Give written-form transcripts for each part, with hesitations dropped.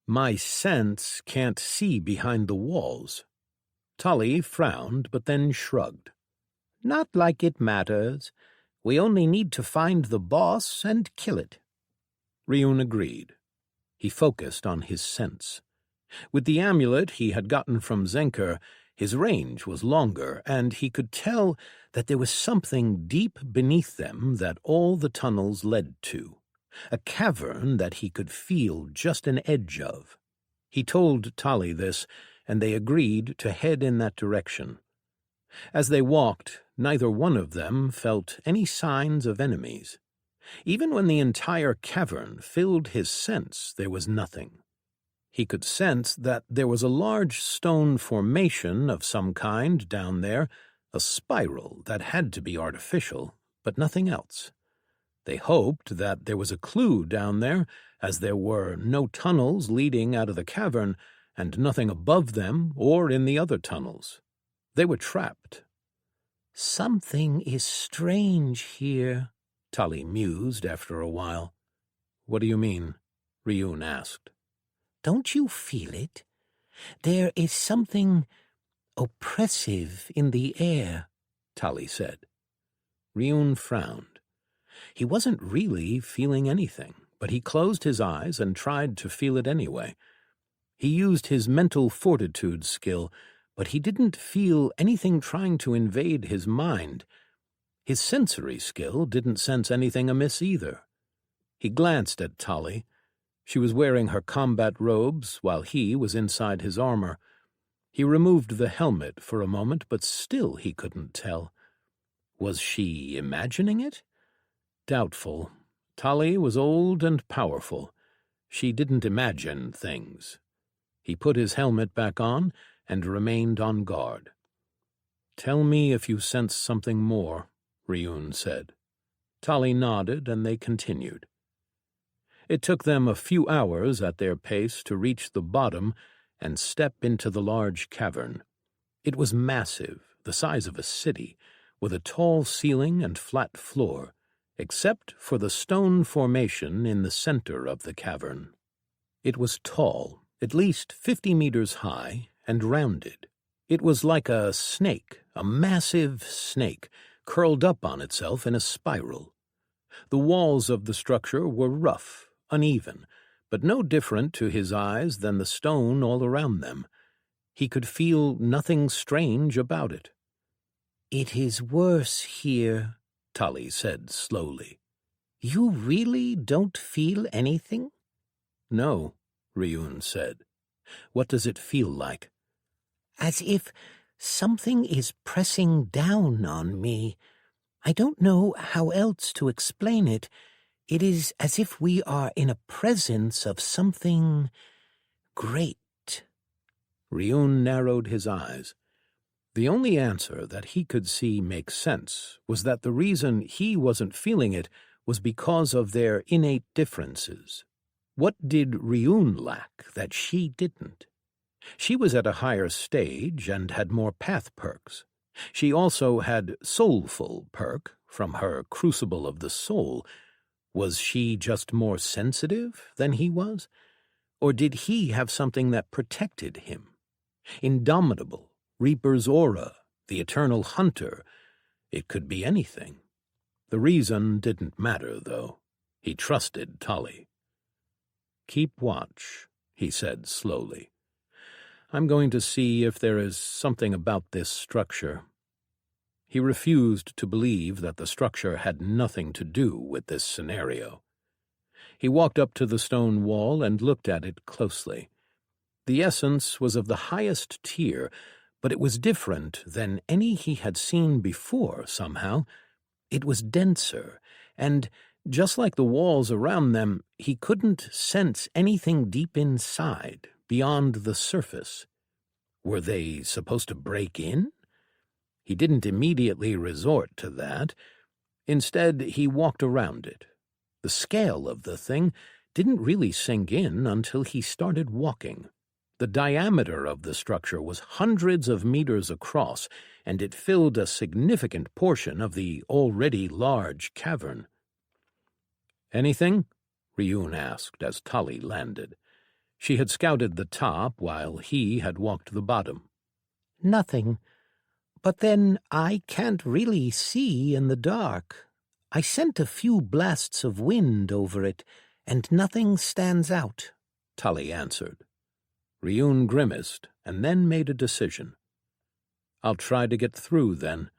My sense can't see behind the walls. Tully frowned, but then shrugged. Not like it matters. We only need to find the boss and kill it. Ryun agreed. He focused on his sense. With the amulet he had gotten from Zenker, his range was longer, and he could tell that there was something deep beneath them that all the tunnels led to, a cavern that he could feel just an edge of. He told Tali this, and they agreed to head in that direction. As they walked, neither one of them felt any signs of enemies. Even when the entire cavern filled his sense, there was nothing. He could sense that there was a large stone formation of some kind down there, a spiral that had to be artificial, but nothing else. They hoped that there was a clue down there, as there were no tunnels leading out of the cavern, and nothing above them or in the other tunnels. They were trapped. "Something is strange here," Tali mused after a while. "What do you mean?" Ryun asked. "Don't you feel it? There is something oppressive in the air," Tali said. Ryun frowned. He wasn't really feeling anything, but he closed his eyes and tried to feel it anyway. He used his mental fortitude skill, but he didn't feel anything trying to invade his mind. His sensory skill didn't sense anything amiss either. He glanced at Tali. She was wearing her combat robes while he was inside his armor. He removed the helmet for a moment, but still he couldn't tell. Was she imagining it? Doubtful. Tali was old and powerful. She didn't imagine things. He put his helmet back on and remained on guard. "Tell me if you sense something more," Ryun said. Tali nodded, and they continued. It took them a few hours at their pace to reach the bottom and step into the large cavern. It was massive, the size of a city, with a tall ceiling and flat floor, except for the stone formation in the center of the cavern. It was tall, at least 50 meters high, and rounded. It was like a snake, a massive snake, curled up on itself in a spiral. The walls of the structure were rough, uneven, but no different to his eyes than the stone all around them. He could feel nothing strange about it. "It is worse here," Tali said slowly. "You really don't feel anything?" "No," Ryun said. "What does it feel like?" "As if something is pressing down on me. I don't know how else to explain it. It is as if we are in a presence of something great." Ryun narrowed his eyes. The only answer that he could see make sense was that the reason he wasn't feeling it was because of their innate differences. What did Ryun lack that she didn't? She was at a higher stage and had more path perks. She also had soulful perk from her crucible of the soul. Was she just more sensitive than he was? Or did he have something that protected him? Indomitable, Reaper's aura, the eternal hunter. It could be anything. The reason didn't matter, though. He trusted Tali. "Keep watch," he said slowly. "I'm going to see if there is something about this structure." He refused to believe that the structure had nothing to do with this scenario. He walked up to the stone wall and looked at it closely. The essence was of the highest tier, but it was different than any he had seen before somehow. It was denser, and, just like the walls around them, he couldn't sense anything deep inside, beyond the surface. Were they supposed to break in? He didn't immediately resort to that. Instead, he walked around it. The scale of the thing didn't really sink in until he started walking. The diameter of the structure was hundreds of meters across, and it filled a significant portion of the already large cavern. "Anything?" Ryun asked as Tali landed. She had scouted the top while he had walked the bottom. "Nothing. But then I can't really see in the dark. I sent a few blasts of wind over it, and nothing stands out," Tully answered. Ryun grimaced and then made a decision. "I'll try to get through, then."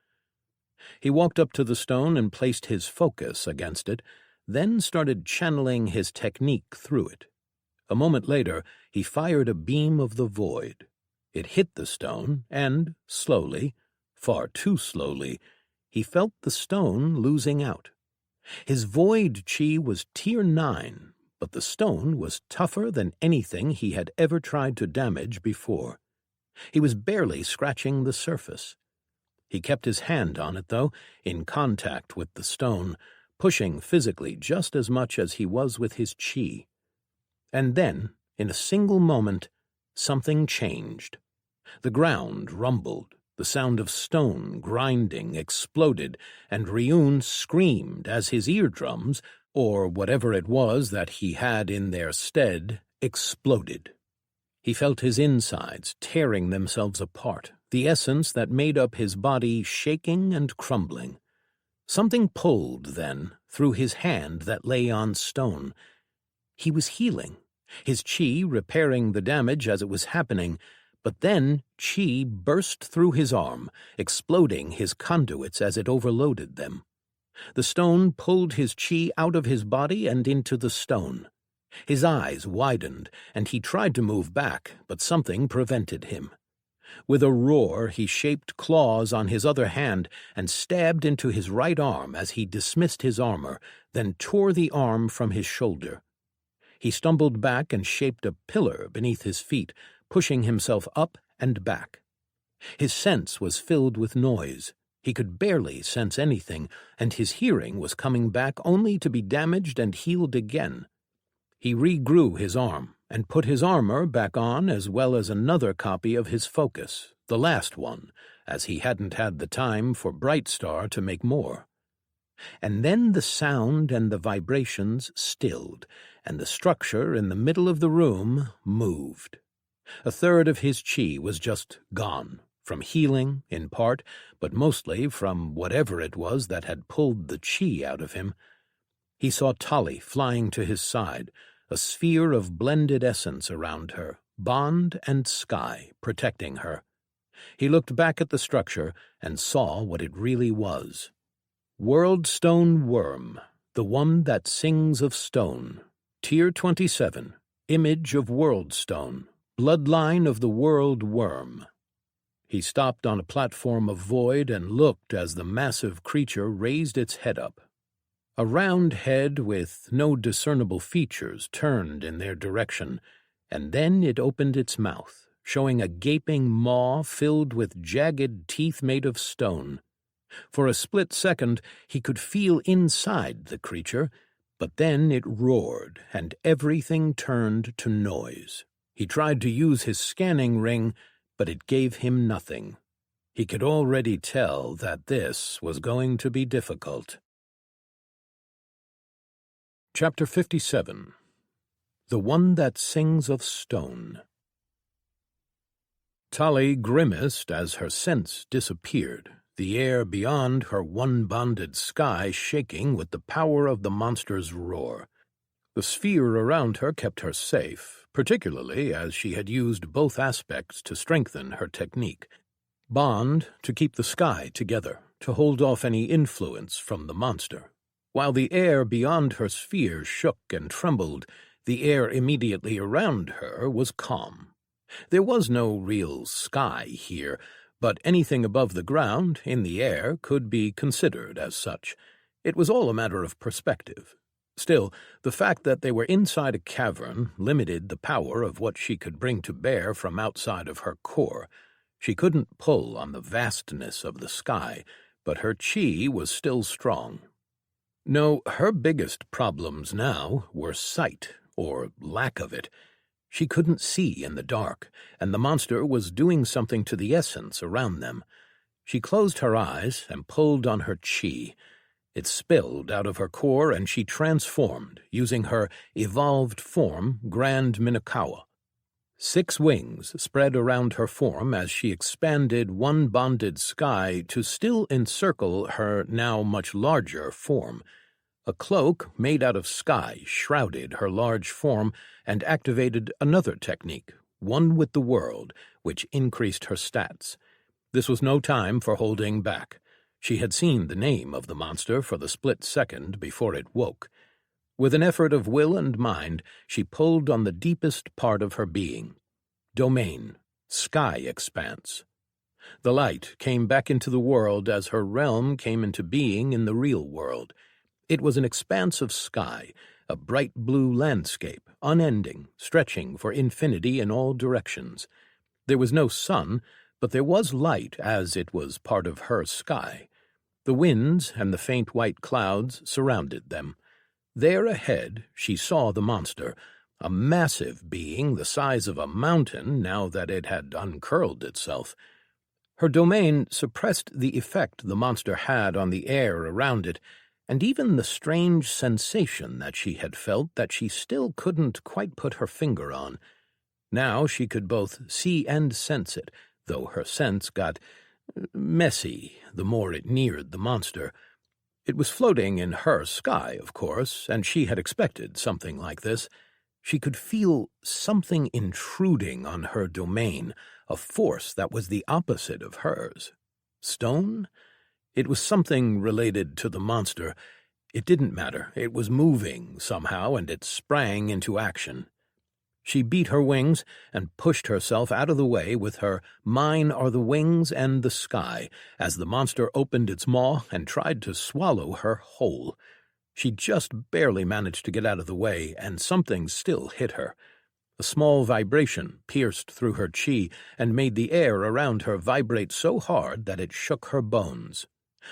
He walked up to the stone and placed his focus against it, then started channeling his technique through it. A moment later, he fired a beam of the void. It hit the stone, and, slowly, far too slowly, he felt the stone losing out. His void chi was tier 9, but the stone was tougher than anything he had ever tried to damage before. He was barely scratching the surface. He kept his hand on it, though, in contact with the stone, pushing physically just as much as he was with his chi. And then, in a single moment, something changed. The ground rumbled, the sound of stone grinding exploded, and Ryun screamed as his eardrums, or whatever it was that he had in their stead, exploded. He felt his insides tearing themselves apart, the essence that made up his body shaking and crumbling. Something pulled, then, through his hand that lay on stone. He was healing, his chi repairing the damage as it was happening, but then chi burst through his arm, exploding his conduits as it overloaded them. The stone pulled his chi out of his body and into the stone. His eyes widened, and he tried to move back, but something prevented him. With a roar, he shaped claws on his other hand and stabbed into his right arm as he dismissed his armor, then tore the arm from his shoulder. He stumbled back and shaped a pillar beneath his feet, pushing himself up and back. His sense was filled with noise. He could barely sense anything, and his hearing was coming back only to be damaged and healed again. He regrew his arm and put his armor back on, as well as another copy of his focus, the last one, as he hadn't had the time for Brightstar to make more. And then the sound and the vibrations stilled, and the structure in the middle of the room moved. A third of his chi was just gone, from healing, in part, but mostly from whatever it was that had pulled the chi out of him. He saw Tully flying to his side, a sphere of blended essence around her, bond and sky protecting her. He looked back at the structure and saw what it really was. Worldstone Worm, the one that sings of stone. Tier 27, image of Worldstone, bloodline of the World Worm. He stopped on a platform of void and looked as the massive creature raised its head up. A round head with no discernible features turned in their direction, and then it opened its mouth, showing a gaping maw filled with jagged teeth made of stone. For a split second he could feel inside the creature, but then it roared, and everything turned to noise. He tried to use his scanning ring, but it gave him nothing. He could already tell that this was going to be difficult. Chapter 57. The One That Sings of Stone. Tully grimaced as her sense disappeared, the air beyond her one-bonded sky shaking with the power of the monster's roar. The sphere around her kept her safe, particularly as she had used both aspects to strengthen her technique. Bond, to keep the sky together, to hold off any influence from the monster. While the air beyond her sphere shook and trembled, the air immediately around her was calm. There was no real sky here, but anything above the ground, in the air, could be considered as such. It was all a matter of perspective. Still, the fact that they were inside a cavern limited the power of what she could bring to bear from outside of her core. She couldn't pull on the vastness of the sky, but her chi was still strong. No, her biggest problems now were sight, or lack of it. She couldn't see in the dark, and the monster was doing something to the essence around them. She closed her eyes and pulled on her chi. It spilled out of her core, and she transformed, using her evolved form, Grand Minokawa. 6 wings spread around her form as she expanded one bonded sky to still encircle her now much larger form. A cloak made out of sky shrouded her large form and activated another technique, one with the world, which increased her stats. This was no time for holding back. She had seen the name of the monster for the split second before it woke. With an effort of will and mind, she pulled on the deepest part of her being. Domain, sky expanse. The light came back into the world as her realm came into being in the real world. It was an expanse of sky, a bright blue landscape, unending, stretching for infinity in all directions. There was no sun, but there was light as it was part of her sky. The winds and the faint white clouds surrounded them. There ahead she saw the monster, a massive being the size of a mountain now that it had uncurled itself. Her domain suppressed the effect the monster had on the air around it, and even the strange sensation that she had felt that she still couldn't quite put her finger on. Now she could both see and sense it, though her sense got messy the more it neared the monster. It was floating in her sky, of course, and she had expected something like this. She could feel something intruding on her domain, a force that was the opposite of hers. Stone? It was something related to the monster. It didn't matter. It was moving somehow, and it sprang into action. She beat her wings and pushed herself out of the way with her "mine are the wings and the sky" as the monster opened its maw and tried to swallow her whole. She just barely managed to get out of the way, and something still hit her. A small vibration pierced through her chi and made the air around her vibrate so hard that it shook her bones.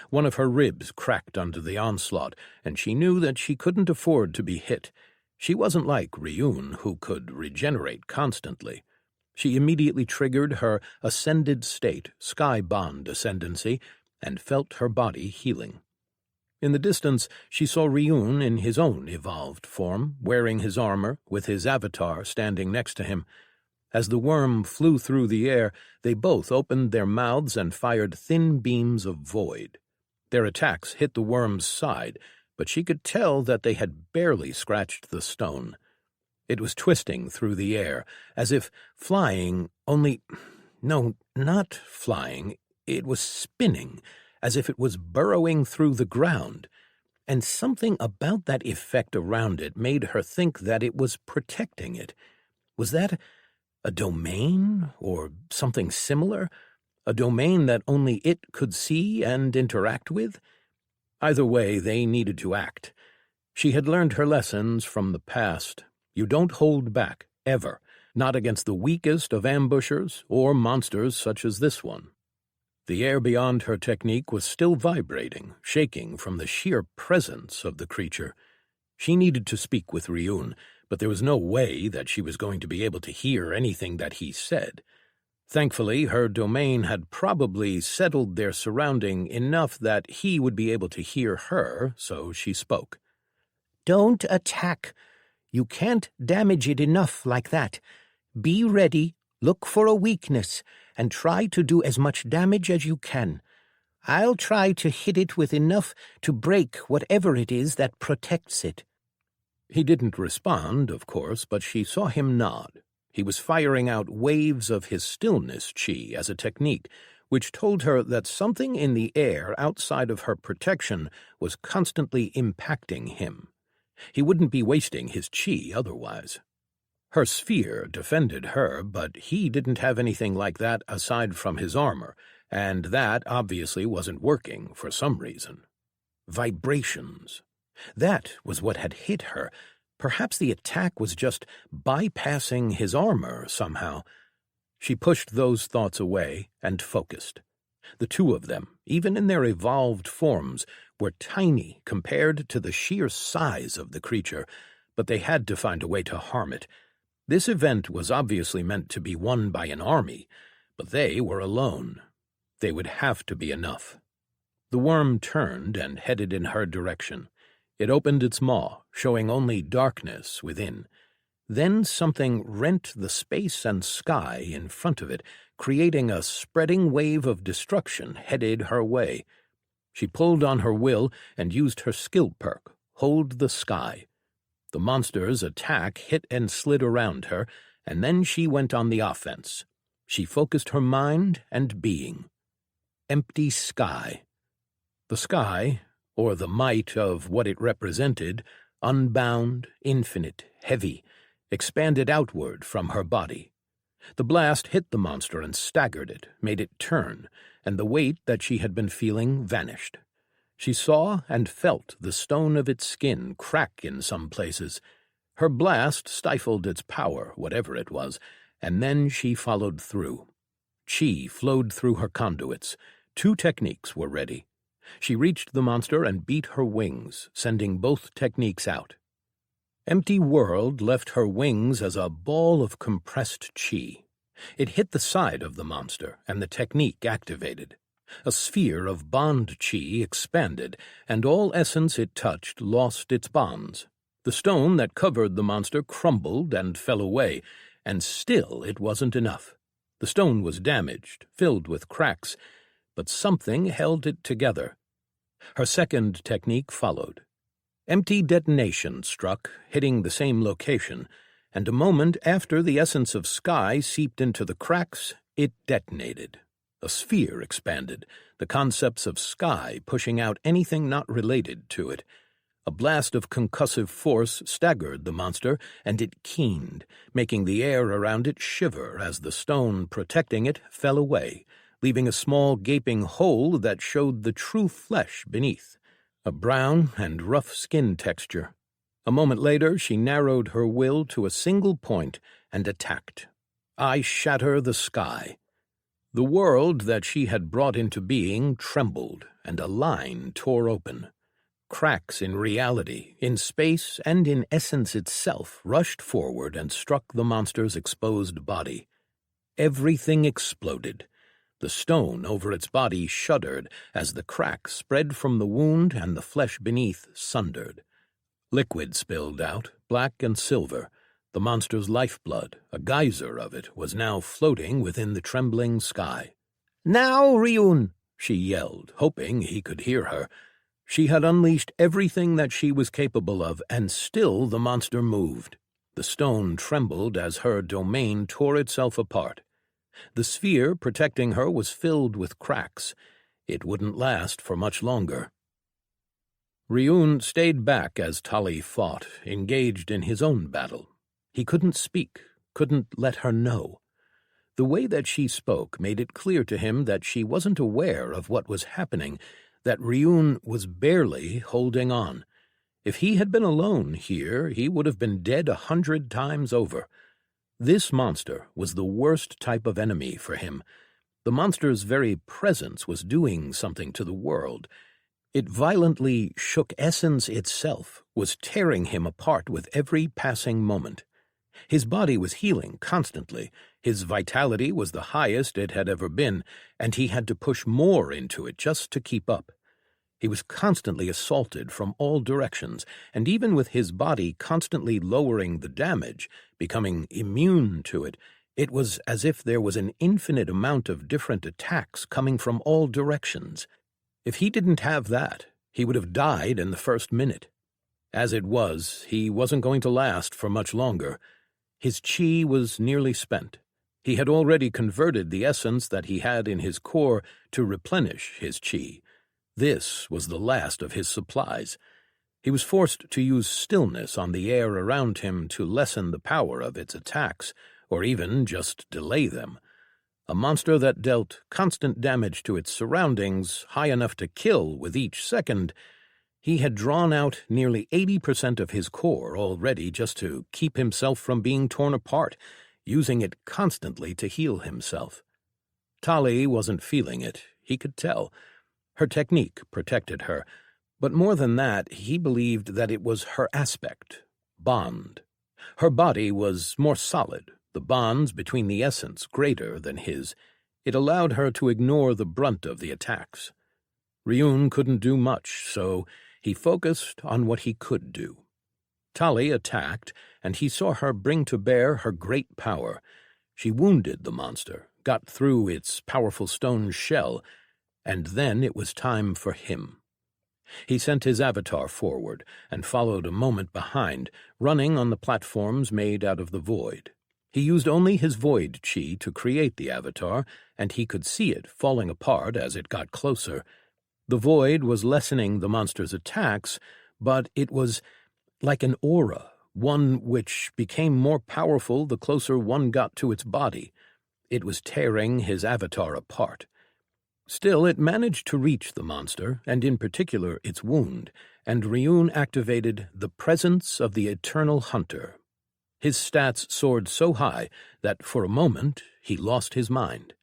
One of her ribs cracked under the onslaught, and she knew that she couldn't afford to be hit. She wasn't like Ryun, who could regenerate constantly. She immediately triggered her ascended state, sky bond ascendancy, and felt her body healing. In the distance, she saw Ryun in his own evolved form, wearing his armor, with his avatar standing next to him. As the worm flew through the air, they both opened their mouths and fired thin beams of void. Their attacks hit the worm's side, but she could tell that they had barely scratched the stone. It was twisting through the air, as if flying, no, not flying. It was spinning, as if it was burrowing through the ground, and something about that effect around it made her think that it was protecting it. Was that a domain, or something similar? A domain that only it could see and interact with? Either way, they needed to act. She had learned her lessons from the past. You don't hold back, ever, not against the weakest of ambushers or monsters such as this one. The air beyond her technique was still vibrating, shaking from the sheer presence of the creature. She needed to speak with Ryun, but there was no way that she was going to be able to hear anything that he said. Thankfully, her domain had probably settled their surrounding enough that he would be able to hear her, so she spoke. "Don't attack. You can't damage it enough like that. Be ready, look for a weakness, and try to do as much damage as you can. I'll try to hit it with enough to break whatever it is that protects it." He didn't respond, of course, but she saw him nod. He was firing out waves of his stillness chi as a technique, which told her that something in the air outside of her protection was constantly impacting him. He wouldn't be wasting his chi otherwise. Her sphere defended her, but he didn't have anything like that aside from his armor, and that obviously wasn't working for some reason. Vibrations. That was what had hit her. Perhaps the attack was just bypassing his armor somehow. She pushed those thoughts away and focused. The two of them, even in their evolved forms, were tiny compared to the sheer size of the creature, but they had to find a way to harm it. This event was obviously meant to be won by an army, but they were alone. They would have to be enough. The worm turned and headed in her direction. It opened its maw, showing only darkness within. Then something rent the space and sky in front of it, creating a spreading wave of destruction headed her way. She pulled on her will and used her skill perk, Hold the Sky. The monster's attack hit and slid around her, and then she went on the offense. She focused her mind and being. Empty sky. The sky, or the might of what it represented, unbound, infinite, heavy, expanded outward from her body. The blast hit the monster and staggered it, made it turn, and the weight that she had been feeling vanished. She saw and felt the stone of its skin crack in some places. Her blast stifled its power, whatever it was, and then she followed through. Chi flowed through her conduits. 2 techniques were ready. She reached the monster and beat her wings, sending both techniques out. Empty World left her wings as a ball of compressed chi. It hit the side of the monster, and the technique activated. A sphere of bond chi expanded, and all essence it touched lost its bonds. The stone that covered the monster crumbled and fell away, and still it wasn't enough. The stone was damaged, filled with cracks, but something held it together. Her second technique followed. Empty detonation struck, hitting the same location, and a moment after the essence of sky seeped into the cracks, it detonated. A sphere expanded, the concepts of sky pushing out anything not related to it. A blast of concussive force staggered the monster, and it keened, making the air around it shiver as the stone protecting it fell away, leaving a small gaping hole that showed the true flesh beneath, a brown and rough skin texture. A moment later, she narrowed her will to a single point and attacked. I shatter the sky. The world that she had brought into being trembled, and a line tore open. Cracks in reality, in space, and in essence itself rushed forward and struck the monster's exposed body. Everything exploded. The stone over its body shuddered as the crack spread from the wound and the flesh beneath sundered. Liquid spilled out, black and silver. The monster's lifeblood, a geyser of it, was now floating within the trembling sky. "Now, Ryun!" she yelled, hoping he could hear her. She had unleashed everything that she was capable of, and still the monster moved. The stone trembled as her domain tore itself apart. The sphere protecting her was filled with cracks. It wouldn't last for much longer. Ryun stayed back as Tali fought, engaged in his own battle. He couldn't speak, couldn't let her know. The way that she spoke made it clear to him that she wasn't aware of what was happening, that Ryun was barely holding on. If he had been alone here, he would have been dead 100 times over. This monster was the worst type of enemy for him. The monster's very presence was doing something to the world. It violently shook essence itself, was tearing him apart with every passing moment. His body was healing constantly. His vitality was the highest it had ever been, and he had to push more into it just to keep up. He was constantly assaulted from all directions, and even with his body constantly lowering the damage, becoming immune to it, it was as if there was an infinite amount of different attacks coming from all directions. If he didn't have that, he would have died in the first minute. As it was, he wasn't going to last for much longer. His chi was nearly spent. He had already converted the essence that he had in his core to replenish his chi. This was the last of his supplies. He was forced to use stillness on the air around him to lessen the power of its attacks, or even just delay them. A monster that dealt constant damage to its surroundings, high enough to kill with each second. He had drawn out nearly 80% of his core already just to keep himself from being torn apart, using it constantly to heal himself. Tali wasn't feeling it, he could tell. Her technique protected her, but more than that, he believed that it was her aspect, bond. Her body was more solid, the bonds between the essence greater than his. It allowed her to ignore the brunt of the attacks. Ryun couldn't do much, so he focused on what he could do. Tali attacked, and he saw her bring to bear her great power. She wounded the monster, got through its powerful stone shell, and then it was time for him. He sent his avatar forward, and followed a moment behind, running on the platforms made out of the void. He used only his void chi to create the avatar, and he could see it falling apart as it got closer. The void was lessening the monster's attacks, but it was like an aura, one which became more powerful the closer one got to its body. It was tearing his avatar apart. Still, it managed to reach the monster, and in particular its wound, and Ryun activated the presence of the Eternal Hunter. His stats soared so high that for a moment he lost his mind.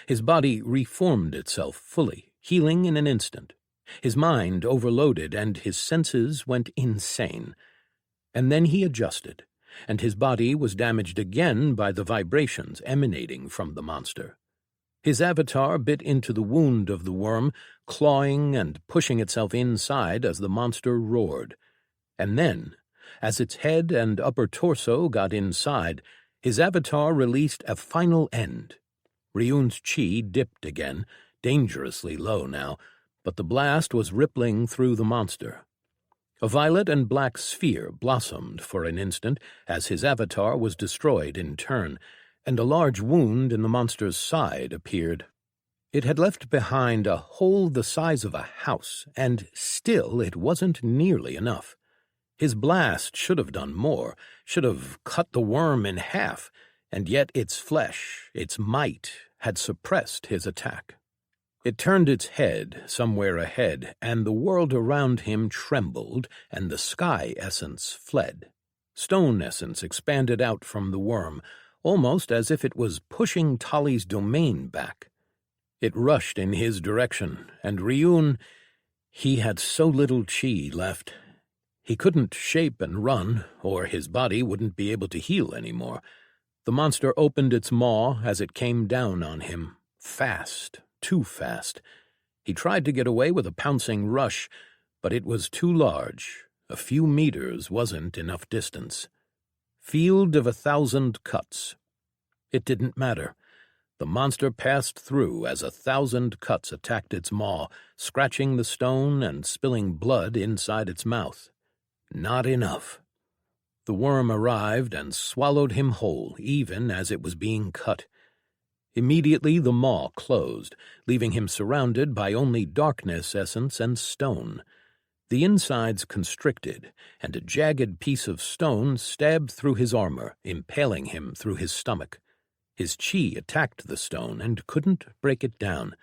His body reformed itself fully, healing in an instant. His mind overloaded, and his senses went insane. And then he adjusted, and his body was damaged again by the vibrations emanating from the monster. His avatar bit into the wound of the worm, clawing and pushing itself inside as the monster roared. And then, as its head and upper torso got inside, his avatar released a final end. Ryun's chi dipped again, dangerously low now, but the blast was rippling through the monster. A violet and black sphere blossomed for an instant as his avatar was destroyed in turn, and a large wound in the monster's side appeared. It had left behind a hole the size of a house, and still it wasn't nearly enough. His blast should have done more, should have cut the worm in half, and yet its flesh, its might, had suppressed his attack. It turned its head somewhere ahead, and the world around him trembled, and the sky essence fled. Stone essence expanded out from the worm, almost as if it was pushing Tali's domain back. It rushed in his direction, and Ryun, he had so little chi left. He couldn't shape and run, or his body wouldn't be able to heal anymore. The monster opened its maw as it came down on him, fast, too fast. He tried to get away with a pouncing rush, but it was too large. A few meters wasn't enough distance. Field of 1,000 cuts. It didn't matter. The monster passed through as 1,000 cuts attacked its maw, scratching the stone and spilling blood inside its mouth. Not enough. The worm arrived and swallowed him whole, even as it was being cut. Immediately the maw closed, leaving him surrounded by only darkness essence and stone. The insides constricted, and a jagged piece of stone stabbed through his armor, impaling him through his stomach. His chi attacked the stone and couldn't break it down.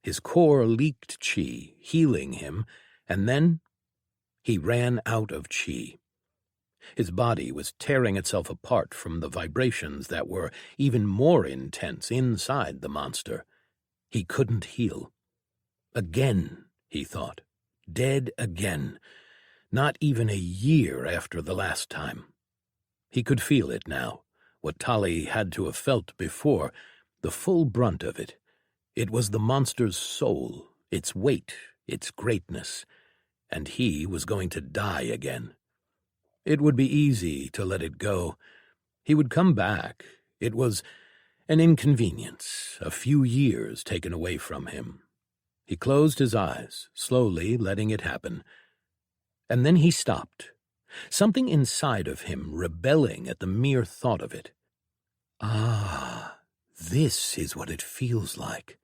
His core leaked chi, healing him, and then he ran out of chi. His body was tearing itself apart from the vibrations that were even more intense inside the monster. He couldn't heal. Again, he thought. Dead again. Not even a year after the last time. He could feel it now, what Tali had to have felt before, the full brunt of it. It was the monster's soul, its weight, its greatness, and he was going to die again. It would be easy to let it go. He would come back. It was an inconvenience, a few years taken away from him. He closed his eyes, slowly letting it happen. And then he stopped, something inside of him rebelling at the mere thought of it. Ah, this is what it feels like.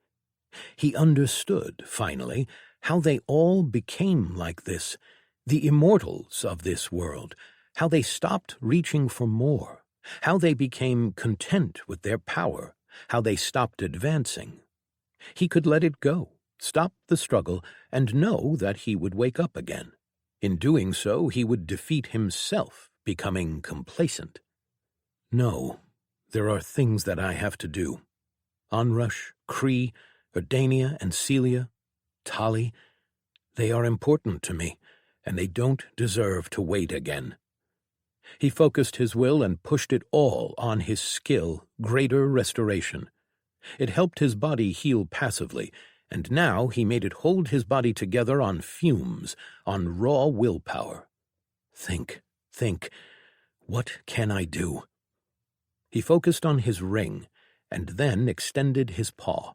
He understood, finally, how they all became like this, the immortals of this world, how they stopped reaching for more, how they became content with their power, how they stopped advancing. He could let it go, stop the struggle, and know that he would wake up again. In doing so, he would defeat himself, becoming complacent. No, there are things that I have to do. Onrush, Kree, Erdania, and Celia, Tali, they are important to me, and they don't deserve to wait again. He focused his will and pushed it all on his skill, greater restoration. It helped his body heal passively, and now he made it hold his body together on fumes, on raw willpower. Think, think, what can I do? He focused on his ring, and then extended his paw.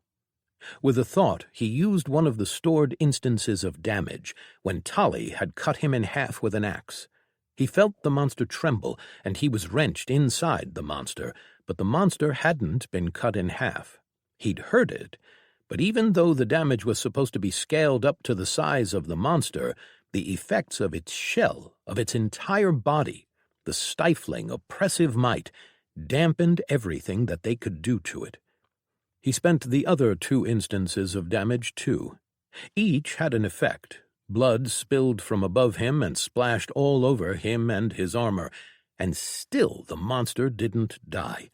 With a thought, he used one of the stored instances of damage when Tali had cut him in half with an axe. He felt the monster tremble, and he was wrenched inside the monster, but the monster hadn't been cut in half. He'd heard it, but even though the damage was supposed to be scaled up to the size of the monster, the effects of its shell, of its entire body, the stifling, oppressive might, dampened everything that they could do to it. He spent the other 2 instances of damage, too. Each had an effect. Blood spilled from above him and splashed all over him and his armor, and still the monster didn't die.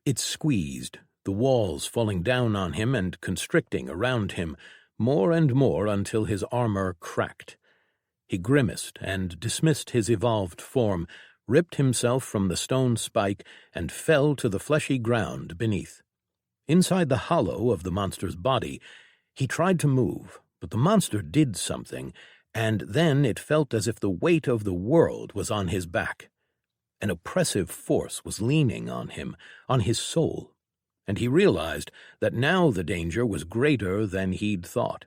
It squeezed, the walls falling down on him and constricting around him, more and more until his armor cracked. He grimaced and dismissed his evolved form, ripped himself from the stone spike, and fell to the fleshy ground beneath. Inside the hollow of the monster's body, he tried to move, but the monster did something, and then it felt as if the weight of the world was on his back. An oppressive force was leaning on him, on his soul, and he realized that now the danger was greater than he'd thought.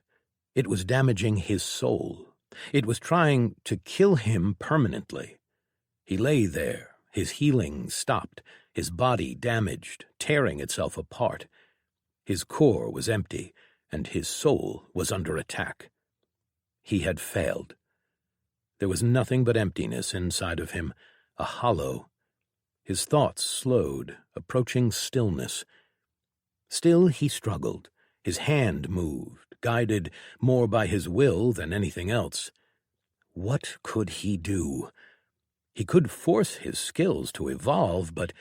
It was damaging his soul. It was trying to kill him permanently. He lay there, his healing stopped, his body damaged, tearing itself apart. His core was empty, and his soul was under attack. He had failed. There was nothing but emptiness inside of him, a hollow. His thoughts slowed, approaching stillness. Still he struggled. His hand moved, guided more by his will than anything else. What could he do? He could force his skills to evolve, but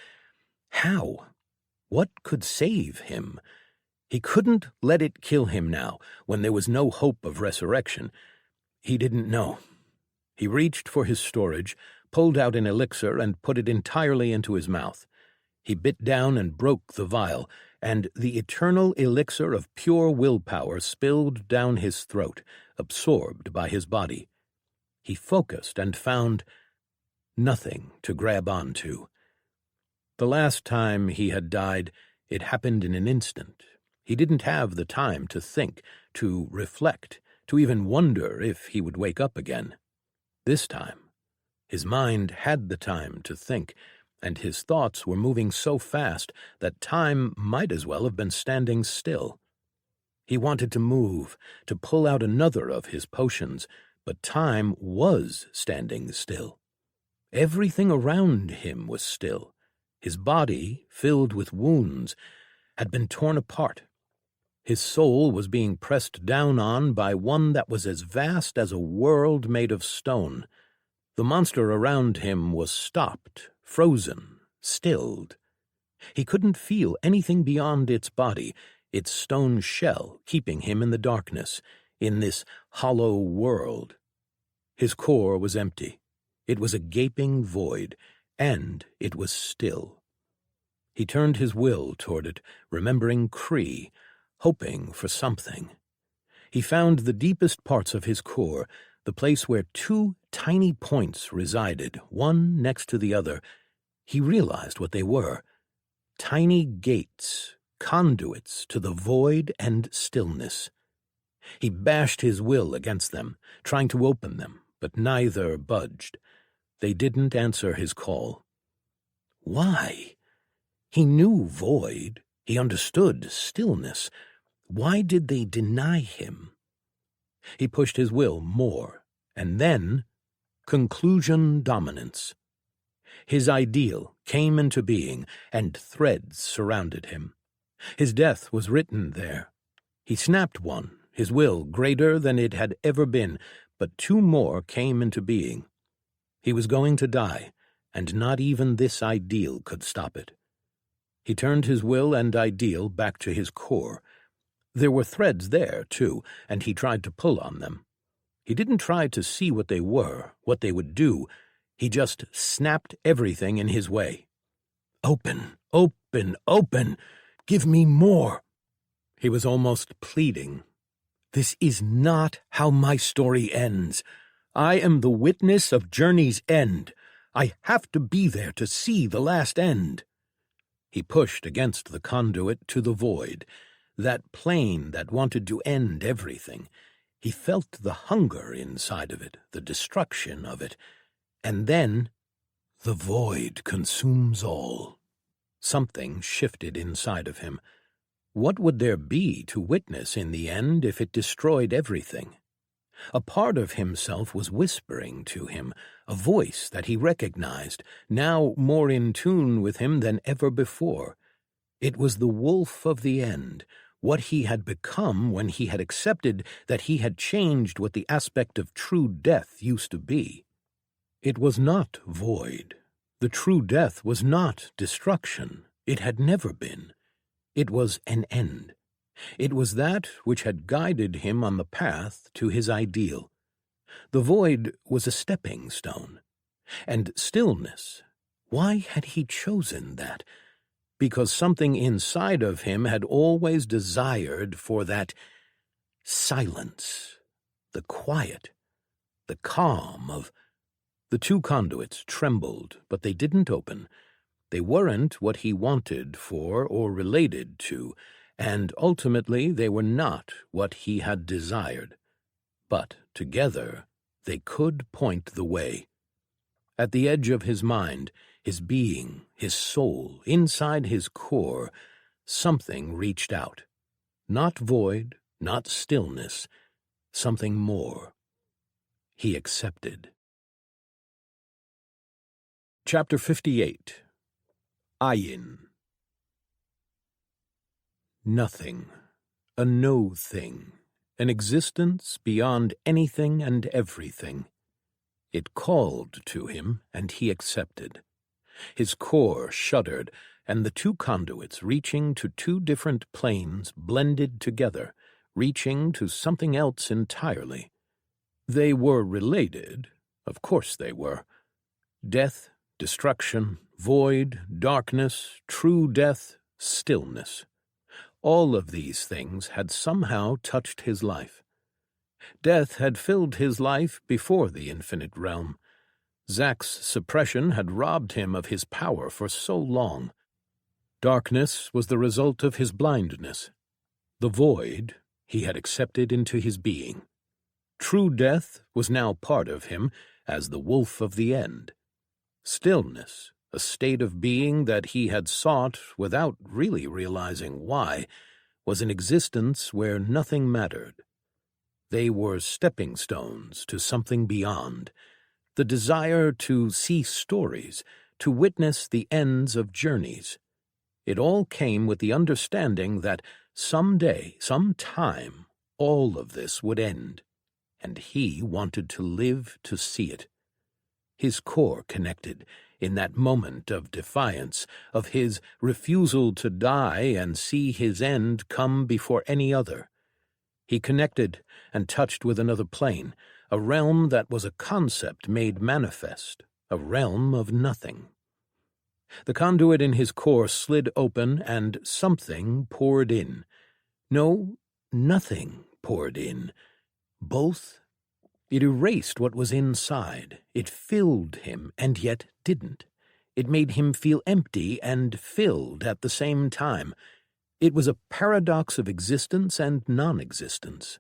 how? What could save him? He couldn't let it kill him now, when there was no hope of resurrection. He didn't know. He reached for his storage, pulled out an elixir, and put it entirely into his mouth. He bit down and broke the vial, and the eternal elixir of pure willpower spilled down his throat, absorbed by his body. He focused and found nothing to grab onto. The last time he had died, it happened in an instant. He didn't have the time to think, to reflect, to even wonder if he would wake up again. This time, his mind had the time to think, and his thoughts were moving so fast that time might as well have been standing still. He wanted to move, to pull out another of his potions, but time was standing still. Everything around him was still. His body, filled with wounds, had been torn apart. His soul was being pressed down on by one that was as vast as a world made of stone. The monster around him was stopped, frozen, stilled. He couldn't feel anything beyond its body, its stone shell keeping him in the darkness, in this hollow world. His core was empty. It was a gaping void, and it was still. He turned his will toward it, remembering Cree, hoping for something. He found the deepest parts of his core, the place where 2 tiny points resided, one next to the other. He realized what they were. Tiny gates, conduits to the void and stillness. He bashed his will against them, trying to open them, but neither budged. They didn't answer his call. Why? He knew void. He understood stillness. Why did they deny him? He pushed his will more, and then conclusion dominance. His ideal came into being, and threads surrounded him. His death was written there. He snapped one, his will greater than it had ever been, but 2 more came into being. He was going to die, and not even this ideal could stop it. He turned his will and ideal back to his core. There were threads there, too, and he tried to pull on them. He didn't try to see what they were, what they would do. He just snapped everything in his way. Open, open, open! Give me more! He was almost pleading. This is not how my story ends. I am the witness of Journey's end. I have to be there to see the last end. He pushed against the conduit to the void, that plane that wanted to end everything. He felt the hunger inside of it, the destruction of it. And then, the void consumes all. Something shifted inside of him. What would there be to witness in the end if it destroyed everything? A part of himself was whispering to him, a voice that he recognized, now more in tune with him than ever before. It was the wolf of the end, what he had become when he had accepted that he had changed what the aspect of true death used to be. It was not void. The true death was not destruction. It had never been. It was an end. It was that which had guided him on the path to his ideal. The void was a stepping stone. And stillness, why had he chosen that? Because something inside of him had always desired for that silence, the quiet, the calm of... The two conduits trembled, but they didn't open. They weren't what he wanted for or related to, and ultimately they were not what he had desired. But together they could point the way. At the edge of his mind, his being, his soul, inside his core, something reached out. Not void, not stillness, something more. He accepted. Chapter 58. Ayin. Nothing, a no thing, an existence beyond anything and everything. It called to him, and he accepted. His core shuddered, and the two conduits, reaching to two different planes, blended together, reaching to something else entirely. They were related, of course they were. Death, destruction, void, darkness, true death, stillness. All of these things had somehow touched his life. Death had filled his life before the infinite realm. Zack's suppression had robbed him of his power for so long. Darkness was the result of his blindness. The void he had accepted into his being. True death was now part of him as the wolf of the end. Stillness, a state of being that he had sought without really realizing why, was an existence where nothing mattered. They were stepping stones to something beyond, the desire to see stories, to witness the ends of journeys. It all came with the understanding that someday, sometime, all of this would end, and he wanted to live to see it. His core connected in that moment of defiance, of his refusal to die and see his end come before any other. He connected and touched with another plane, a realm that was a concept made manifest, a realm of nothing. The conduit in his core slid open and something poured in. No, nothing poured in. Both. It erased what was inside. It filled him, and yet didn't. It made him feel empty and filled at the same time. It was a paradox of existence and non-existence.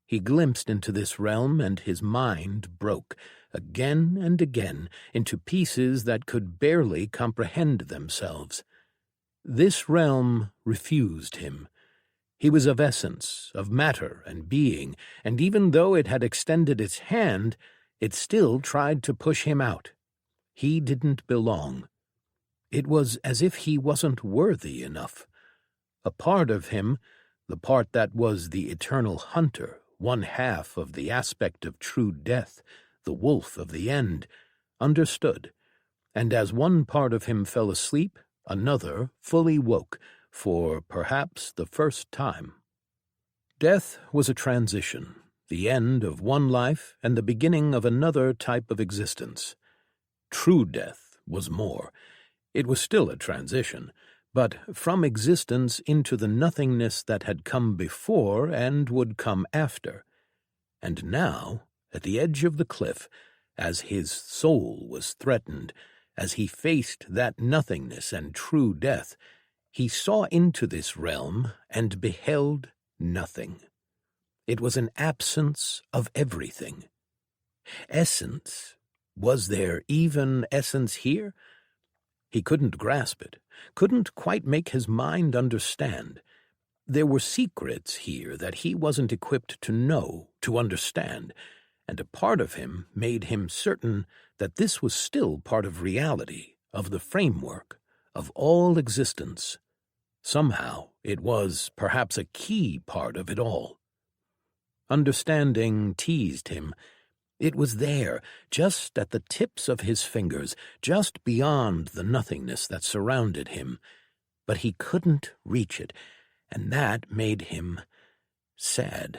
He glimpsed into this realm, and his mind broke, again and again, into pieces that could barely comprehend themselves. This realm refused him. He was of essence, of matter and being, and even though it had extended its hand, it still tried to push him out. He didn't belong. It was as if he wasn't worthy enough. A part of him, the part that was the eternal hunter, one half of the aspect of true death, the wolf of the end, understood, and as one part of him fell asleep, another fully woke, for perhaps the first time. Death was a transition, the end of one life and the beginning of another type of existence. True death was more. It was still a transition, but from existence into the nothingness that had come before and would come after. And now, at the edge of the cliff, as his soul was threatened, as he faced that nothingness and true death, he saw into this realm and beheld nothing. It was an absence of everything. Essence? Was there even essence here? He couldn't grasp it, couldn't quite make his mind understand. There were secrets here that he wasn't equipped to know, to understand, and a part of him made him certain that this was still part of reality, of the framework, of all existence. Somehow it was perhaps a key part of it all. Understanding teased him. It was there, just at the tips of his fingers, just beyond the nothingness that surrounded him. But he couldn't reach it, and that made him sad.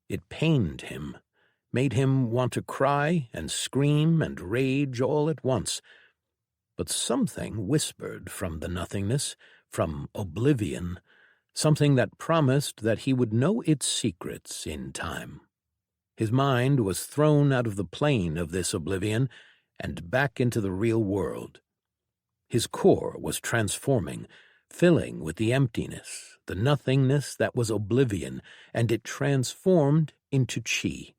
It pained him, made him want to cry and scream and rage all at once. But something whispered from the nothingness, from oblivion, something that promised that he would know its secrets in time. His mind was thrown out of the plane of this oblivion and back into the real world. His core was transforming, filling with the emptiness, the nothingness that was oblivion, and it transformed into chi.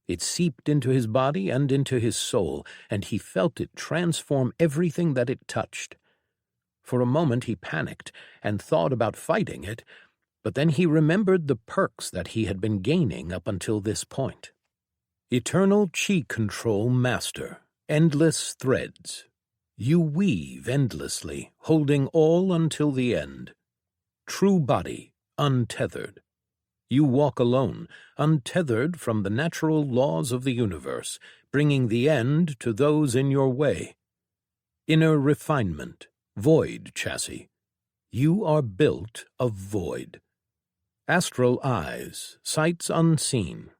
It seeped into his body and into his soul, and he felt it transform everything that it touched. For a moment he panicked and thought about fighting it, but then he remembered the perks that he had been gaining up until this point. Eternal Chi Control Master, endless threads. You weave endlessly, holding all until the end. True body, untethered. You walk alone, untethered from the natural laws of the universe, bringing the end to those in your way. Inner refinement, void chassis. You are built of void. Astral eyes, sights unseen.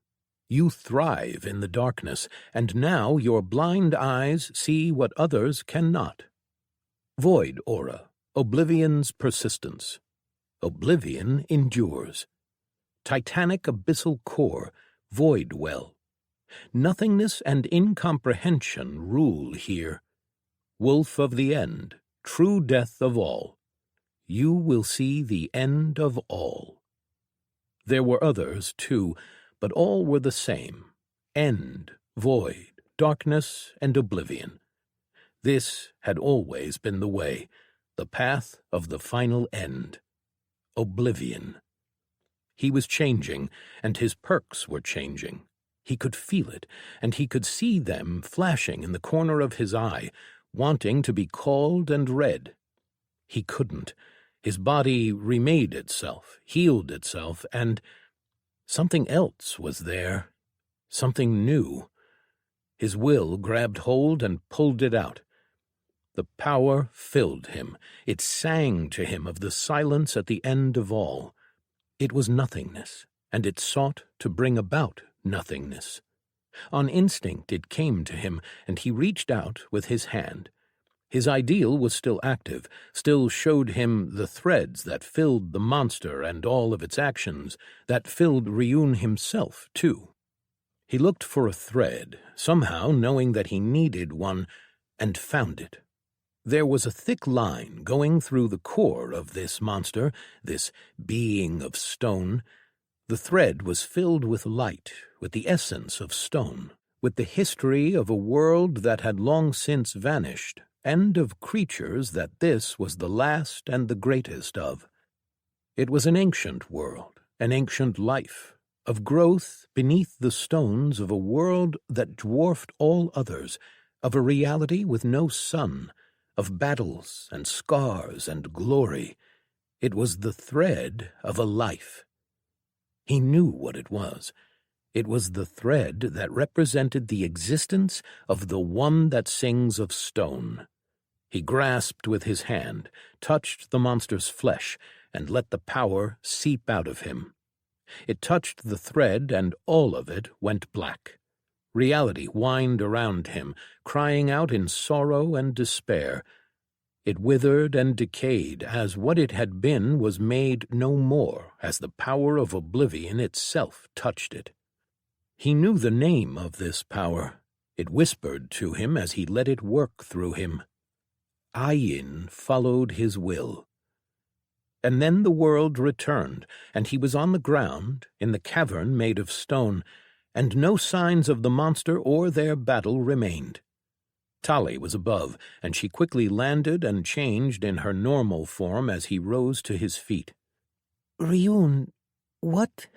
You thrive in the darkness, and now your blind eyes see what others cannot. Void aura, oblivion's persistence. Oblivion endures. Titanic abyssal core, void well. Nothingness and incomprehension rule here. Wolf of the end, true death of all. You will see the end of all. There were others, too, but all were the same. End, void, darkness, and oblivion. This had always been the way, the path of the final end. Oblivion. He was changing, and his perks were changing. He could feel it, and he could see them flashing in the corner of his eye, wanting to be called and read. He couldn't. His body remade itself, healed itself, and something else was there, something new. His will grabbed hold and pulled it out. The power filled him. It sang to him of the silence at the end of all. It was nothingness, and it sought to bring about nothingness. On instinct it came to him, and he reached out with his hand. His ideal was still active, still showed him the threads that filled the monster and all of its actions, that filled Ryun himself, too. He looked for a thread, somehow knowing that he needed one, and found it. There was a thick line going through the core of this monster, this being of stone. The thread was filled with light, with the essence of stone, with the history of a world that had long since vanished, and of creatures that this was the last and the greatest of. It was an ancient world, an ancient life, of growth beneath the stones of a world that dwarfed all others, of a reality with no sun, of battles and scars and glory. It was the thread of a life. He knew what it was. It was the thread that represented the existence of the one that sings of stone. He grasped with his hand, touched the monster's flesh, and let the power seep out of him. It touched the thread, and all of it went black. Reality whined around him, crying out in sorrow and despair. It withered and decayed as what it had been was made no more, as the power of oblivion itself touched it. He knew the name of this power. It whispered to him as he let it work through him. Ayin followed his will. And then the world returned, and he was on the ground, in the cavern made of stone, and no signs of the monster or their battle remained. Tali was above, and she quickly landed and changed in her normal form as he rose to his feet. Ryun, what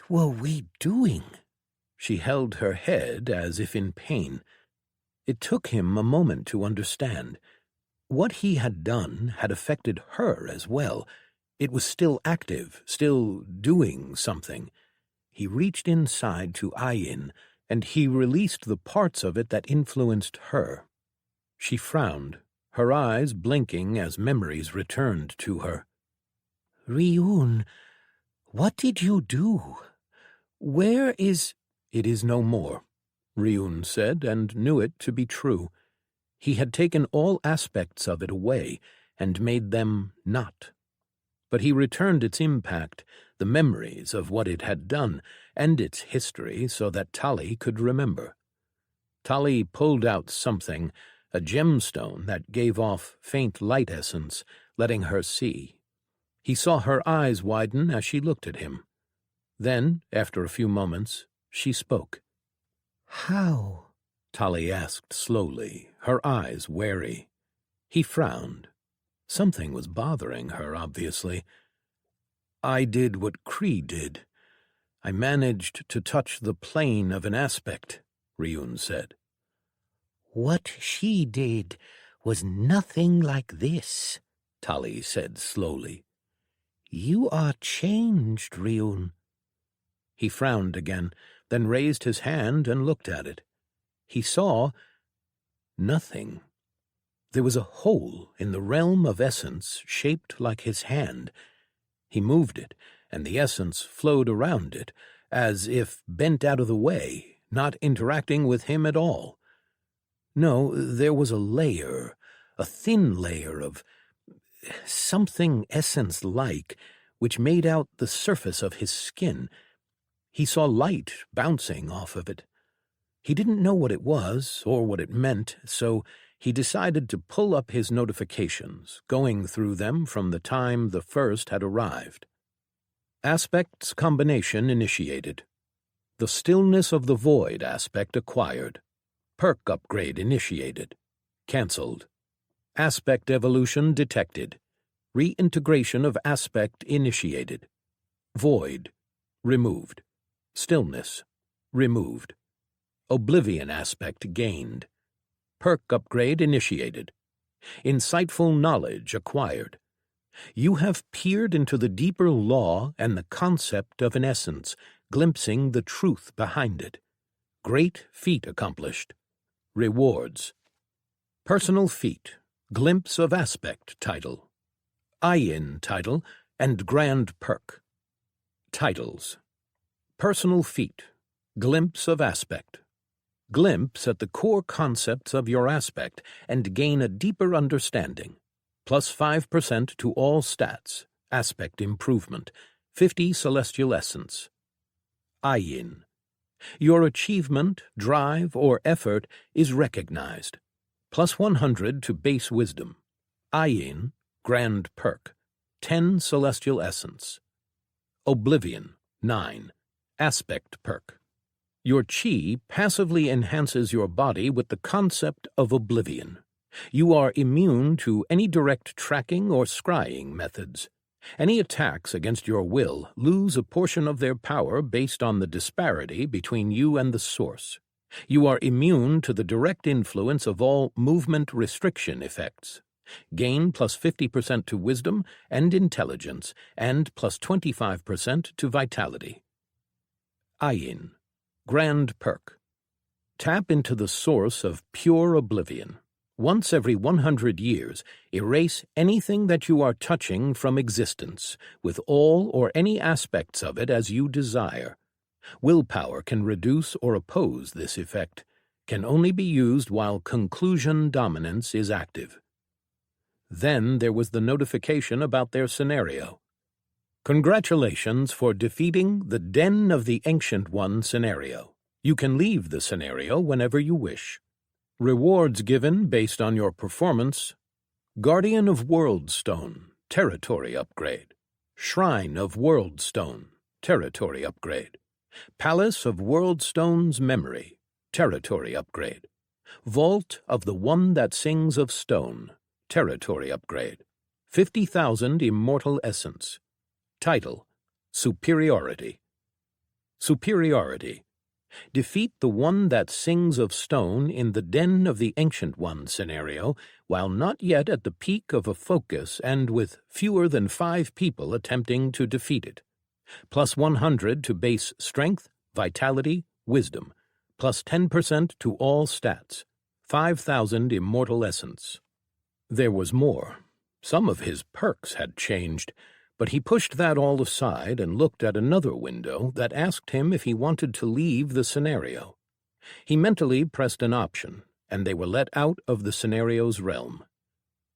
were we doing? She held her head as if in pain. It took him a moment to understand. What he had done had affected her as well. It was still active, still doing something. He reached inside to Ayin, and he released the parts of it that influenced her. She frowned, her eyes blinking as memories returned to her. Ryun, what did you do? Where is— It is no more, Ryun said, and knew it to be true. He had taken all aspects of it away and made them not. But he returned its impact, the memories of what it had done, and its history, so that Tali could remember. Tali pulled out something, a gemstone that gave off faint light essence, letting her see. He saw her eyes widen as she looked at him. Then, after a few moments, she spoke. How? Tali asked slowly, her eyes wary. He frowned. Something was bothering her, obviously. I did what Kree did. I managed to touch the plane of an aspect, Ryun said. What she did was nothing like this, Tali said slowly. You are changed, Ryun. He frowned again, then raised his hand and looked at it. He saw nothing. There was a hole in the realm of essence shaped like his hand. He moved it, and the essence flowed around it, as if bent out of the way, not interacting with him at all. No, there was a layer, a thin layer of something essence-like, which made out the surface of his skin. He saw light bouncing off of it. He didn't know what it was or what it meant, so he decided to pull up his notifications, going through them from the time the first had arrived. Aspects combination initiated. The stillness of the void aspect acquired. Perk upgrade initiated. Cancelled. Aspect evolution detected. Reintegration of aspect initiated. Void removed. Stillness removed. Oblivion aspect gained. Perk upgrade initiated. Insightful knowledge acquired. You have peered into the deeper law and the concept of an essence, glimpsing the truth behind it. Great feat accomplished. Rewards. Personal feat. Glimpse of aspect title. Ayin title and grand perk. Titles. Personal feat. Glimpse of aspect. Glimpse at the core concepts of your aspect and gain a deeper understanding. Plus 5% to all stats. Aspect improvement. 50 celestial essence. Ayin. Your achievement, drive, or effort is recognized. Plus 100 to base wisdom. Ayin, grand perk. 10 celestial essence. Oblivion, 9. Aspect perk. Your chi passively enhances your body with the concept of oblivion. You are immune to any direct tracking or scrying methods. Any attacks against your will lose a portion of their power based on the disparity between you and the source. You are immune to the direct influence of all movement restriction effects. Gain plus 50% to wisdom and intelligence, and plus 25% to vitality. Ayin. Grand perk. Tap into the source of pure oblivion. Once every 100 years, erase anything that you are touching from existence, with all or any aspects of it as you desire. Willpower can reduce or oppose this effect, can only be used while conclusion dominance is active. Then there was the notification about their scenario. Congratulations for defeating the Den of the Ancient One scenario. You can leave the scenario whenever you wish. Rewards given based on your performance: Guardian of Worldstone, territory upgrade. Shrine of Worldstone, territory upgrade. Palace of Worldstone's memory, territory upgrade. Vault of the One That Sings of Stone, territory upgrade. 50,000 immortal essence. Title: Superiority. Superiority. Defeat the One That Sings of Stone in the Den of the Ancient One scenario while not yet at the peak of a focus and with fewer than 5 people attempting to defeat it. Plus 100 to base strength, vitality, wisdom. Plus 10% to all stats. 5,000 immortal essence. There was more. Some of his perks had changed, but he pushed that all aside and looked at another window that asked him if he wanted to leave the scenario. He mentally pressed an option, and they were let out of the scenario's realm.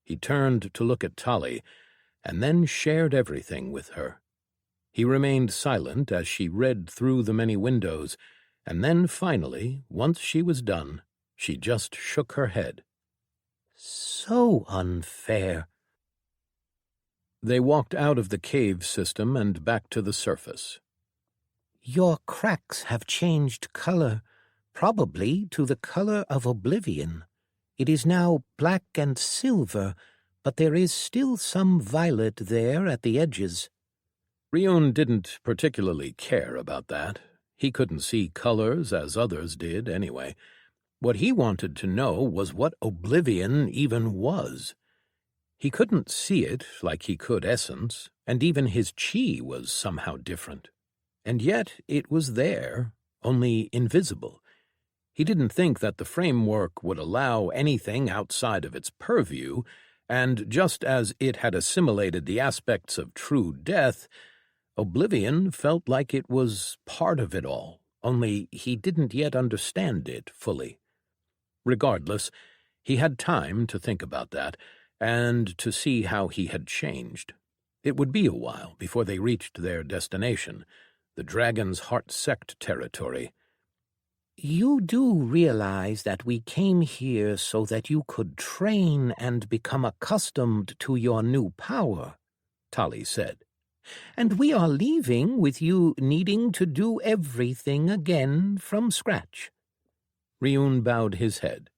He turned to look at Tali, and then shared everything with her. He remained silent as she read through the many windows, and then finally, once she was done, she just shook her head. So unfair. They walked out of the cave system and back to the surface. Your cracks have changed color, probably to the color of oblivion. It is now black and silver, but there is still some violet there at the edges. Ryun didn't particularly care about that. He couldn't see colors as others did, anyway. What he wanted to know was what oblivion even was. He couldn't see it like he could essence, and even his chi was somehow different. And yet it was there, only invisible. He didn't think that the framework would allow anything outside of its purview, and just as it had assimilated the aspects of true death, oblivion felt like it was part of it all, only he didn't yet understand it fully. Regardless, he had time to think about that, and to see how he had changed. It would be a while before they reached their destination, the Dragon's Heart Sect territory. You do realize that we came here so that you could train and become accustomed to your new power, Tali said. And we are leaving with you needing to do everything again from scratch. Ryun bowed his head.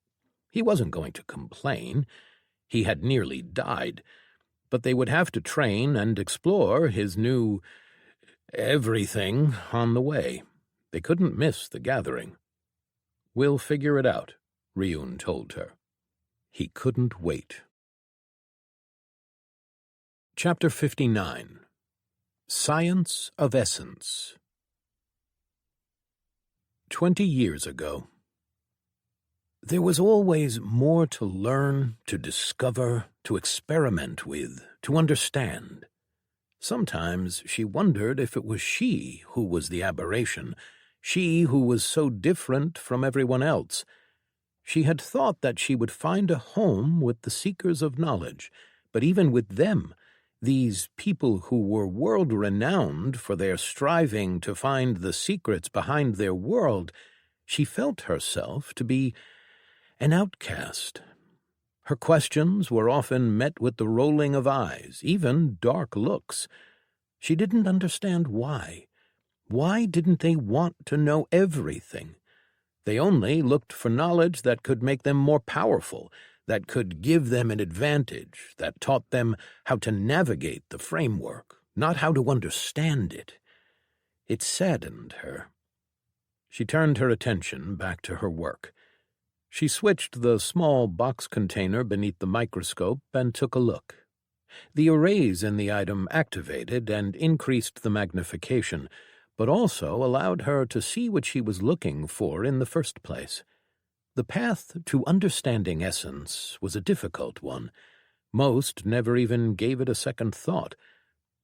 He wasn't going to complain. He had nearly died, but they would have to train and explore his new everything on the way. They couldn't miss the gathering. We'll figure it out, Ryun told her. He couldn't wait. Chapter 59. Science of Essence. 20 years ago. There was always more to learn, to discover, to experiment with, to understand. Sometimes she wondered if it was she who was the aberration, she who was so different from everyone else. She had thought that she would find a home with the seekers of knowledge, but even with them, these people who were world-renowned for their striving to find the secrets behind their world, she felt herself to be an outcast. Her questions were often met with the rolling of eyes, even dark looks. She didn't understand why. Why didn't they want to know everything? They only looked for knowledge that could make them more powerful, that could give them an advantage, that taught them how to navigate the framework, not how to understand it. It saddened her. She turned her attention back to her work. She switched the small box container beneath the microscope and took a look. The arrays in the item activated and increased the magnification, but also allowed her to see what she was looking for in the first place. The path to understanding essence was a difficult one. Most never even gave it a second thought.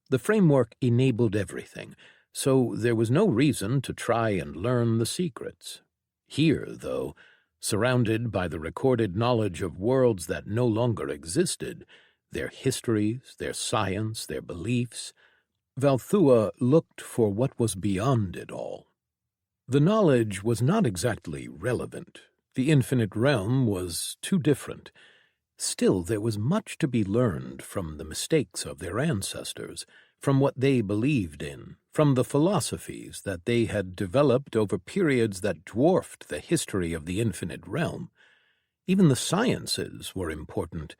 The framework enabled everything, so there was no reason to try and learn the secrets. Here, though, surrounded by the recorded knowledge of worlds that no longer existed, their histories, their science, their beliefs, Valthua looked for what was beyond it all. The knowledge was not exactly relevant. The infinite realm was too different. Still, there was much to be learned from the mistakes of their ancestors, from what they believed in, from the philosophies that they had developed over periods that dwarfed the history of the infinite realm. Even the sciences were important.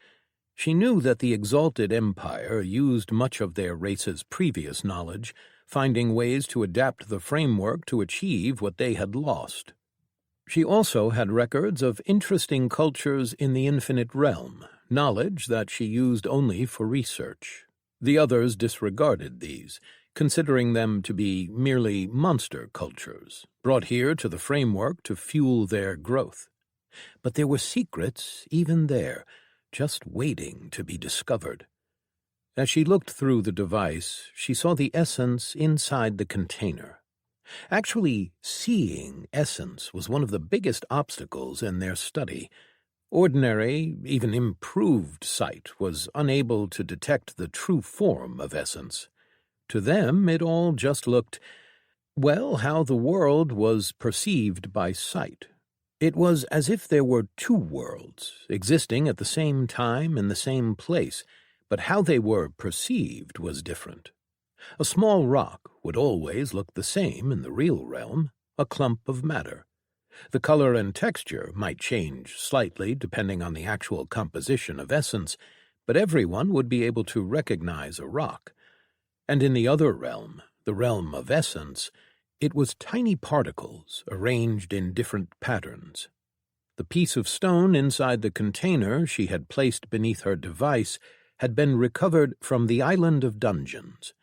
She knew that the exalted empire used much of their race's previous knowledge, finding ways to adapt the framework to achieve what they had lost. She also had records of interesting cultures in the infinite realm, knowledge that she used only for research. The others disregarded these, considering them to be merely monster cultures, brought here to the framework to fuel their growth. But there were secrets even there, just waiting to be discovered. As she looked through the device, she saw the essence inside the container. Actually, seeing essence was one of the biggest obstacles in their study. Ordinary, even improved sight was unable to detect the true form of essence. To them, it all just looked, well, how the world was perceived by sight. It was as if there were two worlds, existing at the same time in the same place, but how they were perceived was different. A small rock would always look the same in the real realm, a clump of matter. The color and texture might change slightly depending on the actual composition of essence, but everyone would be able to recognize a rock. And in the other realm, the realm of essence, it was tiny particles arranged in different patterns. The piece of stone inside the container she had placed beneath her device had been recovered from the island of dungeons.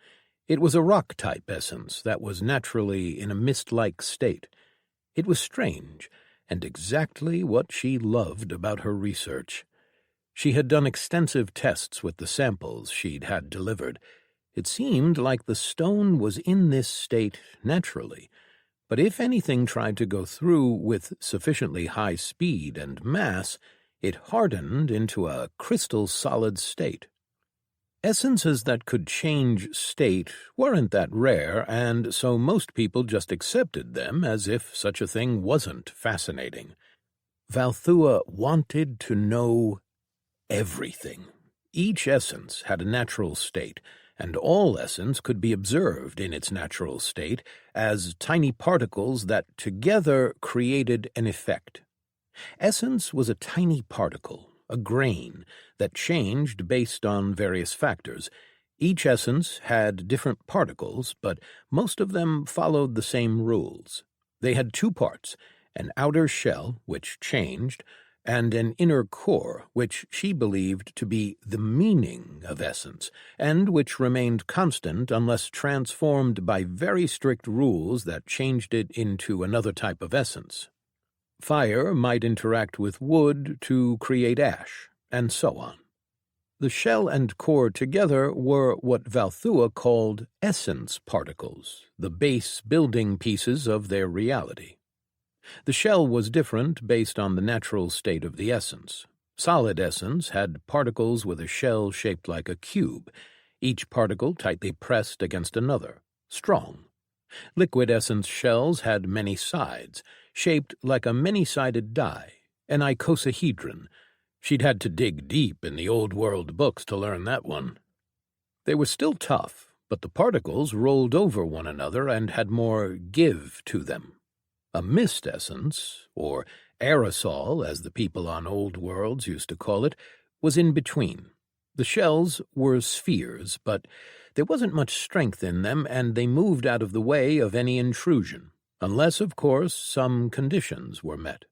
It was a rock-type essence that was naturally in a mist-like state. It was strange, and exactly what she loved about her research. She had done extensive tests with the samples she'd had delivered. It seemed like the stone was in this state naturally, but if anything tried to go through with sufficiently high speed and mass, it hardened into a crystal-solid state. Essences that could change state weren't that rare, and so most people just accepted them as if such a thing wasn't fascinating. Valthua wanted to know everything. Each essence had a natural state, and all essence could be observed in its natural state as tiny particles that together created an effect. Essence was a tiny particle, a grain, that changed based on various factors. Each essence had different particles, but most of them followed the same rules. They had two parts, an outer shell, which changed, and an inner core, which she believed to be the meaning of essence, and which remained constant unless transformed by very strict rules that changed it into another type of essence. Fire might interact with wood to create ash, and so on. The shell and core together were what Valthua called essence particles, the base building pieces of their reality. The shell was different based on the natural state of the essence. Solid essence had particles with a shell shaped like a cube, each particle tightly pressed against another, strong. Liquid essence shells had many sides, shaped like a many-sided die, an icosahedron. She'd had to dig deep in the old world books to learn that one. They were still tough, but the particles rolled over one another and had more give to them. A mist essence, or aerosol as the people on old worlds used to call it, was in between. The shells were spheres, but there wasn't much strength in them, and they moved out of the way of any intrusion, unless, of course, some conditions were met.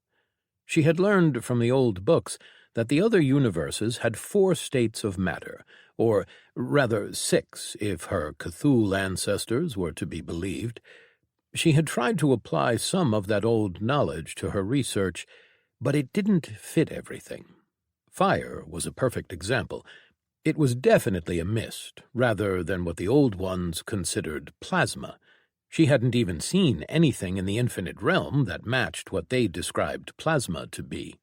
She had learned from the old books that the other universes had 4 states of matter, or rather 6 if her Cthulhu ancestors were to be believed. She had tried to apply some of that old knowledge to her research, but it didn't fit everything. Fire was a perfect example. It was definitely a mist, rather than what the old ones considered plasma. She hadn't even seen anything in the infinite realm that matched what they described plasma to be.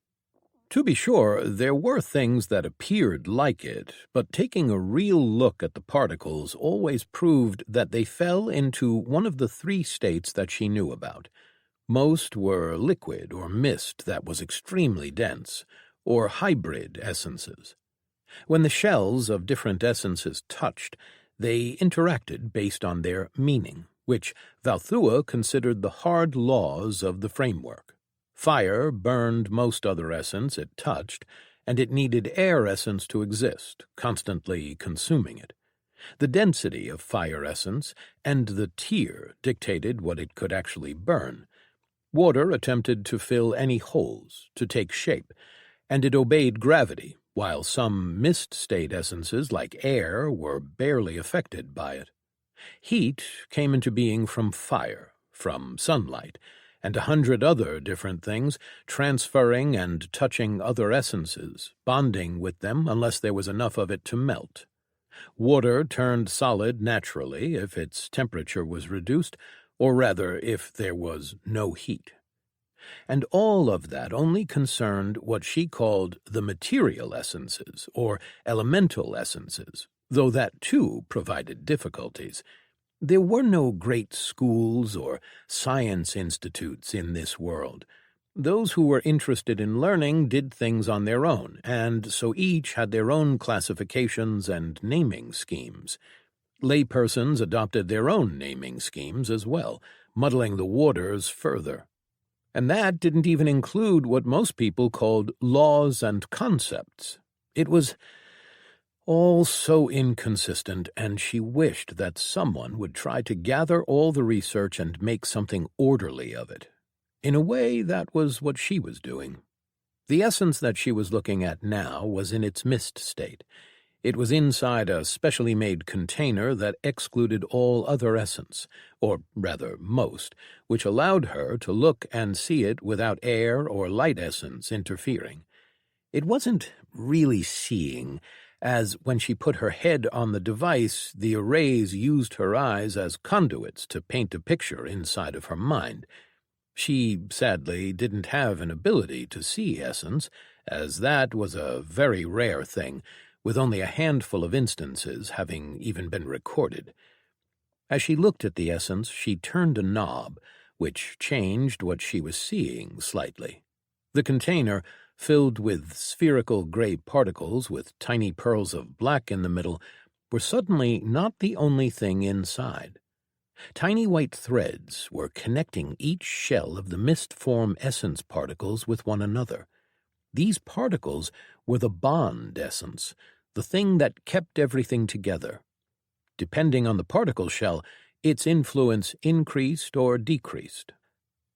To be sure, there were things that appeared like it, but taking a real look at the particles always proved that they fell into one of the 3 states that she knew about. Most were liquid or mist that was extremely dense, or hybrid essences. When the shells of different essences touched, they interacted based on their meaning, which Valthua considered the hard laws of the framework. Fire burned most other essence it touched, and it needed air essence to exist, constantly consuming it. The density of fire essence and the tier dictated what it could actually burn. Water attempted to fill any holes, to take shape, and it obeyed gravity, while some mist-state essences like air were barely affected by it. Heat came into being from fire, from sunlight, and 100 other different things, transferring and touching other essences, bonding with them unless there was enough of it to melt. Water turned solid naturally if its temperature was reduced, or rather if there was no heat. And all of that only concerned what she called the material essences, or elemental essences, though that too provided difficulties. There were no great schools or science institutes in this world. Those who were interested in learning did things on their own, and so each had their own classifications and naming schemes. Laypersons adopted their own naming schemes as well, muddling the waters further. And that didn't even include what most people called laws and concepts. It was all so inconsistent, and she wished that someone would try to gather all the research and make something orderly of it. In a way, that was what she was doing. The essence that she was looking at now was in its mist state. It was inside a specially made container that excluded all other essence, or rather most, which allowed her to look and see it without air or light essence interfering. It wasn't really seeing, as when she put her head on the device, the arrays used her eyes as conduits to paint a picture inside of her mind. She, sadly, didn't have an ability to see essence, as that was a very rare thing, with only a handful of instances having even been recorded. As she looked at the essence, she turned a knob, which changed what she was seeing slightly. The container, filled with spherical gray particles with tiny pearls of black in the middle, were suddenly not the only thing inside. Tiny white threads were connecting each shell of the mist-form essence particles with one another. These particles were the bond essence, the thing that kept everything together. Depending on the particle shell, its influence increased or decreased.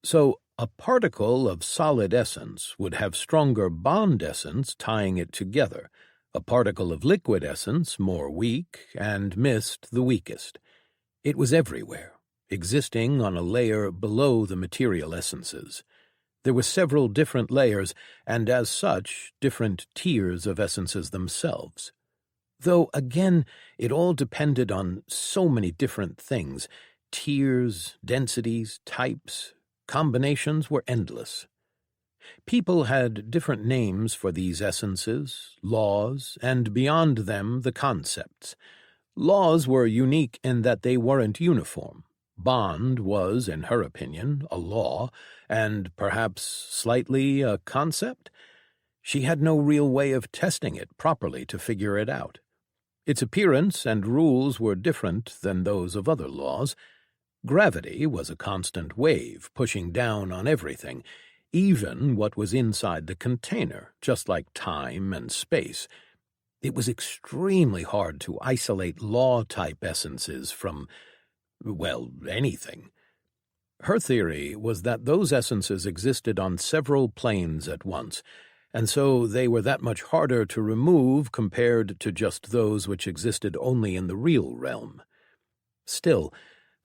So, a particle of solid essence would have stronger bond essence tying it together, a particle of liquid essence more weak, and mist the weakest. It was everywhere, existing on a layer below the material essences. There were several different layers, and as such, different tiers of essences themselves. Though, again, it all depended on so many different things. Tiers, densities, types, combinations were endless. People had different names for these essences, laws, and beyond them the concepts. Laws were unique in that they weren't uniform. Bond was, in her opinion, a law, and perhaps slightly a concept. She had no real way of testing it properly to figure it out. Its appearance and rules were different than those of other laws. Gravity was a constant wave pushing down on everything, even what was inside the container, just like time and space. It was extremely hard to isolate law-type essences from, well, anything. Her theory was that those essences existed on several planes at once, and so they were that much harder to remove compared to just those which existed only in the real realm. Still,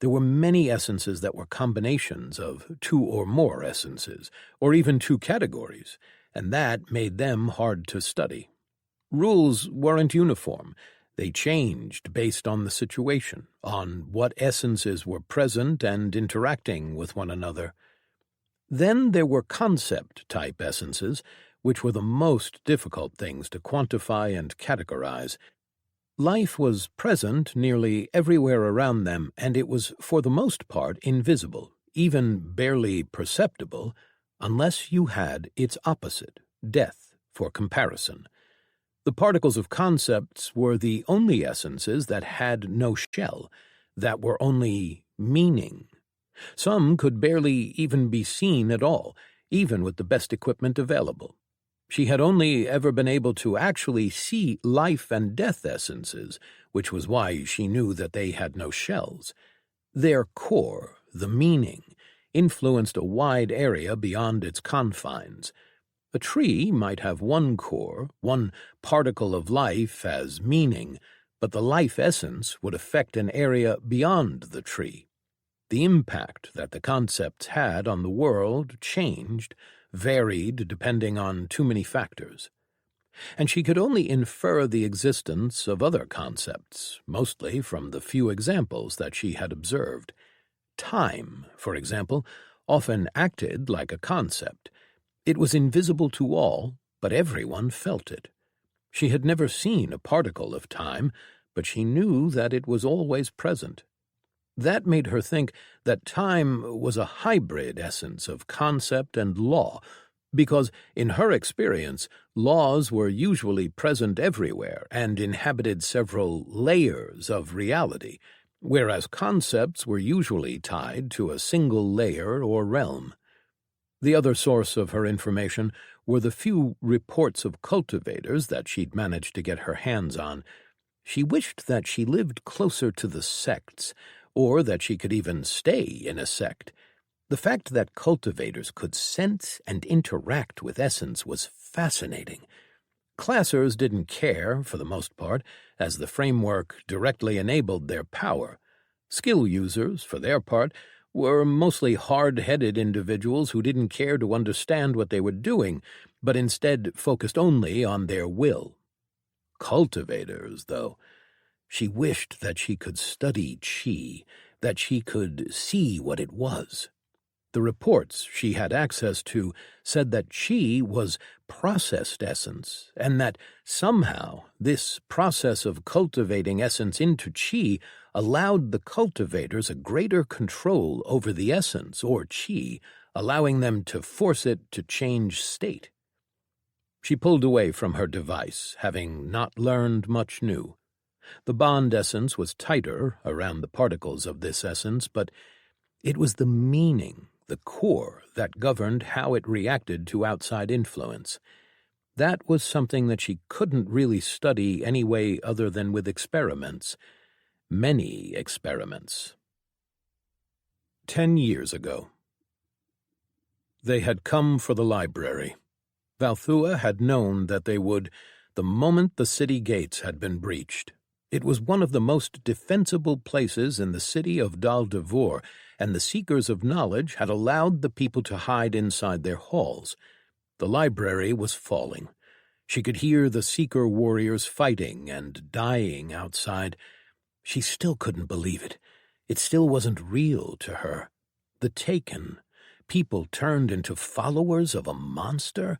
there were many essences that were combinations of two or more essences, or even two categories, and that made them hard to study. Rules weren't uniform. They changed based on the situation, on what essences were present and interacting with one another. Then there were concept-type essences, which were the most difficult things to quantify and categorize. Life was present nearly everywhere around them, and it was for the most part invisible, even barely perceptible, unless you had its opposite, death, for comparison. The particles of concepts were the only essences that had no shell, that were only meaning. Some could barely even be seen at all, even with the best equipment available. She had only ever been able to actually see life and death essences, which was why she knew that they had no shells. Their core, the meaning, influenced a wide area beyond its confines. A tree might have one core, one particle of life as meaning, but the life essence would affect an area beyond the tree. The impact that the concepts had on the world changed, varied depending on too many factors. And she could only infer the existence of other concepts, mostly from the few examples that she had observed. Time, for example, often acted like a concept. It was invisible to all, but everyone felt it. She had never seen a particle of time, but she knew that it was always present. That made her think that time was a hybrid essence of concept and law, because, in her experience, laws were usually present everywhere and inhabited several layers of reality, whereas concepts were usually tied to a single layer or realm. The other source of her information were the few reports of cultivators that she'd managed to get her hands on. She wished that she lived closer to the sects, or that she could even stay in a sect. The fact that cultivators could sense and interact with essence was fascinating. Classers didn't care, for the most part, as the framework directly enabled their power. Skill users, for their part, were mostly hard-headed individuals who didn't care to understand what they were doing, but instead focused only on their will. Cultivators, though. She wished that she could study chi, that she could see what it was. The reports she had access to said that chi was processed essence, and that somehow this process of cultivating essence into chi allowed the cultivators a greater control over the essence, or chi, allowing them to force it to change state. She pulled away from her device, having not learned much new. The bond essence was tighter around the particles of this essence, but it was the meaning, the core, that governed how it reacted to outside influence. That was something that she couldn't really study any way other than with experiments. Many experiments. 10 years ago. They had come for the library. Valthua had known that they would, the moment the city gates had been breached. It was one of the most defensible places in the city of Dal Devor, and the seekers of knowledge had allowed the people to hide inside their halls. The library was falling. She could hear the seeker warriors fighting and dying outside. She still couldn't believe it. It still wasn't real to her. The Taken, people turned into followers of a monster?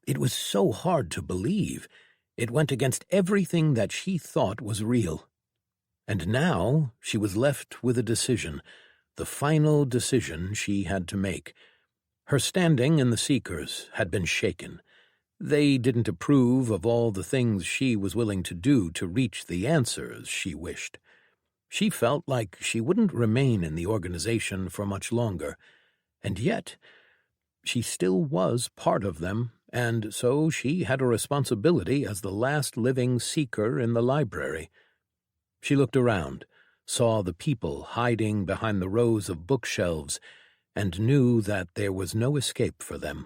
It was so hard to believe. It went against everything that she thought was real. And now she was left with a decision, the final decision she had to make. Her standing in the Seekers had been shaken. They didn't approve of all the things she was willing to do to reach the answers she wished. She felt like she wouldn't remain in the organization for much longer, and yet she still was part of them, and so she had a responsibility as the last living seeker in the library. She looked around, saw the people hiding behind the rows of bookshelves, and knew that there was no escape for them.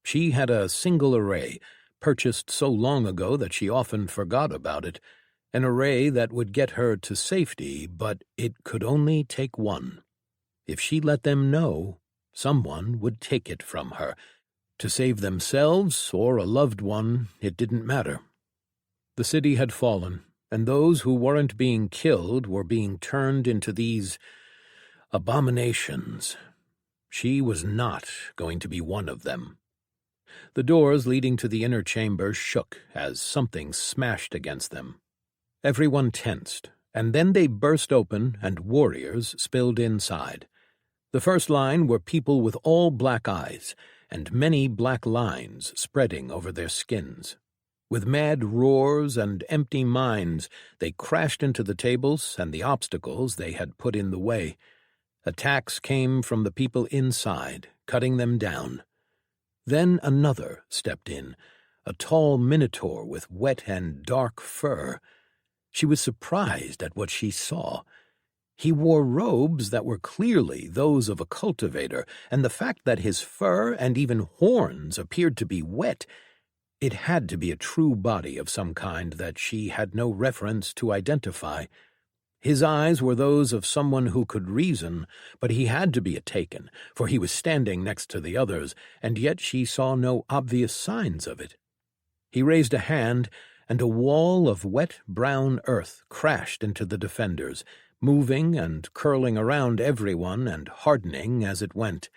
She had a single array, purchased so long ago that she often forgot about it, an array that would get her to safety, but it could only take one. If she let them know, someone would take it from her. To save themselves or a loved one, it didn't matter. The city had fallen, and those who weren't being killed were being turned into these abominations. She was not going to be one of them. The doors leading to the inner chamber shook as something smashed against them. Everyone tensed, and then they burst open and warriors spilled inside. The first line were people with all black eyes, and many black lines spreading over their skins. With mad roars and empty minds, they crashed into the tables and the obstacles they had put in the way. Attacks came from the people inside, cutting them down. Then another stepped in, a tall minotaur with wet and dark fur. She was surprised at what she saw. He wore robes that were clearly those of a cultivator, and the fact that his fur and even horns appeared to be wet, it had to be a true body of some kind that she had no reference to identify. His eyes were those of someone who could reason, but he had to be a taken, for he was standing next to the others, and yet she saw no obvious signs of it. He raised a hand, and a wall of wet brown earth crashed into the defenders, moving and curling around everyone and hardening as it went.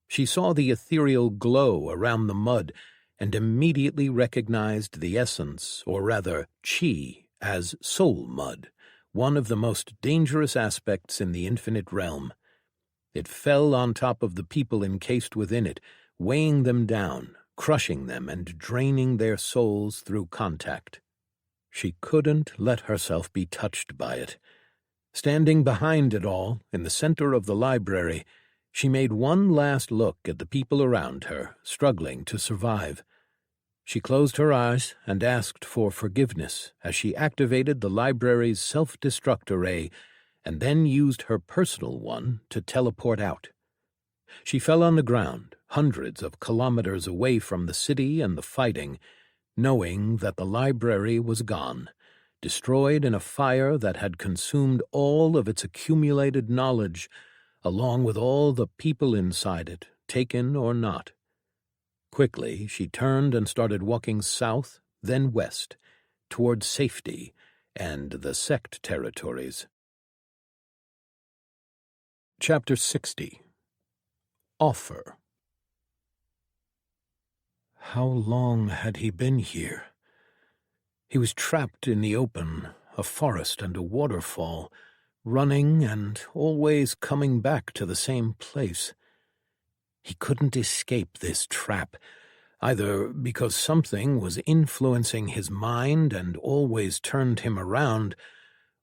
She saw the ethereal glow around the mud, and immediately recognized the essence, or rather chi, as soul mud, one of the most dangerous aspects in the infinite realm. It fell on top of the people encased within it, weighing them down, crushing them and draining their souls through contact. She couldn't let herself be touched by it. Standing behind it all, in the center of the library, she made one last look at the people around her, struggling to survive. She closed her eyes and asked for forgiveness as she activated the library's self-destruct array and then used her personal one to teleport out. She fell on the ground, hundreds of kilometers away from the city and the fighting, knowing that the library was gone, destroyed in a fire that had consumed all of its accumulated knowledge, along with all the people inside it, taken or not. Quickly, she turned and started walking south, then west, toward safety and the sect territories. Chapter 60. Offer. How long had he been here? He was trapped in the open, a forest and a waterfall, running and always coming back to the same place. He couldn't escape this trap, either because something was influencing his mind and always turned him around,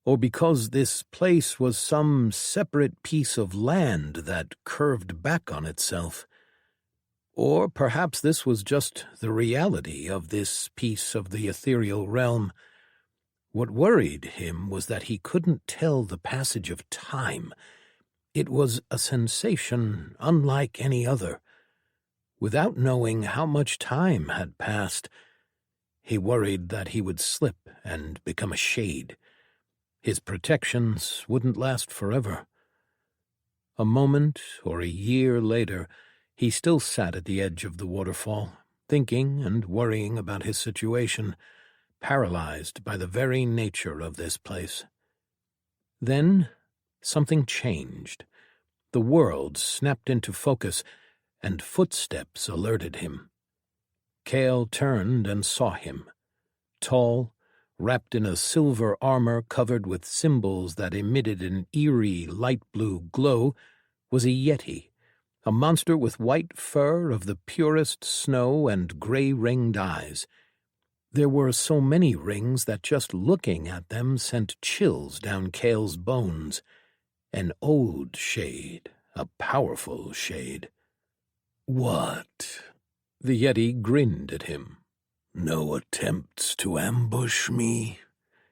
or because this place was some separate piece of land that curved back on itself. Or perhaps this was just the reality of this piece of the ethereal realm. What worried him was that he couldn't tell the passage of time. It was a sensation unlike any other. Without knowing how much time had passed, he worried that he would slip and become a shade. His protections wouldn't last forever. A moment or a year later, he still sat at the edge of the waterfall, thinking and worrying about his situation, paralyzed by the very nature of this place. Then something changed. The world snapped into focus, and footsteps alerted him. Kale turned and saw him. Tall, wrapped in a silver armor covered with symbols that emitted an eerie light blue glow, was a yeti, a monster with white fur of the purest snow and gray-ringed eyes. There were so many rings that just looking at them sent chills down Kale's bones. An old shade, a powerful shade. "What?" The yeti grinned at him. "No attempts to ambush me?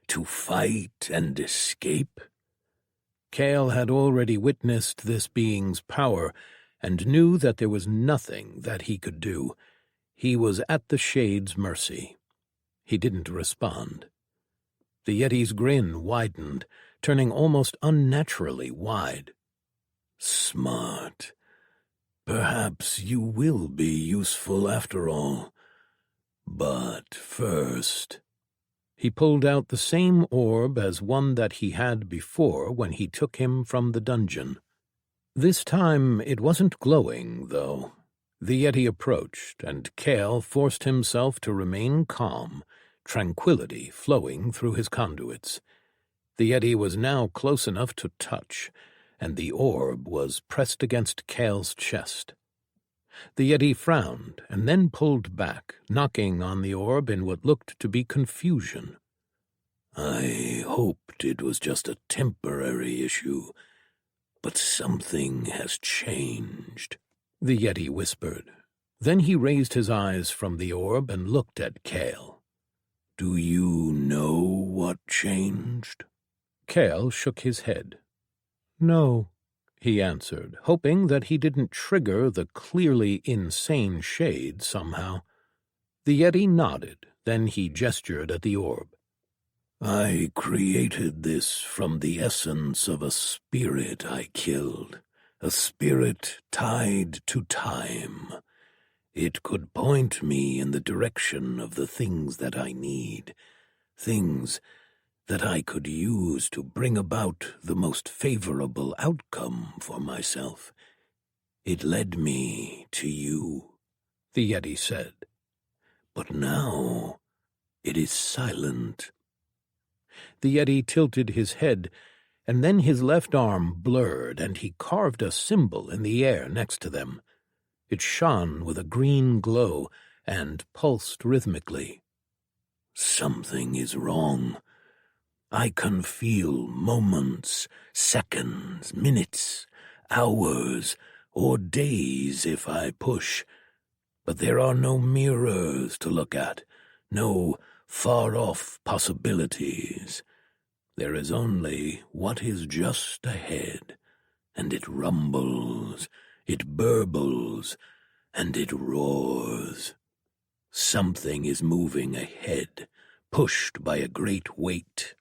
To fight and escape?" Kale had already witnessed this being's power and knew that there was nothing that he could do. He was at the shade's mercy. He didn't respond. The yeti's grin widened, turning almost unnaturally wide. "Smart. Perhaps you will be useful after all. But first..." He pulled out the same orb as one that he had before when he took him from the dungeon. This time it wasn't glowing, though. The yeti approached, and Kale forced himself to remain calm, tranquility flowing through his conduits. The yeti was now close enough to touch, and the orb was pressed against Kale's chest. The Yeti frowned and then pulled back, knocking on the orb in what looked to be confusion. I hoped it was just a temporary issue, but something has changed, the Yeti whispered. Then he raised his eyes from the orb and looked at Kale. Do you know what changed? Kale shook his head. No, he answered, hoping that he didn't trigger the clearly insane shade somehow. The Yeti nodded, then he gestured at the orb. I created this from the essence of a spirit I killed, a spirit tied to time. It could point me in the direction of the things that I need, things that I could use to bring about the most favorable outcome for myself. It led me to you, the Yeti said. But now it is silent. The Yeti tilted his head, and then his left arm blurred, and he carved a symbol in the air next to them. It shone with a green glow and pulsed rhythmically. Something is wrong. I can feel moments, seconds, minutes, hours, or days if I push. But there are no mirrors to look at, no far-off possibilities. There is only what is just ahead, and it rumbles, it burbles, and it roars. Something is moving ahead, pushed by a great weight.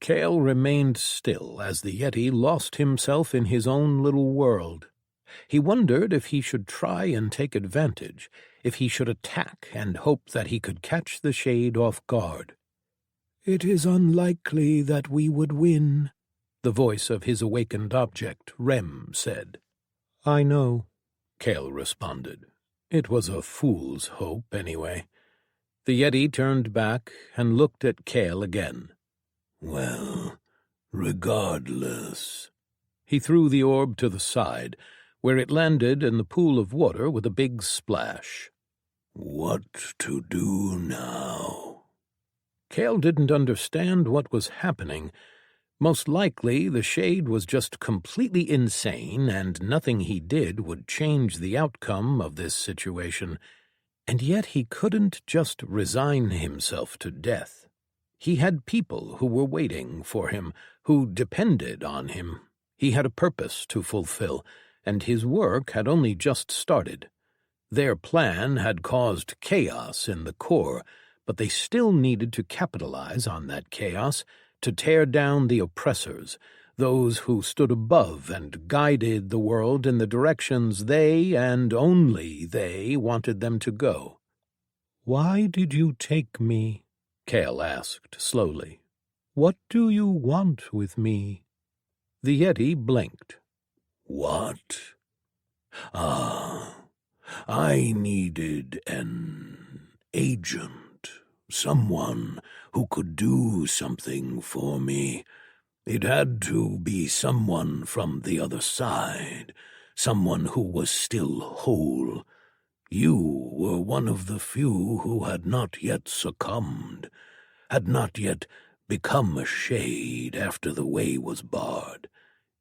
Kale remained still as the Yeti lost himself in his own little world. He wondered if he should try and take advantage, if he should attack and hope that he could catch the shade off guard. It is unlikely that we would win, the voice of his awakened object, Rem, said. I know, Kale responded. It was a fool's hope, anyway. The Yeti turned back and looked at Kale again. Well, regardless. He threw the orb to the side, where it landed in the pool of water with a big splash. What to do now? Kale didn't understand what was happening. Most likely the shade was just completely insane, and nothing he did would change the outcome of this situation. And yet he couldn't just resign himself to death. He had people who were waiting for him, who depended on him. He had a purpose to fulfill, and his work had only just started. Their plan had caused chaos in the core, but they still needed to capitalize on that chaos to tear down the oppressors, those who stood above and guided the world in the directions they and only they wanted them to go. Why did you take me? Kale asked slowly. What do you want with me? The Yeti blinked. What? I needed an agent, someone who could do something for me. It had to be someone from the other side, someone who was still whole. You were one of the few who had not yet succumbed, had not yet become a shade after the way was barred.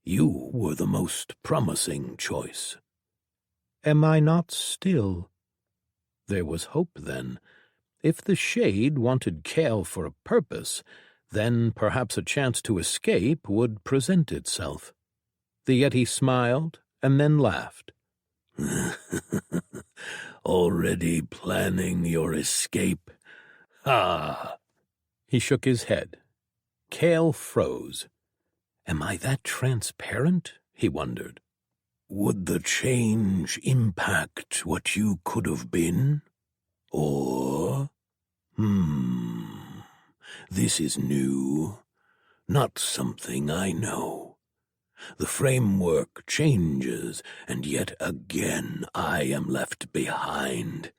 You were the most promising choice. Am I not still? There was hope then. If the shade wanted Kale for a purpose, then perhaps a chance to escape would present itself. The Yeti smiled and then laughed. Already planning your escape? Ha! He shook his head. Kale froze. Am I that transparent? He wondered. Would the change impact what you could have been? Or... This is new. Not something I know. The framework changes, and yet again I am left behind.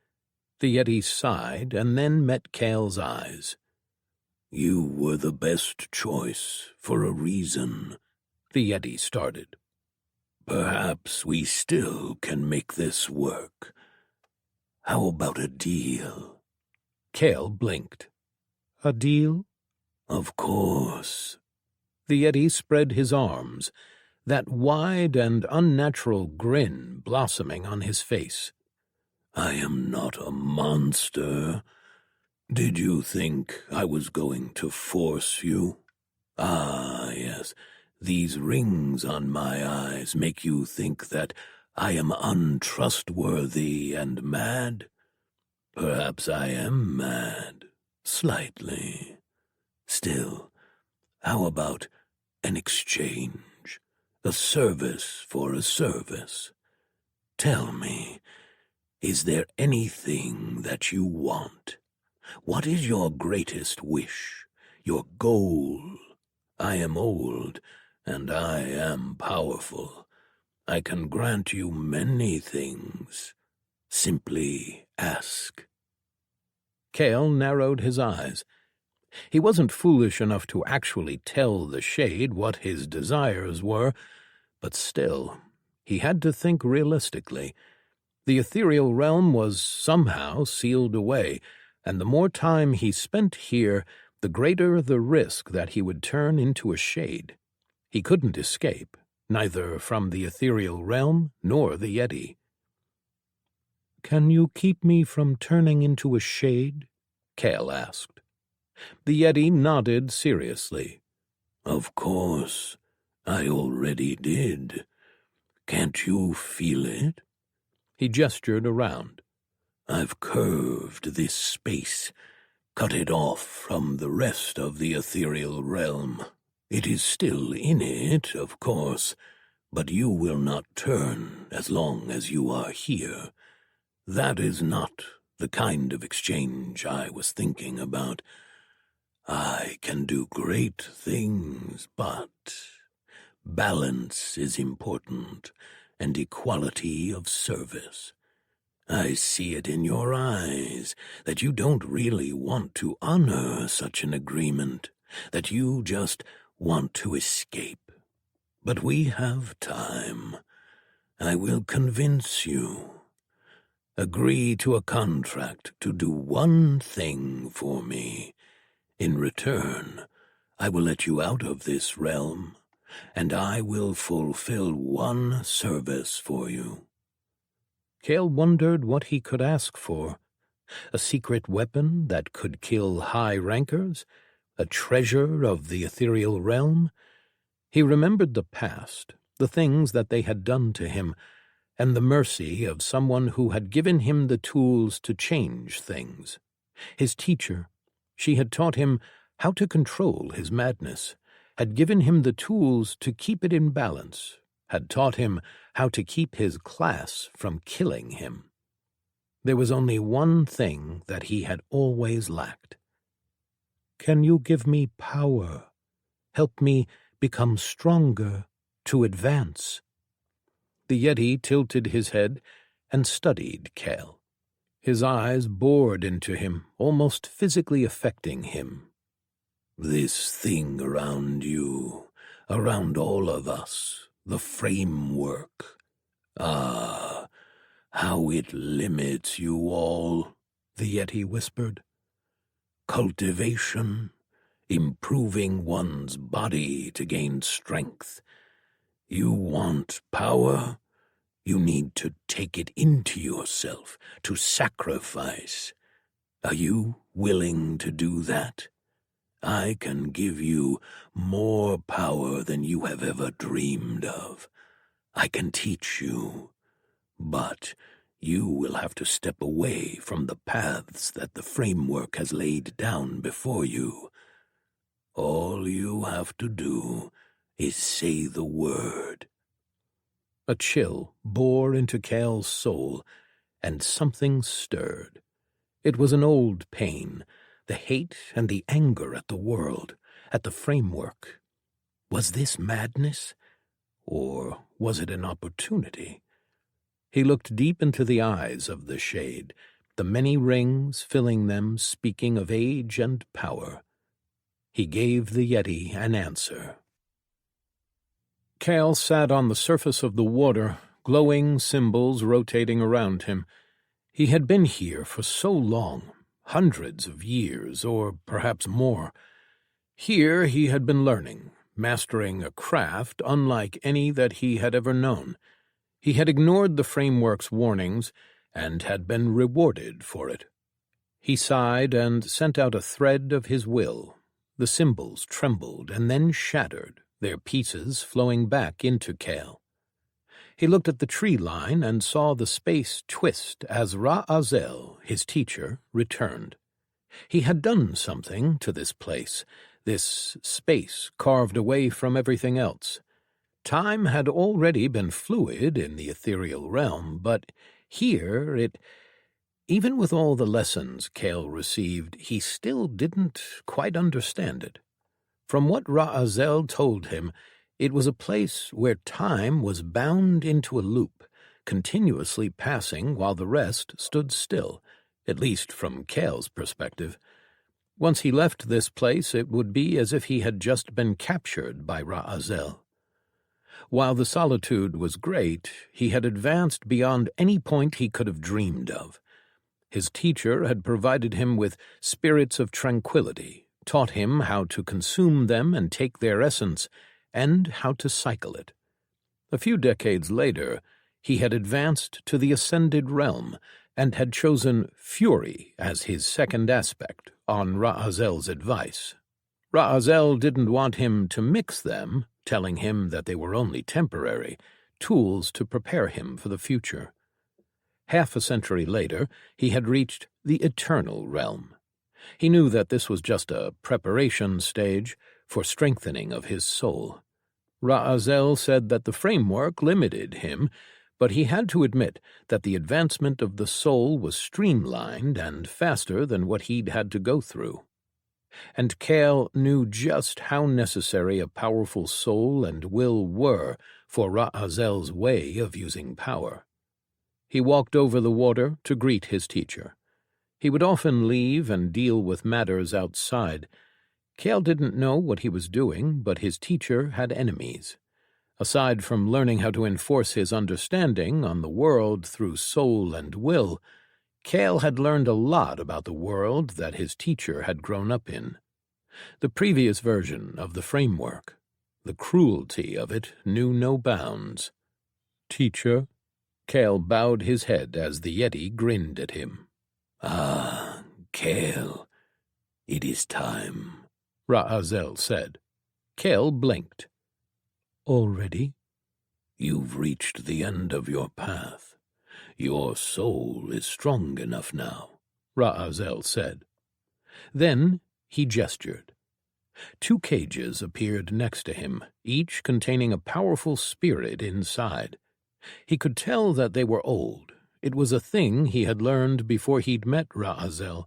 The Yeti sighed and then met Kale's eyes. You were the best choice for a reason. The Yeti started. Perhaps we still can make this work. How about a deal? Kale blinked. A deal? Of course. The Yeti spread his arms, that wide and unnatural grin blossoming on his face. I am not a monster. Did you think I was going to force you? Ah, yes, these rings on my eyes make you think that I am untrustworthy and mad? Perhaps I am mad, slightly. Still, how about an exchange, a service for a service? Tell me, is there anything that you want? What is your greatest wish, your goal? I am old, and I am powerful. I can grant you many things. Simply ask. Kale narrowed his eyes. He wasn't foolish enough to actually tell the shade what his desires were, but still, he had to think realistically. The ethereal realm was somehow sealed away, and the more time he spent here, the greater the risk that he would turn into a shade. He couldn't escape, neither from the ethereal realm nor the Yeti. "Can you keep me from turning into a shade?" Kale asked. The Yeti nodded seriously. Of course, I already did. Can't you feel it? He gestured around. I've curved this space, cut it off from the rest of the ethereal realm. It is still in it, of course, but you will not turn as long as you are here. That is not the kind of exchange I was thinking about. I can do great things, but balance is important, and equality of service. I see it in your eyes that you don't really want to honor such an agreement, that you just want to escape. But we have time. I will convince you. Agree to a contract to do one thing for me. In return, I will let you out of this realm, and I will fulfill one service for you. Kale wondered what he could ask for. A secret weapon that could kill high rankers? A treasure of the ethereal realm? He remembered the past, the things that they had done to him, and the mercy of someone who had given him the tools to change things. His teacher, she had taught him how to control his madness, had given him the tools to keep it in balance, had taught him how to keep his class from killing him. There was only one thing that he had always lacked. "Can you give me power? Help me become stronger, to advance?" The Yeti tilted his head and studied Kale. His eyes bored into him, almost physically affecting him. This thing around you, around all of us, the framework. Ah, how it limits you all, the Yeti whispered. Cultivation, improving one's body to gain strength. You want power? You need to take it into yourself, to sacrifice. Are you willing to do that? I can give you more power than you have ever dreamed of. I can teach you, but you will have to step away from the paths that the framework has laid down before you. All you have to do is say the word. A chill bore into Kale's soul, and something stirred. It was an old pain, the hate and the anger at the world, at the framework. Was this madness? Or was it an opportunity? He looked deep into the eyes of the shade, the many rings filling them speaking of age and power. He gave the Yeti an answer. Kale sat on the surface of the water, glowing symbols rotating around him. He had been here for so long, hundreds of years, or perhaps more. Here he had been learning, mastering a craft unlike any that he had ever known. He had ignored the framework's warnings and had been rewarded for it. He sighed and sent out a thread of his will. The symbols trembled and then shattered, their pieces flowing back into Kale. He looked at the tree line and saw the space twist as Ra-Azel, his teacher, returned. He had done something to this place, this space carved away from everything else. Time had already been fluid in the ethereal realm, but here even with all the lessons Kale received, he still didn't quite understand it. From what Ra-Azel told him, it was a place where time was bound into a loop, continuously passing while the rest stood still, at least from Kale's perspective. Once he left this place, it would be as if he had just been captured by Ra-Azel. While the solitude was great, he had advanced beyond any point he could have dreamed of. His teacher had provided him with spirits of tranquility, taught him how to consume them and take their essence, and how to cycle it. A few decades later, he had advanced to the Ascended Realm, and had chosen Fury as his second aspect, on Ra-Azel's advice. Ra-Azel didn't want him to mix them, telling him that they were only temporary, tools to prepare him for the future. Half a century later, he had reached the Eternal Realm. He knew that this was just a preparation stage for strengthening of his soul. Ra-Azel said that the framework limited him, but he had to admit that the advancement of the soul was streamlined and faster than what he'd had to go through. And Kale knew just how necessary a powerful soul and will were for Ra-Azel's way of using power. He walked over the water to greet his teacher. He would often leave and deal with matters outside. Kale didn't know what he was doing, but his teacher had enemies. Aside from learning how to enforce his understanding on the world through soul and will, Kale had learned a lot about the world that his teacher had grown up in. The previous version of the framework, the cruelty of it, knew no bounds. "Teacher?" Kale bowed his head as the Yeti grinned at him. "Ah, Kale, it is time," Ra-Azel said. Kale blinked. "Already?" "You've reached the end of your path. Your soul is strong enough now," Ra-Azel said. Then he gestured. Two cages appeared next to him, each containing a powerful spirit inside. He could tell that they were old. It was a thing he had learned before he'd met Ra-Azel.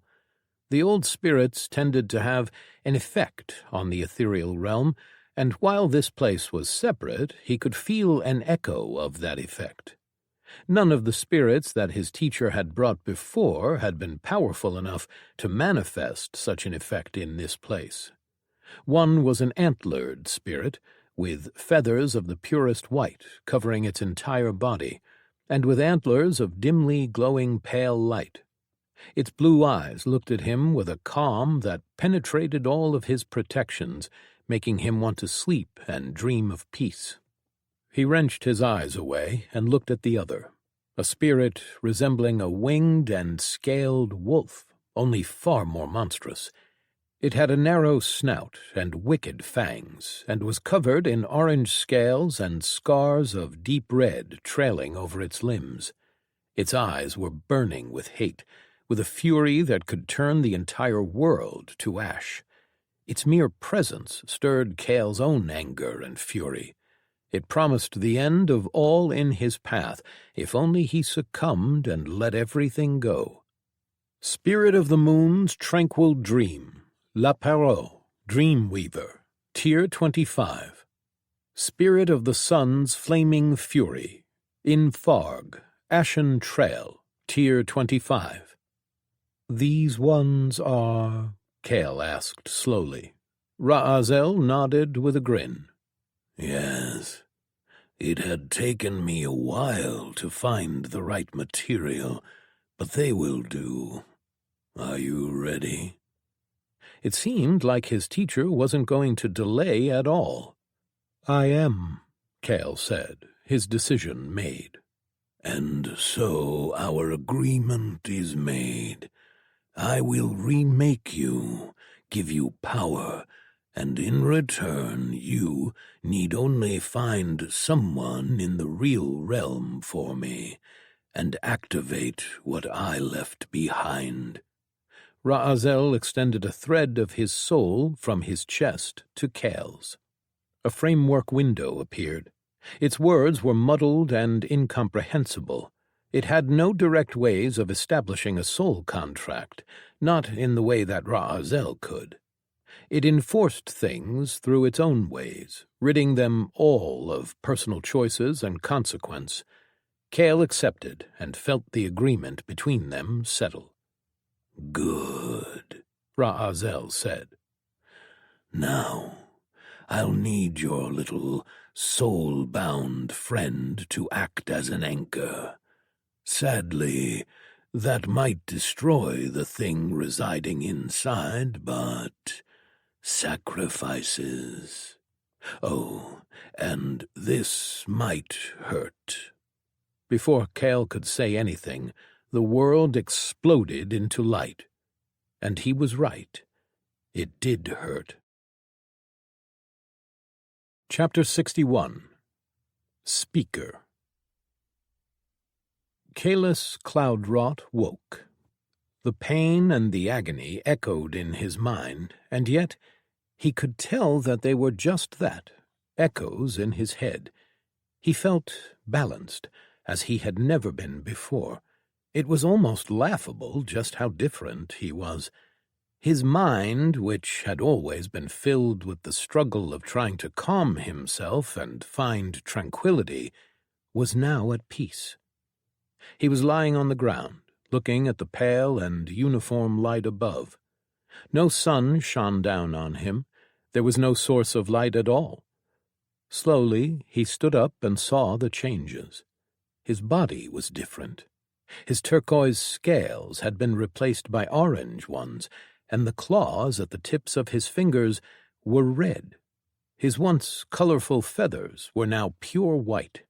The old spirits tended to have an effect on the ethereal realm, and while this place was separate, he could feel an echo of that effect. None of the spirits that his teacher had brought before had been powerful enough to manifest such an effect in this place. One was an antlered spirit, with feathers of the purest white covering its entire body, and with antlers of dimly glowing pale light. Its blue eyes looked at him with a calm that penetrated all of his protections, making him want to sleep and dream of peace. He wrenched his eyes away and looked at the other, a spirit resembling a winged and scaled wolf, only far more monstrous. It had a narrow snout and wicked fangs, and was covered in orange scales and scars of deep red trailing over its limbs. Its eyes were burning with hate, with a fury that could turn the entire world to ash. Its mere presence stirred Kale's own anger and fury. It promised the end of all in his path, if only he succumbed and let everything go. Spirit of the Moon's Tranquil Dream, La Parole, Dreamweaver, Tier 25. Spirit of the Sun's Flaming Fury, In Fog, Ashen Trail, Tier 25. "These ones are?" Kale asked slowly. Ra-Azel nodded with a grin. "Yes, It had taken me a while to find the right material, but they will do. Are you ready? It seemed like his teacher wasn't going to delay at all. "I am," Cale said, his decision made. And so our agreement is made. I will remake you, give you power, and in return you need only find someone in the real realm for me, and activate what I left behind. Ra'azel extended a thread of his soul from his chest to Cale's. A framework window appeared. Its words were muddled and incomprehensible. It had no direct ways of establishing a soul contract, not in the way that Ra'azel could. It enforced things through its own ways, ridding them all of personal choices and consequence. Cale accepted and felt the agreement between them settle. Good, Ra'azel said. Now, I'll need your little soul-bound friend to act as an anchor. Sadly, that might destroy the thing residing inside, but sacrifices. Oh, and this might hurt. Before Cale could say anything, the world exploded into light. And he was right. It did hurt. Chapter 61. Speaker. Kalis Cloudwrought woke. The pain and the agony echoed in his mind, and yet he could tell that they were just that, echoes in his head. He felt balanced, as he had never been before. It was almost laughable just how different he was. His mind, which had always been filled with the struggle of trying to calm himself and find tranquility, was now at peace. He was lying on the ground, looking at the pale and uniform light above. No sun shone down on him. There was no source of light at all. Slowly, he stood up and saw the changes. His body was different. His turquoise scales had been replaced by orange ones, and the claws at the tips of his fingers were red. His once colorful feathers were now pure white.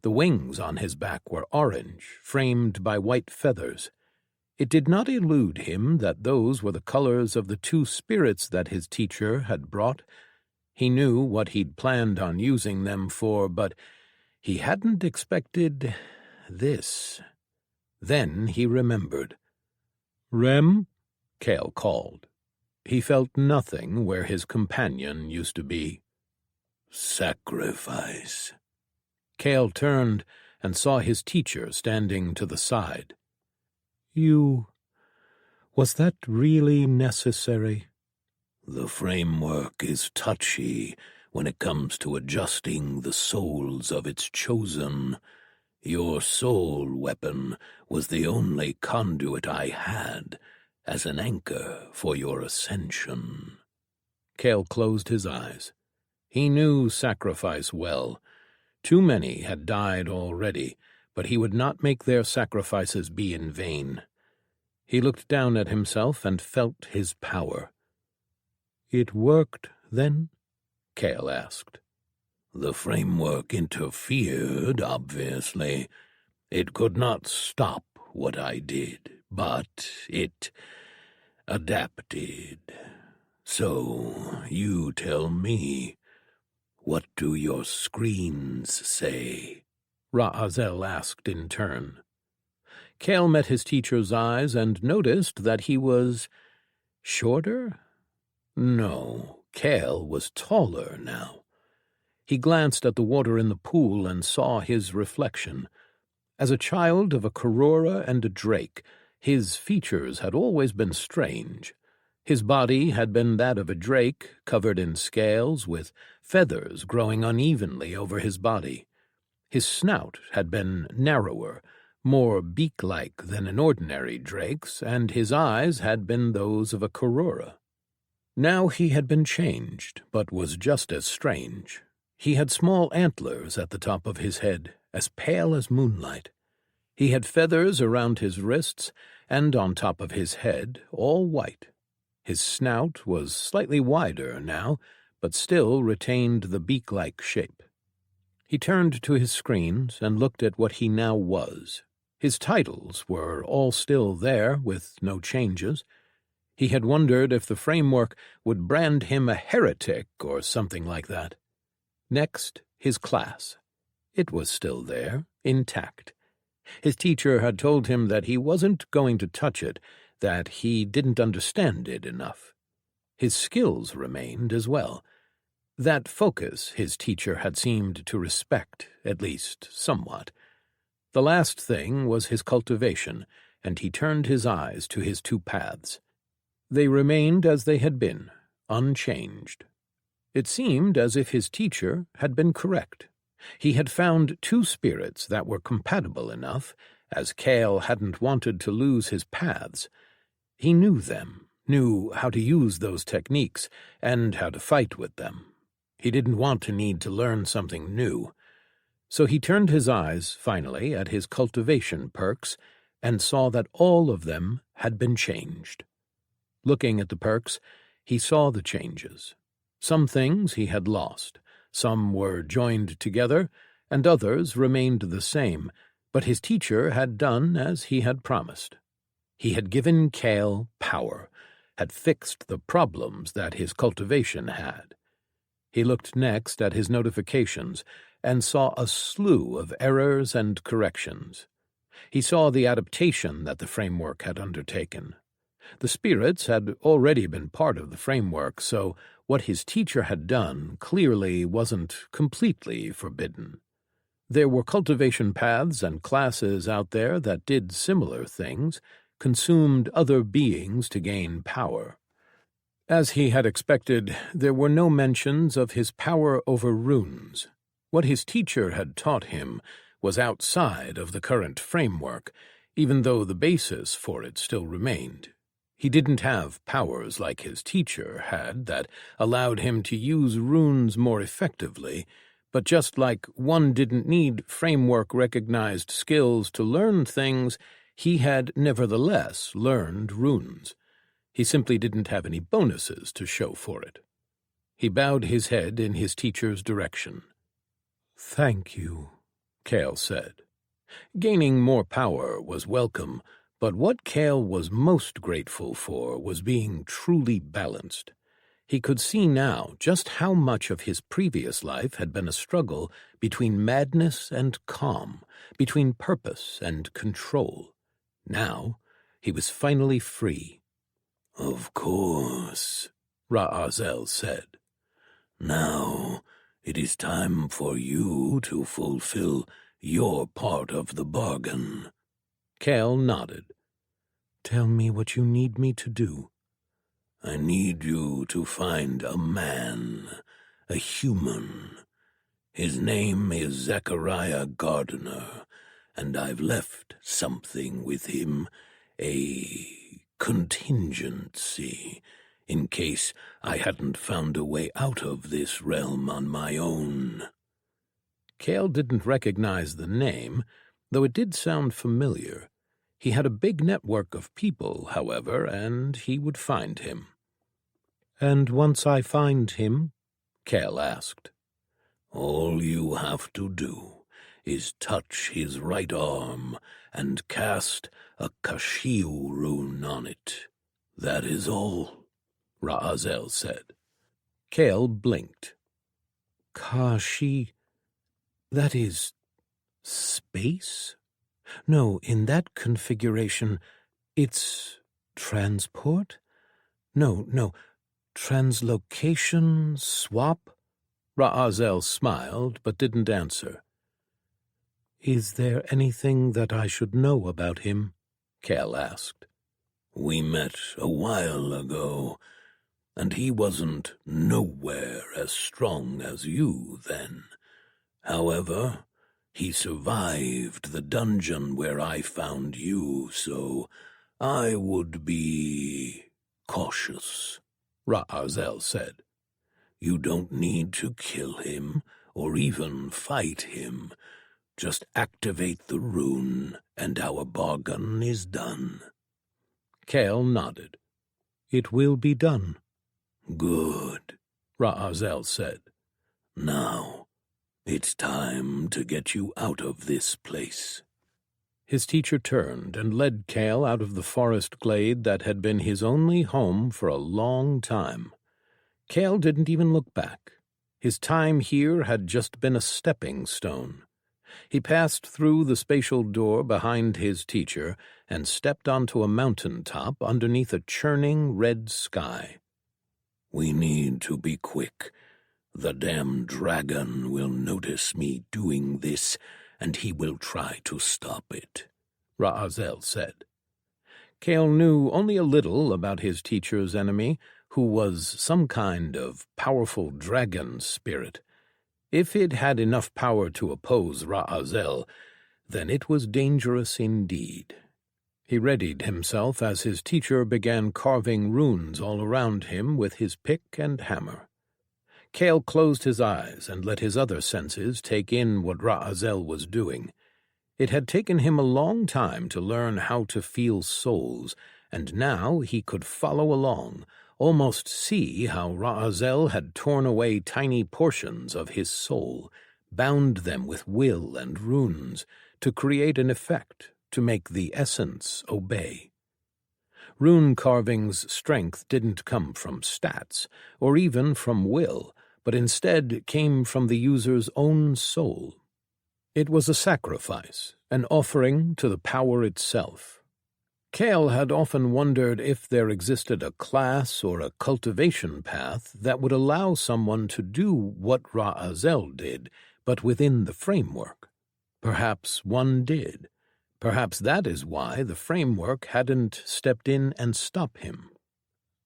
The wings on his back were orange, framed by white feathers. It did not elude him that those were the colors of the two spirits that his teacher had brought. He knew what he'd planned on using them for, but he hadn't expected this. Then he remembered. "Rem?" Cale called. He felt nothing where his companion used to be. Sacrifice. Cale turned and saw his teacher standing to the side. Was that really necessary?" The framework is touchy when it comes to adjusting the souls of its chosen. Your soul weapon was the only conduit I had as an anchor for your ascension. Cale closed his eyes. He knew sacrifice well. Too many had died already, but he would not make their sacrifices be in vain. He looked down at himself and felt his power. "It worked, then?" Cale asked. The framework interfered, obviously. It could not stop what I did, but it adapted. So, you tell me, what do your screens say? Ra'azel asked in turn. Cale met his teacher's eyes and noticed that he was shorter? No, Cale was taller now. He glanced at the water in the pool and saw his reflection. As a child of a Karora and a drake, his features had always been strange. His body had been that of a drake, covered in scales, with feathers growing unevenly over his body. His snout had been narrower, more beak-like than an ordinary drake's, and his eyes had been those of a Karora. Now he had been changed, but was just as strange. He had small antlers at the top of his head, as pale as moonlight. He had feathers around his wrists, and on top of his head, all white. His snout was slightly wider now, but still retained the beak-like shape. He turned to his screens and looked at what he now was. His titles were all still there, with no changes. He had wondered if the framework would brand him a heretic or something like that. Next, his class. It was still there, intact. His teacher had told him that he wasn't going to touch it, that he didn't understand it enough. His skills remained as well. That focus his teacher had seemed to respect, at least somewhat. The last thing was his cultivation, and he turned his eyes to his two paths. They remained as they had been, unchanged. It seemed as if his teacher had been correct. He had found two spirits that were compatible enough, as Cale hadn't wanted to lose his paths. He knew them, knew how to use those techniques, and how to fight with them. He didn't want to need to learn something new. So he turned his eyes, finally, at his cultivation perks, and saw that all of them had been changed. Looking at the perks, he saw the changes. Some things he had lost, some were joined together, and others remained the same, but his teacher had done as he had promised. He had given Cale power, had fixed the problems that his cultivation had. He looked next at his notifications and saw a slew of errors and corrections. He saw the adaptation that the framework had undertaken. The spirits had already been part of the framework, so what his teacher had done clearly wasn't completely forbidden. There were cultivation paths and classes out there that did similar things, consumed other beings to gain power. As he had expected, there were no mentions of his power over runes. What his teacher had taught him was outside of the current framework, even though the basis for it still remained. He didn't have powers like his teacher had that allowed him to use runes more effectively, but just like one didn't need framework-recognized skills to learn things, he had nevertheless learned runes. He simply didn't have any bonuses to show for it. He bowed his head in his teacher's direction. "Thank you," Cale said. Gaining more power was welcome, but what Cale was most grateful for was being truly balanced. He could see now just how much of his previous life had been a struggle between madness and calm, between purpose and control. Now he was finally free. "Of course," Ra'azel said. "Now it is time for you to fulfill your part of the bargain." Cale nodded. "Tell me what you need me to do." "I need you to find a man, a human. His name is Zachariah Gardner, and I've left something with him, a contingency, in case I hadn't found a way out of this realm on my own." Cale didn't recognize the name, though it did sound familiar. He had a big network of people, however, and he would find him. "And once I find him?" Cale asked. "All you have to do is touch his right arm and cast a Kashiu rune on it. That is all," Ra'azel said. Cale blinked. "Kashi, that is space? No, in that configuration, it's transport? No, translocation, swap?" Ra'azel smiled, but didn't answer. "Is there anything that I should know about him?" Cale asked. "We met a while ago, and he wasn't nowhere as strong as you then. However, he survived the dungeon where I found you, so I would be cautious," Ra'azel said. "You don't need to kill him or even fight him. Just activate the rune, and our bargain is done." Kale nodded. "It will be done." "Good," Ra'azel said. "Now, it's time to get you out of this place." His teacher turned and led Kale out of the forest glade that had been his only home for a long time. Kale didn't even look back. His time here had just been a stepping stone. He passed through the spatial door behind his teacher and stepped onto a mountain top underneath a churning red sky. "We need to be quick. The damn dragon will notice me doing this, and he will try to stop it," Ra'azel said. Kale knew only a little about his teacher's enemy, who was some kind of powerful dragon spirit. If it had enough power to oppose Ra'azel, then it was dangerous indeed. He readied himself as his teacher began carving runes all around him with his pick and hammer. Kale closed his eyes and let his other senses take in what Ra'azel was doing. It had taken him a long time to learn how to feel souls, and now he could follow along, almost see how Ra'azel had torn away tiny portions of his soul, bound them with will and runes, to create an effect, to make the essence obey. Rune carving's strength didn't come from stats, or even from will, but instead came from the user's own soul. It was a sacrifice, an offering to the power itself. Kale had often wondered if there existed a class or a cultivation path that would allow someone to do what Ra'azel did, but within the framework. Perhaps one did. Perhaps that is why the framework hadn't stepped in and stopped him.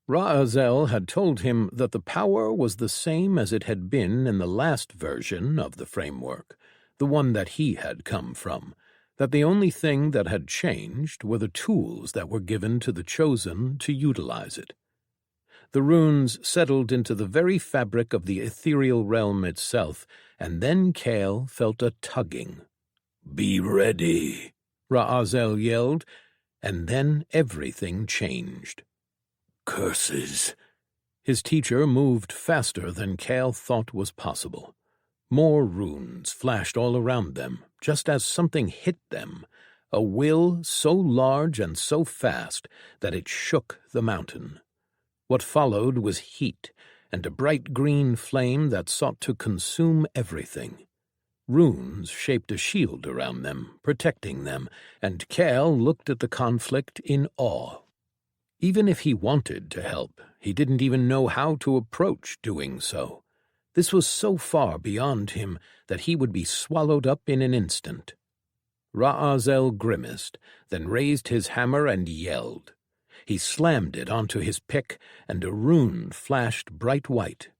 Ra'azel had told him that the power was the same as it had been in the last version of the framework, the one that he had come from, that the only thing that had changed were the tools that were given to the chosen to utilize it. The runes settled into the very fabric of the ethereal realm itself, and then Kale felt a tugging. "Be ready," Ra'azel yelled, and then everything changed. "Curses." His teacher moved faster than Kale thought was possible. More runes flashed all around them, just as something hit them, a will so large and so fast that it shook the mountain. What followed was heat, and a bright green flame that sought to consume everything. Runes shaped a shield around them, protecting them, and Kale looked at the conflict in awe. Even if he wanted to help, he didn't even know how to approach doing so. This was so far beyond him that he would be swallowed up in an instant. Ra'azel grimaced, then raised his hammer and yelled. He slammed it onto his pick, and a rune flashed bright white.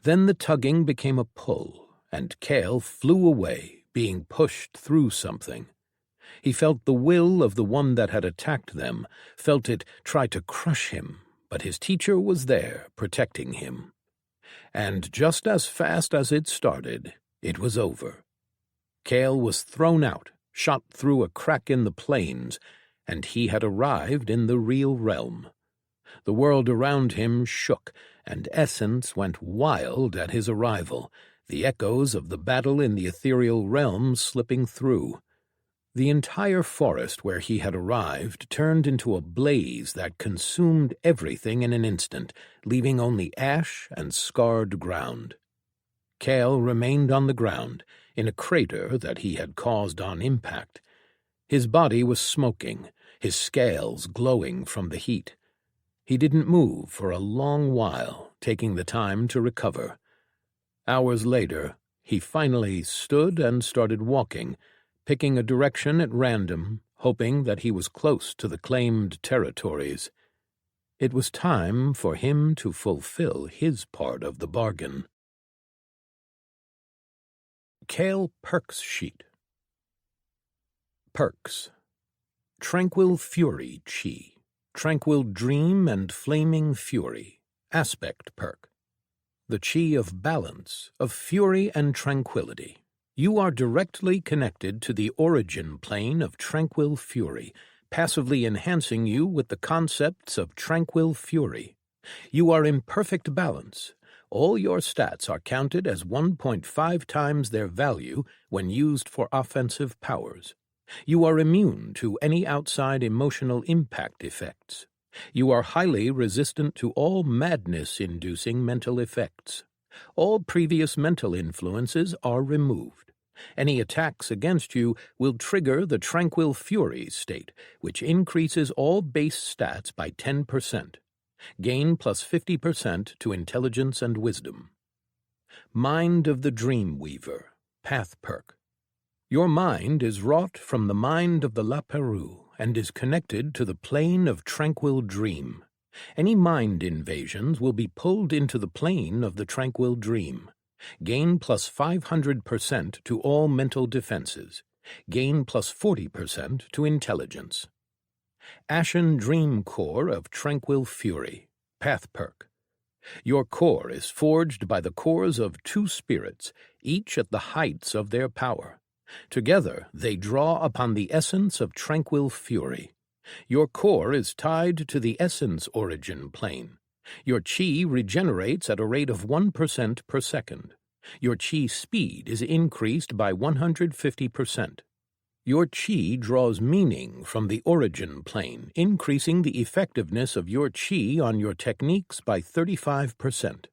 Then the tugging became a pull, and Kale flew away, being pushed through something. He felt the will of the one that had attacked them, felt it try to crush him, but his teacher was there, protecting him. And just as fast as it started, it was over. Kale was thrown out, shot through a crack in the plains, and he had arrived in the real realm. The world around him shook, and essence went wild at his arrival, the echoes of the battle in the ethereal realm slipping through. The entire forest where he had arrived turned into a blaze that consumed everything in an instant, leaving only ash and scarred ground. Kale remained on the ground, in a crater that he had caused on impact. His body was smoking, his scales glowing from the heat. He didn't move for a long while, taking the time to recover. Hours later, he finally stood and started walking, picking a direction at random, hoping that he was close to the claimed territories. It was time for him to fulfill his part of the bargain. Kale Perks Sheet. Perks. Tranquil Fury Chi. Tranquil Dream and Flaming Fury. Aspect Perk. the chi of balance, of fury and tranquility. You are directly connected to the origin plane of tranquil fury, passively enhancing you with the concepts of tranquil fury. You are in perfect balance. All your stats are counted as 1.5 times their value when used for offensive powers. You are immune to any outside emotional impact effects. You are highly resistant to all madness-inducing mental effects. All previous mental influences are removed. Any attacks against you will trigger the Tranquil Fury state, which increases all base stats by 10%. Gain plus 50% to intelligence and wisdom. Mind of the Dreamweaver, Path Perk. Your mind is wrought from the mind of the La Peru and is connected to the plane of tranquil dream. Any mind invasions will be pulled into the plane of the tranquil dream. Gain plus 500% to all mental defenses. Gain plus 40% to intelligence. Ashen Dream Core of Tranquil Fury, Path Perk. Your core is forged by the cores of two spirits, each at the heights of their power. Together they draw upon the essence of tranquil fury. Your core is tied to the essence origin plane. Your chi regenerates at a rate of 1% per second. Your chi speed is increased by 150%. Your chi draws meaning from the origin plane, increasing the effectiveness of your chi on your techniques by 35%.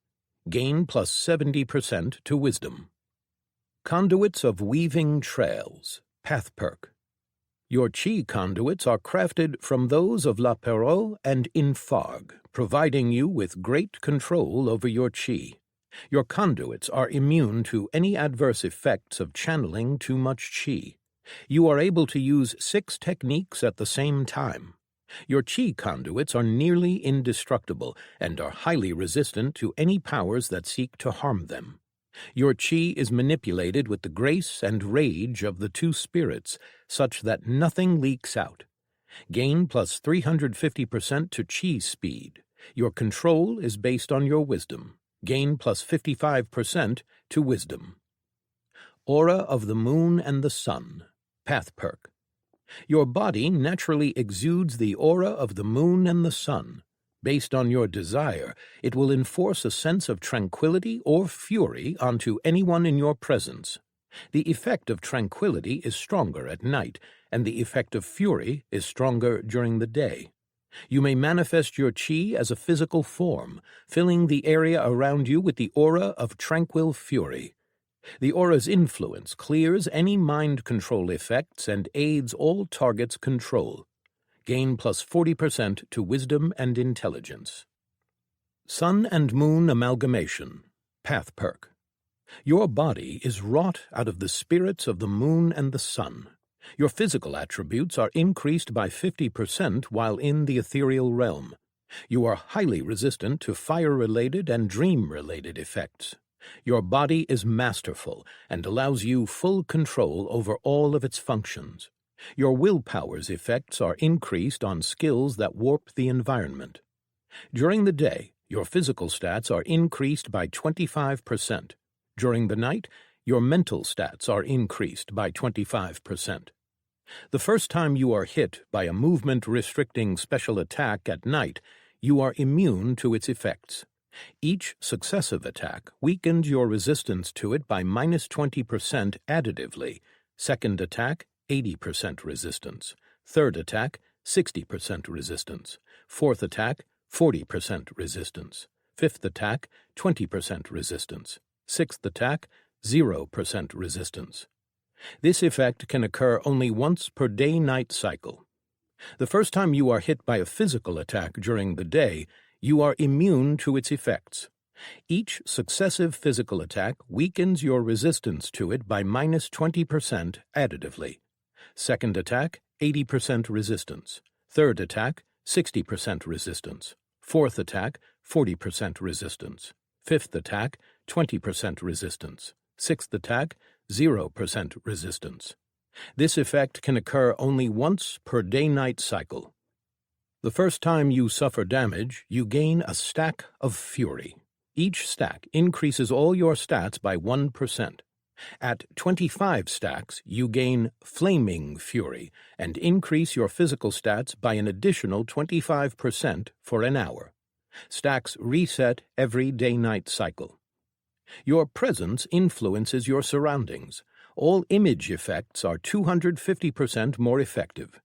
Gain plus 70% to wisdom. Conduits of Weaving Trails, Path Perk. Your chi conduits are crafted from those of La Perot and Infarg, providing you with great control over your chi. Your conduits are immune to any adverse effects of channeling too much chi. You are able to use 6 techniques at the same time. Your chi conduits are nearly indestructible and are highly resistant to any powers that seek to harm them. Your chi is manipulated with the grace and rage of the two spirits, such that nothing leaks out. Gain plus 350% to chi speed. Your control is based on your wisdom. Gain plus 55% to wisdom. Aura of the Moon and the Sun, Path Perk. Your body naturally exudes the aura of the moon and the sun. Based on your desire, it will enforce a sense of tranquility or fury onto anyone in your presence. The effect of tranquility is stronger at night, and the effect of fury is stronger during the day. You may manifest your chi as a physical form, filling the area around you with the aura of tranquil fury. The aura's influence clears any mind control effects and aids all targets' control. Gain plus 40% to wisdom and intelligence. Sun and Moon Amalgamation, Path Perk. Your body is wrought out of the spirits of the moon and the sun. Your physical attributes are increased by 50% while in the ethereal realm. You are highly resistant to fire-related and dream-related effects. Your body is masterful and allows you full control over all of its functions. Your willpower's effects are increased on skills that warp the environment. During the day, your physical stats are increased by 25%. During the night, your mental stats are increased by 25%. The first time you are hit by a movement-restricting special attack at night, you are immune to its effects. Each successive attack weakens your resistance to it by minus 20% additively. Second attack, 80% resistance. Third attack, 60% resistance. Fourth attack, 40% resistance. Fifth attack, 20% resistance. Sixth attack, 0% resistance. This effect can occur only once per day-night cycle. The first time you are hit by a physical attack during the day, you are immune to its effects. Each successive physical attack weakens your resistance to it by minus 20% additively. Second attack, 80% resistance. Third attack, 60% resistance. Fourth attack, 40% resistance. Fifth attack, 20% resistance. Sixth attack, 0% resistance. This effect can occur only once per day-night cycle. The first time you suffer damage, you gain a stack of fury. Each stack increases all your stats by 1%. At 25 stacks, you gain Flaming Fury and increase your physical stats by an additional 25% for an hour. Stacks reset every day-night cycle. Your presence influences your surroundings. All image effects are 250% more effective.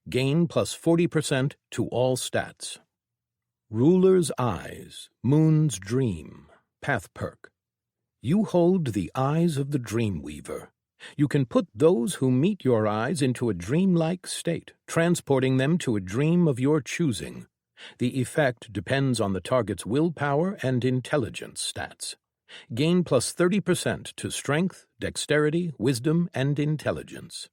Gain plus 40% to all stats. Ruler's Eyes, Moon's Dream, Path Perk. You hold the eyes of the Dreamweaver. You can put those who meet your eyes into a dreamlike state, transporting them to a dream of your choosing. The effect depends on the target's willpower and intelligence stats. Gain plus 30% to strength, dexterity, wisdom, and intelligence.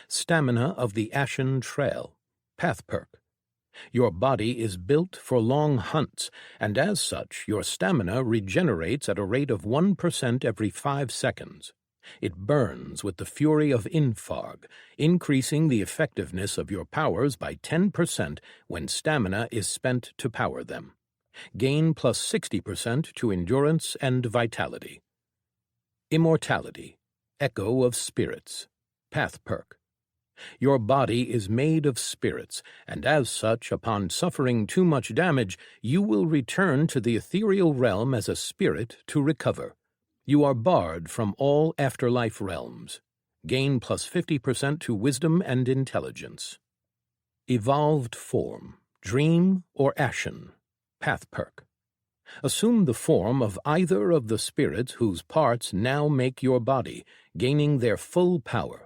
Stamina of the Ashen Trail, Path Perk. Your body is built for long hunts, and as such, your stamina regenerates at a rate of 1% every 5 seconds. It burns with the fury of Infarg, increasing the effectiveness of your powers by 10% when stamina is spent to power them. Gain plus 60% to endurance and vitality. Immortality, Echo of Spirits, Path Perk. Your body is made of spirits, and as such, upon suffering too much damage, you will return to the ethereal realm as a spirit to recover. You are barred from all afterlife realms. Gain plus 50% to wisdom and intelligence. Evolved Form, Dream or Ashen, Path Perk. Assume the form of either of the spirits whose parts now make your body, gaining their full power.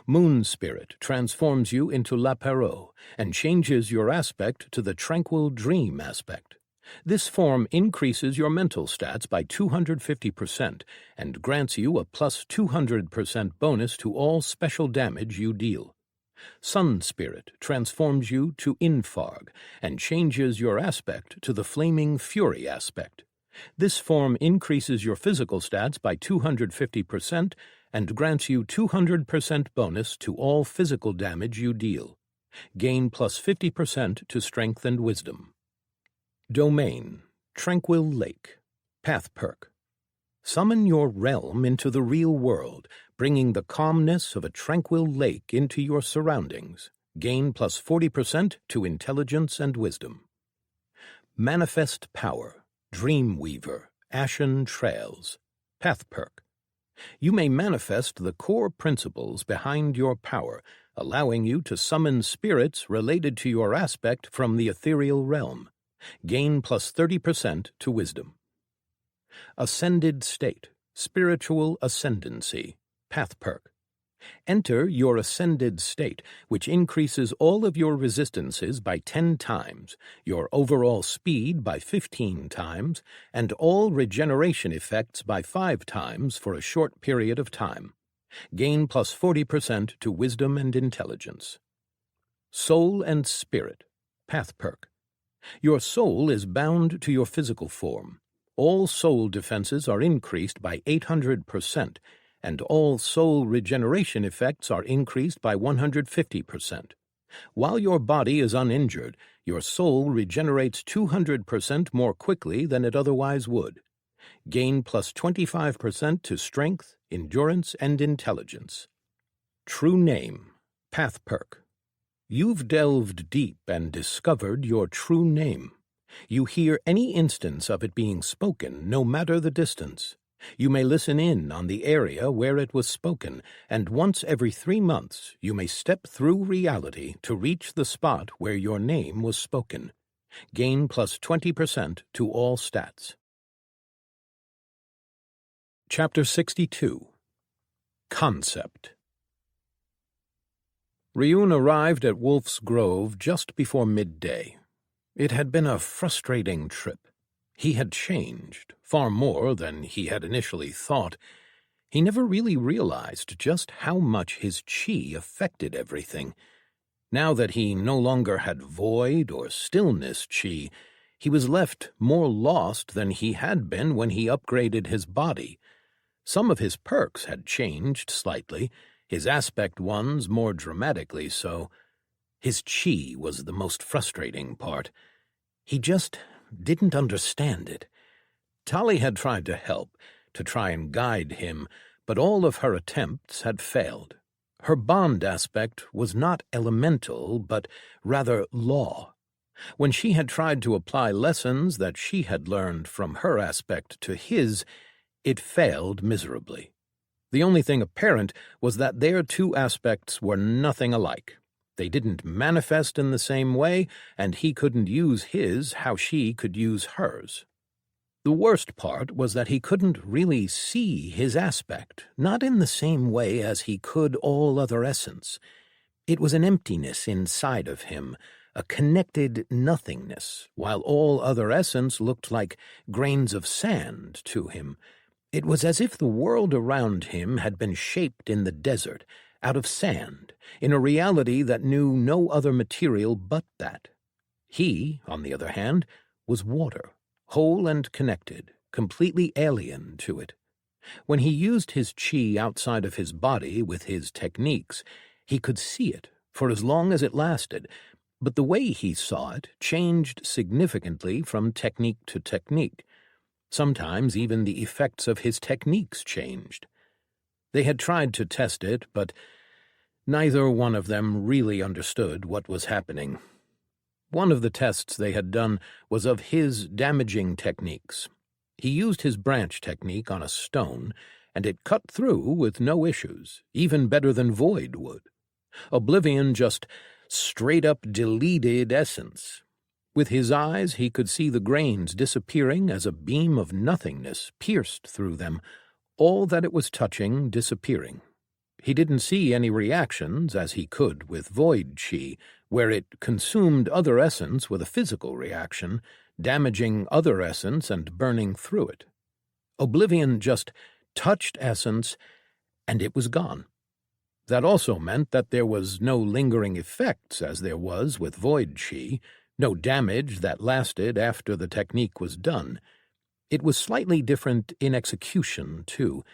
Moon Spirit transforms you into La Perot and changes your aspect to the Tranquil Dream aspect. This form increases your mental stats by 250% and grants you a plus 200% bonus to all special damage you deal. Sun Spirit transforms you to Infarg and changes your aspect to the Flaming Fury aspect. This form increases your physical stats by 250% and grants you 200% bonus to all physical damage you deal. Gain plus 50% to strength and wisdom. Domain, Tranquil Lake, Path Perk. Summon your realm into the real world, bringing the calmness of a tranquil lake into your surroundings. Gain plus 40% to intelligence and wisdom. Manifest Power, Dreamweaver, Ashen Trails, Path Perk. You may manifest the core principles behind your power, allowing you to summon spirits related to your aspect from the ethereal realm. Gain plus 30% to wisdom. Ascended State, Spiritual Ascendancy, Path Perk. Enter your ascended state, which increases all of your resistances by 10 times, your overall speed by 15 times, and all regeneration effects by 5 times for a short period of time. Gain plus 40% to wisdom and intelligence. Soul and Spirit, Path Perk. Your soul is bound to your physical form. All soul defenses are increased by 800%, and all soul regeneration effects are increased by 150%. While your body is uninjured, your soul regenerates 200% more quickly than it otherwise would. Gain plus 25% to strength, endurance, and intelligence. True Name, Path Perk. You've delved deep and discovered your true name. You hear any instance of it being spoken, no matter the distance. You may listen in on the area where it was spoken, and once every 3 months you may step through reality to reach the spot where your name was spoken. Gain plus 20% to all stats. Chapter 62. Concept. Ryun arrived at Wolf's Grove just before midday. It had been a frustrating trip. He had changed, far more than he had initially thought. He never really realized just how much his chi affected everything. Now that he no longer had void or stillness chi, he was left more lost than he had been when he upgraded his body. Some of his perks had changed slightly, his aspect ones more dramatically so. His chi was the most frustrating part. He just didn't understand it. Tali had tried to help, to try and guide him, but all of her attempts had failed. Her bond aspect was not elemental, but rather law. When she had tried to apply lessons that she had learned from her aspect to his, it failed miserably. The only thing apparent was that their two aspects were nothing alike. They didn't manifest in the same way, and he couldn't use his how she could use hers. The worst part was that he couldn't really see his aspect, not in the same way as he could all other essence. It was an emptiness inside of him, a connected nothingness, while all other essence looked like grains of sand to him. It was as if the world around him had been shaped in the desert, out of sand, in a reality that knew no other material but that. He, on the other hand, was water, whole and connected, completely alien to it. When he used his chi outside of his body with his techniques, he could see it for as long as it lasted, but the way he saw it changed significantly from technique to technique. Sometimes even the effects of his techniques changed. They had tried to test it, but neither one of them really understood what was happening. One of the tests they had done was of his damaging techniques. He used his branch technique on a stone, and it cut through with no issues, even better than Void would. Oblivion just straight-up deleted essence. With his eyes he could see the grains disappearing as a beam of nothingness pierced through them, all that it was touching disappearing. He didn't see any reactions, as he could with Void Chi, where it consumed other essence with a physical reaction, damaging other essence and burning through it. Oblivion just touched essence, and it was gone. That also meant that there was no lingering effects, as there was with Void Chi, no damage that lasted after the technique was done. It was slightly different in execution, too.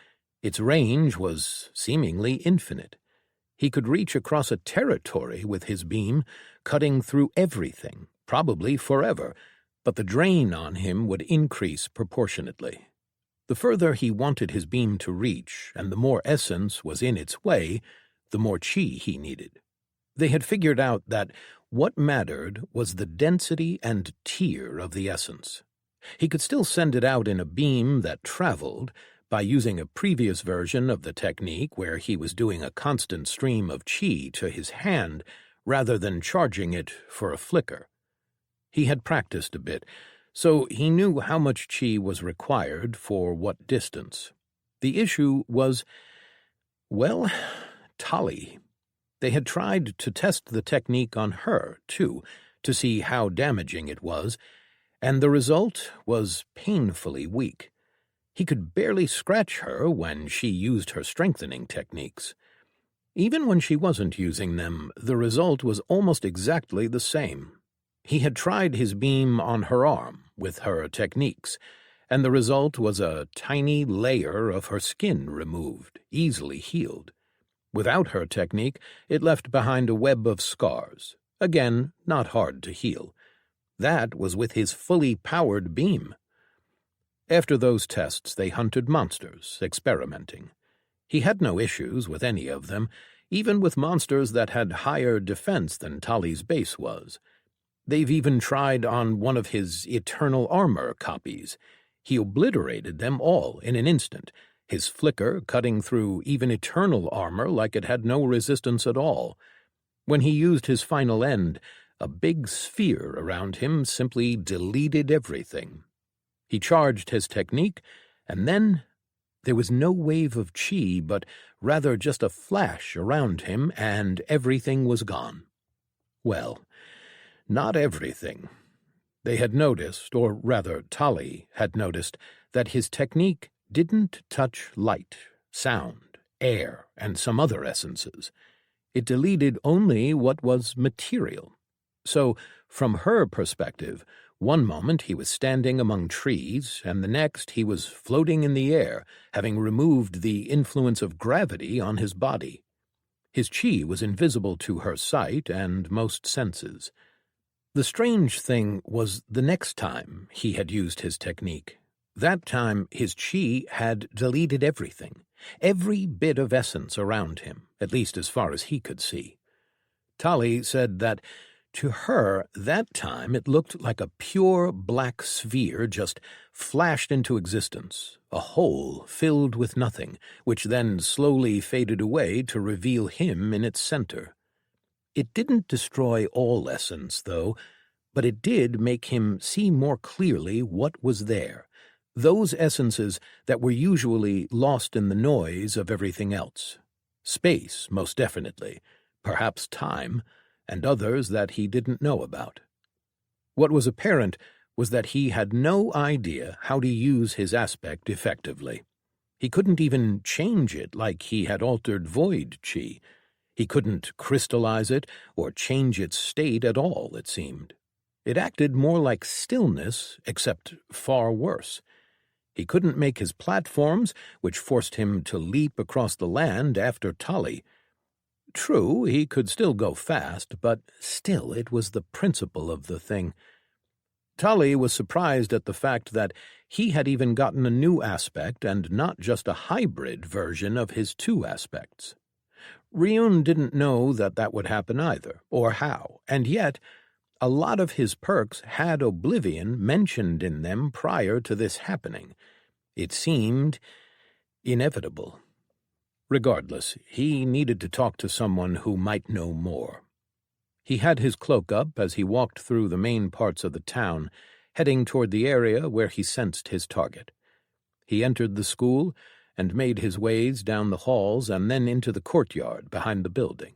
Its range was seemingly infinite. He could reach across a territory with his beam, cutting through everything, probably forever, but the drain on him would increase proportionately. The further he wanted his beam to reach, and the more essence was in its way, the more chi he needed. They had figured out that what mattered was the density and tier of the essence. He could still send it out in a beam that traveled, by using a previous version of the technique where he was doing a constant stream of chi to his hand rather than charging it for a flicker. He had practiced a bit, so he knew how much chi was required for what distance. The issue was, well, Tali. They had tried to test the technique on her, too, to see how damaging it was, and the result was painfully weak. He could barely scratch her when she used her strengthening techniques. Even when she wasn't using them, the result was almost exactly the same. He had tried his beam on her arm with her techniques, and the result was a tiny layer of her skin removed, easily healed. Without her technique, it left behind a web of scars, again not hard to heal. That was with his fully powered beam. After those tests, they hunted monsters, experimenting. He had no issues with any of them, even with monsters that had higher defense than Tali's base was. They've even tried on one of his eternal armor copies. He obliterated them all in an instant, his flicker cutting through even eternal armor like it had no resistance at all. When he used his final end, a big sphere around him simply deleted everything. He charged his technique, and then there was no wave of chi, but rather just a flash around him, and everything was gone. Well, not everything. They had noticed, or rather Tali had noticed, that his technique didn't touch light, sound, air, and some other essences. It deleted only what was material. So, from her perspective, one moment he was standing among trees, and the next he was floating in the air, having removed the influence of gravity on his body. His chi was invisible to her sight and most senses. The strange thing was the next time he had used his technique. That time his chi had deleted everything, every bit of essence around him, at least as far as he could see. Tali said that to her, that time it looked like a pure black sphere just flashed into existence, a hole filled with nothing, which then slowly faded away to reveal him in its center. It didn't destroy all essence, though, but it did make him see more clearly what was there, those essences that were usually lost in the noise of everything else. Space, most definitely, perhaps time, and others that he didn't know about. What was apparent was that he had no idea how to use his aspect effectively. He couldn't even change it like he had altered void chi. He couldn't crystallize it or change its state at all, it seemed. It acted more like stillness, except far worse. He couldn't make his platforms, which forced him to leap across the land after Tali. True, he could still go fast, but still it was the principle of the thing. Tali was surprised at the fact that he had even gotten a new aspect and not just a hybrid version of his two aspects. Ryun didn't know that would happen either, or how, and yet a lot of his perks had oblivion mentioned in them prior to this happening. It seemed inevitable. Regardless, he needed to talk to someone who might know more. He had his cloak up as he walked through the main parts of the town, heading toward the area where he sensed his target. He entered the school and made his ways down the halls and then into the courtyard behind the building.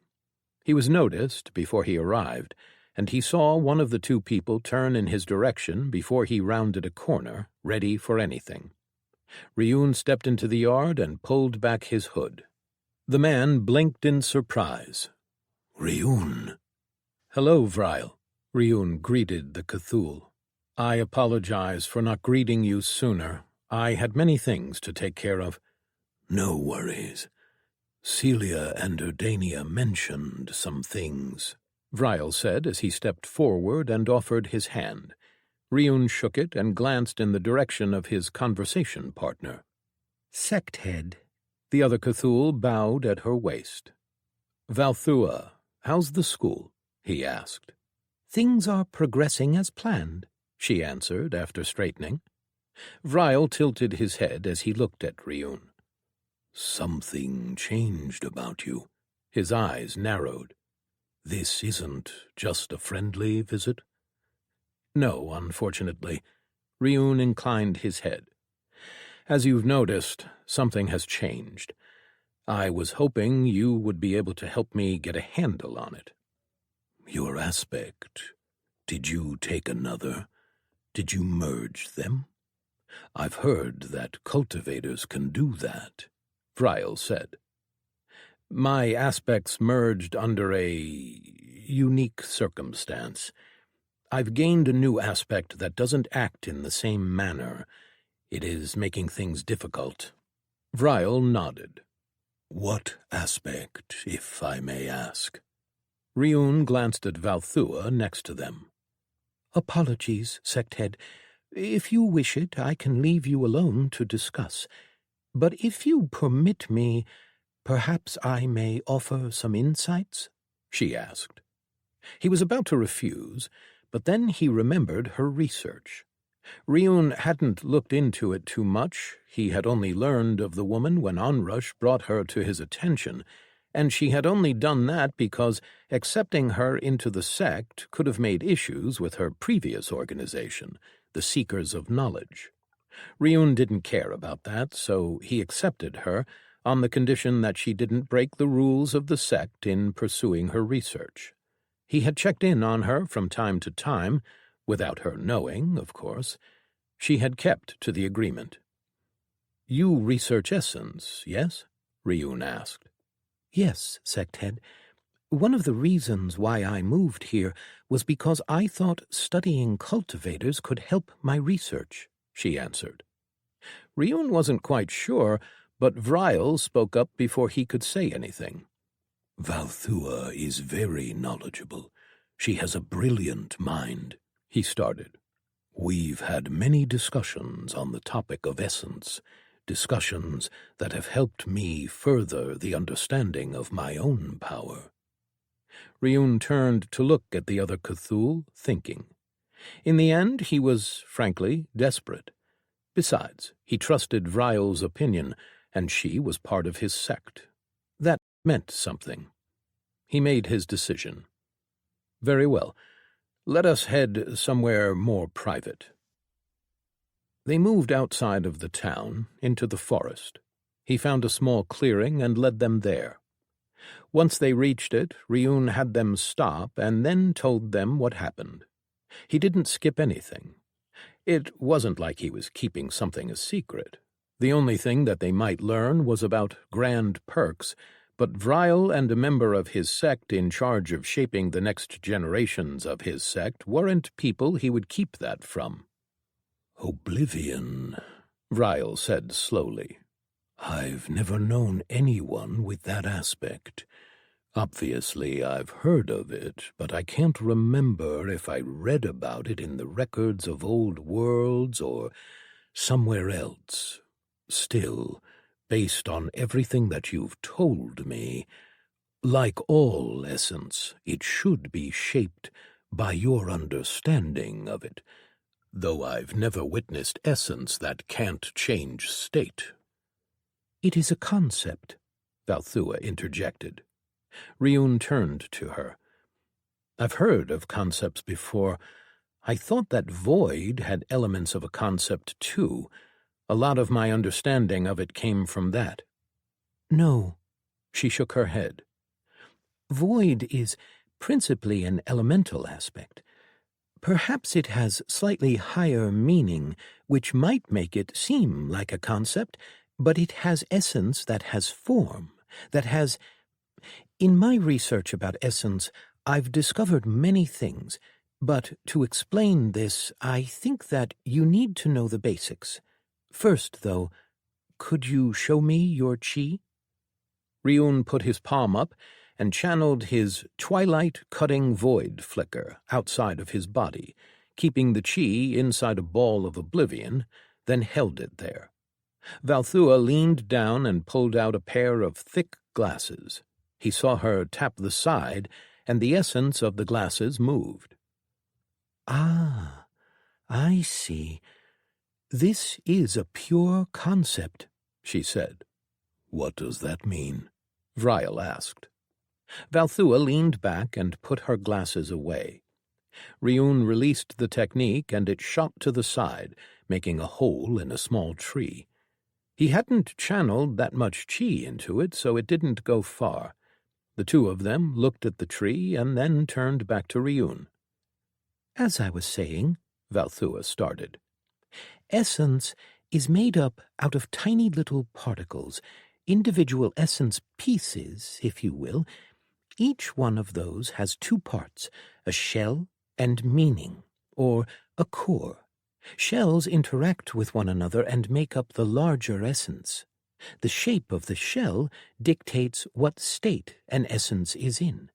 He was noticed before he arrived, and he saw one of the two people turn in his direction before he rounded a corner, ready for anything. Ryun stepped into the yard and pulled back his hood. The man blinked in surprise. Ryun. "Hello, Vryle," Ryun greeted the Cthulhu. "I apologize for not greeting you sooner. I had many things to take care of." No worries. Celia and Erdania mentioned some things, Vryle said as he stepped forward and offered his hand. Ryun shook it and glanced in the direction of his conversation partner. "Sect head." The other Cthulhu bowed at her waist. "Valthua, how's the school?" he asked. "Things are progressing as planned," she answered after straightening. Vryle tilted his head as he looked at Ryun. Something changed about you. His eyes narrowed. This isn't just a friendly visit? No, unfortunately. Ryun inclined his head. As you've noticed, something has changed. I was hoping you would be able to help me get a handle on it. Your aspect. Did you take another? Did you merge them? I've heard that cultivators can do that, Vryle said. My aspects merged under a unique circumstance. I've gained a new aspect that doesn't act in the same manner. It is making things difficult. Vryle nodded. What aspect, if I may ask? Ryun glanced at Valthua next to them. "Apologies, Sect Head. If you wish it, I can leave you alone to discuss. But if you permit me, perhaps I may offer some insights?" she asked. He was about to refuse, but then he remembered her research. Ryun hadn't looked into it too much. He had only learned of the woman when Onrush brought her to his attention, and she had only done that because accepting her into the sect could have made issues with her previous organization, the Seekers of Knowledge. Ryun didn't care about that, so he accepted her on the condition that she didn't break the rules of the sect in pursuing her research. He had checked in on her from time to time, without her knowing, of course. She had kept to the agreement. "You research essence, yes?" Ryun asked. "Yes, Sect Head. One of the reasons why I moved here was because I thought studying cultivators could help my research," she answered. Ryun wasn't quite sure, but Vryle spoke up before he could say anything. Valthua is very knowledgeable. She has a brilliant mind, he started. We've had many discussions on the topic of essence, discussions that have helped me further the understanding of my own power. Ryun turned to look at the other Cthulhu, thinking. In the end, he was, frankly, desperate. Besides, he trusted Vrial's opinion, and she was part of his sect. That meant something. He made his decision. Very well. Let us head somewhere more private. They moved outside of the town, into the forest. He found a small clearing and led them there. Once they reached it, Ryun had them stop and then told them what happened. He didn't skip anything. It wasn't like he was keeping something a secret. The only thing that they might learn was about grand perks, but Vrial and a member of his sect in charge of shaping the next generations of his sect weren't people he would keep that from. Oblivion, Vrial said slowly. I've never known anyone with that aspect. Obviously, I've heard of it, but I can't remember if I read about it in the records of old worlds or somewhere else. Still, based on everything that you've told me, like all essence, it should be shaped by your understanding of it, though I've never witnessed essence that can't change state. It is a concept, Valthua interjected. Ryun turned to her. I've heard of concepts before. I thought that void had elements of a concept too. A lot of my understanding of it came from that. No. She shook her head. Void is principally an elemental aspect. Perhaps it has slightly higher meaning, which might make it seem like a concept, but it has essence that has form, that has... In my research about essence, I've discovered many things, but to explain this, I think that you need to know the basics. First, though, could you show me your chi? Ryun put his palm up and channeled his twilight-cutting void flicker outside of his body, keeping the chi inside a ball of oblivion, then held it there. Valthua leaned down and pulled out a pair of thick glasses. He saw her tap the side, and the essence of the glasses moved. Ah, I see. This is a pure concept, she said. What does that mean? Vrial asked. Valthua leaned back and put her glasses away. Ryun released the technique, and it shot to the side, making a hole in a small tree. He hadn't channeled that much chi into it, so it didn't go far. The two of them looked at the tree and then turned back to Ryun. As I was saying, Valthua started, essence is made up out of tiny little particles, individual essence pieces, if you will. Each one of those has two parts, a shell and meaning, or a core. Shells interact with one another and make up the larger essence. The shape of the shell dictates what state an essence is in.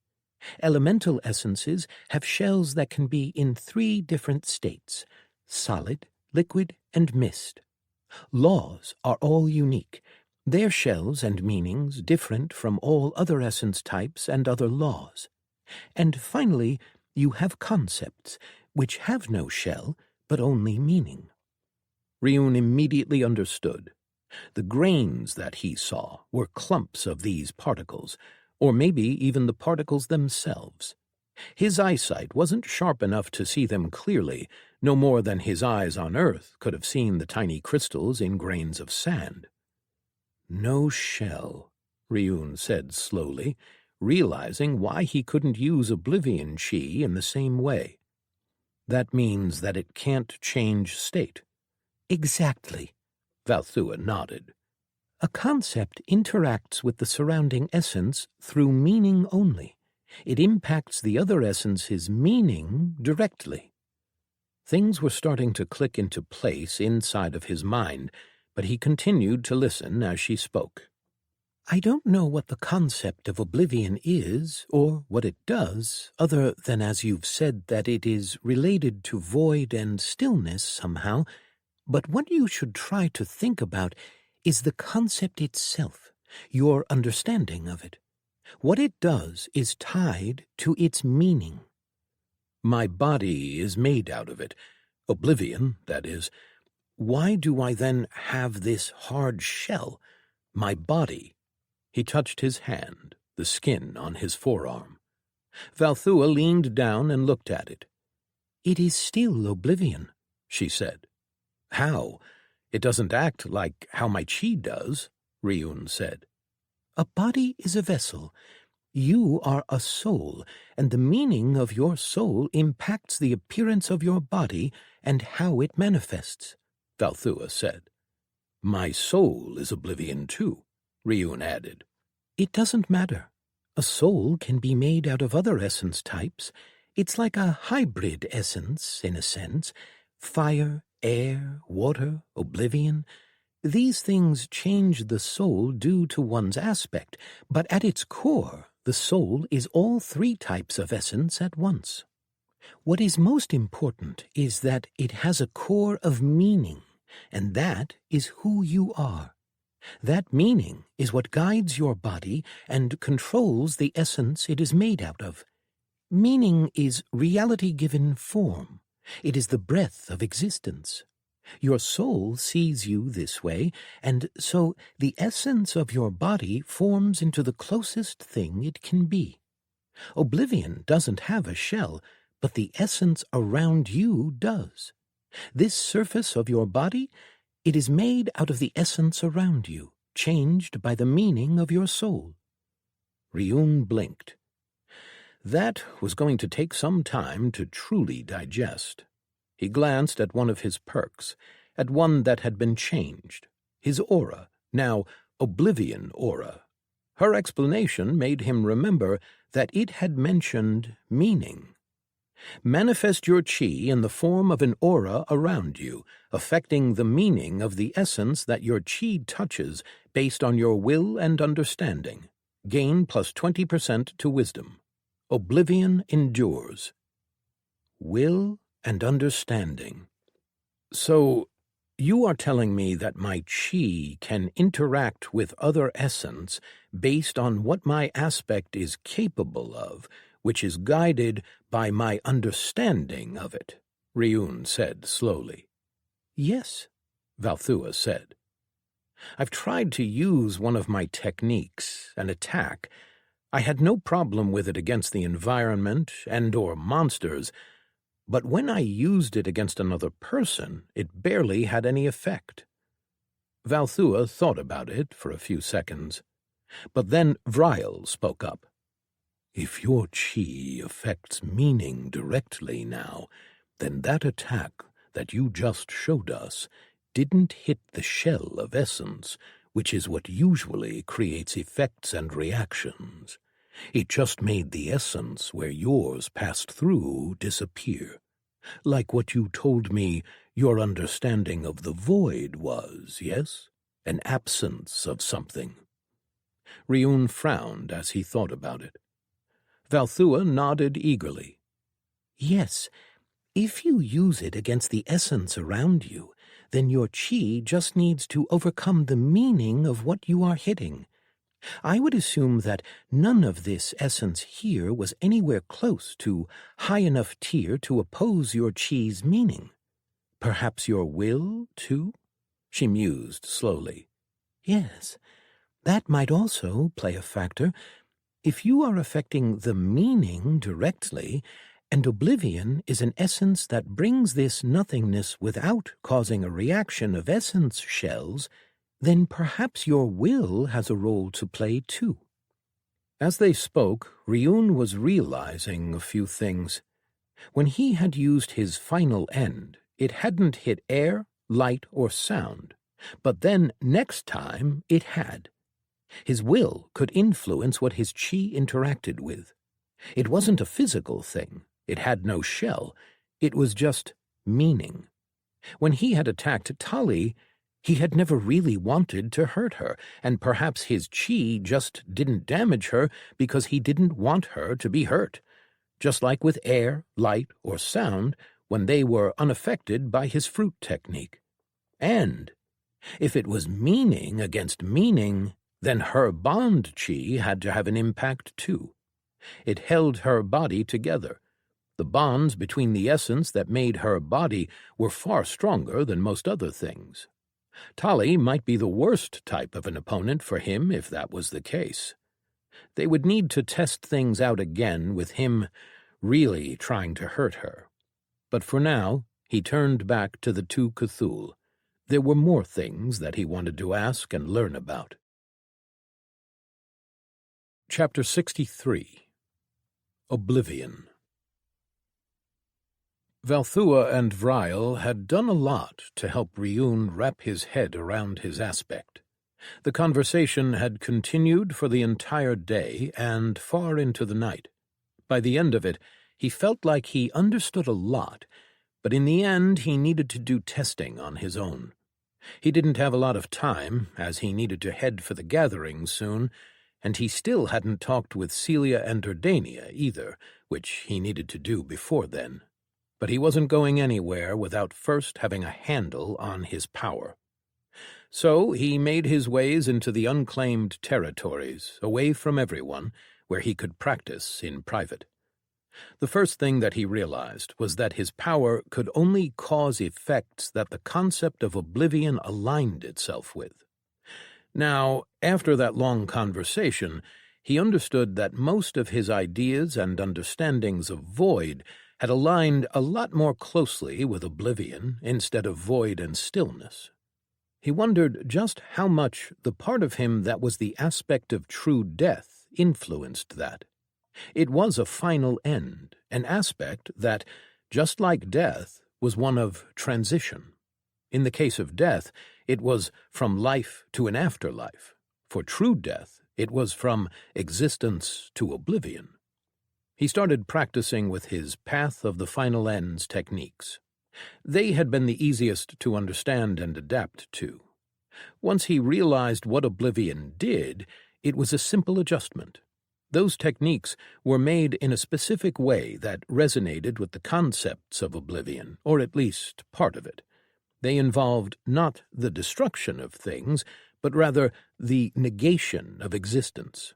Elemental essences have shells that can be in 3 different states: solid, liquid, and mist. Laws are all unique, their shells and meanings different from all other essence types and other laws. And finally, you have concepts, which have no shell, but only meaning. Ryun immediately understood. The grains that he saw were clumps of these particles, or maybe even the particles themselves. His eyesight wasn't sharp enough to see them clearly, no more than his eyes on Earth could have seen the tiny crystals in grains of sand. No shell, Ryun said slowly, realizing why he couldn't use oblivion chi in the same way. That means that it can't change state. Exactly. Valthua nodded. A concept interacts with the surrounding essence through meaning only. It impacts the other essence's meaning directly. Things were starting to click into place inside of his mind, but he continued to listen as she spoke. I don't know what the concept of oblivion is, or what it does, other than as you've said that it is related to void and stillness somehow, but what you should try to think about is the concept itself, your understanding of it. What it does is tied to its meaning. My body is made out of it. Oblivion, that is. Why do I then have this hard shell? My body. He touched his hand, the skin on his forearm. Valthua leaned down and looked at it. It is still oblivion, she said. How? It doesn't act like how my chi does, Ryun said. A body is a vessel. You are a soul, and the meaning of your soul impacts the appearance of your body and how it manifests, Valthua said. My soul is oblivion too, Ryun added. It doesn't matter. A soul can be made out of other essence types. It's like a hybrid essence, in a sense. Fire, air, water, oblivion. These things change the soul due to one's aspect, but at its core, the soul is all three types of essence at once. What is most important is that it has a core of meaning, and that is who you are. That meaning is what guides your body and controls the essence it is made out of. Meaning is reality-given form. It is the breath of existence. Your soul sees you this way, and so the essence of your body forms into the closest thing it can be. Oblivion doesn't have a shell, but the essence around you does. This surface of your body, it is made out of the essence around you, changed by the meaning of your soul. Ryun blinked. That was going to take some time to truly digest. He glanced at one of his perks, at one that had been changed, his aura, now Oblivion aura. Her explanation made him remember that it had mentioned meaning. Manifest your chi in the form of an aura around you, affecting the meaning of the essence that your chi touches based on your will and understanding. Gain plus 20% to wisdom. Oblivion endures. Will and understanding. So, you are telling me that my chi can interact with other essence based on what my aspect is capable of, which is guided by my understanding of it, Ryun said slowly. Yes, Valthua said. I've tried to use one of my techniques, an attack. I had no problem with it against the environment and/or monsters, but when I used it against another person, it barely had any effect. Valthua thought about it for a few seconds, but then Vryle spoke up. If your chi affects meaning directly now, then that attack that you just showed us didn't hit the shell of essence, which is what usually creates effects and reactions. It just made the essence where yours passed through disappear, like what you told me your understanding of the void was, yes? An absence of something. Ryun frowned as he thought about it. Valthua nodded eagerly. Yes, if you use it against the essence around you, then your chi just needs to overcome the meaning of what you are hitting. I would assume that none of this essence here was anywhere close to high enough tier to oppose your chi's meaning. Perhaps your will, too? She mused slowly. Yes, that might also play a factor. If you are affecting the meaning directly, and oblivion is an essence that brings this nothingness without causing a reaction of essence shells, then perhaps your will has a role to play too. As they spoke, Ryun was realizing a few things. When he had used his final end, it hadn't hit air, light, or sound, but then next time it had. His will could influence what his chi interacted with. It wasn't a physical thing. It had no shell. It was just meaning. When he had attacked Tali, He had never really wanted to hurt her, and perhaps his chi just didn't damage her because he didn't want her to be hurt, just like with air, light, or sound when they were unaffected by his fruit technique. And if it was meaning against meaning, then her bond chi had to have an impact too. It held her body together. The bonds between the essence that made her body were far stronger than most other things. Tali might be the worst type of an opponent for him if that was the case. They would need to test things out again with him really trying to hurt her. But for now, he turned back to the two Cthulhu. There were more things that he wanted to ask and learn about. Chapter 63. Oblivion. Valthua and Vryle had done a lot to help Ryun wrap his head around his aspect. The conversation had continued for the entire day and far into the night. By the end of it, he felt like he understood a lot, but in the end he needed to do testing on his own. He didn't have a lot of time, as he needed to head for the gathering soon, and he still hadn't talked with Celia and Dardania either, which he needed to do before then. But he wasn't going anywhere without first having a handle on his power. So he made his ways into the unclaimed territories, away from everyone, where he could practice in private. The first thing that he realized was that his power could only cause effects that the concept of oblivion aligned itself with. Now, after that long conversation, he understood that most of his ideas and understandings of void had aligned a lot more closely with oblivion instead of void and stillness. He wondered just how much the part of him that was the aspect of true death influenced that. It was a final end, an aspect that, just like death, was one of transition. In the case of death, it was from life to an afterlife. For true death, it was from existence to oblivion. He started practicing with his Path of the Final Ends techniques. They had been the easiest to understand and adapt to. Once he realized what oblivion did, it was a simple adjustment. Those techniques were made in a specific way that resonated with the concepts of oblivion, or at least part of it. They involved not the destruction of things, but rather the negation of existence.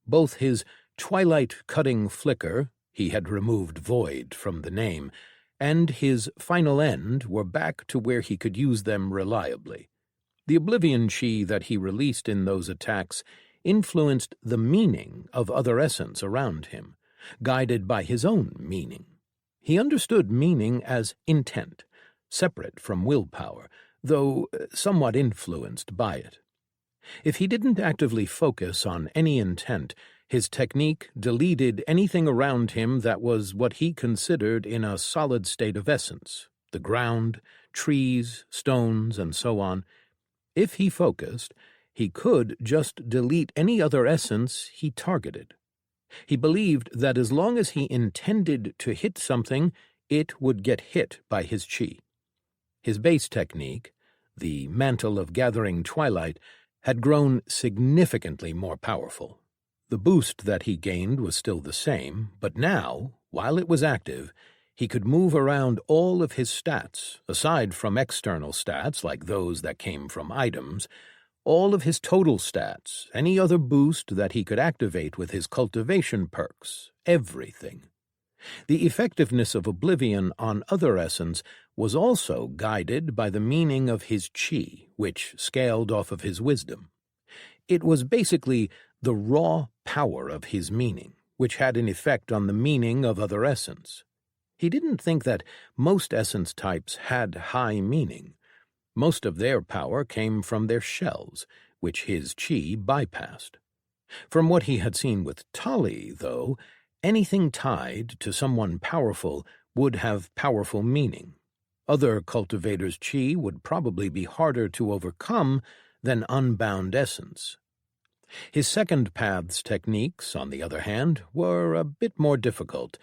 Both his twilight-cutting flicker, he had removed void from the name, and his final end were back to where he could use them reliably. The oblivion chi that he released in those attacks influenced the meaning of other essence around him, guided by his own meaning. He understood meaning as intent, separate from willpower, though somewhat influenced by it. If he didn't actively focus on any intent, his technique deleted anything around him that was what he considered in a solid state of essence, the ground, trees, stones, and so on. If he focused, he could just delete any other essence he targeted. He believed that as long as he intended to hit something, it would get hit by his chi. His base technique, the Mantle of Gathering Twilight, had grown significantly more powerful. The boost that he gained was still the same, but now, while it was active, he could move around all of his stats, aside from external stats like those that came from items, all of his total stats, any other boost that he could activate with his cultivation perks, everything. The effectiveness of oblivion on other essence was also guided by the meaning of his chi, which scaled off of his wisdom. It was basically the raw power of his meaning, which had an effect on the meaning of other essence. He didn't think that most essence types had high meaning. Most of their power came from their shells, which his chi bypassed. From what he had seen with Tali, though, anything tied to someone powerful would have powerful meaning. Other cultivators' chi would probably be harder to overcome than unbound essence. His second path's techniques, on the other hand, were a bit more difficult.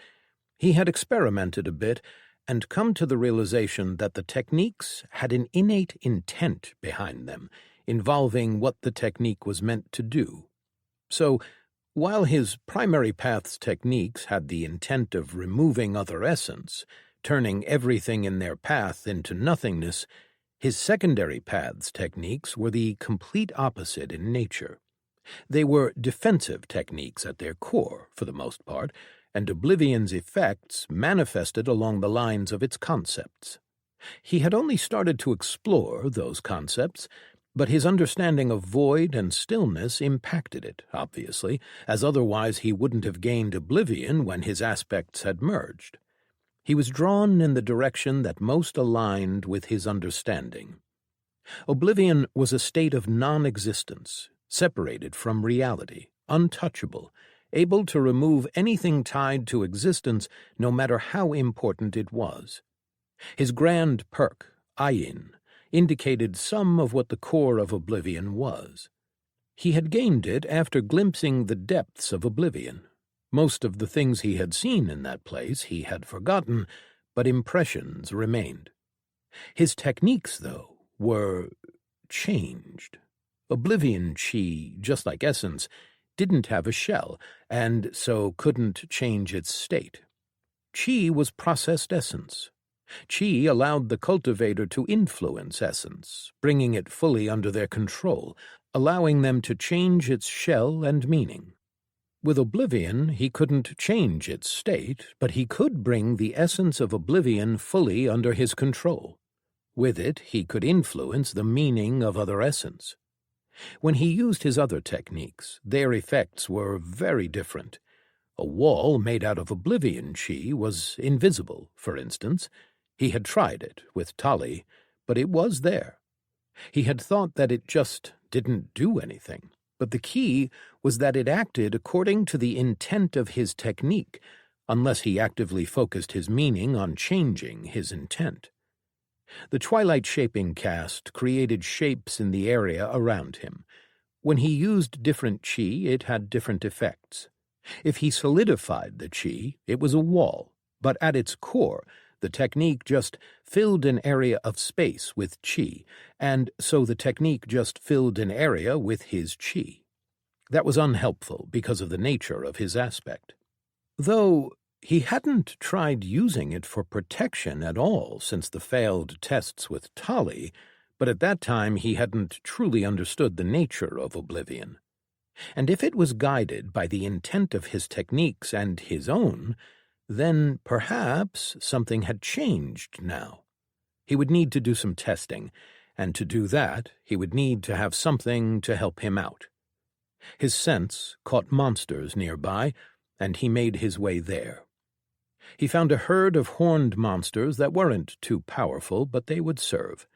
He had experimented a bit, and come to the realization that the techniques had an innate intent behind them, involving what the technique was meant to do. So, while his primary path's techniques had the intent of removing other essence, turning everything in their path into nothingness, his secondary path's techniques were the complete opposite in nature. They were defensive techniques at their core, for the most part, and Oblivion's effects manifested along the lines of its concepts. He had only started to explore those concepts, but his understanding of void and stillness impacted it, obviously, as otherwise he wouldn't have gained Oblivion when his aspects had merged. He was drawn in the direction that most aligned with his understanding. Oblivion was a state of non-existence, separated from reality, untouchable, able to remove anything tied to existence no matter how important it was. His grand perk, Ayin, indicated some of what the core of Oblivion was. He had gained it after glimpsing the depths of Oblivion. Most of the things he had seen in that place he had forgotten, but impressions remained. His techniques, though, were changed. Oblivion Chi, just like Essence, didn't have a shell, and so couldn't change its state. Chi was processed essence. Chi allowed the cultivator to influence essence, bringing it fully under their control, allowing them to change its shell and meaning. With Oblivion, he couldn't change its state, but he could bring the essence of Oblivion fully under his control. With it, he could influence the meaning of other essence. When he used his other techniques, their effects were very different. A wall made out of Oblivion Chi was invisible, for instance. He had tried it with Tali, but it was there. He had thought that it just didn't do anything, but the key was that it acted according to the intent of his technique, unless he actively focused his meaning on changing his intent. The twilight shaping cast created shapes in the area around him. When he used different chi, it had different effects. If he solidified the chi, it was a wall, but at its core, the technique just filled an area of space with chi, and so the technique just filled an area with his chi. That was unhelpful because of the nature of his aspect. Though he hadn't tried using it for protection at all since the failed tests with Tali, but at that time he hadn't truly understood the nature of Oblivion. And if it was guided by the intent of his techniques and his own, then perhaps something had changed now. He would need to do some testing, and to do that he would need to have something to help him out. His sense caught monsters nearby, and he made his way there. He found a herd of horned monsters that weren't too powerful, but they would serve.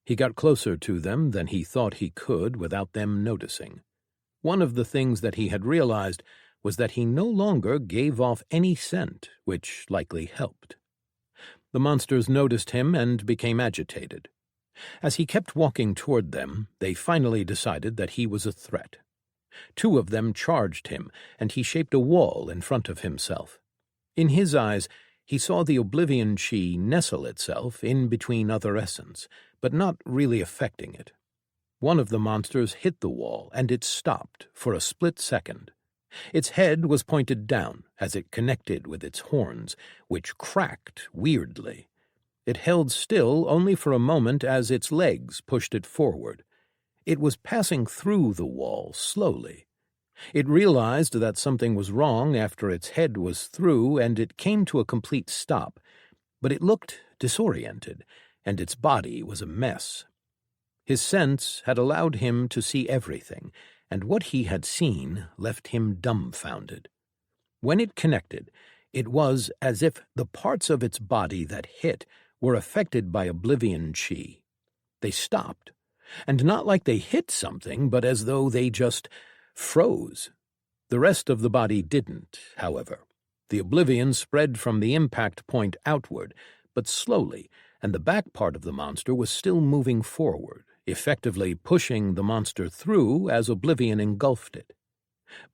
He got closer to them than he thought he could without them noticing. One of the things that he had realized was that he no longer gave off any scent, which likely helped. The monsters noticed him and became agitated. As he kept walking toward them, they finally decided that he was a threat. 2 of them charged him, and he shaped a wall in front of himself. In his eyes, he saw the Oblivion Chi nestle itself in between other essence, but not really affecting it. One of the monsters hit the wall, and it stopped for a split second. Its head was pointed down as it connected with its horns, which cracked weirdly. It held still only for a moment as its legs pushed it forward. It was passing through the wall slowly. It realized that something was wrong after its head was through, and it came to a complete stop, but it looked disoriented, and its body was a mess. His sense had allowed him to see everything, and what he had seen left him dumbfounded. When it connected, it was as if the parts of its body that hit were affected by Oblivion Chi. They stopped, and not like they hit something, but as though they just froze. The rest of the body didn't, however. The Oblivion spread from the impact point outward, but slowly, and the back part of the monster was still moving forward, effectively pushing the monster through as Oblivion engulfed it.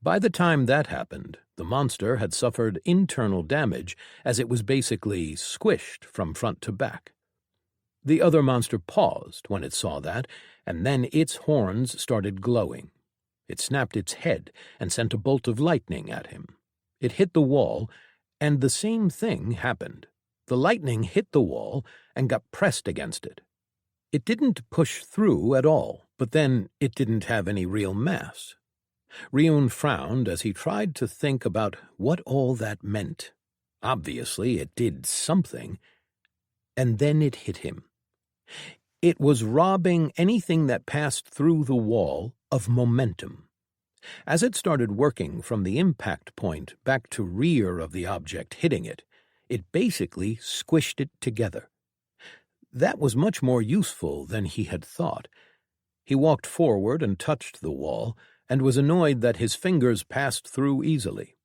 By the time that happened, the monster had suffered internal damage as it was basically squished from front to back. The other monster paused when it saw that, and then its horns started glowing. It snapped its head and sent a bolt of lightning at him. It hit the wall, and the same thing happened. The lightning hit the wall and got pressed against it. It didn't push through at all, but then it didn't have any real mass. Ryun frowned as he tried to think about what all that meant. Obviously, it did something. And then it hit him. It was robbing anything that passed through the wall of momentum. As it started working from the impact point back to rear of the object hitting it, it basically squished it together. That was much more useful than he had thought. He walked forward and touched the wall, and was annoyed that his fingers passed through easily.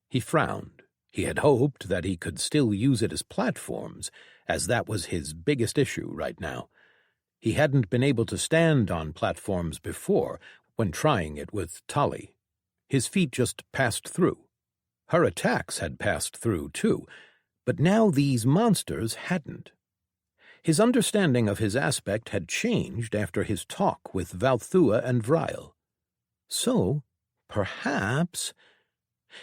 He frowned. He had hoped that he could still use it as platforms, as that was his biggest issue right now. He hadn't been able to stand on platforms before when trying it with Tali. His feet just passed through. Her attacks had passed through, too, but now these monsters hadn't. His understanding of his aspect had changed after his talk with Valthua and Vryle. So, perhaps...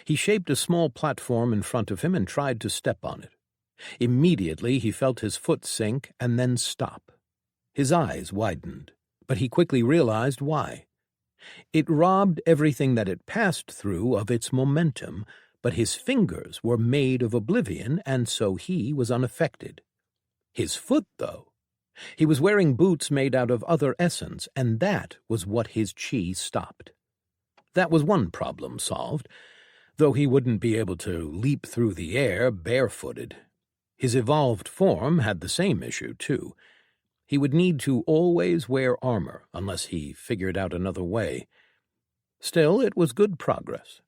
He shaped a small platform in front of him and tried to step on it. Immediately he felt his foot sink and then stop. His eyes widened, but he quickly realized why. It robbed everything that it passed through of its momentum, but his fingers were made of oblivion, and so he was unaffected. His foot, though. He was wearing boots made out of other essence, and that was what his chi stopped. That was one problem solved, though he wouldn't be able to leap through the air barefooted. His evolved form had the same issue, too. He would need to always wear armor unless he figured out another way. Still, it was good progress.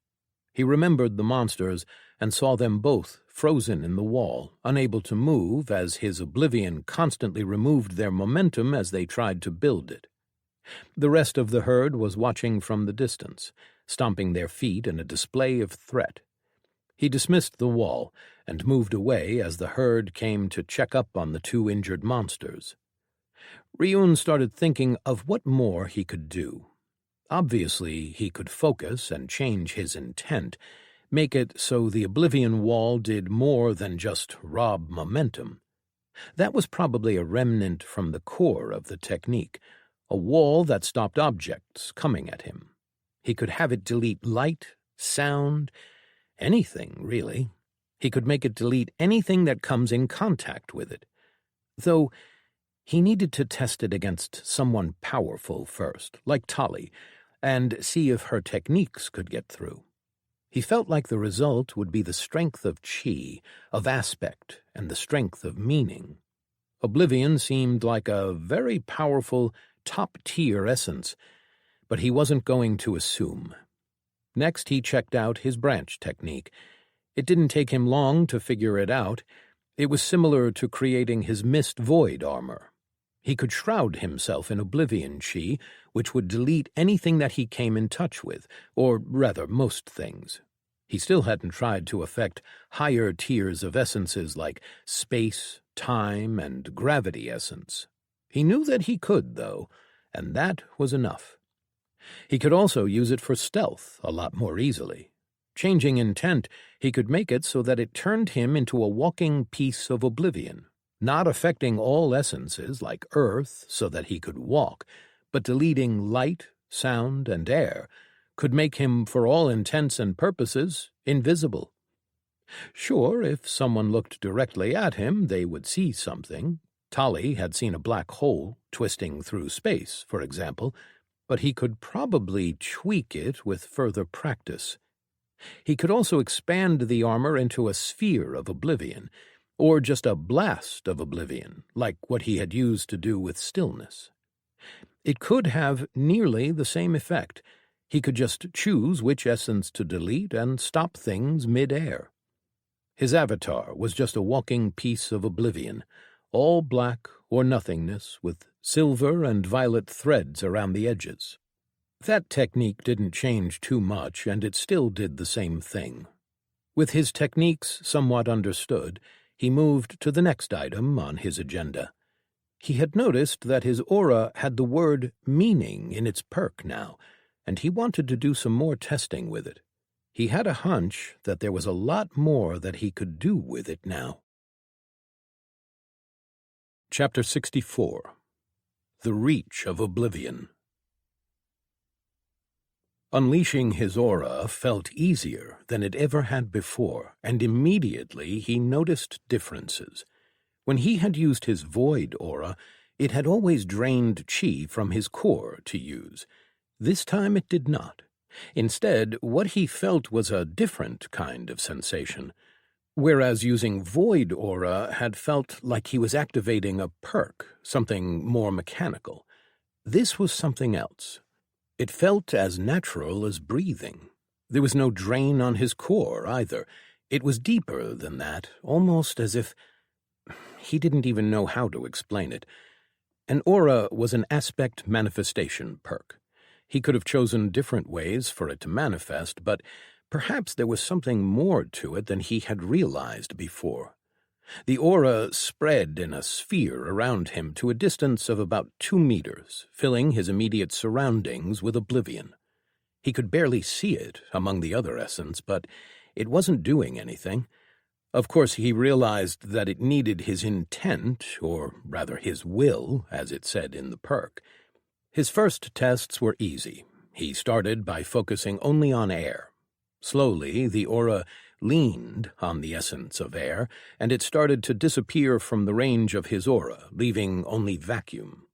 He remembered the monsters and saw them both frozen in the wall, unable to move as his oblivion constantly removed their momentum as they tried to build it. The rest of the herd was watching from the distance, stomping their feet in a display of threat. He dismissed the wall and moved away as the herd came to check up on the two injured monsters. Ryun started thinking of what more he could do. Obviously, he could focus and change his intent, make it so the Oblivion Wall did more than just rob momentum. That was probably a remnant from the core of the technique, a wall that stopped objects coming at him. He could have it delete light, sound, anything, really. He could make it delete anything that comes in contact with it. Though he needed to test it against someone powerful first, like Tali, and see if her techniques could get through. He felt like the result would be the strength of chi, of aspect, and the strength of meaning. Oblivion seemed like a very powerful, top-tier essence, but he wasn't going to assume. Next, he checked out his branch technique. It didn't take him long to figure it out. It was similar to creating his Mist Void armor. He could shroud himself in Oblivion chi, which would delete anything that he came in touch with, or rather most things. He still hadn't tried to affect higher tiers of essences like space, time, and gravity essence. He knew that he could, though, and that was enough. He could also use it for stealth a lot more easily. Changing intent, he could make it so that it turned him into a walking piece of oblivion, not affecting all essences like earth so that he could walk, but deleting light, sound, and air, could make him, for all intents and purposes, invisible. Sure, if someone looked directly at him, they would see something. Tali had seen a black hole twisting through space, for example, but he could probably tweak it with further practice. He could also expand the armor into a sphere of oblivion, or just a blast of oblivion, like what he had used to do with stillness. It could have nearly the same effect. He could just choose which essence to delete and stop things mid-air. His avatar was just a walking piece of oblivion, all black or nothingness with silver and violet threads around the edges. That technique didn't change too much, and it still did the same thing. With his techniques somewhat understood, he moved to the next item on his agenda. He had noticed that his aura had the word meaning in its perk now, and he wanted to do some more testing with it. He had a hunch that there was a lot more that he could do with it now. Chapter 64. The Reach of Oblivion. Unleashing his aura felt easier than it ever had before, and immediately he noticed differences. When he had used his void aura, it had always drained chi from his core to use. This time it did not. Instead, what he felt was a different kind of sensation, whereas using void aura had felt like he was activating a perk, something more mechanical. This was something else. It felt as natural as breathing. There was no drain on his core, either. It was deeper than that, almost as if... He didn't even know how to explain it. An aura was an aspect manifestation perk. He could have chosen different ways for it to manifest, but perhaps there was something more to it than he had realized before. The aura spread in a sphere around him to a distance of about 2 meters, filling his immediate surroundings with oblivion. He could barely see it among the other essence, but it wasn't doing anything. Of course, he realized that it needed his intent, or rather his will, as it said in the perk. His first tests were easy. He started by focusing only on air. Slowly, the aura leaned on the essence of air, and it started to disappear from the range of his aura, leaving only vacuum.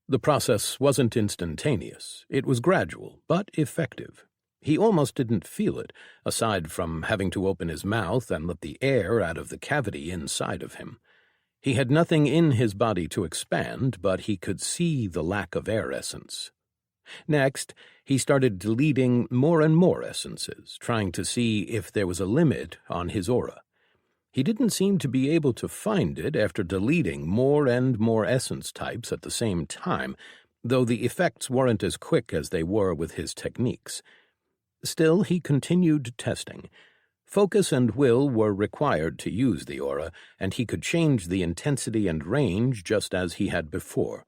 The process wasn't instantaneous. It was gradual, but effective. He almost didn't feel it, aside from having to open his mouth and let the air out of the cavity inside of him. He had nothing in his body to expand, but he could see the lack of air essence. Next, he started deleting more and more essences, trying to see if there was a limit on his aura. He didn't seem to be able to find it after deleting more and more essence types at the same time, though the effects weren't as quick as they were with his techniques. Still, he continued testing. Focus and will were required to use the aura, and he could change the intensity and range just as he had before.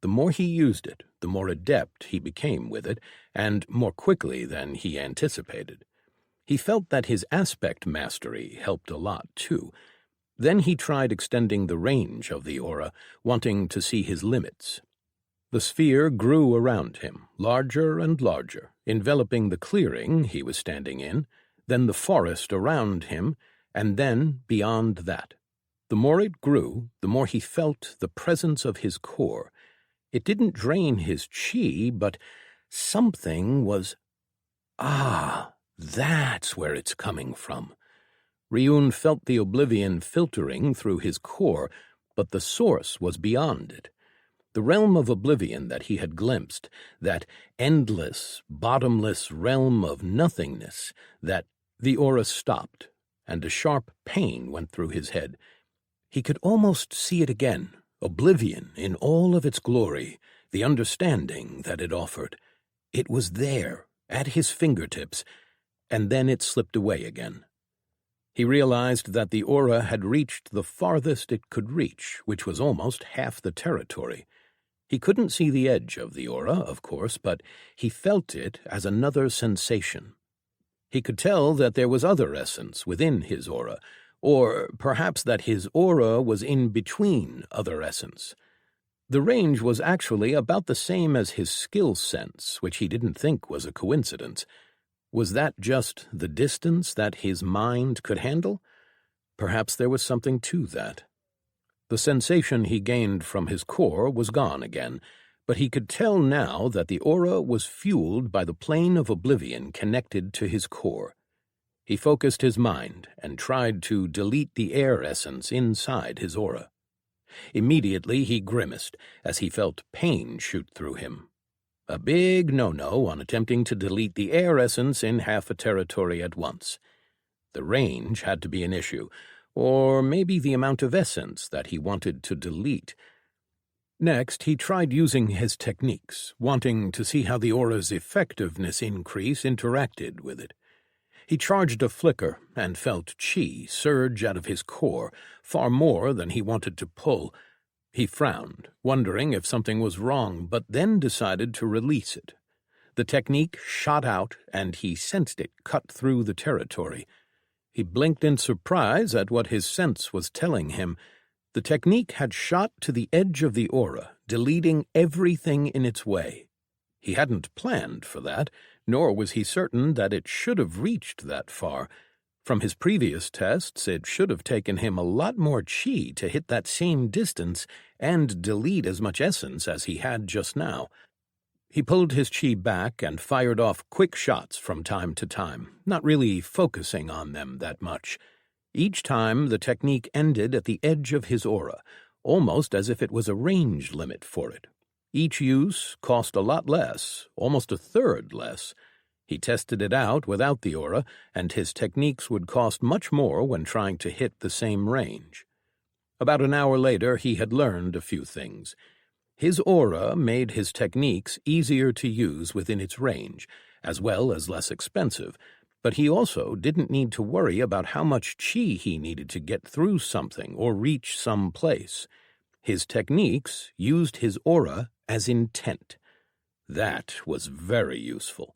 The more he used it, the more adept he became with it, and more quickly than he anticipated. He felt that his aspect mastery helped a lot, too. Then he tried extending the range of the aura, wanting to see his limits. The sphere grew around him, larger and larger, enveloping the clearing he was standing in, then the forest around him, and then beyond that. The more it grew, the more he felt the presence of his core. It didn't drain his chi, but something was... That's where it's coming from. Ryun felt the oblivion filtering through his core, but the source was beyond it. The realm of oblivion that he had glimpsed, that endless, bottomless realm of nothingness, that... The aura stopped, and a sharp pain went through his head. He could almost see it again, oblivion in all of its glory, the understanding that it offered. It was there, at his fingertips, and then it slipped away again. He realized that the aura had reached the farthest it could reach, which was almost half the territory. He couldn't see the edge of the aura, of course, but he felt it as another sensation. He could tell that there was other essence within his aura, or perhaps that his aura was in between other essence. The range was actually about the same as his skill sense, which he didn't think was a coincidence. Was that just the distance that his mind could handle? Perhaps there was something to that. The sensation he gained from his core was gone again, but he could tell now that the aura was fueled by the plane of oblivion connected to his core. He focused his mind and tried to delete the air essence inside his aura. Immediately he grimaced as he felt pain shoot through him. A big no-no on attempting to delete the air essence in half a territory at once. The range had to be an issue, or maybe the amount of essence that he wanted to delete. Next, he tried using his techniques, wanting to see how the aura's effectiveness increase interacted with it. He charged a flicker and felt chi surge out of his core, far more than he wanted to pull. He frowned, wondering if something was wrong, but then decided to release it. The technique shot out, and he sensed it cut through the territory. He blinked in surprise at what his sense was telling him. The technique had shot to the edge of the aura, deleting everything in its way. He hadn't planned for that, nor was he certain that it should have reached that far. From his previous tests, it should have taken him a lot more chi to hit that same distance and delete as much essence as he had just now. He pulled his chi back and fired off quick shots from time to time, not really focusing on them that much. Each time, the technique ended at the edge of his aura, almost as if it was a range limit for it. Each use cost a lot less, almost a third less. He tested it out without the aura, and his techniques would cost much more when trying to hit the same range. About an hour later, he had learned a few things. His aura made his techniques easier to use within its range, as well as less expensive, but he also didn't need to worry about how much chi he needed to get through something or reach some place. His techniques used his aura as intent. That was very useful.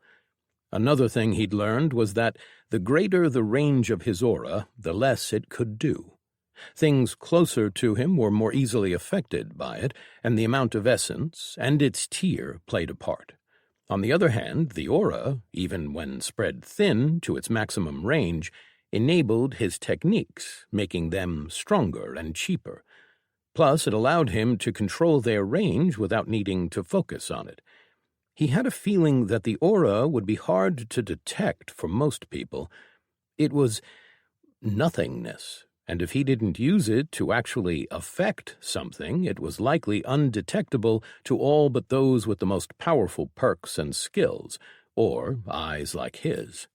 Another thing he'd learned was that the greater the range of his aura, the less it could do. Things closer to him were more easily affected by it, and the amount of essence and its tier played a part. On the other hand, the aura, even when spread thin to its maximum range, enabled his techniques, making them stronger and cheaper. Plus, it allowed him to control their range without needing to focus on it. He had a feeling that the aura would be hard to detect for most people. It was nothingness, and if he didn't use it to actually affect something, it was likely undetectable to all but those with the most powerful perks and skills, or eyes like his.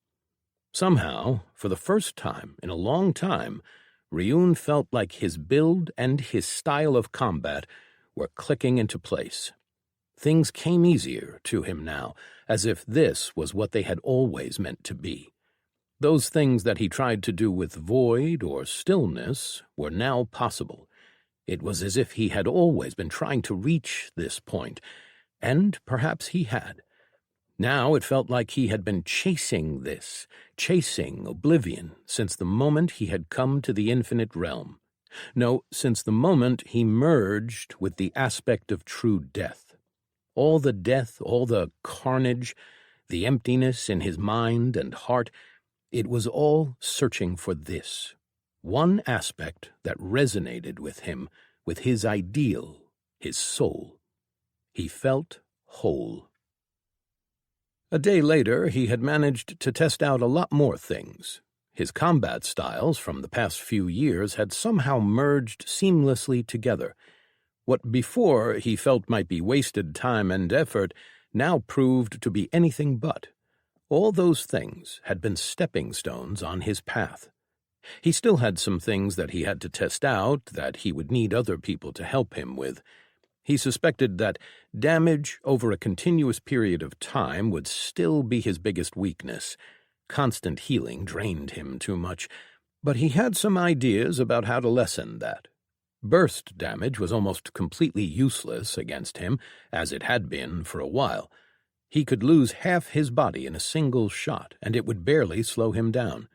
Somehow, for the first time in a long time, Ryun felt like his build and his style of combat were clicking into place. Things came easier to him now, as if this was what they had always meant to be. Those things that he tried to do with void or stillness were now possible. It was as if he had always been trying to reach this point, and perhaps he had. Now it felt like he had been chasing oblivion, since the moment he had come to the infinite realm. No, since the moment he merged with the aspect of true death. All the death, all the carnage, the emptiness in his mind and heart, it was all searching for this, one aspect that resonated with him, with his ideal, his soul. He felt whole. A day later, he had managed to test out a lot more things. His combat styles from the past few years had somehow merged seamlessly together. What before he felt might be wasted time and effort now proved to be anything but. All those things had been stepping stones on his path. He still had some things that he had to test out that he would need other people to help him with. He suspected that damage over a continuous period of time would still be his biggest weakness. Constant healing drained him too much, but he had some ideas about how to lessen that. Burst damage was almost completely useless against him, as it had been for a while. He could lose half his body in a single shot, and it would barely slow him down.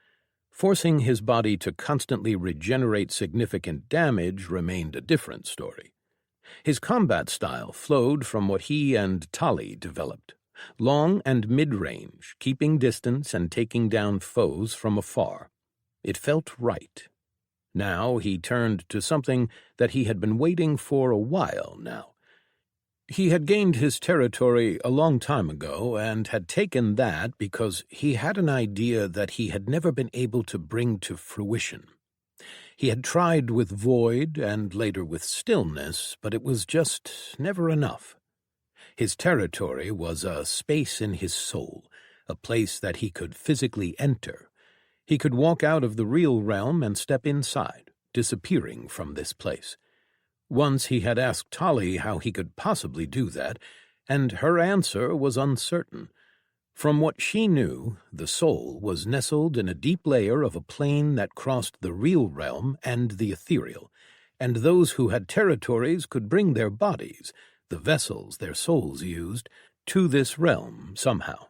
Forcing his body to constantly regenerate significant damage remained a different story. His combat style flowed from what he and Tali developed. Long and mid-range, keeping distance and taking down foes from afar. It felt right. Now he turned to something that he had been waiting for a while now. He had gained his territory a long time ago and had taken that because he had an idea that he had never been able to bring to fruition. He had tried with void and later with stillness, but it was just never enough. His territory was a space in his soul, a place that he could physically enter. He could walk out of the real realm and step inside, disappearing from this place. Once he had asked Tali how he could possibly do that, and her answer was uncertain. From what she knew, the soul was nestled in a deep layer of a plane that crossed the real realm and the ethereal, and those who had territories could bring their bodies, the vessels their souls used, to this realm somehow.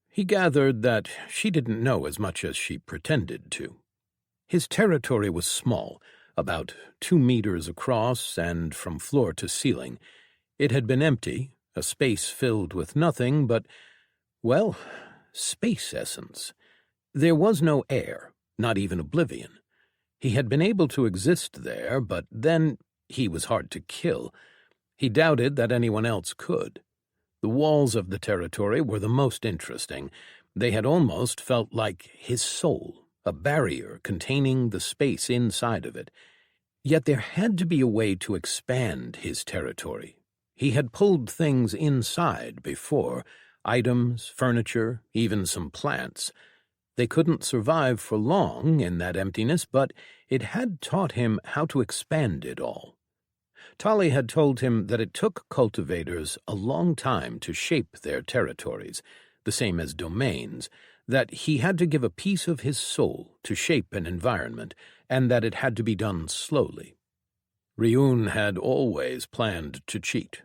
He gathered that she didn't know as much as she pretended to. His territory was small, about 2 meters across and from floor to ceiling. It had been empty, a space filled with nothing but, well, space essence. There was no air, not even oblivion. He had been able to exist there, but then he was hard to kill. He doubted that anyone else could. The walls of the territory were the most interesting. They had almost felt like his soul, a barrier containing the space inside of it. Yet there had to be a way to expand his territory. He had pulled things inside before, items, furniture, even some plants. They couldn't survive for long in that emptiness, but it had taught him how to expand it all. Tali had told him that it took cultivators a long time to shape their territories, the same as domains, that he had to give a piece of his soul to shape an environment, and that it had to be done slowly. Ryun had always planned to cheat.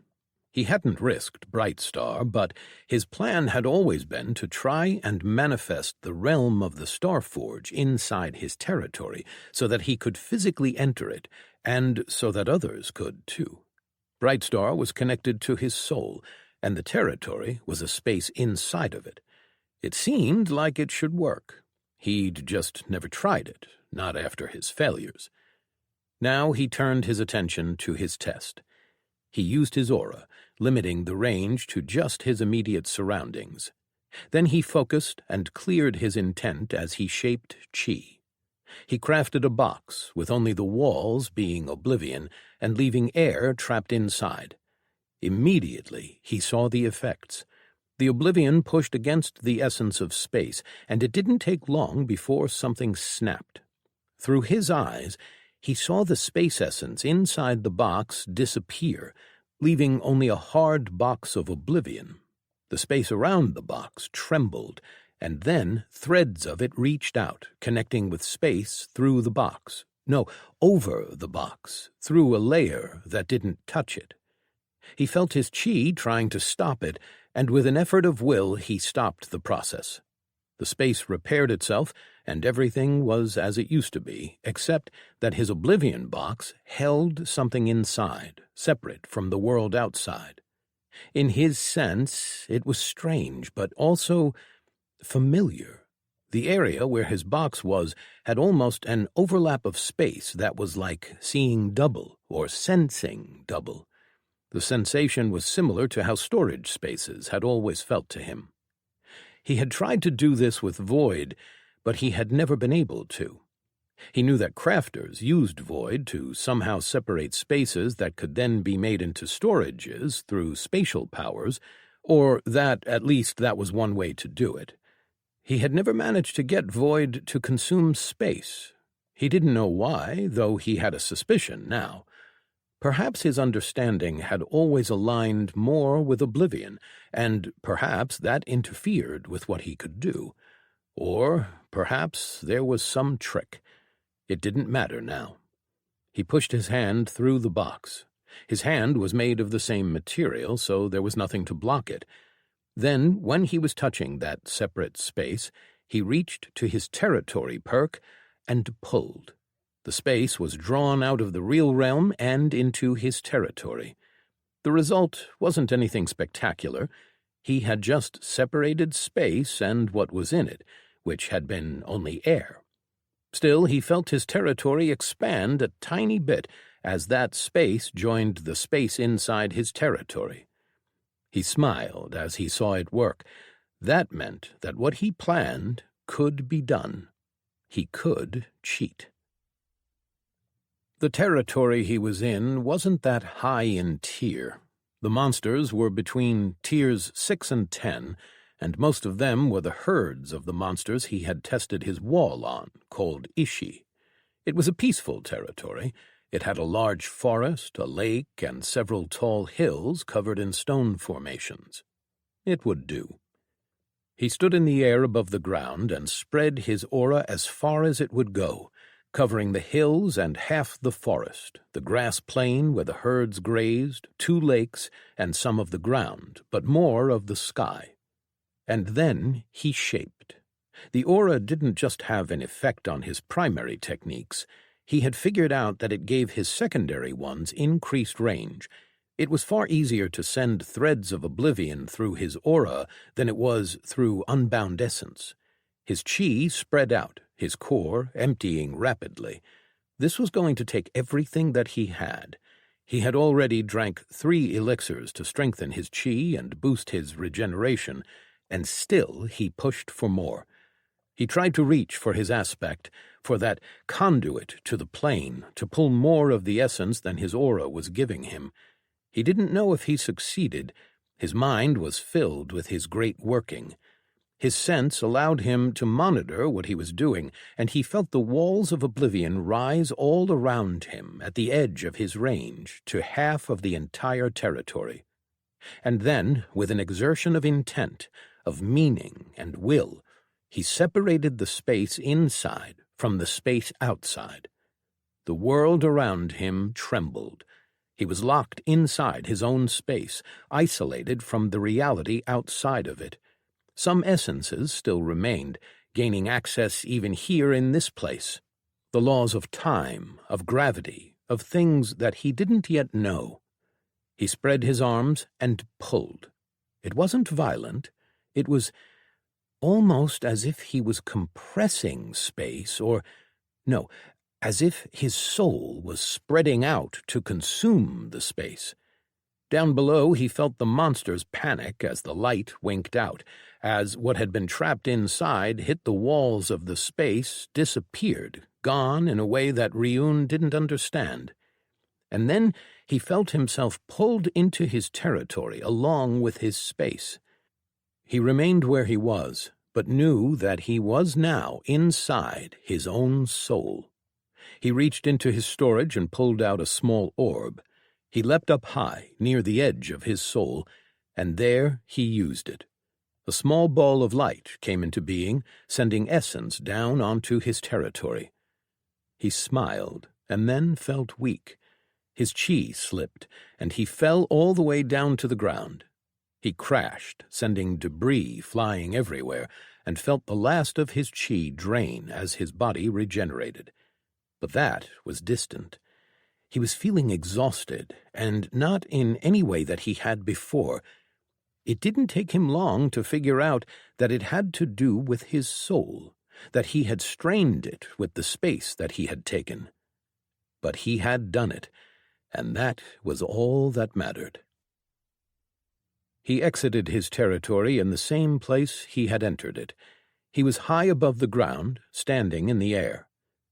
He hadn't risked Brightstar, but his plan had always been to try and manifest the realm of the Starforge inside his territory so that he could physically enter it, and so that others could too. Brightstar was connected to his soul, and the territory was a space inside of it. It seemed like it should work. He'd just never tried it, not after his failures. Now he turned his attention to his test. He used his aura, limiting the range to just his immediate surroundings. Then he focused and cleared his intent as he shaped chi. He crafted a box with only the walls being oblivion and leaving air trapped inside. Immediately he saw the effects. The oblivion pushed against the essence of space, and it didn't take long before something snapped. Through his eyes, he saw the space essence inside the box disappear, leaving only a hard box of oblivion. The space around the box trembled, and then threads of it reached out, connecting with space through the box. No, over the box, through a layer that didn't touch it. He felt his chi trying to stop it, and with an effort of will he stopped the process. The space repaired itself, and everything was as it used to be, except that his oblivion box held something inside, separate from the world outside. In his sense, it was strange, but also familiar. The area where his box was had almost an overlap of space that was like seeing double or sensing double. The sensation was similar to how storage spaces had always felt to him. He had tried to do this with Void, but he had never been able to. He knew that crafters used Void to somehow separate spaces that could then be made into storages through spatial powers, or that, at least, that was one way to do it. He had never managed to get Void to consume space. He didn't know why, though he had a suspicion now. Perhaps his understanding had always aligned more with oblivion, and perhaps that interfered with what he could do. Or perhaps there was some trick. It didn't matter now. He pushed his hand through the box. His hand was made of the same material, so there was nothing to block it. Then, when he was touching that separate space, he reached to his territory perk and pulled. The space was drawn out of the real realm and into his territory. The result wasn't anything spectacular. He had just separated space and what was in it, which had been only air. Still, he felt his territory expand a tiny bit as that space joined the space inside his territory. He smiled as he saw it work. That meant that what he planned could be done. He could cheat. The territory he was in wasn't that high in tier. The monsters were between tiers 6 and 10, and most of them were the herds of the monsters he had tested his wall on, called Ishi. It was a peaceful territory. It had a large forest, a lake, and several tall hills covered in stone formations. It would do. He stood in the air above the ground and spread his aura as far as it would go, covering the hills and half the forest, the grass plain where the herds grazed, 2 lakes, and some of the ground, but more of the sky. And then he shaped. The aura didn't just have an effect on his primary techniques. He had figured out that it gave his secondary ones increased range. It was far easier to send threads of oblivion through his aura than it was through unbound essence. His chi spread out, his core emptying rapidly. This was going to take everything that he had. He had already drank 3 elixirs to strengthen his chi and boost his regeneration, and still he pushed for more. He tried to reach for his aspect, for that conduit to the plane, to pull more of the essence than his aura was giving him. He didn't know if he succeeded. His mind was filled with his great working. His sense allowed him to monitor what he was doing, and he felt the walls of oblivion rise all around him at the edge of his range to half of the entire territory. And then, with an exertion of intent, of meaning and will, he separated the space inside from the space outside. The world around him trembled. He was locked inside his own space, isolated from the reality outside of it. Some essences still remained, gaining access even here in this place. The laws of time, of gravity, of things that he didn't yet know. He spread his arms and pulled. It wasn't violent. It was almost as if he was compressing space, as if his soul was spreading out to consume the space. Down below he felt the monsters panic as the light winked out, as what had been trapped inside hit the walls of the space, disappeared, gone in a way that Ryun didn't understand. And then he felt himself pulled into his territory along with his space. He remained where he was, but knew that he was now inside his own soul. He reached into his storage and pulled out a small orb. He leapt up high, near the edge of his soul, and there he used it. A small ball of light came into being, sending essence down onto his territory. He smiled, and then felt weak. His chi slipped, and he fell all the way down to the ground. He crashed, sending debris flying everywhere, and felt the last of his chi drain as his body regenerated. But that was distant. He was feeling exhausted, and not in any way that he had before. It didn't take him long to figure out that it had to do with his soul, that he had strained it with the space that he had taken. But he had done it, and that was all that mattered. He exited his territory in the same place he had entered it. He was high above the ground, standing in the air.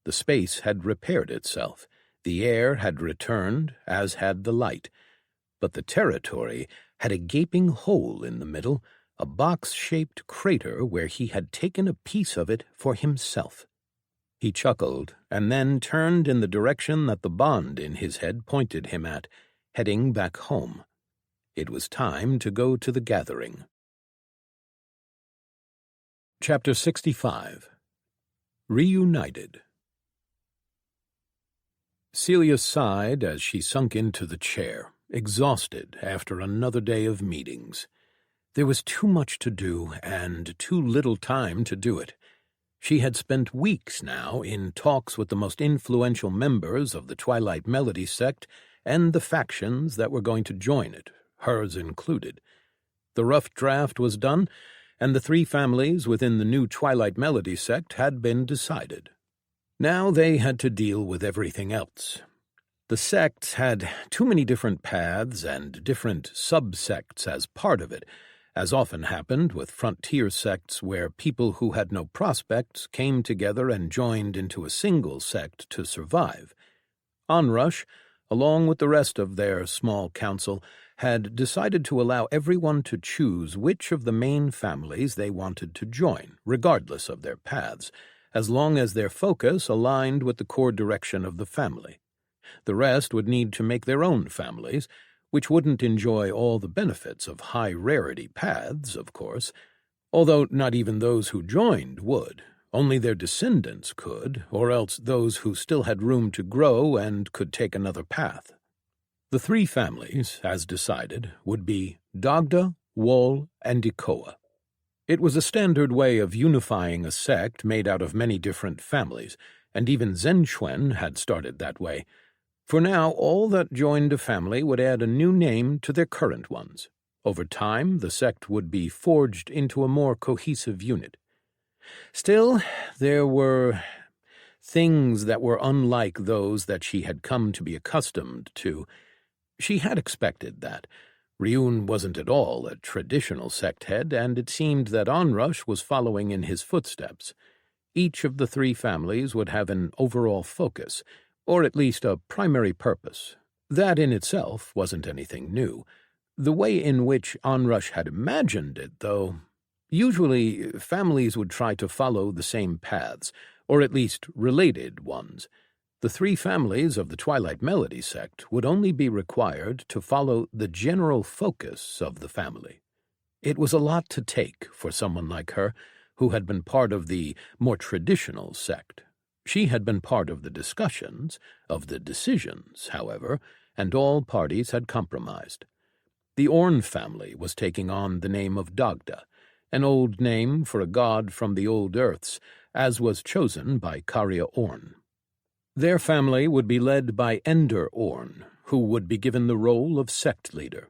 The space had repaired itself. The air had returned, as had the light. But the territory had a gaping hole in the middle, a box-shaped crater where he had taken a piece of it for himself. He chuckled, and then turned in the direction that the bond in his head pointed him at, heading back home. It was time to go to the gathering. Chapter 65. Reunited. Celia sighed as she sunk into the chair, exhausted after another day of meetings. There was too much to do, and too little time to do it. She had spent weeks now in talks with the most influential members of the Twilight Melody sect and the factions that were going to join it, hers included. The rough draft was done, and the 3 families within the new Twilight Melody sect had been decided. Now they had to deal with everything else. The sects had too many different paths and different subsects as part of it, as often happened with frontier sects where people who had no prospects came together and joined into a single sect to survive. Onrush, along with the rest of their small council, had decided to allow everyone to choose which of the main families they wanted to join, regardless of their paths, as long as their focus aligned with the core direction of the family. The rest would need to make their own families, which wouldn't enjoy all the benefits of high-rarity paths, of course, although not even those who joined would. Only their descendants could, or else those who still had room to grow and could take another path. The three families, as decided, would be Dagda, Wol, and Ikoa. It was a standard way of unifying a sect made out of many different families, and even Zhenquan had started that way. For now, all that joined a family would add a new name to their current ones. Over time, the sect would be forged into a more cohesive unit. Still, there were things that were unlike those that she had come to be accustomed to. She had expected that. Ryun wasn't at all a traditional sect head, and it seemed that Onrush was following in his footsteps. Each of the three families would have an overall focus, or at least a primary purpose. That in itself wasn't anything new. The way in which Onrush had imagined it, though, usually families would try to follow the same paths, or at least related ones. The three families of the Twilight Melody sect would only be required to follow the general focus of the family. It was a lot to take for someone like her, who had been part of the more traditional sect. She had been part of the discussions, of the decisions, however, and all parties had compromised. The Orn family was taking on the name of Dagda, an old name for a god from the old earths, as was chosen by Karya Orn. Their family would be led by Ender Orn, who would be given the role of sect leader.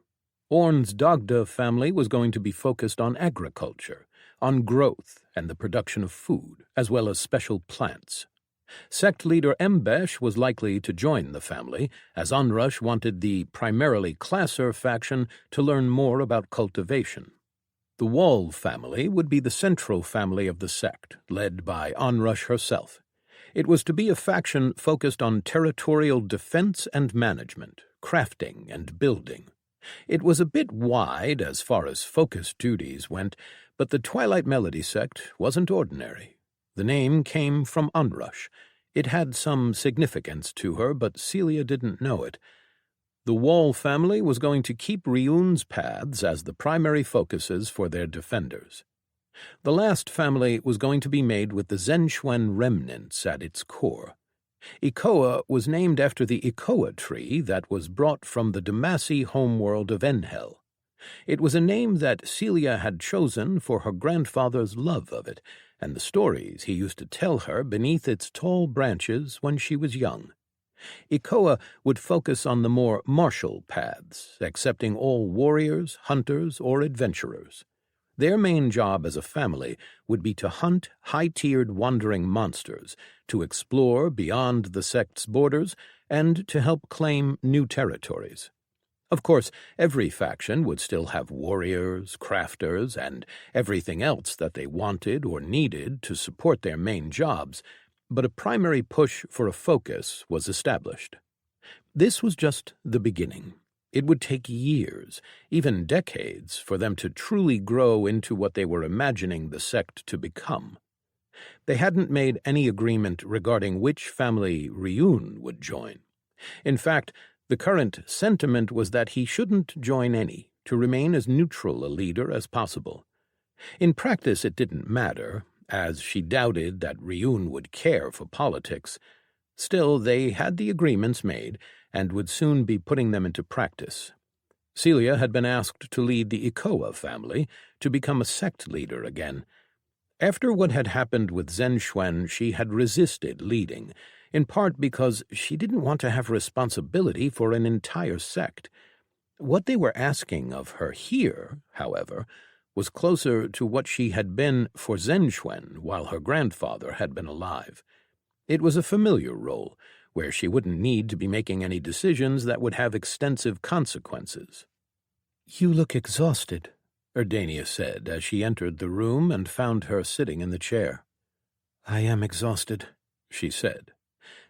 Orn's Dagda family was going to be focused on agriculture, on growth and the production of food, as well as special plants. Sect leader Embesh was likely to join the family, as Onrush wanted the primarily classer faction to learn more about cultivation. The Wall family would be the central family of the sect, led by Onrush herself. It was to be a faction focused on territorial defense and management, crafting and building. It was a bit wide as far as focus duties went, but the Twilight Melody sect wasn't ordinary. The name came from Onrush. It had some significance to her, but Celia didn't know it. The Wall family was going to keep Ryun's paths as the primary focuses for their defenders. The last family was going to be made with the Zhenquan remnants at its core. Ikoa was named after the Ikoa tree that was brought from the Demacy homeworld of Enhel. It was a name that Celia had chosen for her grandfather's love of it, and the stories he used to tell her beneath its tall branches when she was young. Ikoa would focus on the more martial paths, accepting all warriors, hunters, or adventurers. Their main job as a family would be to hunt high-tiered wandering monsters, to explore beyond the sect's borders, and to help claim new territories. Of course, every faction would still have warriors, crafters, and everything else that they wanted or needed to support their main jobs, but a primary push for a focus was established. This was just the beginning. It would take years, even decades, for them to truly grow into what they were imagining the sect to become. They hadn't made any agreement regarding which family Ryun would join. In fact, the current sentiment was that he shouldn't join any, to remain as neutral a leader as possible. In practice it didn't matter, as she doubted that Ryun would care for politics. Still, they had the agreements made, and would soon be putting them into practice. Celia had been asked to lead the Ikoa family, to become a sect leader again. After what had happened with Zhenquan, she had resisted leading, in part because she didn't want to have responsibility for an entire sect. What they were asking of her here, however, was closer to what she had been for Zhenquan while her grandfather had been alive. It was a familiar role, where she wouldn't need to be making any decisions that would have extensive consequences. "You look exhausted," Erdania said as she entered the room and found her sitting in the chair. "I am exhausted," she said.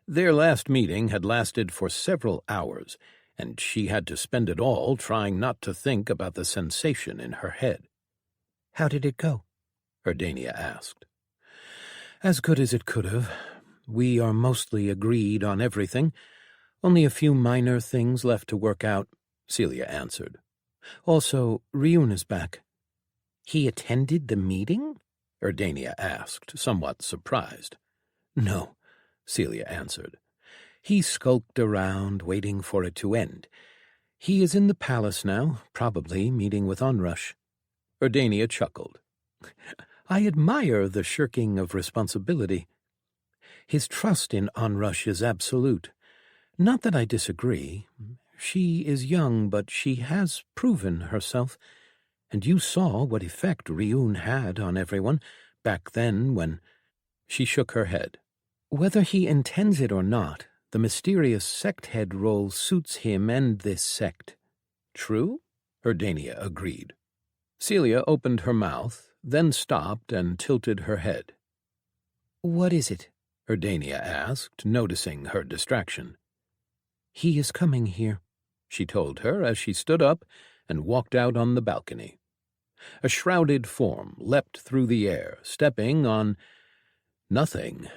Their last meeting had lasted for several hours, and she had to spend it all trying not to think about the sensation in her head. "How did it go?" Erdania asked. "As good as it could have. We are mostly agreed on everything. Only a few minor things left to work out, Celia answered. Also, Ryun is back. He attended the meeting? Erdania asked, somewhat surprised. No, Celia answered. He skulked around, waiting for it to end. He is in the palace now, probably meeting with Onrush. Erdania chuckled. I admire the shirking of responsibility. His trust in Onrush is absolute. Not that I disagree. She is young, but she has proven herself. And you saw what effect Ryun had on everyone back then when... She shook her head. Whether he intends it or not, the mysterious sect head role suits him and this sect. True? Erdania agreed. Celia opened her mouth, then stopped and tilted her head. What is it? Erdania asked, noticing her distraction. He is coming here, she told her as she stood up and walked out on the balcony. A shrouded form leapt through the air, stepping on... nothing.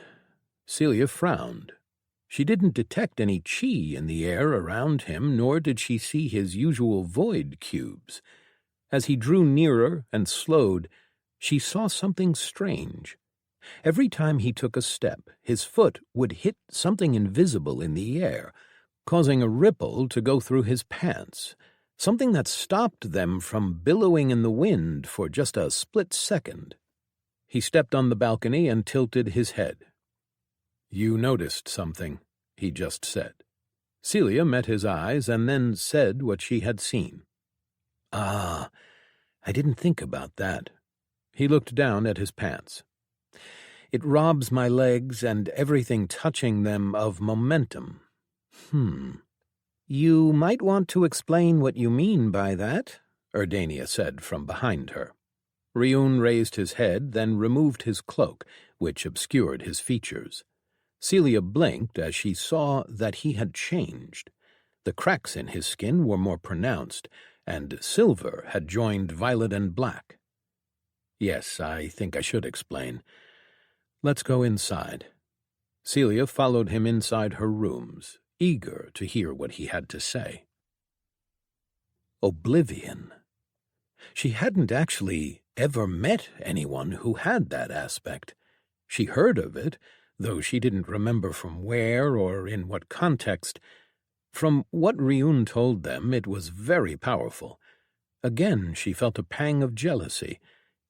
Celia frowned. She didn't detect any chi in the air around him, nor did she see his usual void cubes. As he drew nearer and slowed, she saw something strange. Every time he took a step, his foot would hit something invisible in the air, causing a ripple to go through his pants, something that stopped them from billowing in the wind for just a split second. He stepped on the balcony and tilted his head. You noticed something, he just said. Celia met his eyes and then said what she had seen. Ah, I didn't think about that. He looked down at his pants. It robs my legs and everything touching them of momentum. You might want to explain what you mean by that, Erdania said from behind her. Ryun raised his head, then removed his cloak, which obscured his features. Celia blinked as she saw that he had changed. The cracks in his skin were more pronounced, and silver had joined violet and black. Yes, I think I should explain. Let's go inside. Celia followed him inside her rooms, eager to hear what he had to say. Oblivion. She hadn't actually ever met anyone who had that aspect. She heard of it, though she didn't remember from where or in what context. From what Ryun told them, it was very powerful. Again, she felt a pang of jealousy.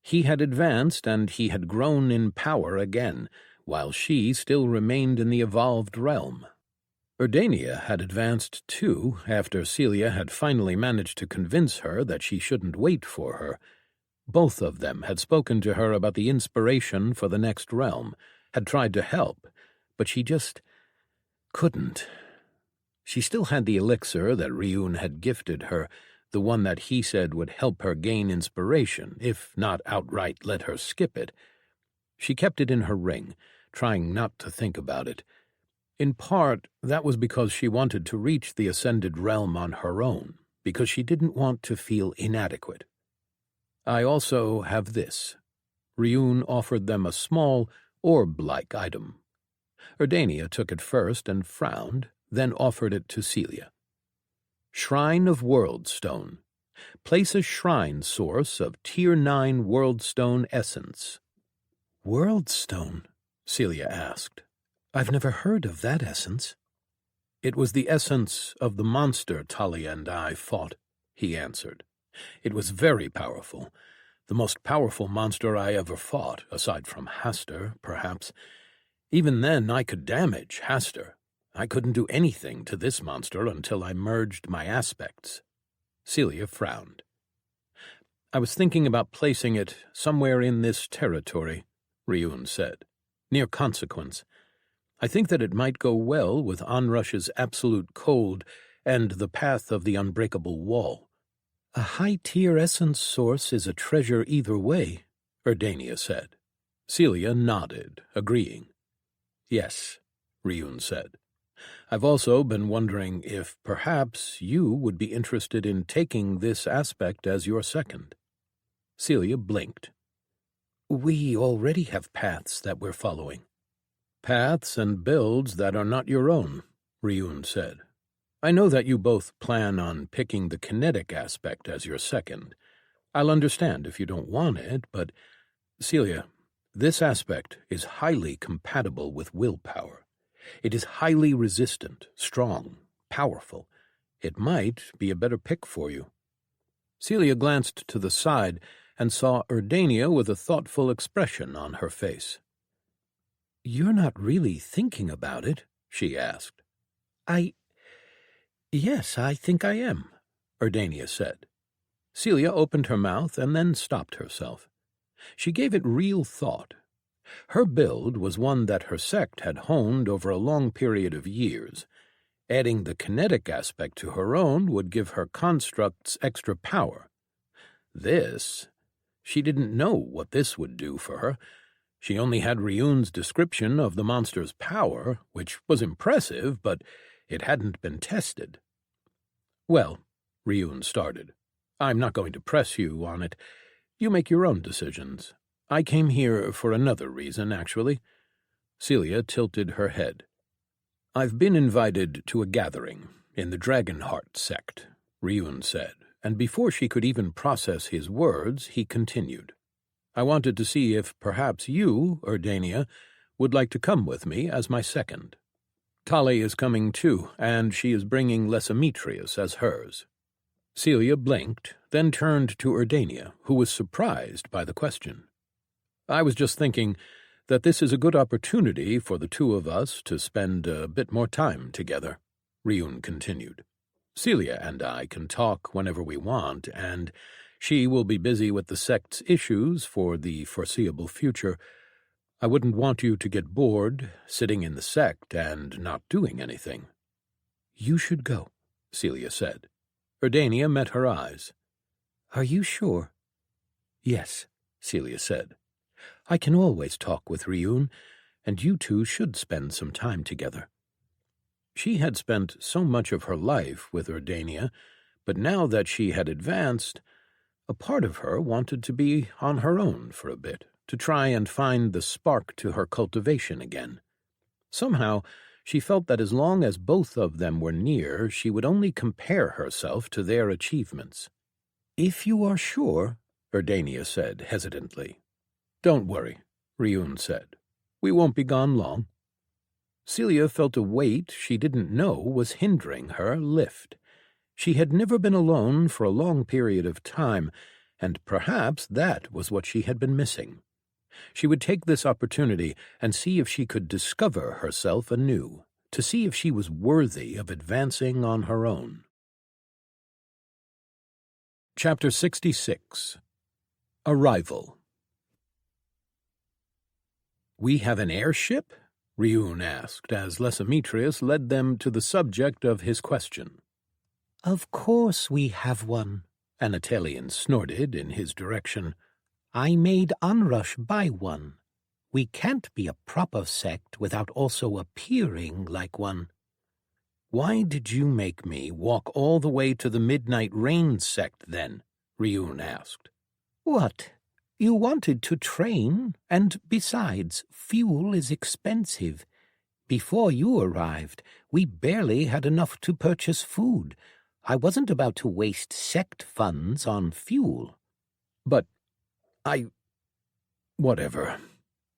He had advanced, and he had grown in power again, while she still remained in the evolved realm. Erdania had advanced too, after Celia had finally managed to convince her that she shouldn't wait for her. Both of them had spoken to her about the inspiration for the next realm, had tried to help, but she just couldn't. She still had the elixir that Ryun had gifted her, the one that he said would help her gain inspiration, if not outright let her skip it. She kept it in her ring, trying not to think about it. In part, that was because she wanted to reach the ascended realm on her own, because she didn't want to feel inadequate. I also have this. Ryun offered them a small, orb-like item. Erdania took it first and frowned, then offered it to Celia. Shrine of Worldstone. Place a shrine source of Tier 9 Worldstone essence. Worldstone? Celia asked. I've never heard of that essence. It was the essence of the monster Talia and I fought, he answered. It was very powerful. The most powerful monster I ever fought, aside from Hastur, perhaps. Even then, I could damage Hastur. I couldn't do anything to this monster until I merged my aspects. Celia frowned. I was thinking about placing it somewhere in this territory, Ryun said, near Consequence. I think that it might go well with Onrush's absolute cold and the path of the unbreakable wall. A high-tier essence source is a treasure either way, Erdania said. Celia nodded, agreeing. Yes, Ryun said. I've also been wondering if perhaps you would be interested in taking this aspect as your second. Celia blinked. We already have paths that we're following. Paths and builds that are not your own, Ryun said. "I know that you both plan on picking the kinetic aspect as your second. I'll understand if you don't want it, but, Celia, this aspect is highly compatible with willpower. It is highly resistant, strong, powerful. It might be a better pick for you." Celia glanced to the side and saw Erdania with a thoughtful expression on her face. "You're not really thinking about it?" she asked. Yes, I think I am," Erdania said. Celia opened her mouth and then stopped herself. She gave it real thought. Her build was one that her sect had honed over a long period of years. Adding the kinetic aspect to her own would give her constructs extra power. She didn't know what this would do for her. She only had Ryun's description of the monster's power, which was impressive, but it hadn't been tested. "Well," Ryun started, "I'm not going to press you on it. You make your own decisions. I came here for another reason, actually." Celia tilted her head. "I've been invited to a gathering in the Dragonheart sect," Ryun said, and before she could even process his words, he continued. "I wanted to see if perhaps you, Erdania, would like to come with me as my second. Tali is coming too, and she is bringing Lesametrius as hers." Celia blinked, then turned to Erdania, who was surprised by the question. "I was just thinking that this is a good opportunity for the two of us to spend a bit more time together," Ryun continued. "Celia and I can talk whenever we want, and she will be busy with the sect's issues for the foreseeable future. I wouldn't want you to get bored sitting in the sect and not doing anything." "You should go," Celia said. Erdania met her eyes. "Are you sure?" "Yes," Celia said. "I can always talk with Ryun, and you two should spend some time together." She had spent so much of her life with Erdania, but now that she had advanced, a part of her wanted to be on her own for a bit, to try and find the spark to her cultivation again. Somehow, she felt that as long as both of them were near, she would only compare herself to their achievements. "If you are sure," Erdania said hesitantly. "Don't worry," Ryun said. "We won't be gone long." Celia felt a weight she didn't know was hindering her lift. She had never been alone for a long period of time, and perhaps that was what she had been missing. She would take this opportunity and see if she could discover herself anew, to see if she was worthy of advancing on her own. Chapter 66. Arrival. "We have an airship?" Ryun asked, as Lesametrius led them to the subject of his question. "Of course we have one," Anatolian snorted in his direction. "I made Onrush buy one. We can't be a proper sect without also appearing like one." "Why did you make me walk all the way to the Midnight Rain sect, then?" Ryun asked. "What? You wanted to train, and besides, fuel is expensive. Before you arrived, we barely had enough to purchase food. I wasn't about to waste sect funds on fuel." "But whatever."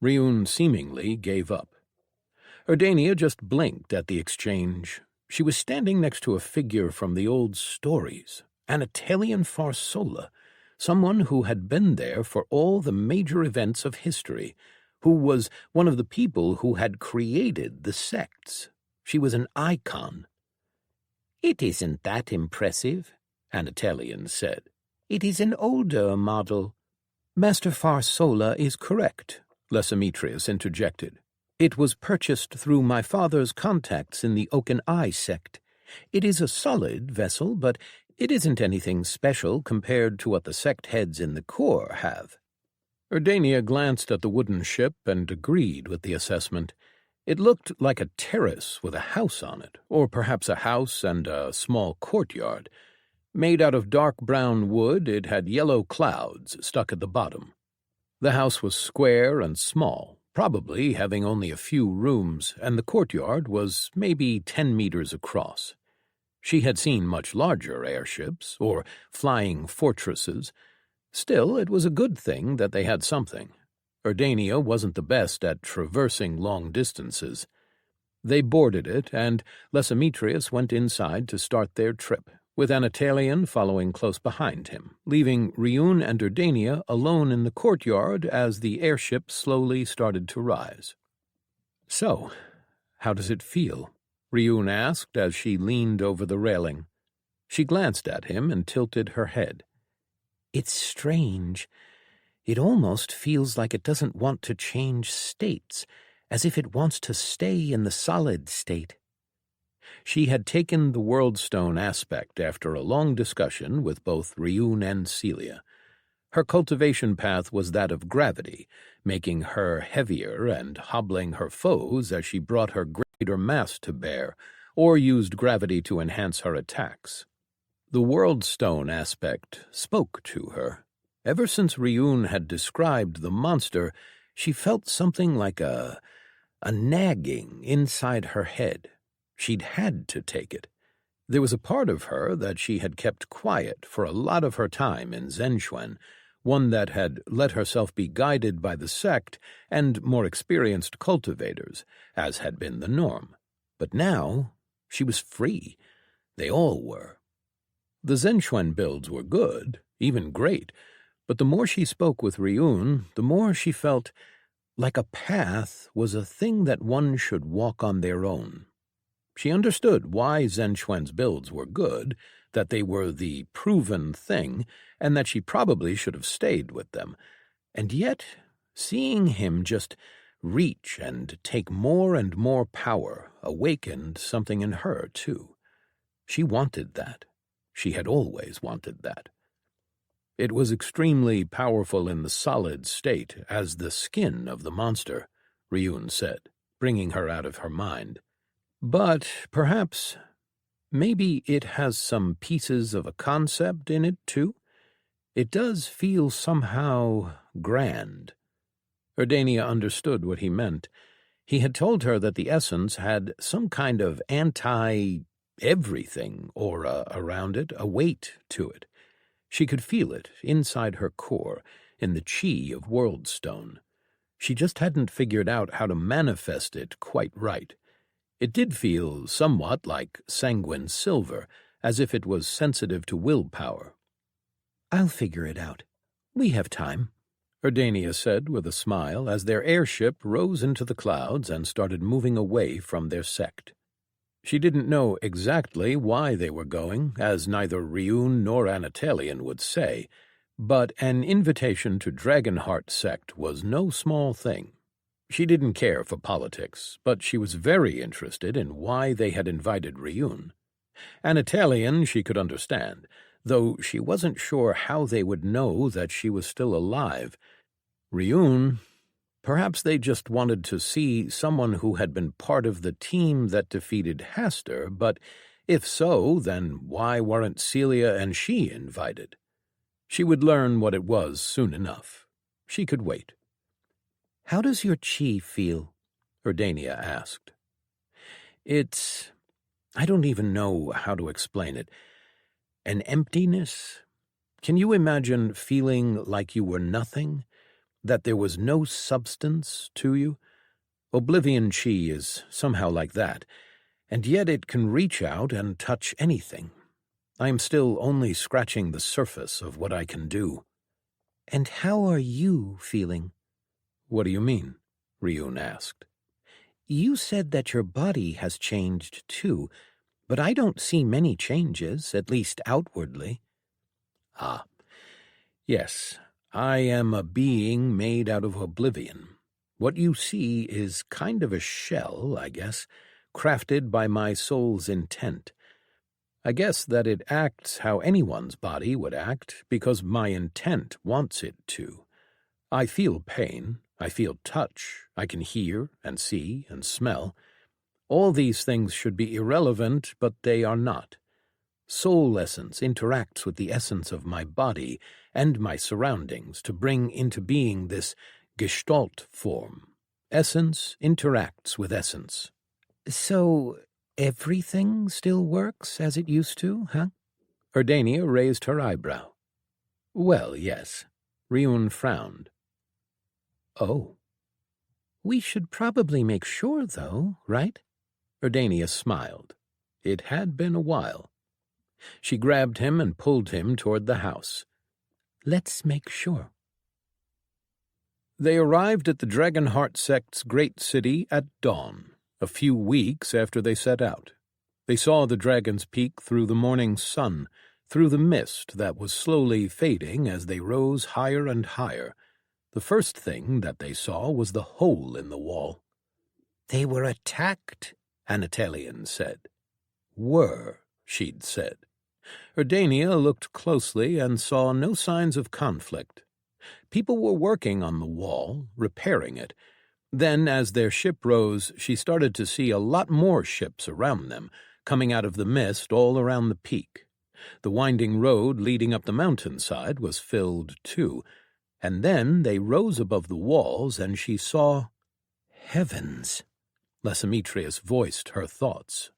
Ryun seemingly gave up. Erdania just blinked at the exchange. She was standing next to a figure from the old stories, Anatolian Farsola, someone who had been there for all the major events of history, who was one of the people who had created the sects. She was an icon. "It isn't that impressive," Anatolian said. "It is an older model." "Master Farsola is correct," Lesametrius interjected. "It was purchased through my father's contacts in the Oaken Eye sect. It is a solid vessel, but it isn't anything special compared to what the sect heads in the core have." Erdania glanced at the wooden ship and agreed with the assessment. It looked like a terrace with a house on it, or perhaps a house and a small courtyard. Made out of dark brown wood, it had yellow clouds stuck at the bottom. The house was square and small, probably having only a few rooms, and the courtyard was maybe 10 meters across. She had seen much larger airships, or flying fortresses. Still, it was a good thing that they had something. Erdania wasn't the best at traversing long distances. They boarded it, and Lesemetrius went inside to start their trip, with Anatolian following close behind him, leaving Ryun and Erdania alone in the courtyard as the airship slowly started to rise. "So, how does it feel?" Ryun asked as she leaned over the railing. She glanced at him and tilted her head. "It's strange. It almost feels like it doesn't want to change states, as if it wants to stay in the solid state." She had taken the world stone aspect after a long discussion with both Ryun and Celia. Her cultivation path was that of gravity, making her heavier and hobbling her foes as she brought her greater mass to bear, or used gravity to enhance her attacks. The world stone aspect spoke to her. Ever since Ryun had described the monster, she felt something like a nagging inside her head. She'd had to take it. There was a part of her that she had kept quiet for a lot of her time in Zhenxuan, one that had let herself be guided by the sect and more experienced cultivators, as had been the norm. But now she was free. They all were. The Zhenxuan builds were good, even great, but the more she spoke with Ryun, the more she felt like a path was a thing that one should walk on their own. She understood why Zhenxuan's builds were good, that they were the proven thing, and that she probably should have stayed with them. And yet, seeing him just reach and take more and more power awakened something in her, too. She wanted that. She had always wanted that. It was extremely powerful in the solid state, as the skin of the monster, Ryun said, bringing her out of her mind. But perhaps, maybe it has some pieces of a concept in it, too. It does feel somehow grand. Erdania understood what he meant. He had told her that the essence had some kind of anti-everything aura around it, a weight to it. She could feel it inside her core, in the chi of Worldstone. She just hadn't figured out how to manifest it quite right. It did feel somewhat like sanguine silver, as if it was sensitive to willpower. "I'll figure it out. We have time," Erdania said with a smile as their airship rose into the clouds and started moving away from their sect. She didn't know exactly why they were going, as neither Ryun nor Anatolian would say, but an invitation to Dragonheart sect was no small thing. She didn't care for politics, but she was very interested in why they had invited Ryun. Anatolian she could understand, though she wasn't sure how they would know that she was still alive. Ryun, perhaps they just wanted to see someone who had been part of the team that defeated Haster, but if so, then why weren't Celia and she invited? She would learn what it was soon enough. She could wait. "How does your chi feel?" Erdania asked. I don't even know how to explain it. An emptiness? Can you imagine feeling like you were nothing? That there was no substance to you? Oblivion chi is somehow like that, and yet it can reach out and touch anything. I am still only scratching the surface of what I can do. "And how are you feeling?" "What do you mean?" Ryun asked. "You said that your body has changed too, but I don't see many changes, at least outwardly." "Ah, yes, I am a being made out of oblivion. What you see is kind of a shell, I guess, crafted by my soul's intent. I guess that it acts how anyone's body would act because my intent wants it to. I feel pain, I feel touch, I can hear and see and smell. All these things should be irrelevant, but they are not. Soul essence interacts with the essence of my body and my surroundings to bring into being this gestalt form. Essence interacts with essence. So everything still works as it used to, huh? Erdania raised her eyebrow. Well, yes. Ryun frowned. Oh. We should probably make sure, though, right? Erdania smiled. It had been a while. She grabbed him and pulled him toward the house. Let's make sure. They arrived at the Dragonheart sect's great city at dawn, a few weeks after they set out. They saw the dragon's peak through the morning sun, through the mist that was slowly fading as they rose higher and higher. The first thing that they saw was the hole in the wall. They were attacked, Anatolian said. Were, she'd said. Erdania looked closely and saw no signs of conflict. People were working on the wall, repairing it. Then, as their ship rose, she started to see a lot more ships around them, coming out of the mist all around the peak. The winding road leading up the mountainside was filled too, and then they rose above the walls and she saw... Heavens! Lysimetrius voiced her thoughts.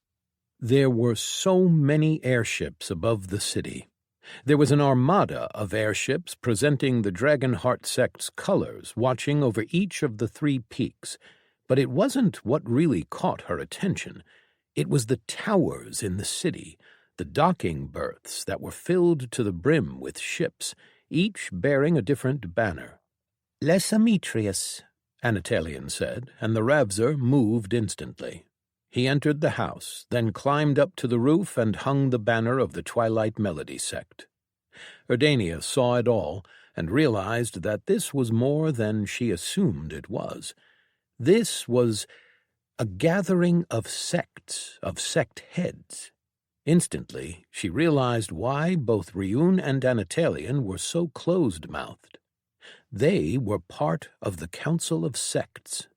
There were so many airships above the city. There was an armada of airships presenting the Dragonheart sect's colors, watching over each of the 3 peaks. But it wasn't what really caught her attention. It was the towers in the city, the docking berths that were filled to the brim with ships, each bearing a different banner. Lysimetrius, Anatolian said, and the Ravzer moved instantly. He entered the house, then climbed up to the roof and hung the banner of the Twilight Melody sect. Erdania saw it all and realized that this was more than she assumed it was. This was a gathering of sects, of sect heads. Instantly, she realized why both Ryun and Anatolian were so closed-mouthed. They were part of the Council of Sects.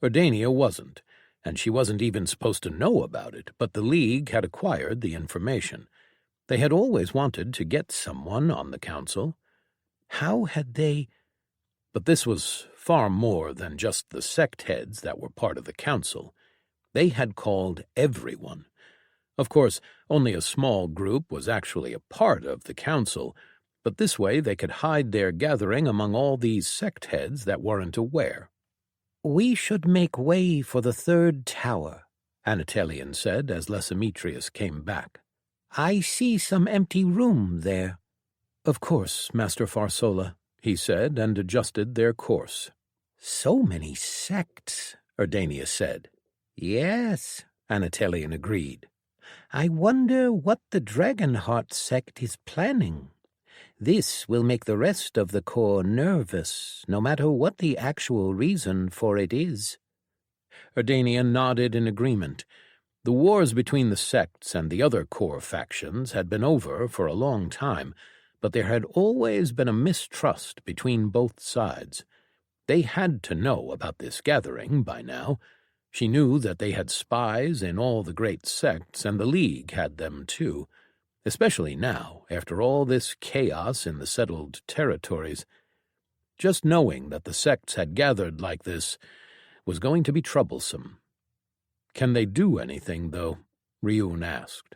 Erdania wasn't, and she wasn't even supposed to know about it, but the League had acquired the information. They had always wanted to get someone on the council. How had they... But this was far more than just the sect heads that were part of the council. They had called everyone. Of course, only a small group was actually a part of the council, but this way they could hide their gathering among all these sect heads that weren't aware. We should make way for the 3rd tower, Anatolian said as Lysimetrius came back. I see some empty room there. Of course, Master Farsola, he said, and adjusted their course. So many sects, Erdania said. Yes, Anatolian agreed. I wonder what the Dragonheart sect is planning. This will make the rest of the corps nervous, no matter what the actual reason for it is. Erdania nodded in agreement. The wars between the sects and the other corps factions had been over for a long time, but there had always been a mistrust between both sides. They had to know about this gathering by now. She knew that they had spies in all the great sects, and the League had them too. Especially now, after all this chaos in the settled territories. Just knowing that the sects had gathered like this was going to be troublesome. Can they do anything, though? Ryun asked.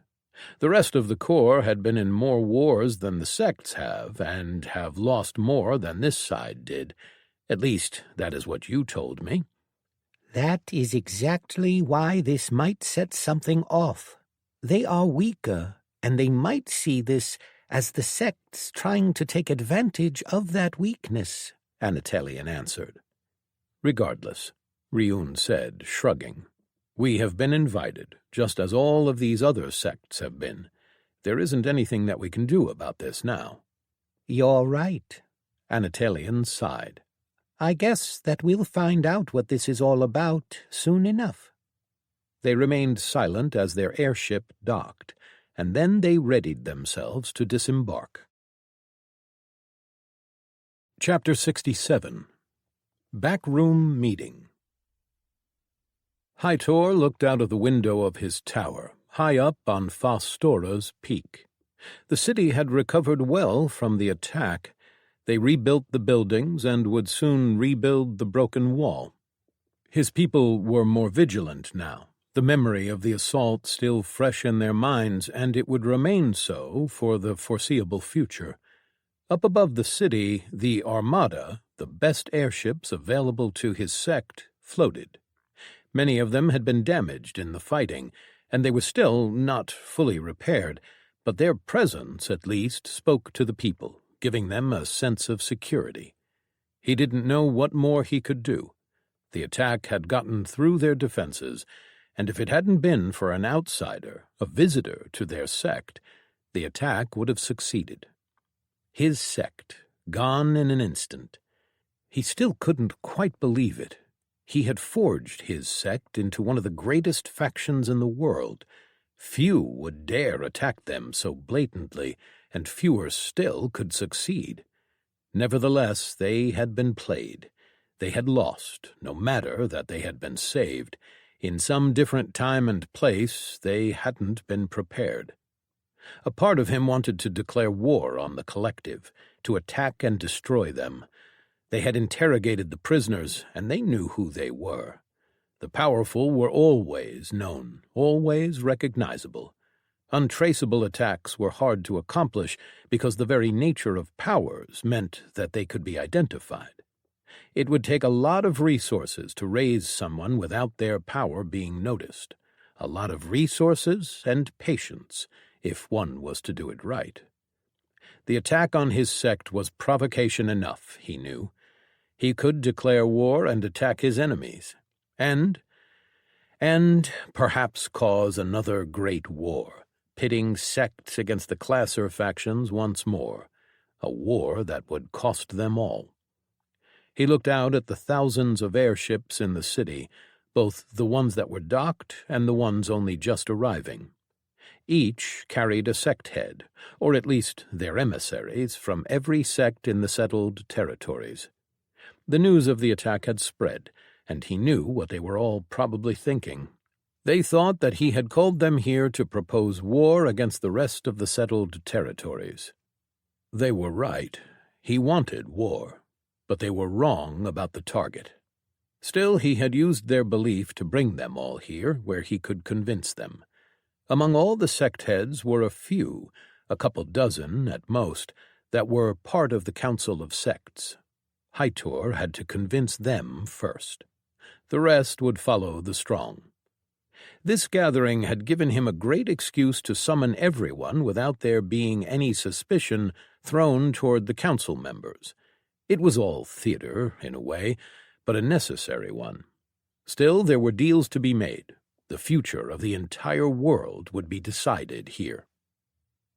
The rest of the corps had been in more wars than the sects have, and have lost more than this side did. At least, that is what you told me. That is exactly why this might set something off. They are weaker, and they might see this as the sects trying to take advantage of that weakness, Anatolian answered. Regardless, Ryun said, shrugging. We have been invited, just as all of these other sects have been. There isn't anything that we can do about this now. You're right, Anatolian sighed. I guess that we'll find out what this is all about soon enough. They remained silent as their airship docked, and then they readied themselves to disembark. Chapter 67. Backroom Meeting. Hytor looked out of the window of his tower, high up on Fostora's peak. The city had recovered well from the attack. They rebuilt the buildings and would soon rebuild the broken wall. His people were more vigilant now, the memory of the assault still fresh in their minds, and it would remain so for the foreseeable future. Up above the city, the Armada, the best airships available to his sect, floated. Many of them had been damaged in the fighting, and they were still not fully repaired, but their presence, at least, spoke to the people, giving them a sense of security. He didn't know what more he could do. The attack had gotten through their defenses, and if it hadn't been for an outsider, a visitor to their sect, the attack would have succeeded. His sect, gone in an instant. He still couldn't quite believe it. He had forged his sect into one of the greatest factions in the world. Few would dare attack them so blatantly, and fewer still could succeed. Nevertheless, they had been played. They had lost, no matter that they had been saved. In some different time and place, they hadn't been prepared. A part of him wanted to declare war on the collective, to attack and destroy them. They had interrogated the prisoners, and they knew who they were. The powerful were always known, always recognizable. Untraceable attacks were hard to accomplish because the very nature of powers meant that they could be identified. It would take a lot of resources to raise someone without their power being noticed. A lot of resources and patience, if one was to do it right. The attack on his sect was provocation enough, he knew. He could declare war and attack his enemies, and perhaps cause another great war, pitting sects against the classer factions once more, a war that would cost them all. He looked out at the thousands of airships in the city, both the ones that were docked and the ones only just arriving. Each carried a sect head, or at least their emissaries, from every sect in the settled territories. The news of the attack had spread, and he knew what they were all probably thinking. They thought that he had called them here to propose war against the rest of the settled territories. They were right. He wanted war, but they were wrong about the target. Still, he had used their belief to bring them all here, where he could convince them. Among all the sect heads were a few, a couple dozen at most, that were part of the Council of Sects. Hytor had to convince them first. The rest would follow the strong. This gathering had given him a great excuse to summon everyone without there being any suspicion thrown toward the council members. It was all theater, in a way, but a necessary one. Still, there were deals to be made. The future of the entire world would be decided here.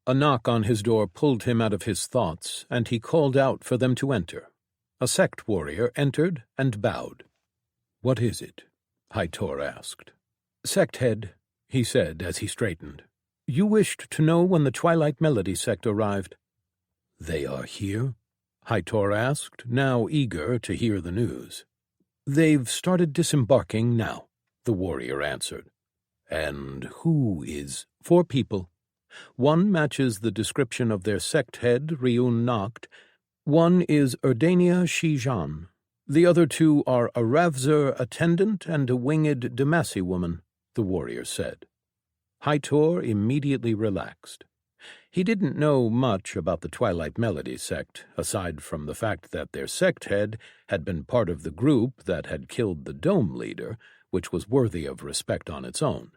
A knock on his door pulled him out of his thoughts, and he called out for them to enter. A sect warrior entered and bowed. "What is it?" Hytor asked. "Sect head," he said as he straightened. "You wished to know when the Twilight Melody sect arrived." "They are here?" Hytor asked, now eager to hear the news. "They've started disembarking now," the warrior answered. "And who is—" "4 people. One matches the description of their sect head, Ryun Nacht. One is Erdania Shijan. The other 2 are a Ravzer attendant and a winged Demacy woman," the warrior said. Hytor immediately relaxed. He didn't know much about the Twilight Melody sect, aside from the fact that their sect head had been part of the group that had killed the Dome leader, which was worthy of respect on its own.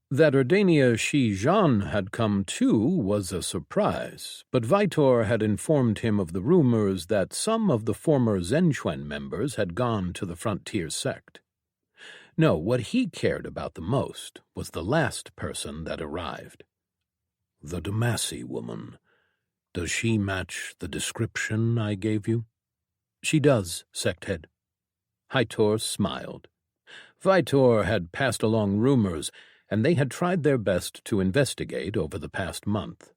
That Erdania Shijan had come too was a surprise, but Vitor had informed him of the rumors that some of the former Zhenquan members had gone to the Frontier sect. No, what he cared about the most was the last person that arrived. "The Demacy woman. Does she match the description I gave you?" "She does, sect head." Hytor smiled. Vitor had passed along rumors, and they had tried their best to investigate over the past month.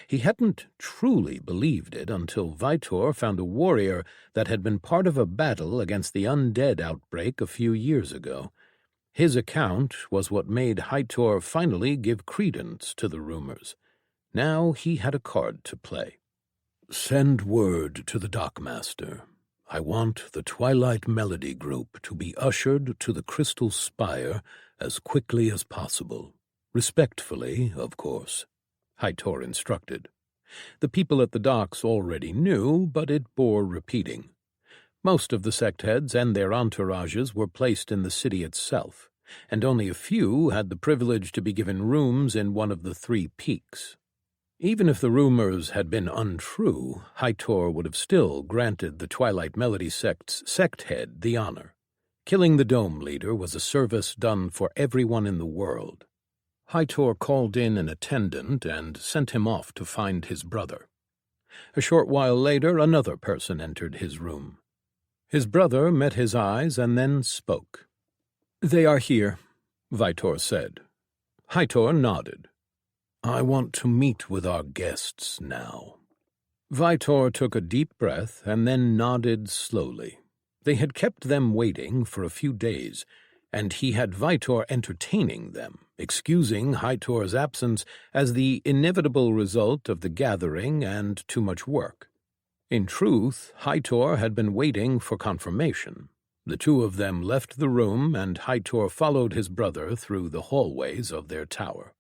He hadn't truly believed it until Vitor found a warrior that had been part of a battle against the undead outbreak a few years ago. His account was what made Hytor finally give credence to the rumors. Now he had a card to play. "Send word to the dockmaster. I want the Twilight Melody group to be ushered to the Crystal Spire as quickly as possible. Respectfully, of course, Hightor instructed. The people at the docks already knew, but it bore repeating. Most of the sect heads and their entourages were placed in the city itself, and only a few had the privilege to be given rooms in one of the 3 peaks. Even if the rumors had been untrue, Hightor would have still granted the Twilight Melody sect's sect head the honor. Killing the Dome leader was a service done for everyone in the world. Hightor called in an attendant and sent him off to find his brother. A short while later, another person entered his room. His brother met his eyes and then spoke. "They are here," Vitor said. Hightor nodded. "I want to meet with our guests now." Vitor took a deep breath and then nodded slowly. They had kept them waiting for a few days, and he had Vitor entertaining them, excusing Hightor's absence as the inevitable result of the gathering and too much work. In truth, Hightor had been waiting for confirmation. The 2 of them left the room, and Hightor followed his brother through the hallways of their tower.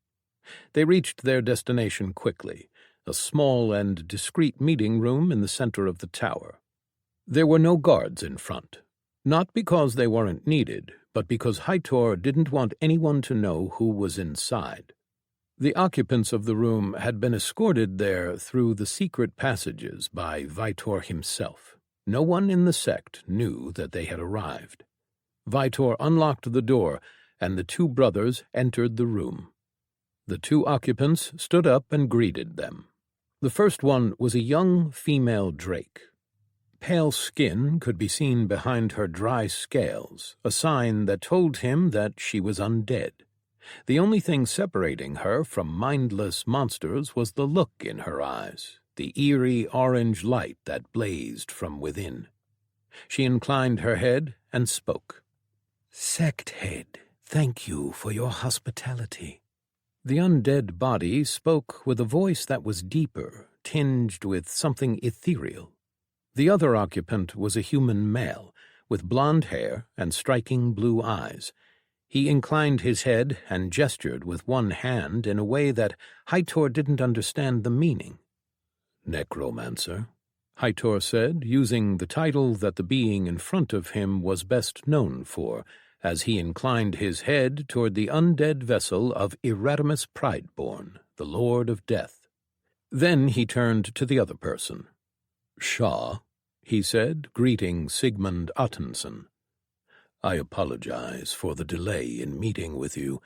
They reached their destination quickly, a small and discreet meeting room in the center of the tower. There were no guards in front, not because they weren't needed, but because Hightor didn't want anyone to know who was inside. The occupants of the room had been escorted there through the secret passages by Vitor himself. No one in the sect knew that they had arrived. Vitor unlocked the door, and the 2 brothers entered the room. The 2 occupants stood up and greeted them. The first one was a young female drake. Pale skin could be seen behind her dry scales, a sign that told him that she was undead. The only thing separating her from mindless monsters was the look in her eyes, the eerie orange light that blazed from within. She inclined her head and spoke. "Sect head, thank you for your hospitality." The undead body spoke with a voice that was deeper, tinged with something ethereal. The other occupant was a human male, with blond hair and striking blue eyes. He inclined his head and gestured with one hand in a way that Hightor didn't understand the meaning. "Necromancer," Hightor said, using the title that the being in front of him was best known for, as he inclined his head toward the undead vessel of Erasmus Prideborn, the Lord of Death. Then he turned to the other person. "Shaw," he said, greeting Sigmund Ottensen. "I apologize for the delay in meeting with you.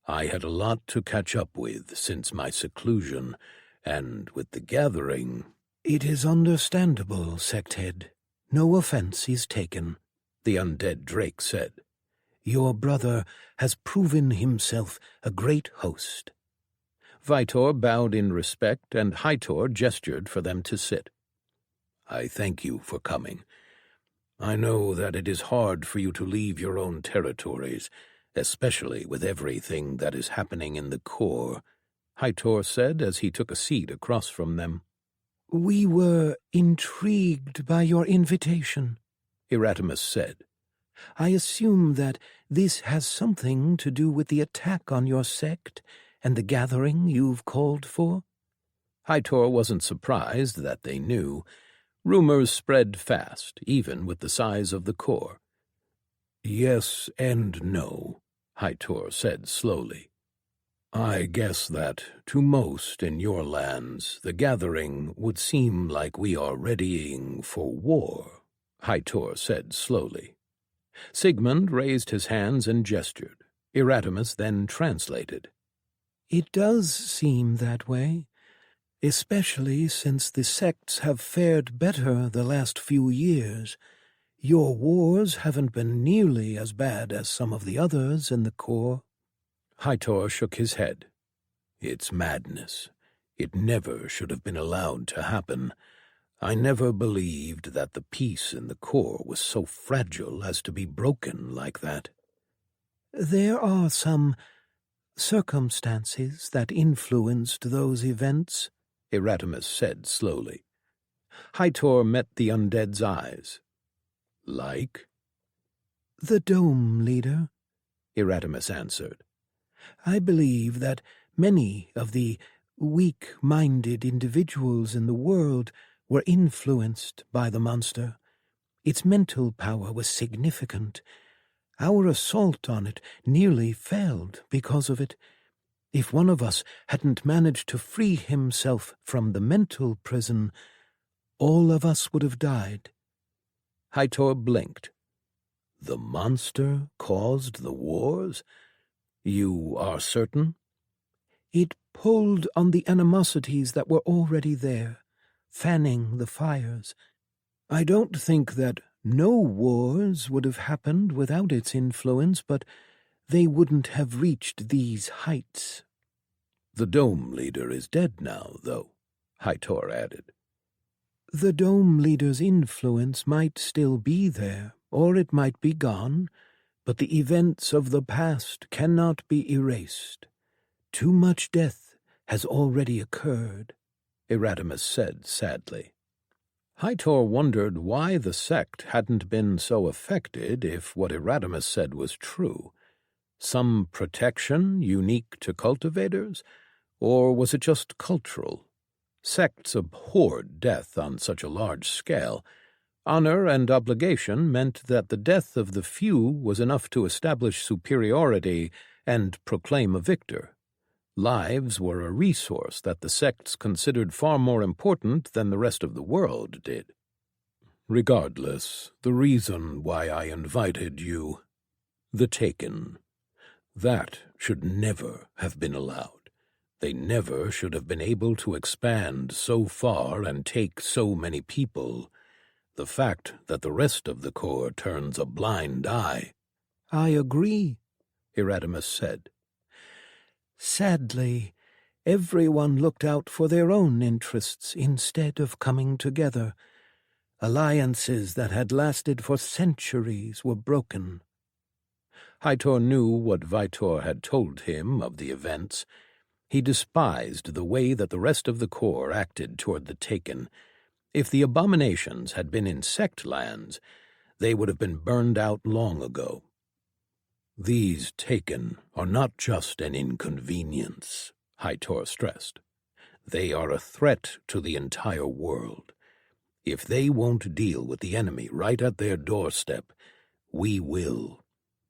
I had a lot to catch up with since my seclusion, and with the gathering—" "It is understandable, sect head. No offense is taken," the undead drake said. "Your brother has proven himself a great host." Vitor bowed in respect, and Hightor gestured for them to sit. "I thank you for coming. I know that it is hard for you to leave your own territories, especially with everything that is happening in the core," Hightor said as he took a seat across from them. "We were intrigued by your invitation," Erasmus said. "I assume that this has something to do with the attack on your sect and the gathering you've called for?" Hightor wasn't surprised that they knew. Rumors spread fast, even with the size of the core. "Yes and no," Hightor said slowly. "I guess that, to most in your lands, the gathering would seem like we are readying for war," Hightor said slowly. Sigmund raised his hands and gestured. Erasmus then translated. "It does seem that way, especially since the sects have fared better the last few years. Your wars haven't been nearly as bad as some of the others in the core." Hightor shook his head. "It's madness. It never should have been allowed to happen. I never believed that the peace in the core was so fragile as to be broken like that." "There are some circumstances that influenced those events," Erasmus said slowly. Hightor met the undead's eyes. Like? The Dome Leader, Erasmus answered. I believe that many of the weak-minded individuals in the world were influenced by the monster. Its mental power was significant. Our assault on it nearly failed because of it. If one of us hadn't managed to free himself from the mental prison, all of us would have died. Hightor blinked. The monster caused the wars? You are certain? It pulled on the animosities that were already there, fanning the fires. I don't think that no wars would have happened without its influence, but they wouldn't have reached these heights. The Dome Leader is dead now, though, Hightor added. The Dome Leader's influence might still be there, or it might be gone, but the events of the past cannot be erased. Too much death has already occurred, Erasmus said sadly. Hightor wondered why the sect hadn't been so affected if what Erasmus said was true. Some protection unique to cultivators, or was it just cultural? Sects abhorred death on such a large scale. Honor and obligation meant that the death of the few was enough to establish superiority and proclaim a victor. Lives were a resource that the sects considered far more important than the rest of the world did. Regardless, the reason why I invited you, the Taken, that should never have been allowed. They never should have been able to expand so far and take so many people. The fact that the rest of the Corps turns a blind eye. I agree, Erasmus said. Sadly, everyone looked out for their own interests instead of coming together. Alliances that had lasted for centuries were broken. Hightor knew what Vitor had told him of the events. He despised the way that the rest of the Corps acted toward the Taken. If the abominations had been insect lands, they would have been burned out long ago. These Taken are not just an inconvenience, Hightor stressed. They are a threat to the entire world. If they won't deal with the enemy right at their doorstep, we will.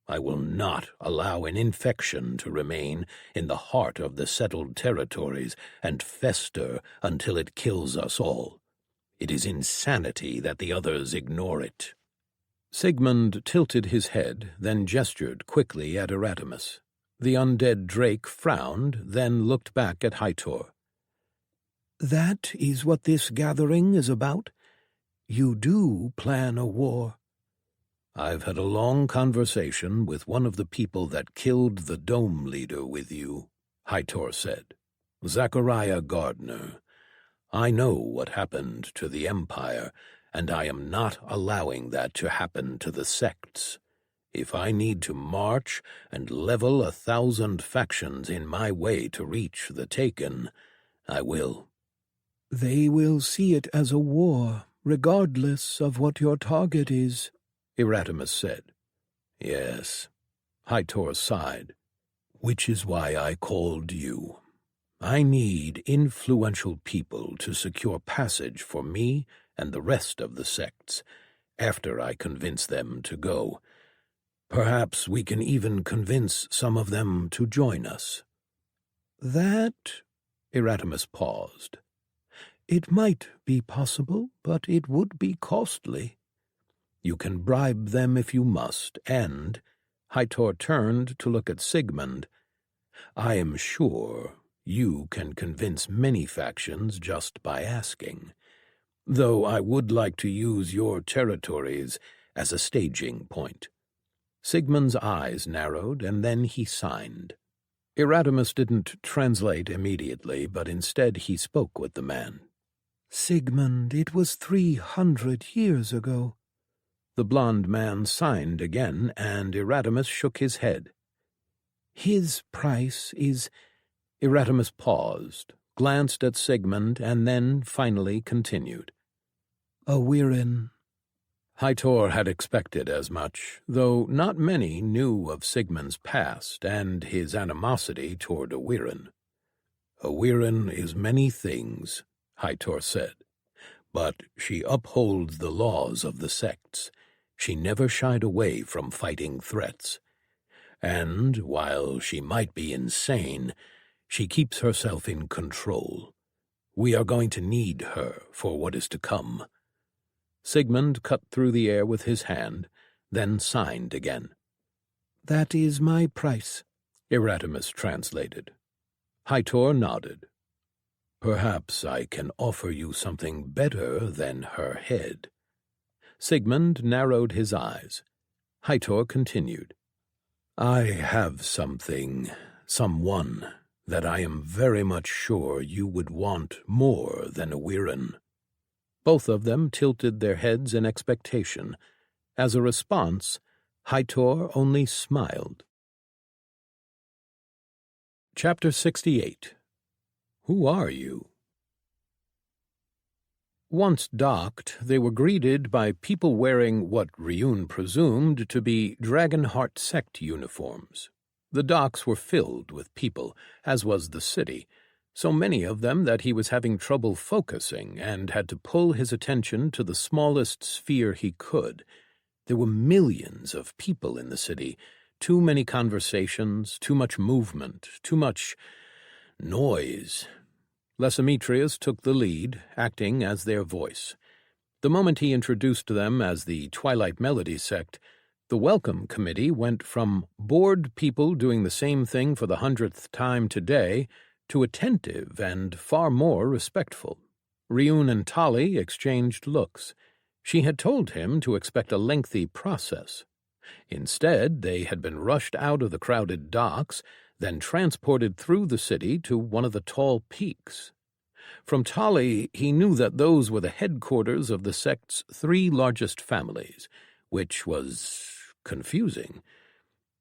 I will not allow an infection to remain in the heart of the settled territories and fester until it kills us all. It is insanity that the others ignore it. Sigmund tilted his head, then gestured quickly at Erasmus. The undead Drake frowned, then looked back at Hightor. That is what this gathering is about? You do plan a war? I've had a long conversation with one of the people that killed the Dome Leader with you, Hightor said. Zachariah Gardner. I know what happened to the Empire, and I am not allowing that to happen to the sects. If I need to march and level 1,000 factions in my way to reach the Taken, I will. They will see it as a war, regardless of what your target is, Erasmus said. Yes, Hightor sighed. Which is why I called you. I need influential people to secure passage for me and the rest of the sects, after I convince them to go. Perhaps we can even convince some of them to join us. That, Erasmus paused. It might be possible, but it would be costly. You can bribe them if you must, and, Hightor turned to look at Sigmund, I am sure you can convince many factions just by asking, though I would like to use your territories as a staging point. Sigmund's eyes narrowed, and then he signed. Erasmus didn't translate immediately, but instead he spoke with the man. Sigmund, it was 300 years ago. The blond man signed again, and Erasmus shook his head. His price is... Erasmus paused, glanced at Sigmund, and then finally continued. A Wirren. Heitor had expected as much, though not many knew of Sigmund's past and his animosity toward Awirin. Awirin is many things, Heitor said, but she upholds the laws of the sects. She never shied away from fighting threats. And, while she might be insane, she keeps herself in control. We are going to need her for what is to come. Sigmund cut through the air with his hand, then signed again. "That is my price," Erasmus translated. Heitor nodded. Perhaps I can offer you something better than her head. Sigmund narrowed his eyes. Heitor continued. I have someone that I am very much sure you would want more than Awirin. Both of them tilted their heads in expectation. As a response, Heitor only smiled. Chapter 68. Who Are You? Once docked, they were greeted by people wearing what Ryun presumed to be Dragonheart sect uniforms. The docks were filled with people, as was the city, so many of them that he was having trouble focusing and had to pull his attention to the smallest sphere he could. There were millions of people in the city, too many conversations, too much movement, too much noise. Lysimetrius took the lead, acting as their voice. The moment he introduced them as the Twilight Melody sect, the welcome committee went from bored people doing the same thing for the 100th time today to attentive and far more respectful. Ryun and Tali exchanged looks. She had told him to expect a lengthy process. Instead, they had been rushed out of the crowded docks, then transported through the city to one of the tall peaks. From Tali, he knew that those were the headquarters of the sect's 3 largest families, which was confusing.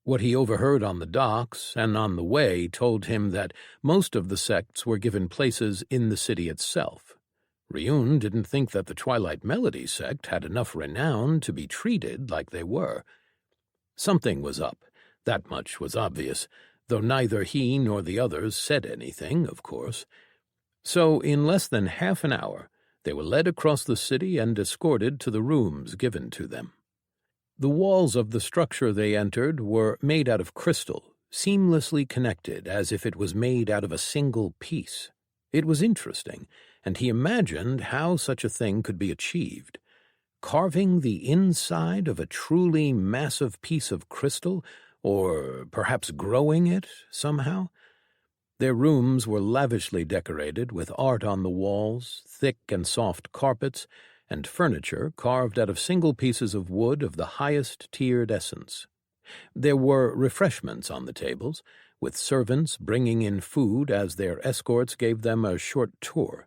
What he overheard on the docks and on the way told him that most of the sects were given places in the city itself. Ryun didn't think that the Twilight Melody sect had enough renown to be treated like they were. Something was up, that much was obvious, though neither he nor the others said anything, of course. So in less than half an hour, they were led across the city and escorted to the rooms given to them. The walls of the structure they entered were made out of crystal, seamlessly connected as if it was made out of a single piece. It was interesting, and he imagined how such a thing could be achieved. Carving the inside of a truly massive piece of crystal, or perhaps growing it somehow? Their rooms were lavishly decorated with art on the walls, thick and soft carpets, and furniture carved out of single pieces of wood of the highest tiered essence. There were refreshments on the tables, with servants bringing in food as their escorts gave them a short tour.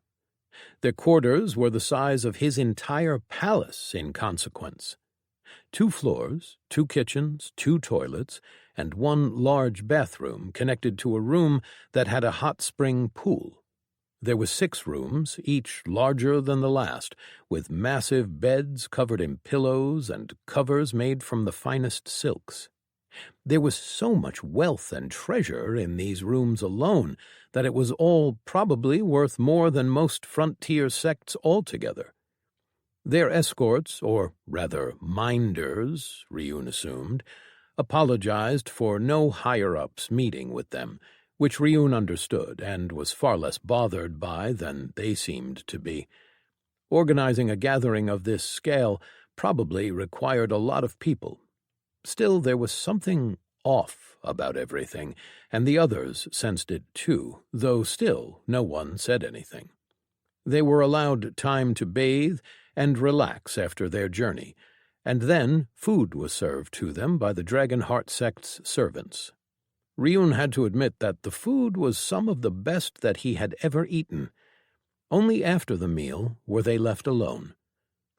Their quarters were the size of his entire palace in consequence. 2 floors, 2 kitchens, 2 toilets, and 1 large bathroom connected to a room that had a hot spring pool. There were 6 rooms, each larger than the last, with massive beds covered in pillows and covers made from the finest silks. There was so much wealth and treasure in these rooms alone that it was all probably worth more than most frontier sects altogether. Their escorts, or rather minders, Ryun assumed, apologized for no higher-ups meeting with them, which Ryun understood and was far less bothered by than they seemed to be. Organizing a gathering of this scale probably required a lot of people. Still, there was something off about everything, and the others sensed it too, though still no one said anything. They were allowed time to bathe and relax after their journey, and then food was served to them by the Dragonheart sect's servants. Ryun had to admit that the food was some of the best that he had ever eaten. Only after the meal were they left alone.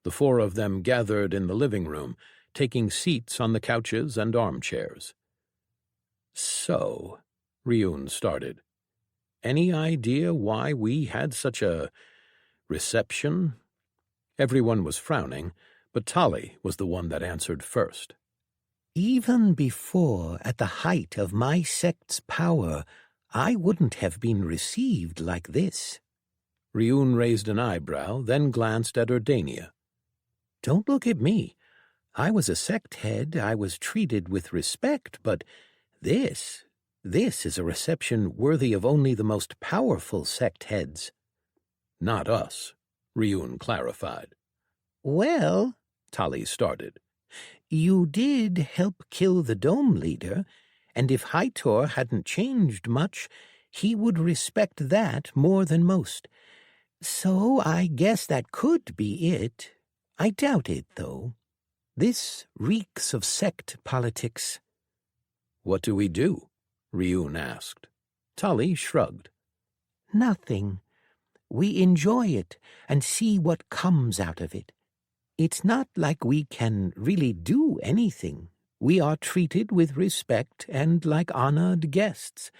The 4 of them gathered in the living room, taking seats on the couches and armchairs. "So," Ryun started, "any idea why we had such a reception?" Everyone was frowning, But Tali was the one that answered first. Even before, at the height of my sect's power, I wouldn't have been received like this. Ryun raised an eyebrow, then glanced at Urdania. Don't look at me. I was a sect head, I was treated with respect, but this is a reception worthy of only the most powerful sect heads. Not us, Ryun clarified. Well, Tali started. You did help kill the Dome Leader, and if Hightor hadn't changed much, he would respect that more than most. So I guess that could be it. I doubt it, though. This reeks of sect politics. What do we do? Ryun asked. Tali shrugged. Nothing. We enjoy it and see what comes out of it. It's not like we can really do anything. We are treated with respect and like honored guests.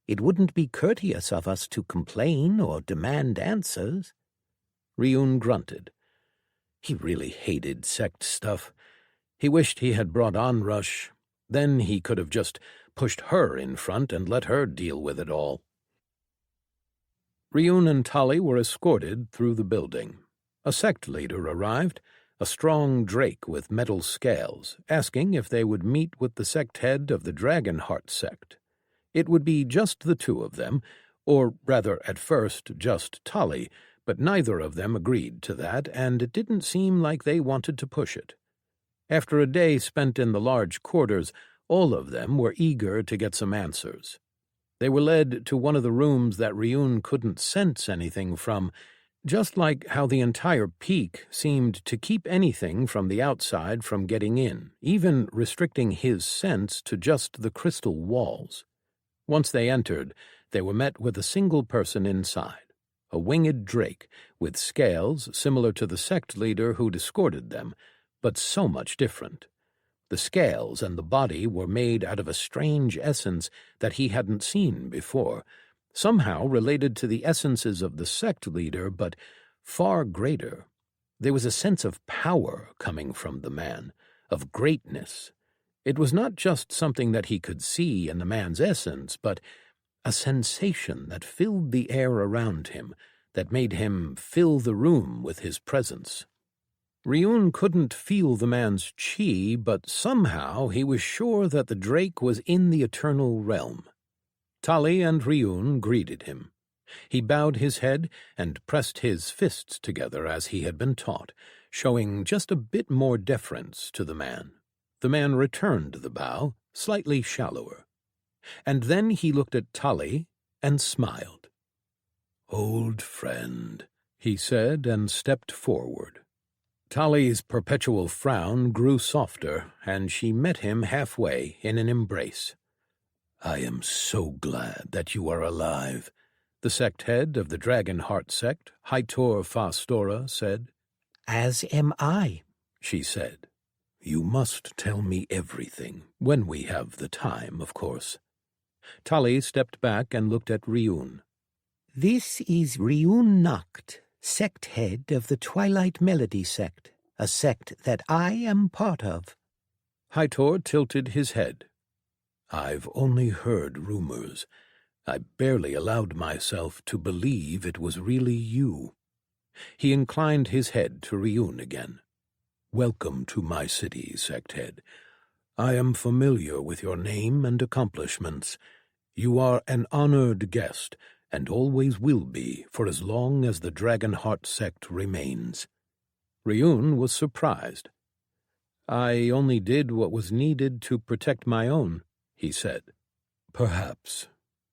It wouldn't be courteous of us to complain or demand answers. Ryun grunted. He really hated sect stuff. He wished he had brought Onrush. Then he could have just pushed her in front and let her deal with it all. Ryun and Tali were escorted through the building. A sect leader arrived, a strong drake with metal scales, asking if they would meet with the sect head of the Dragonheart sect. It would be just the two of them, or rather at first just Tali, but neither of them agreed to that, and it didn't seem like they wanted to push it. After a day spent in the large quarters, all of them were eager to get some answers. They were led to one of the rooms that Ryun couldn't sense anything from, just like how the entire peak seemed to keep anything from the outside from getting in, even restricting his sense to just the crystal walls. Once they entered, they were met with a single person inside, a winged drake with scales similar to the sect leader who'd escorted them, but so much different. The scales and the body were made out of a strange essence that he hadn't seen before, somehow related to the essences of the sect leader, but far greater. There was a sense of power coming from the man, of greatness. It was not just something that he could see in the man's essence, but a sensation that filled the air around him, that made him fill the room with his presence. Ryun couldn't feel the man's chi, but somehow he was sure that the drake was in the eternal realm. Tali and Ryun greeted him. He bowed his head and pressed his fists together as he had been taught, showing just a bit more deference to the man. The man returned the bow, slightly shallower. And then he looked at Tali and smiled. "Old friend," he said, and stepped forward. Tali's perpetual frown grew softer, and she met him halfway in an embrace. "I am so glad that you are alive," the sect head of the Dragonheart sect, Hightor Fastora, said. "As am I," she said. "You must tell me everything, when we have the time, of course." Tali stepped back and looked at Ryun. "This is Ryun Nacht, sect head of the Twilight Melody sect, a sect that I am part of." Hightor tilted his head. "I've only heard rumors. I barely allowed myself to believe it was really you." He inclined his head to Ryun again. "Welcome to my city, sect head. I am familiar with your name and accomplishments. You are an honored guest, and always will be for as long as the Dragonheart sect remains." Ryun was surprised. "I only did what was needed to protect my own," he said. "Perhaps.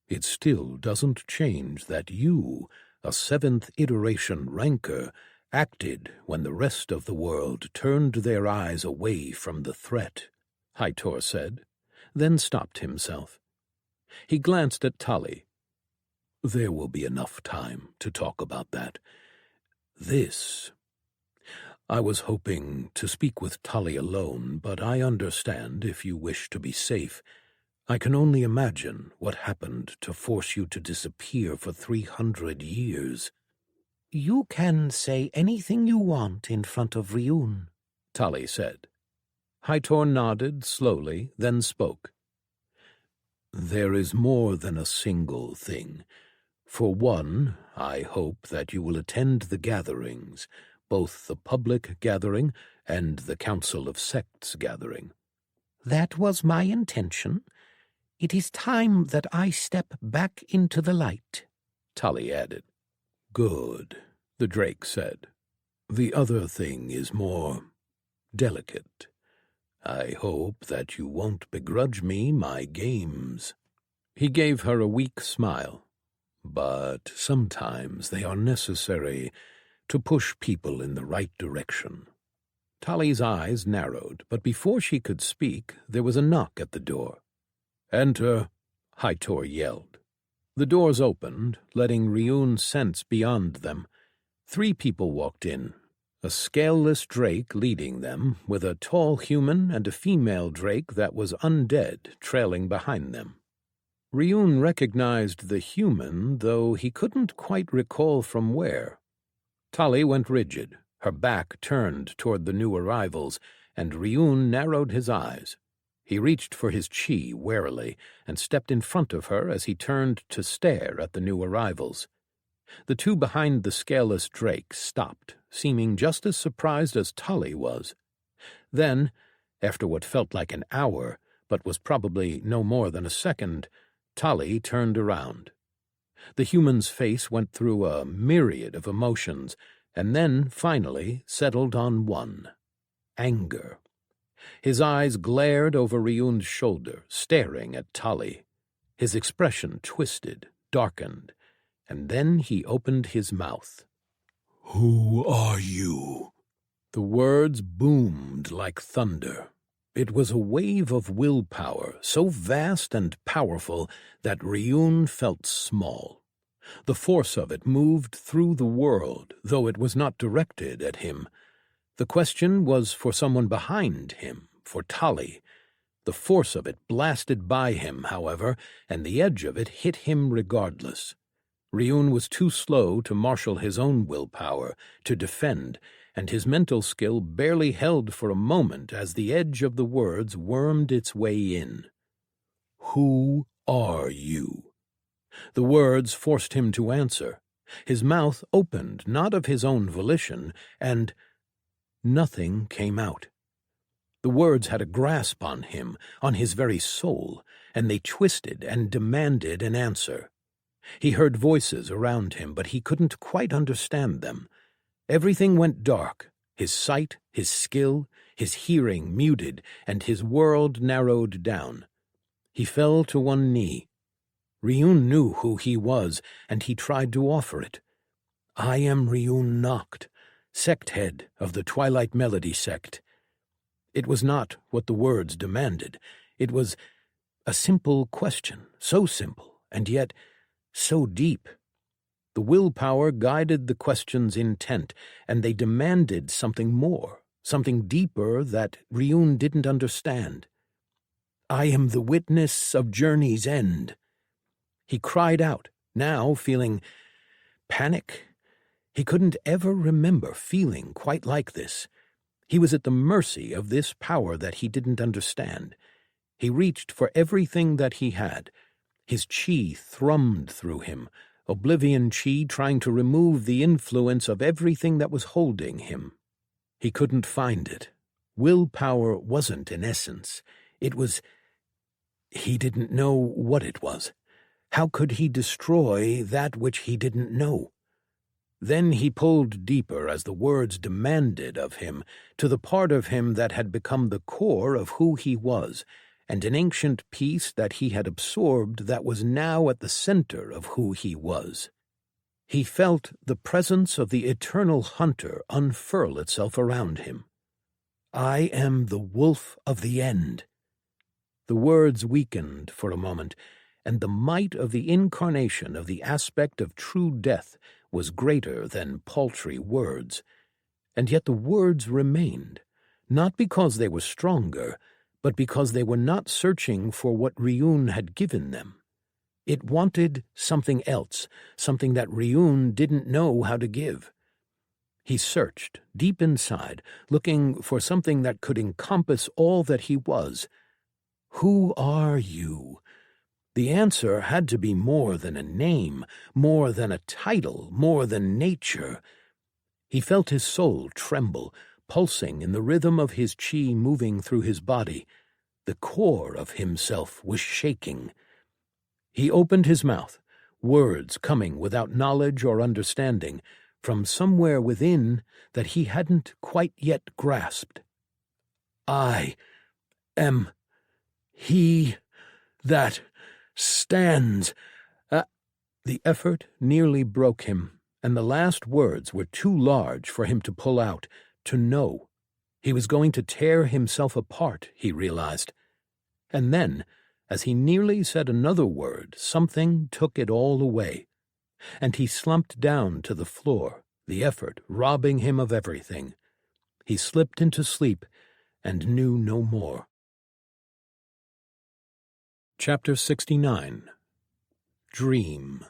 It still doesn't change that you, a 7th iteration ranker, acted when the rest of the world turned their eyes away from the threat," Hightor said, then stopped himself. He glanced at Tali. "There will be enough time to talk about that. I was hoping to speak with Tali alone, but I understand if you wish to be safe. I can only imagine what happened to force you to disappear for 300 years. "You can say anything you want in front of Ryun," Tali said. Hightor nodded slowly, then spoke. There is more than a single thing. For one, I hope that you will attend the gatherings, both the public gathering and the Council of Sects gathering. That was my intention. It is time that I step back into the light, Tali added. Good, the Drake said. The other thing is more delicate. I hope that you won't begrudge me my games. He gave her a weak smile. But sometimes they are necessary to push people in the right direction. Tali's eyes narrowed, but before she could speak, there was a knock at the door. Enter, Hightor yelled. The doors opened, letting Ryun sense beyond them. 3 people walked in, a scaleless drake leading them, with a tall human and a female drake that was undead trailing behind them. Ryun recognized the human, though he couldn't quite recall from where. Tali went rigid, her back turned toward the new arrivals, and Ryun narrowed his eyes. He reached for his chi warily and stepped in front of her as he turned to stare at the new arrivals. The 2 behind the scaleless drake stopped, seeming just as surprised as Tali was. Then, after what felt like an hour, but was probably no more than a second, Tali turned around. The human's face went through a myriad of emotions, and then, finally, settled on one: anger. His eyes glared over Ryun's shoulder, staring at Tali. His expression twisted, darkened, and then he opened his mouth. Who are you? The words boomed like thunder. It was a wave of willpower, so vast and powerful that Ryun felt small. The force of it moved through the world, though it was not directed at him. The question was for someone behind him, for Tali. The force of it blasted by him, however, and the edge of it hit him regardless. Ryun was too slow to marshal his own willpower, to defend, and his mental skill barely held for a moment as the edge of the words wormed its way in. Who are you? The words forced him to answer. His mouth opened, not of his own volition, and nothing came out. The words had a grasp on him, on his very soul, and they twisted and demanded an answer. He heard voices around him, but he couldn't quite understand them. Everything went dark, his sight, his skill, his hearing muted, and his world narrowed down. He fell to one knee. Ryun knew who he was, and he tried to offer it. I am Ryun Noct, sect head of the Twilight Melody sect. It was not what the words demanded. It was a simple question, so simple, and yet so deep. The willpower guided the question's intent, and they demanded something more, something deeper that Ryun didn't understand. I am the witness of journey's end. He cried out, now feeling panic. He couldn't ever remember feeling quite like this. He was at the mercy of this power that he didn't understand. He reached for everything that he had. His chi thrummed through him, oblivion chi trying to remove the influence of everything that was holding him. He couldn't find it. Willpower wasn't an essence. It was... He didn't know what it was. How could he destroy that which he didn't know? Then he pulled deeper as the words demanded of him, to the part of him that had become the core of who he was, and an ancient piece that he had absorbed that was now at the center of who he was. He felt the presence of the eternal hunter unfurl itself around him. I am the wolf of the end. The words weakened for a moment, and the might of the incarnation of the aspect of true death was greater than paltry words. And yet the words remained, not because they were stronger, but because they were not searching for what Ryun had given them. It wanted something else, something that Ryun didn't know how to give. He searched, deep inside, looking for something that could encompass all that he was. Who are you? The answer had to be more than a name, more than a title, more than nature. He felt his soul tremble, pulsing in the rhythm of his chi moving through his body. The core of himself was shaking. He opened his mouth, words coming without knowledge or understanding, from somewhere within that he hadn't quite yet grasped. I am he that stands. The effort nearly broke him, and the last words were too large for him to pull out, to know. He was going to tear himself apart, he realized. And then, as he nearly said another word, something took it all away, and he slumped down to the floor, the effort robbing him of everything. He slipped into sleep and knew no more. Chapter 69. Dream.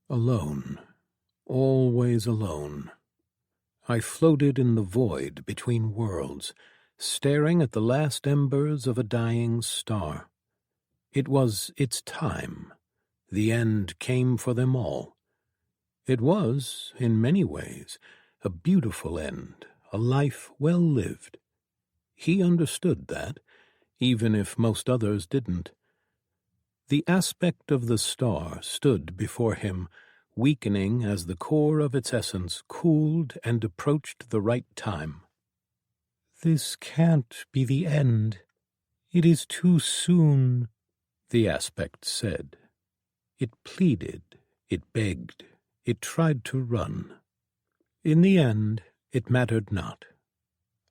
Alone, always alone. I floated in the void between worlds, staring at the last embers of a dying star. It was its time. The end came for them all. It was, in many ways, a beautiful end, a life well lived. He understood that, even if most others didn't. The aspect of the star stood before him, weakening as the core of its essence cooled and approached the right time. "This can't be the end. It is too soon," the aspect said. It pleaded, it begged, it tried to run. In the end, it mattered not.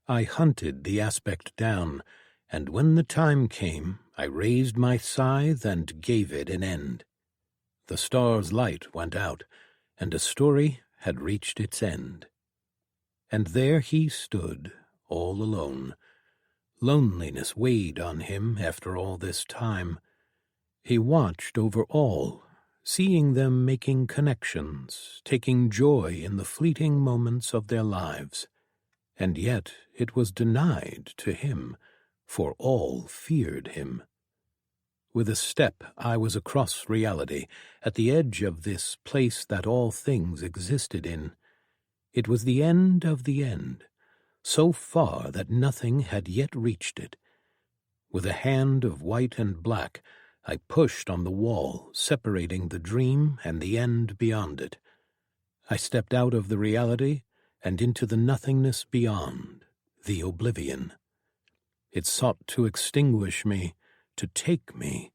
I hunted the aspect down, and when the time came, I raised my scythe and gave it an end. The star's light went out, and a story had reached its end. And there he stood, all alone. Loneliness weighed on him after all this time. He watched over all, seeing them making connections, taking joy in the fleeting moments of their lives. And yet it was denied to him, for all feared him. With a step I was across reality, at the edge of this place that all things existed in. It was the end of the end, so far that nothing had yet reached it. With a hand of white and black, I pushed on the wall, separating the dream and the end beyond it. I stepped out of the reality and into the nothingness beyond, the oblivion. It sought to extinguish me, to take me,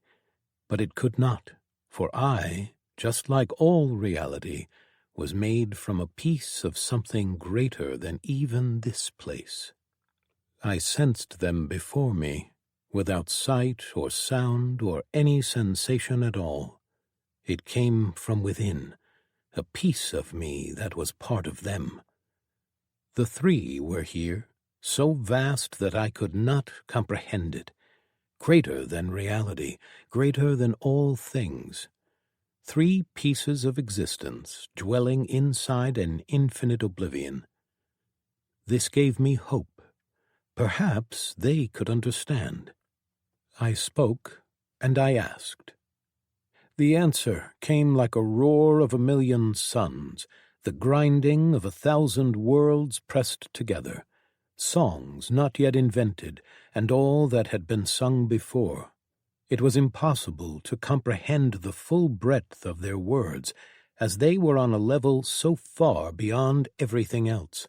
but it could not, for I, just like all reality, was made from a piece of something greater than even this place. I sensed them before me, without sight or sound or any sensation at all. It came from within, a piece of me that was part of them. The three were here, so vast that I could not comprehend it, greater than reality, greater than all things. Three pieces of existence dwelling inside an infinite oblivion. This gave me hope. Perhaps they could understand. I spoke, and I asked. The answer came like a roar of a million suns, the grinding of 1,000 worlds pressed together, songs not yet invented, and all that had been sung before. It was impossible to comprehend the full breadth of their words, as they were on a level so far beyond everything else.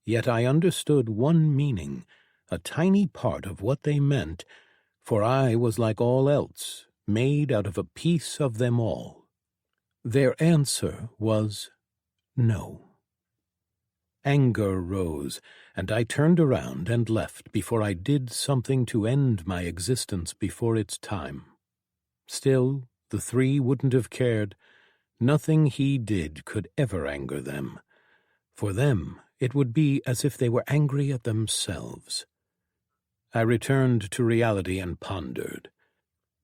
Yet I understood one meaning, a tiny part of what they meant, for I was like all else, made out of a piece of them all. Their answer was no. Anger rose, and I turned around and left before I did something to end my existence before its time. Still, the three wouldn't have cared. Nothing he did could ever anger them. For them, it would be as if they were angry at themselves. I returned to reality and pondered.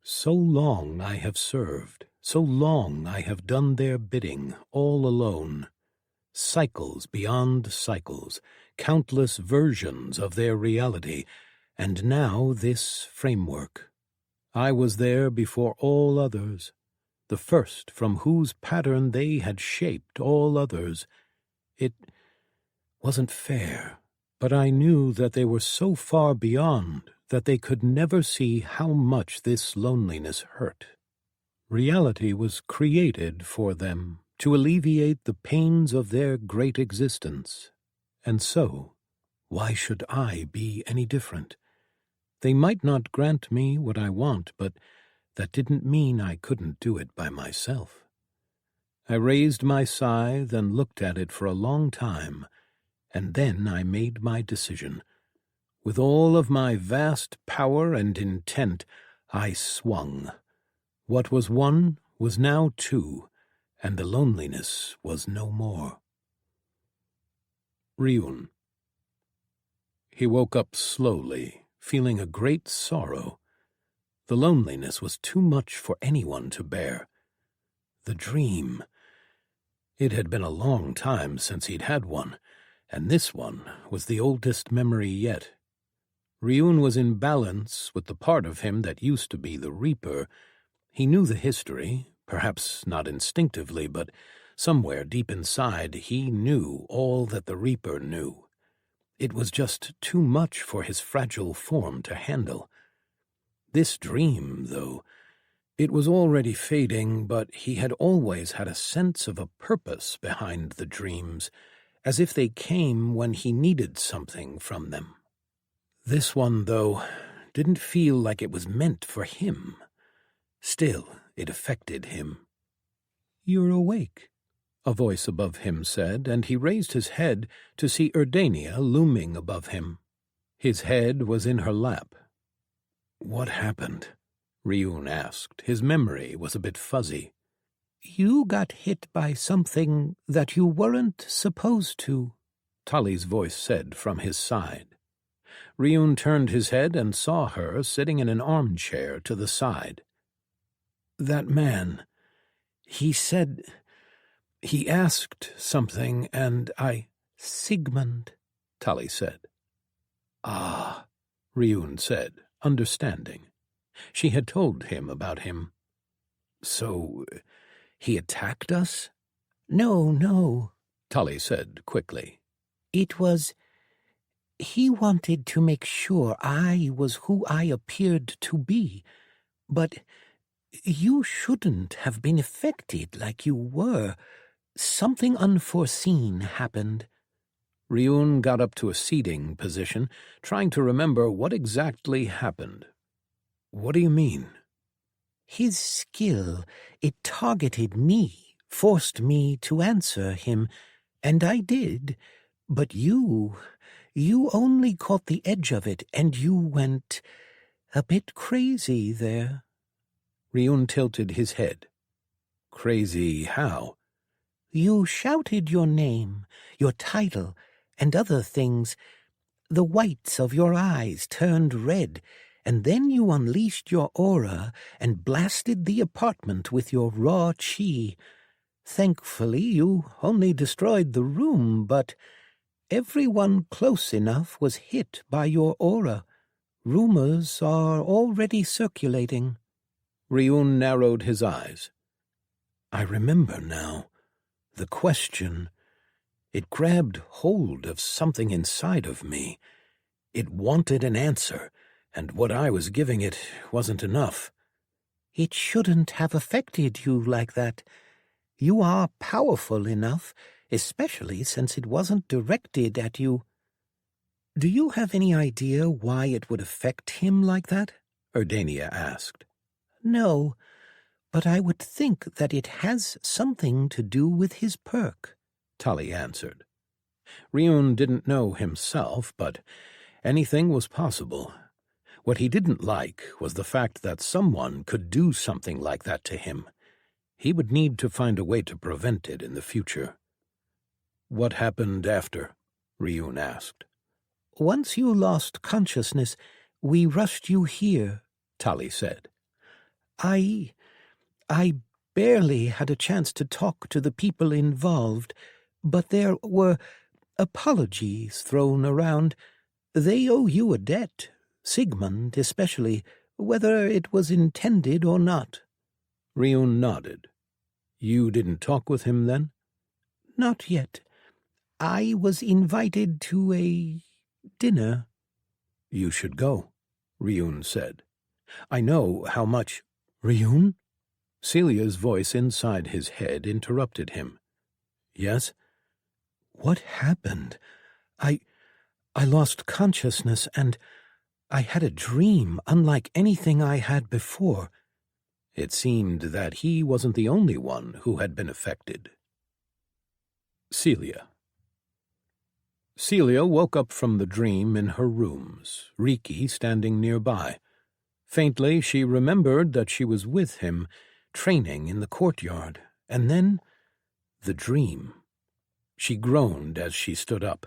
So long I have served, so long I have done their bidding, all alone. Cycles beyond cycles, countless versions of their reality, and now this framework. I was there before all others, the first from whose pattern they had shaped all others. It wasn't fair, but I knew that they were so far beyond that they could never see how much this loneliness hurt. Reality was created for them to alleviate the pains of their great existence, and so, why should I be any different? They might not grant me what I want, but that didn't mean I couldn't do it by myself. I raised my scythe and looked at it for a long time, and then I made my decision. With all of my vast power and intent, I swung. What was one was now two, and the loneliness was no more. Ryun. He woke up slowly, feeling a great sorrow. The loneliness was too much for anyone to bear. The dream. It had been a long time since he'd had one, and this one was the oldest memory yet. Ryun was in balance with the part of him that used to be the Reaper. He knew the history, perhaps not instinctively, but somewhere deep inside he knew all that the Reaper knew. It was just too much for his fragile form to handle. This dream, though, it was already fading, but he had always had a sense of a purpose behind the dreams, as if they came when he needed something from them. This one, though, didn't feel like it was meant for him. Still, it affected him. "You're awake," a voice above him said, and he raised his head to see Erdania looming above him. His head was in her lap. "What happened?" Ryun asked. His memory was a bit fuzzy. "You got hit by something that you weren't supposed to," Tully's voice said from his side. Ryun turned his head and saw her sitting in an armchair to the side. "That man, he said... he asked something, and I—" "Sigmund," Tully said. "Ah," Ryun said, understanding. She had told him about him. "So, he attacked us?" No, Tully said quickly. "It was... he wanted to make sure I was who I appeared to be, but you shouldn't have been affected like you were. Something unforeseen happened." Ryun got up to a seating position, trying to remember what exactly happened. "What do you mean?" "His skill, it targeted me, forced me to answer him, and I did. But you only caught the edge of it, and you went a bit crazy there." Ryun tilted his head. "Crazy how?" "You shouted your name, your title, and other things. The whites of your eyes turned red, and then you unleashed your aura and blasted the apartment with your raw chi. Thankfully, you only destroyed the room, but everyone close enough was hit by your aura. Rumors are already circulating." Ryun narrowed his eyes. "I remember now. The question, it grabbed hold of something inside of me. It wanted an answer, and what I was giving it wasn't enough." "It shouldn't have affected you like that. You are powerful enough, especially since it wasn't directed at you." "Do you have any idea why it would affect him like that?" Erdania asked. "No, but I would think that it has something to do with his perk," Tully answered. Ryun didn't know himself, but anything was possible. What he didn't like was the fact that someone could do something like that to him. He would need to find a way to prevent it in the future. "What happened after?" Ryun asked. "Once you lost consciousness, we rushed you here," Tully said. I barely had a chance to talk to the people involved. but there were apologies thrown around. They owe you a debt, Sigmund especially, whether it was intended or not." Ryun nodded. "You didn't talk with him then?" "Not yet. I was invited to a dinner." "You should go," Ryun said. "I know how much—" "Ryun?" Celia's voice inside his head interrupted him. "Yes?" "What happened? I lost consciousness, and I had a dream unlike anything I had before." It seemed that he wasn't the only one who had been affected. Celia woke up from the dream in her rooms, Riki standing nearby. Faintly, she remembered that she was with him, training in the courtyard, and then the dream. She groaned as she stood up.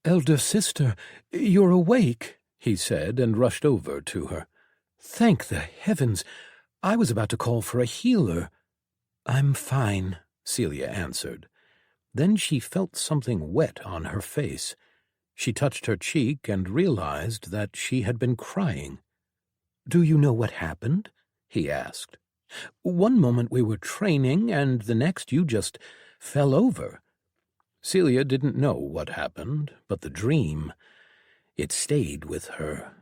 "Elder sister, you're awake," he said, and rushed over to her. "Thank the heavens! I was about to call for a healer." "I'm fine," Celia answered. Then she felt something wet on her face. She touched her cheek and realized that she had been crying. "Do you know what happened?" he asked. "One moment we were training, and the next you just fell over." Celia didn't know what happened, but the dream, it stayed with her.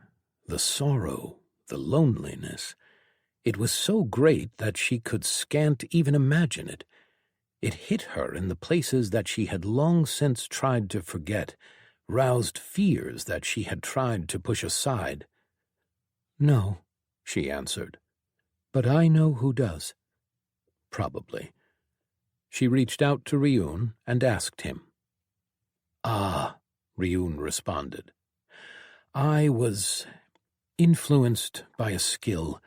The sorrow, the loneliness. It was so great that she could scant even imagine it. It hit her in the places that she had long since tried to forget, roused fears that she had tried to push aside. "No," she answered, "but I know who does." "Probably." She reached out to Ryun and asked him. "Ah," Ryun responded. "I was influenced by a skill.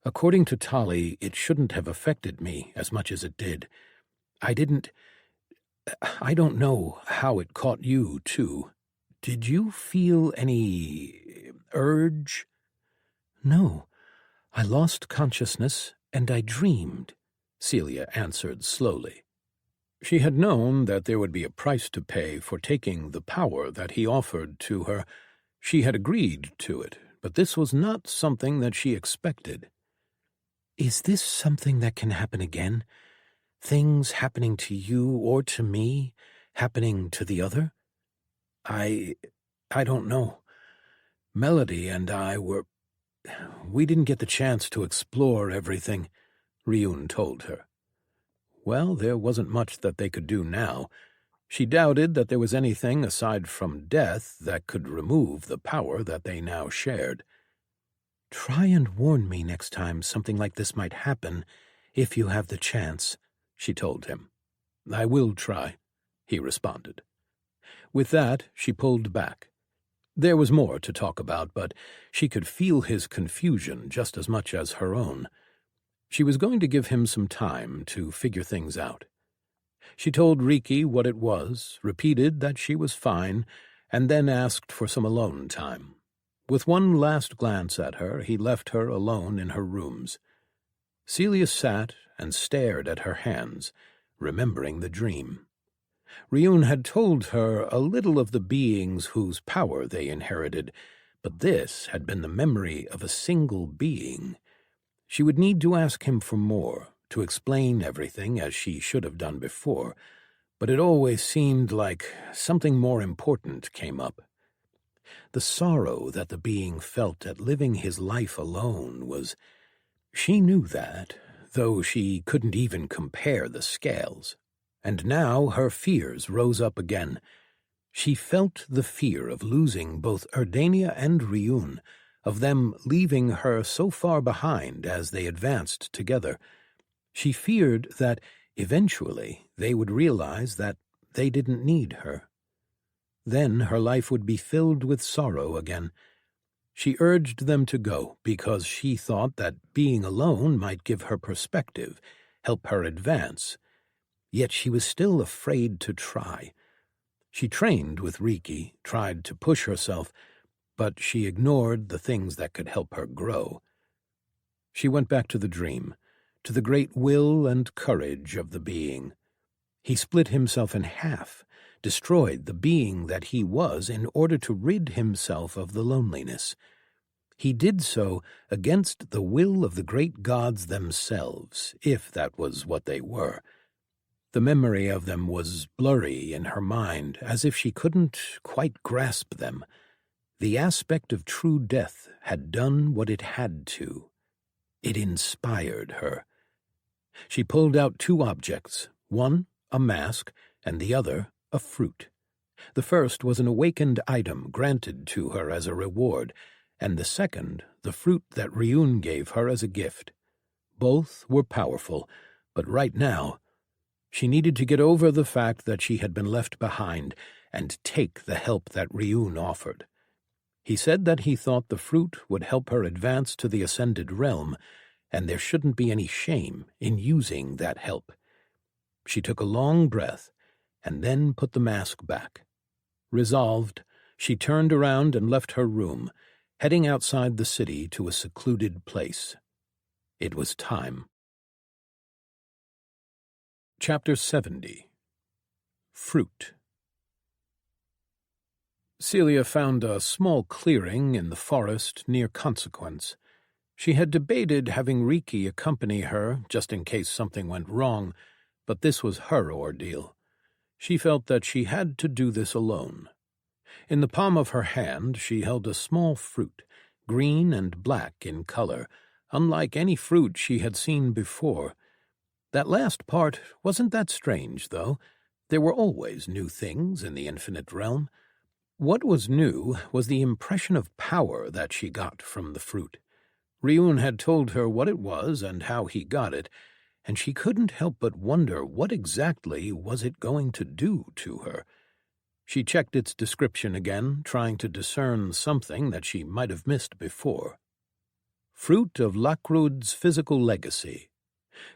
According to Tali, it shouldn't have affected me as much as it did. I don't know how it caught you, too. Did you feel any urge?" "No. I lost consciousness, and I dreamed," Celia answered slowly. She had known that there would be a price to pay for taking the power that he offered to her. She had agreed to it, but this was not something that she expected. "Is this something that can happen again? Things happening to you or to me, happening to the other?" I don't know. Melody and we didn't get the chance to explore everything," Ryun told her. Well, there wasn't much that they could do now. She doubted that there was anything aside from death that could remove the power that they now shared. "Try and warn me next time something like this might happen, if you have the chance," she told him. "I will try," he responded. With that, she pulled back. There was more to talk about, but she could feel his confusion just as much as her own. She was going to give him some time to figure things out. She told Riki what it was, repeated that she was fine, and then asked for some alone time. With one last glance at her, he left her alone in her rooms. Celia sat and stared at her hands, remembering the dream. Ryun had told her a little of the beings whose power they inherited, but this had been the memory of a single being. She would need to ask him for more, to explain everything as she should have done before, but it always seemed like something more important came up. The sorrow that the being felt at living his life alone was— she knew that, though she couldn't even compare the scales. And now her fears rose up again. She felt the fear of losing both Erdania and Ryun, of them leaving her so far behind as they advanced together. She feared that eventually they would realize that they didn't need her. Then her life would be filled with sorrow again. She urged them to go because she thought that being alone might give her perspective, help her advance. Yet she was still afraid to try. She trained with Riki, tried to push herself, but she ignored the things that could help her grow. She went back to the dream, to the great will and courage of the being. He split himself in half, destroyed the being that he was in order to rid himself of the loneliness. He did so against the will of the great gods themselves, if that was what they were. The memory of them was blurry in her mind, as if she couldn't quite grasp them. The aspect of true death had done what it had to. It inspired her. She pulled out two objects, one a mask and the other a fruit. The first was an awakened item granted to her as a reward, and the second the fruit that Ryun gave her as a gift. Both were powerful, but right now she needed to get over the fact that she had been left behind and take the help that Ryun offered. He said that he thought the fruit would help her advance to the ascended realm, and there shouldn't be any shame in using that help. She took a long breath and then put the mask back. Resolved, she turned around and left her room, heading outside the city to a secluded place. It was time. Chapter 70. Fruit. Celia found a small clearing in the forest near Consequence. She had debated having Riki accompany her just in case something went wrong, but this was her ordeal. She felt that she had to do this alone. In the palm of her hand she held a small fruit, green and black in color, unlike any fruit she had seen before. That last part wasn't that strange, though. There were always new things in the infinite realm. What was new was the impression of power that she got from the fruit. Ryun had told her what it was and how he got it, and she couldn't help but wonder what exactly was it going to do to her. She checked its description again, trying to discern something that she might have missed before. Fruit of Lakrud's physical legacy.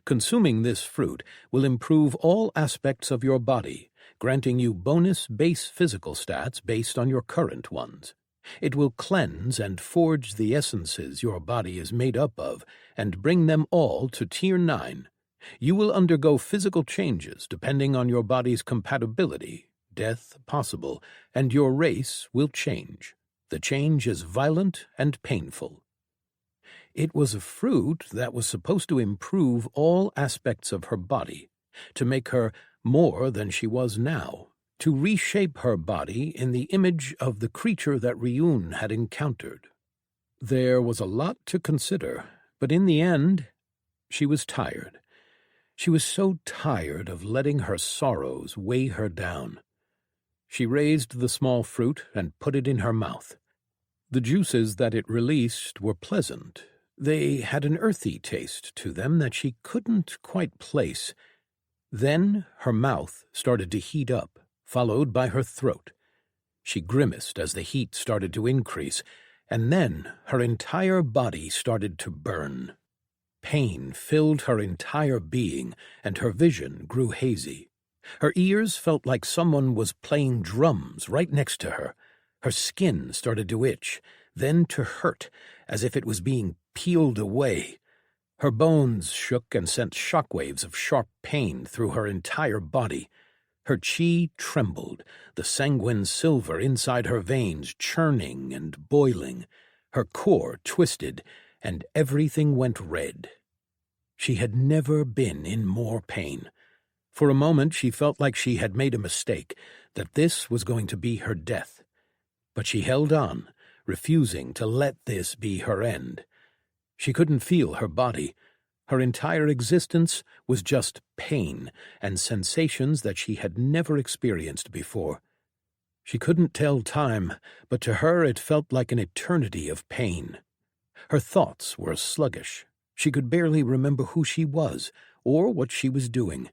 Consuming this fruit will improve all aspects of your body, granting you bonus base physical stats based on your current ones. It will cleanse and forge the essences your body is made up of and bring them all to Tier 9. You will undergo physical changes depending on your body's compatibility, death possible, and your race will change. The change is violent and painful. It was a fruit that was supposed to improve all aspects of her body, to make her more than she was now, to reshape her body in the image of the creature that Ryun had encountered. There was a lot to consider, but in the end, she was tired. She was so tired of letting her sorrows weigh her down. She raised the small fruit and put it in her mouth. The juices that it released were pleasant. They had an earthy taste to them that she couldn't quite place. Then her mouth started to heat up, followed by her throat. She grimaced as the heat started to increase, and then her entire body started to burn. Pain filled her entire being, and her vision grew hazy. Her ears felt like someone was playing drums right next to her. Her skin started to itch, then to hurt, as if it was being peeled away. Her bones shook and sent shockwaves of sharp pain through her entire body. Her chi trembled, the sanguine silver inside her veins churning and boiling. Her core twisted, and everything went red. She had never been in more pain. For a moment she felt like she had made a mistake, that this was going to be her death. But she held on, refusing to let this be her end. She couldn't feel her body. Her entire existence was just pain and sensations that she had never experienced before. She couldn't tell time, but to her it felt like an eternity of pain. Her thoughts were sluggish. She could barely remember who she was or what she was doing.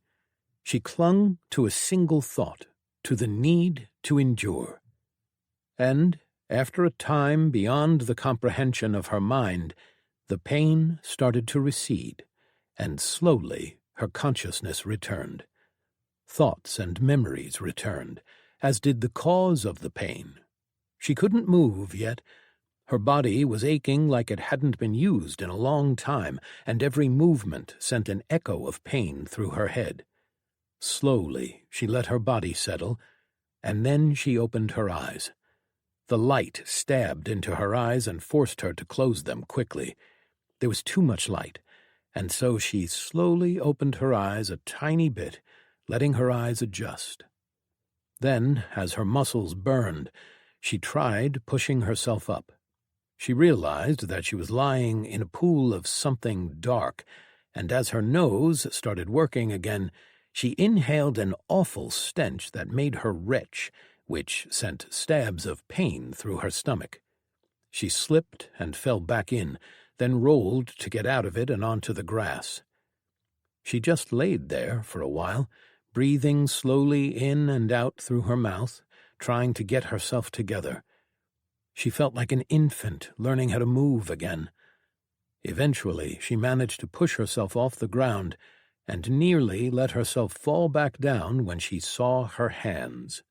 She clung to a single thought, to the need to endure. And, after a time beyond the comprehension of her mind, the pain started to recede, and slowly her consciousness returned. Thoughts and memories returned, as did the cause of the pain. She couldn't move yet. Her body was aching like it hadn't been used in a long time, and every movement sent an echo of pain through her head. Slowly, she let her body settle, and then she opened her eyes. The light stabbed into her eyes and forced her to close them quickly. There was too much light, and so she slowly opened her eyes a tiny bit, letting her eyes adjust. Then, as her muscles burned, she tried pushing herself up. She realized that she was lying in a pool of something dark, and as her nose started working again, she inhaled an awful stench that made her retch, which sent stabs of pain through her stomach. She slipped and fell back in, then rolled to get out of it and onto the grass. She just laid there for a while, breathing slowly in and out through her mouth, trying to get herself together. She felt like an infant learning how to move again. Eventually, she managed to push herself off the ground and nearly let herself fall back down when she saw her hands.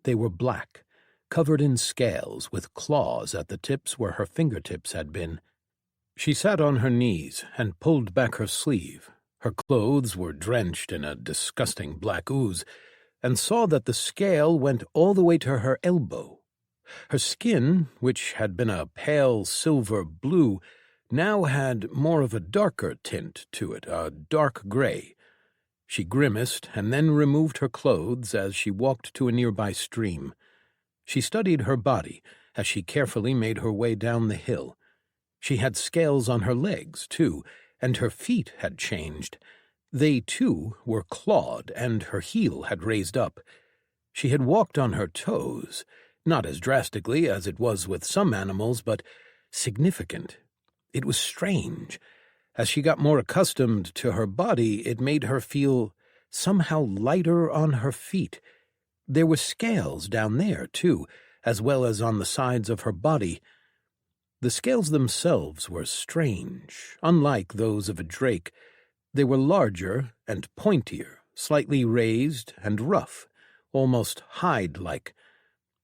They were black, covered in scales with claws at the tips where her fingertips had been. She sat on her knees and pulled back her sleeve. Her clothes were drenched in a disgusting black ooze, and saw that the scale went all the way to her elbow. Her skin, which had been a pale silver blue, now had more of a darker tint to it, a dark gray. She grimaced and then removed her clothes as she walked to a nearby stream. She studied her body as she carefully made her way down the hill. She had scales on her legs, too, and her feet had changed. They, too, were clawed, and her heel had raised up. She had walked on her toes, not as drastically as it was with some animals, but significant. It was strange. As she got more accustomed to her body, it made her feel somehow lighter on her feet. There were scales down there, too, as well as on the sides of her body. The scales themselves were strange, unlike those of a drake. They were larger and pointier, slightly raised and rough, almost hide-like.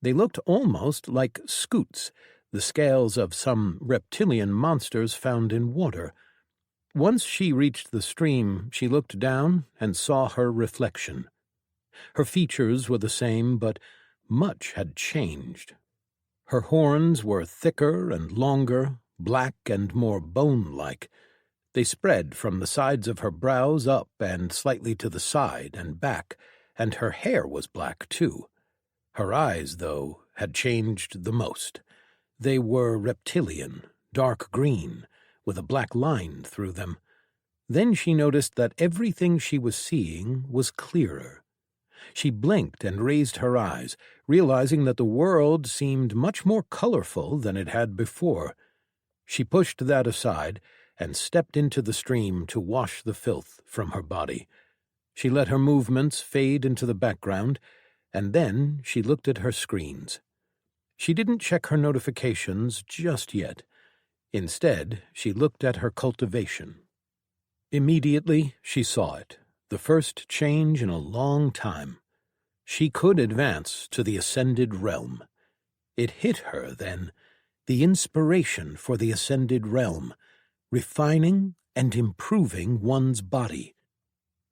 They looked almost like scutes, the scales of some reptilian monsters found in water. Once she reached the stream, she looked down and saw her reflection. Her features were the same, but much had changed. Her horns were thicker and longer, black and more bone-like. They spread from the sides of her brows up and slightly to the side and back, and her hair was black, too. Her eyes, though, had changed the most. They were reptilian, dark green, with a black line through them. Then she noticed that everything she was seeing was clearer. She blinked and raised her eyes, realizing that the world seemed much more colorful than it had before. She pushed that aside and stepped into the stream to wash the filth from her body. She let her movements fade into the background, and then she looked at her screens. She didn't check her notifications just yet. Instead, she looked at her cultivation. Immediately, she saw it, the first change in a long time. She could advance to the ascended realm. It hit her then, the inspiration for the ascended realm, refining and improving one's body.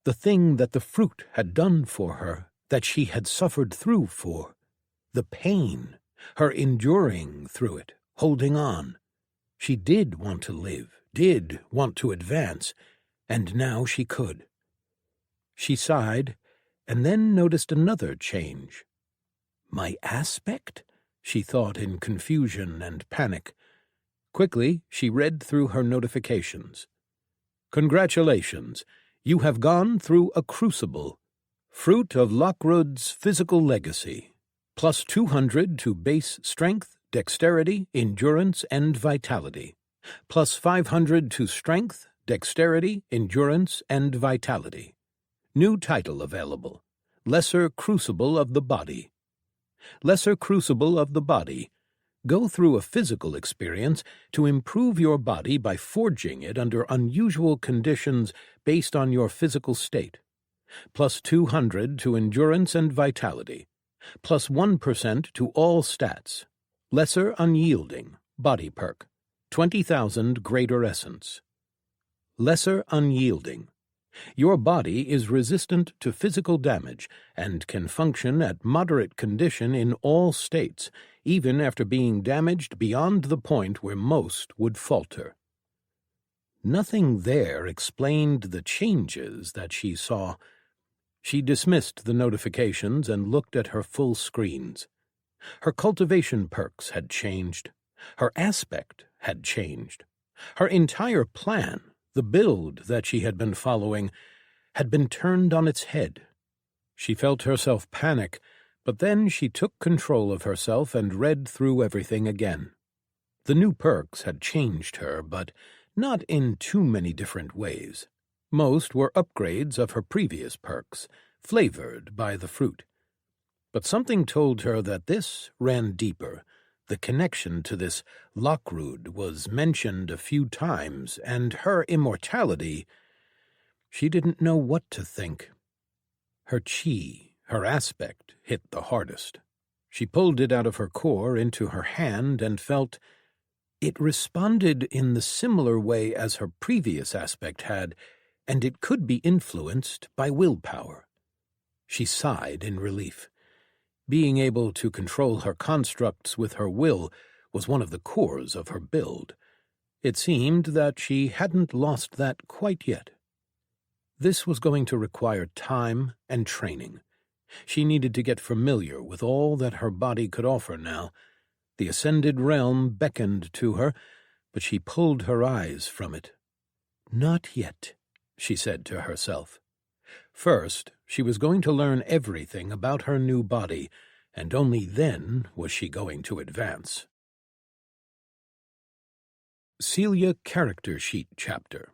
The thing that the fruit had done for her, that she had suffered through for. The pain, her enduring through it, holding on. She did want to live, did want to advance, and now she could. She sighed, and then noticed another change. My aspect? She thought in confusion and panic. Quickly, she read through her notifications. Congratulations, you have gone through a crucible. Fruit of Lockwood's physical legacy. Plus 200 to base strength, dexterity, endurance, and vitality. Plus 500 to strength, dexterity, endurance, and vitality. New title available. Lesser Crucible of the Body. Lesser Crucible of the Body. Go through a physical experience to improve your body by forging it under unusual conditions based on your physical state. Plus 200 to endurance and vitality. Plus 1% to all stats. Lesser Unyielding. Body perk. 20,000 greater essence. Lesser Unyielding. Your body is resistant to physical damage and can function at moderate condition in all states, even after being damaged beyond the point where most would falter. Nothing there explained the changes that she saw. She dismissed the notifications and looked at her full screens. Her cultivation perks had changed. Her aspect had changed. Her entire plan, the build that she had been following, had been turned on its head. She felt herself panic, but then she took control of herself and read through everything again. The new perks had changed her, but not in too many different ways. Most were upgrades of her previous perks, flavored by the fruit. But something told her that this ran deeper. The connection to this Lockrood was mentioned a few times, and her immortality. She didn't know what to think. Her chi, her aspect, hit the hardest. She pulled it out of her core into her hand and felt it responded in the similar way as her previous aspect had, and it could be influenced by willpower. She sighed in relief. Being able to control her constructs with her will was one of the cores of her build. It seemed that she hadn't lost that quite yet. This was going to require time and training. She needed to get familiar with all that her body could offer now. The ascended realm beckoned to her, but she pulled her eyes from it. "Not yet," she said to herself. First, she was going to learn everything about her new body, and only then was she going to advance. Celia Character Sheet Chapter.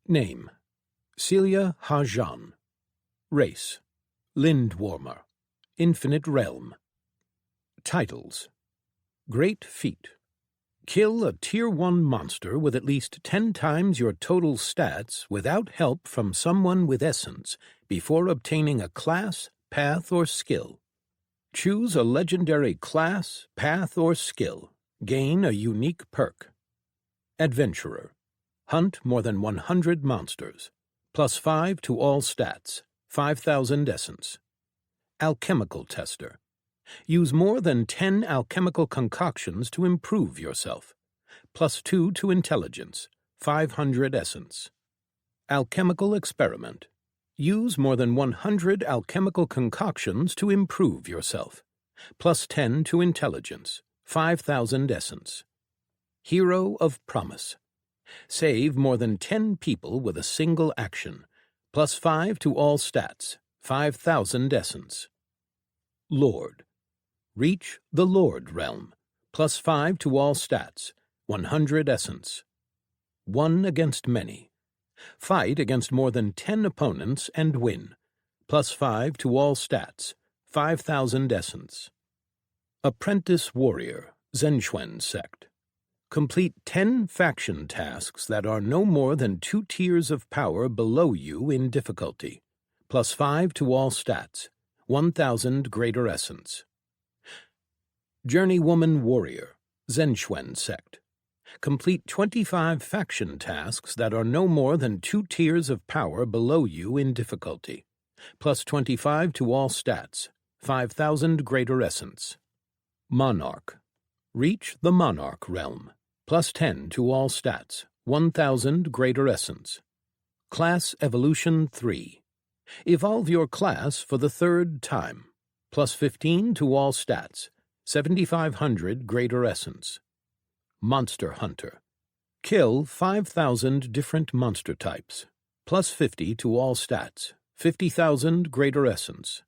Name: Celia Hajan. Race: Lindwarmer. Infinite Realm. Titles: Great Feat. Kill a Tier 1 monster with at least 10 times your total stats without help from someone with essence before obtaining a class, path, or skill. Choose a legendary class, path, or skill. Gain a unique perk. Adventurer. Hunt more than 100 monsters. +5 to all stats. 5,000 essence. Alchemical Tester. Use more than 10 alchemical concoctions to improve yourself. +2 to intelligence. 500 essence. Alchemical Experiment. Use more than 100 alchemical concoctions to improve yourself. +10 to intelligence. 5,000 essence. Hero of Promise. Save more than 10 people with a single action. +5 to all stats. 5,000 essence. Lord. Reach the Lord realm. +5 to all stats. 100 essence. One against many. Fight against more than 10 opponents and win. +5 to all stats. 5,000 essence. Apprentice Warrior. Zhenxuan Sect. Complete 10 faction tasks that are no more than 2 tiers of power below you in difficulty. +5 to all stats. 1,000 greater essence. Journeywoman Warrior. Zhenxuan Sect. Complete 25 faction tasks that are no more than 2 tiers of power below you in difficulty. +25 to all stats. 5,000 greater essence. Monarch. Reach the Monarch realm. +10 to all stats. 1,000 greater essence. Class Evolution 3. Evolve your class for the 3rd time. +15 to all stats. 7,500 greater essence. Monster Hunter. Kill 5,000 different monster types. +50 to all stats. 50,000 greater essence.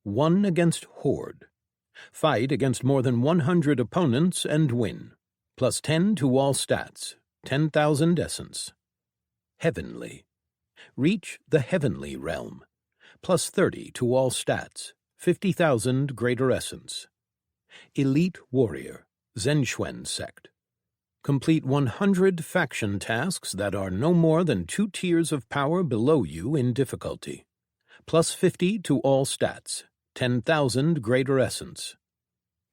One against Horde. Fight against more than 100 opponents and win. +10 to all stats. 10,000 essence. Heavenly. Reach the Heavenly realm. +30 to all stats. 50,000 greater essence. Elite Warrior. Zhenxuan Sect. Complete 100 faction tasks that are no more than 2 tiers of power below you in difficulty. +50 to all stats. 10,000 greater essence.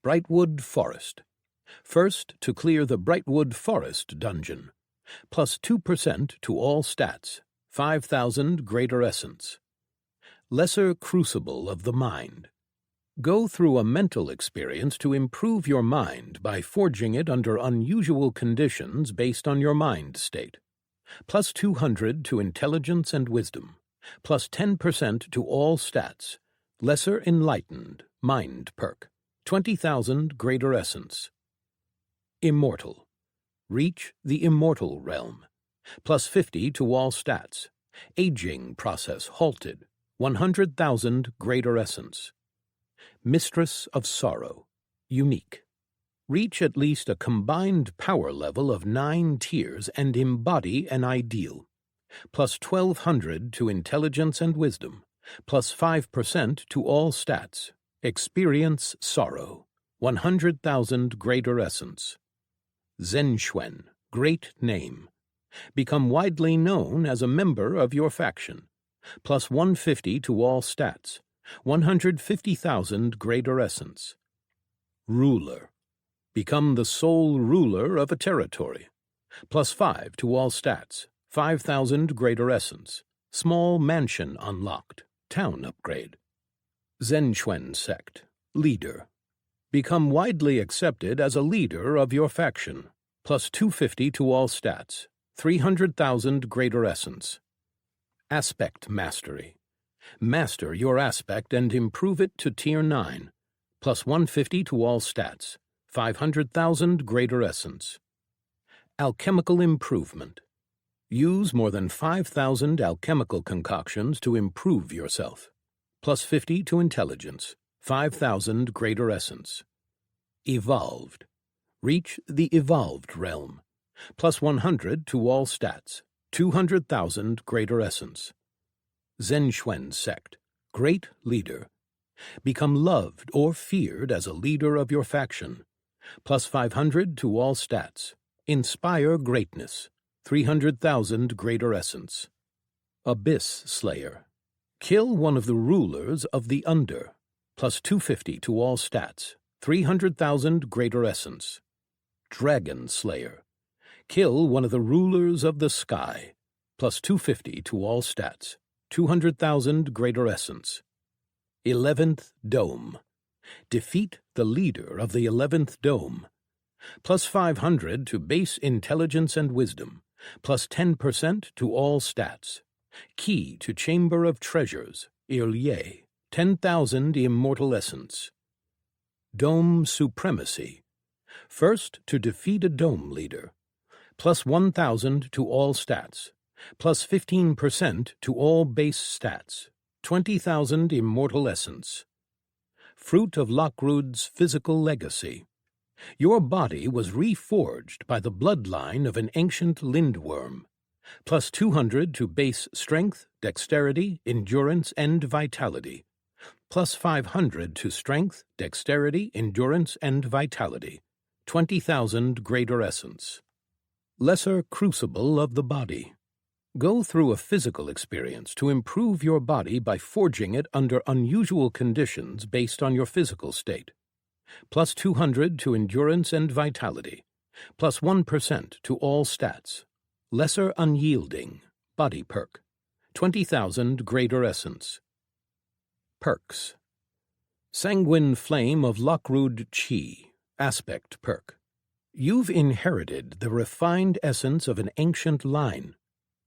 Brightwood Forest. First to clear the Brightwood Forest dungeon. plus 2% to all stats, 5,000 greater essence. Lesser crucible of the mind. Go through a mental experience to improve your mind by forging it under unusual conditions based on your mind state. Plus 200 to intelligence and wisdom. Plus 10% to all stats. Lesser enlightened, mind perk. 20,000 greater essence. Immortal. Reach the immortal realm. Plus 50 to all stats. Aging process halted. 100,000 greater essence. Mistress of Sorrow. Unique. Reach at least a combined power level of 9 tiers and embody an ideal. Plus 1,200 to intelligence and wisdom. Plus 5% to all stats. Experience sorrow. 100,000 greater essence. Zhenxuan. Great name. Become widely known as a member of your faction. Plus 150 to all stats. 150,000 greater essence. Ruler. Become the sole ruler of a territory. Plus 5 to all stats. 5,000 greater essence. Small mansion unlocked. Town upgrade. Zhenxuan sect. Leader. Become widely accepted as a leader of your faction. Plus 250 to all stats. 300,000 greater essence. Aspect mastery. Master your aspect and improve it to tier 9. Plus 150 to all stats. 500,000 greater essence. Alchemical improvement. Use more than 5,000 alchemical concoctions to improve yourself. Plus 50 to intelligence. 5,000 greater essence. Evolved. Reach the evolved realm. Plus 100 to all stats. 200,000 greater essence. Zhenxuan sect. Great leader. Become loved or feared as a leader of your faction. Plus 500 to all stats. Inspire greatness. 300,000 greater essence. Abyss Slayer. Kill one of the rulers of the Under. Plus 250 to all stats. 300,000 greater essence. Dragon Slayer. Kill one of the rulers of the sky. Plus 250 to all stats. 200,000 greater essence. 11th Dome. Defeat the leader of the 11th Dome. Plus 500 to base intelligence and wisdom. Plus 10% to all stats. Key to Chamber of Treasures. Ilye. 10,000 immortal essence. Dome Supremacy. First to defeat a dome leader. Plus 1,000 to all stats. Plus 15% to all base stats. 20,000 immortal essence. Fruit of Lockrood's physical legacy. Your body was reforged by the bloodline of an ancient lindworm. Plus 200 to base strength, dexterity, endurance, and vitality. Plus 500 to strength, dexterity, endurance, and vitality. 20,000 greater essence. Lesser crucible of the body. Go through a physical experience to improve your body by forging it under unusual conditions based on your physical state. Plus 200 to endurance and vitality. Plus 1% to all stats. Lesser unyielding. Body perk. 20,000 greater essence. Perks. Sanguine Flame of Lockrood Chi. Aspect perk. You've inherited the refined essence of an ancient line.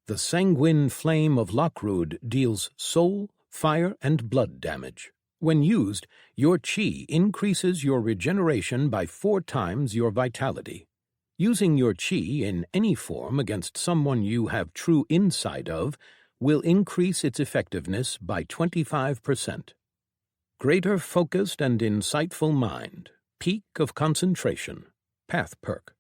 The Sanguine Flame of Lockrood deals soul, fire, and blood damage. When used, your chi increases your regeneration by 4 times your vitality. Using your chi in any form against someone you have true insight of will increase its effectiveness by 25%. Greater focused and insightful mind. Peak of concentration. Path perk.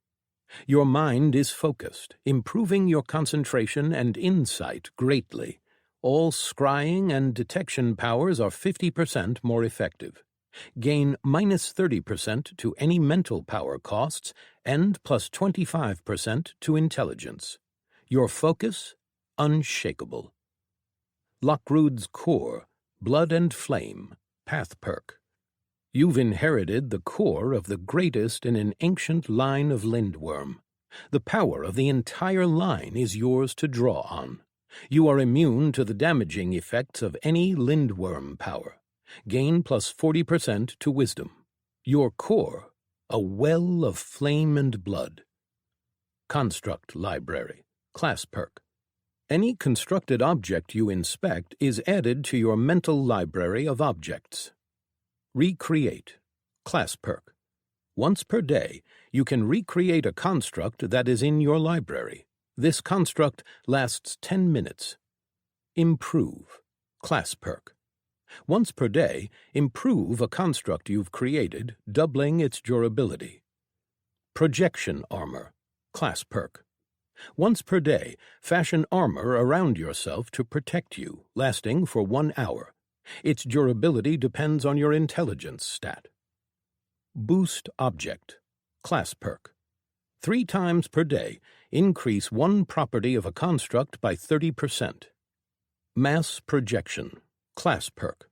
Your mind is focused, improving your concentration and insight greatly. All scrying and detection powers are 50% more effective. Gain minus 30% to any mental power costs and plus 25% to intelligence. Your focus, unshakable. Lockrood's core, blood and flame, path perk. You've inherited the core of the greatest in an ancient line of lindworm. The power of the entire line is yours to draw on. You are immune to the damaging effects of any lindworm power. Gain plus 40% to wisdom. Your core, a well of flame and blood. Construct Library. Class perk. Any constructed object you inspect is added to your mental library of objects. Recreate. Class perk. Once per day, you can recreate a construct that is in your library. This construct lasts 10 minutes. Improve. Class perk. Once per day, improve a construct you've created, doubling its durability. Projection Armor. Class perk. Once per day, fashion armor around yourself to protect you, lasting for 1 hour. Its durability depends on your intelligence stat. Boost Object. Class perk. 3 times per day, increase one property of a construct by 30%. Mass Projection. Class perk.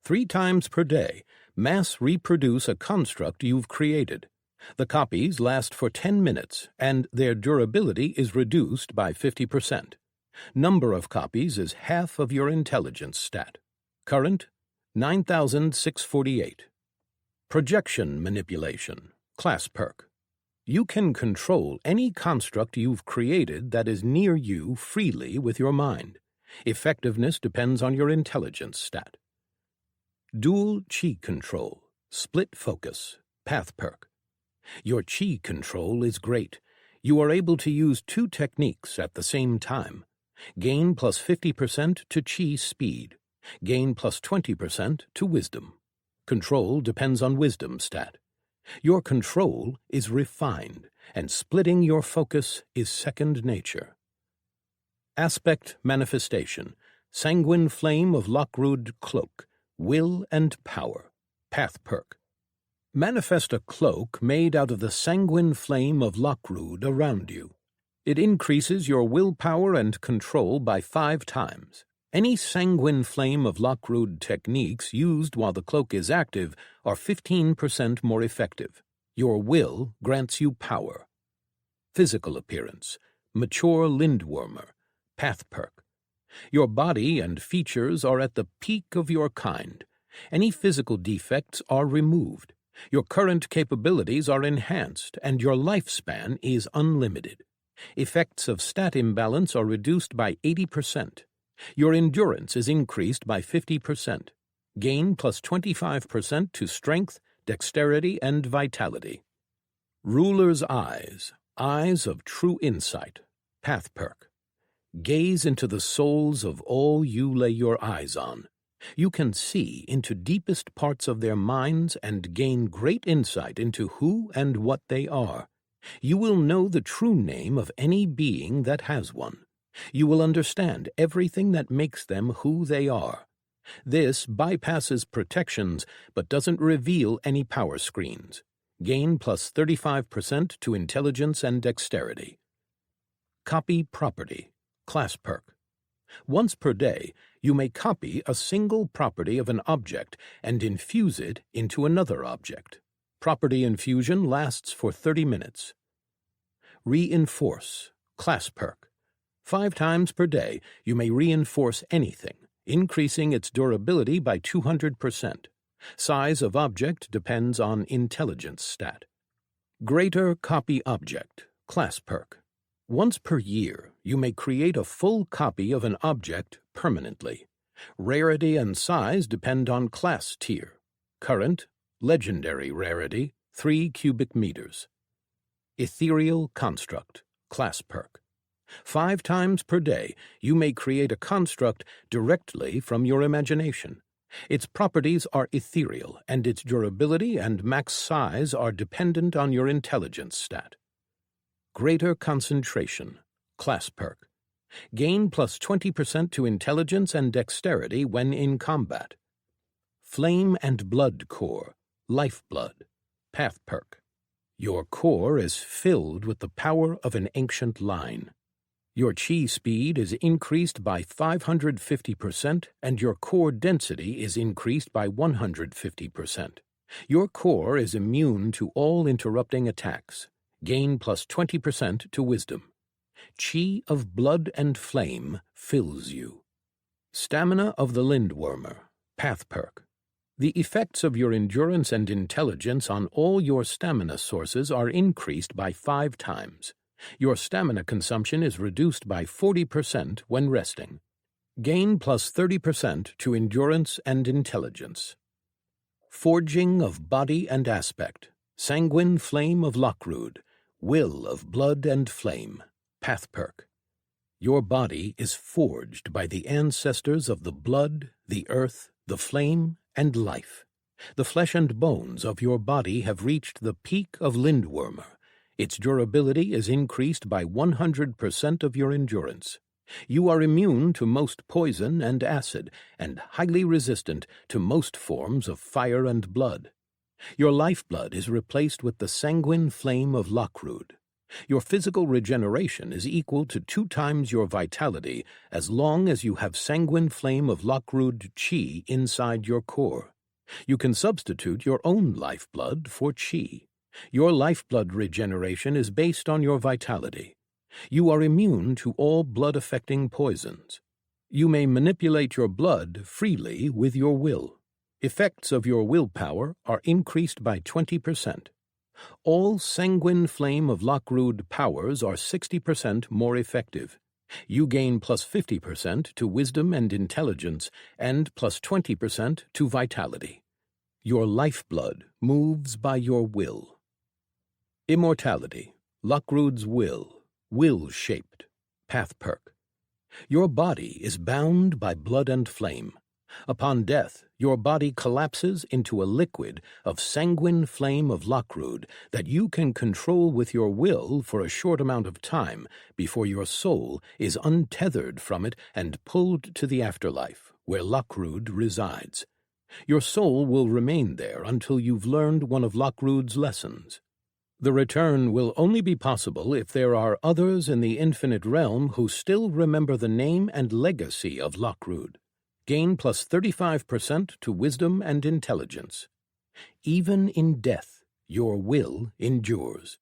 3 times per day, mass reproduce a construct you've created. The copies last for 10 minutes, and their durability is reduced by 50%. Number of copies is half of your intelligence stat. Current, 9,648. Projection Manipulation. Class perk. You can control any construct you've created that is near you freely with your mind. Effectiveness depends on your intelligence stat. Dual Chi Control. Split Focus. Path perk. Your chi control is great. You are able to use 2 techniques at the same time. Gain plus 50% to chi speed. Gain plus 20% to wisdom. Control depends on wisdom stat. Your control is refined, and splitting your focus is second nature. Aspect Manifestation. Sanguine Flame of Lockrood Cloak. Will and Power. Path perk. Manifest a cloak made out of the sanguine flame of Lockrood around you. It increases your willpower and control by 5 times. Any sanguine flame of Lockrood techniques used while the cloak is active are 15% more effective. Your will grants you power. Physical Appearance. Mature Lindwormer. Path perk. Your body and features are at the peak of your kind. Any physical defects are removed. Your current capabilities are enhanced, and your lifespan is unlimited. Effects of stat imbalance are reduced by 80%. Your endurance is increased by 50%. Gain plus 25% to strength, dexterity, and vitality. Ruler's Eyes. Eyes of True Insight. Path perk. Gaze into the souls of all you lay your eyes on. You can see into deepest parts of their minds and gain great insight into who and what they are. You will know the true name of any being that has one. You will understand everything that makes them who they are. This bypasses protections but doesn't reveal any power screens. Gain plus 35% to intelligence and dexterity. Copy Property. Class perk. Once per day, you may copy a single property of an object and infuse it into another object. Property infusion lasts for 30 minutes. Reinforce. Class perk. 5 times per day, you may reinforce anything, increasing its durability by 200%. Size of object depends on intelligence stat. Greater Copy Object. Class perk. Once per year, you may create a full copy of an object permanently. Rarity and size depend on class tier. Current, legendary rarity, 3 cubic meters. Ethereal Construct. Class perk. 5 times per day, you may create a construct directly from your imagination. Its properties are ethereal, and its durability and max size are dependent on your intelligence stat. Greater Concentration. Class perk. Gain plus 20% to intelligence and dexterity when in combat. Flame and Blood Core. Lifeblood. Path perk. Your core is filled with the power of an ancient line. Your chi speed is increased by 550%, and your core density is increased by 150%. Your core is immune to all interrupting attacks. Gain plus 20% to wisdom. Chi of blood and flame fills you. Stamina of the Lindwormer, path perk. The effects of your endurance and intelligence on all your stamina sources are increased by 5 times. Your stamina consumption is reduced by 40% when resting. Gain plus 30% to endurance and intelligence. Forging of body and aspect. Sanguine flame of Lockrood. Will of blood and flame. Path perk. Your body is forged by the ancestors of the blood, the earth, the flame, and life. The flesh and bones of your body have reached the peak of Lindwormer. Its durability is increased by 100% of your endurance. You are immune to most poison and acid, and highly resistant to most forms of fire and blood. Your lifeblood is replaced with the sanguine flame of Lockrood. Your physical regeneration is equal to 2 times your vitality as long as you have sanguine flame of Lockrood chi inside your core. You can substitute your own lifeblood for chi. Your lifeblood regeneration is based on your vitality. You are immune to all blood-affecting poisons. You may manipulate your blood freely with your will. Effects of your willpower are increased by 20%. All sanguine flame of Lockrood powers are 60% more effective. You gain plus 50% to wisdom and intelligence and plus 20% to vitality. Your lifeblood moves by your will. Immortality, Lockrood's will-shaped, path perk. Your body is bound by blood and flame. Upon death, your body collapses into a liquid of sanguine flame of Lockrood that you can control with your will for a short amount of time before your soul is untethered from it and pulled to the afterlife, where Lockrood resides. Your soul will remain there until you've learned one of Lockrood's lessons. The return will only be possible if there are others in the infinite realm who still remember the name and legacy of Lockrood. Gain plus 35% to wisdom and intelligence. Even in death, your will endures.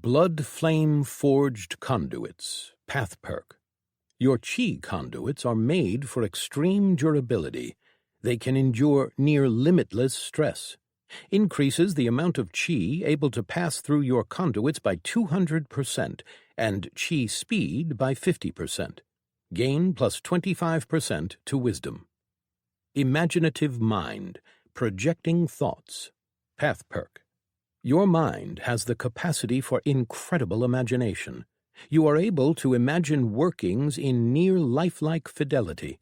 Blood flame forged conduits, path perk. Your chi conduits are made for extreme durability. They can endure near limitless stress. Increases the amount of chi able to pass through your conduits by 200% and chi speed by 50%. Gain plus 25% to wisdom. Imaginative mind, projecting thoughts, path perk. Your mind has the capacity for incredible imagination. You are able to imagine workings in near lifelike fidelity.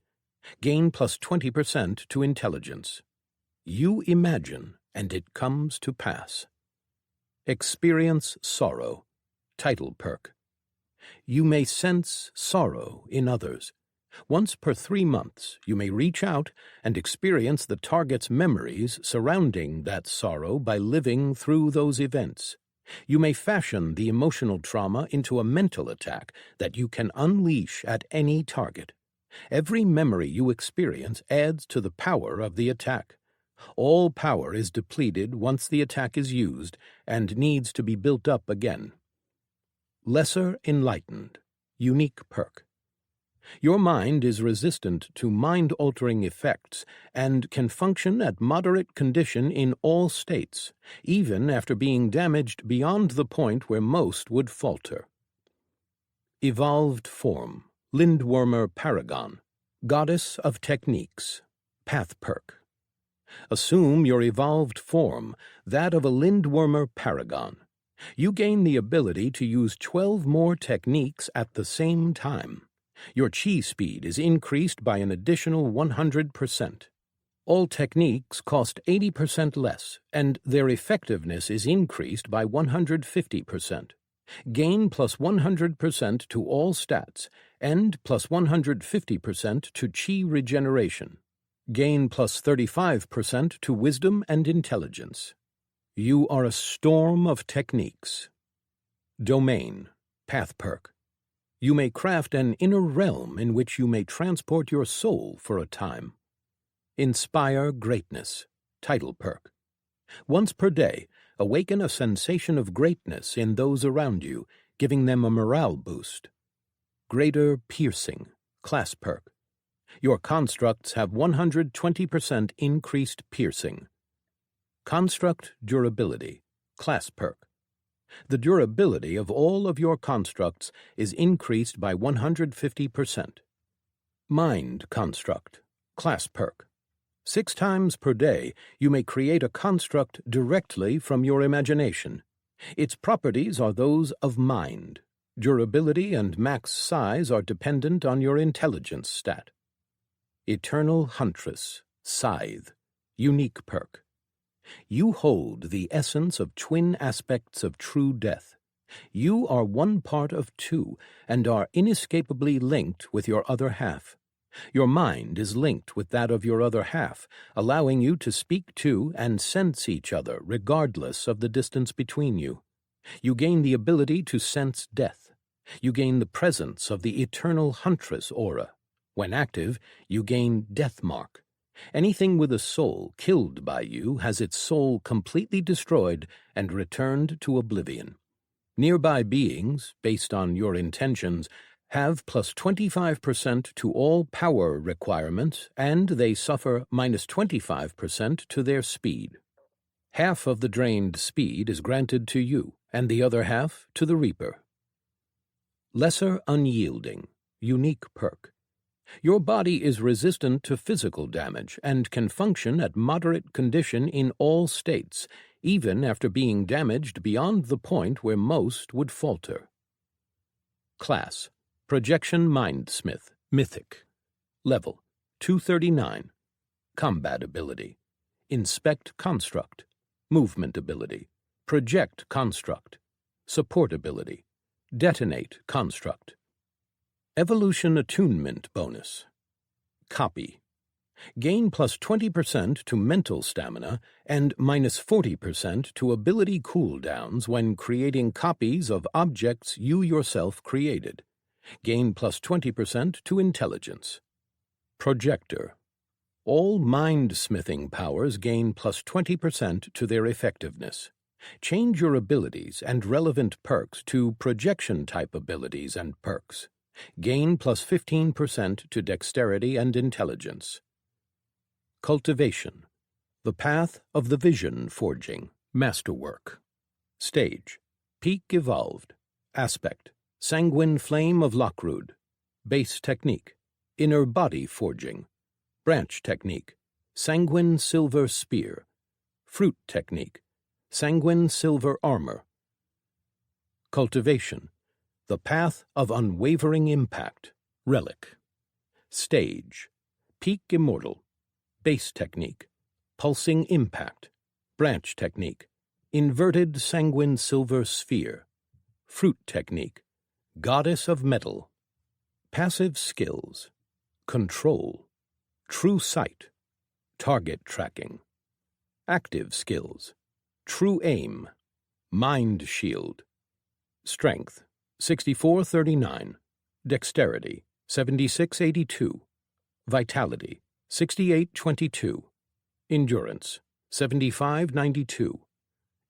Gain plus 20% to intelligence. You imagine, and it comes to pass. Experience sorrow, title perk. You may sense sorrow in others. Once per 3 months, you may reach out and experience the target's memories surrounding that sorrow by living through those events. You may fashion the emotional trauma into a mental attack that you can unleash at any target. Every memory you experience adds to the power of the attack. All power is depleted once the attack is used and needs to be built up again. Lesser enlightened, unique perk. Your mind is resistant to mind-altering effects and can function at moderate condition in all states, even after being damaged beyond the point where most would falter. Evolved form, Lindwormer paragon, goddess of techniques, path perk. Assume your evolved form, that of a Lindwormer paragon. You gain the ability to use 12 more techniques at the same time. Your chi speed is increased by an additional 100%. All techniques cost 80% less, and their effectiveness is increased by 150%. Gain plus 100% to all stats, and plus 150% to chi regeneration. Gain plus 35% to wisdom and intelligence. You are a storm of techniques. Domain, path perk. You may craft an inner realm in which you may transport your soul for a time. Inspire greatness, title perk. Once per day, awaken a sensation of greatness in those around you, giving them a morale boost. Greater piercing, class perk. Your constructs have 120% increased piercing. Construct durability, class perk. The durability of all of your constructs is increased by 150%. Mind construct, class perk. 6 times per day, you may create a construct directly from your imagination. Its properties are those of mind. Durability and max size are dependent on your intelligence stat. Eternal Huntress, Scythe, unique perk. You hold the essence of twin aspects of true death. You are one part of two, and are inescapably linked with your other half. Your mind is linked with that of your other half, allowing you to speak to and sense each other regardless of the distance between you. You gain the ability to sense death. You gain the presence of the Eternal Huntress aura. When active, you gain Death Mark. Anything with a soul killed by you has its soul completely destroyed and returned to oblivion. Nearby beings, based on your intentions, have plus 25% to all power requirements, and they suffer minus 25% to their speed. Half of the drained speed is granted to you, and the other half to the Reaper. Lesser Unyielding, unique perk. Your body is resistant to physical damage and can function at moderate condition in all states, even after being damaged beyond the point where most would falter. Class: Projection Mindsmith, Mythic. Level: 239. Combat ability: Inspect Construct. Movement ability: Project Construct. Support ability: Detonate Construct. Evolution Attunement Bonus. Copy. Gain plus 20% to mental stamina and minus 40% to ability cooldowns when creating copies of objects you yourself created. Gain plus 20% to intelligence. Projector. All mind-smithing powers gain plus 20% to their effectiveness. Change your abilities and relevant perks to projection-type abilities and perks. Gain plus 15% to dexterity and intelligence. Cultivation. The Path of the Vision Forging. Masterwork. Stage. Peak Evolved. Aspect. Sanguine Flame of Lockrud. Base Technique. Inner Body Forging. Branch Technique. Sanguine Silver Spear. Fruit Technique. Sanguine Silver Armor. Cultivation. The Path of Unwavering Impact. Relic. Stage. Peak Immortal. Base Technique. Pulsing Impact. Branch Technique. Inverted Sanguine Silver Sphere. Fruit Technique. Goddess of Metal. Passive Skills. Control. True Sight. Target Tracking. Active Skills. True Aim. Mind Shield. Strength: 6439. Dexterity: 7682. Vitality: 6822. Endurance: 7592.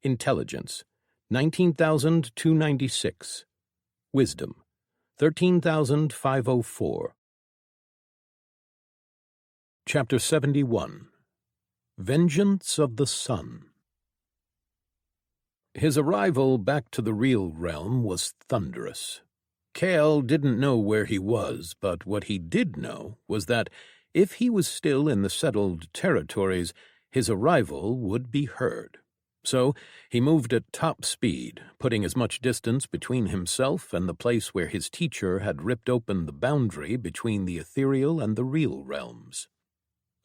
Intelligence: 19,296. Wisdom: 13,504. Chapter 71. Vengeance of the Sun. His arrival back to the real realm was thunderous. Kale didn't know where he was, but what he did know was that if he was still in the settled territories, his arrival would be heard. So he moved at top speed, putting as much distance between himself and the place where his teacher had ripped open the boundary between the ethereal and the real realms.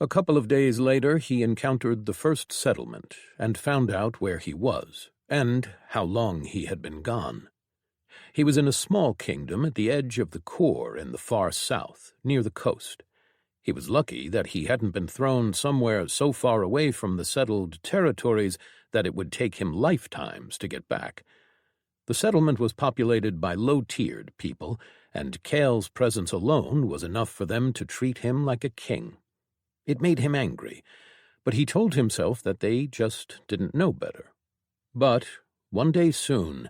A couple of days later he encountered the first settlement and found out where he was, and how long he had been gone. He was in a small kingdom at the edge of the core in the far south, near the coast. He was lucky that he hadn't been thrown somewhere so far away from the settled territories that it would take him lifetimes to get back. The settlement was populated by low-tiered people, and Kale's presence alone was enough for them to treat him like a king. It made him angry, but he told himself that they just didn't know better. But one day soon,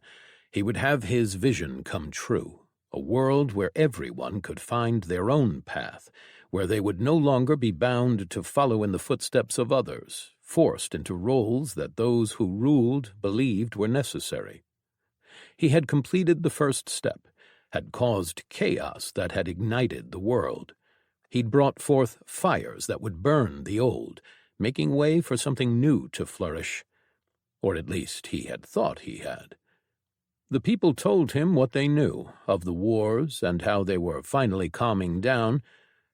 he would have his vision come true, a world where everyone could find their own path, where they would no longer be bound to follow in the footsteps of others, forced into roles that those who ruled believed were necessary. He had completed the first step, had caused chaos that had ignited the world. He'd brought forth fires that would burn the old, making way for something new to flourish. Or at least he had thought he had. The people told him what they knew of the wars and how they were finally calming down,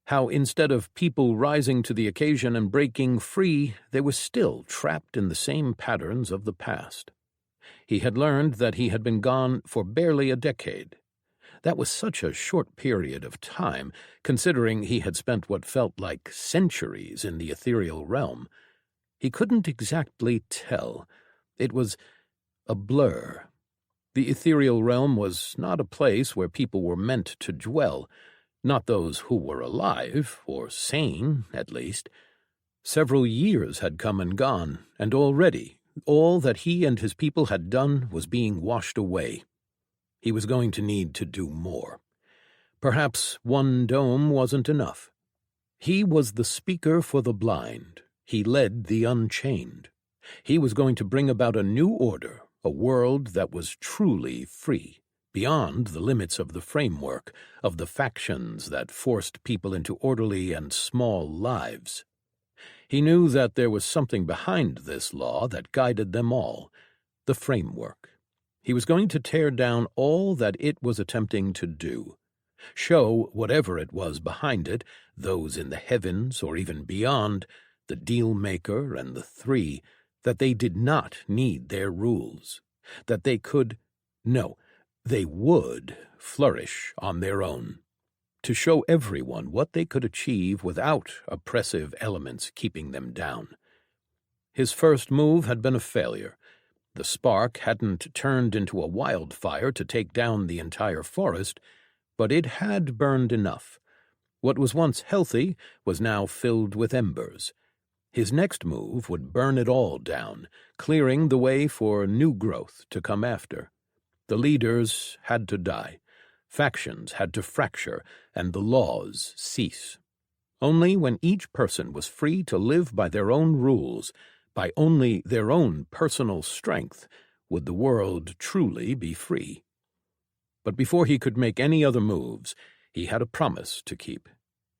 how instead of people rising to the occasion and breaking free, they were still trapped in the same patterns of the past. He had learned that he had been gone for barely a decade. That was such a short period of time, considering he had spent what felt like centuries in the ethereal realm. He couldn't exactly tell. It was a blur. The ethereal realm was not a place where people were meant to dwell, not those who were alive, or sane, at least. Several years had come and gone, and already all that he and his people had done was being washed away. He was going to need to do more. Perhaps one dome wasn't enough. He was the speaker for the blind. He led the unchained. He was going to bring about a new order, a world that was truly free, beyond the limits of the framework, of the factions that forced people into orderly and small lives. He knew that there was something behind this law that guided them all, the framework. He was going to tear down all that it was attempting to do, show whatever it was behind it, those in the heavens or even beyond, the deal-maker and the three, that they did not need their rules, that they could, no, they would flourish on their own, to show everyone what they could achieve without oppressive elements keeping them down. His first move had been a failure. The spark hadn't turned into a wildfire to take down the entire forest, but it had burned enough. What was once healthy was now filled with embers. His next move would burn it all down, clearing the way for new growth to come after. The leaders had to die, factions had to fracture, and the laws cease. Only when each person was free to live by their own rules, by only their own personal strength, would the world truly be free. But before he could make any other moves, he had a promise to keep.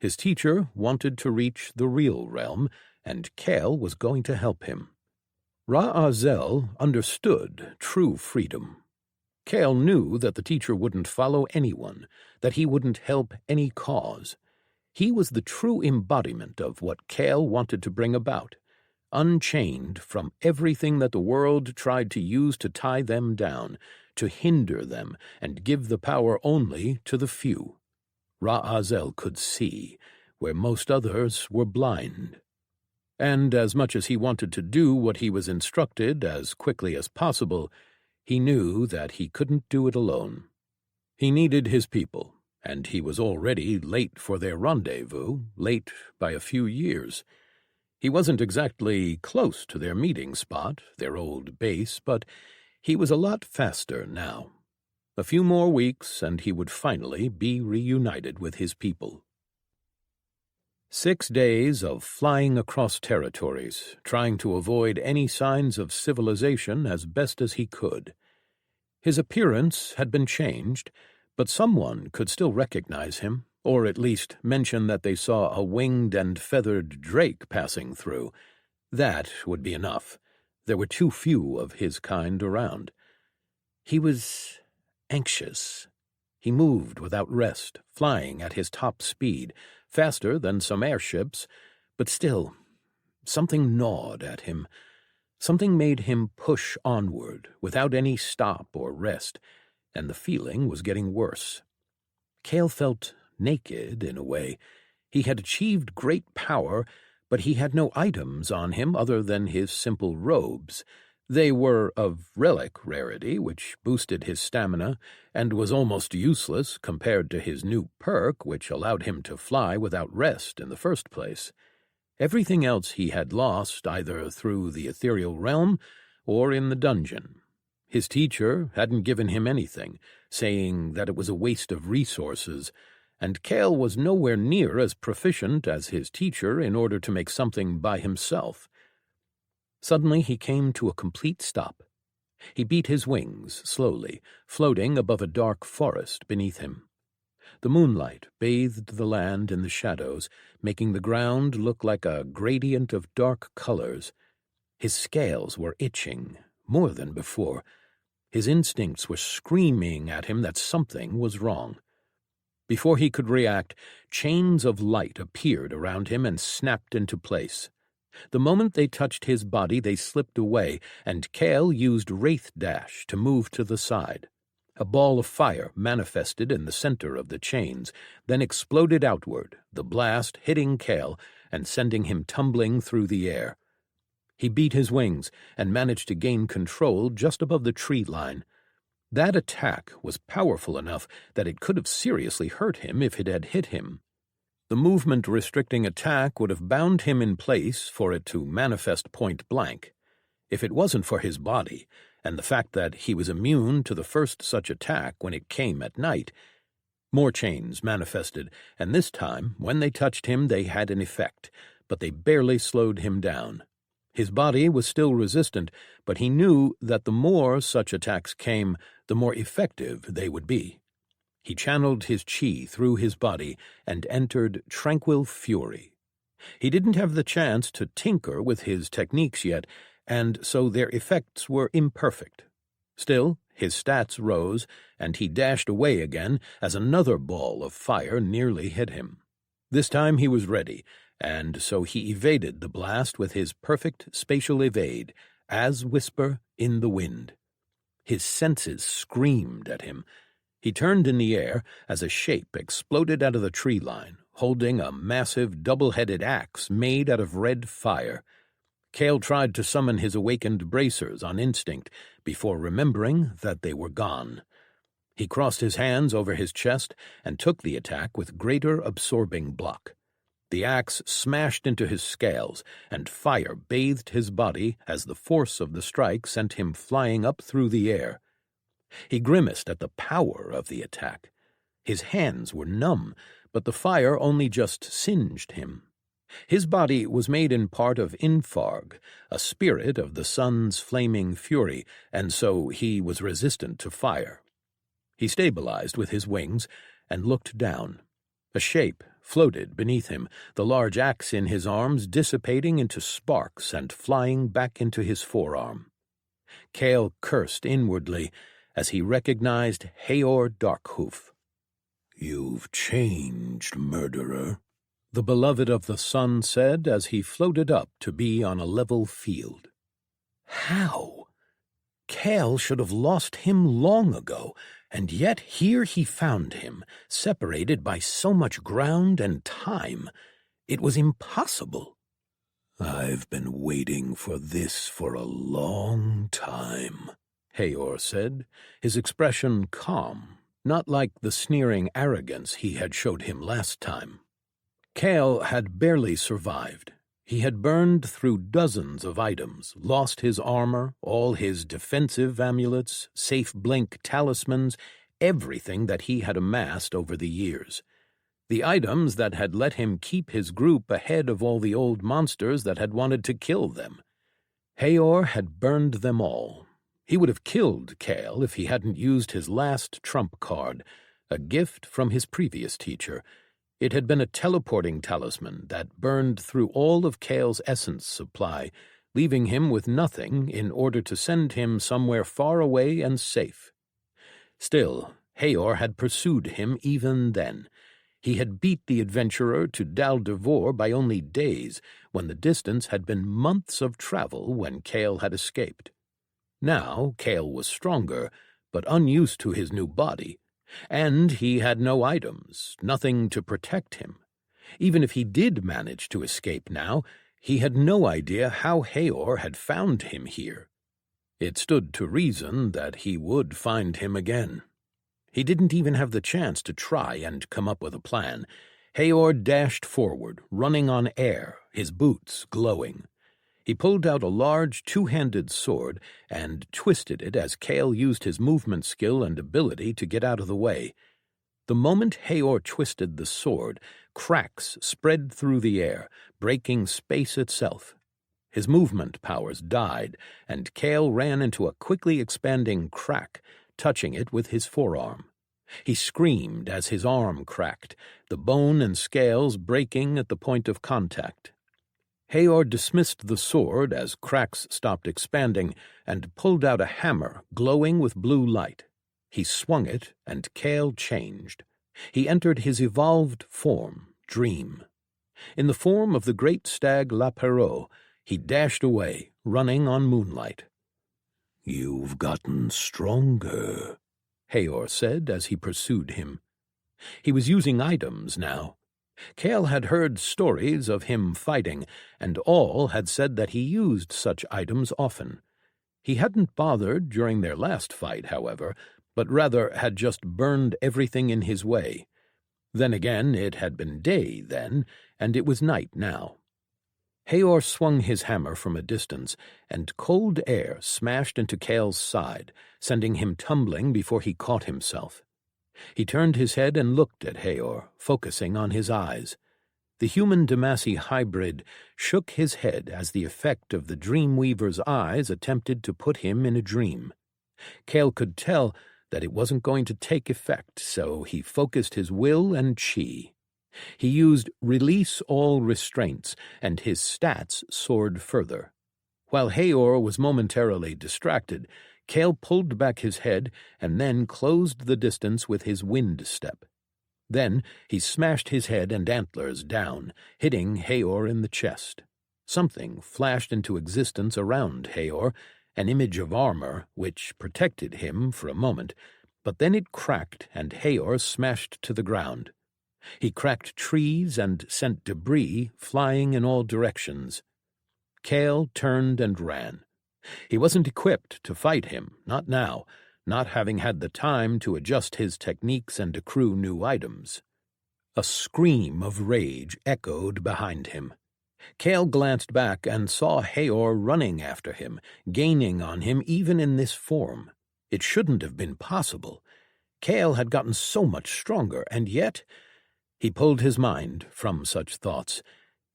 His teacher wanted to reach the real realm, and Kale was going to help him. Ra-Azel understood true freedom. Kale knew that the teacher wouldn't follow anyone, that he wouldn't help any cause. He was the true embodiment of what Kale wanted to bring about, unchained from everything that the world tried to use to tie them down, to hinder them and give the power only to the few. Ra-Azel could see where most others were blind. And as much as he wanted to do what he was instructed as quickly as possible, he knew that he couldn't do it alone. He needed his people, and he was already late for their rendezvous, late by a few years. He wasn't exactly close to their meeting spot, their old base, but he was a lot faster now. A few more weeks, and he would finally be reunited with his people. 6 days of flying across territories, trying to avoid any signs of civilization as best as he could. His appearance had been changed, but someone could still recognize him, or at least mention that they saw a winged and feathered drake passing through. That would be enough. There were too few of his kind around. He was anxious. He moved without rest, flying at his top speed, faster than some airships, but still, something gnawed at him. Something made him push onward, without any stop or rest, and the feeling was getting worse. Kale felt naked, in a way. He had achieved great power, but he had no items on him other than his simple robes. They were of relic rarity, which boosted his stamina, and was almost useless compared to his new perk, which allowed him to fly without rest in the first place. Everything else he had lost, either through the ethereal realm or in the dungeon. His teacher hadn't given him anything, saying that it was a waste of resources, and Cale was nowhere near as proficient as his teacher in order to make something by himself. Suddenly he came to a complete stop. He beat his wings slowly, floating above a dark forest beneath him. The moonlight bathed the land in the shadows, making the ground look like a gradient of dark colors. His scales were itching, more than before. His instincts were screaming at him that something was wrong. Before he could react, chains of light appeared around him and snapped into place. The moment they touched his body, they slipped away, and Cale used Wraith Dash to move to the side. A ball of fire manifested in the center of the chains, then exploded outward, the blast hitting Cale and sending him tumbling through the air. He beat his wings and managed to gain control just above the tree line. That attack was powerful enough that it could have seriously hurt him if it had hit him. The movement-restricting attack would have bound him in place for it to manifest point blank. If it wasn't for his body, and the fact that he was immune to the first such attack when it came at night, more chains manifested, and this time, when they touched him, they had an effect, but they barely slowed him down. His body was still resistant, but he knew that the more such attacks came, the more effective they would be. He channeled his chi through his body and entered tranquil fury. He didn't have the chance to tinker with his techniques yet, and so their effects were imperfect. Still, his stats rose, and he dashed away again as another ball of fire nearly hit him. This time he was ready, and so he evaded the blast with his perfect spatial evade, as whisper in the wind. His senses screamed at him. He turned in the air as a shape exploded out of the tree line, holding a massive double-headed axe made out of red fire. Cale tried to summon his awakened bracers on instinct before remembering that they were gone. He crossed his hands over his chest and took the attack with greater absorbing block. The axe smashed into his scales, and fire bathed his body as the force of the strike sent him flying up through the air. He grimaced at the power of the attack. His hands were numb, but the fire only just singed him. His body was made in part of Infarg, a spirit of the sun's flaming fury, and so he was resistant to fire. He stabilized with his wings and looked down. A shape floated beneath him, the large axe in his arms dissipating into sparks and flying back into his forearm. Cale cursed inwardly as he recognized Haor Darkhoof. "You've changed, murderer," the beloved of the sun said as he floated up to be on a level field. How? Cale should have lost him long ago, and yet here he found him, separated by so much ground and time. It was impossible. "I've been waiting for this for a long time," Haor said, his expression calm, not like the sneering arrogance he had showed him last time. Cale had barely survived. He had burned through dozens of items, lost his armor, all his defensive amulets, safe blink talismans, everything that he had amassed over the years. The items that had let him keep his group ahead of all the old monsters that had wanted to kill them. Haor had burned them all. He would have killed Cale if he hadn't used his last trump card, a gift from his previous teacher. It had been a teleporting talisman that burned through all of Cale's essence supply, leaving him with nothing in order to send him somewhere far away and safe. Still, Haor had pursued him even then. He had beat the adventurer to Dal Devor by only days, when the distance had been months of travel when Cale had escaped. Now Cale was stronger, but unused to his new body. And he had no items, nothing to protect him. Even if he did manage to escape now, he had no idea how Haor had found him here. It stood to reason that he would find him again. He didn't even have the chance to try and come up with a plan. Haor dashed forward, running on air, his boots glowing. He pulled out a large two-handed sword and twisted it as Kale used his movement skill and ability to get out of the way. The moment Haor twisted the sword, cracks spread through the air, breaking space itself. His movement powers died, and Kale ran into a quickly expanding crack, touching it with his forearm. He screamed as his arm cracked, the bone and scales breaking at the point of contact. Haor dismissed the sword as cracks stopped expanding and pulled out a hammer glowing with blue light. He swung it, and Kale changed. He entered his evolved form, Dream. In the form of the great stag La Perot, he dashed away, running on moonlight. "You've gotten stronger," Haor said as he pursued him. He was using items now. Kale had heard stories of him fighting, and all had said that he used such items often. He hadn't bothered during their last fight, however, but rather had just burned everything in his way. Then again, it had been day then, and it was night now. Haor swung his hammer from a distance, and cold air smashed into Kale's side, sending him tumbling before he caught himself. He turned his head and looked at Haor, focusing on his eyes. The human Demacy hybrid shook his head as the effect of the Dreamweaver's eyes attempted to put him in a dream. Kale could tell that it wasn't going to take effect, so he focused his will and chi. He used Release All Restraints, and his stats soared further. While Haor was momentarily distracted, Kale pulled back his head and then closed the distance with his wind step. Then he smashed his head and antlers down, hitting Haor in the chest. Something flashed into existence around Haor, an image of armor which protected him for a moment, but then it cracked and Haor smashed to the ground. He cracked trees and sent debris flying in all directions. Kale turned and ran. He wasn't equipped to fight him, not now, not having had the time to adjust his techniques and accrue new items. A scream of rage echoed behind him. Kale glanced back and saw Haor running after him, gaining on him even in this form. It shouldn't have been possible. Kale had gotten so much stronger, and yet he pulled his mind from such thoughts.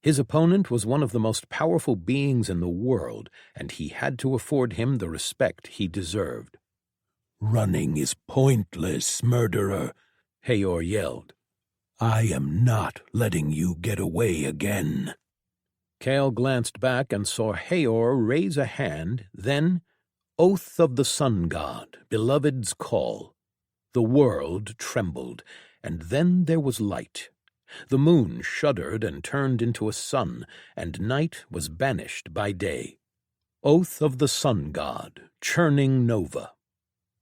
His opponent was one of the most powerful beings in the world, and he had to afford him the respect he deserved. "Running is pointless, murderer," Haor yelled. "I am not letting you get away again." Kale glanced back and saw Haor raise a hand, then, Oath of the Sun God, Beloved's Call. The world trembled, and then there was light. The moon shuddered and turned into a sun, and night was banished by day. Oath of the Sun God, Churning Nova.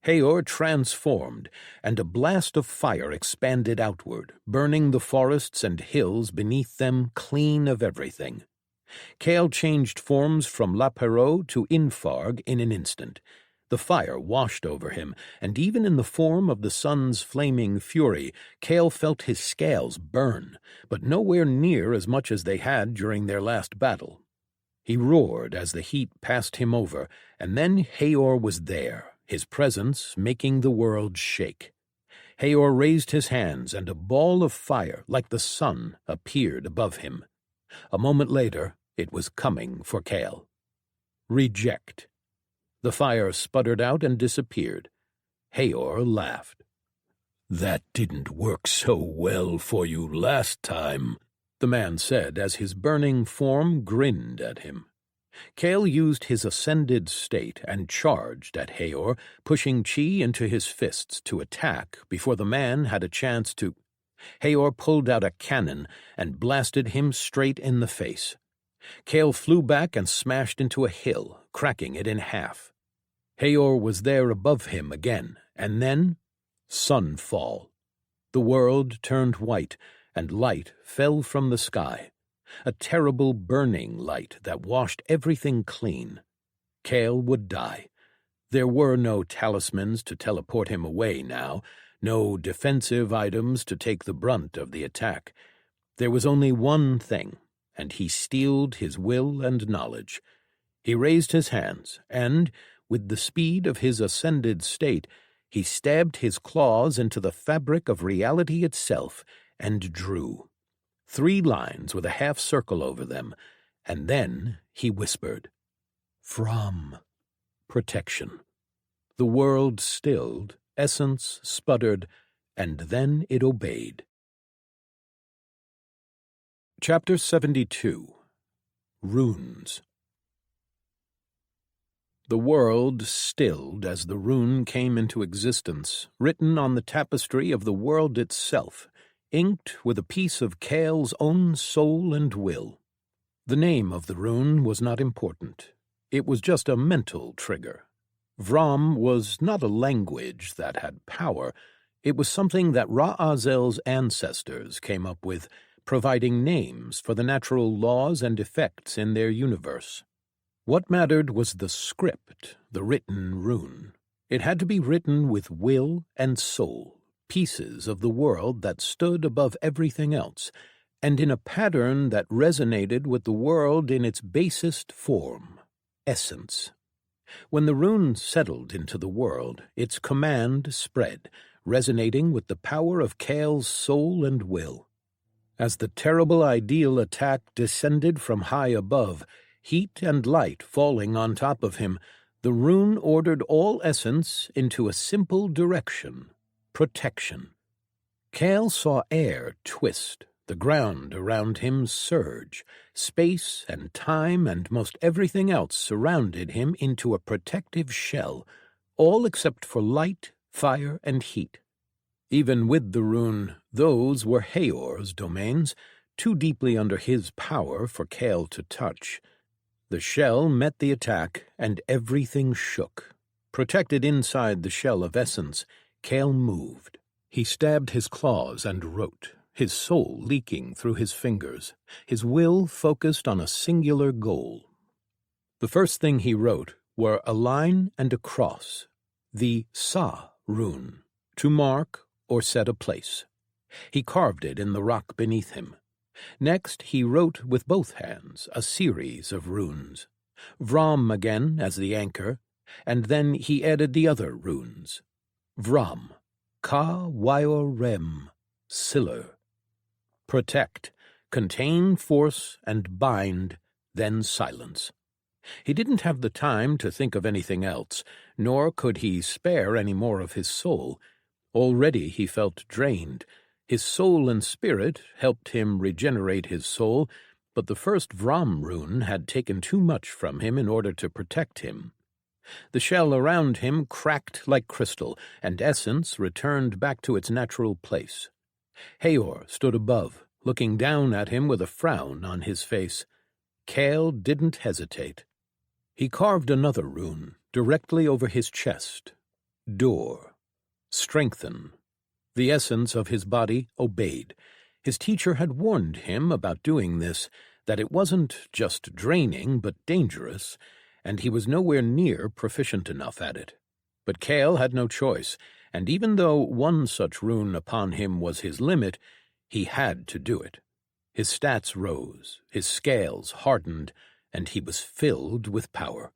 Haor transformed, and a blast of fire expanded outward, burning the forests and hills beneath them clean of everything. Kale changed forms from La Perot to Infarg in an instant. The fire washed over him, and even in the form of the sun's flaming fury, Kale felt his scales burn, but nowhere near as much as they had during their last battle. He roared as the heat passed him over, and then Haor was there, his presence making the world shake. Haor raised his hands, and a ball of fire, like the sun, appeared above him. A moment later, it was coming for Kale. Reject. The fire sputtered out and disappeared. Haor laughed. "That didn't work so well for you last time," the man said as his burning form grinned at him. Kale used his ascended state and charged at Haor, pushing chi into his fists to attack before the man had a chance to. Haor pulled out a cannon and blasted him straight in the face. Kale flew back and smashed into a hill, cracking it in half. Haor was there above him again, and then sunfall. The world turned white, and light fell from the sky. A terrible burning light that washed everything clean. Kale would die. There were no talismans to teleport him away now, no defensive items to take the brunt of the attack. There was only one thing, and he steeled his will and knowledge. He raised his hands, and, with the speed of his ascended state, he stabbed his claws into the fabric of reality itself and drew 3 lines with a half circle over them, and then he whispered, "From protection." The world stilled, essence sputtered, and then it obeyed. Chapter 72. Runes. The world stilled as the rune came into existence, written on the tapestry of the world itself, inked with a piece of Kale's own soul and will. The name of the rune was not important. It was just a mental trigger. Vrom was not a language that had power. It was something that Ra-Azel's ancestors came up with, providing names for the natural laws and effects in their universe. What mattered was the script, the written rune. It had to be written with will and soul, pieces of the world that stood above everything else, and in a pattern that resonated with the world in its basest form, essence. When the rune settled into the world, its command spread, resonating with the power of Kale's soul and will. As the terrible ideal attack descended from high above, heat and light falling on top of him, the rune ordered all essence into a simple direction: protection. Kale saw air twist, the ground around him surge, space and time and most everything else surrounded him into a protective shell, all except for light, fire, and heat. Even with the rune, those were Hayor's domains, too deeply under his power for Kale to touch. The shell met the attack, and everything shook. Protected inside the shell of essence, Kale moved. He stabbed his claws and wrote, his soul leaking through his fingers, his will focused on a singular goal. The first thing he wrote were a line and a cross, the Sa rune, to mark or set a place. He carved it in the rock beneath him. Next he wrote with both hands a series of runes, Vrom again as the anchor, and then he added the other runes, Vrom, Ka Wyor Rem, Siller. Protect, contain, force, and bind, then silence. He didn't have the time to think of anything else, nor could he spare any more of his soul. Already he felt drained. His soul and spirit helped him regenerate his soul, but the first Vrom rune had taken too much from him in order to protect him. The shell around him cracked like crystal, and essence returned back to its natural place. Hayor stood above, looking down at him with a frown on his face. Kale didn't hesitate. He carved another rune directly over his chest. Door. Strengthen. The essence of his body obeyed. His teacher had warned him about doing this, that it wasn't just draining but dangerous, and he was nowhere near proficient enough at it. But Kale had no choice, and even though one such rune upon him was his limit, he had to do it. His stats rose, his scales hardened, and he was filled with power.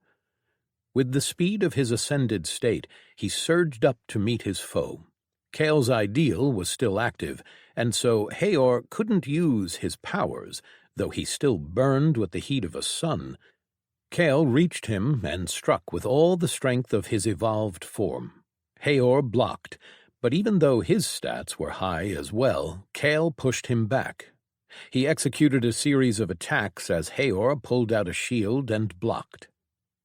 With the speed of his ascended state, he surged up to meet his foe. Kale's ideal was still active, and so Hayor couldn't use his powers, though he still burned with the heat of a sun. Kale reached him and struck with all the strength of his evolved form. Hayor blocked, but even though his stats were high as well, Kale pushed him back. He executed a series of attacks as Hayor pulled out a shield and blocked.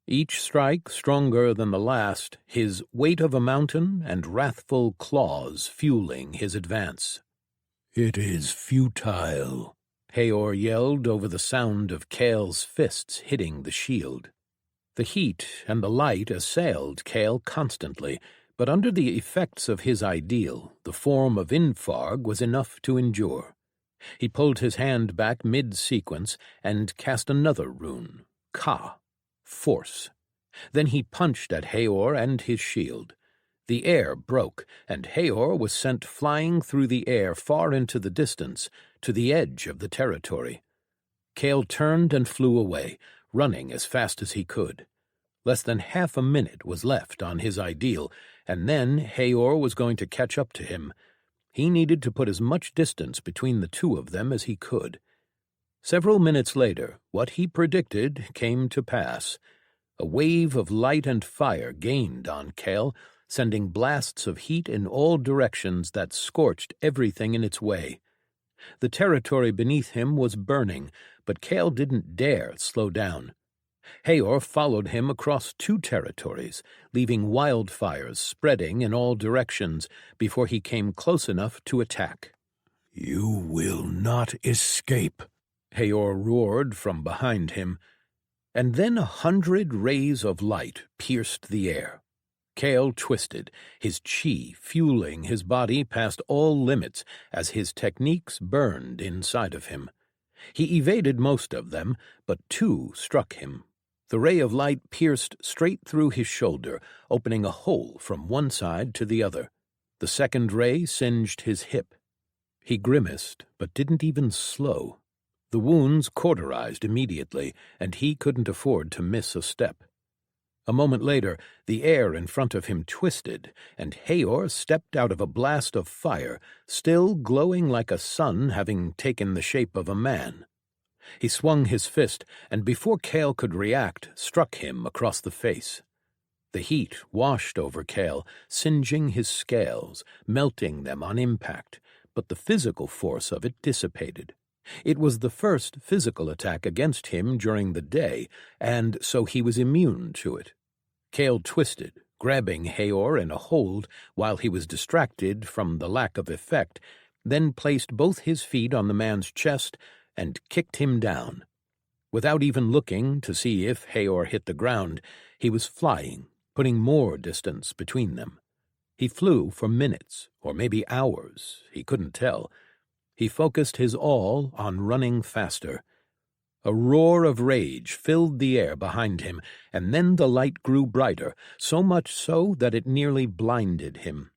Each strike stronger than the last, his weight of a mountain and wrathful claws fueling his advance. "It is futile," Hayor yelled over the sound of Kale's fists hitting the shield. The heat and the light assailed Kale constantly, but under the effects of his ideal, the form of Infarg was enough to endure. He pulled his hand back mid-sequence and cast another rune, Ka. Force. Then he punched at Hayor and his shield. The air broke, and Hayor was sent flying through the air far into the distance, to the edge of the territory. Kale turned and flew away, running as fast as he could. Less than half a minute was left on his ideal, and then Hayor was going to catch up to him. He needed to put as much distance between the two of them as he could. Several minutes later, what he predicted came to pass. A wave of light and fire gained on Kale, sending blasts of heat in all directions that scorched everything in its way. The territory beneath him was burning, but Kale didn't dare slow down. Hayor followed him across 2 territories, leaving wildfires spreading in all directions before he came close enough to attack. "You will not escape," Hayor roared from behind him, and then 100 rays of light pierced the air. Kale twisted, his chi fueling his body past all limits as his techniques burned inside of him. He evaded most of them, but 2 struck him. The ray of light pierced straight through his shoulder, opening a hole from one side to the other. The second ray singed his hip. He grimaced, but didn't even slow. The wounds cauterized immediately, and he couldn't afford to miss a step. A moment later, the air in front of him twisted, and Hayor stepped out of a blast of fire, still glowing like a sun having taken the shape of a man. He swung his fist, and before Kale could react, struck him across the face. The heat washed over Kale, singeing his scales, melting them on impact, but the physical force of it dissipated. It was the first physical attack against him during the day, and so he was immune to it. Kale twisted, grabbing Hayor in a hold while he was distracted from the lack of effect, then placed both his feet on the man's chest and kicked him down. Without even looking to see if Hayor hit the ground, he was flying, putting more distance between them. He flew for minutes, or maybe hours, he couldn't tell. He focused his all on running faster. A roar of rage filled the air behind him, and then the light grew brighter, so much so that it nearly blinded him.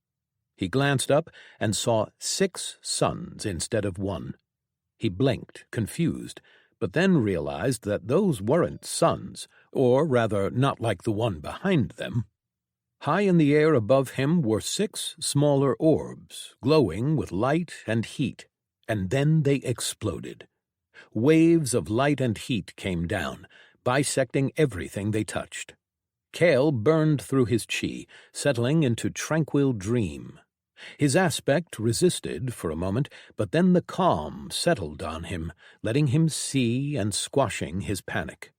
He glanced up and saw 6 suns instead of 1. He blinked, confused, but then realized that those weren't suns, or rather not like the one behind them. High in the air above him were 6 smaller orbs, glowing with light and heat, and then they exploded. Waves of light and heat came down, bisecting everything they touched. Kale burned through his chi, settling into tranquil dream. His aspect resisted for a moment, but then the calm settled on him, letting him see and squashing his panic.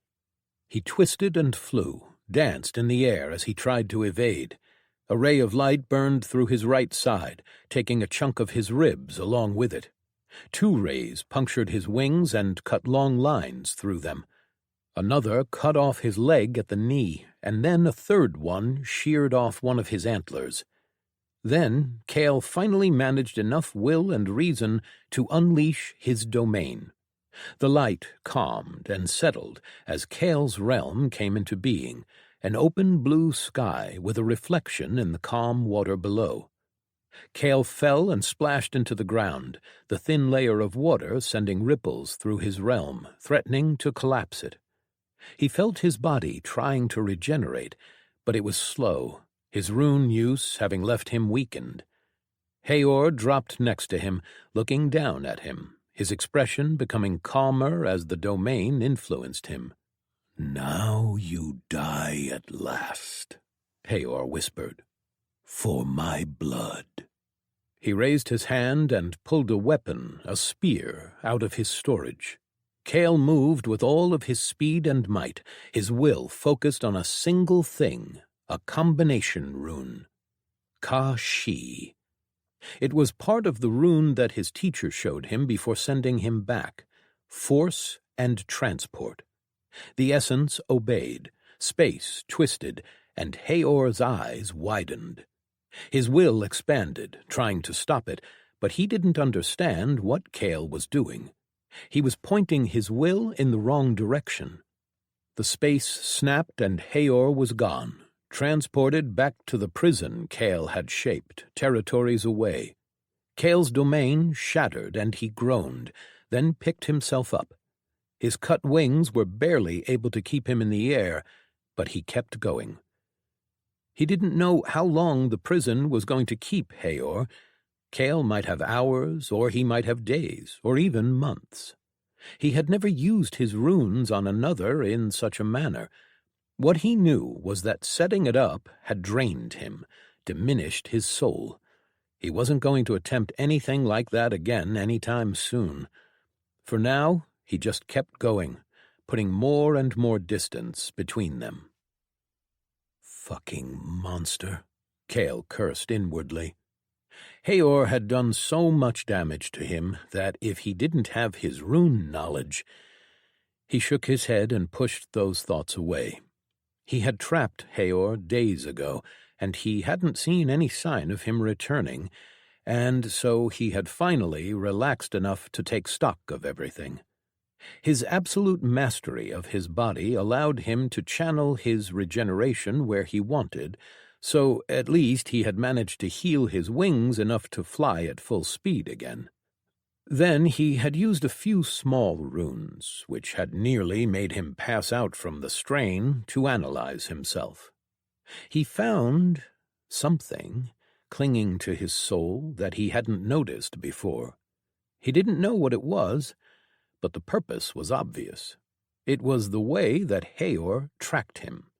He twisted and flew, danced in the air as he tried to evade. A ray of light burned through his right side, taking a chunk of his ribs along with it. 2 rays punctured his wings and cut long lines through them. Another cut off his leg at the knee, and then a third one sheared off one of his antlers. Then Kale finally managed enough will and reason to unleash his domain. The light calmed and settled as Kale's realm came into being, an open blue sky with a reflection in the calm water below. Kale fell and splashed into the ground, the thin layer of water sending ripples through his realm, threatening to collapse it. He felt his body trying to regenerate, but it was slow, his rune use having left him weakened. Hayor dropped next to him, looking down at him, his expression becoming calmer as the domain influenced him. "Now you die at last," Hayor whispered. "For my blood." He raised his hand and pulled a weapon, a spear, out of his storage. Kale moved with all of his speed and might, his will focused on a single thing, a combination rune. Ka-Shi. It was part of the rune that his teacher showed him before sending him back. Force and transport. The essence obeyed, space twisted, and Hayor's eyes widened. His will expanded, trying to stop it, but he didn't understand what Kale was doing. He was pointing his will in the wrong direction. The space snapped and Hayor was gone, transported back to the prison Kale had shaped, territories away. Kale's domain shattered and he groaned, then picked himself up. His cut wings were barely able to keep him in the air, but he kept going. He didn't know how long the prison was going to keep Haor. Cale might have hours, or he might have days, or even months. He had never used his runes on another in such a manner. What he knew was that setting it up had drained him, diminished his soul. He wasn't going to attempt anything like that again any time soon. For now, he just kept going, putting more and more distance between them. Fucking monster, Cale cursed inwardly. Haor had done so much damage to him that if he didn't have his rune knowledge... He shook his head and pushed those thoughts away. He had trapped Haor days ago, and he hadn't seen any sign of him returning, and so he had finally relaxed enough to take stock of everything. His absolute mastery of his body allowed him to channel his regeneration where he wanted, so at least he had managed to heal his wings enough to fly at full speed again. Then he had used a few small runes, which had nearly made him pass out from the strain, to analyze himself. He found something clinging to his soul that he hadn't noticed before. He didn't know what it was, but the purpose was obvious. It was the way that Haor tracked him.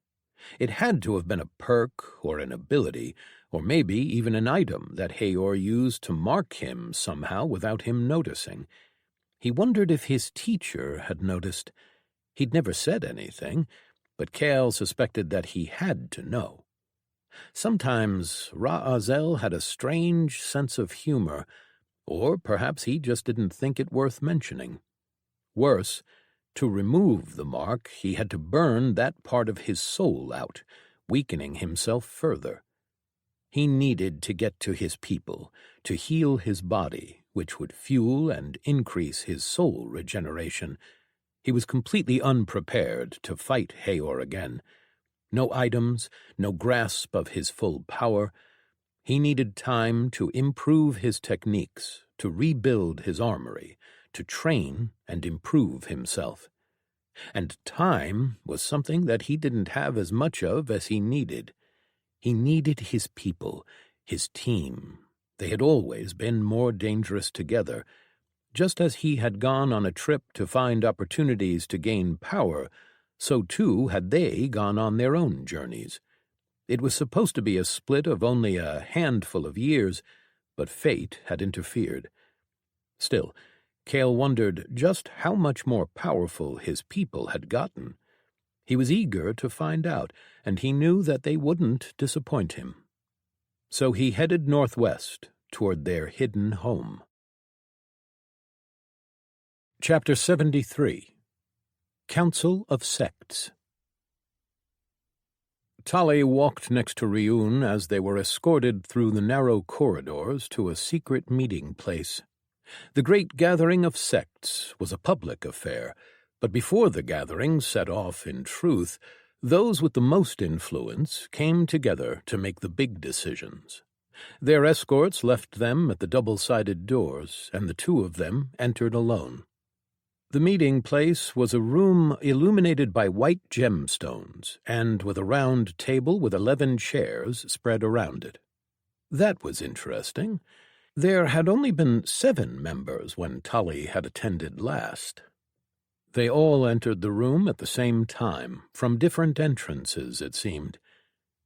It had to have been a perk or an ability, or maybe even an item that Haor used to mark him somehow without him noticing. He wondered if his teacher had noticed. He'd never said anything, but Cale suspected that he had to know. Sometimes Ra-Azel had a strange sense of humor, or perhaps he just didn't think it worth mentioning. Worse, to remove the mark, he had to burn that part of his soul out, weakening himself further. He needed to get to his people, to heal his body, which would fuel and increase his soul regeneration. He was completely unprepared to fight Haor again. No items, no grasp of his full power. He needed time to improve his techniques, to rebuild his armory, to train and improve himself. And time was something that he didn't have as much of as he needed. He needed his people, his team. They had always been more dangerous together. Just as he had gone on a trip to find opportunities to gain power, so too had they gone on their own journeys. It was supposed to be a split of only a handful of years, but fate had interfered. Still, Cale wondered just how much more powerful his people had gotten. He was eager to find out, and he knew that they wouldn't disappoint him. So he headed northwest toward their hidden home. Chapter 73. Council of Sects. Tali walked next to Ryun as they were escorted through the narrow corridors to a secret meeting place. The great gathering of sects was a public affair, but before the gathering set off in truth, those with the most influence came together to make the big decisions. Their escorts left them at the double-sided doors, and the two of them entered alone. The meeting place was a room illuminated by white gemstones, and with a round table with 11 chairs spread around it. That was interesting. There had only been 7 members when Tali had attended last. They all entered the room at the same time, from different entrances, it seemed.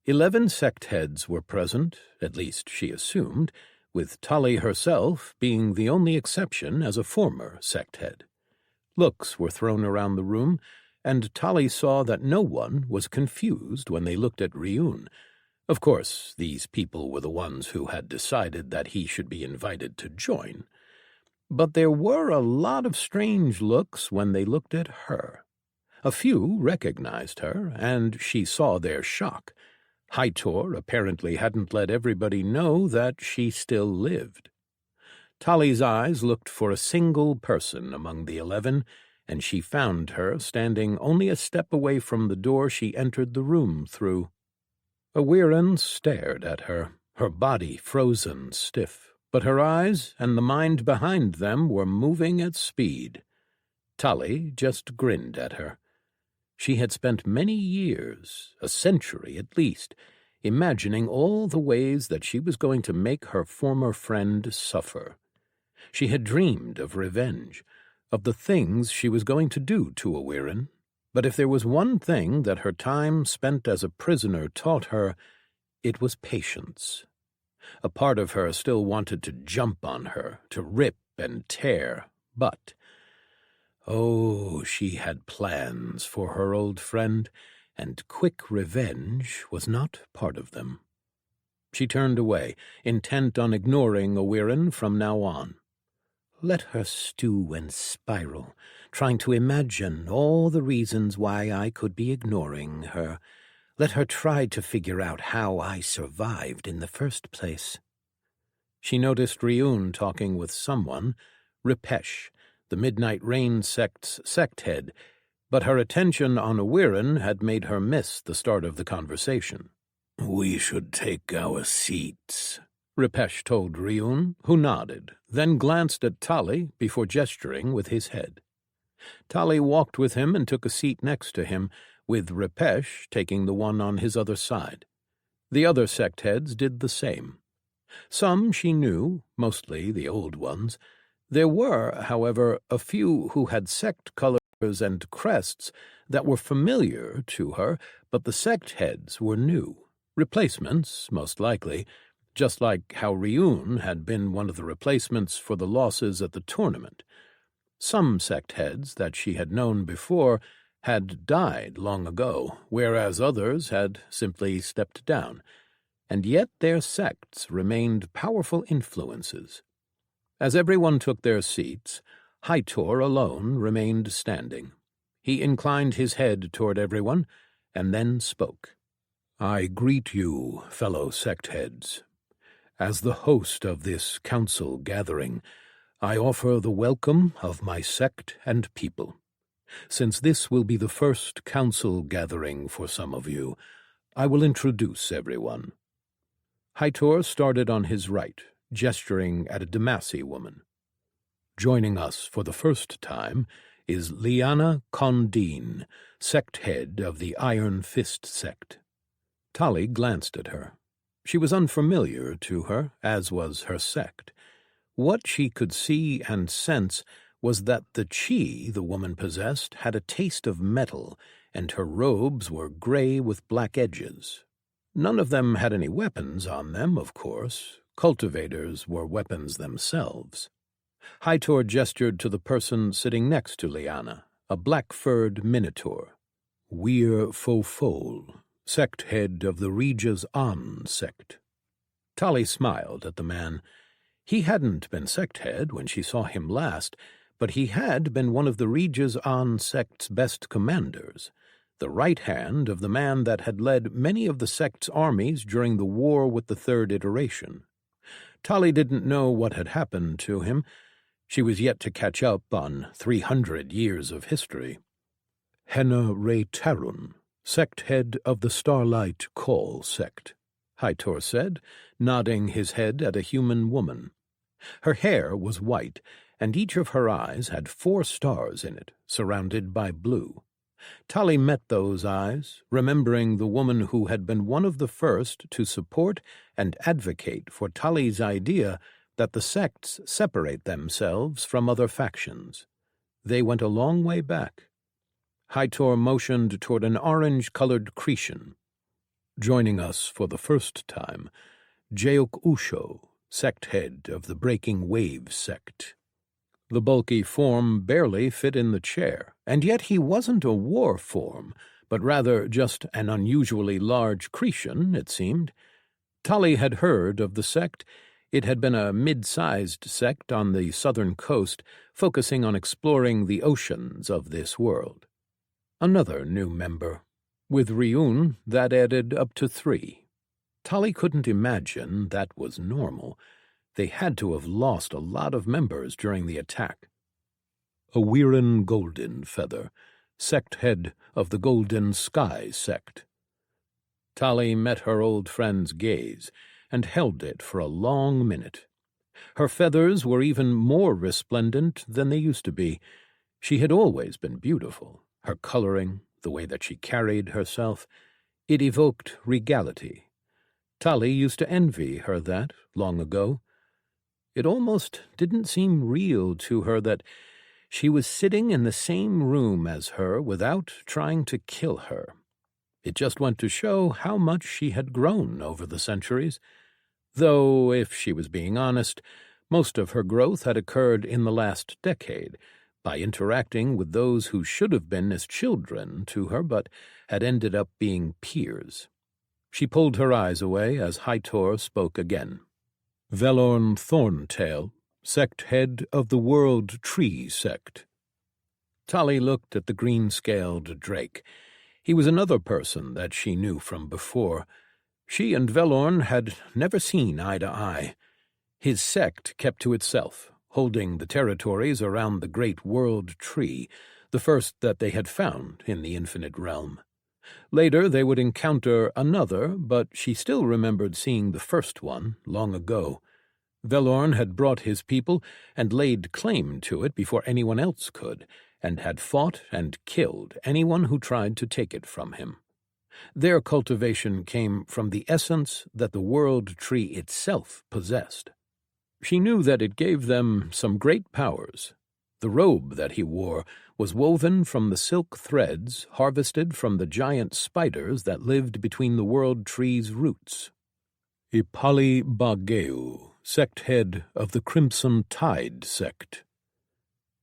11 sect heads were present, at least she assumed, with Tali herself being the only exception as a former sect head. Looks were thrown around the room, and Tali saw that no one was confused when they looked at Ryun. Of course, these people were the ones who had decided that he should be invited to join. But there were a lot of strange looks when they looked at her. A few recognized her, and she saw their shock. Hytor apparently hadn't let everybody know that she still lived. Tali's eyes looked for a single person among the 11, and she found her standing only a step away from the door she entered the room through. Awiran stared at her, her body frozen stiff, but her eyes and the mind behind them were moving at speed. Tali just grinned at her. She had spent many years, a century at least, imagining all the ways that she was going to make her former friend suffer. She had dreamed of revenge, of the things she was going to do to Awirin, but if there was one thing that her time spent as a prisoner taught her, it was patience. A part of her still wanted to jump on her, to rip and tear, but oh, she had plans for her old friend, and quick revenge was not part of them. She turned away, intent on ignoring Awirin from now on. Let her stew and spiral, trying to imagine all the reasons why I could be ignoring her. Let her try to figure out how I survived in the first place. She noticed Ryun talking with someone, Ripesh, the Midnight Rain sect's sect head, but her attention on Awirin had made her miss the start of the conversation. "We should take our seats," Ripesh told Ryun, who nodded, then glanced at Tali before gesturing with his head. Tali walked with him and took a seat next to him, with Ripesh taking the one on his other side. The other sect heads did the same. Some she knew, mostly the old ones. There were, however, a few who had sect colors and crests that were familiar to her, but the sect heads were new. Replacements, most likely, just like how Ryun had been one of the replacements for the losses at the tournament. Some sect heads that she had known before had died long ago, whereas others had simply stepped down, and yet their sects remained powerful influences. As everyone took their seats, Hightor alone remained standing. He inclined his head toward everyone, and then spoke. "I greet you, fellow sect heads. As the host of this council gathering, I offer the welcome of my sect and people. Since this will be the first council gathering for some of you, I will introduce everyone." Hightor started on his right, gesturing at a Demaci woman. "Joining us for the first time is Liana Condine, sect head of the Iron Fist sect." Tali glanced at her. She was unfamiliar to her, as was her sect. What she could see and sense was that the chi the woman possessed had a taste of metal, and her robes were gray with black edges. None of them had any weapons on them, of course. Cultivators were weapons themselves. Hightor gestured to the person sitting next to Liana, a black-furred minotaur. "We're Fofol, sect head of the Regis An sect." Tali smiled at the man. He hadn't been sect head when she saw him last, but he had been one of the Regis An sect's best commanders, the right hand of the man that had led many of the sect's armies during the war with the Third Iteration. Tali didn't know what had happened to him. She was yet to catch up on 300 years of history. "Henna Ray Tarun, sect head of the Starlight Call sect," Hightor said, nodding his head at a human woman. Her hair was white, and each of her eyes had 4 stars in it, surrounded by blue. Tali met those eyes, remembering the woman who had been one of the first to support and advocate for Tali's idea that the sects separate themselves from other factions. They went a long way back. Hightor motioned toward an orange-colored Cretan. "Joining us for the first time, Jeok Usho, sect head of the Breaking Waves sect." The bulky form barely fit in the chair, and yet he wasn't a war form, but rather just an unusually large Cretan, it seemed. Tali had heard of the sect. It had been a mid-sized sect on the southern coast, focusing on exploring the oceans of this world. Another new member. With Ryun, that added up to 3. Tali couldn't imagine that was normal. They had to have lost a lot of members during the attack. Awirin Golden Feather, sect head of the Golden Sky sect. Tali met her old friend's gaze and held it for a long minute. Her feathers were even more resplendent than they used to be. She had always been beautiful. Her coloring, the way that she carried herself, it evoked regality. Tali used to envy her that, long ago. It almost didn't seem real to her that she was sitting in the same room as her without trying to kill her. It just went to show how much she had grown over the centuries, though, if she was being honest, most of her growth had occurred in the last decade, by interacting with those who should have been as children to her but had ended up being peers. She pulled her eyes away as Hightor spoke again. Velorn Thorntail, sect head of the World Tree Sect. Tali looked at the green-scaled drake. He was another person that she knew from before. She and Velorn had never seen eye to eye. His sect kept to itself, holding the territories around the great World Tree, the first that they had found in the Infinite Realm. Later they would encounter another, but she still remembered seeing the first one long ago. Velorn had brought his people and laid claim to it before anyone else could, and had fought and killed anyone who tried to take it from him. Their cultivation came from the essence that the World Tree itself possessed. She knew that it gave them some great powers. The robe that he wore was woven from the silk threads harvested from the giant spiders that lived between the World Tree's roots. Ipali Bageu, sect head of the Crimson Tide sect.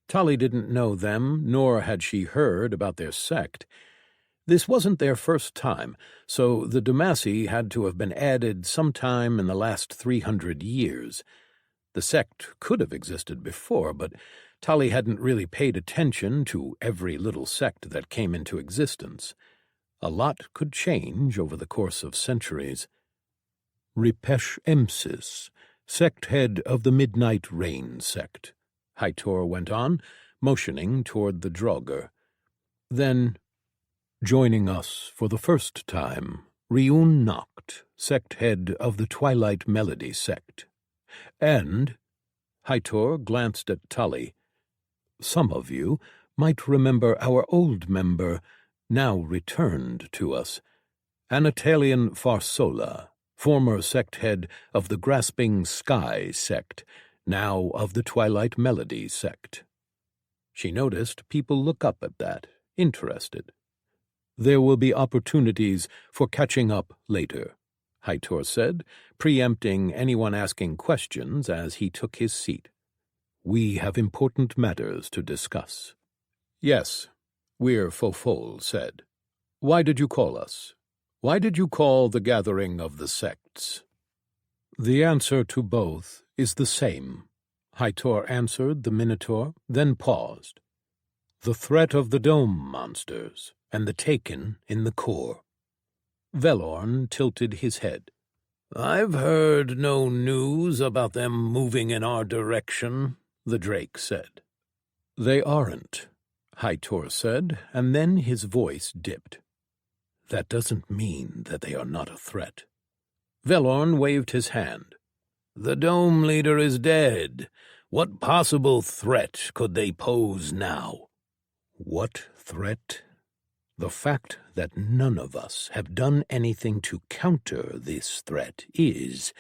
Tali didn't know them, nor had she heard about their sect. This wasn't their first time, so the Demacy had to have been added sometime in the last 300 years. The sect could have existed before, but Tali hadn't really paid attention to every little sect that came into existence. A lot could change over the course of centuries. Ripesh Emsis, sect head of the Midnight Rain sect. Hightor went on, motioning toward the Draugr. Then, joining us for the first time, Riun Nacht, sect head of the Twilight Melody sect. And, Hightor glanced at Tali, some of you might remember our old member, now returned to us, Anatolian Farsola, former sect head of the Grasping Sky sect, now of the Twilight Melody sect. She noticed people look up at that, interested. There will be opportunities for catching up later, Hightor said, preempting anyone asking questions as he took his seat. We have important matters to discuss. Yes, Weir Fofol said. Why did you call us? Why did you call the gathering of the sects? The answer to both is the same, Hightor answered the Minotaur, then paused. The threat of the dome monsters, and the Taken in the core. Velorn tilted his head. I've heard no news about them moving in our direction, the Drake said. They aren't, Hightor said, and then his voice dipped. That doesn't mean that they are not a threat. Velorn waved his hand. The Dome Leader is dead. What possible threat could they pose now? What threat? The fact that none of us have done anything to counter this threat is,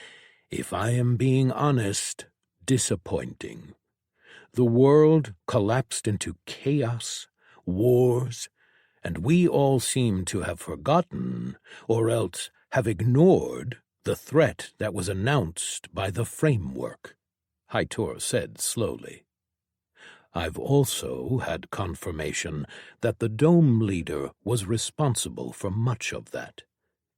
if I am being honest, disappointing. The world collapsed into chaos, wars, and we all seem to have forgotten, or else have ignored, the threat that was announced by the framework, Hightor said slowly. I've also had confirmation that the Dome Leader was responsible for much of that.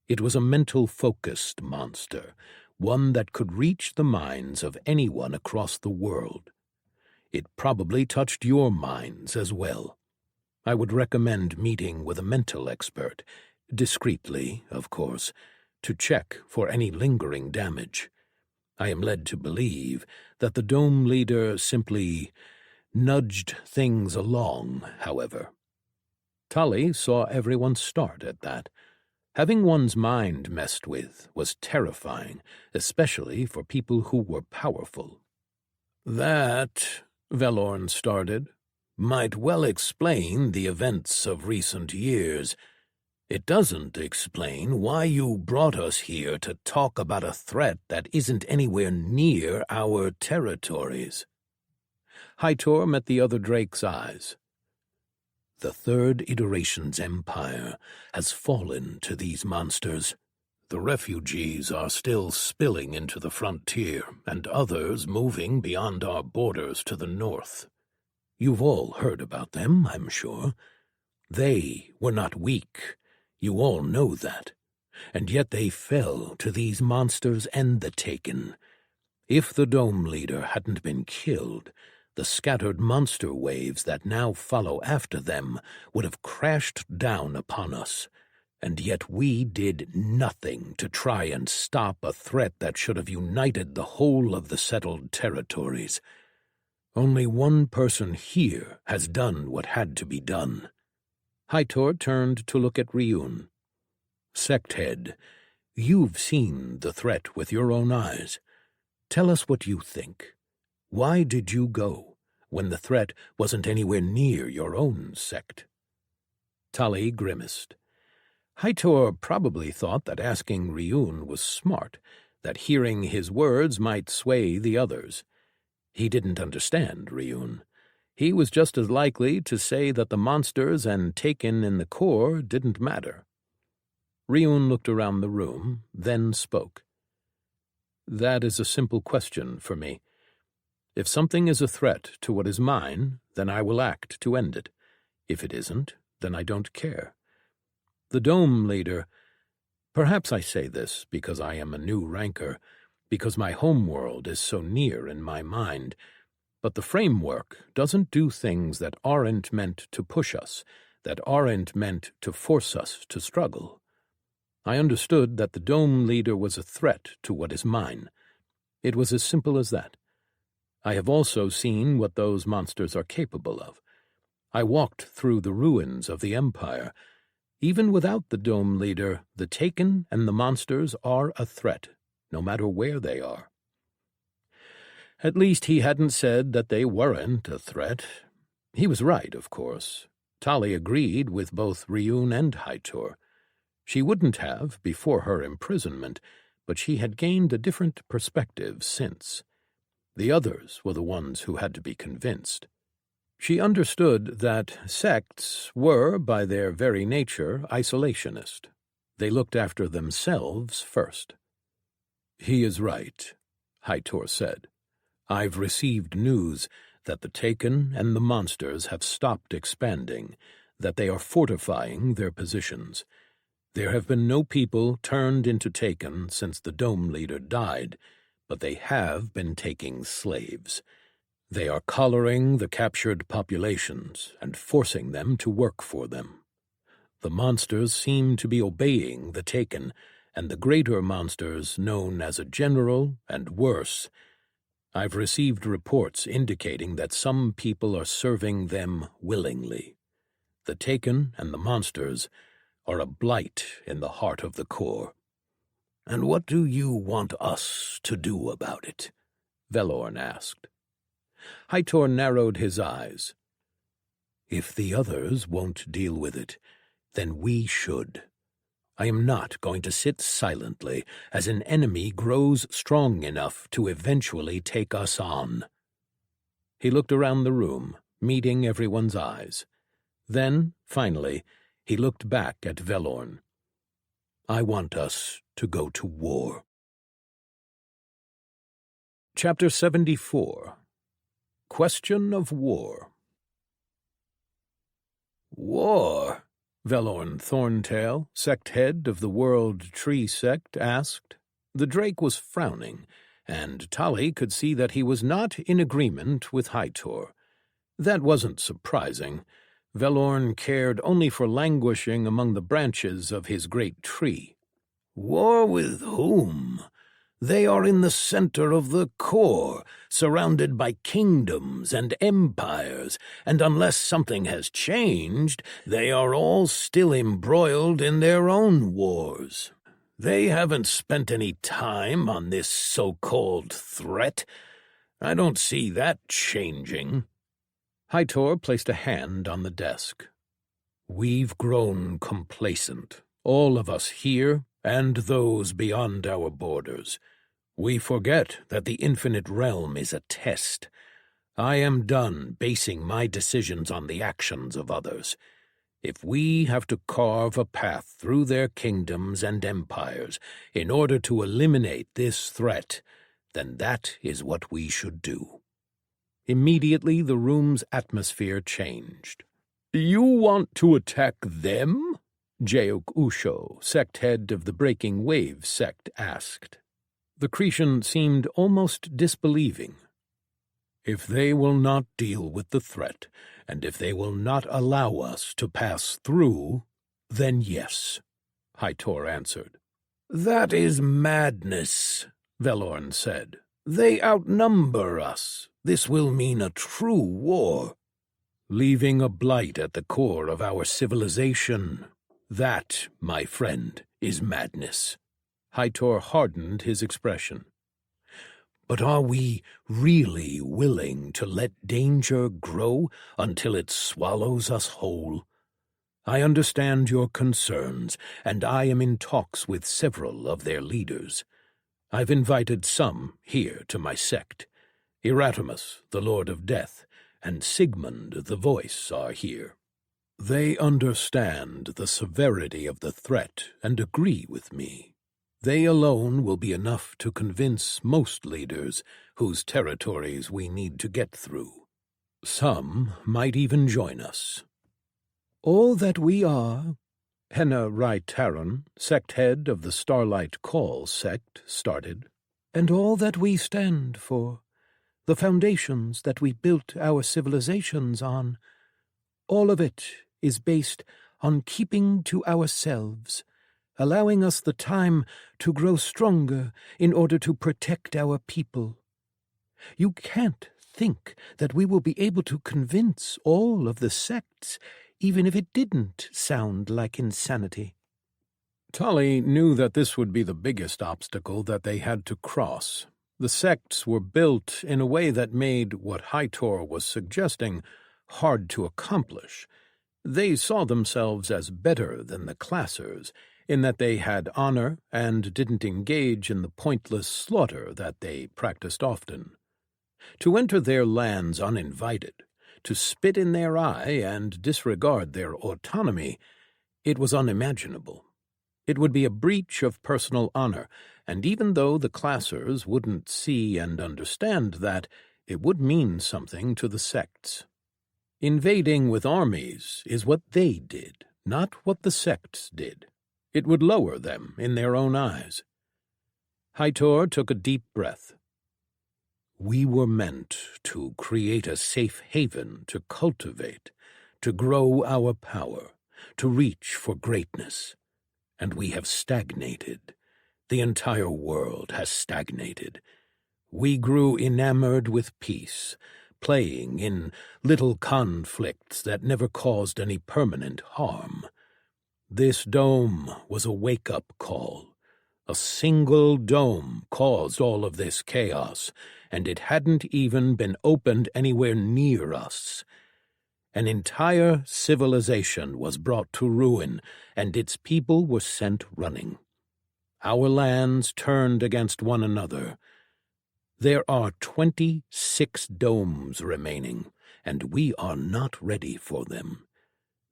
It was a mental-focused monster, one that could reach the minds of anyone across the world. It probably touched your minds as well. I would recommend meeting with a mental expert, discreetly, of course, to check for any lingering damage. I am led to believe that the Dome Leader simply nudged things along, however. Tali saw everyone start at that. Having one's mind messed with was terrifying, especially for people who were powerful. That, Velorn started, might well explain the events of recent years. It doesn't explain why you brought us here to talk about a threat that isn't anywhere near our territories." Hytor met the other drake's eyes. "The third iteration's empire has fallen to these monsters. The refugees are still spilling into the frontier, and others moving beyond our borders to the north. You've all heard about them, I'm sure. They were not weak. You all know that. And yet they fell to these monsters and the Taken. If the Dome Leader hadn't been killed, the scattered monster waves that now follow after them would have crashed down upon us. And yet we did nothing to try and stop a threat that should have united the whole of the settled territories. Only one person here has done what had to be done." Hytor turned to look at Ryun. "Sect Head, you've seen the threat with your own eyes. Tell us what you think. Why did you go when the threat wasn't anywhere near your own sect?" Tali grimaced. Hytor probably thought that asking Ryun was smart, that hearing his words might sway the others. He didn't understand Ryun. He was just as likely to say that the monsters and Taken in the core didn't matter. Ryun looked around the room, then spoke. "That is a simple question for me. If something is a threat to what is mine, then I will act to end it. If it isn't, then I don't care. The Dome Leader— perhaps I say this because I am a new ranker, because my homeworld is so near in my mind, but the framework doesn't do things that aren't meant to push us, that aren't meant to force us to struggle. I understood that the Dome Leader was a threat to what is mine. It was as simple as that. I have also seen what those monsters are capable of. I walked through the ruins of the Empire. Even without the Dome Leader, the Taken and the monsters are a threat, no matter where they are." At least he hadn't said that they weren't a threat. He was right, of course. Tali agreed with both Ryun and Hytor. She wouldn't have before her imprisonment, but she had gained a different perspective since. The others were the ones who had to be convinced. She understood that sects were, by their very nature, isolationist. They looked after themselves first. "He is right," Hytor said. "I've received news that the Taken and the monsters have stopped expanding, that they are fortifying their positions. There have been no people turned into Taken since the Dome Leader died, but they have been taking slaves. They are collaring the captured populations and forcing them to work for them. The monsters seem to be obeying the Taken, and the greater monsters known as a general and worse. I've received reports indicating that some people are serving them willingly. The Taken and the monsters are a blight in the heart of the core." "And what do you want us to do about it?" Velorn asked. Hytor narrowed his eyes. "If the others won't deal with it, then we should. I am not going to sit silently as an enemy grows strong enough to eventually take us on." He looked around the room, meeting everyone's eyes. Then, finally, he looked back at Velorn. "I want us to go to war." Chapter 74. Question of War. "War?" Velorn Thorntail, sect head of the World Tree Sect, asked. The Drake was frowning, and Tali could see that he was not in agreement with Hytor. That wasn't surprising. Velorn cared only for languishing among the branches of his great tree. "War with whom? They are in the center of the core, surrounded by kingdoms and empires, and unless something has changed, they are all still embroiled in their own wars. They haven't spent any time on this so-called threat. I don't see that changing." Hytor placed a hand on the desk. "We've grown complacent, all of us here and those beyond our borders. We forget that the infinite realm is a test. I am done basing my decisions on the actions of others. If we have to carve a path through their kingdoms and empires in order to eliminate this threat, then that is what we should do." Immediately the room's atmosphere changed. "You want to attack them?" Jeuk Usho, sect head of the Breaking Waves sect, asked. The Cretan seemed almost disbelieving. "If they will not deal with the threat, and if they will not allow us to pass through, then yes," Hytor answered. "That is madness," Velorn said. "They outnumber us. This will mean a true war. Leaving a blight at the core of our civilization, that, my friend, is madness." Hytor hardened his expression. "But are we really willing to let danger grow until it swallows us whole? I understand your concerns, and I am in talks with several of their leaders. I've invited some here to my sect. Eratimus, the Lord of Death, and Sigmund the Voice are here. They understand the severity of the threat and agree with me. They alone will be enough to convince most leaders whose territories we need to get through. Some might even join us." "All that we are," Henna Rai Taran, sect head of the Starlight Call sect, started, "and all that we stand for, the foundations that we built our civilizations on, all of it is based on keeping to ourselves, allowing us the time to grow stronger in order to protect our people. You can't think that we will be able to convince all of the sects, even if it didn't sound like insanity." Tali knew that this would be the biggest obstacle that they had to cross. The sects were built in a way that made what Hytor was suggesting hard to accomplish. They saw themselves as better than the classers, in that they had honor and didn't engage in the pointless slaughter that they practiced often. To enter their lands uninvited, to spit in their eye and disregard their autonomy, it was unimaginable. It would be a breach of personal honor, and even though the classers wouldn't see and understand that, it would mean something to the sects. Invading with armies is what they did, not what the sects did. It would lower them in their own eyes. Hytor took a deep breath. "We were meant to create a safe haven to cultivate, to grow our power, to reach for greatness. And we have stagnated. The entire world has stagnated. We grew enamored with peace, playing in little conflicts that never caused any permanent harm. This dome was a wake-up call. A single dome caused all of this chaos, and it hadn't even been opened anywhere near us. An entire civilization was brought to ruin, and its people were sent running. Our lands turned against one another. There are 26 domes remaining, and we are not ready for them.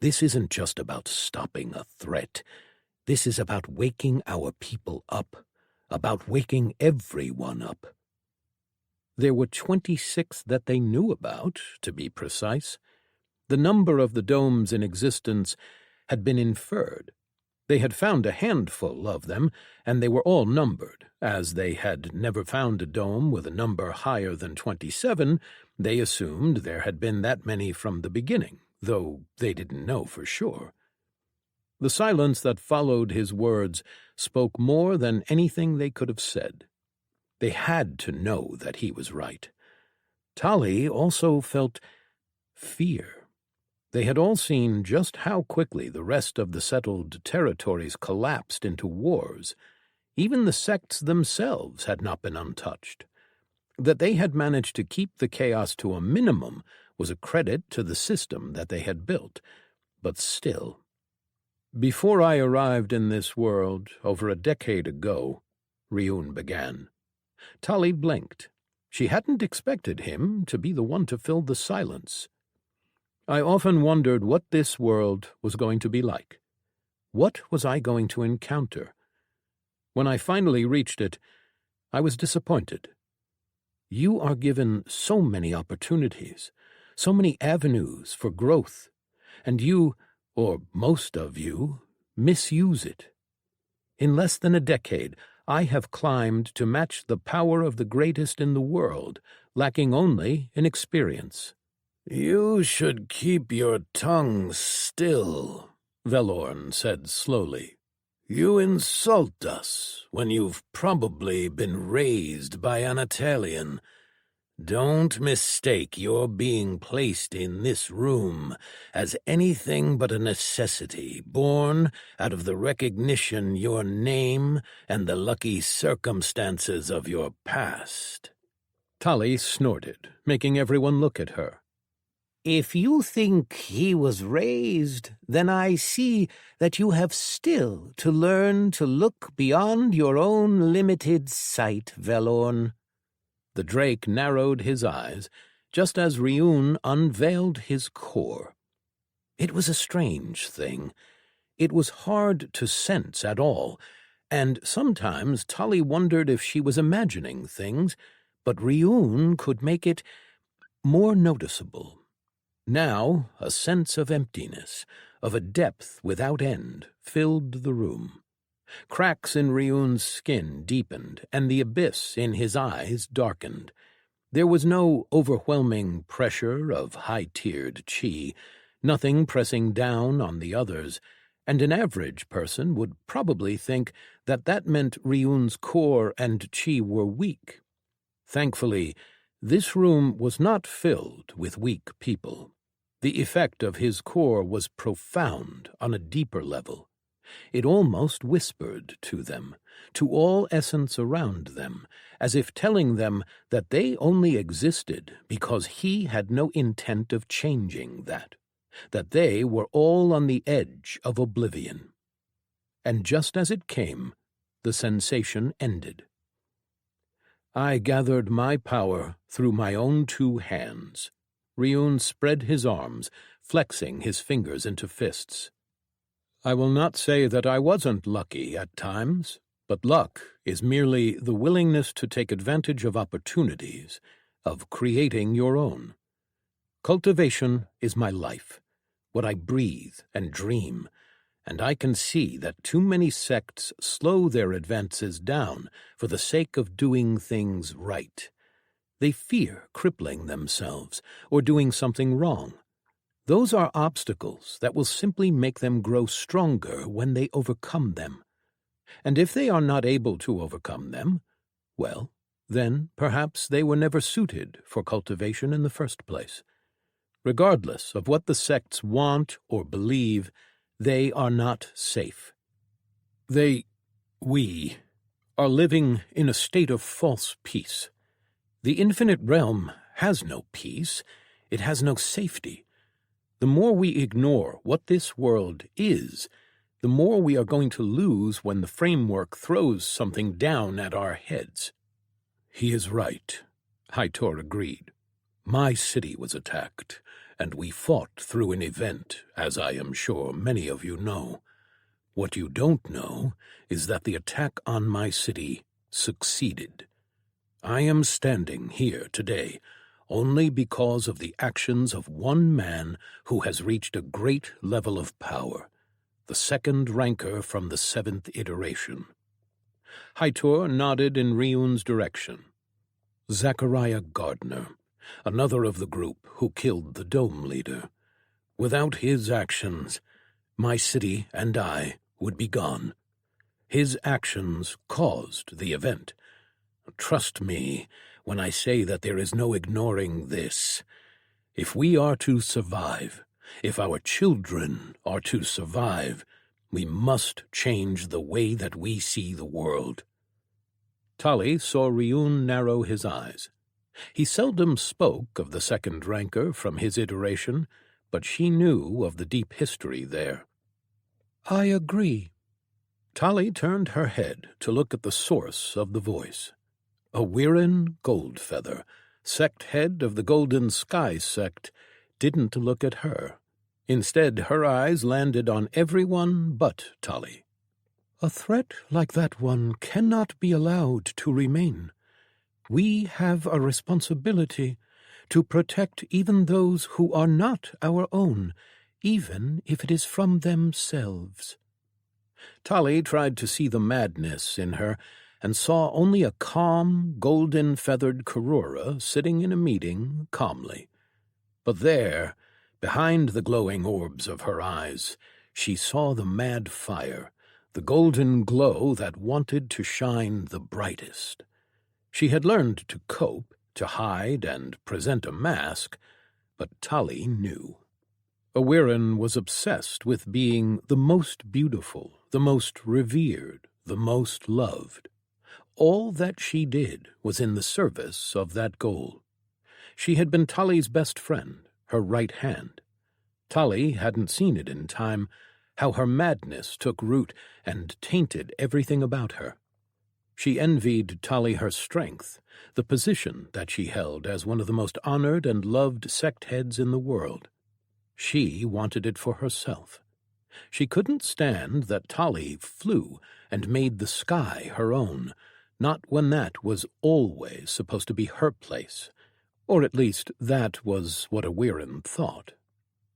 This isn't just about stopping a threat. This is about waking our people up, about waking everyone up." There were 26 that they knew about, to be precise. The number of the domes in existence had been inferred. They had found a handful of them, and they were all numbered. As they had never found a dome with a number higher than 27, they assumed there had been that many from the beginning, though they didn't know for sure. The silence that followed his words spoke more than anything they could have said. They had to know that he was right. Tali also felt fear. They had all seen just how quickly the rest of the settled territories collapsed into wars. Even the sects themselves had not been untouched. That they had managed to keep the chaos to a minimum was a credit to the system that they had built, but still. Before I arrived in this world, over a decade ago, Ryun began. Tali blinked. She hadn't expected him to be the one to fill the silence. I often wondered what this world was going to be like. What was I going to encounter? When I finally reached it, I was disappointed. You are given so many opportunities, so many avenues for growth, and you, or most of you, misuse it. In less than a decade, I have climbed to match the power of the greatest in the world, lacking only in experience. You should keep your tongue still, Velorn said slowly. You insult us when you've probably been raised by an Italian. Don't mistake your being placed in this room as anything but a necessity born out of the recognition your name and the lucky circumstances of your past. Tali snorted, making everyone look at her. If you think he was raised, then I see that you have still to learn to look beyond your own limited sight, Velorn. The drake narrowed his eyes, just as Ryun unveiled his core. It was a strange thing. It was hard to sense at all, and sometimes Tali wondered if she was imagining things, but Ryun could make it more noticeable. Now a sense of emptiness, of a depth without end, filled the room. Cracks in Ryun's skin deepened, and the abyss in his eyes darkened. There was no overwhelming pressure of high-tiered chi, nothing pressing down on the others, and an average person would probably think that that meant Ryun's core and chi were weak. Thankfully, this room was not filled with weak people. The effect of his core was profound on a deeper level. It almost whispered to them, to all essence around them, as if telling them that they only existed because he had no intent of changing that they were all on the edge of oblivion. And just as it came, the sensation ended. I gathered my power through my own 2 hands. Ryun spread his arms, flexing his fingers into fists. I will not say that I wasn't lucky at times, but luck is merely the willingness to take advantage of opportunities, of creating your own. Cultivation is my life, what I breathe and dream, and I can see that too many sects slow their advances down for the sake of doing things right. They fear crippling themselves or doing something wrong. Those are obstacles that will simply make them grow stronger when they overcome them. And if they are not able to overcome them, well, then perhaps they were never suited for cultivation in the first place. Regardless of what the sects want or believe, they are not safe. We are living in a state of false peace. The infinite realm has no peace. It has no safety. The more we ignore what this world is, the more we are going to lose when the framework throws something down at our heads. He is right, Haitor agreed. My city was attacked, and we fought through an event, as I am sure many of you know. What you don't know is that the attack on my city succeeded. I am standing here today only because of the actions of one man who has reached a great level of power, the second ranker from the 7th iteration. Haitor nodded in Ryun's direction. Zachariah Gardner, another of the group who killed the Dome leader. Without his actions, my city and I would be gone. His actions caused the event. Trust me when I say that there is no ignoring this. If we are to survive, if our children are to survive, we must change the way that we see the world. Tali saw Ryun narrow his eyes. He seldom spoke of the second ranker from his iteration, but she knew of the deep history there. I agree. Tali turned her head to look at the source of the voice. A Wirren Goldfeather, sect head of the Golden Sky sect, didn't look at her. Instead, her eyes landed on everyone but Tali. A threat like that one cannot be allowed to remain. We have a responsibility to protect even those who are not our own, even if it is from themselves. Tali tried to see the madness in her, and saw only a calm, golden-feathered Karura sitting in a meeting calmly. But there, behind the glowing orbs of her eyes, she saw the mad fire, the golden glow that wanted to shine the brightest. She had learned to cope, to hide and present a mask, but Tali knew. A Wirren was obsessed with being the most beautiful, the most revered, the most loved. All that she did was in the service of that goal. She had been Tali's best friend, her right hand. Tali hadn't seen it in time, how her madness took root and tainted everything about her. She envied Tali her strength, the position that she held as one of the most honored and loved sect heads in the world. She wanted it for herself. She couldn't stand that Tali flew and made the sky her own, not when that was always supposed to be her place, or at least that was what a Wirren thought.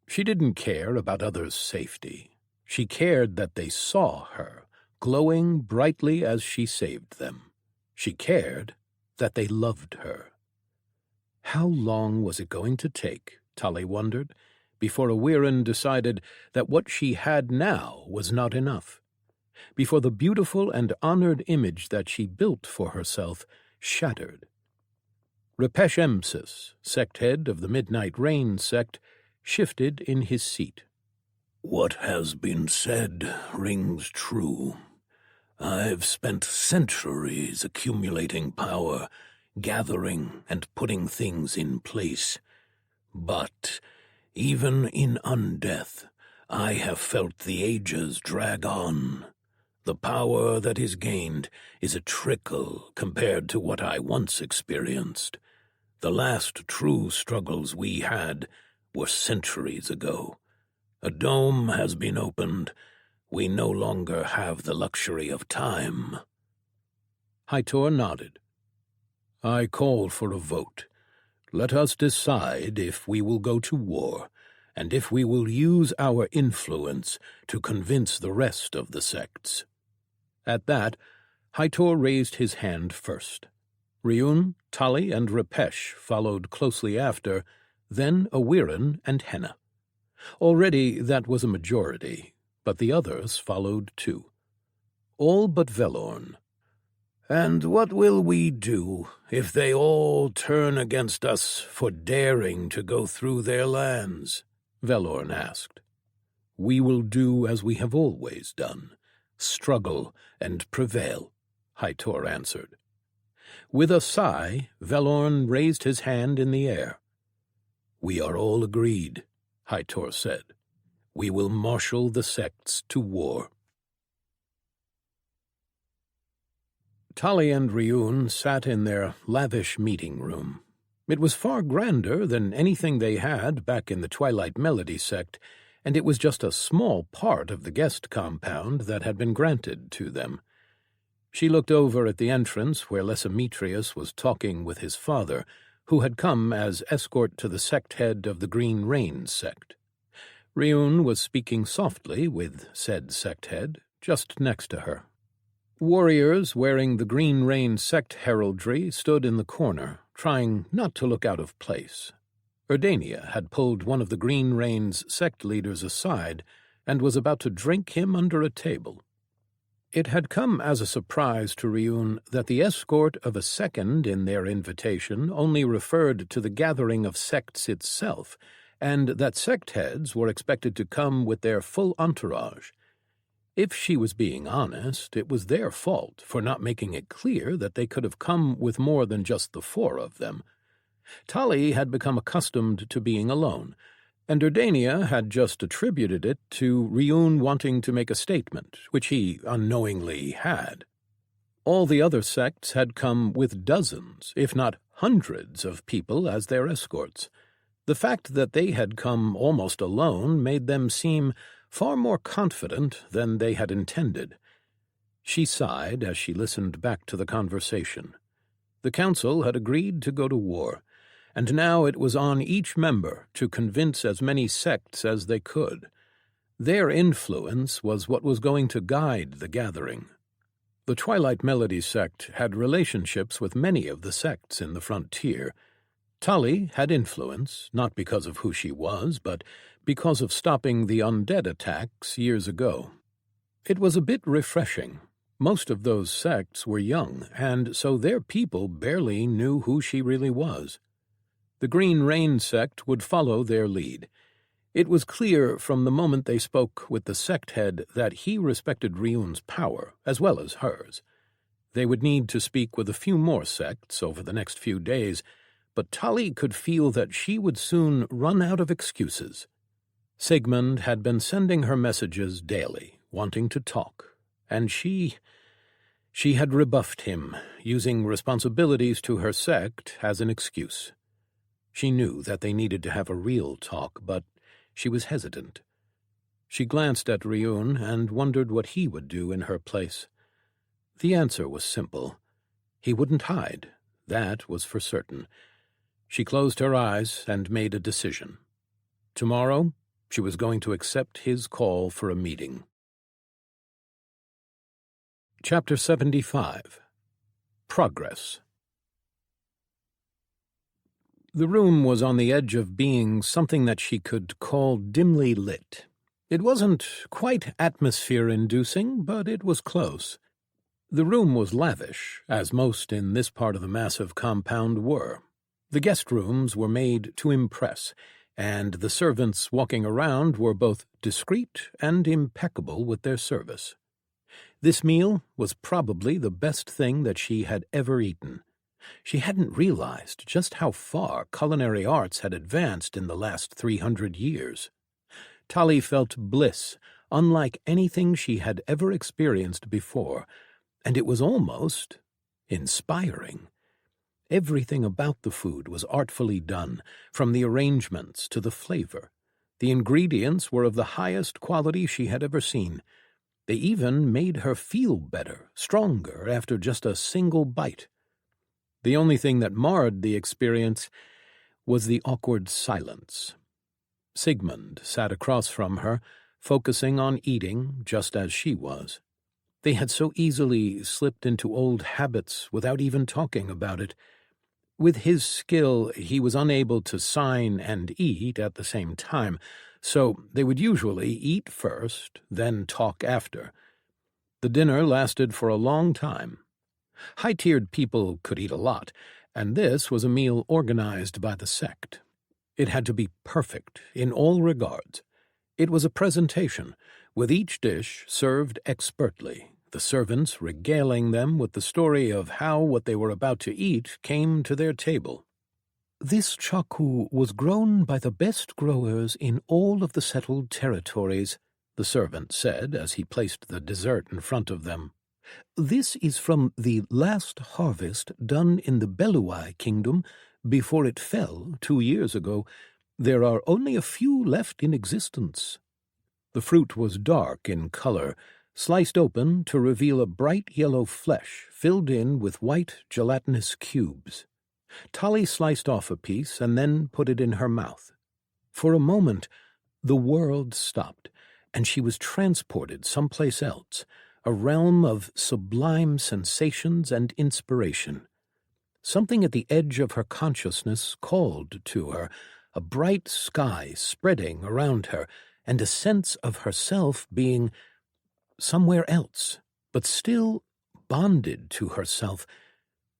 She didn't care about others' safety. She cared that they saw her, glowing brightly as she saved them. She cared that they loved her. How long was it going to take, Tali wondered, before a Wirren decided that what she had now was not enough? Before the beautiful and honored image that she built for herself shattered. Repesh Emsis, sect head of the Midnight Rain sect, shifted in his seat. What has been said rings true. I've spent centuries accumulating power, gathering and putting things in place. But even in undeath, I have felt the ages drag on. The power that is gained is a trickle compared to what I once experienced. The last true struggles we had were centuries ago. A dome has been opened. We no longer have the luxury of time. Hytor nodded. I call for a vote. Let us decide if we will go to war, and if we will use our influence to convince the rest of the sects. At that, Hytor raised his hand first. Ryun, Tali, and Repesh followed closely after, then a Wirren and Henna. Already that was a majority, but the others followed too. All but Velorn. And what will we do if they all turn against us for daring to go through their lands? Velorn asked. We will do as we have always done, struggle and prevail, Hytor answered. With a sigh, Velorn raised his hand in the air. We are all agreed, Hytor said. We will marshal the sects to war. Tali and Ryun sat in their lavish meeting room. It was far grander than anything they had back in the Twilight Melody sect, and it was just a small part of the guest compound that had been granted to them. She looked over at the entrance where Lesametrius was talking with his father, who had come as escort to the sect head of the Green Rain sect. Ryun was speaking softly with said sect head, just next to her. Warriors wearing the Green Rain sect heraldry stood in the corner, trying not to look out of place. Erdania had pulled one of the Green Rain's sect leaders aside and was about to drink him under a table. It had come as a surprise to Ryun that the escort of a second in their invitation only referred to the gathering of sects itself, and that sect heads were expected to come with their full entourage. If she was being honest, it was their fault for not making it clear that they could have come with more than just the four of them. Tali had become accustomed to being alone, and Dardania had just attributed it to Riun wanting to make a statement, which he unknowingly had. All the other sects had come with dozens, if not hundreds, of people as their escorts. The fact that they had come almost alone made them seem far more confident than they had intended. She sighed as she listened back to the conversation. The council had agreed to go to war, and now it was on each member to convince as many sects as they could. Their influence was what was going to guide the gathering. The Twilight Melody sect had relationships with many of the sects in the frontier. Tali had influence, not because of who she was, but because of stopping the undead attacks years ago. It was a bit refreshing. Most of those sects were young, and so their people barely knew who she really was. The Green Rain sect would follow their lead. It was clear from the moment they spoke with the sect head that he respected Riun's power as well as hers. They would need to speak with a few more sects over the next few days, but Tali could feel that she would soon run out of excuses. Sigmund had been sending her messages daily, wanting to talk, and she had rebuffed him, using responsibilities to her sect as an excuse. She knew that they needed to have a real talk, but she was hesitant. She glanced at Riun and wondered what he would do in her place. The answer was simple. He wouldn't hide. That was for certain. She closed her eyes and made a decision. Tomorrow, she was going to accept his call for a meeting. Chapter 75. Progress. The room was on the edge of being something that she could call dimly lit. It wasn't quite atmosphere-inducing, but it was close. The room was lavish, as most in this part of the massive compound were. The guest rooms were made to impress, and the servants walking around were both discreet and impeccable with their service. This meal was probably the best thing that she had ever eaten. She hadn't realized just how far culinary arts had advanced in the last 300 years. Tali felt bliss, unlike anything she had ever experienced before, and it was almost inspiring. Everything about the food was artfully done, from the arrangements to the flavor. The ingredients were of the highest quality she had ever seen. They even made her feel better, stronger, after just a single bite. The only thing that marred the experience was the awkward silence. Sigmund sat across from her, focusing on eating just as she was. They had so easily slipped into old habits without even talking about it. With his skill, he was unable to sign and eat at the same time, so they would usually eat first, then talk after. The dinner lasted for a long time. High-tiered people could eat a lot, and this was a meal organized by the sect. It had to be perfect in all regards. It was a presentation, with each dish served expertly, the servants regaling them with the story of how what they were about to eat came to their table. This chaku was grown by the best growers in all of the settled territories, the servant said as he placed the dessert in front of them. This is from the last harvest done in the Beluai kingdom before it fell 2 years ago. There are only a few left in existence. The fruit was dark in color, sliced open to reveal a bright yellow flesh filled in with white gelatinous cubes. Tali sliced off a piece and then put it in her mouth. For a moment, the world stopped, and she was transported someplace else, a realm of sublime sensations and inspiration. Something at the edge of her consciousness called to her, a bright sky spreading around her, and a sense of herself being somewhere else, but still bonded to herself.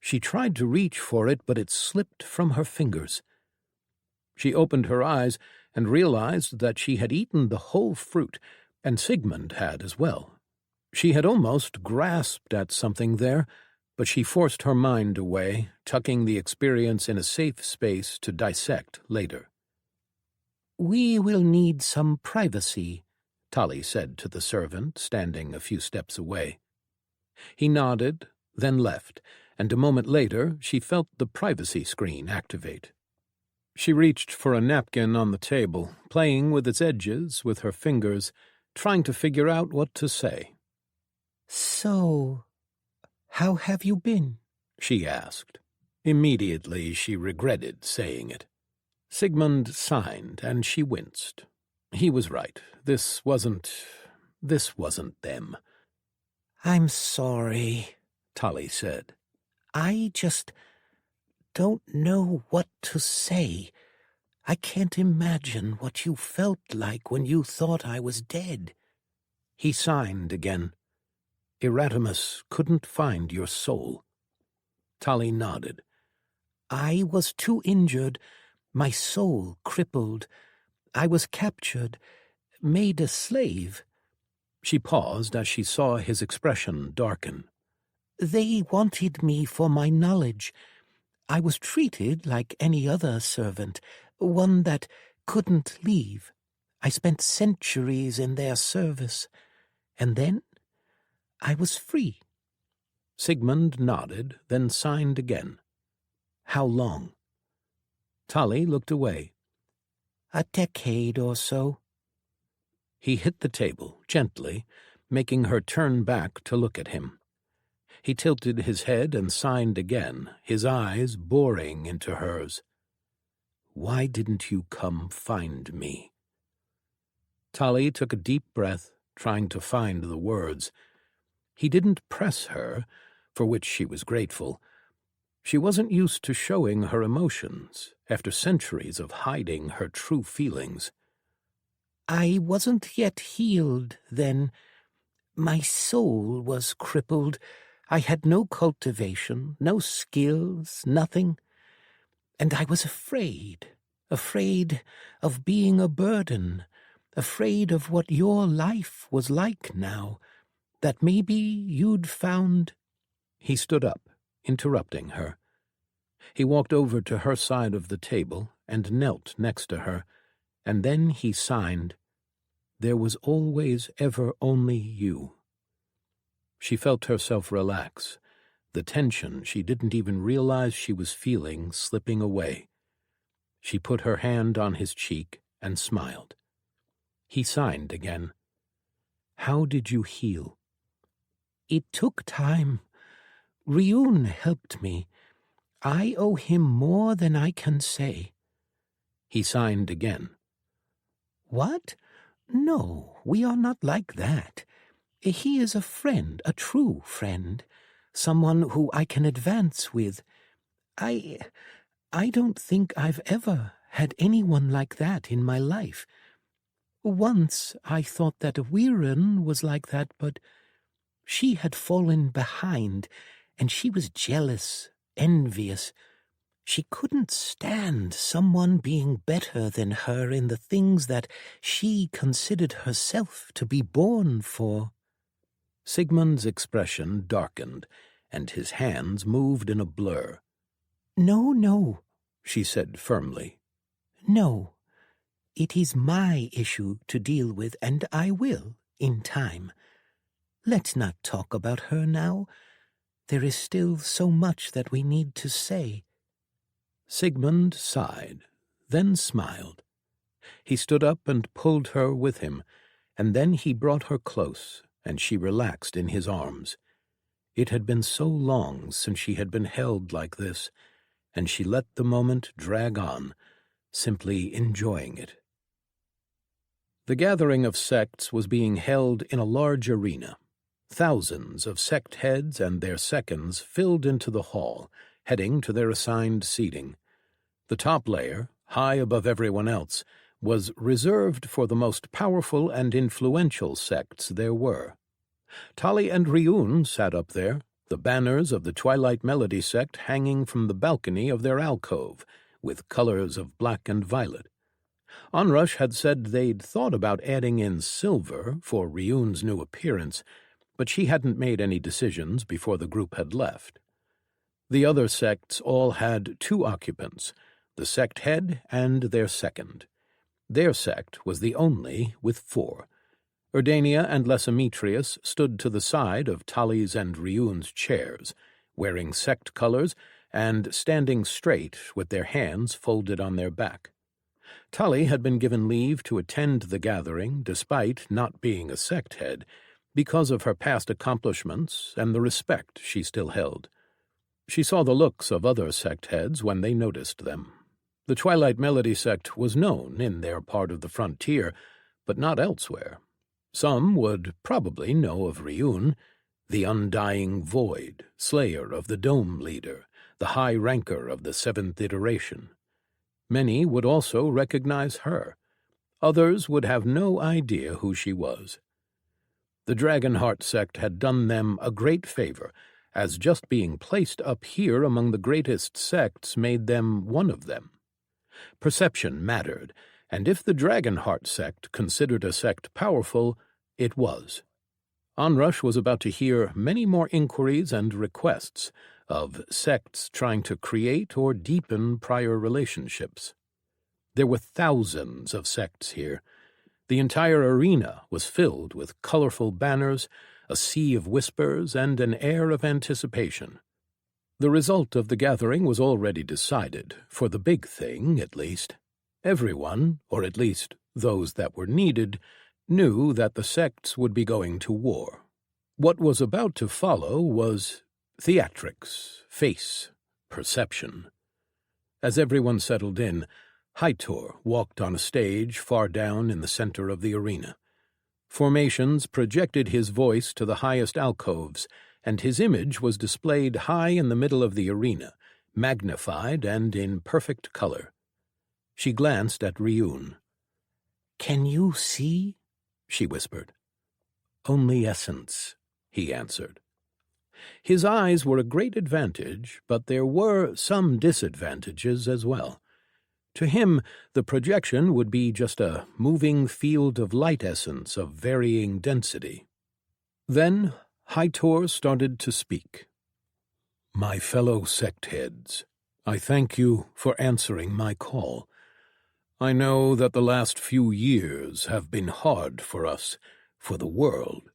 She tried to reach for it, but it slipped from her fingers. She opened her eyes and realized that she had eaten the whole fruit, and Sigmund had as well. She had almost grasped at something there, But she forced her mind away, tucking the experience in a safe space to dissect later. "We will need some privacy," Tali said to the servant, standing a few steps away. He nodded, then left, and a moment later she felt the privacy screen activate. She reached for a napkin on the table, playing with its edges with her fingers, trying to figure out what to say. "So, how have you been?" she asked. Immediately she regretted saying it. Sigmund signed, and she winced. He was right. This wasn't them. "I'm sorry," Tali said. "I just don't know what to say. I can't imagine what you felt like when you thought I was dead." He signed again. Erasmus couldn't find your soul. Tali nodded. "I was too injured, my soul crippled. I was captured, made a slave." She paused as she saw his expression darken. "They wanted me for my knowledge. I was treated like any other servant, one that couldn't leave. I spent centuries in their service, and then I was free." Sigmund nodded, then signed again. How long? Tali looked away. "A decade or so." He hit the table, gently, making her turn back to look at him. He tilted his head and signed again, his eyes boring into hers. "Why didn't you come find me?" Tali took a deep breath, trying to find the words. He didn't press her, for which she was grateful. She wasn't used to showing her emotions, after centuries of hiding her true feelings. "I wasn't yet healed then. My soul was crippled. I had no cultivation, no skills, nothing. And I was afraid of being a burden, afraid of what your life was like now, that maybe you'd found—" He stood up, interrupting her. He walked over to her side of the table and knelt next to her, and then he signed, "There was always ever only you." She felt herself relax, the tension she didn't even realize she was feeling slipping away. She put her hand on his cheek and smiled. He signed again. "How did you heal?" "It took time. Ryun helped me. I owe him more than I can say." He signed again. "What? No, we are not like that. He is a friend, a true friend, someone who I can advance with. I don't think I've ever had anyone like that in my life. Once I thought that Weiren was like that, but she had fallen behind, and she was jealous, envious. She couldn't stand someone being better than her in the things that she considered herself to be born for." Sigmund's expression darkened, and his hands moved in a blur. No, she said firmly. "No. It is my issue to deal with, and I will, in time. Let's not talk about her now. There is still so much that we need to say." Sigmund sighed, then smiled. He stood up and pulled her with him, and then he brought her close, and she relaxed in his arms. It had been so long since she had been held like this, and she let the moment drag on, simply enjoying it. The gathering of sects was being held in a large arena. Thousands of sect heads and their seconds filled into the hall, heading to their assigned seating. The top layer, high above everyone else, was reserved for the most powerful and influential sects there were. Tali and Ryun sat up there, the banners of the Twilight Melody sect hanging from the balcony of their alcove, with colors of black and violet. Onrush had said they'd thought about adding in silver for Ryun's new appearance, but she hadn't made any decisions before the group had left. The other sects all had 2 occupants, the sect head and their second. Their sect was the only with 4. Urdania and Lesametrius stood to the side of Tali's and Ryun's chairs, wearing sect colors and standing straight with their hands folded on their back. Tali had been given leave to attend the gathering despite not being a sect head, because of her past accomplishments and the respect she still held. She saw the looks of other sect heads when they noticed them. The Twilight Melody sect was known in their part of the frontier, but not elsewhere. Some would probably know of Ryun, the undying void, slayer of the Dome Leader, the high ranker of the 7th iteration. Many would also recognize her. Others would have no idea who she was. The Dragonheart sect had done them a great favor, as just being placed up here among the greatest sects made them one of them. Perception mattered, and if the Dragonheart sect considered a sect powerful, it was. Onrush was about to hear many more inquiries and requests of sects trying to create or deepen prior relationships. There were thousands of sects here. The entire arena was filled with colorful banners, a sea of whispers, and an air of anticipation. The result of the gathering was already decided, for the big thing, at least. Everyone, or at least those that were needed, knew that the sects would be going to war. What was about to follow was theatrics, face, perception. As everyone settled in, Hytor walked on a stage far down in the center of the arena. Formations projected his voice to the highest alcoves, and his image was displayed high in the middle of the arena, magnified and in perfect color. She glanced at Ryun. "Can you see?" she whispered. "Only essence," he answered. His eyes were a great advantage, but there were some disadvantages as well. To him, the projection would be just a moving field of light essence of varying density. Then Hytor started to speak. "My fellow sect heads, I thank you for answering my call. I know that the last few years have been hard for us, for the world.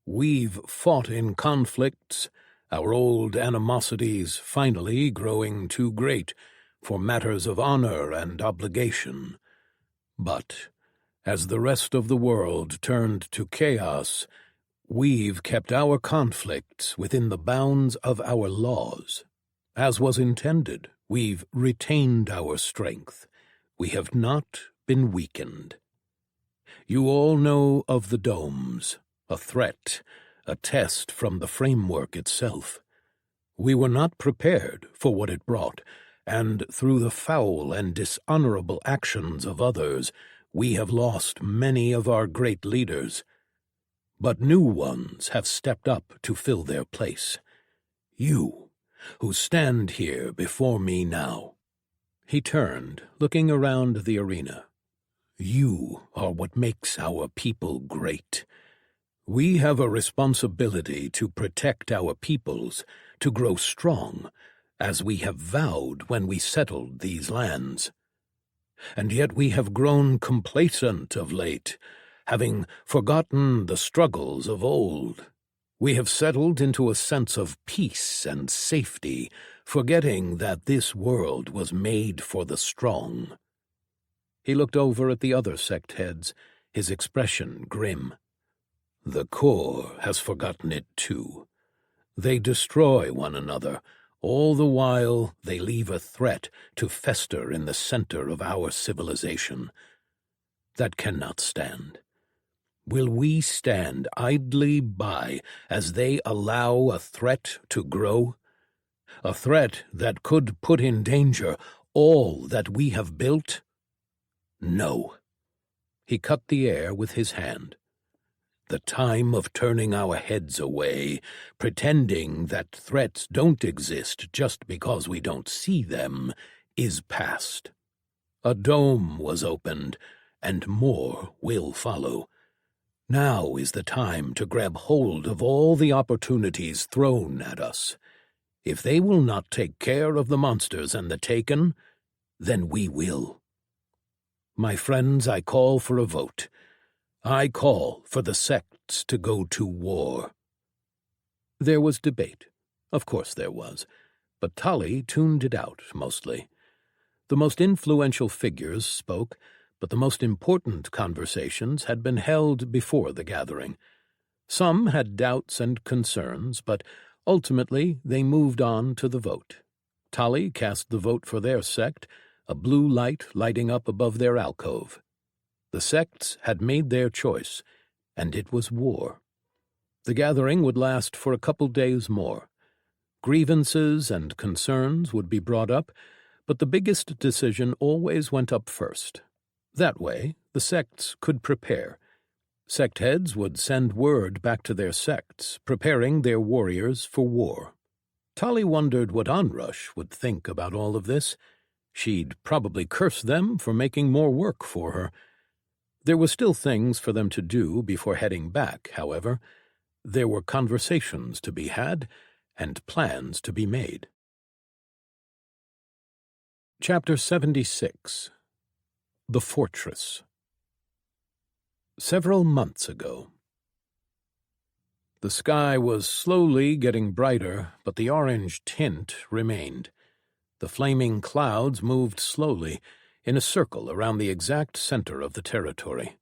We've fought in conflicts, our old animosities finally growing too great for matters of honor and obligation. But as the rest of the world turned to chaos, we've kept our conflicts within the bounds of our laws. As was intended, we've retained our strength. We have not been weakened. You all know of the domes, a threat, a test from the framework itself. We were not prepared for what it brought, and through the foul and dishonorable actions of others, we have lost many of our great leaders. But new ones have stepped up to fill their place. You, who stand here before me now." He turned, looking around the arena. "You are what makes our people great. We have a responsibility to protect our peoples, to grow strong, as we have vowed when we settled these lands. And yet we have grown complacent of late, having forgotten the struggles of old. We have settled into a sense of peace and safety, forgetting that this world was made for the strong." He looked over at the other sect heads, his expression grim. "The core has forgotten it too. They destroy one another. All the while, they leave a threat to fester in the center of our civilization. That cannot stand. Will we stand idly by as they allow a threat to grow? A threat that could put in danger all that we have built? No." He cut the air with his hand. "The time of turning our heads away, pretending that threats don't exist just because we don't see them, is past. A dome was opened, and more will follow. Now is the time to grab hold of all the opportunities thrown at us. If they will not take care of the monsters and the taken, then we will. My friends, I call for a vote. I call for the sects to go to war." There was debate. Of course there was. But Tully tuned it out, mostly. The most influential figures spoke, but the most important conversations had been held before the gathering. Some had doubts and concerns, but ultimately they moved on to the vote. Tully cast the vote for their sect, a blue light lighting up above their alcove. The sects had made their choice, and it was war. The gathering would last for a couple days more. Grievances and concerns would be brought up, but the biggest decision always went up first. That way, the sects could prepare. Sect heads would send word back to their sects, preparing their warriors for war. Tully wondered what Onrush would think about all of this. She'd probably curse them for making more work for her. There were still things for them to do before heading back, however. There were conversations to be had, and plans to be made. Chapter 76. The Fortress. Several months ago. The sky was slowly getting brighter, but the orange tint remained. The flaming clouds moved slowly, in a circle around the exact center of the territory.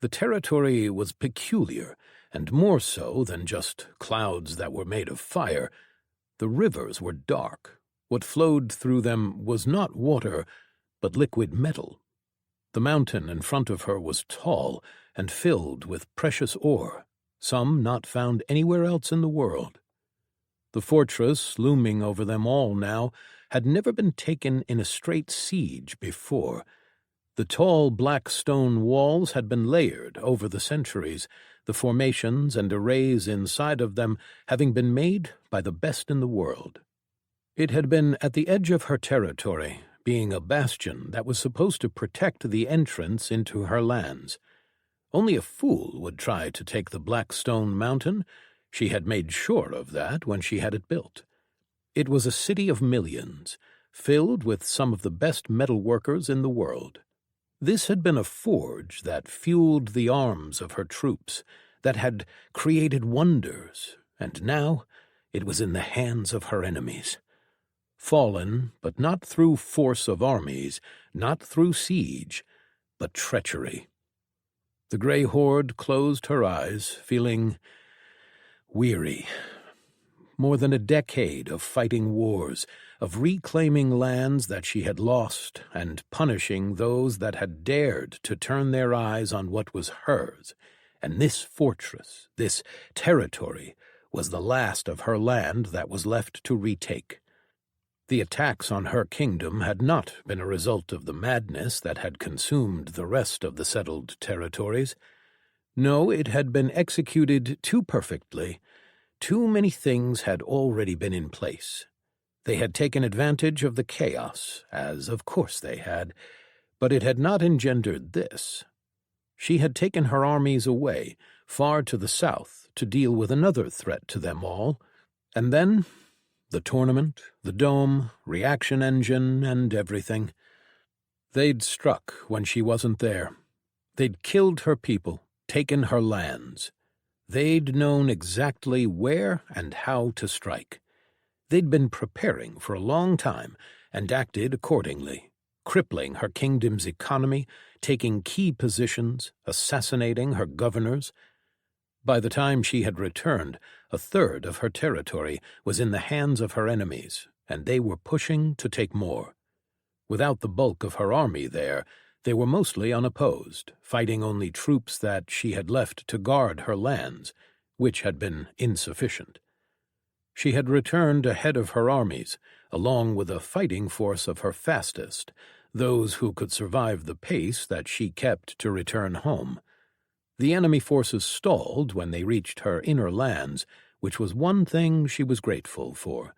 The territory was peculiar, and more so than just clouds that were made of fire. The rivers were dark. What flowed through them was not water, but liquid metal. The mountain in front of her was tall and filled with precious ore, some not found anywhere else in the world. The fortress, looming over them all now, had never been taken in a straight siege before. The tall black stone walls had been layered over the centuries, the formations and arrays inside of them having been made by the best in the world. It had been at the edge of her territory, being a bastion that was supposed to protect the entrance into her lands. Only a fool would try to take the black stone mountain. She had made sure of that when she had it built. It was a city of millions, filled with some of the best metal workers in the world. This had been a forge that fueled the arms of her troops, that had created wonders, and now it was in the hands of her enemies. Fallen, but not through force of armies, not through siege, but treachery. The gray horde closed her eyes, feeling weary. More than a decade of fighting wars, of reclaiming lands that she had lost and punishing those that had dared to turn their eyes on what was hers, and this fortress, this territory, was the last of her land that was left to retake. The attacks on her kingdom had not been a result of the madness that had consumed the rest of the settled territories. No, it had been executed too perfectly. Too many things had already been in place. They had taken advantage of the chaos, as of course they had, but it had not engendered this. She had taken her armies away, far to the south, to deal with another threat to them all, and then the tournament, the dome, reaction engine, and everything. They'd struck when she wasn't there. They'd killed her people, taken her lands. They'd known exactly where and how to strike. They'd been preparing for a long time and acted accordingly, crippling her kingdom's economy, taking key positions, assassinating her governors. By the time she had returned, a third of her territory was in the hands of her enemies, and they were pushing to take more. Without the bulk of her army there, they were mostly unopposed, fighting only troops that she had left to guard her lands, which had been insufficient. She had returned ahead of her armies, along with a fighting force of her fastest, those who could survive the pace that she kept to return home. The enemy forces stalled when they reached her inner lands, which was one thing she was grateful for.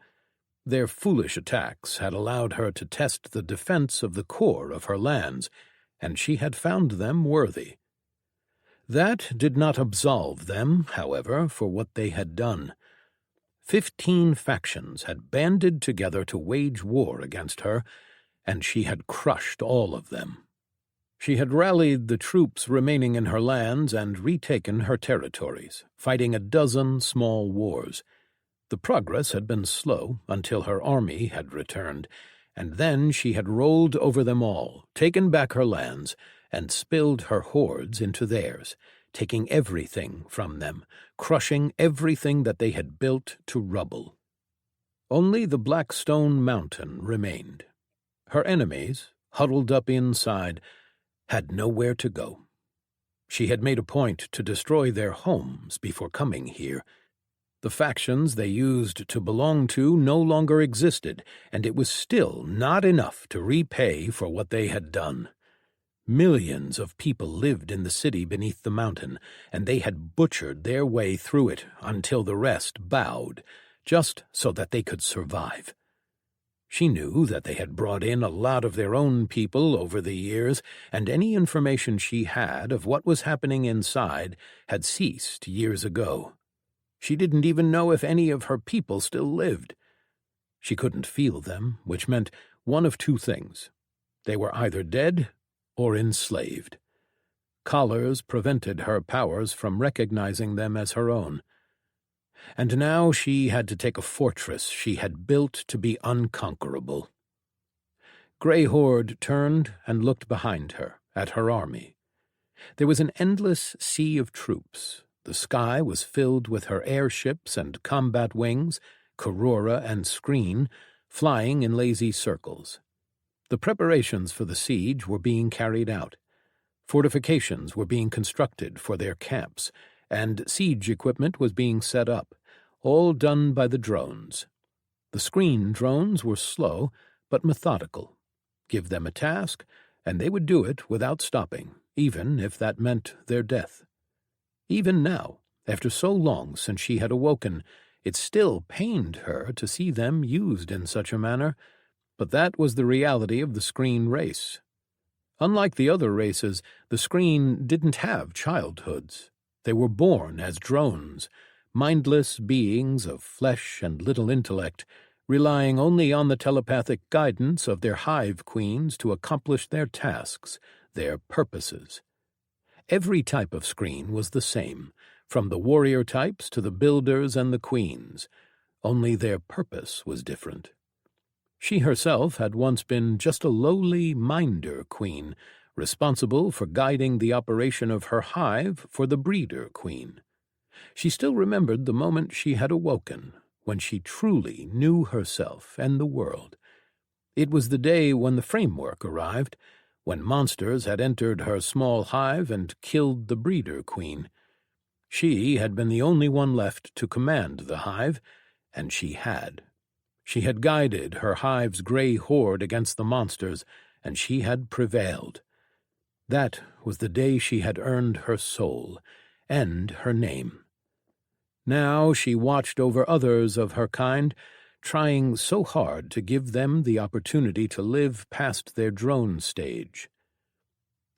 Their foolish attacks had allowed her to test the defense of the core of her lands, and she had found them worthy. That did not absolve them, however, for what they had done. 15 factions had banded together to wage war against her, and she had crushed all of them. She had rallied the troops remaining in her lands and retaken her territories, fighting a dozen small wars. The progress had been slow until her army had returned, and then she had rolled over them all, taken back her lands, and spilled her hordes into theirs, taking everything from them, crushing everything that they had built to rubble. Only the Black Stone Mountain remained. Her enemies, huddled up inside, had nowhere to go. She had made a point to destroy their homes before coming here. The factions they used to belong to no longer existed, and it was still not enough to repay for what they had done. Millions of people lived in the city beneath the mountain, and they had butchered their way through it until the rest bowed, just so that they could survive. She knew that they had brought in a lot of their own people over the years, and any information she had of what was happening inside had ceased years ago. She didn't even know if any of her people still lived. She couldn't feel them, which meant one of two things. They were either dead or enslaved. Collars prevented her powers from recognizing them as her own. And now she had to take a fortress she had built to be unconquerable. Grey Horde turned and looked behind her, at her army. There was an endless sea of troops. The sky was filled with her airships and combat wings, Karora and Screen, flying in lazy circles. The preparations for the siege were being carried out. Fortifications were being constructed for their camps, and siege equipment was being set up, all done by the drones. The Screen drones were slow, but methodical. Give them a task, and they would do it without stopping, even if that meant their death. Even now, after so long since she had awoken, it still pained her to see them used in such a manner, but that was the reality of the Screen race. Unlike the other races, the Screen didn't have childhoods. They were born as drones, mindless beings of flesh and little intellect, relying only on the telepathic guidance of their hive queens to accomplish their tasks, their purposes. Every type of Screen was the same, from the warrior types to the builders and the queens, only their purpose was different. She herself had once been just a lowly minder queen, responsible for guiding the operation of her hive for the breeder queen. She still remembered the moment she had awoken, when she truly knew herself and the world. It was the day when the framework arrived, when monsters had entered her small hive and killed the breeder queen. She had been the only one left to command the hive, and she had. She had guided her hive's Grey Horde against the monsters, and she had prevailed. That was the day she had earned her soul, and her name. Now she watched over others of her kind, trying so hard to give them the opportunity to live past their drone stage.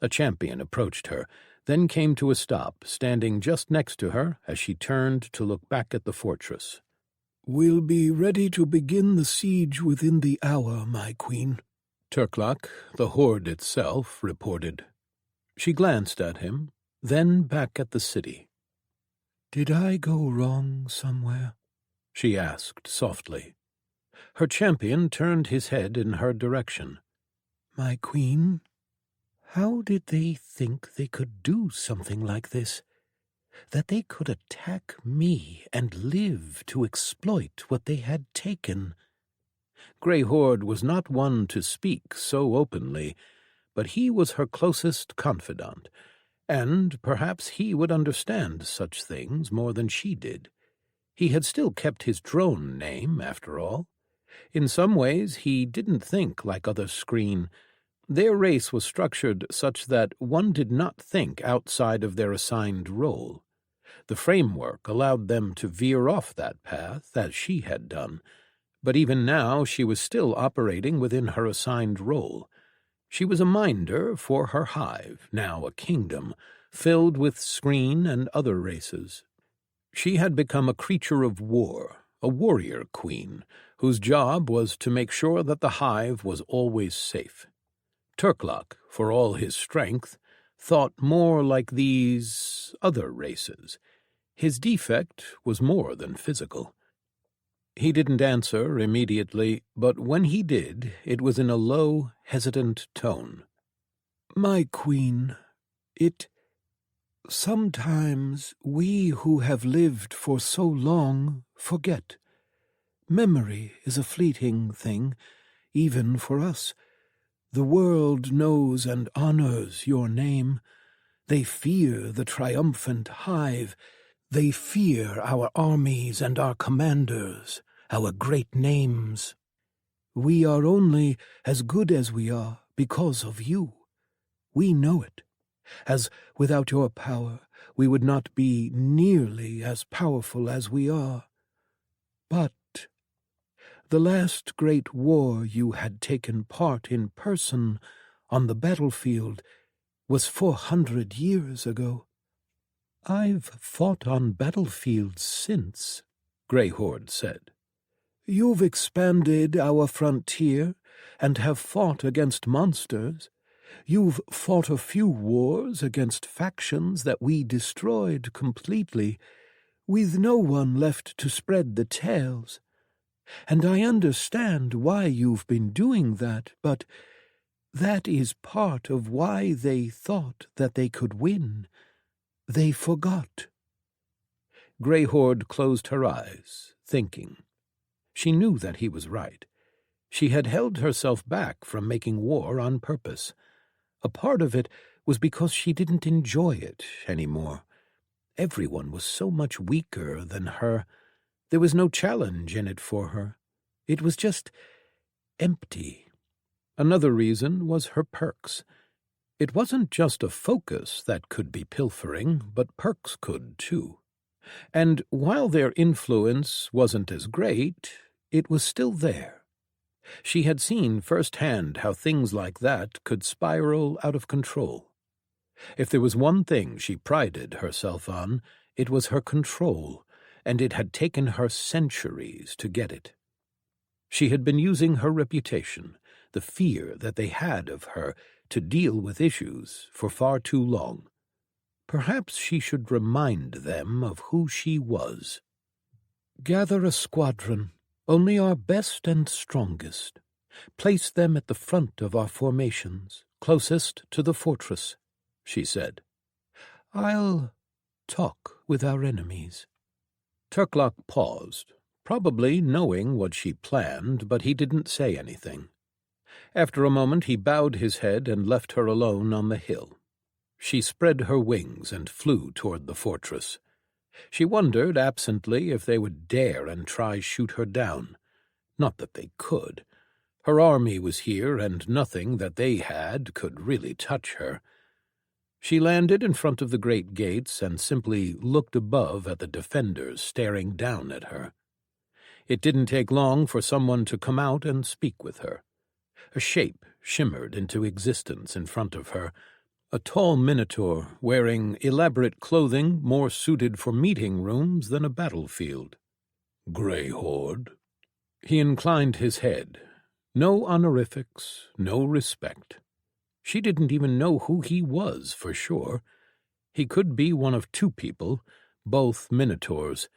A champion approached her, then came to a stop, standing just next to her as she turned to look back at the fortress. "We'll be ready to begin the siege within the hour, my queen," Turklok, the horde itself, reported. She glanced at him, then back at the city. "Did I go wrong somewhere?" she asked softly. Her champion turned his head in her direction. "My queen?" How did they think they could do something like this? That they could attack me and live to exploit what they had taken? Grey Horde was not one to speak so openly, but he was her closest confidant, and perhaps he would understand such things more than she did. He had still kept his drone name, after all. In some ways, he didn't think like other Screen. Their race was structured such that one did not think outside of their assigned role. The framework allowed them to veer off that path, as she had done, but even now she was still operating within her assigned role. She was a minder for her hive, now a kingdom, filled with screen and other races. She had become a creature of war, a warrior queen, whose job was to make sure that the hive was always safe. Turklok, for all his strength, thought more like these other races. His defect was more than physical. He didn't answer immediately, but when he did, it was in a low, hesitant tone. My queen, sometimes we who have lived for so long forget. Memory is a fleeting thing, even for us. The world knows and honors your name. They fear the triumphant hive. They fear our armies and our commanders, our great names. We are only as good as we are because of you. We know it, as without your power we would not be nearly as powerful as we are. But the last great war you had taken part in person on the battlefield was 400 years ago. I've fought on battlefields since, Greyhorde said. You've expanded our frontier and have fought against monsters. You've fought a few wars against factions that we destroyed completely, with no one left to spread the tales. And I understand why you've been doing that, but that is part of why they thought that they could win. They forgot. Greyhorde closed her eyes, thinking. She knew that he was right. She had held herself back from making war on purpose. A part of it was because she didn't enjoy it anymore. Everyone was so much weaker than her. There was no challenge in it for her. It was just empty. Another reason was her perks. It wasn't just a focus that could be pilfering, but perks could too. And while their influence wasn't as great, it was still there. She had seen firsthand how things like that could spiral out of control. If there was one thing she prided herself on, it was her control, and it had taken her centuries to get it. She had been using her reputation, the fear that they had of her, to deal with issues for far too long. Perhaps she should remind them of who she was. Gather a squadron, only our best and strongest. Place them at the front of our formations, closest to the fortress, she said. I'll talk with our enemies. Turklok paused, probably knowing what she planned, but he didn't say anything. After a moment he bowed his head and left her alone on the hill. She spread her wings and flew toward the fortress. She wondered absently if they would dare and try shoot her down. Not that they could. Her army was here, and nothing that they had could really touch her. She landed in front of the great gates and simply looked above at the defenders staring down at her. It didn't take long for someone to come out and speak with her. A shape shimmered into existence in front of her, a tall minotaur wearing elaborate clothing more suited for meeting rooms than a battlefield. Greyhorde. He inclined his head. No honorifics, no respect. She didn't even know who he was for sure. He could be one of two people, both minotaurs.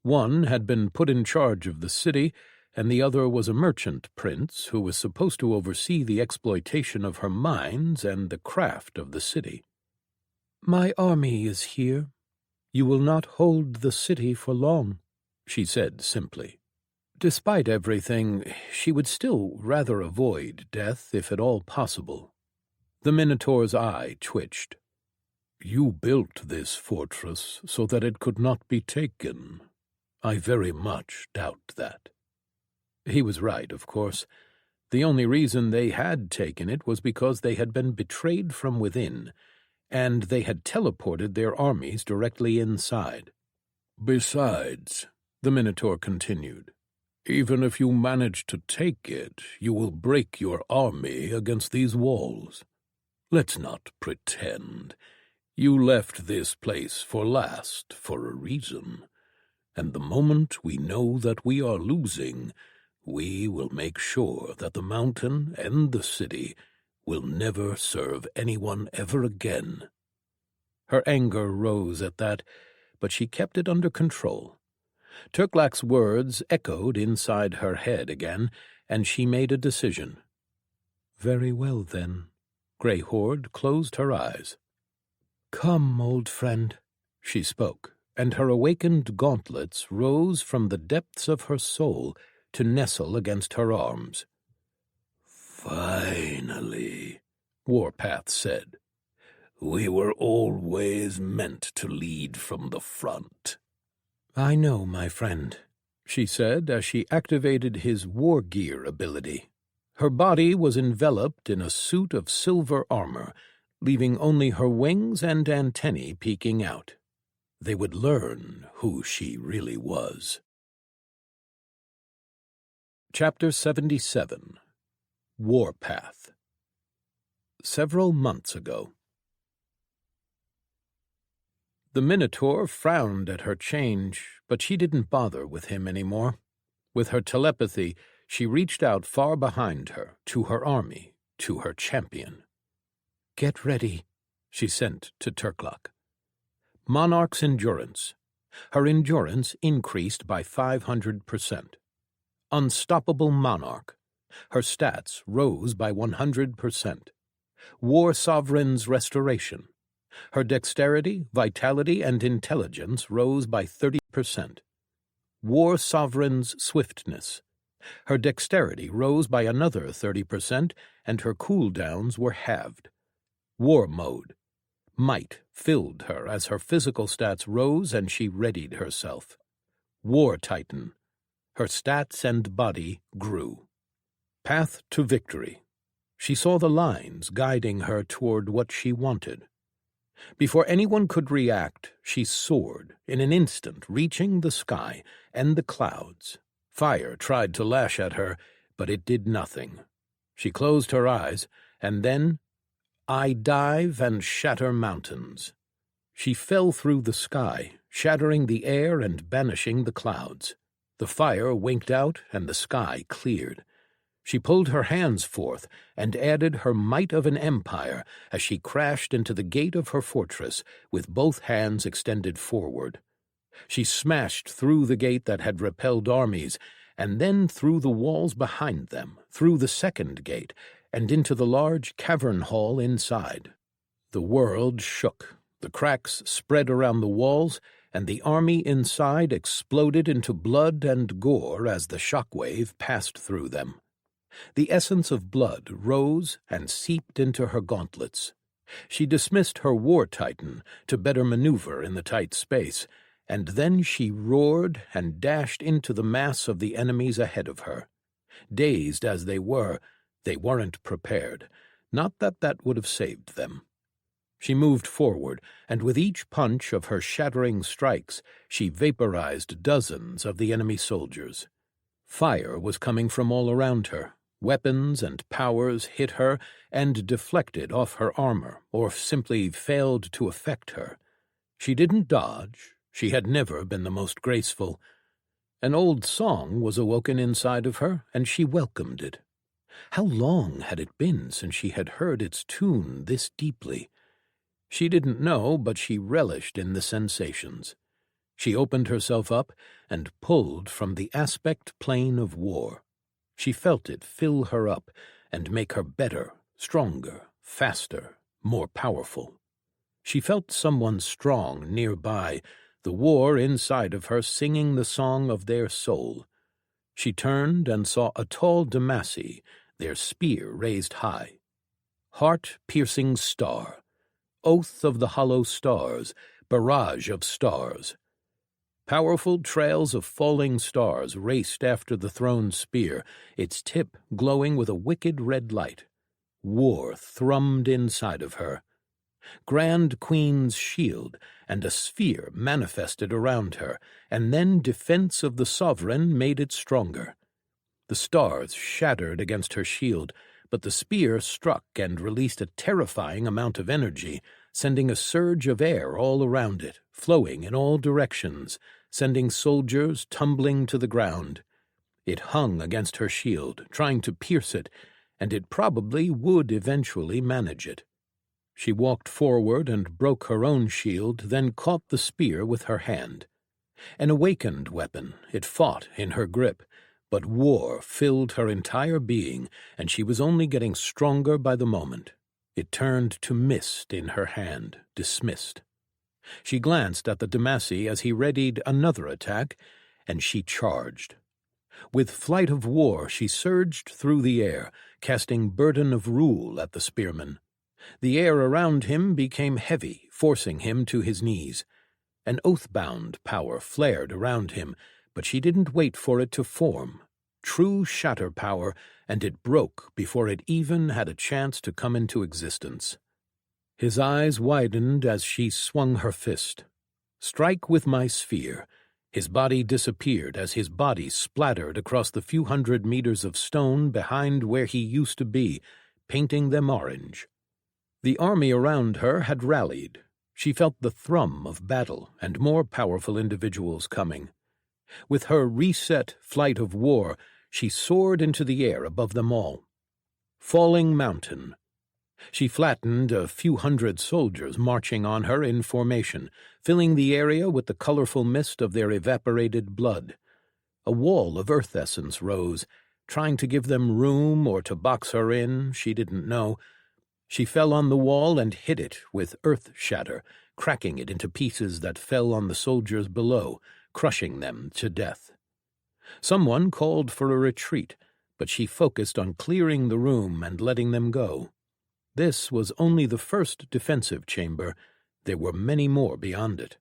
One had been put in charge of the city, and the other was a merchant prince who was supposed to oversee the exploitation of her mines and the craft of the city. My army is here. You will not hold the city for long, she said simply. Despite everything, she would still rather avoid death if at all possible. The Minotaur's eye twitched. You built this fortress so that it could not be taken. I very much doubt that. He was right, of course. The only reason they had taken it was because they had been betrayed from within, and they had teleported their armies directly inside. Besides, the Minotaur continued, even if you manage to take it, you will break your army against these walls. Let's not pretend. You left this place for last for a reason, and the moment we know that we are losing, we will make sure that the mountain and the city will never serve anyone ever again." Her anger rose at that, but she kept it under control. Turklak's words echoed inside her head again, and she made a decision. "Very well, then." Grey Horde closed her eyes. "Come, old friend," she spoke, and her awakened gauntlets rose from the depths of her soul to nestle against her arms. "Finally," Warpath said. "We were always meant to lead from the front." "I know, my friend," she said as she activated his war gear ability. Her body was enveloped in a suit of silver armor, leaving only her wings and antennae peeking out. They would learn who she really was. Chapter 77. Warpath. Several months ago. The Minotaur frowned at her change, but she didn't bother with him anymore. With her telepathy, she reached out far behind her, to her army, to her champion. "Get ready," she sent to Turklak. Monarch's endurance. Her endurance increased by 500%. Unstoppable Monarch. Her stats rose by 100%. War Sovereign's restoration. Her dexterity, vitality, and intelligence rose by 30%. War Sovereign's swiftness. Her dexterity rose by another 30%, and her cooldowns were halved. War Mode. Might filled her as her physical stats rose and she readied herself. War Titan. Her stats and body grew. Path to victory. She saw the lines guiding her toward what she wanted. Before anyone could react, she soared, in an instant reaching the sky and the clouds. Fire tried to lash at her, but it did nothing. She closed her eyes, and then, I dive and shatter mountains. She fell through the sky, shattering the air and banishing the clouds. The fire winked out and the sky cleared. She pulled her hands forth and added her might of an empire as she crashed into the gate of her fortress with both hands extended forward. She smashed through the gate that had repelled armies, and then through the walls behind them, through the second gate, and into the large cavern hall inside. The world shook, the cracks spread around the walls, and the army inside exploded into blood and gore as the shockwave passed through them. The essence of blood rose and seeped into her gauntlets. She dismissed her war titan to better maneuver in the tight space, and then she roared and dashed into the mass of the enemies ahead of her. Dazed as they weren't prepared. Not that that would have saved them. She moved forward, and with each punch of her shattering strikes, she vaporized dozens of the enemy soldiers. Fire was coming from all around her. Weapons and powers hit her and deflected off her armor, or simply failed to affect her. She didn't dodge. She had never been the most graceful. An old song was awoken inside of her, and she welcomed it. How long had it been since she had heard its tune this deeply? She didn't know, but she relished in the sensations. She opened herself up and pulled from the aspect plane of war. She felt it fill her up and make her better, stronger, faster, more powerful. She felt someone strong nearby, the war inside of her singing the song of their soul. She turned and saw a tall Demacy, their spear raised high. Heart-piercing star, oath of the hollow stars, barrage of stars. Powerful trails of falling stars raced after the thrown spear, its tip glowing with a wicked red light. War thrummed inside of her. Grand Queen's shield and a sphere manifested around her, and then defense of the sovereign made it stronger. The stars shattered against her shield, but the spear struck and released a terrifying amount of energy, sending a surge of air all around it, flowing in all directions, sending soldiers tumbling to the ground. It hung against her shield, trying to pierce it, and it probably would eventually manage it. She walked forward and broke her own shield, then caught the spear with her hand. An awakened weapon, it fought in her grip, but war filled her entire being, and she was only getting stronger by the moment. It turned to mist in her hand, dismissed. She glanced at the Demacy as he readied another attack, and she charged. With flight of war she surged through the air, casting burden of rule at the spearman. The air around him became heavy, forcing him to his knees. An oath-bound power flared around him, but she didn't wait for it to form. True shatter power, and it broke before it even had a chance to come into existence. His eyes widened as she swung her fist. Strike with my sphere. His body disappeared as his body splattered across the few hundred meters of stone behind where he used to be, painting them orange. The army around her had rallied. She felt the thrum of battle and more powerful individuals coming. With her reset flight of war, she soared into the air above them all. Falling mountain. She flattened a few hundred soldiers marching on her in formation, filling the area with the colorful mist of their evaporated blood. A wall of earth essence rose, trying to give them room or to box her in, she didn't know. She fell on the wall and hit it with earth shatter, cracking it into pieces that fell on the soldiers below, crushing them to death. Someone called for a retreat, but she focused on clearing the room and letting them go. This was only the first defensive chamber. There were many more beyond it.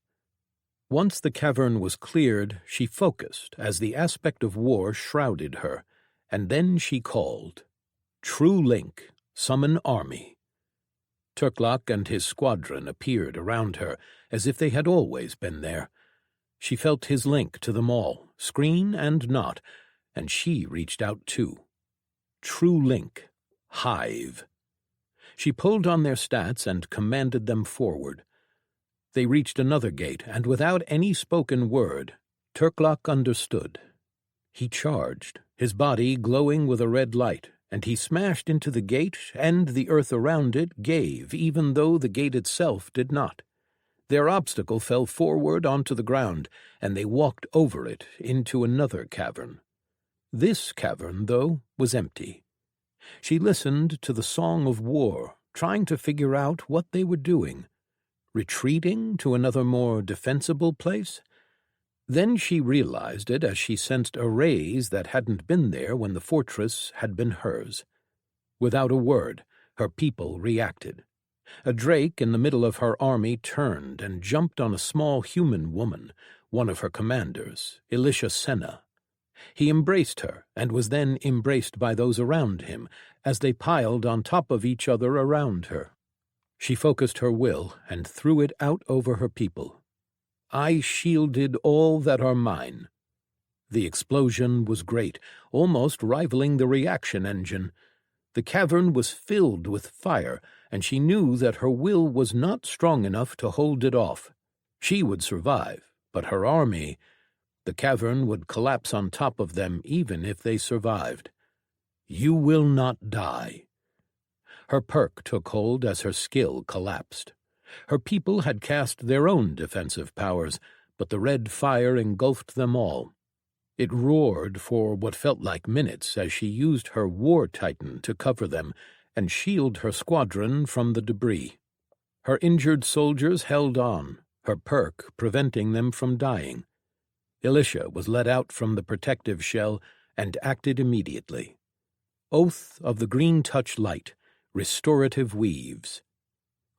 Once the cavern was cleared, she focused as the aspect of war shrouded her, and then she called, "True Link, summon army." Turklok and his squadron appeared around her, as if they had always been there. She felt his link to them all, screen and not, and she reached out too. True Link, Hive. She pulled on their stats and commanded them forward. They reached another gate, and without any spoken word, Turklok understood. He charged, his body glowing with a red light, and he smashed into the gate, and the earth around it gave, even though the gate itself did not. Their obstacle fell forward onto the ground, and they walked over it into another cavern. This cavern, though, was empty. She listened to the song of war, trying to figure out what they were doing. Retreating to another more defensible place? Then she realized it as she sensed arrays that hadn't been there when the fortress had been hers. Without a word, her people reacted. A drake in the middle of her army turned and jumped on a small human woman, one of her commanders, Elisha Senna. He embraced her and was then embraced by those around him as they piled on top of each other around her. She focused her will and threw it out over her people. I shielded all that are mine. The explosion was great, almost rivaling the reaction engine. The cavern was filled with fire, and she knew that her will was not strong enough to hold it off. She would survive, but her army— the cavern would collapse on top of them even if they survived. You will not die. Her perk took hold as her skill collapsed. Her people had cast their own defensive powers, but the red fire engulfed them all. It roared for what felt like minutes as she used her war titan to cover them and shield her squadron from the debris. Her injured soldiers held on, her perk preventing them from dying. Elisha was let out from the protective shell and acted immediately. Oath of the Green Touch Light, restorative weaves.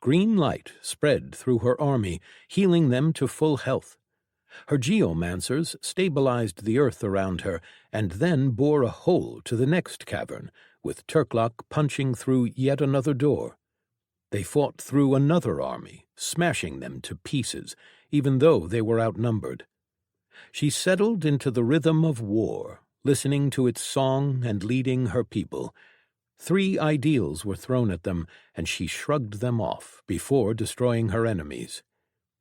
Green light spread through her army, healing them to full health. Her geomancers stabilized the earth around her and then bore a hole to the next cavern, with Turklok punching through yet another door. They fought through another army, smashing them to pieces, even though they were outnumbered. She settled into the rhythm of war, listening to its song and leading her people. 3 ideals were thrown at them, and she shrugged them off before destroying her enemies.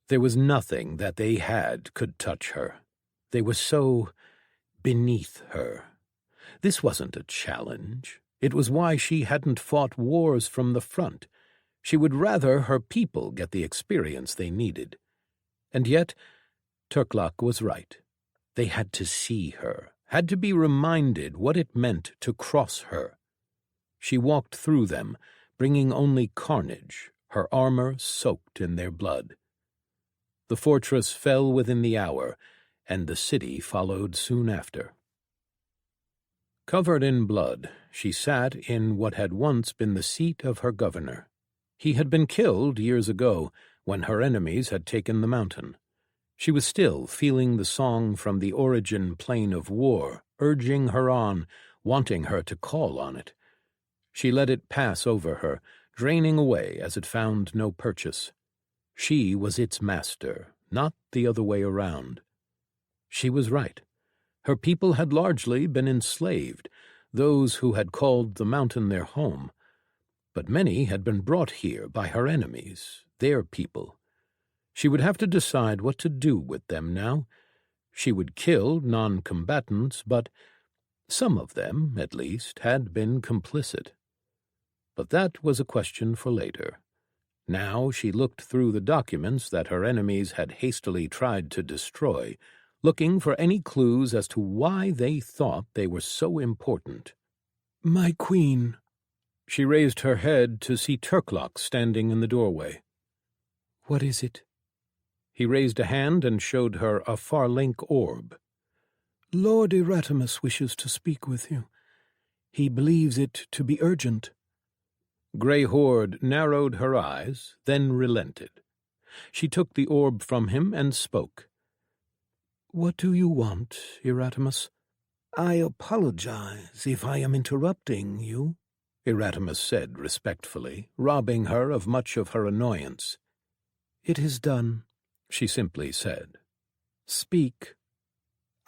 There was nothing that they had could touch her. They were so beneath her. This wasn't a challenge. It was why she hadn't fought wars from the front. She would rather her people get the experience they needed. And yet, Turklok was right. They had to see her, had to be reminded what it meant to cross her. She walked through them, bringing only carnage, her armor soaked in their blood. The fortress fell within the hour, and the city followed soon after. Covered in blood, she sat in what had once been the seat of her governor. He had been killed years ago, when her enemies had taken the mountain. She was still feeling the song from the origin plane of war, urging her on, wanting her to call on it. She let it pass over her, draining away as it found no purchase. She was its master, not the other way around. She was right. Her people had largely been enslaved, those who had called the mountain their home. But many had been brought here by her enemies, their people. She would have to decide what to do with them now. She would kill non-combatants, but some of them, at least, had been complicit. But that was a question for later. Now she looked through the documents that her enemies had hastily tried to destroy, looking for any clues as to why they thought they were so important. "My queen." She raised her head to see Turklok standing in the doorway. "What is it?" He raised a hand and showed her a far-link orb. "Lord Eratimus wishes to speak with you. He believes it to be urgent." Grey Horde narrowed her eyes, then relented. She took the orb from him and spoke. "What do you want, Eratimus?" "I apologize if I am interrupting you," Eratimus said respectfully, robbing her of much of her annoyance. "It is done," she simply said. "Speak."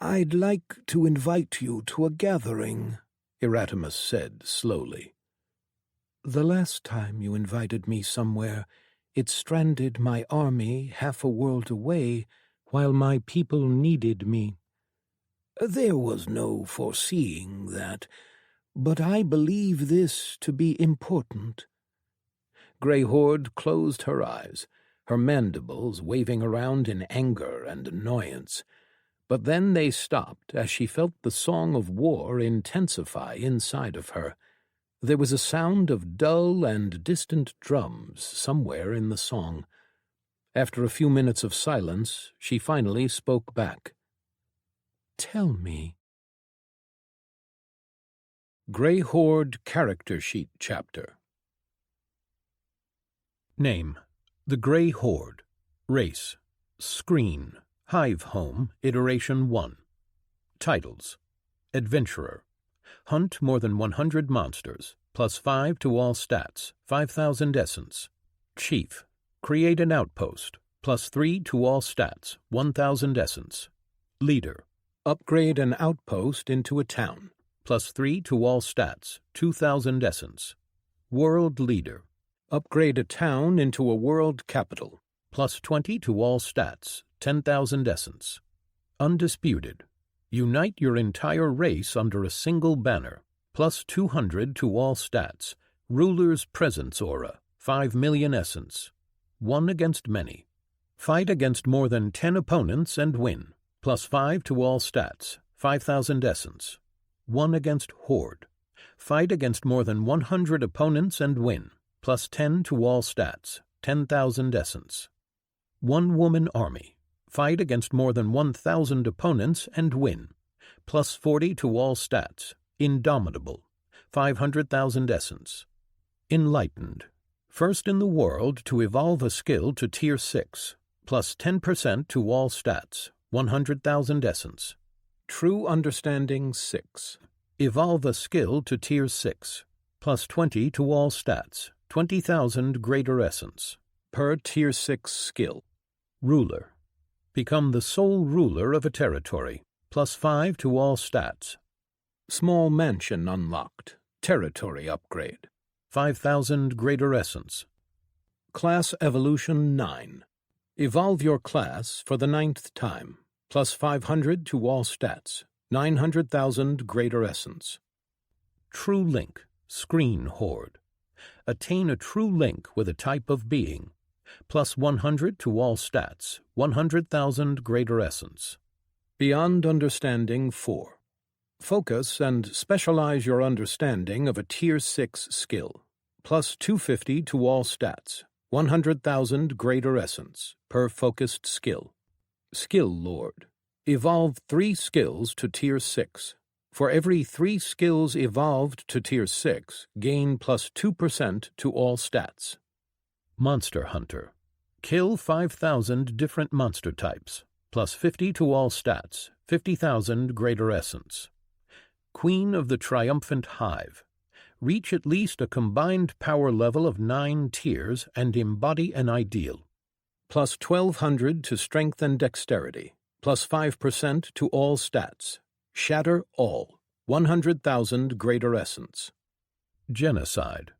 "I'd like to invite you to a gathering," Eratimus said slowly. "The last time you invited me somewhere, it stranded my army half a world away while my people needed me." "There was no foreseeing that, but I believe this to be important." Grey Horde closed her eyes, her mandibles waving around in anger and annoyance. But then they stopped as she felt the song of war intensify inside of her. There was a sound of dull and distant drums somewhere in the song. After a few minutes of silence, she finally spoke back. "Tell me." Grey Horde Character Sheet Chapter. Name: The Grey Horde. Race: Screen. Hive Home, Iteration 1. Titles: Adventurer. Hunt more than 100 monsters, +5 to all stats, 5,000 essence. Chief. Create an outpost, +3 to all stats, 1,000 essence. Leader. Upgrade an outpost into a town, +3 to all stats, 2,000 essence. World Leader. Upgrade a town into a world capital, +20 to all stats, 10,000 essence. Undisputed. Unite your entire race under a single banner, +200 to all stats. Ruler's Presence Aura, 5 million essence. One against many. Fight against more than 10 opponents and win, +5 to all stats, 5,000 essence. One against Horde. Fight against more than 100 opponents and win, +10 to all stats, 10,000 essence. One Woman Army. Fight against more than 1,000 opponents and win, +40 to all stats, Indomitable, 500,000 essence. Enlightened. First in the world to evolve a skill to Tier 6, +10% to all stats, 100,000 essence. True Understanding 6. Evolve a skill to Tier 6, +20 to all stats, 20,000 greater essence, per Tier 6 skill. Ruler. Become the sole ruler of a territory, +5 to all stats. Small mansion unlocked, Territory upgrade. 5,000 Greater Essence. Class Evolution 9. Evolve your class for the 9th time, plus 500 to all stats, 900,000 Greater Essence. True Link, Screen Horde. Attain a true link with a type of being, plus 100 to all stats, 100,000 Greater Essence. Beyond Understanding 4. Focus and specialize your understanding of a Tier 6 skill, plus 250 to all stats, 100,000 Greater Essence per focused skill. Skill Lord. Evolve 3 skills to Tier 6. For every 3 skills evolved to Tier 6, gain plus 2% to all stats. Monster Hunter. Kill 5,000 different monster types, plus 50 to all stats, 50,000 Greater Essence. Queen of the Triumphant Hive. Reach at least a combined power level of 9 tiers and embody an ideal. Plus 1,200 to strength and dexterity, plus 5% to all stats. Shatter all, 100,000 Greater Essence. Genocide.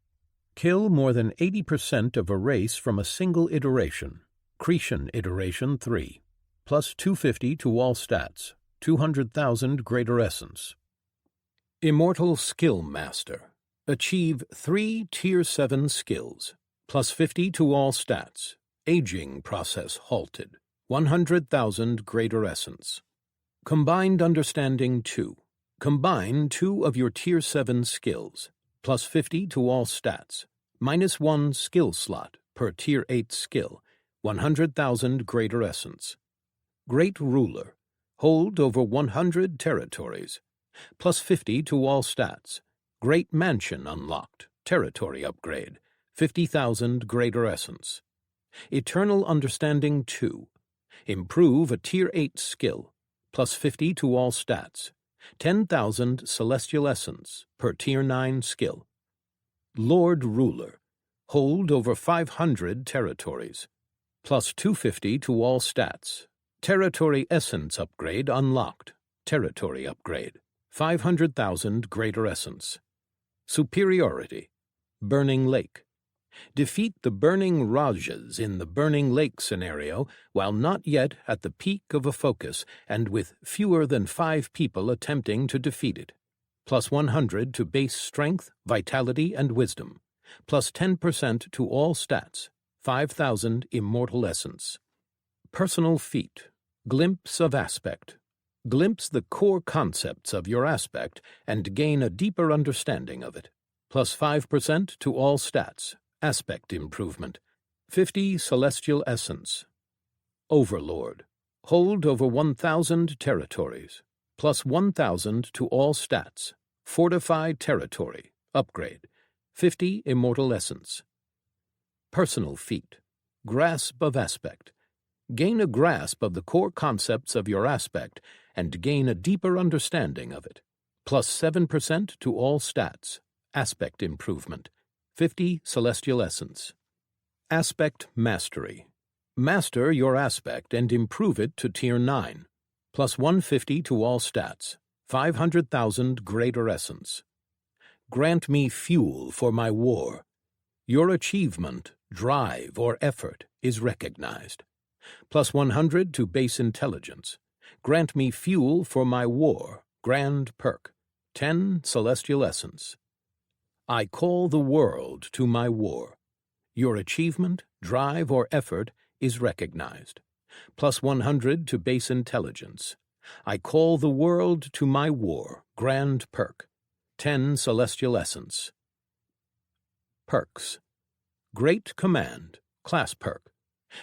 Kill more than 80% of a race from a single iteration, Cretan Iteration 3, plus 250 to all stats, 200,000 Greater Essence. Immortal Skill Master. Achieve 3 Tier 7 skills, plus 50 to all stats, aging process halted, 100,000 Greater Essence. Combined Understanding 2. Combine 2 of your Tier 7 skills, plus 50 to all stats, minus 1 skill slot per Tier 8 skill, 100,000 Greater Essence. Great Ruler. Hold over 100 territories, plus 50 to all stats. Great Mansion unlocked, territory upgrade, 50,000 Greater Essence. Eternal Understanding 2. Improve a Tier 8 skill, plus 50 to all stats, 10,000 Celestial Essence per Tier 9 skill. Lord Ruler. Hold over 500 territories, plus 250 to all stats. Territory Essence upgrade unlocked, territory upgrade, 500,000 Greater Essence. Superiority. Burning Lake. Defeat the Burning Rajas in the Burning Lake scenario while not yet at the peak of a focus and with fewer than 5 people attempting to defeat it. Plus 100 to base strength, vitality, and wisdom. Plus 10% to all stats. 5,000 Immortal Essence. Personal Feat. Glimpse of Aspect. Glimpse the core concepts of your aspect and gain a deeper understanding of it. Plus 5% to all stats. Aspect improvement. 50 Celestial Essence. Overlord. Hold over 1,000 territories. Plus 1,000 to all stats. Fortify territory. Upgrade. 50 Immortal Essence. Personal Feat. Grasp of Aspect. Gain a grasp of the core concepts of your aspect and gain a deeper understanding of it. Plus 7% to all stats. Aspect improvement. 50 Celestial Essence. Aspect Mastery. Master your aspect and improve it to Tier 9. Plus 150 to all stats. 500,000 Greater Essence. Grant me fuel for my war. Your achievement, drive, or effort is recognized. Plus 100 to base intelligence. Grant me fuel for my war, grand perk. 10 Celestial Essence. I call the world to my war. Your achievement, drive, or effort is recognized. Plus 100 to base intelligence. I call the world to my war, grand perk. 10 Celestial Essence. Perks. Great Command, class perk.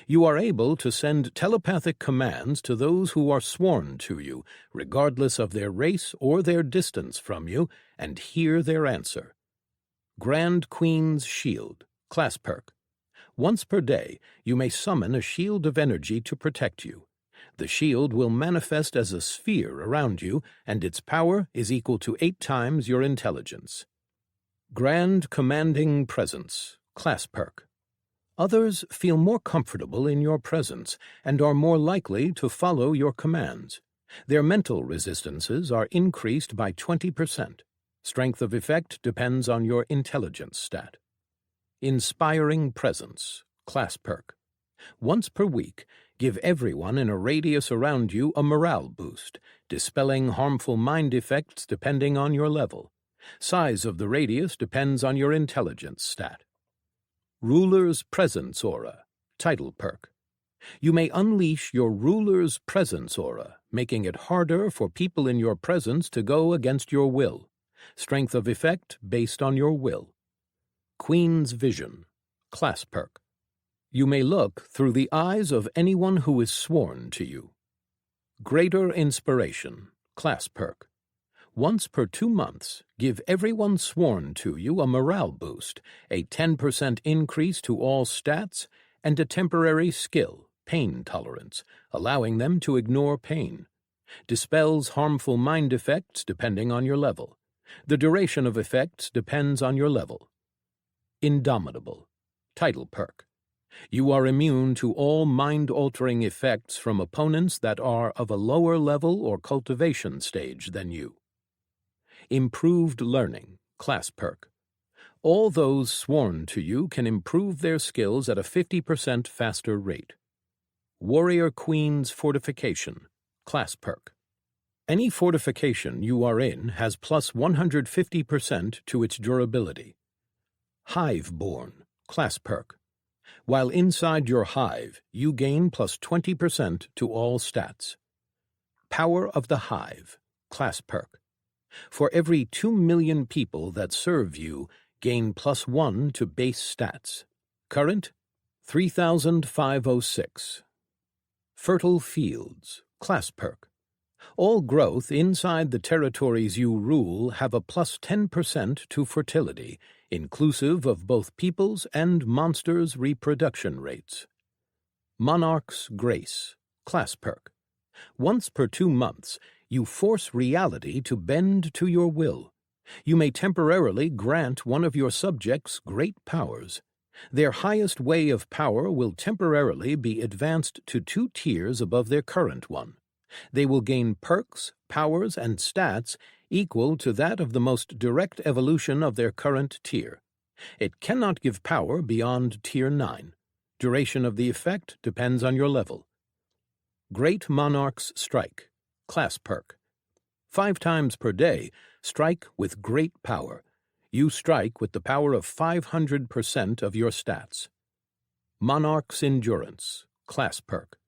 You are able to send telepathic commands to those who are sworn to you, regardless of their race or their distance from you, and hear their answer. Grand Queen's Shield, class perk. Once per day, you may summon a shield of energy to protect you. The shield will manifest as a sphere around you, and its power is equal to 8 times your intelligence. Grand Commanding Presence, class perk. Others feel more comfortable in your presence and are more likely to follow your commands. Their mental resistances are increased by 20%. Strength of effect depends on your intelligence stat. Inspiring presence, class perk. Once per week, give everyone in a radius around you a morale boost, dispelling harmful mind effects depending on your level. Size of the radius depends on your intelligence stat. Ruler's Presence Aura, title perk. You may unleash your Ruler's Presence Aura, making it harder for people in your presence to go against your will. Strength of effect based on your will. Queen's Vision, class perk. You may look through the eyes of anyone who is sworn to you. Greater Inspiration, class perk. Once per 2 months, give everyone sworn to you a morale boost, a 10% increase to all stats, and a temporary skill, pain tolerance, allowing them to ignore pain. Dispels harmful mind effects depending on your level. The duration of effects depends on your level. Indomitable, title perk. You are immune to all mind-altering effects from opponents that are of a lower level or cultivation stage than you. Improved Learning, class perk. All those sworn to you can improve their skills at a 50% faster rate. Warrior Queen's Fortification, class perk. Any fortification you are in has plus 150% to its durability. Hiveborn, class perk. While inside your hive, you gain plus 20% to all stats. Power of the Hive, class perk. For every 2 million people that serve you, gain plus 1 to base stats. Current, 3,506. Fertile Fields, class perk. All growth inside the territories you rule have a plus 10% to fertility, inclusive of both people's and monsters' reproduction rates. Monarch's Grace, class perk. Once per 2 months, you force reality to bend to your will. You may temporarily grant one of your subjects great powers. Their highest way of power will temporarily be advanced to 2 tiers above their current one. They will gain perks, powers, and stats equal to that of the most direct evolution of their current tier. It cannot give power beyond Tier 9. Duration of the effect depends on your level. Great Monarch's Strike, class perk. 5 times per day, strike with great power. You strike with the power of 500% of your stats. Monarch's Endurance, class perk.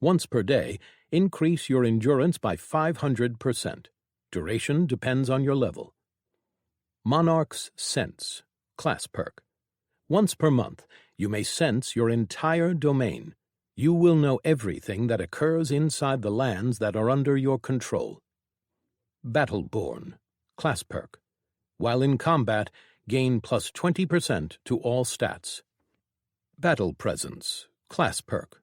Once per day, increase your endurance by 500%. Duration depends on your level. Monarch's Sense, class perk. Once per month, you may sense your entire domain. You will know everything that occurs inside the lands that are under your control. Battleborn, class perk. While in combat, gain plus 20% to all stats. Battle Presence, class perk.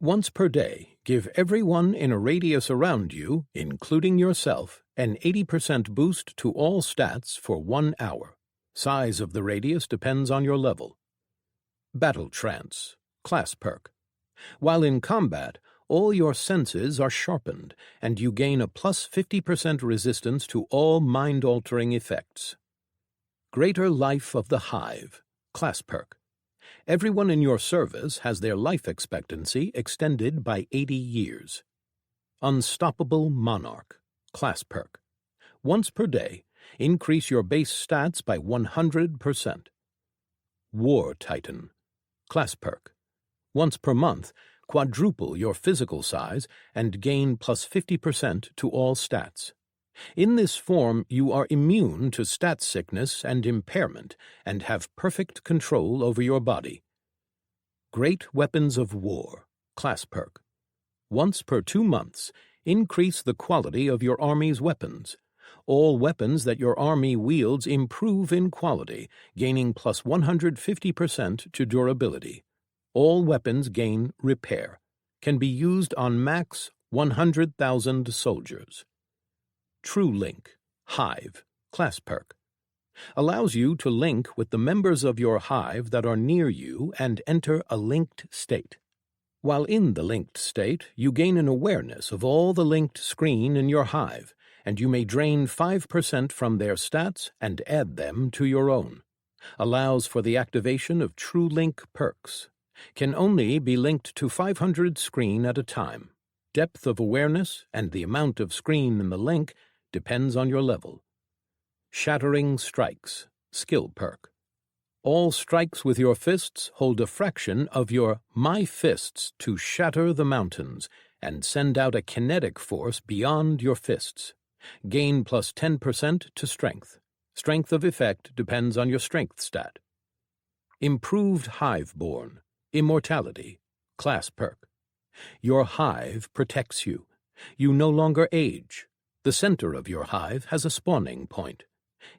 Once per day, give everyone in a radius around you, including yourself, an 80% boost to all stats for 1 hour. Size of the radius depends on your level. Battle Trance, class perk. While in combat, all your senses are sharpened, and you gain a plus 50% resistance to all mind-altering effects. Greater Life of the Hive, class perk. Everyone in your service has their life expectancy extended by 80 years. Unstoppable Monarch, class perk. Once per day, increase your base stats by 100%. War Titan, class perk. Once per month, quadruple your physical size and gain plus 50% to all stats. In this form, you are immune to stat sickness and impairment and have perfect control over your body. Great Weapons of War, class perk. Once per 2 months, increase the quality of your army's weapons. All weapons that your army wields improve in quality, gaining plus 150% to durability. All weapons gain repair. Can be used on max 100,000 soldiers. True Link, Hive, class perk. Allows you to link with the members of your hive that are near you and enter a linked state. While in the linked state, you gain an awareness of all the linked screen in your hive, and you may drain 5% from their stats and add them to your own. Allows for the activation of True Link perks. Can only be linked to 500 screen at a time. Depth of awareness and the amount of screen in the link depends on your level. Shattering Strikes, skill perk. All strikes with your fists hold a fraction of your My Fists to shatter the mountains and send out a kinetic force beyond your fists. Gain plus 10% to strength. Strength of effect depends on your strength stat. Improved Hiveborn, immortality, class perk. Your hive protects you. You no longer age. The center of your hive has a spawning point.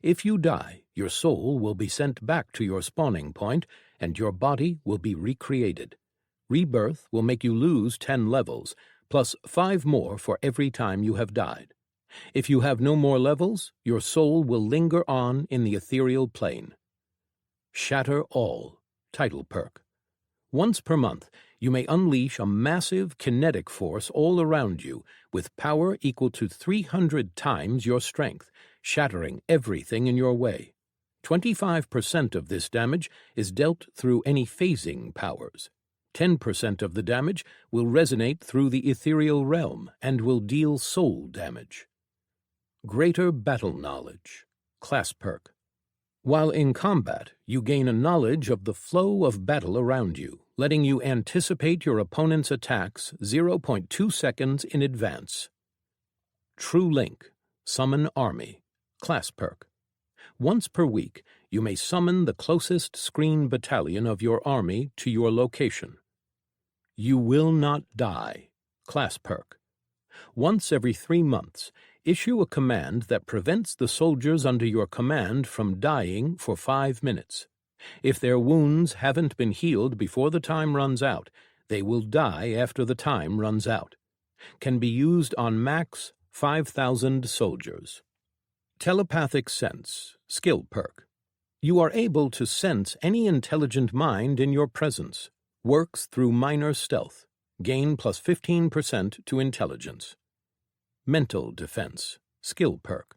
If you die, your soul will be sent back to your spawning point, and your body will be recreated. Rebirth will make you lose 10 levels, plus 5 more for every time you have died. If you have no more levels, your soul will linger on in the ethereal plane. Shatter All, title perk. Once per month, you may unleash a massive kinetic force all around you with power equal to 300 times your strength, shattering everything in your way. 25% of this damage is dealt through any phasing powers. 10% of the damage will resonate through the ethereal realm and will deal soul damage. Greater Battle Knowledge, class perk. While in combat, you gain a knowledge of the flow of battle around you, letting you anticipate your opponent's attacks 0.2 seconds in advance. True Link, Summon Army, class perk. Once per week, you may summon the closest screen battalion of your army to your location. You Will Not Die, class perk. Once every 3 months, issue a command that prevents the soldiers under your command from dying for 5 minutes. If their wounds haven't been healed before the time runs out, they will die after the time runs out. Can be used on max 5,000 soldiers. Telepathic Sense, skill perk. You are able to sense any intelligent mind in your presence. Works through minor stealth. Gain plus 15% to intelligence. Mental Defense, skill perk.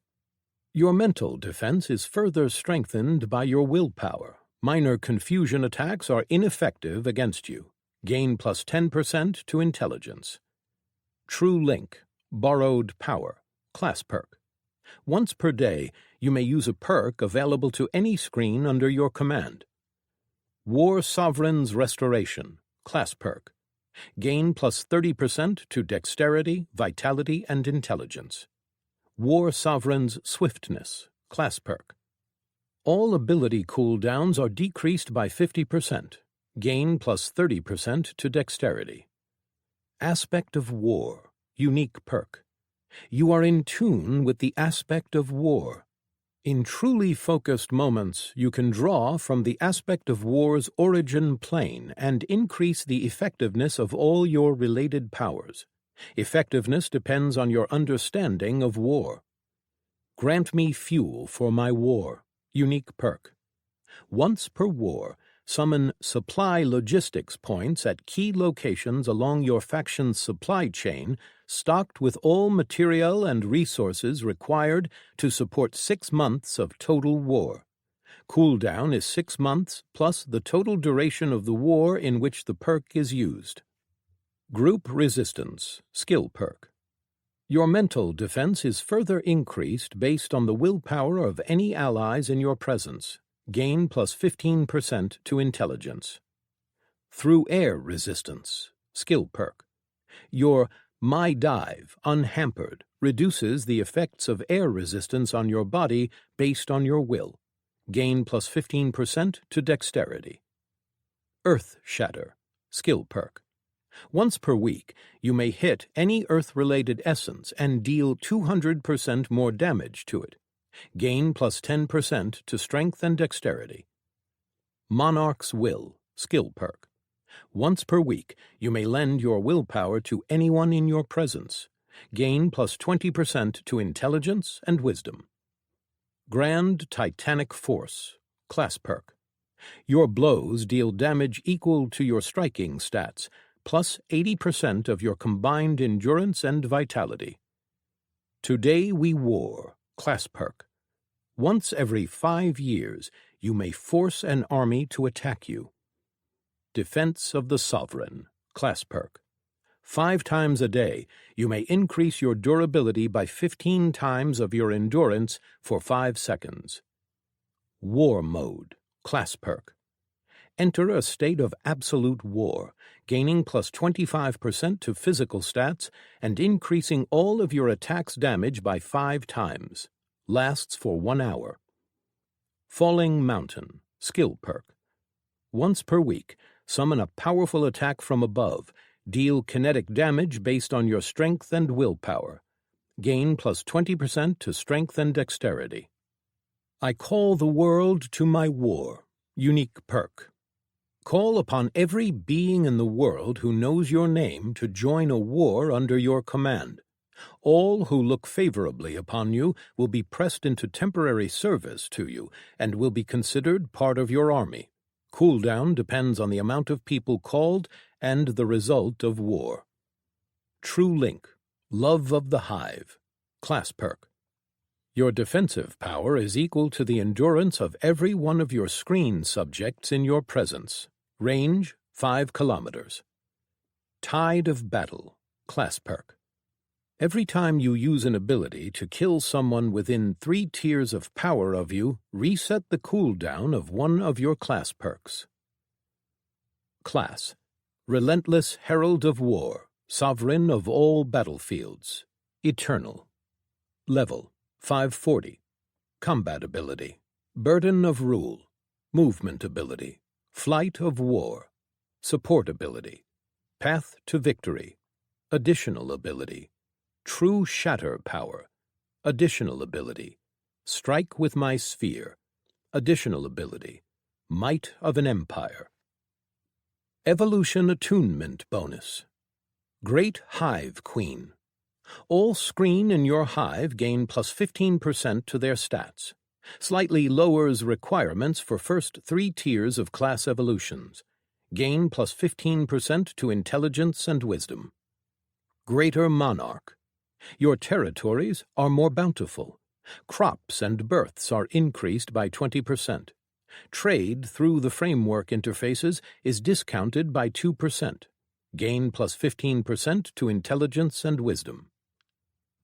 Your mental defense is further strengthened by your willpower. Minor confusion attacks are ineffective against you. Gain plus 10% to intelligence. True Link, Borrowed Power, class perk. Once per day, you may use a perk available to any screen under your command. War Sovereign's Restoration, class perk. Gain plus 30% to dexterity, vitality, and intelligence. War Sovereign's Swiftness, class perk. All ability cooldowns are decreased by 50%. Gain plus 30% to dexterity. Aspect of War, unique perk. You are in tune with the aspect of war. In truly focused moments, you can draw from the aspect of war's origin plane and increase the effectiveness of all your related powers. Effectiveness depends on your understanding of war. Grant me fuel for my war, unique perk. Once per war, summon supply logistics points at key locations along your faction's supply chain, stocked with all material and resources required to support 6 months of total war. Cooldown is 6 months plus the total duration of the war in which the perk is used. Group Resistance, skill perk. Your mental defense is further increased based on the willpower of any allies in your presence. Gain plus 15% to intelligence. Through Air Resistance, skill perk. Your My Dive, unhampered, reduces the effects of air resistance on your body based on your will. Gain plus 15% to dexterity. Earth Shatter, skill perk. Once per week, you may hit any Earth-related essence and deal 200% more damage to it. Gain plus 10% to strength and dexterity. Monarch's Will, skill perk. Once per week, you may lend your willpower to anyone in your presence. Gain plus 20% to intelligence and wisdom. Grand Titanic Force, class perk. Your blows deal damage equal to your striking stats, plus 80% of your combined endurance and vitality. Today we war, class perk. Once every 5 years, you may force an army to attack you. Defense of the Sovereign, class perk. 5 times a day, you may increase your durability by 15 times of your endurance for 5 seconds. War Mode, class perk. Enter a state of absolute war, gaining plus 25% to physical stats and increasing all of your attack's damage by 5 times. Lasts for 1 hour. Falling Mountain, skill perk. Once per week, summon a powerful attack from above. Deal kinetic damage based on your strength and willpower. Gain plus 20% to strength and dexterity. I call the world to my war, unique perk. Call upon every being in the world who knows your name to join a war under your command. All who look favorably upon you will be pressed into temporary service to you and will be considered part of your army. Cooldown depends on the amount of people called and the result of war. True Link, Love of the Hive, class perk. Your defensive power is equal to the endurance of every one of your screen subjects in your presence. Range, 5 kilometers. Tide of Battle, class perk. Every time you use an ability to kill someone within 3 tiers of power of you, reset the cooldown of one of your class perks. Class: Relentless Herald of War, Sovereign of all battlefields. Eternal. Level: 540. Combat ability: Burden of Rule. Movement ability: Flight of War. Support ability: Path to Victory. Additional ability: True Shatter Power. Additional ability: Strike with my Sphere. Additional ability: Might of an Empire. Evolution Attunement Bonus. Great Hive Queen. All screen in your hive gain plus 15% to their stats. Slightly lowers requirements for first 3 tiers of class evolutions. Gain plus 15% to intelligence and wisdom. Greater Monarch. Your territories are more bountiful. Crops and births are increased by 20%. Trade through the framework interfaces is discounted by 2%. Gain plus 15% to intelligence and wisdom.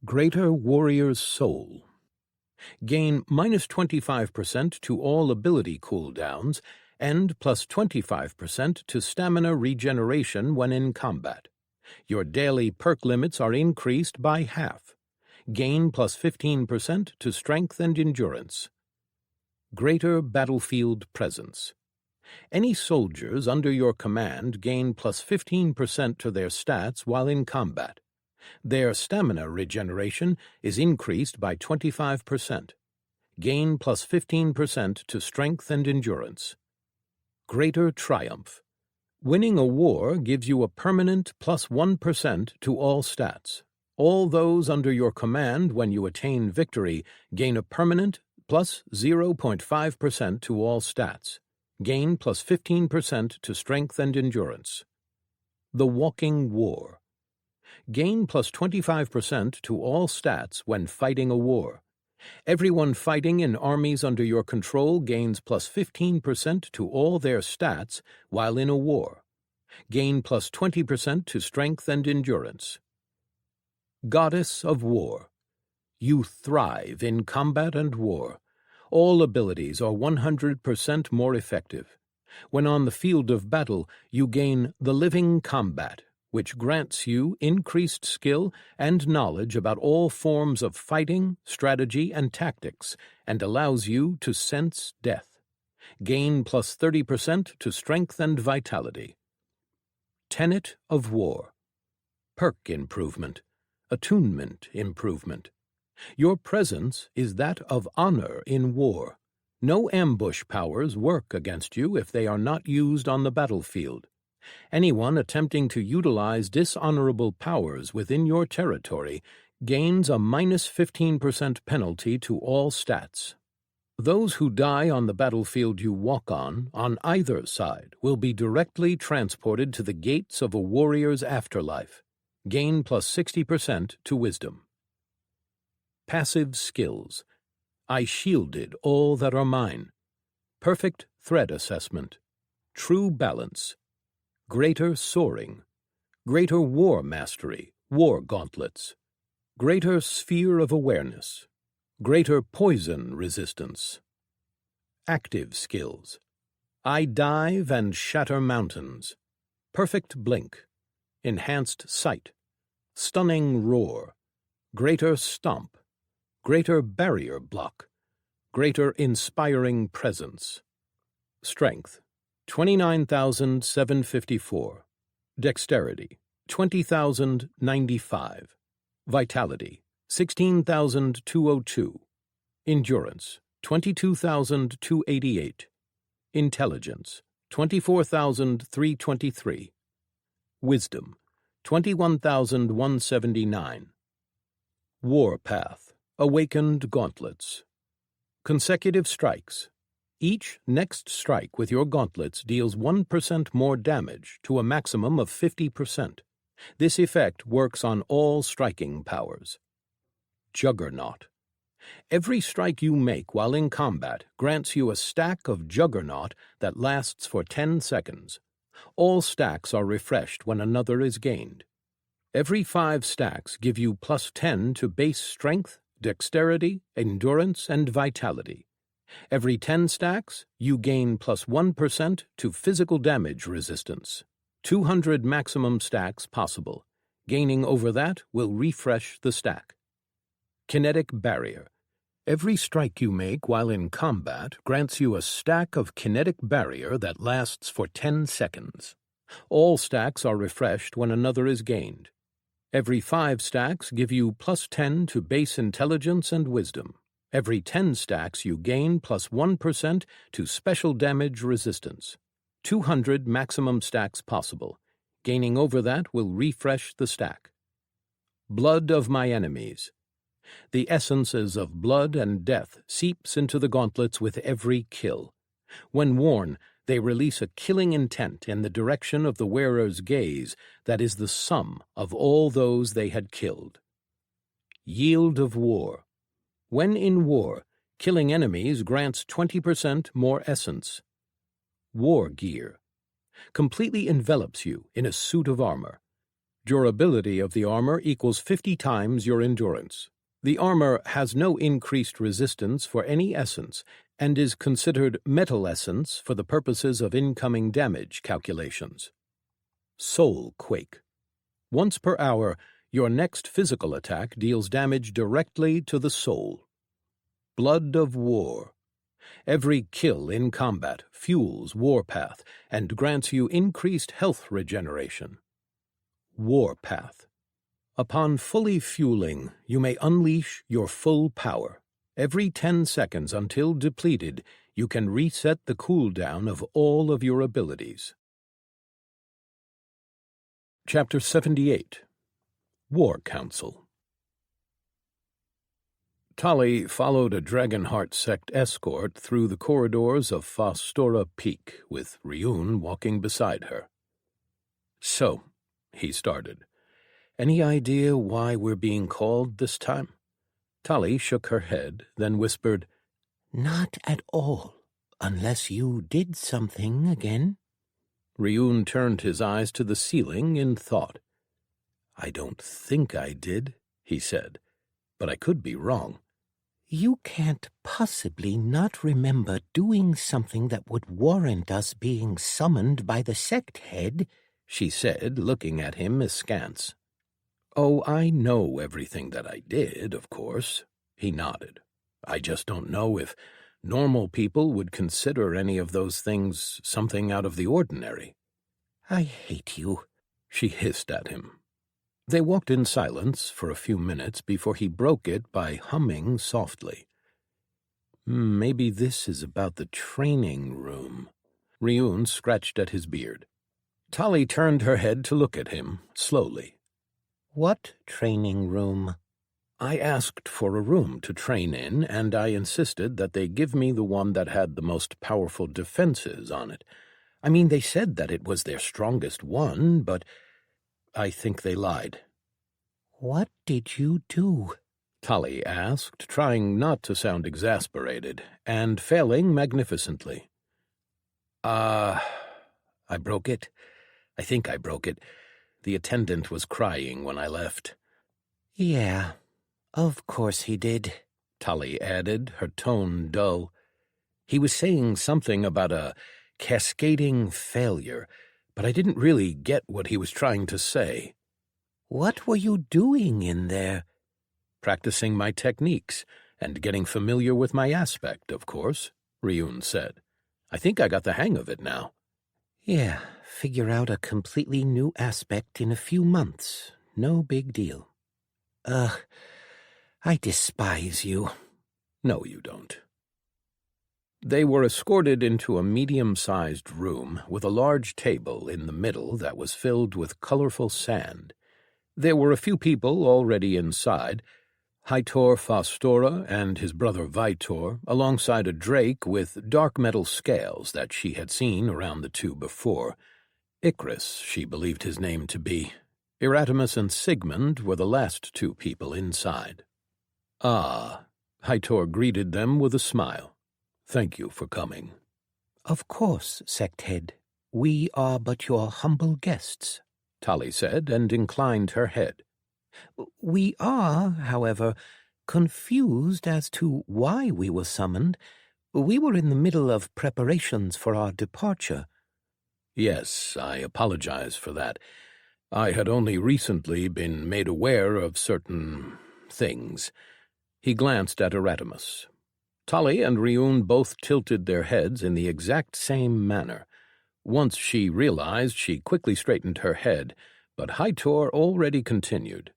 Greater Warrior's Soul. Gain minus 25% to all ability cooldowns and plus 25% to stamina regeneration when in combat. Your daily perk limits are increased by half. Gain plus 15% to strength and endurance. Greater Battlefield Presence. Any soldiers under your command gain plus 15% to their stats while in combat. Their stamina regeneration is increased by 25%. Gain plus 15% to strength and endurance. Greater Triumph. Winning a war gives you a permanent plus 1% to all stats. All those under your command when you attain victory gain a permanent plus 0.5% to all stats. Gain plus 15% to strength and endurance. The Walking War. Gain plus 25% to all stats when fighting a war. Everyone fighting in armies under your control gains plus 15% to all their stats while in a war. Gain plus 20% to strength and endurance. Goddess of War. You thrive in combat and war. All abilities are 100% more effective. When on the field of battle, you gain the Living Combat, which grants you increased skill and knowledge about all forms of fighting, strategy, and tactics, and allows you to sense death. Gain plus 30% to strength and vitality. Tenet of War. Perk improvement. Attunement improvement. Your presence is that of honor in war. No ambush powers work against you if they are not used on the battlefield. Anyone attempting to utilize dishonorable powers within your territory gains a minus 15% penalty to all stats. Those who die on the battlefield you walk on either side, will be directly transported to the gates of a warrior's afterlife. Gain plus 60% to wisdom. Passive skills. I shielded all that are mine. Perfect threat assessment. True balance. Greater soaring. Greater war mastery, war gauntlets. Greater sphere of awareness. Greater poison resistance. Active skills. I dive and shatter mountains. Perfect blink. Enhanced sight. Stunning roar. Greater stomp. Greater barrier block. Greater inspiring presence. Strength, 29,754. Dexterity, 20,095. Vitality, 16,202. Endurance, 22,288. Intelligence, 24,323. Wisdom, 21,179. Warpath, awakened gauntlets. Consecutive strikes. Each next strike with your gauntlets deals 1% more damage to a maximum of 50%. This effect works on all striking powers. Juggernaut. Every strike you make while in combat grants you a stack of Juggernaut that lasts for 10 seconds. All stacks are refreshed when another is gained. Every 5 stacks give you plus 10 to base strength, dexterity, endurance, and vitality. Every 10 stacks, you gain plus 1% to physical damage resistance. 200 maximum stacks possible. Gaining over that will refresh the stack. Kinetic barrier. Every strike you make while in combat grants you a stack of kinetic barrier that lasts for 10 seconds. All stacks are refreshed when another is gained. Every 5 stacks give you plus 10 to base intelligence and wisdom. Every 10 stacks you gain plus 1% to special damage resistance. 200 maximum stacks possible. Gaining over that will refresh the stack. Blood of my enemies. The essences of blood and death seeps into the gauntlets with every kill. When worn, they release a killing intent in the direction of the wearer's gaze that is the sum of all those they had killed. Yield of war. When in war, killing enemies grants 20% more essence. War gear. Completely envelops you in a suit of armor. Durability of the armor equals 50 times your endurance. The armor has no increased resistance for any essence and is considered metal essence for the purposes of incoming damage calculations. Soul quake. Once per hour, your next physical attack deals damage directly to the soul. Blood of war. Every kill in combat fuels Warpath and grants you increased health regeneration. Warpath. Upon fully fueling, you may unleash your full power. Every 10 seconds until depleted, you can reset the cooldown of all of your abilities. Chapter 78. War Council. Tali followed a Dragonheart sect escort through the corridors of Fostora Peak, with Ryun walking beside her. "So," he started, "any idea why we're being called this time?" Tali shook her head, then whispered, "Not at all, unless you did something again." Ryun turned his eyes to the ceiling in thought. "I don't think I did," he said, "but I could be wrong." "You can't possibly not remember doing something that would warrant us being summoned by the sect head," she said, looking at him askance. "Oh, I know everything that I did, of course," he nodded. "I just don't know if normal people would consider any of those things something out of the ordinary." "I hate you," she hissed at him. They walked in silence for a few minutes before he broke it by humming softly. "Maybe this is about the training room." Ryun scratched at his beard. Tali turned her head to look at him, slowly. "What training room?" "I asked for a room to train in, and I insisted that they give me the one that had the most powerful defenses on it. I mean, they said that it was their strongest one, but I think they lied." "What did you do?" Tali asked, trying not to sound exasperated, and failing magnificently. I broke it. I think I broke it. The attendant was crying when I left." "Yeah, of course he did," Tali added, her tone dull. He was saying something about a cascading failure, but I didn't really get what he was trying to say. "What were you doing in there?" "Practicing my techniques and getting familiar with my aspect, of course," Ryun said. "I think I got the hang of it now." "Yeah, figure out a completely new aspect in a few months. No big deal." Ugh, I despise you." "No, you don't." They were escorted into a medium-sized room with a large table in the middle that was filled with colorful sand. There were a few people already inside, Hytor Fostora and his brother Vitor, alongside a drake with dark metal scales that she had seen around the two before. Icarus, she believed his name to be. Erasmus and Sigmund were the last two people inside. "Ah," Hytor greeted them with a smile. "Thank you for coming." "Of course, sect head. We are but your humble guests," Tali said, and inclined her head. "We are, however, confused as to why we were summoned. We were in the middle of preparations for our departure." "Yes, I apologize for that. I had only recently been made aware of certain things." He glanced at Erasmus. Tali and Ryun both tilted their heads in the exact same manner. Once she realized, she quickly straightened her head, but Hytor already continued.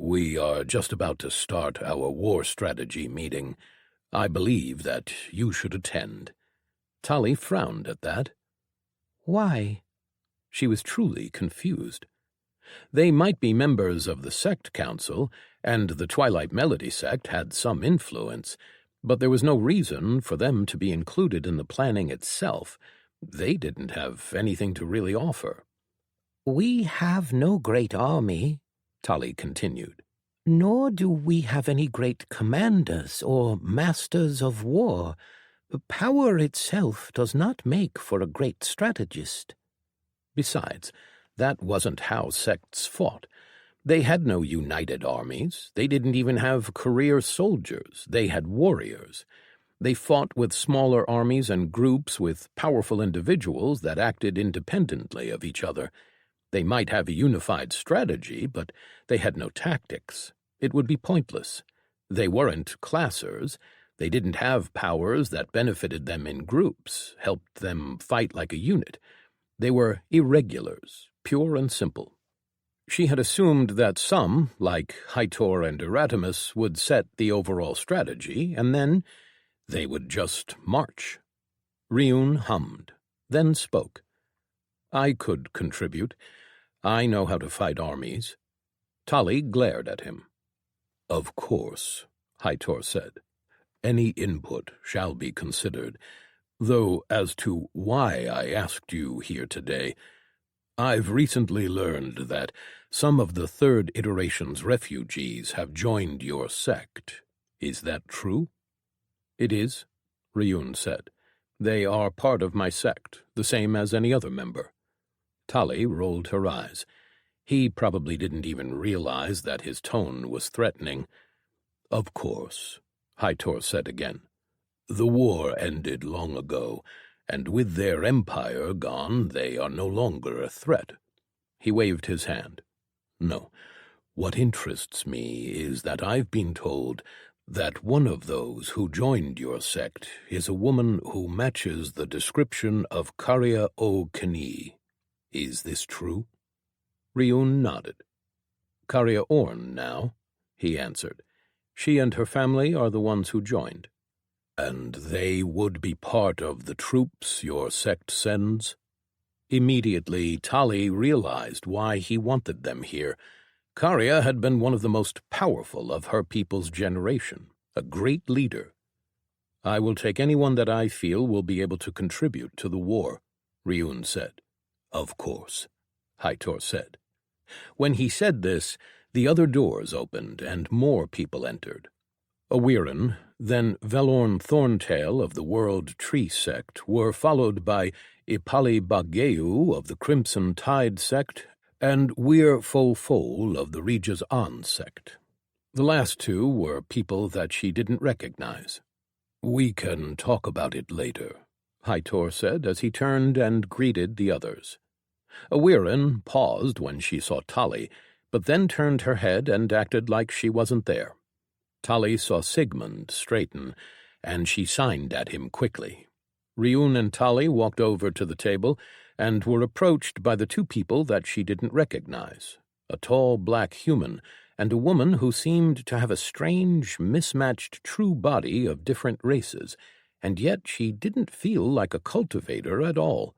"We are just about to start our war strategy meeting. I believe that you should attend." Tali frowned at that. "Why?" She was truly confused. They might be members of the sect council, and the Twilight Melody sect had some influence, but there was no reason for them to be included in the planning itself. They didn't have anything to really offer. "We have no great army," Tali continued. "nor do we have any great commanders or masters of war. Power itself does not make for a great strategist." Besides, that wasn't how sects fought. They had no united armies. They didn't even have career soldiers. They had warriors. They fought with smaller armies and groups with powerful individuals that acted independently of each other. They might have a unified strategy, but they had no tactics. It would be pointless. They weren't classers. They didn't have powers that benefited them in groups, helped them fight like a unit. They were irregulars, pure and simple. She had assumed that some, like Hytor and Erasmus, would set the overall strategy, and then they would just march. Ryun hummed, then spoke. "I could contribute. I know how to fight armies." Tali glared at him. "Of course," Hytor said. "Any input shall be considered. Though as to why I asked you here today, I've recently learned that some of the third iteration's refugees have joined your sect. Is that true?" "It is," Ryun said. "They are part of my sect, the same as any other member." Tali rolled her eyes. He probably didn't even realize that his tone was threatening. "Of course," Hytor said again. "The war ended long ago, and with their empire gone, they are no longer a threat." He waved his hand. "No, what interests me is that I've been told that one of those who joined your sect is a woman who matches the description of Karya Kani. Is this true?" Ryun nodded. "Karya Orn now," he answered. "She and her family are the ones who joined." "And they would be part of the troops your sect sends?" Immediately, Tali realized why he wanted them here. Karya had been one of the most powerful of her people's generation, a great leader. "I will take anyone that I feel will be able to contribute to the war," Ryun said. "Of course," Hytor said. When he said this, The other doors opened, and more people entered. Awiren, then Velorn Thorntail of the World Tree Sect, were followed by Ipali Bageu of the Crimson Tide Sect, and Weir Folfol of the Regis An Sect. The last two were people that she didn't recognize. "We can talk about it later," Hightor said as he turned and greeted the others. Awiren paused when she saw Tali, but then turned her head and acted like she wasn't there. Tali saw Sigmund straighten, and she signed at him quickly. Ryun and Tali walked over to the table and were approached by the two people that she didn't recognize, a tall black human and a woman who seemed to have a strange, mismatched true body of different races, and yet she didn't feel like a cultivator at all.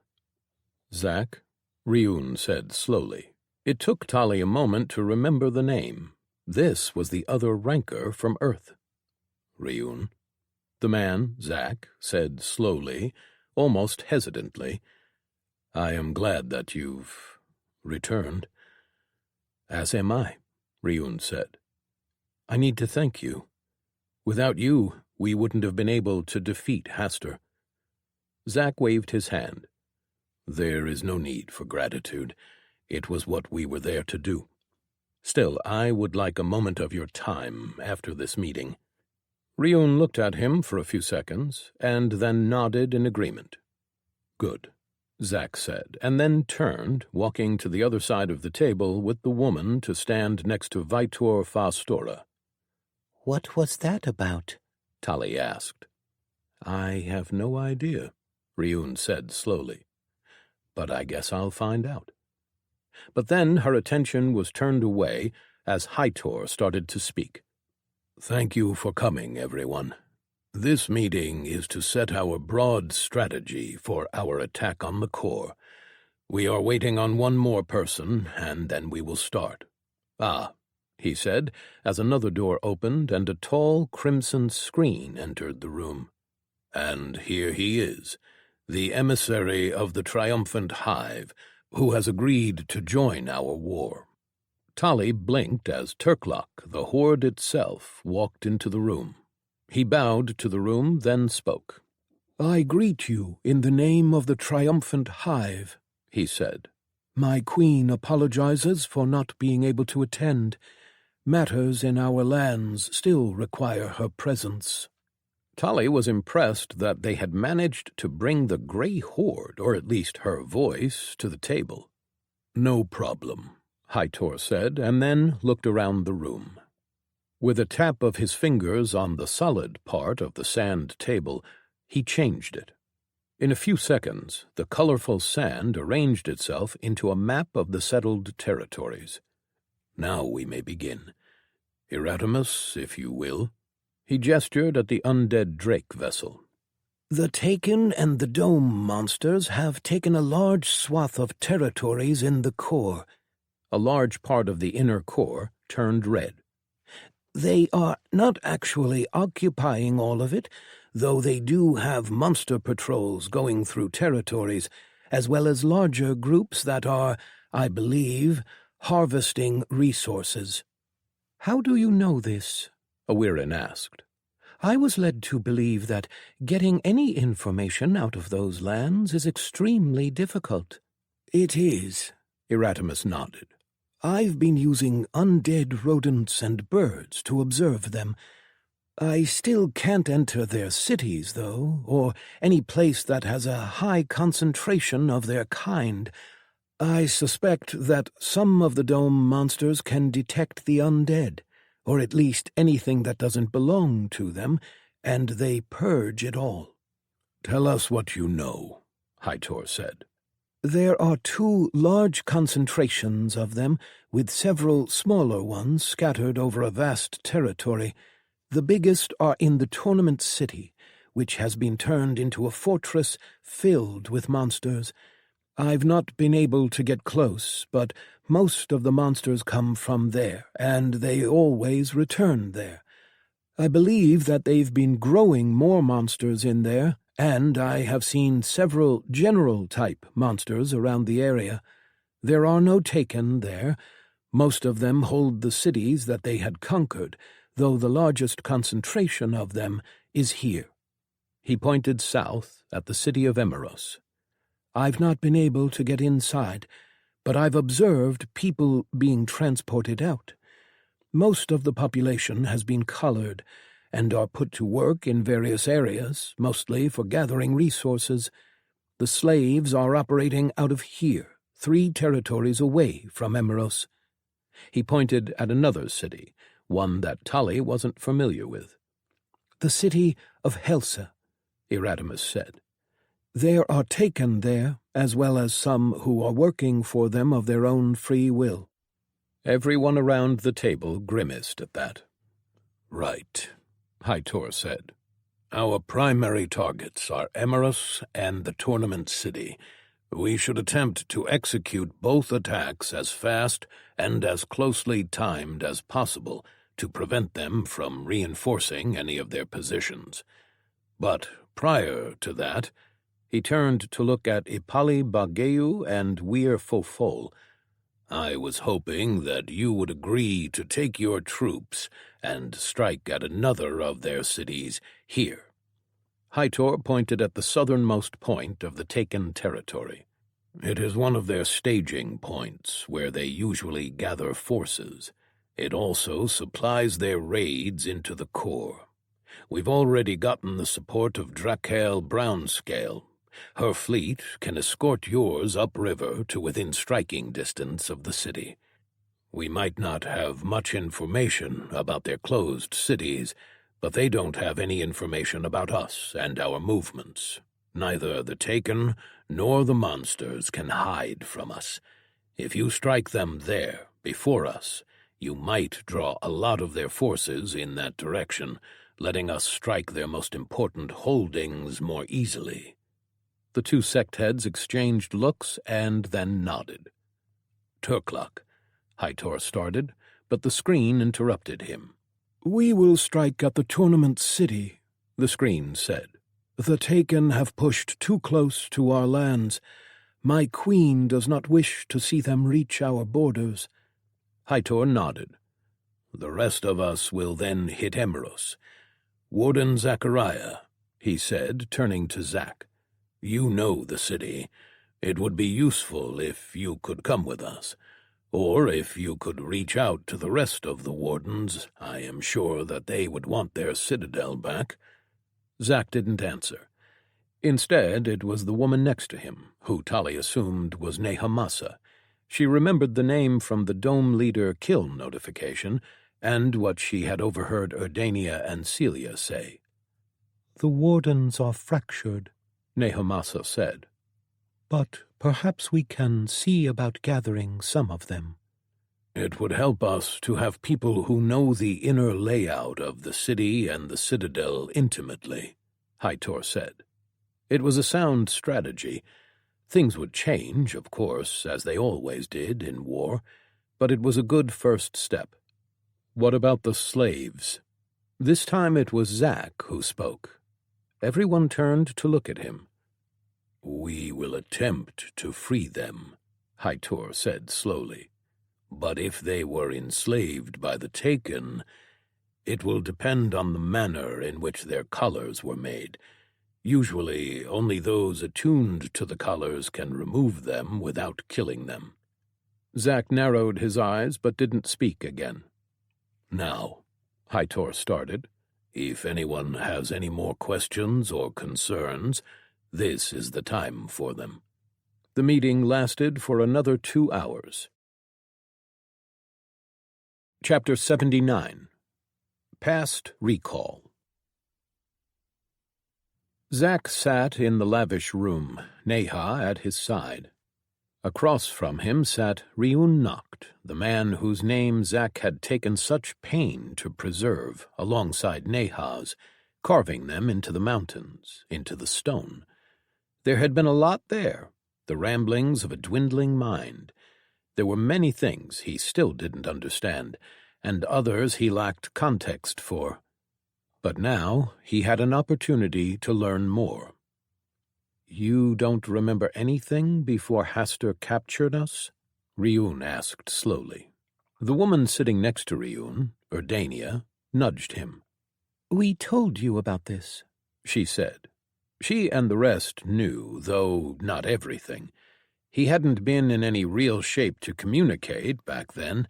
"Zack," Ryun said slowly. It took Tali a moment to remember the name. This was the other ranker from Earth. "Ryun," the man, Zack, said slowly, almost hesitantly. "I am glad that you've returned." "As am I," Ryun said. "I need to thank you. Without you, we wouldn't have been able to defeat Hastur." Zack waved his hand. "There is no need for gratitude. It was what we were there to do. Still, I would like a moment of your time after this meeting." Ryun looked at him for a few seconds, and then nodded in agreement. "Good," Zack said, and then turned, walking to the other side of the table with the woman to stand next to Vitor Fastora. "What was that about?" Tali asked. "I have no idea," Ryun said slowly. "But I guess I'll find out." But then her attention was turned away as Hightor started to speak. "Thank you for coming, everyone. This meeting is to set our broad strategy for our attack on the core. We are waiting on one more person, and then we will start." "Ah," he said, as another door opened and a tall crimson screen entered the room. "And here he is, the emissary of the triumphant hive, who has agreed to join our war." Tali blinked as Turklok, the horde itself, walked into the room. He bowed to the room, then spoke. "I greet you in the name of the triumphant hive," he said. "My queen apologizes for not being able to attend. Matters in our lands still require her presence." Tali was impressed that they had managed to bring the Grey Horde, or at least her voice, to the table. "No problem," Hightor said, and then looked around the room. With a tap of his fingers on the solid part of the sand table, he changed it. In a few seconds, the colorful sand arranged itself into a map of the settled territories. "Now we may begin. Erasmus, if you will." He gestured at the undead Drake vessel. "The Taken and the Dome monsters have taken a large swath of territories in the core." A large part of the inner core turned red. "They are not actually occupying all of it, though they do have monster patrols going through territories, as well as larger groups that are, I believe, harvesting resources." "How do you know this?" Awiren asked. "I was led to believe that getting any information out of those lands is extremely difficult." "It is," Erasmus nodded. "I've been using undead rodents and birds to observe them. I still can't enter their cities, though, or any place that has a high concentration of their kind. I suspect that some of the Dome monsters can detect the undead, or at least anything that doesn't belong to them, and they purge it all." "Tell us what you know," Hightor said. "There are 2 large concentrations of them, with several smaller ones scattered over a vast territory. The biggest are in the Tournament City, which has been turned into a fortress filled with monsters. I've not been able to get close, but most of the monsters come from there, and they always return there. I believe that they've been growing more monsters in there, and I have seen several general-type monsters around the area. There are no Taken there, Most of them hold the cities that they had conquered, though the largest concentration of them is here." He pointed south at the city of Emeros. "I've not been able to get inside, but I've observed people being transported out. Most of the population has been colored and are put to work in various areas, mostly for gathering resources. The slaves are operating out of here, 3 territories away from Emeros." He pointed at another city, one that Tali wasn't familiar with. "The city of Helsa," Erasmus said. "There are taken there, as well as some who are working for them of their own free will." Everyone around the table grimaced at that. "Right," Hytor said. "Our primary targets are Emeros and the Tournament City. We should attempt to execute both attacks as fast and as closely timed as possible to prevent them from reinforcing any of their positions. But prior to that," he turned to look at Ipali Bageu and Weir Fofol, "I was hoping that you would agree to take your troops and strike at another of their cities here." Hytor pointed at the southernmost point of the taken territory. "It is one of their staging points where they usually gather forces. It also supplies their raids into the core. We've already gotten the support of Dracael Brownscale. Her fleet can escort yours upriver to within striking distance of the city. We might not have much information about their closed cities, but they don't have any information about us and our movements. Neither the Taken nor the monsters can hide from us. If you strike them there, before us, you might draw a lot of their forces in that direction, letting us strike their most important holdings more easily." The 2 sect heads exchanged looks and then nodded. "Turkluk," Hytor started, but the screen interrupted him. "We will strike at the Tournament City," the screen said. "The Taken have pushed too close to our lands. My queen does not wish to see them reach our borders." Hytor nodded. "The rest of us will then hit Emeros. Warden Zachariah," he said, turning to Zach, "you know the city. It would be useful if you could come with us. Or if you could reach out to the rest of the wardens, I am sure that they would want their citadel back." Zach didn't answer. Instead, it was the woman next to him, who Tali assumed was Nehamasa. She remembered the name from the Dome Leader kill notification and what she had overheard Erdania and Celia say. "The wardens are fractured," Nehamasa said. "but perhaps we can see about gathering some of them." "It would help us to have people who know the inner layout of the city and the citadel intimately," Hytor said. It was a sound strategy. Things would change, of course, as they always did in war, but it was a good first step. "What about the slaves?" This time it was Zach who spoke. Everyone turned to look at him. "We will attempt to free them," Hytor said slowly. "But if they were enslaved by the Taken, it will depend on the manner in which their collars were made. Usually, only those attuned to the collars can remove them without killing them." Zach narrowed his eyes but didn't speak again. "Now," Hytor started, "if anyone has any more questions or concerns, this is the time for them." The meeting lasted for another 2 hours. Chapter 79. Past Recall. Zach sat in the lavish room, Neha at his side. Across from him sat Riun Nacht, the man whose name Zach had taken such pain to preserve alongside Neha's, carving them into the mountains, into the stone. There had been a lot there, the ramblings of a dwindling mind. There were many things he still didn't understand, and others he lacked context for. But now he had an opportunity to learn more. "You don't remember anything before Hastur captured us?" Riun asked slowly. The woman sitting next to Ryun, Erdania, nudged him. "We told you about this," she said. She and the rest knew, though not everything. He hadn't been in any real shape to communicate back then.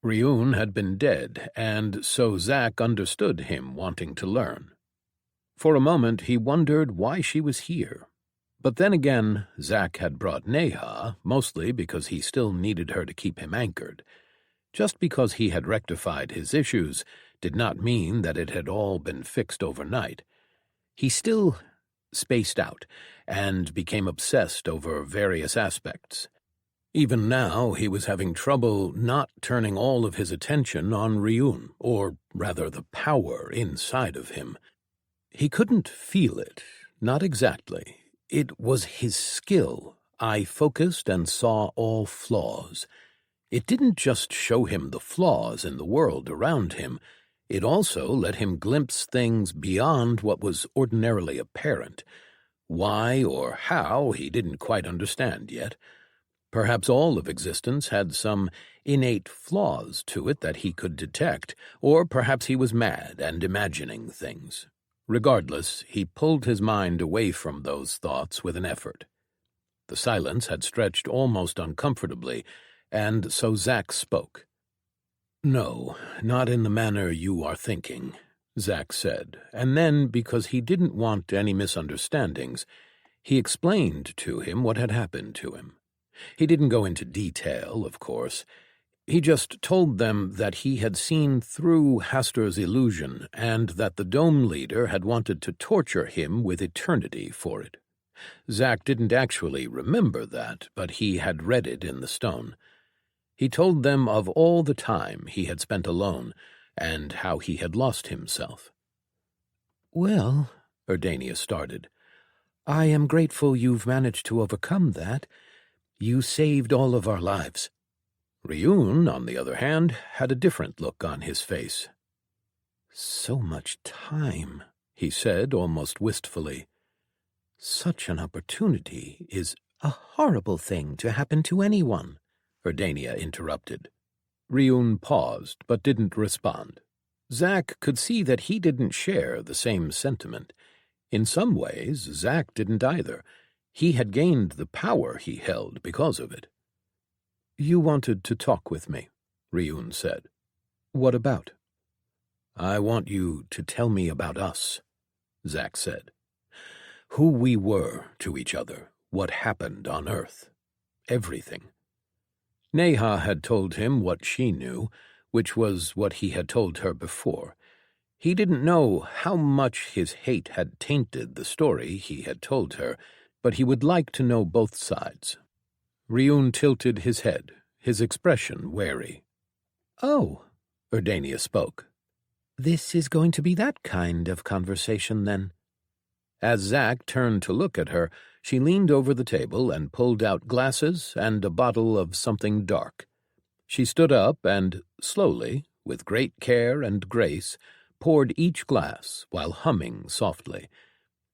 Ryun had been dead, and so Zack understood him wanting to learn. For a moment he wondered why she was here. But then again, Zack had brought Neha, mostly because he still needed her to keep him anchored. Just because he had rectified his issues did not mean that it had all been fixed overnight. He still spaced out and became obsessed over various aspects. Even now he was having trouble not turning all of his attention on Ryun, or rather the power inside of him. He couldn't feel it, not exactly. It was his skill. I focused and saw all flaws. It didn't just show him the flaws in the world around him. It also let him glimpse things beyond what was ordinarily apparent. Why or how he didn't quite understand yet. Perhaps all of existence had some innate flaws to it that he could detect, or perhaps he was mad and imagining things. Regardless, he pulled his mind away from those thoughts with an effort. The silence had stretched almost uncomfortably, and so Zack spoke. "No, not in the manner you are thinking," Zack said, and then, because he didn't want any misunderstandings, he explained to him what had happened to him. He didn't go into detail, of course. He just told them that he had seen through Hastur's illusion and that the Dome Leader had wanted to torture him with eternity for it. Zack didn't actually remember that, but he had read it in the stone. He told them of all the time he had spent alone and how he had lost himself. "Well," Erdania started, "I am grateful you've managed to overcome that. You saved all of our lives." Ryun, on the other hand, had a different look on his face. "So much time," he said, almost wistfully. "Such an opportunity is a horrible thing to happen to anyone," Erdania interrupted. Ryun paused, but didn't respond. Zack could see that he didn't share the same sentiment. In some ways, Zack didn't either. He had gained the power he held because of it. "You wanted to talk with me," Ryun said. "What about?" "I want you to tell me about us," Zack said. "Who we were to each other, what happened on Earth. Everything." Neha had told him what she knew, which was what he had told her before. He didn't know how much his hate had tainted the story he had told her, but he would like to know both sides. Ryun tilted his head, his expression wary. "Oh," Erdania spoke. "This is going to be that kind of conversation, then." As Zack turned to look at her, she leaned over the table and pulled out glasses and a bottle of something dark. She stood up and, slowly, with great care and grace, poured each glass while humming softly.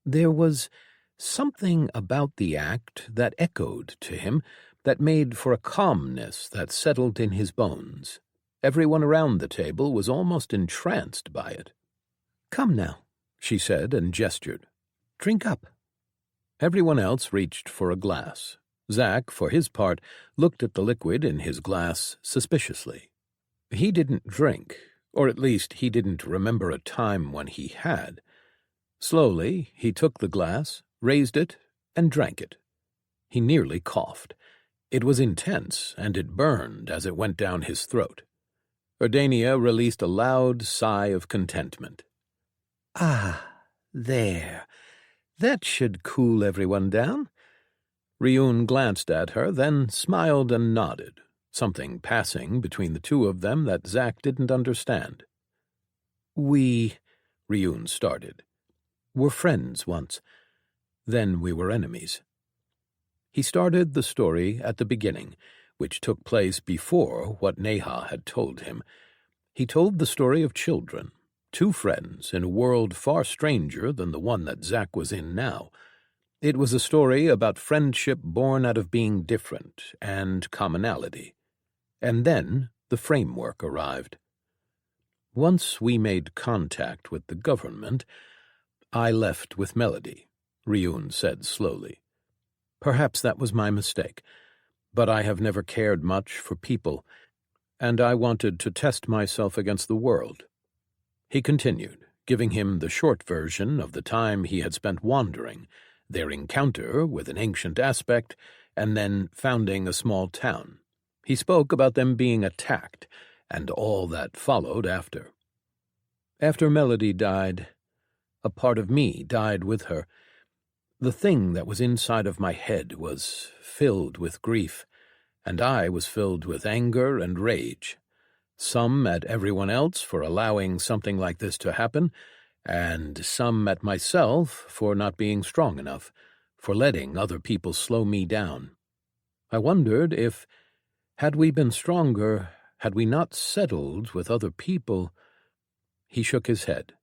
There was something about the act that echoed to him, that made for a calmness that settled in his bones. Everyone around the table was almost entranced by it. "Come now," she said and gestured. "Drink up." Everyone else reached for a glass. Zack, for his part, looked at the liquid in his glass suspiciously. He didn't drink, or at least he didn't remember a time when he had. Slowly, he took the glass, raised it, and drank it. He nearly coughed. It was intense, and it burned as it went down his throat. Erdania released a loud sigh of contentment. "Ah, there. That should cool everyone down." Ryun glanced at her, then smiled and nodded, something passing between the two of them that Zack didn't understand. "We," Ryun started, "were friends once. Then we were enemies." He started the story at the beginning, which took place before what Neha had told him. He told the story of children, two friends in a world far stranger than the one that Zack was in now. It was a story about friendship born out of being different and commonality. And then The framework arrived. Once we made contact with the government, I left with Melody, Ryun said slowly. Perhaps that was my mistake, but I have never cared much for people, and I wanted to test myself against the world. He continued, giving him the short version of the time he had spent wandering, their encounter with an ancient aspect, and then founding a small town. He spoke about them being attacked, and all that followed after. After Melody died, a part of me died with her. The thing that was inside of my head was filled with grief, and I was filled with anger and rage. Some at everyone else for allowing something like this to happen, and some at myself for not being strong enough, for letting other people slow me down. I wondered if, had we been stronger, had we not settled with other people. He shook his head.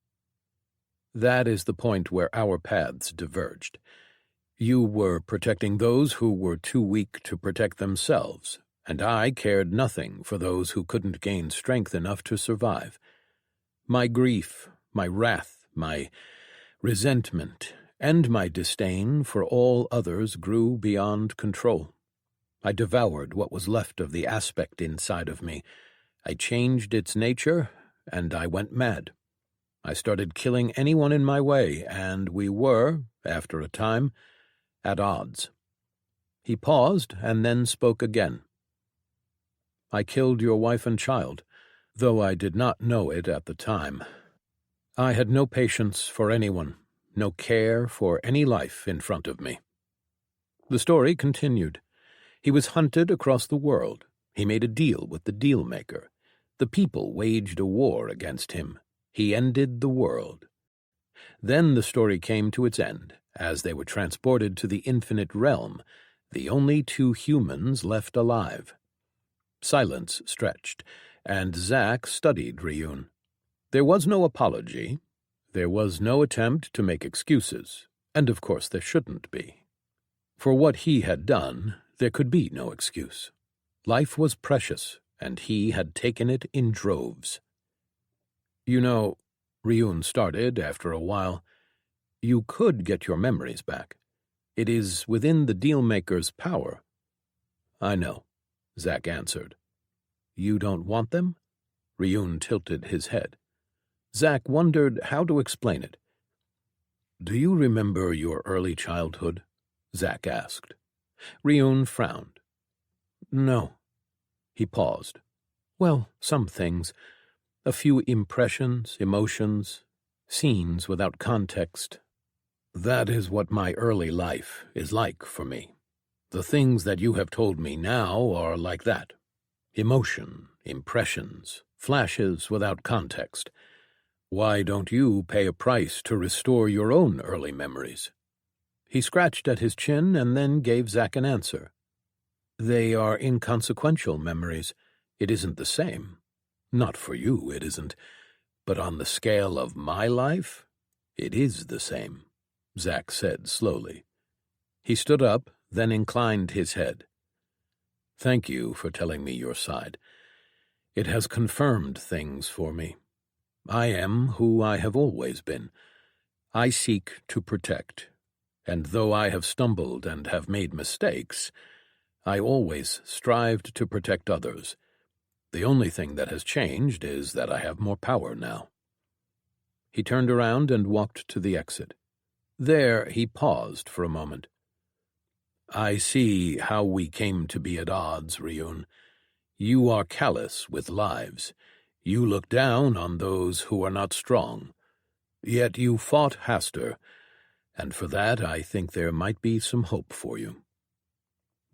That is the point where our paths diverged. You were protecting those who were too weak to protect themselves, and I cared nothing for those who couldn't gain strength enough to survive. My grief, my wrath, my resentment, and my disdain for all others grew beyond control. I devoured what was left of the aspect inside of me. I changed its nature, and I went mad. I started killing anyone in my way, and we were, after a time, at odds. He paused and then spoke again. I killed your wife and child, though I did not know it at the time. I had no patience for anyone, no care for any life in front of me. The story continued. He was hunted across the world. He made a deal with the deal-maker. The people waged a war against him. He ended the world. Then the story came to its end, as they were transported to the infinite realm, the only two humans left alive. Silence stretched, and Zack studied Ryun. There was no apology. There was no attempt to make excuses, and of course there shouldn't be. For what he had done, there could be no excuse. Life was precious, and he had taken it in droves. You know, Ryun started after a while, you could get your memories back. It is within the deal-maker's power. I know, Zack answered. You don't want them? Ryun tilted his head. Zack wondered how to explain it. Do you remember your early childhood? Zack asked. Ryun frowned. No. He paused. Well, some things. A few impressions, emotions, scenes without context. That is what my early life is like for me. The things that you have told me now are like that. Emotion, impressions, flashes without context. Why don't you pay a price to restore your own early memories? He scratched at his chin and then gave Zack an answer. They are inconsequential memories. It isn't the same. Not for you, it isn't. But on the scale of my life, it is the same, Zack said slowly. He stood up, then inclined his head. Thank you for telling me your side. It has confirmed things for me. I am who I have always been. I seek to protect, and though I have stumbled and have made mistakes, I always strived to protect others. The only thing that has changed is that I have more power now. He turned around and walked to the exit. There he paused for a moment. I see how we came to be at odds, Ryun. You are callous with lives. You look down on those who are not strong. Yet you fought Hastur, and for that I think there might be some hope for you.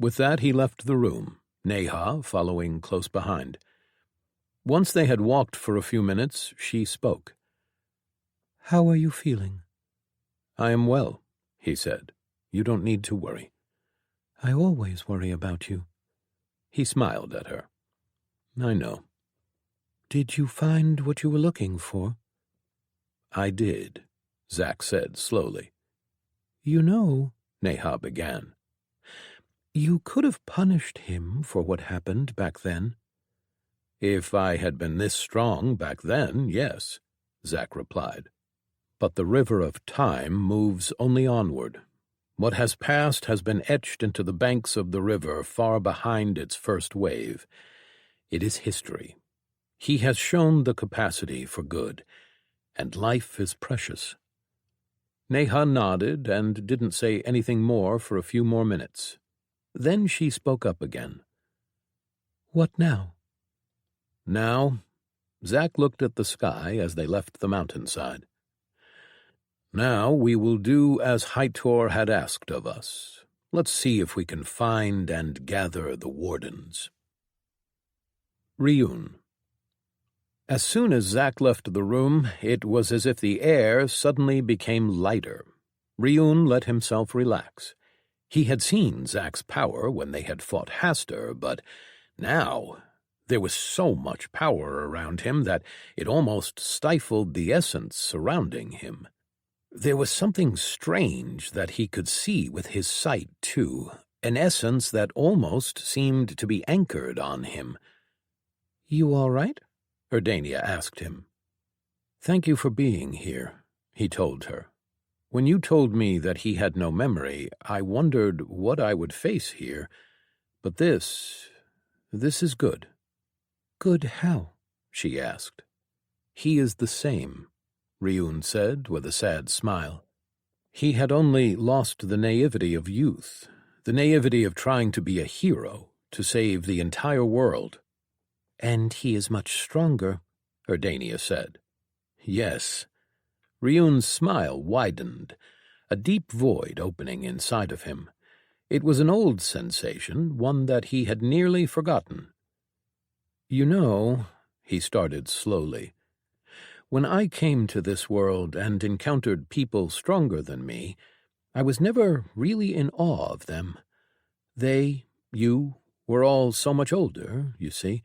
With that he left the room, Neha following close behind. Once they had walked for a few minutes, she spoke. How are you feeling? I am well, he said. You don't need to worry. I always worry about you. He smiled at her. I know. Did you find what you were looking for? I did, Zack said slowly. You know, Neha began, you could have punished him for what happened back then. If I had been this strong back then, yes, Zack replied. But the river of time moves only onward. What has passed has been etched into the banks of the river far behind its first wave. It is history. He has shown the capacity for good, and life is precious. Neha nodded and didn't say anything more for a few more minutes. Then she spoke up again. What now? Now, Zack looked at the sky as they left the mountainside. Now we will do as Haitor had asked of us. Let's see if we can find and gather the wardens. Ryun. As soon as Zack left the room, it was as if the air suddenly became lighter. Ryun let himself relax. He had seen Zack's power when they had fought Hastur, but now there was so much power around him that it almost stifled the essence surrounding him. There was something strange that he could see with his sight, too, an essence that almost seemed to be anchored on him. "You all right?" Erdania asked him. "Thank you for being here," he told her. "When you told me that he had no memory, I wondered what I would face here, but this is good." "Good how?" she asked. "He is the same," Ryun said with a sad smile. "He had only lost the naivety of youth, the naivety of trying to be a hero, to save the entire world." "And he is much stronger," Erdania said. "Yes." Ryun's smile widened, a deep void opening inside of him. It was an old sensation, one that he had nearly forgotten. "You know," he started slowly, "when I came to this world and encountered people stronger than me, I was never really in awe of them. You, were all so much older, you see.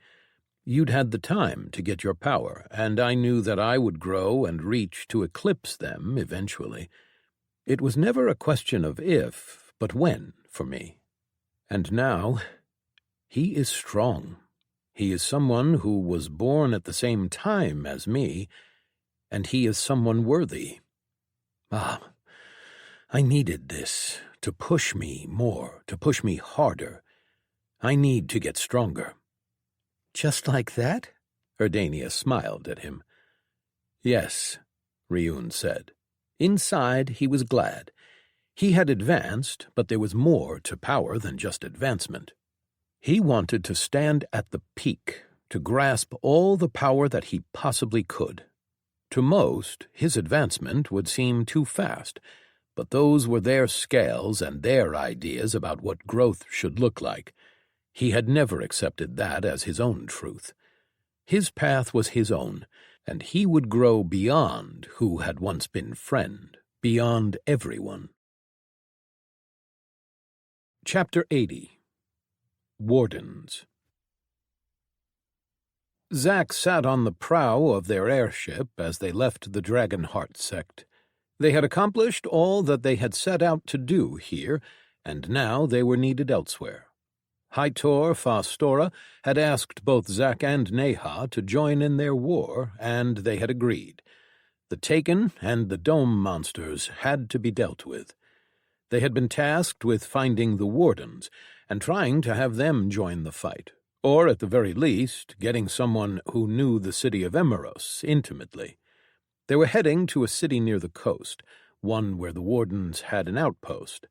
You'd had the time to get your power, and I knew that I would grow and reach to eclipse them eventually. It was never a question of if, but when, for me. And now, he is strong. He is someone who was born at the same time as me, and he is someone worthy. I needed this, to push me more, to push me harder. I need to get stronger." "Just like that?" Erdania smiled at him. "Yes," Ryun said. Inside, he was glad. He had advanced, but there was more to power than just advancement. He wanted to stand at the peak, to grasp all the power that he possibly could. To most, his advancement would seem too fast, but those were their scales and their ideas about what growth should look like. He had never accepted that as his own truth. His path was his own, and he would grow beyond who had once been friend, beyond everyone. Chapter 80. Wardens. Zack sat on the prow of their airship as they left the Dragonheart sect. They had accomplished all that they had set out to do here, and now they were needed elsewhere. Haitor Fastora had asked both Zack and Neha to join in their war, and they had agreed. The Taken and the Dome monsters had to be dealt with. They had been tasked with finding the Wardens and trying to have them join the fight, or at the very least, getting someone who knew the city of Emeros intimately. They were heading to a city near the coast, one where the Wardens had an outpost.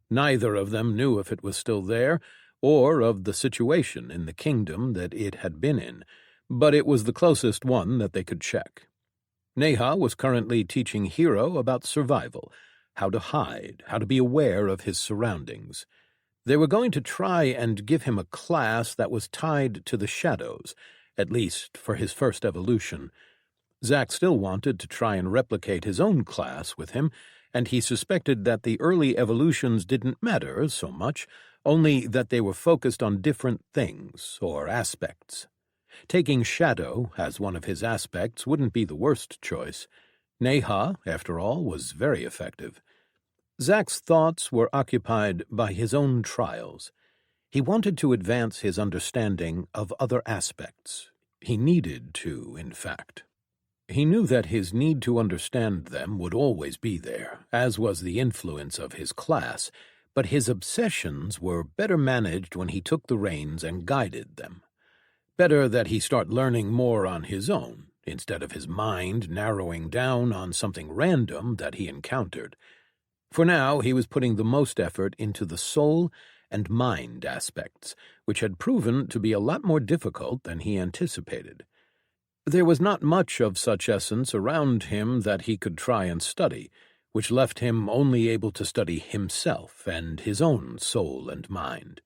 Neither of them knew if it was still there, or of the situation in the kingdom that it had been in, but it was the closest one that they could check. Neha was currently teaching Hiro about survival, how to hide, how to be aware of his surroundings. They were going to try and give him a class that was tied to the shadows, at least for his first evolution. Zack still wanted to try and replicate his own class with him, and he suspected that the early evolutions didn't matter so much, only that they were focused on different things or aspects. Taking Shadow as one of his aspects wouldn't be the worst choice. Neha, after all, was very effective. Zack's thoughts were occupied by his own trials. He wanted to advance his understanding of other aspects. He needed to, in fact. He knew that his need to understand them would always be there, as was the influence of his class, but his obsessions were better managed when he took the reins and guided them. Better that he start learning more on his own, instead of his mind narrowing down on something random that he encountered. For now, he was putting the most effort into the soul and mind aspects, which had proven to be a lot more difficult than he anticipated. There was not much of such essence around him that he could try and study, which left him only able to study himself and his own soul and mind.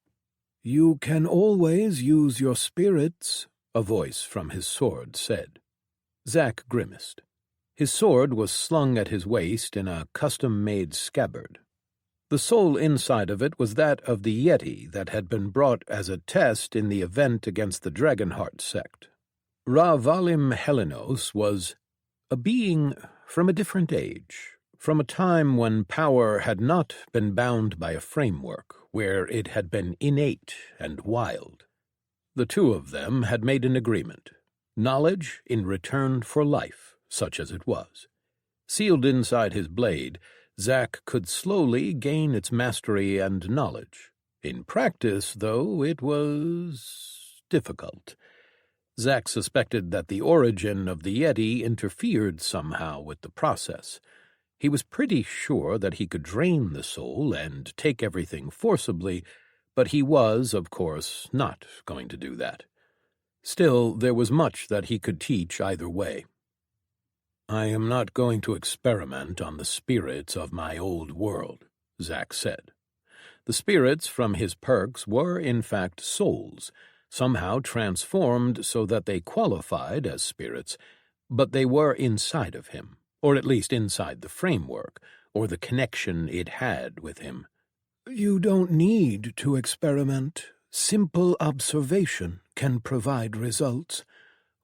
"You can always use your spirits," a voice from his sword said. Zack grimaced. His sword was slung at his waist in a custom-made scabbard. The soul inside of it was that of the Yeti that had been brought as a test in the event against the Dragonheart sect. Ra-Valim Helenos was a being from a different age, from a time when power had not been bound by a framework, where it had been innate and wild. The two of them had made an agreement, knowledge in return for life, such as it was. Sealed inside his blade, Zack could slowly gain its mastery and knowledge. In practice, though, it was difficult. Zack suspected that the origin of the Yeti interfered somehow with the process. He was pretty sure that he could drain the soul and take everything forcibly, but he was, of course, not going to do that. Still, there was much that he could teach either way. "I am not going to experiment on the spirits of my old world," Zack said. The spirits from his perks were, in fact, souls, somehow transformed so that they qualified as spirits, but they were inside of him, or at least inside the framework, or the connection it had with him. "You don't need to experiment. Simple observation can provide results.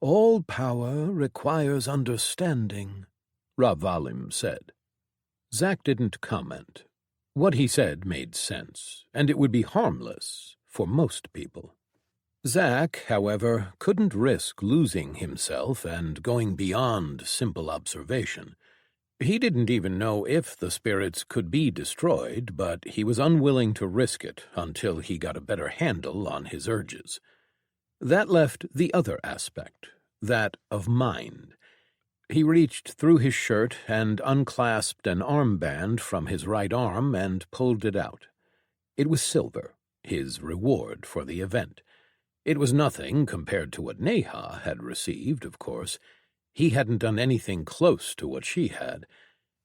All power requires understanding," Ra-Valim said. Zack didn't comment. What he said made sense, and it would be harmless for most people. Zack, however, couldn't risk losing himself and going beyond simple observation. He didn't even know if the spirits could be destroyed, but he was unwilling to risk it until he got a better handle on his urges. That left the other aspect, that of mind. He reached through his shirt and unclasped an armband from his right arm and pulled it out. It was silver, his reward for the event. It was nothing compared to what Neha had received, of course. He hadn't done anything close to what she had.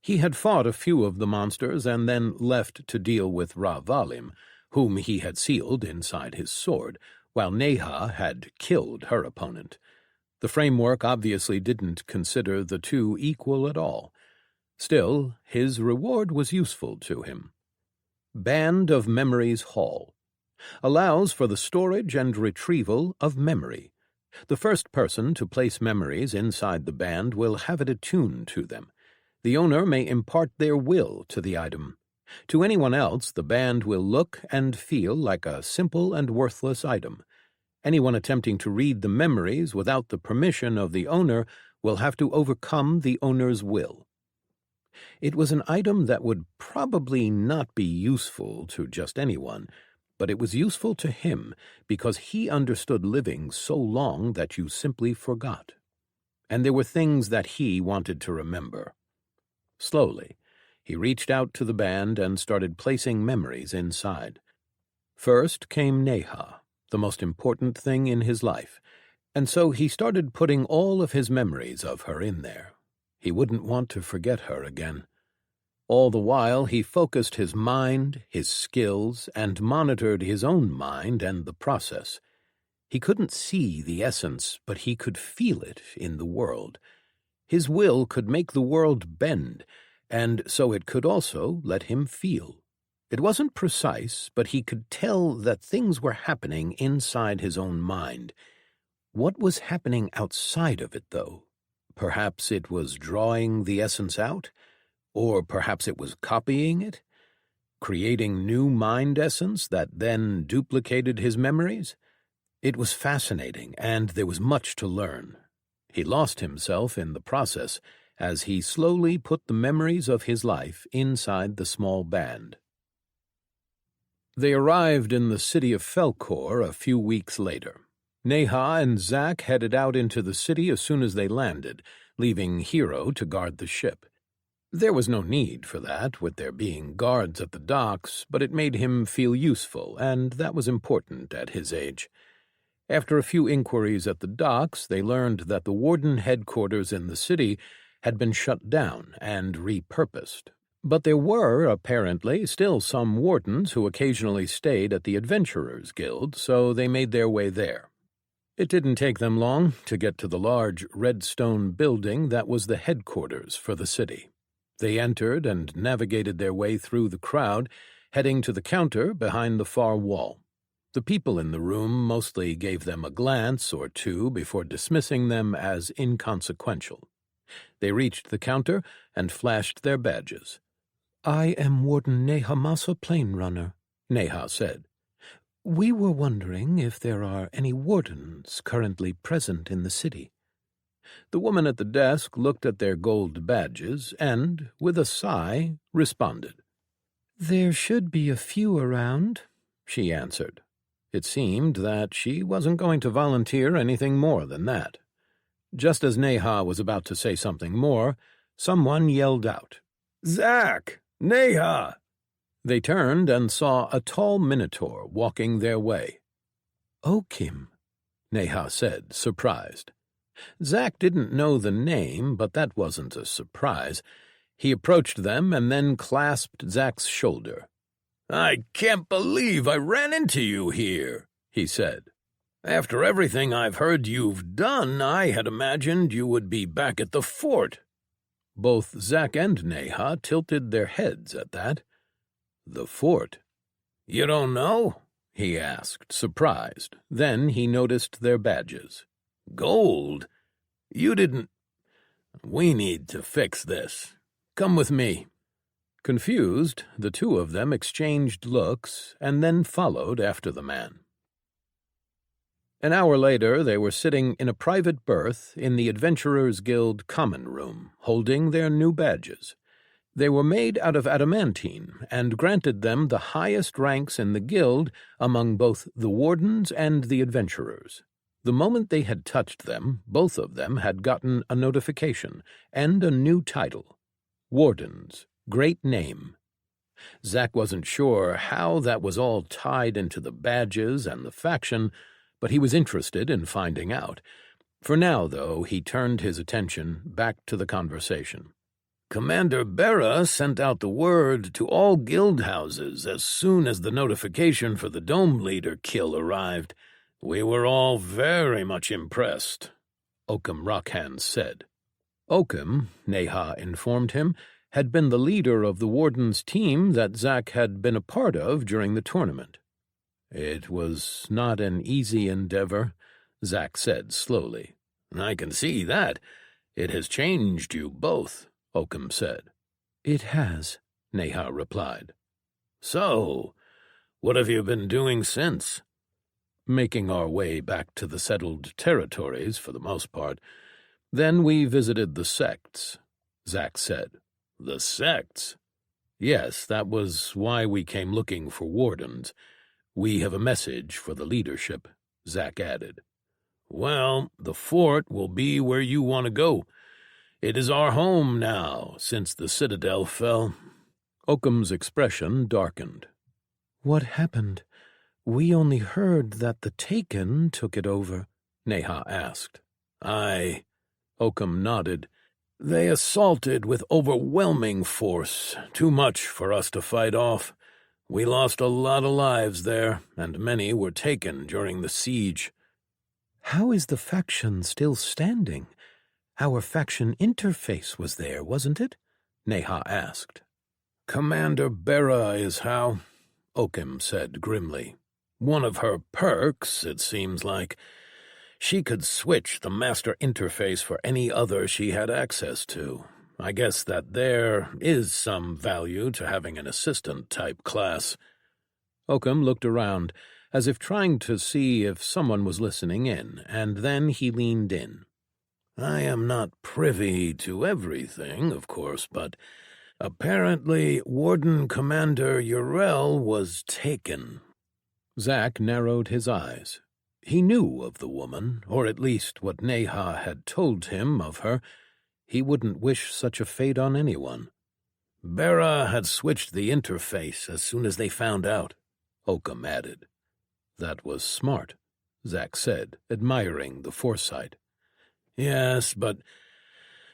He had fought a few of the monsters and then left to deal with Ra-Valim, whom he had sealed inside his sword, while Neha had killed her opponent. The framework obviously didn't consider the two equal at all. Still, his reward was useful to him. Band of Memories Hall. Allows for the storage and retrieval of memory. The first person to place memories inside the band will have it attuned to them. The owner may impart their will to the item. To anyone else, the band will look and feel like a simple and worthless item. Anyone attempting to read the memories without the permission of the owner will have to overcome the owner's will. It was an item that would probably not be useful to just anyone, but it was useful to him because he understood living so long that you simply forgot. And there were things that he wanted to remember. Slowly, he reached out to the band and started placing memories inside. First came Neha, the most important thing in his life, and so he started putting all of his memories of her in there. He wouldn't want to forget her again. All the while, he focused his mind, his skills, and monitored his own mind and the process. He couldn't see the essence, but he could feel it in the world. His will could make the world bend, and so it could also let him feel. It wasn't precise, but he could tell that things were happening inside his own mind. What was happening outside of it, though? Perhaps it was drawing the essence out? Or perhaps it was copying it? Creating new mind essence that then duplicated his memories? It was fascinating, and there was much to learn. He lost himself in the process as he slowly put the memories of his life inside the small band. They arrived in the city of Felkor a few weeks later. Neha and Zack headed out into the city as soon as they landed, leaving Hero to guard the ship. There was no need for that, with there being guards at the docks, but it made him feel useful, and that was important at his age. After a few inquiries at the docks, they learned that the warden headquarters in the city had been shut down and repurposed. But there were, apparently, still some wardens who occasionally stayed at the Adventurers Guild, so they made their way there. It didn't take them long to get to the large red stone building that was the headquarters for the city. They entered and navigated their way through the crowd, heading to the counter behind the far wall. The people in the room mostly gave them a glance or two before dismissing them as inconsequential. They reached the counter and flashed their badges. "I am Warden Neha Masa Plain Runner," Neha said. "We were wondering if there are any wardens currently present in the city." The woman at the desk looked at their gold badges and, with a sigh, responded. "There should be a few around," she answered. It seemed that she wasn't going to volunteer anything more than that. Just as Neha was about to say something more, someone yelled out, "Zack! Neha!" They turned and saw a tall minotaur walking their way. "Okim," Neha said, surprised. Zack didn't know the name, but that wasn't a surprise. He approached them and then clasped Zack's shoulder. "I can't believe I ran into you here," he said. "After everything I've heard you've done, I had imagined you would be back at the fort." Both Zack and Neha tilted their heads at that. "The fort? You don't know?" he asked, surprised. Then he noticed their badges. "Gold? You didn't... We need to fix this. Come with me." Confused, the two of them exchanged looks and then followed after the man. An hour later, they were sitting in a private berth in the Adventurers Guild common room, holding their new badges. They were made out of adamantine and granted them the highest ranks in the guild among both the wardens and the adventurers. The moment they had touched them, both of them had gotten a notification and a new title. Wardens. Great name. Zack wasn't sure how that was all tied into the badges and the faction, but he was interested in finding out. For now, though, he turned his attention back to the conversation. "Commander Bera sent out the word to all guild houses as soon as the notification for the Dome Leader kill arrived. We were all very much impressed," Oakham Rockhand said. Oakham, Neha informed him, had been the leader of the Warden's team that Zack had been a part of during the tournament. "It was not an easy endeavor," Zack said slowly. "I can see that. It has changed you both," Oakham said. "It has," Neha replied. "So, what have you been doing since?" "Making our way back to the settled territories, for the most part. Then we visited the sects," Zack said. "The sects?" "Yes, that was why we came looking for wardens. We have a message for the leadership," Zack added. "Well, the fort will be where you want to go. It is our home now, since the citadel fell." Oakham's expression darkened. "What happened? We only heard that the Taken took it over," Neha asked. "Aye," Oakham nodded. "They assaulted with overwhelming force, too much for us to fight off. We lost a lot of lives there, and many were taken during the siege." "How is the faction still standing? Our faction interface was there, wasn't it?" Neha asked. "Commander Bera is how," Oakham said grimly. "One of her perks, it seems like. She could switch the master interface for any other she had access to. I guess that there is some value to having an assistant-type class." Oakham looked around. as if trying to see if someone was listening in, and then he leaned in. I am not privy to everything, of course, but apparently Warden Commander Urel was taken. Zack narrowed his eyes. He knew of the woman, or at least what Neha had told him of her. He wouldn't wish such a fate on anyone. Bera had switched the interface as soon as they found out, Oakham added. That was smart, Zack said, admiring the foresight. Yes, but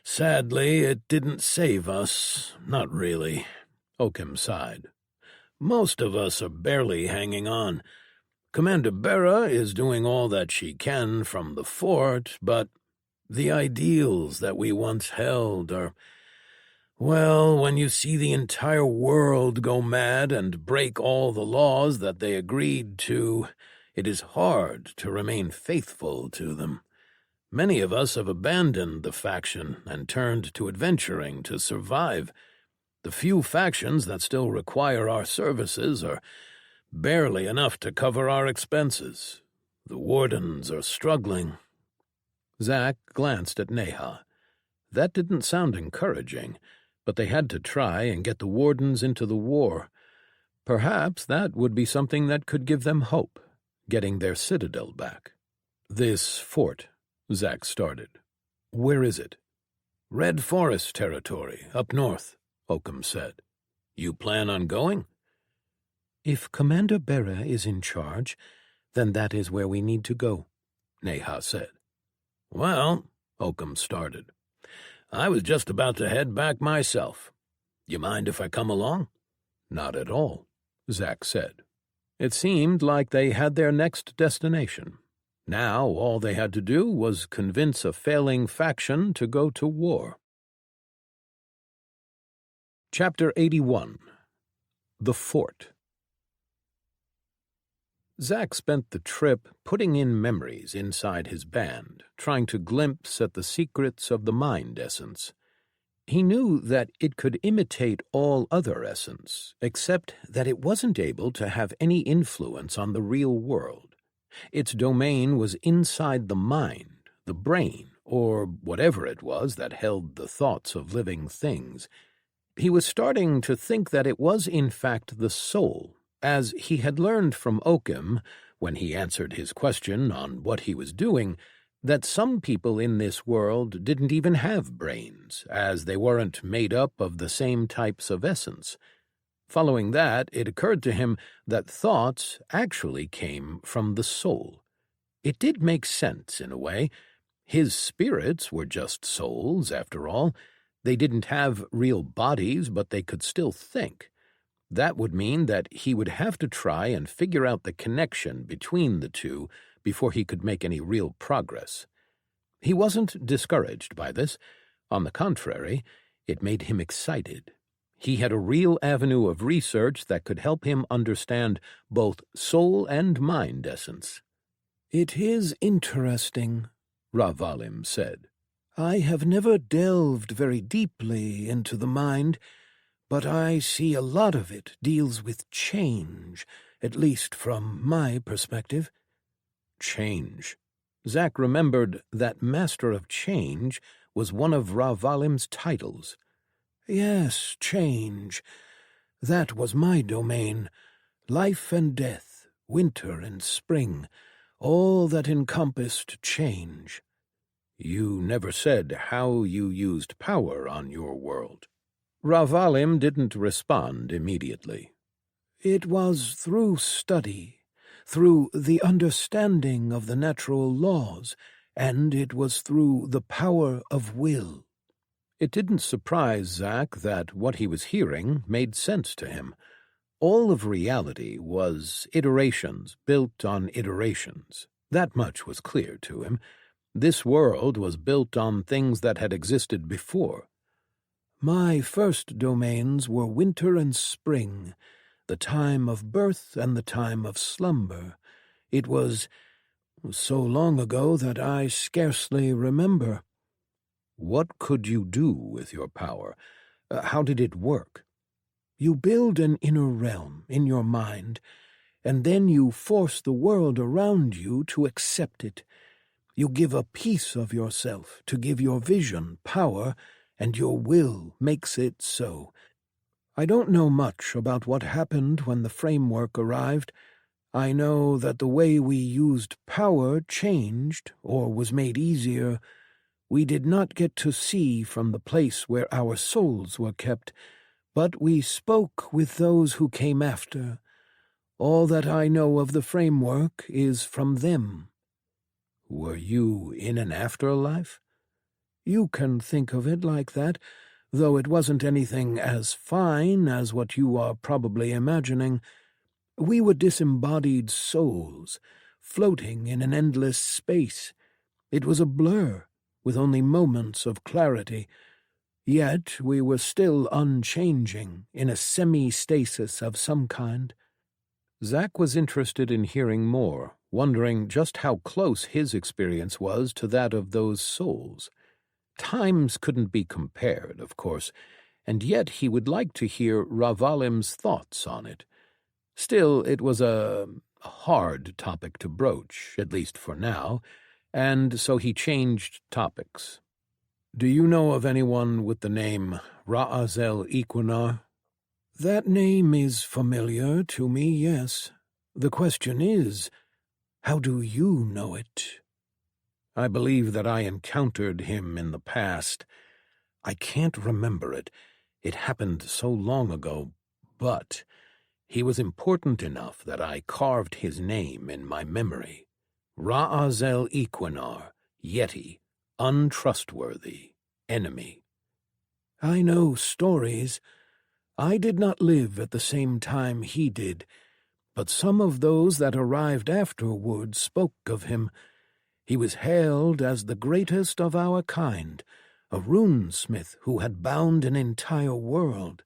sadly it didn't save us. Not really, Oakham sighed. Most of us are barely hanging on. Commander Bera is doing all that she can from the fort, but the ideals that we once held are... Well, when you see the entire world go mad and break all the laws that they agreed to, it is hard to remain faithful to them. Many of us have abandoned the faction and turned to adventuring to survive. The few factions that still require our services are barely enough to cover our expenses. The wardens are struggling. Zack glanced at Neha. That didn't sound encouraging, but they had to try and get the wardens into the war. Perhaps that would be something that could give them hope, getting their citadel back. This fort, Zack started. Where is it? Red Forest territory, up north, Oakham said. You plan on going? If Commander Bera is in charge, then that is where we need to go, Neha said. Well, Oakham started. I was just about to head back myself. You mind if I come along? Not at all, Zack said. It seemed like they had their next destination. Now all they had to do was convince a failing faction to go to war. Chapter 81. The Fort. Zack spent the trip putting in memories inside his band, trying to glimpse at the secrets of the mind essence. He knew that it could imitate all other essence, except that it wasn't able to have any influence on the real world. Its domain was inside the mind, the brain, or whatever it was that held the thoughts of living things. He was starting to think that it was in fact the soul, as he had learned from Oakham, when he answered his question on what he was doing, that some people in this world didn't even have brains, as they weren't made up of the same types of essence. Following that, it occurred to him that thoughts actually came from the soul. It did make sense, in a way. His spirits were just souls, after all. They didn't have real bodies, but they could still think. That would mean that he would have to try and figure out the connection between the two before he could make any real progress. He wasn't discouraged by this. On the contrary, it made him excited. He had a real avenue of research that could help him understand both soul and mind essence. It is interesting, Ravalim said. I have never delved very deeply into the mind, but I see a lot of it deals with change, at least from my perspective. Change. Zack remembered that Master of Change was one of Ravalim's titles. Yes, change. That was my domain. Life and death, winter and spring, all that encompassed change. You never said how you used power on your world. Ravalim didn't respond immediately. It was through study, through the understanding of the natural laws, and it was through the power of will. It didn't surprise Zack that what he was hearing made sense to him. All of reality was iterations built on iterations. That much was clear to him. This world was built on things that had existed before. My first domains were winter and spring, the time of birth and the time of slumber. It was so long ago that I scarcely remember. What could you do with your power? How did it work? You build an inner realm in your mind, and then you force the world around you to accept it. You give a piece of yourself to give your vision power, and your will makes it so. I don't know much about what happened when the framework arrived. I know that the way we used power changed, or was made easier. We did not get to see from the place where our souls were kept, but we spoke with those who came after. All that I know of the framework is from them. Were you in an afterlife? You can think of it like that, though it wasn't anything as fine as what you are probably imagining. We were disembodied souls, floating in an endless space. It was a blur, with only moments of clarity. Yet we were still unchanging, in a semi-stasis of some kind. Zack was interested in hearing more, wondering just how close his experience was to that of those souls. Times couldn't be compared, of course, and yet he would like to hear Ravalim's thoughts on it. Still, it was a hard topic to broach, at least for now, and so he changed topics. Do you know of anyone with the name Ra'azel Equinar? That name is familiar to me, yes. The question is, how do you know it? I believe that I encountered him in the past. I can't remember it. It happened so long ago, but he was important enough that I carved his name in my memory. Ra'azel Equinar, Yeti, untrustworthy, enemy. I know stories. I did not live at the same time he did, but some of those that arrived afterward spoke of him. He was hailed as the greatest of our kind, a runesmith who had bound an entire world.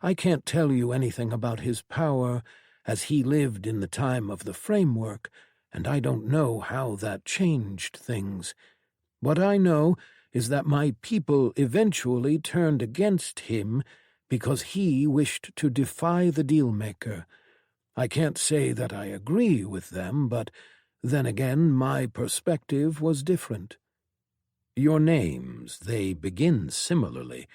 I can't tell you anything about his power, as he lived in the time of the framework, and I don't know how that changed things. What I know is that my people eventually turned against him because he wished to defy the dealmaker. I can't say that I agree with them, but then again my perspective was different. Your names, they begin similarly.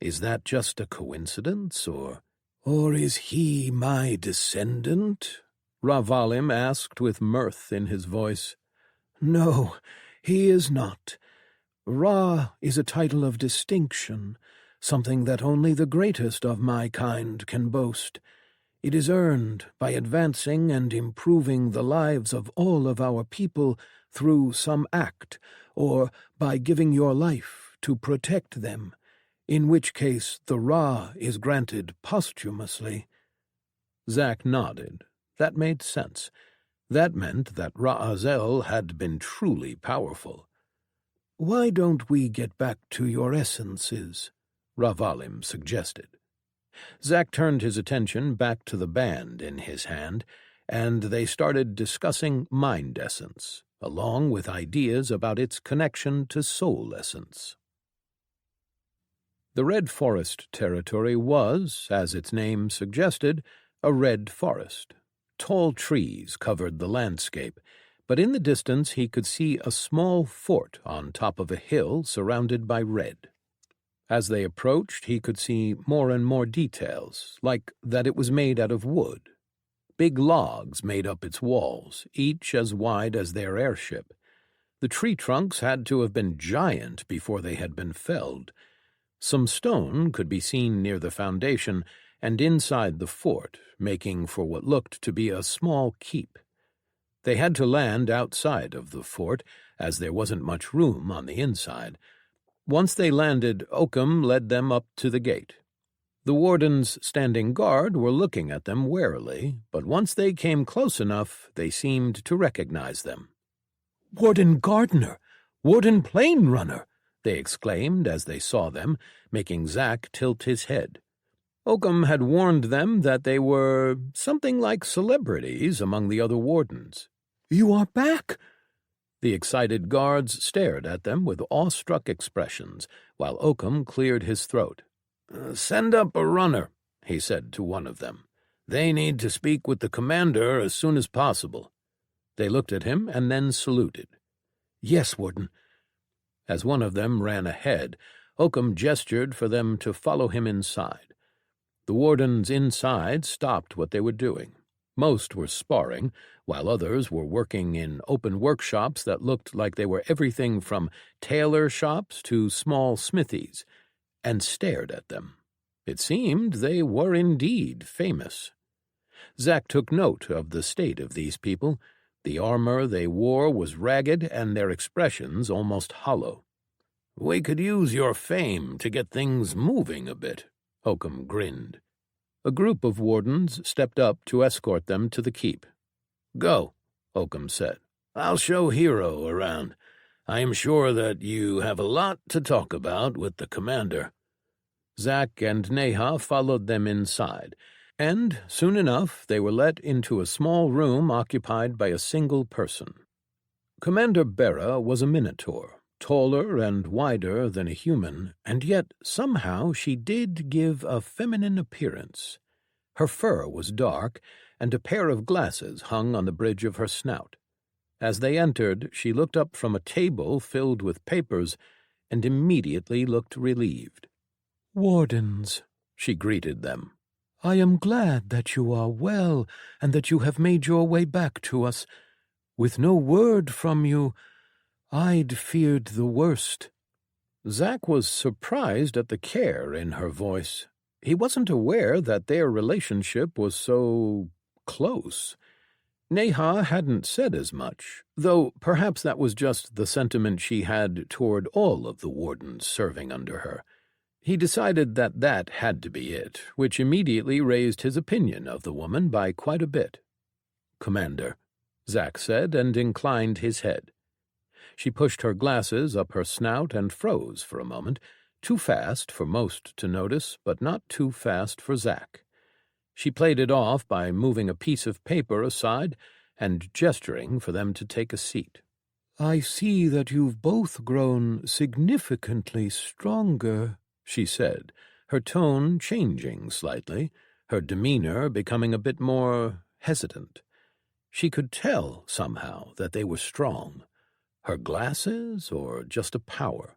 Is that just a coincidence, or— Or is he my descendant? Ravalim asked with mirth in his voice. No, he is not. Ra is a title of distinction, something that only the greatest of my kind can boast. It is earned by advancing and improving the lives of all of our people through some act, or by giving your life to protect them, in which case the Ra is granted posthumously. Zack nodded. That made sense. That meant that Ra'azel had been truly powerful. Why don't we get back to your essences? Ravalim suggested. Zack turned his attention back to the band in his hand, and they started discussing mind essence, along with ideas about its connection to soul essence. The Red Forest territory was, as its name suggested, a red forest. Tall trees covered the landscape, but in the distance he could see a small fort on top of a hill surrounded by red. As they approached, he could see more and more details, like that it was made out of wood. Big logs made up its walls, each as wide as their airship. The tree trunks had to have been giant before they had been felled. Some stone could be seen near the foundation and inside the fort, making for what looked to be a small keep. They had to land outside of the fort, as there wasn't much room on the inside. Once they landed, Oakham led them up to the gate. The wardens standing guard were looking at them warily, but once they came close enough, they seemed to recognize them. "Warden Gardner! Warden Plane Runner!" they exclaimed as they saw them, making Zack tilt his head. Oakham had warned them that they were something like celebrities among the other wardens. "You are back!" The excited guards stared at them with awestruck expressions, while Oakham cleared his throat. "Send up a runner," he said to one of them. They need to speak with the commander as soon as possible." They looked at him and then saluted. "Yes, Warden." As one of them ran ahead, Oakham gestured for them to follow him inside. The wardens inside stopped what they were doing. Most were sparring, while others were working in open workshops that looked like they were everything from tailor shops to small smithies, and stared at them. It seemed they were indeed famous. Zack took note of the state of these people. The armor they wore was ragged and their expressions almost hollow. "We could use your fame to get things moving a bit," Oakham grinned. A group of wardens stepped up to escort them to the keep. "Go," Oakham said. "I'll show Hero around. I am sure that you have a lot to talk about with the commander." Zack and Neha followed them inside, and soon enough they were let into a small room occupied by a single person. Commander Bera was a minotaur, taller and wider than a human, and yet somehow she did give a feminine appearance. Her fur was dark, and a pair of glasses hung on the bridge of her snout. As they entered, she looked up from a table filled with papers and immediately looked relieved. "Wardens," she greeted them. "I am glad that you are well and that you have made your way back to us. With no word from you, I'd feared the worst." Zack was surprised at the care in her voice. He wasn't aware that their relationship was so close. Neha hadn't said as much, though perhaps that was just the sentiment she had toward all of the wardens serving under her. He decided that that had to be it, which immediately raised his opinion of the woman by quite a bit. "Commander," Zack said, and inclined his head. She pushed her glasses up her snout and froze for a moment, too fast for most to notice, but not too fast for Zack. She played it off by moving a piece of paper aside and gesturing for them to take a seat. "I see that you've both grown significantly stronger," she said, her tone changing slightly, her demeanor becoming a bit more hesitant. She could tell, somehow, that they were strong. Her glasses, or just a power?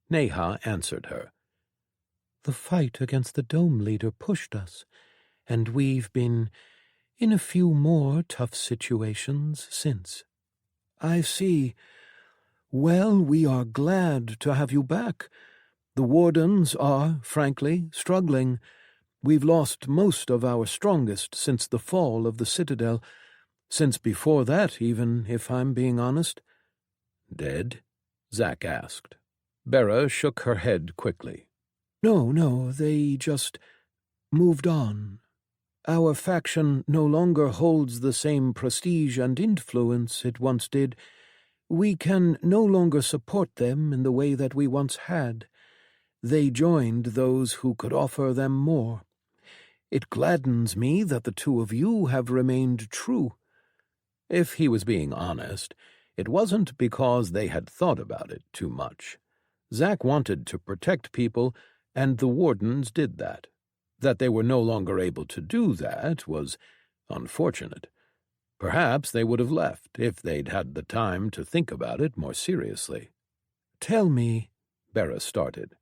Neha answered her. "The fight against the Dome Leader pushed us, and we've been in a few more tough situations since." "I see. Well, we are glad to have you back. The wardens are, frankly, struggling. We've lost most of our strongest since the fall of the Citadel, since before that even, if I'm being honest." "Dead?" Zack asked. Bera shook her head quickly. No, they just moved on. Our faction no longer holds the same prestige and influence it once did. We can no longer support them in the way that we once had. They joined those who could offer them more. It gladdens me that the two of you have remained true." If he was being honest, it wasn't because they had thought about it too much. Zack wanted to protect people, and the wardens did that. That they were no longer able to do that was unfortunate. Perhaps they would have left if they'd had the time to think about it more seriously. "Tell me," Bera started,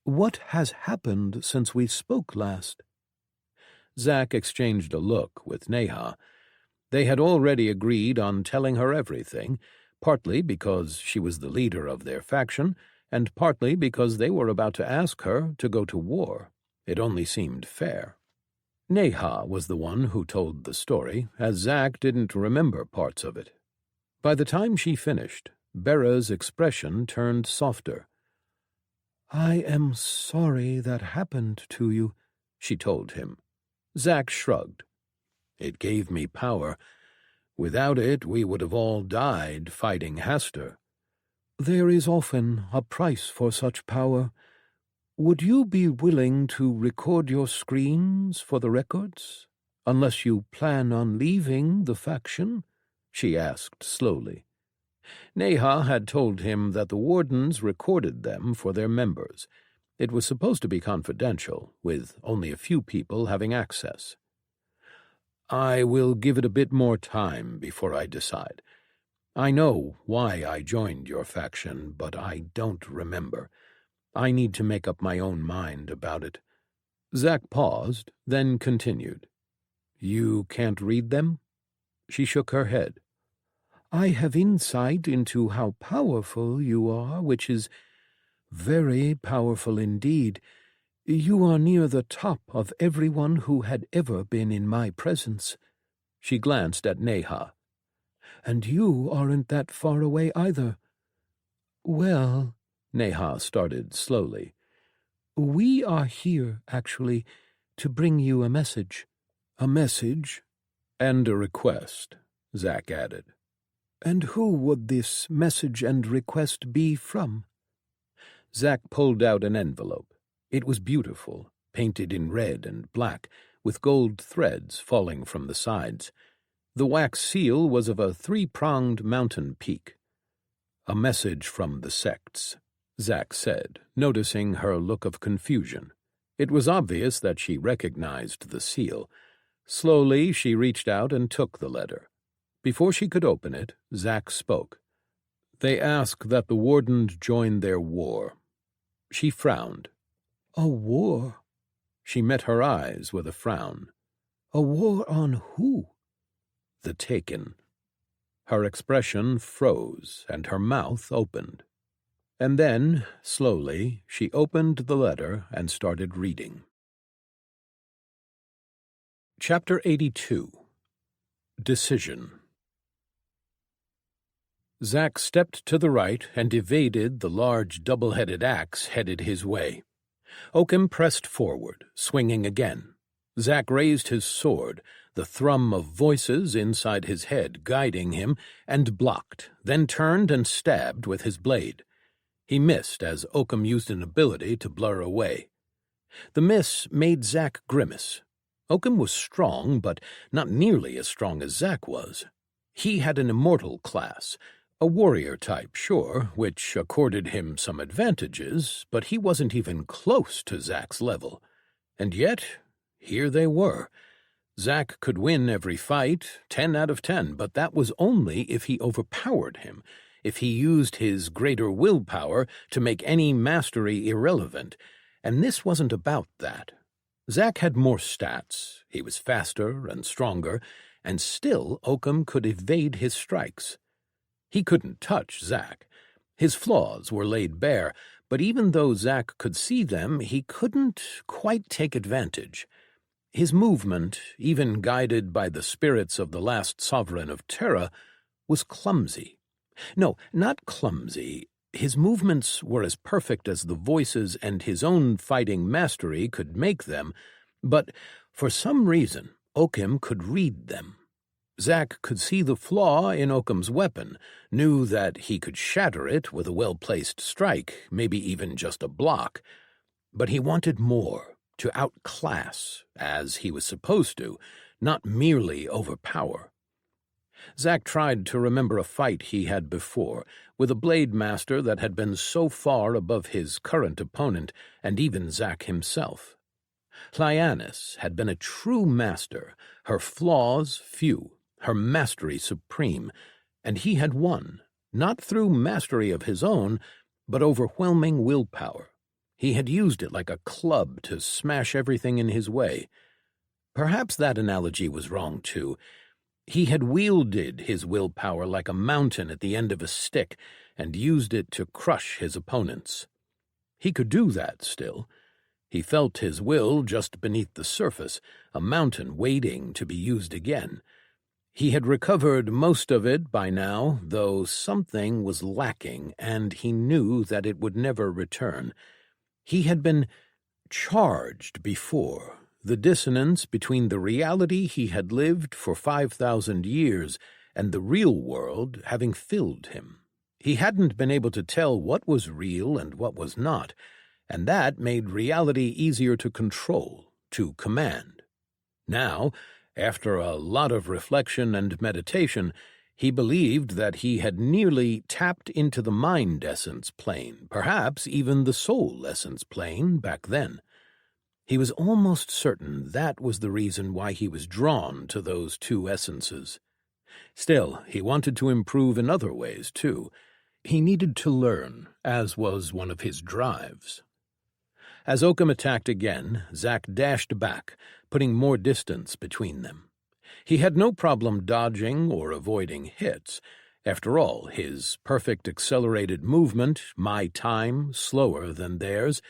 "what has happened since we spoke last?" Zack exchanged a look with Neha. They had already agreed on telling her everything, partly because she was the leader of their faction, and partly because they were about to ask her to go to war. It only seemed fair. Neha was the one who told the story, as Zack didn't remember parts of it. By the time she finished, Bera's expression turned softer. "I am sorry that happened to you," she told him. Zack shrugged. "It gave me power. Without it, we would have all died fighting Hastur." "There is often a price for such power. Would you be willing to record your screams for the records, unless you plan on leaving the faction?" she asked slowly. Neha had told him that the wardens recorded them for their members. It was supposed to be confidential, with only a few people having access. I will give it a bit more time before I decide. I know why I joined your faction, but I don't remember. I need to make up my own mind about it." Zack paused, then continued. "You can't read them?" She shook her head. "I have insight into how powerful you are, which is very powerful indeed. You are near the top of everyone who had ever been in my presence." She glanced at Neha. "And you aren't that far away either." "Well," Neha started slowly, "we are here, actually, to bring you a message." "A message?" "And a request," Zack added. "And who would this message and request be from?" Zack pulled out an envelope. It was beautiful, painted in red and black, with gold threads falling from the sides. The wax seal was of a three-pronged mountain peak. "A message from the sects," Zack said, noticing her look of confusion. It was obvious that she recognized the seal. Slowly she reached out and took the letter. Before she could open it, Zack spoke. "They ask that the Wardens join their war." She frowned. "A war?" She met her eyes with a frown. "A war on who?" "The Taken." Her expression froze, and her mouth opened. And then, slowly, she opened the letter and started reading. Chapter 82. Decision. Zack stepped to the right and evaded the large double-headed axe headed his way. Oakham pressed forward, swinging again. Zack raised his sword, the thrum of voices inside his head guiding him, and blocked, then turned and stabbed with his blade. He missed as Oakham used an ability to blur away. The miss made Zack grimace. Oakham was strong, but not nearly as strong as Zack was. He had an immortal class, a warrior type, sure, which accorded him some advantages, but he wasn't even close to Zack's level. And yet, here they were. Zack could win every fight, 10 out of 10, but that was only if he overpowered him, if he used his greater willpower to make any mastery irrelevant, and this wasn't about that. Zack had more stats, he was faster and stronger, and still Oakham could evade his strikes. He couldn't touch Zack. His flaws were laid bare, but even though Zack could see them, he couldn't quite take advantage. His movement, even guided by the spirits of the last sovereign of Terra, was clumsy. No, not clumsy. His movements were as perfect as the voices and his own fighting mastery could make them, but for some reason Oakham could read them. Zack could see the flaw in Oakham's weapon, knew that he could shatter it with a well-placed strike, maybe even just a block. But he wanted more, to outclass, as he was supposed to, not merely overpower. Zack tried to remember a fight he had before, with a blade master that had been so far above his current opponent, and even Zack himself. Hyannis had been a true master, her flaws few, her mastery supreme, and he had won, not through mastery of his own, but overwhelming willpower. He had used it like a club to smash everything in his way. Perhaps that analogy was wrong, too. He had wielded his willpower like a mountain at the end of a stick and used it to crush his opponents. He could do that still. He felt his will just beneath the surface, a mountain waiting to be used again. He had recovered most of it by now, though something was lacking, and he knew that it would never return. He had been charged before, the dissonance between the reality he had lived for 5,000 years and the real world having filled him. He hadn't been able to tell what was real and what was not, and that made reality easier to control, to command. Now, after a lot of reflection and meditation, he believed that he had nearly tapped into the mind essence plane, perhaps even the soul essence plane back then. He was almost certain that was the reason why he was drawn to those two essences. Still, he wanted to improve in other ways, too. He needed to learn, as was one of his drives. As Oakham attacked again, Zack dashed back, putting more distance between them. He had no problem dodging or avoiding hits. After all, his perfect accelerated movement, my time, slower than theirs,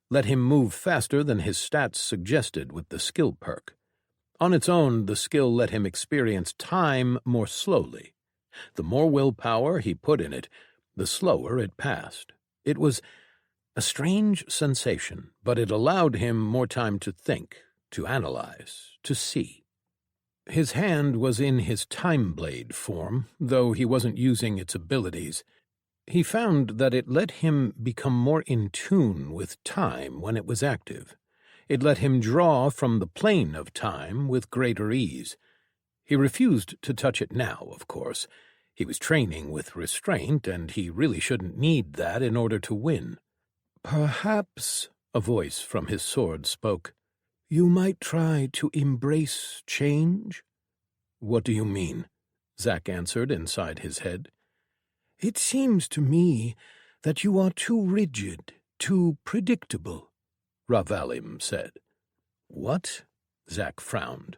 let him move faster than his stats suggested with the skill perk. On its own, the skill let him experience time more slowly. The more willpower he put in it, the slower it passed. It was a strange sensation, but it allowed him more time to think, to analyze, to see. His hand was in his time blade form, though he wasn't using its abilities. He found that it let him become more in tune with time when it was active. It let him draw from the plane of time with greater ease. He refused to touch it now, of course. He was training with restraint, and he really shouldn't need that in order to win. "Perhaps," a voice from his sword spoke, "you might try to embrace change?" "What do you mean?" Zack answered inside his head. "It seems to me that you are too rigid, too predictable," Ravalim said. "What?" Zack frowned.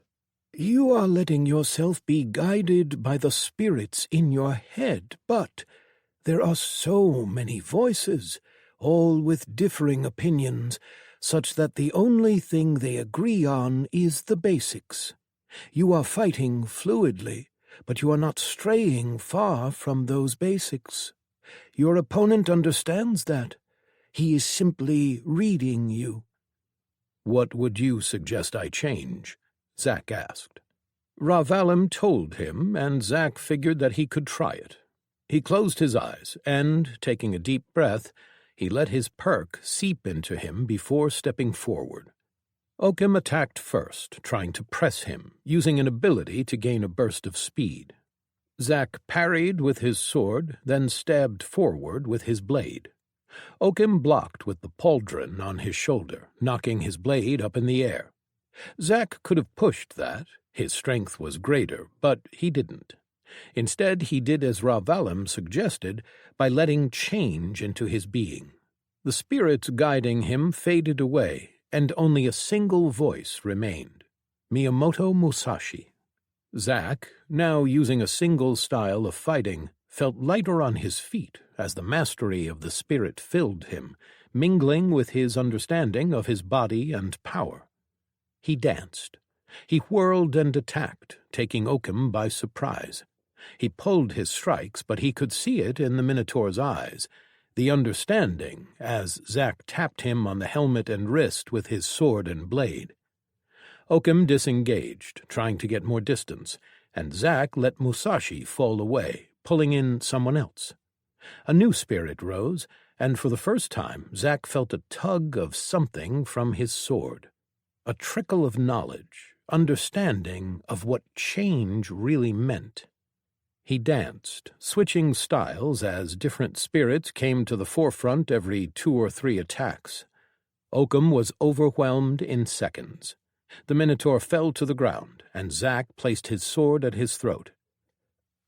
"You are letting yourself be guided by the spirits in your head, but there are so many voices, all with differing opinions, such that the only thing they agree on is the basics. You are fighting fluidly, but you are not straying far from those basics. Your opponent understands that. He is simply reading you." "What would you suggest I change?" Zack asked. Ravalim told him, and Zack figured that he could try it. He closed his eyes, and, taking a deep breath, he let his perk seep into him before stepping forward. Oakham attacked first, trying to press him, using an ability to gain a burst of speed. Zack parried with his sword, then stabbed forward with his blade. Oakham blocked with the pauldron on his shoulder, knocking his blade up in the air. Zack could have pushed that. His strength was greater, but he didn't. Instead, he did as Ravalim suggested by letting change into his being. The spirits guiding him faded away, and only a single voice remained, Miyamoto Musashi. Zack, now using a single style of fighting, felt lighter on his feet as the mastery of the spirit filled him, mingling with his understanding of his body and power. He danced. He whirled and attacked, taking Oakham by surprise. He pulled his strikes, but he could see it in the Minotaur's eyes, the understanding, as Zack tapped him on the helmet and wrist with his sword and blade. Oakham disengaged, trying to get more distance, and Zack let Musashi fall away, pulling in someone else. A new spirit rose, and for the first time Zack felt a tug of something from his sword. A trickle of knowledge, understanding of what change really meant. He danced, switching styles as different spirits came to the forefront every 2 or 3 attacks. Oakham was overwhelmed in seconds. The Minotaur fell to the ground, and Zack placed his sword at his throat.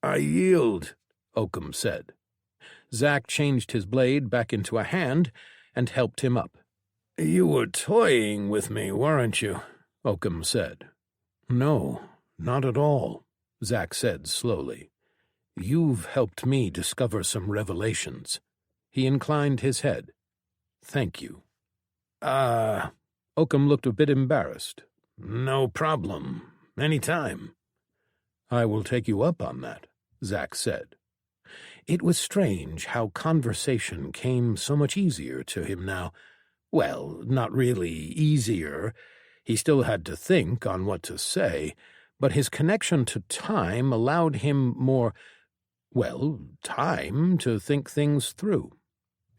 "I yield," Oakham said. Zack changed his blade back into a hand and helped him up. "You were toying with me, weren't you?" Oakham said. "No, not at all," Zack said slowly. "You've helped me discover some revelations." He inclined his head. "Thank you." Oakham looked a bit embarrassed. "No problem. Any time." "I will take you up on that," Zack said. It was strange how conversation came so much easier to him now. Well, not really easier. He still had to think on what to say, but his connection to time allowed him more, time to think things through.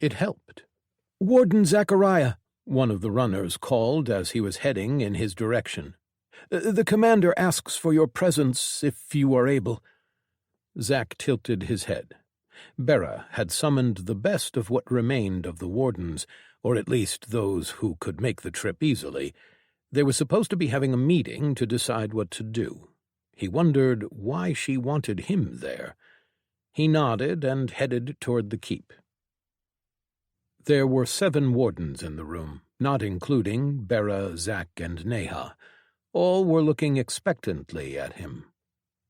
It helped. "Warden Zachariah," one of the runners called as he was heading in his direction. "The commander asks for your presence if you are able." Zack tilted his head. Bera had summoned the best of what remained of the wardens, or at least those who could make the trip easily, They were supposed to be having a meeting to decide what to do. He wondered why she wanted him there. He nodded and headed toward the keep. There were 7 wardens in the room, not including Bera, Zack, and Neha. All were looking expectantly at him.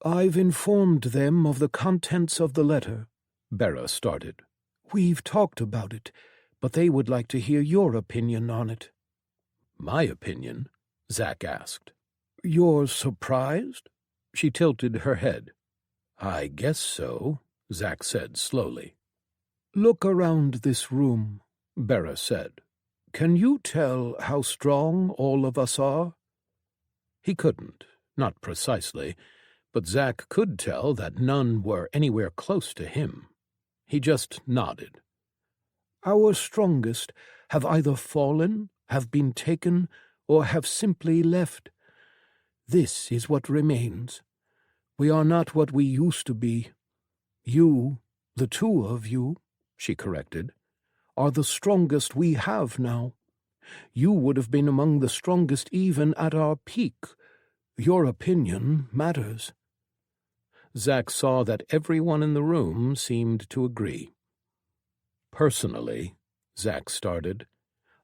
"I've informed them of the contents of the letter," Bera started. "We've talked about it, but they would like to hear your opinion on it." "My opinion?" Zack asked. "You're surprised?" She tilted her head. "I guess so," Zack said slowly. "Look around this room," Bera said. "Can you tell how strong all of us are?" He couldn't, not precisely, but Zack could tell that none were anywhere close to him. He just nodded. "Our strongest have either fallen, have been taken, or have simply left. This is what remains. We are not what we used to be. You, the 2 of you," she corrected, "are the strongest we have now. You would have been among the strongest even at our peak. Your opinion matters." Zack saw that everyone in the room seemed to agree. "Personally," Zack started,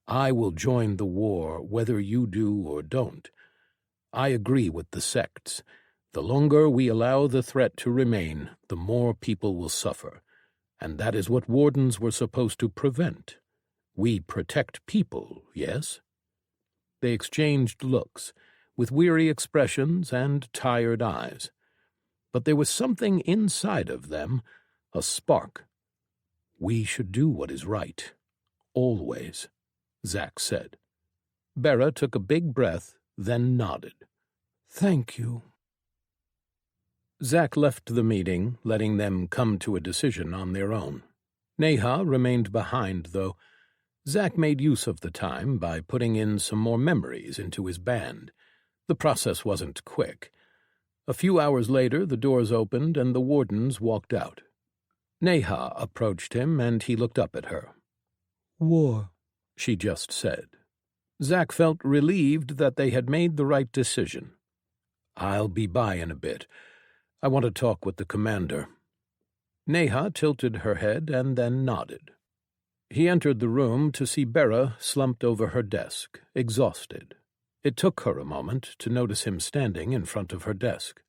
"I will join the war whether you do or don't. I agree with the sects. The longer we allow the threat to remain, the more people will suffer, and that is what wardens were supposed to prevent. We protect people, yes?" They exchanged looks, with weary expressions and tired eyes. But there was something inside of them, a spark. "We should do what is right. Always," Zack said. Bera took a big breath, then nodded. "Thank you." Zack left the meeting, letting them come to a decision on their own. Neha remained behind, though. Zack made use of the time by putting in some more memories into his band. The process wasn't quick. A few hours later, the doors opened and the wardens walked out. Neha approached him, and he looked up at her. "War," she just said. Zack felt relieved that they had made the right decision. "I'll be by in a bit. I want to talk with the commander." Neha tilted her head and then nodded. He entered the room to see Bera slumped over her desk, exhausted. It took her a moment to notice him standing in front of her desk.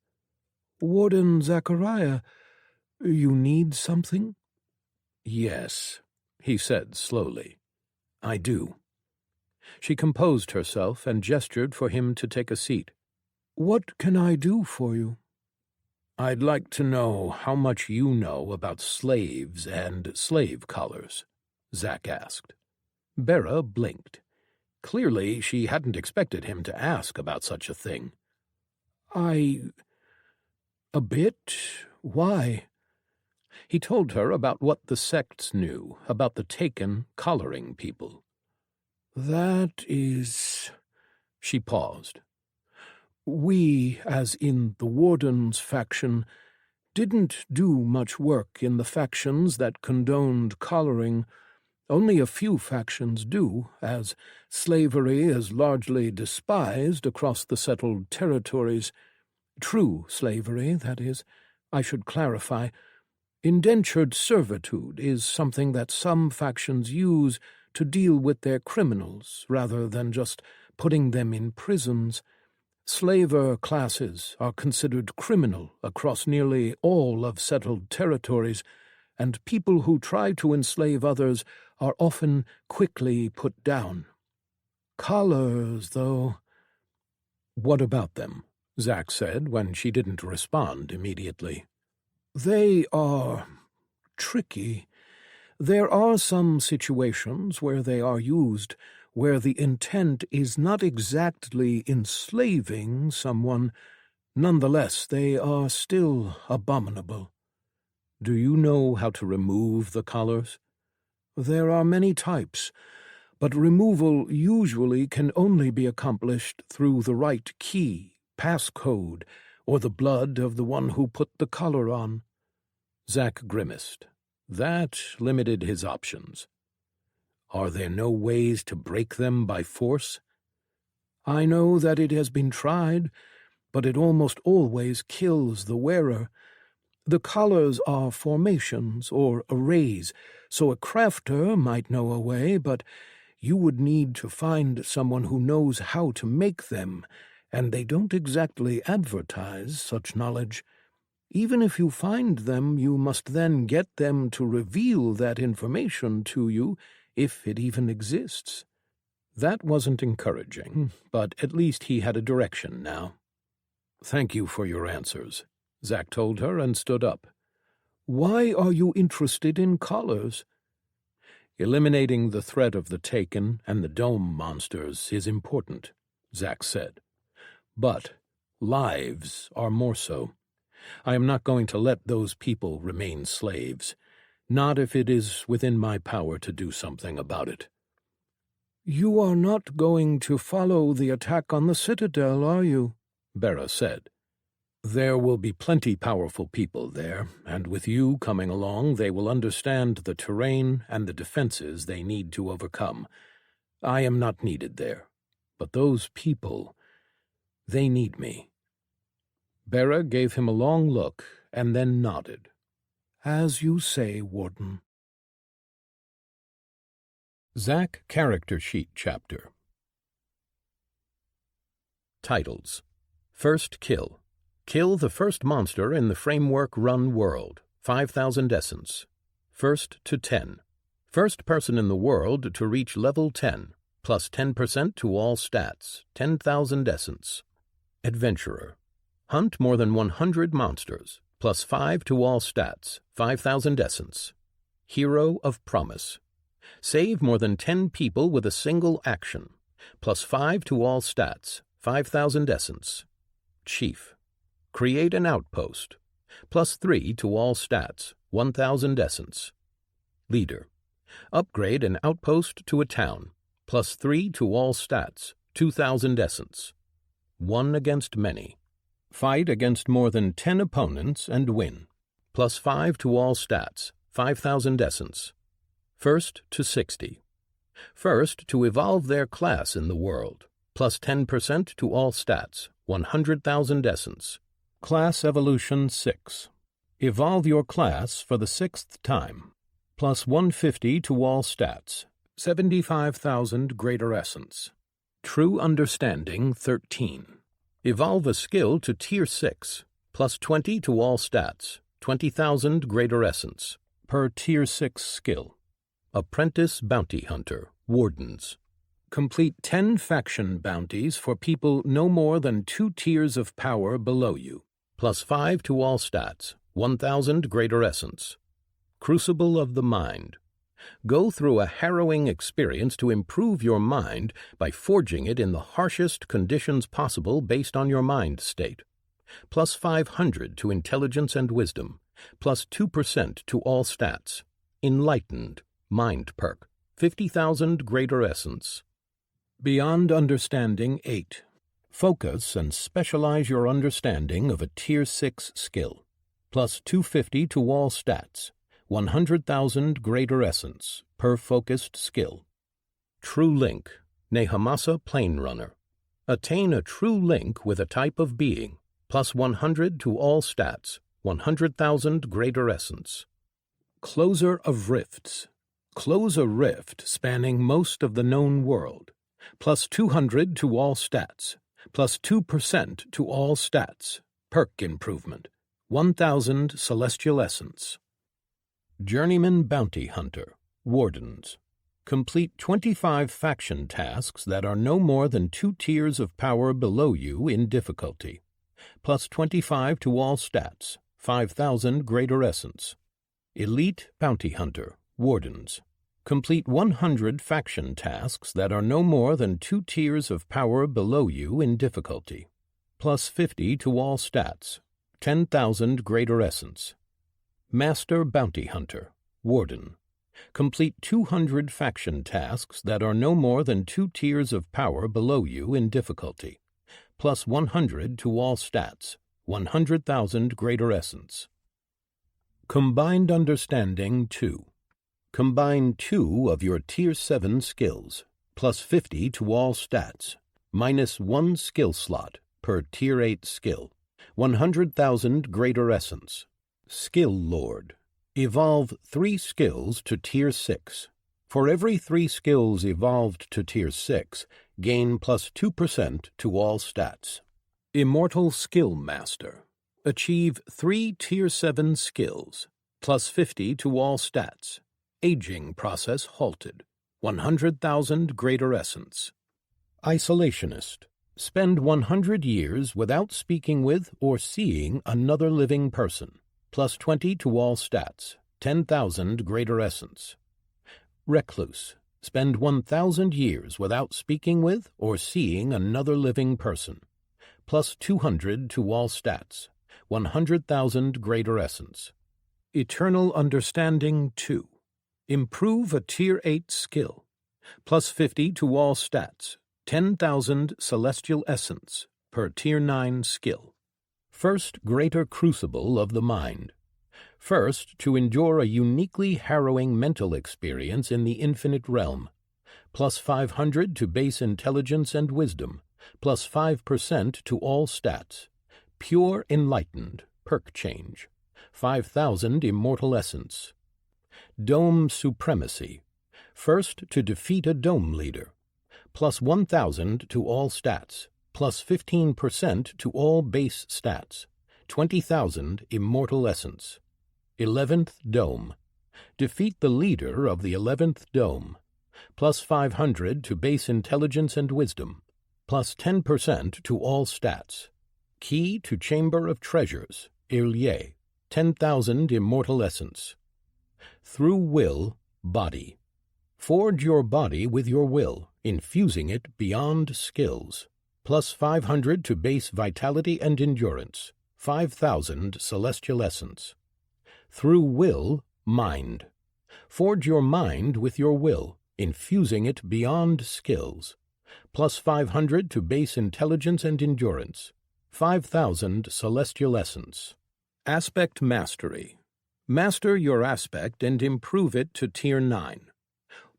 "Warden Zachariah, you need something?" "Yes," he said slowly. "I do." She composed herself and gestured for him to take a seat. "What can I do for you?" "I'd like to know how much you know about slaves and slave collars," Zack asked. Bera blinked. Clearly, she hadn't expected him to ask about such a thing. A bit. Why?" He told her about what the sects knew about the Taken collaring people. "That is—" She paused. "We, as in the Warden's faction, didn't do much work in the factions that condoned collaring. Only a few factions do, as slavery is largely despised across the settled territories. True slavery, that is. I should clarify. Indentured servitude is something that some factions use to deal with their criminals, rather than just putting them in prisons. Slaver classes are considered criminal across nearly all of settled territories, and people who try to enslave others are often quickly put down. Collars, though—" "What about them?" Zack said when she didn't respond immediately. "They are tricky. There are some situations where they are used where the intent is not exactly enslaving someone. Nonetheless, they are still abominable." "Do you know how to remove the collars?" "There are many types, but removal usually can only be accomplished through the right key, passcode, or the blood of the one who put the collar on." Zack grimaced. That limited his options. "Are there no ways to break them by force?" I know that it has been tried, but it almost always kills the wearer. The collars are formations or arrays, so a crafter might know a way, but you would need to find someone who knows how to make them, and they don't exactly advertise such knowledge. Even if you find them, you must then get them to reveal that information to you, if it even exists. That wasn't encouraging, but at least he had a direction now. Thank you for your answers, Zack told her and stood up. Why are you interested in collars? Eliminating the threat of the Taken and the dome monsters is important, Zack said. But lives are more so. I am not going to let those people remain slaves, not if it is within my power to do something about it. You are not going to follow the attack on the Citadel, are you? Bera said. There will be plenty powerful people there, and with you coming along they will understand the terrain and the defenses they need to overcome. I am not needed there, but those people, they need me. Bera gave him a long look and then nodded. As you say, Warden. Zack Character Sheet Chapter. Titles: First Kill. Kill the first monster in the Framework Run world. 5,000 essence. First to 10. First person in the world to reach level 10, plus 10% to all stats. 10,000 essence. Adventurer. Hunt more than 100 monsters, plus 5 to all stats. 5,000 essence. Hero of Promise. Save more than 10 people with a single action, plus 5 to all stats. 5,000 essence. Chief. Create an outpost, plus 3 to all stats, 1,000 essence. Leader. Upgrade an outpost to a town, plus 3 to all stats, 2,000 essence. One against many. Fight against more than 10 opponents and win, plus 5 to all stats, 5,000 essence. First to 60. First to evolve their class in the world, plus 10% to all stats, 100,000 essence. Class Evolution 6. Evolve your class for the 6th time, plus 150 to all stats, 75,000 greater essence. True Understanding 13. Evolve a skill to Tier 6, plus 20 to all stats, 20,000 greater essence, per Tier 6 skill. Apprentice Bounty Hunter, Wardens. Complete 10 faction bounties for people no more than 2 tiers of power below you, plus 5 to all stats, 1,000 greater essence. Crucible of the Mind. Go through a harrowing experience to improve your mind by forging it in the harshest conditions possible based on your mind state. Plus 500 to intelligence and wisdom, plus 2% to all stats. Enlightened, mind perk, 50,000 greater essence. Beyond Understanding 8. Focus and specialize your understanding of a Tier 6 skill, plus 250 to all stats, 100,000 greater essence, per focused skill. True Link, Nehamasa Plane Runner. Attain a true link with a type of being, plus 100 to all stats, 100,000 greater essence. Closer of Rifts. Close a rift spanning most of the known world, plus 200 to all stats, plus 2% to all stats, perk improvement, 1,000 celestial essence. Journeyman Bounty Hunter, Wardens. Complete 25 faction tasks that are no more than 2 tiers of power below you in difficulty, plus 25 to all stats, 5,000 greater essence. Elite Bounty Hunter, Wardens. Complete 100 faction tasks that are no more than 2 tiers of power below you in difficulty, plus 50 to all stats, 10,000 greater essence. Master Bounty Hunter, Warden. Complete 200 faction tasks that are no more than 2 tiers of power below you in difficulty, plus 100 to all stats, 100,000 greater essence. Combined Understanding 2. Combine 2 of your Tier 7 skills, plus 50 to all stats, -1 skill slot per Tier 8 skill. 100,000 Greater Essence. Skill Lord. Evolve 3 skills to Tier 6. For every 3 skills evolved to Tier 6, gain +2% to all stats. Immortal Skill Master. Achieve 3 Tier 7 skills, +50 to all stats. Aging process halted. 100,000 Greater Essence. Isolationist. Spend 100 years without speaking with or seeing another living person. +20 to all stats. 10,000 Greater Essence. Recluse. Spend 1,000 years without speaking with or seeing another living person. +200 to all stats. 100,000 Greater Essence. Eternal Understanding 2. Improve a Tier 8 skill. +50 to all stats. 10,000 Celestial Essence per Tier 9 skill. First Greater Crucible of the Mind. First, to endure a uniquely harrowing mental experience in the infinite realm. +500 to base intelligence and wisdom. +5% to all stats. Pure Enlightened, perk change. 5,000 Immortal Essence. Dome Supremacy. First, to defeat a dome leader. +1,000 to all stats. +15% to all base stats. 20,000 Immortal Essence. 11th Dome. Defeat the leader of the 11th Dome. +500 to base intelligence and wisdom. +10% to all stats. Key to Chamber of Treasures, Irlier. 10,000 Immortal Essence. Through Will, Body. Forge your body with your will, infusing it beyond skills. +500 to base vitality and endurance. 5,000 Celestial Essence. Through Will, Mind. Forge your mind with your will, infusing it beyond skills. +500 to base intelligence and endurance. 5,000 Celestial Essence. Aspect Mastery. Master your aspect and improve it to Tier 9.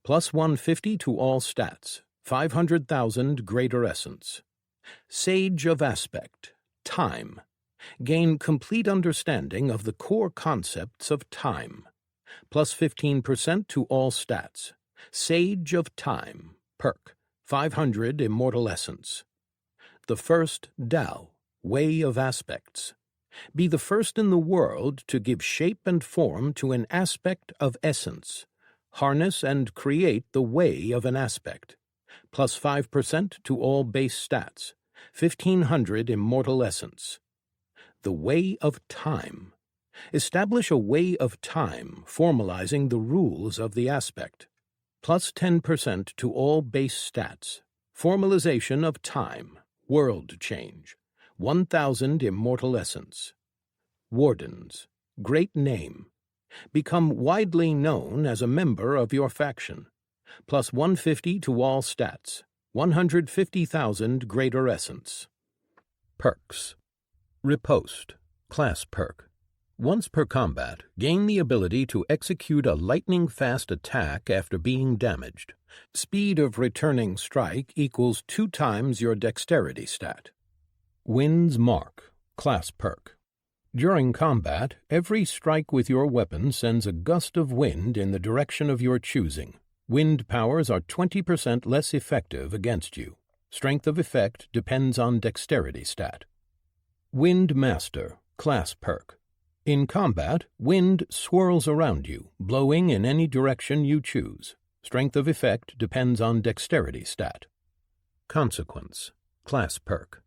+150 to all stats. 500,000 Greater Essence. Sage of Aspect. Time. Gain complete understanding of the core concepts of time. +15% to all stats. Sage of Time. Perk. 500 Immortal Essence. The First Tao. Way of Aspects. Be the first in the world to give shape and form to an aspect of essence. Harness and create the way of an aspect. +5% to all base stats. 1,500 Immortal Essence. The Way of Time. Establish a way of time, formalizing the rules of the aspect. +10% to all base stats. Formalization of time. World change. 1,000 Immortal Essence. Wardens. Great name. Become widely known as a member of your faction. +150 to all stats. 150,000 Greater Essence. Perks. Riposte. Class perk. Once per combat, gain the ability to execute a lightning-fast attack after being damaged. Speed of returning strike equals 2 times your dexterity stat. Wind's Mark. Class perk. During combat, every strike with your weapon sends a gust of wind in the direction of your choosing. Wind powers are 20% less effective against you. Strength of effect depends on dexterity stat. Wind Master. Class perk. In combat, wind swirls around you, blowing in any direction you choose. Strength of effect depends on dexterity stat. Consequence. Class perk.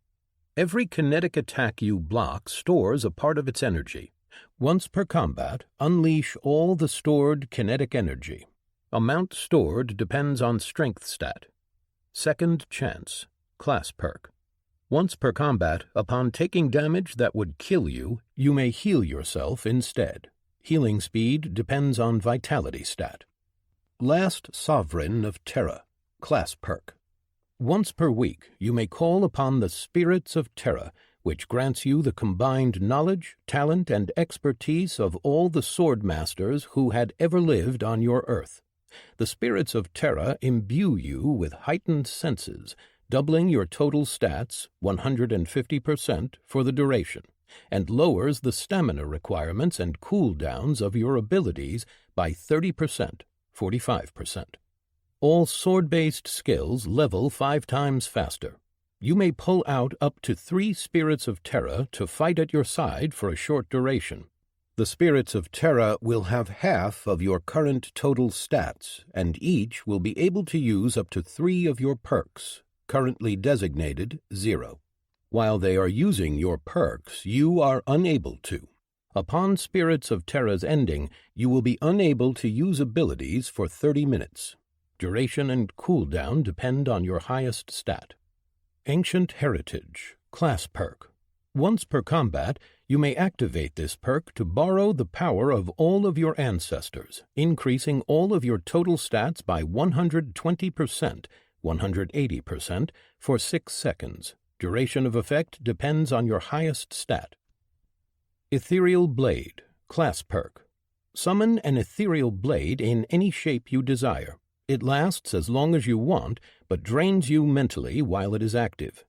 Every kinetic attack you block stores a part of its energy. Once per combat, unleash all the stored kinetic energy. Amount stored depends on strength stat. Second Chance. Class perk. Once per combat, upon taking damage that would kill you, you may heal yourself instead. Healing speed depends on vitality stat. Last Sovereign of Terra. Class perk. Once per week, you may call upon the Spirits of Terra, which grants you the combined knowledge, talent, and expertise of all the sword masters who had ever lived on your earth. The Spirits of Terra imbue you with heightened senses, doubling your total stats 150% for the duration, and lowers the stamina requirements and cooldowns of your abilities by 30%, 45%. All sword-based skills level 5 times faster. You may pull out up to 3 Spirits of Terra to fight at your side for a short duration. The Spirits of Terra will have half of your current total stats, and each will be able to use up to 3 of your perks, currently designated 0. While they are using your perks, you are unable to. Upon Spirits of Terra's ending, you will be unable to use abilities for 30 minutes. Duration and cooldown depend on your highest stat. Ancient Heritage, class perk. Once per combat, you may activate this perk to borrow the power of all of your ancestors, increasing all of your total stats by 120%, 180%, for 6 seconds. Duration of effect depends on your highest stat. Ethereal Blade, class perk. Summon an ethereal blade in any shape you desire. It lasts as long as you want, but drains you mentally while it is active.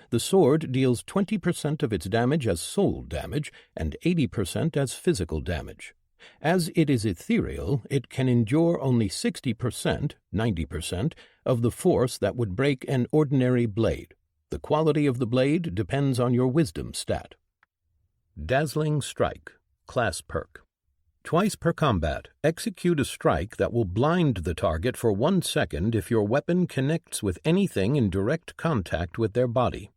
The sword deals 20% of its damage as soul damage and 80% as physical damage. As it is ethereal, it can endure only 60%, 90%, of the force that would break an ordinary blade. The quality of the blade depends on your wisdom stat. Dazzling Strike, class perk. Twice per combat, execute a strike that will blind the target for 1 second if your weapon connects with anything in direct contact with their body.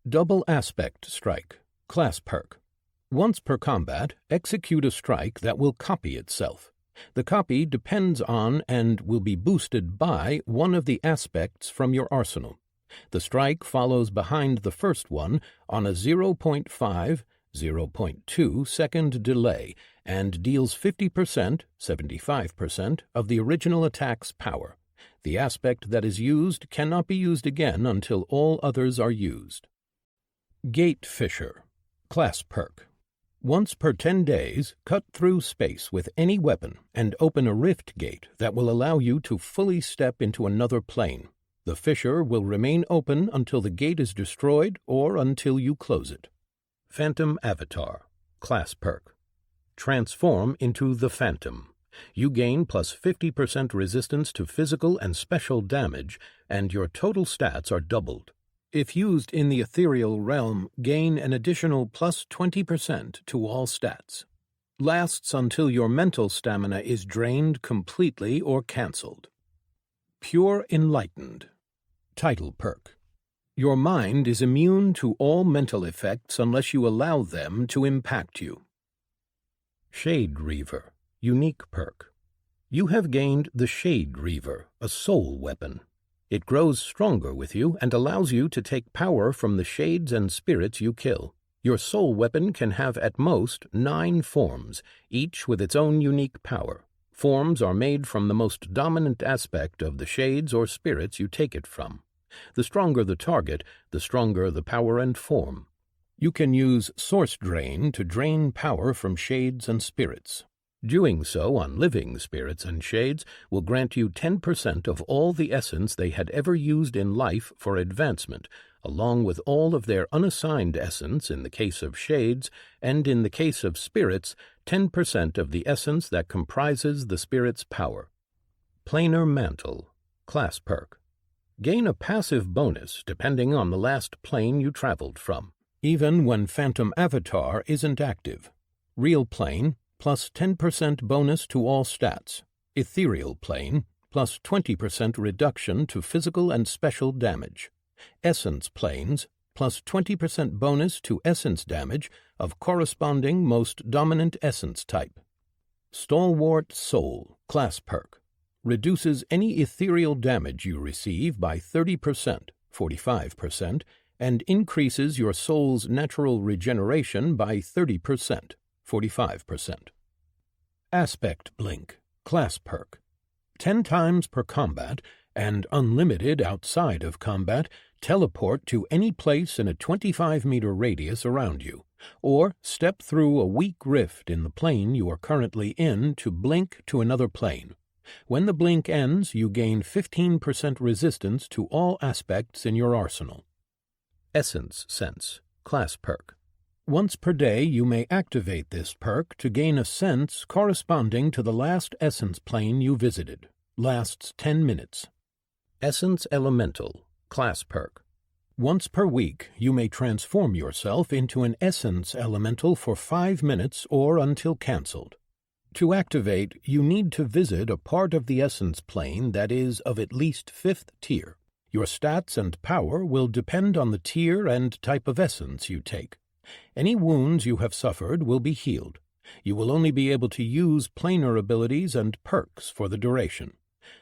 Double Aspect Strike, class perk. Once per combat, execute a strike that will copy itself. The copy depends on and will be boosted by one of the aspects from your arsenal. The strike follows behind the first one on a 0.5, 0.2 second delay and deals 50%, 75% of the original attack's power. The aspect that is used cannot be used again until all others are used. Gate Fisher, class perk. Once per 10 days, cut through space with any weapon and open a rift gate that will allow you to fully step into another plane. The fissure will remain open until the gate is destroyed or until you close it. Phantom Avatar, class perk. Transform into the Phantom. You gain plus 50% resistance to physical and special damage, and your total stats are doubled. If used in the ethereal realm, gain an additional plus 20% to all stats. Lasts until your mental stamina is drained completely or cancelled. Pure Enlightened, title perk. Your mind is immune to all mental effects unless you allow them to impact you. Shade Reaver, unique perk. You have gained the Shade Reaver, a soul weapon. It grows stronger with you and allows you to take power from the shades and spirits you kill. Your soul weapon can have at most 9 forms, each with its own unique power. Forms are made from the most dominant aspect of the shades or spirits you take it from. The stronger the target, the stronger the power and form. You can use Source Drain to drain power from shades and spirits. Doing so on living spirits and shades will grant you 10% of all the essence they had ever used in life for advancement, along with all of their unassigned essence in the case of shades, and in the case of spirits, 10% of the essence that comprises the spirit's power. Planar Mantle, class perk. Gain a passive bonus depending on the last plane you traveled from, even when Phantom Avatar isn't active. Real Plane, plus 10% bonus to all stats. Ethereal Plane, plus 20% reduction to physical and special damage. Essence Planes, plus 20% bonus to essence damage of corresponding most dominant essence type. Stalwart Soul, class perk. Reduces any ethereal damage you receive by 30%, 45%, and increases your soul's natural regeneration by 30%, 45%. Aspect Blink, class perk. 10 times per combat, and unlimited outside of combat, teleport to any place in a 25-meter radius around you, or step through a weak rift in the plane you are currently in to blink to another plane. When the blink ends, you gain 15% resistance to all aspects in your arsenal. Essence Sense, class perk. Once per day you may activate this perk to gain a sense corresponding to the last essence plane you visited. Lasts 10 minutes. Essence Elemental, class perk. Once per week you may transform yourself into an essence elemental for 5 minutes or until cancelled. To activate, you need to visit a part of the essence plane that is of at least 5th tier. Your stats and power will depend on the tier and type of essence you take. Any wounds you have suffered will be healed. You will only be able to use planar abilities and perks for the duration.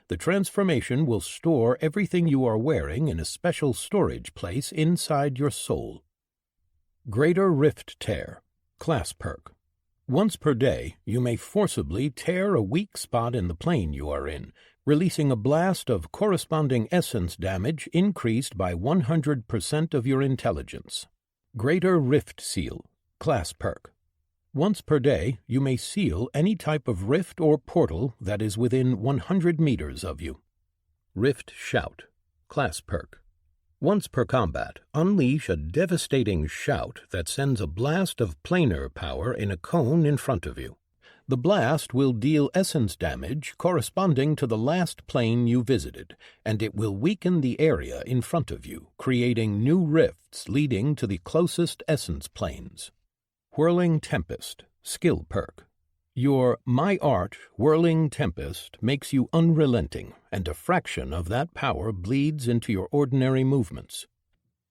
The transformation will store everything you are wearing in a special storage place inside your soul. Greater Rift Tear, class perk. Once per day, you may forcibly tear a weak spot in the plane you are in, releasing a blast of corresponding essence damage increased by 100% of your intelligence. Greater Rift Seal, class perk. Once per day, you may seal any type of rift or portal that is within 100 meters of you. Rift Shout, class perk. Once per combat, unleash a devastating shout that sends a blast of planar power in a cone in front of you. The blast will deal essence damage corresponding to the last plane you visited, and it will weaken the area in front of you, creating new rifts leading to the closest essence planes. Whirling Tempest, skill perk. Your My Art Whirling Tempest makes you unrelenting, and a fraction of that power bleeds into your ordinary movements.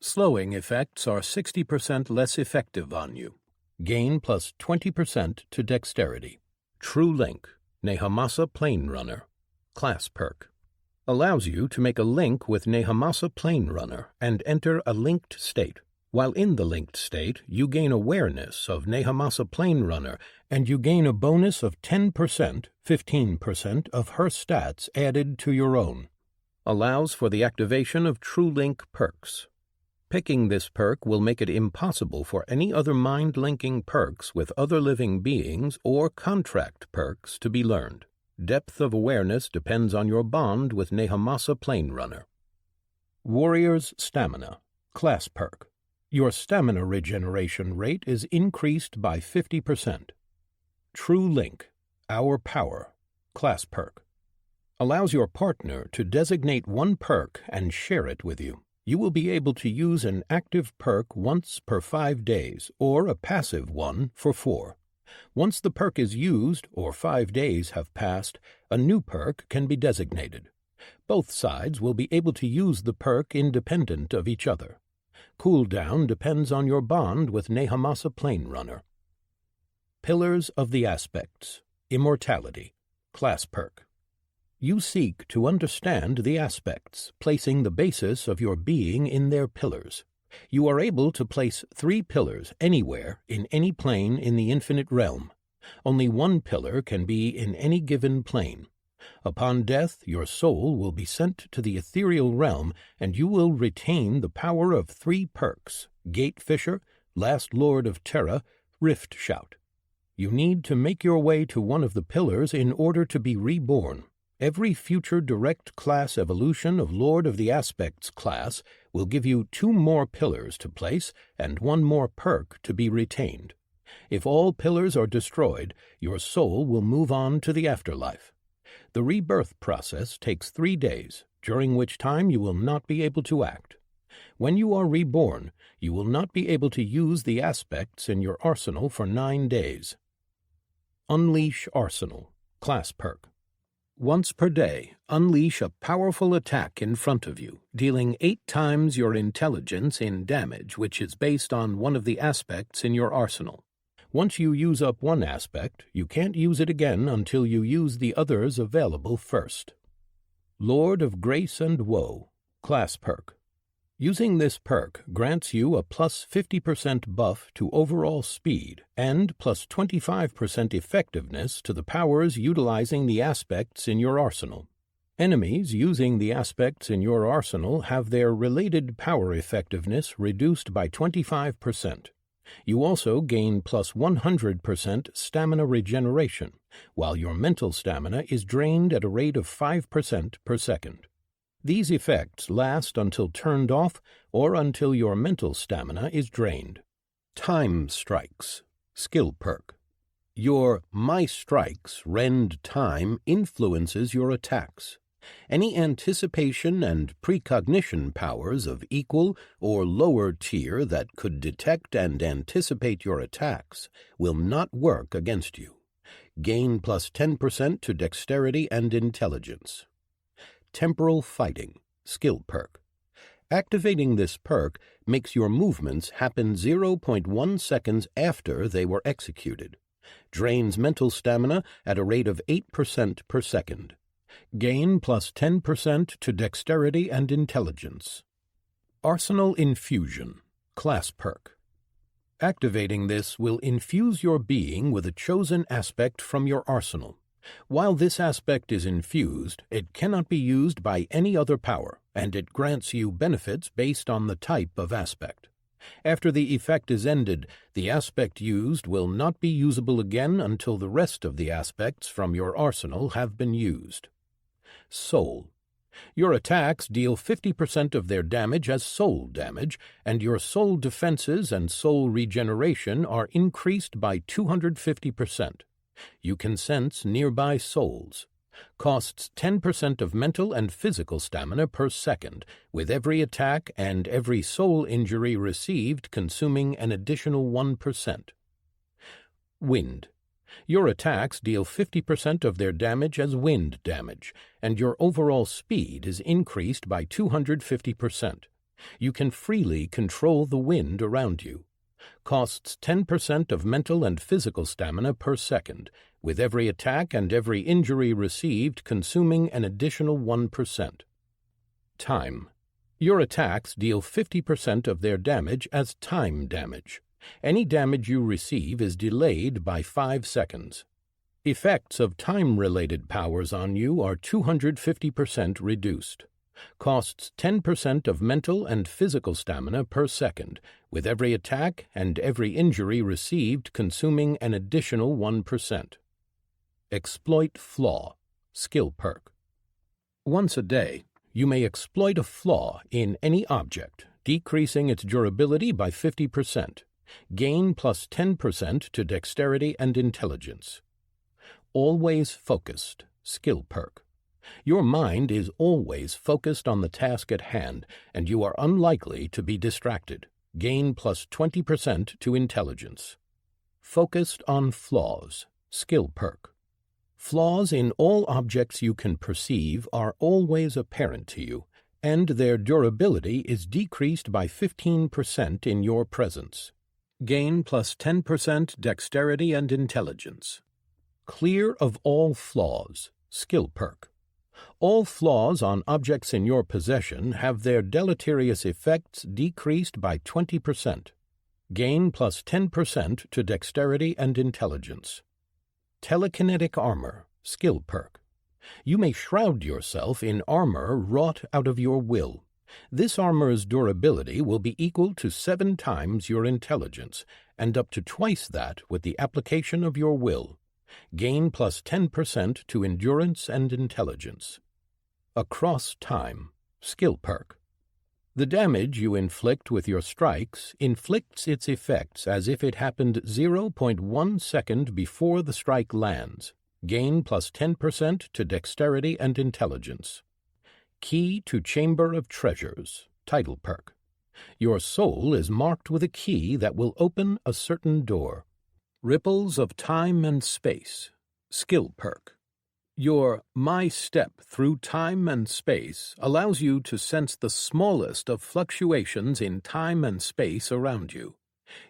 Slowing effects are 60% less effective on you. Gain plus 20% to dexterity. True Link, Nehamasa Plane Runner, class perk. Allows you to make a link with Nehamasa Plane Runner and enter a linked state. While in the linked state, you gain awareness of Nehamasa Plane Runner, and you gain a bonus of 10%, 15% of her stats added to your own. Allows for the activation of True Link perks. Picking this perk will make it impossible for any other mind-linking perks with other living beings or contract perks to be learned. Depth of awareness depends on your bond with Nehamasa Plane Runner. Warrior's Stamina, class perk. Your stamina regeneration rate is increased by 50%. True Link, Our Power, class perk. Allows your partner to designate one perk and share it with you. You will be able to use an active perk once per 5 days, or a passive one for 4. Once the perk is used, or 5 days have passed, a new perk can be designated. Both sides will be able to use the perk independent of each other. Cooldown depends on your bond with Nehamasa Plane Runner. Pillars of the Aspects, Immortality, class perk. You seek to understand the aspects, placing the basis of your being in their pillars. You are able to place 3 pillars anywhere in any plane in the infinite realm. Only one pillar can be in any given plane. Upon death, your soul will be sent to the ethereal realm, and you will retain the power of 3 perks: Gate Fisher, Last Lord of Terra, Rift Shout. You need to make your way to one of the pillars in order to be reborn. Every future direct class evolution of Lord of the Aspects class will give you 2 more pillars to place and 1 more perk to be retained. If all pillars are destroyed, your soul will move on to the afterlife. The rebirth process takes 3 days, during which time you will not be able to act. When you are reborn, you will not be able to use the aspects in your arsenal for 9 days. Unleash Arsenal, class perk. Once per day, unleash a powerful attack in front of you, dealing 8 times your intelligence in damage, which is based on one of the aspects in your arsenal. Once you use up one aspect, you can't use it again until you use the others available first. Lord of Grace and Woe, class perk. Using this perk grants you a plus 50% buff to overall speed and plus 25% effectiveness to the powers utilizing the aspects in your arsenal. Enemies using the aspects in your arsenal have their related power effectiveness reduced by 25%. You also gain plus 100% stamina regeneration, while your mental stamina is drained at a rate of 5% per second. These effects last until turned off or until your mental stamina is drained. Time Strikes, skill perk. Your My Strikes rend time influences your attacks. Any anticipation and precognition powers of equal or lower tier that could detect and anticipate your attacks will not work against you. Gain plus 10% to dexterity and intelligence. Temporal Fighting, skill perk. Activating this perk makes your movements happen 0.1 seconds after they were executed. Drains mental stamina at a rate of 8% per second. Gain plus 10% to dexterity and intelligence. Arsenal Infusion, class perk. Activating this will infuse your being with a chosen aspect from your arsenal. While this aspect is infused, it cannot be used by any other power, and it grants you benefits based on the type of aspect. After the effect is ended, the aspect used will not be usable again until the rest of the aspects from your arsenal have been used. Soul. Your attacks deal 50% of their damage as soul damage, and your soul defenses and soul regeneration are increased by 250%. You can sense nearby souls. Costs 10% of mental and physical stamina per second, with every attack and every soul injury received consuming an additional 1%. Wind. Your attacks deal 50% of their damage as wind damage, and your overall speed is increased by 250%. You can freely control the wind around you. Costs 10% of mental and physical stamina per second, with every attack and every injury received consuming an additional 1%. Time. Your attacks deal 50% of their damage as time damage. Any damage you receive is delayed by 5 seconds. Effects of time-related powers on you are 250% reduced. Costs 10% of mental and physical stamina per second, with every attack and every injury received consuming an additional 1%. Exploit Flaw, skill perk. Once a day, you may exploit a flaw in any object, decreasing its durability by 50%. Gain plus 10% to dexterity and intelligence. Always Focused, skill perk. Your mind is always focused on the task at hand, and you are unlikely to be distracted. Gain plus 20% to intelligence. Focused on Flaws, skill perk. Flaws in all objects you can perceive are always apparent to you, and their durability is decreased by 15% in your presence. Gain plus 10% dexterity and intelligence. Clear of all flaws, skill perk. All flaws on objects in your possession have their deleterious effects decreased by 20%. Gain plus 10% to dexterity and intelligence. Telekinetic Armor, skill perk. You may shroud yourself in armor wrought out of your will. This armor's durability will be equal to 7 times your intelligence, and up to twice that with the application of your will. Gain plus 10% to endurance and intelligence. Across Time, skill perk. The damage you inflict with your strikes inflicts its effects as if it happened 0.1 second before the strike lands. Gain plus 10% to dexterity and intelligence. Key to Chamber of Treasures, title perk. Your soul is marked with a key that will open a certain door. Ripples of Time and Space, skill perk. Your My Step through time and space allows you to sense the smallest of fluctuations in time and space around you.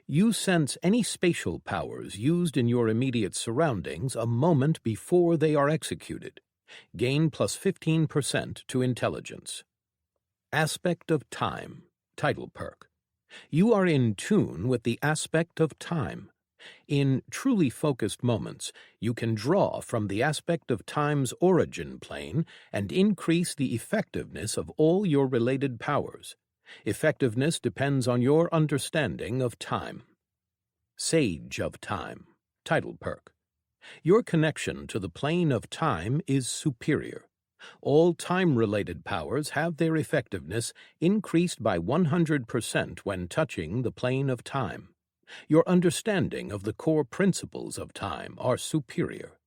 You sense any spatial powers used in your immediate surroundings a moment before they are executed. Gain plus 15% to intelligence. Aspect of Time, title perk. You are in tune with the aspect of time. In truly focused moments, you can draw from the aspect of time's origin plane and increase the effectiveness of all your related powers. Effectiveness depends on your understanding of time. Sage of Time, title perk. Your connection to the plane of time is superior. All time-related powers have their effectiveness increased by 100% when touching the plane of time. Your understanding of the core principles of time are superior.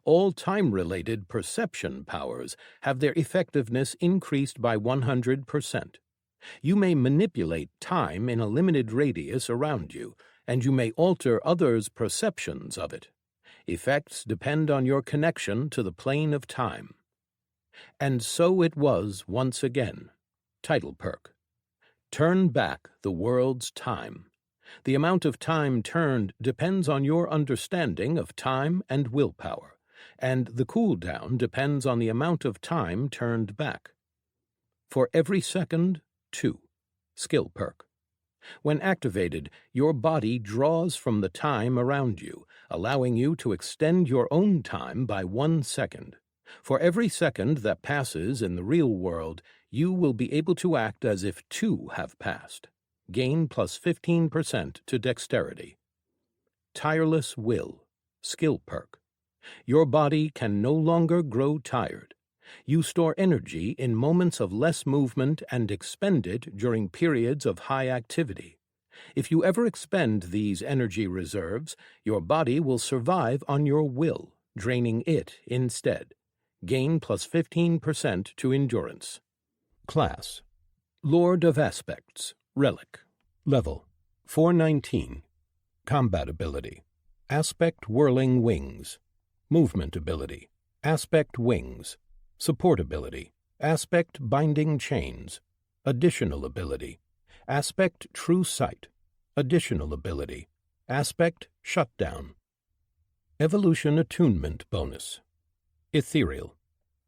All time-related perception powers have their effectiveness increased by 100%. You may manipulate time in a limited radius around you, and you may alter others' perceptions of it. Effects depend on your connection to the plane of time. And so it was once again. Title perk. Turn back the world's time. The amount of time turned depends on your understanding of time and willpower, and the cooldown depends on the amount of time turned back. For every second, 2. Skill perk. When activated, your body draws from the time around you, allowing you to extend your own time by 1 second. For every second that passes in the real world, you will be able to act as if 2 have passed. Gain plus 15% to dexterity. Tireless Will, skill perk. Your body can no longer grow tired. You store energy in moments of less movement and expend it during periods of high activity. If you ever expend these energy reserves, your body will survive on your will, draining it instead. Gain plus 15% to endurance. Class. Lord of Aspects, Relic. Level. 419. Combat ability. Aspect Whirling Wings. Movement ability. Aspect Wings. Support ability. Aspect Binding Chains. Additional ability. Aspect True Sight. Additional ability. Aspect Shutdown. Evolution Attunement Bonus. Ethereal.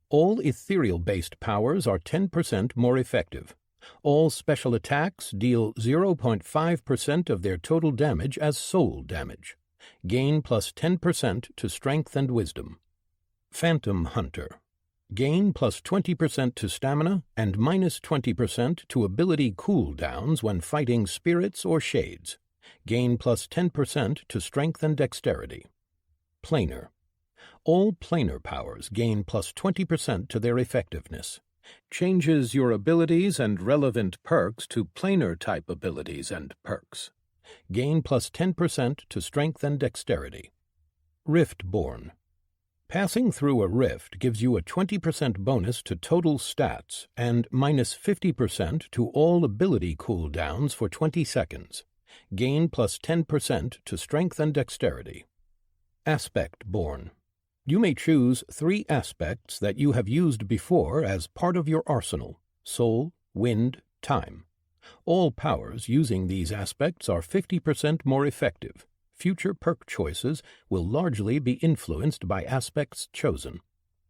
All ethereal-based powers are 10% more effective. All special attacks deal 0.5% of their total damage as soul damage. Gain plus 10% to Strength and Wisdom. Phantom Hunter. Gain plus 20% to stamina and minus 20% to ability cooldowns when fighting spirits or shades. Gain plus 10% to strength and dexterity. Planar. All planar powers gain plus 20% to their effectiveness. Changes your abilities and relevant perks to planar-type abilities and perks. Gain plus 10% to strength and dexterity. Riftborn. Passing through a rift gives you a 20% bonus to total stats and minus 50% to all ability cooldowns for 20 seconds. Gain plus 10% to strength and dexterity. Aspect-born. You may choose 3 aspects that you have used before as part of your arsenal: soul, wind, time. All powers using these aspects are 50% more effective. Future perk choices will largely be influenced by aspects chosen.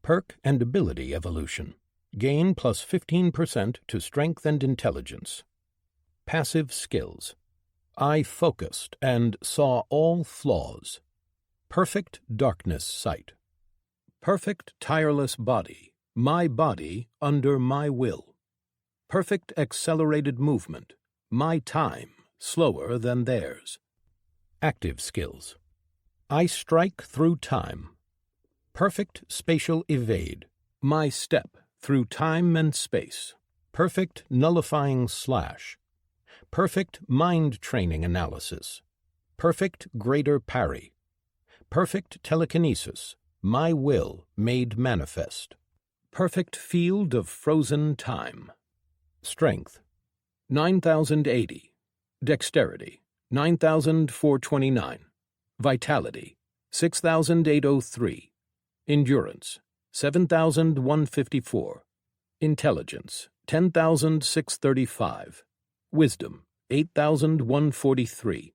Perk and ability evolution. Gain plus 15% to strength and intelligence. Passive skills. I focused and saw all flaws. Perfect darkness sight. Perfect tireless body, my body under my will. Perfect accelerated movement, my time slower than theirs. Active skills. I strike through time. Perfect spatial evade, my step through time and space. Perfect nullifying slash. Perfect mind training analysis. Perfect greater parry. Perfect telekinesis, my will made manifest. Perfect field of frozen time. Strength. 9,080. Dexterity. 9,429. Vitality. 6,803. Endurance. 7,154. Intelligence. 10,635. Wisdom. 8,143.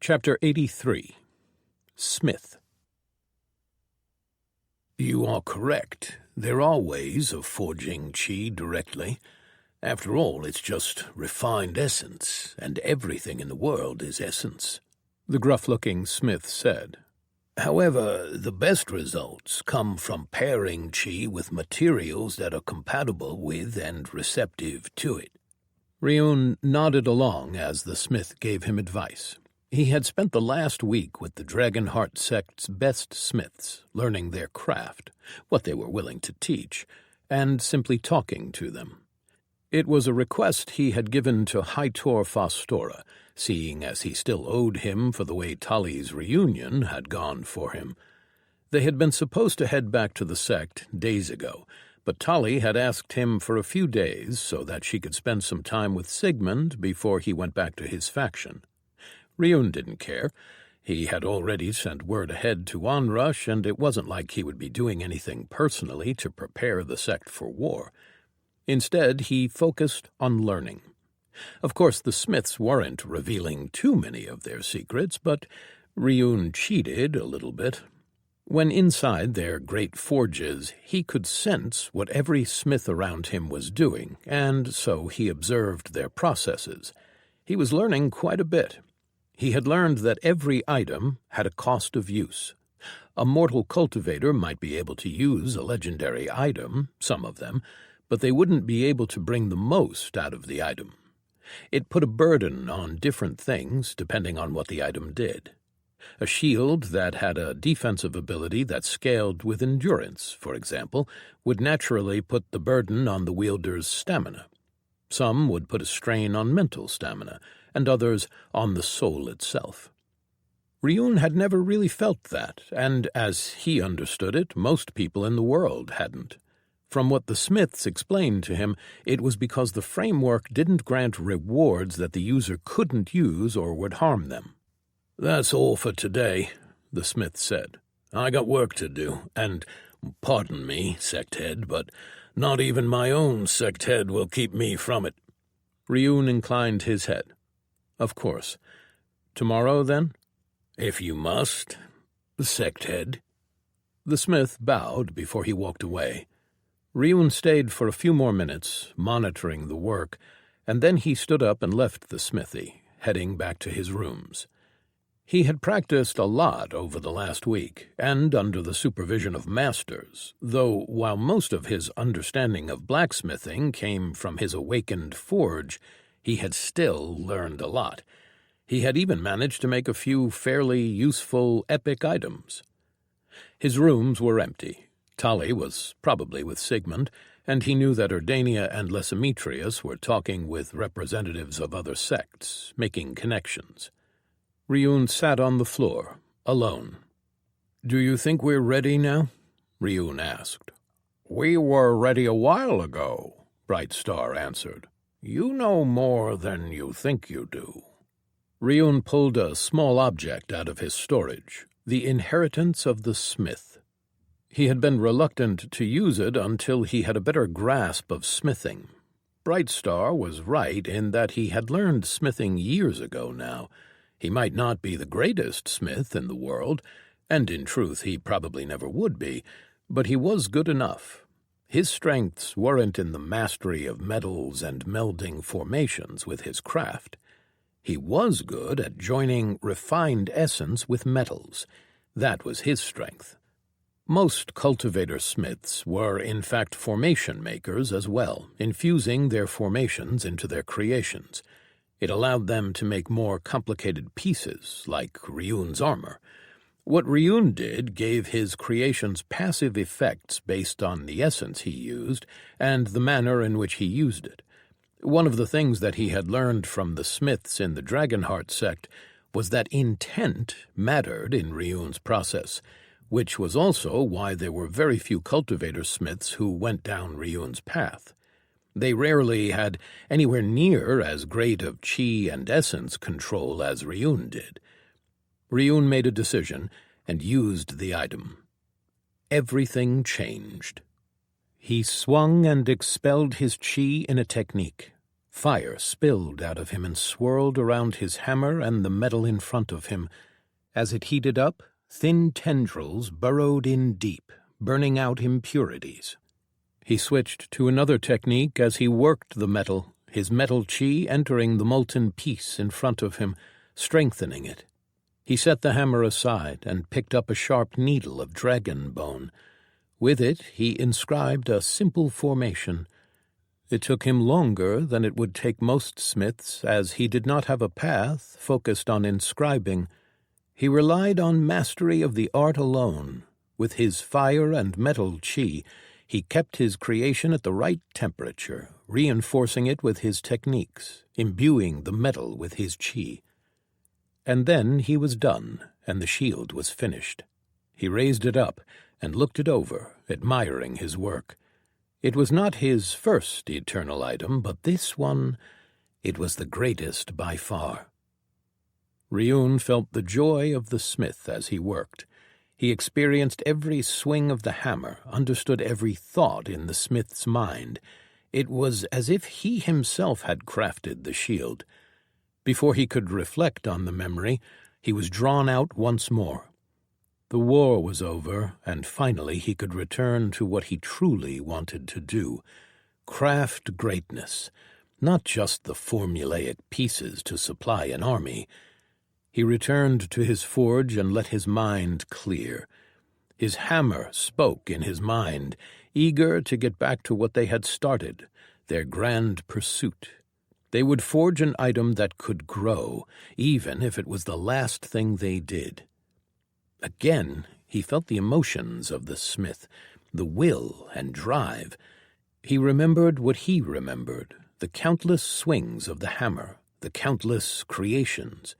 Chapter 83. Smith. You are correct. There are ways of forging chi directly. After all, it's just refined essence, and everything in the world is essence, the gruff-looking Smith said. However, the best results come from pairing chi with materials that are compatible with and receptive to it. Ryun nodded along as the smith gave him advice. He had spent the last week with the Dragonheart sect's best smiths, learning their craft, what they were willing to teach, and simply talking to them. It was a request he had given to Hytor Fostora, seeing as he still owed him for the way Tali's reunion had gone for him. They had been supposed to head back to the sect days ago, but Tali had asked him for a few days so that she could spend some time with Sigmund before he went back to his faction. Ryun didn't care. He had already sent word ahead to Onrush, and it wasn't like he would be doing anything personally to prepare the sect for war. Instead, he focused on learning. Of course, the smiths weren't revealing too many of their secrets, but Ryun cheated a little bit. When inside their great forges, he could sense what every smith around him was doing, and so he observed their processes. He was learning quite a bit. He had learned that every item had a cost of use. A mortal cultivator might be able to use a legendary item, some of them, but they wouldn't be able to bring the most out of the item. It put a burden on different things depending on what the item did. A shield that had a defensive ability that scaled with endurance, for example, would naturally put the burden on the wielder's stamina. Some would put a strain on mental stamina, and others on the soul itself. Ryun had never really felt that, and as he understood it, most people in the world hadn't. From what the smiths explained to him, it was because the framework didn't grant rewards that the user couldn't use or would harm them. "That's all for today," the smith said. "I got work to do, and, pardon me, sect head, but not even my own sect head will keep me from it." Ryun inclined his head. "Of course. Tomorrow, then?" "If you must, sect head." The smith bowed before he walked away. Ryun stayed for a few more minutes, monitoring the work, and then he stood up and left the smithy, heading back to his rooms. He had practiced a lot over the last week, and under the supervision of masters, though while most of his understanding of blacksmithing came from his awakened forge, he had still learned a lot. He had even managed to make a few fairly useful epic items. His rooms were empty. Tali was probably with Sigmund, and he knew that Urdania and Lesemetrius were talking with representatives of other sects, making connections. Ryun sat on the floor, alone. "Do you think we're ready now?" Ryun asked. "We were ready a while ago," Brightstar answered. "You know more than you think you do." Ryun pulled a small object out of his storage, the inheritance of the smith. He had been reluctant to use it until he had a better grasp of smithing. Brightstar was right in that he had learned smithing years ago now. He might not be the greatest smith in the world, and in truth he probably never would be, but he was good enough. His strengths weren't in the mastery of metals and melding formations with his craft. He was good at joining refined essence with metals. That was his strength. Most cultivator smiths were in fact formation makers as well, infusing their formations into their creations. It allowed them to make more complicated pieces, like Ryun's armor. What Ryun did gave his creations passive effects based on the essence he used and the manner in which he used it. One of the things that he had learned from the smiths in the Dragonheart sect was that intent mattered in Ryun's process, which was also why there were very few cultivator smiths who went down Ryun's path. They rarely had anywhere near as great of chi and essence control as Ryun did. Ryun made a decision and used the item. Everything changed. He swung and expelled his chi in a technique. Fire spilled out of him and swirled around his hammer and the metal in front of him. As it heated up, thin tendrils burrowed in deep, burning out impurities. He switched to another technique as he worked the metal, his metal chi entering the molten piece in front of him, strengthening it. He set the hammer aside and picked up a sharp needle of dragon bone. With it he inscribed a simple formation. It took him longer than it would take most smiths, as he did not have a path focused on inscribing. He relied on mastery of the art alone. With his fire and metal chi, he kept his creation at the right temperature, reinforcing it with his techniques, imbuing the metal with his chi. And then he was done, and the shield was finished. He raised it up and looked it over, admiring his work. It was not his first eternal item, but this one, it was the greatest by far. Ryun felt the joy of the smith as he worked. He experienced every swing of the hammer, understood every thought in the smith's mind. It was as if he himself had crafted the shield. Before he could reflect on the memory, he was drawn out once more. The war was over, and finally he could return to what he truly wanted to do. Craft greatness, not just the formulaic pieces to supply an army. He returned to his forge and let his mind clear. His hammer spoke in his mind, eager to get back to what they had started, their grand pursuit. They would forge an item that could grow, even if it was the last thing they did. Again, he felt the emotions of the smith, the will and drive. He remembered what he remembered, the countless swings of the hammer, the countless creations.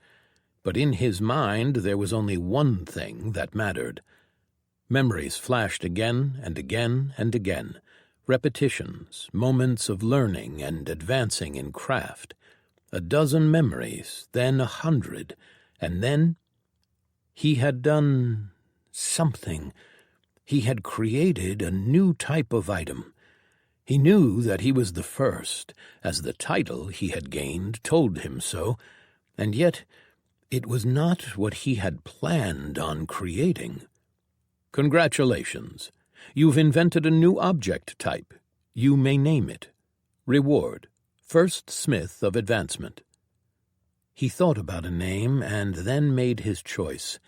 But in his mind there was only one thing that mattered. Memories flashed again and again and again, repetitions, moments of learning and advancing in craft. 12 memories, then 100, and then he had done something. He had created a new type of item. He knew that he was the first, as the title he had gained told him so, and yet it was not what he had planned on creating. Congratulations. You've invented a new object type. You may name it. Reward: First Smith of Advancement. He thought about a name and then made his choice.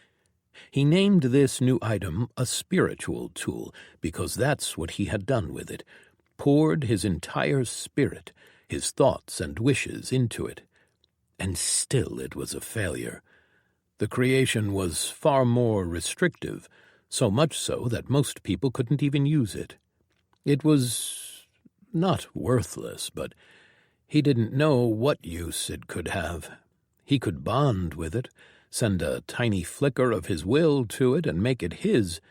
He named this new item a spiritual tool because that's what he had done with it, poured his entire spirit, his thoughts and wishes into it. And still it was a failure. The creation was far more restrictive, so much so that most people couldn't even use it. It was not worthless, but he didn't know what use it could have. He could bond with it, send a tiny flicker of his will to it and make it his,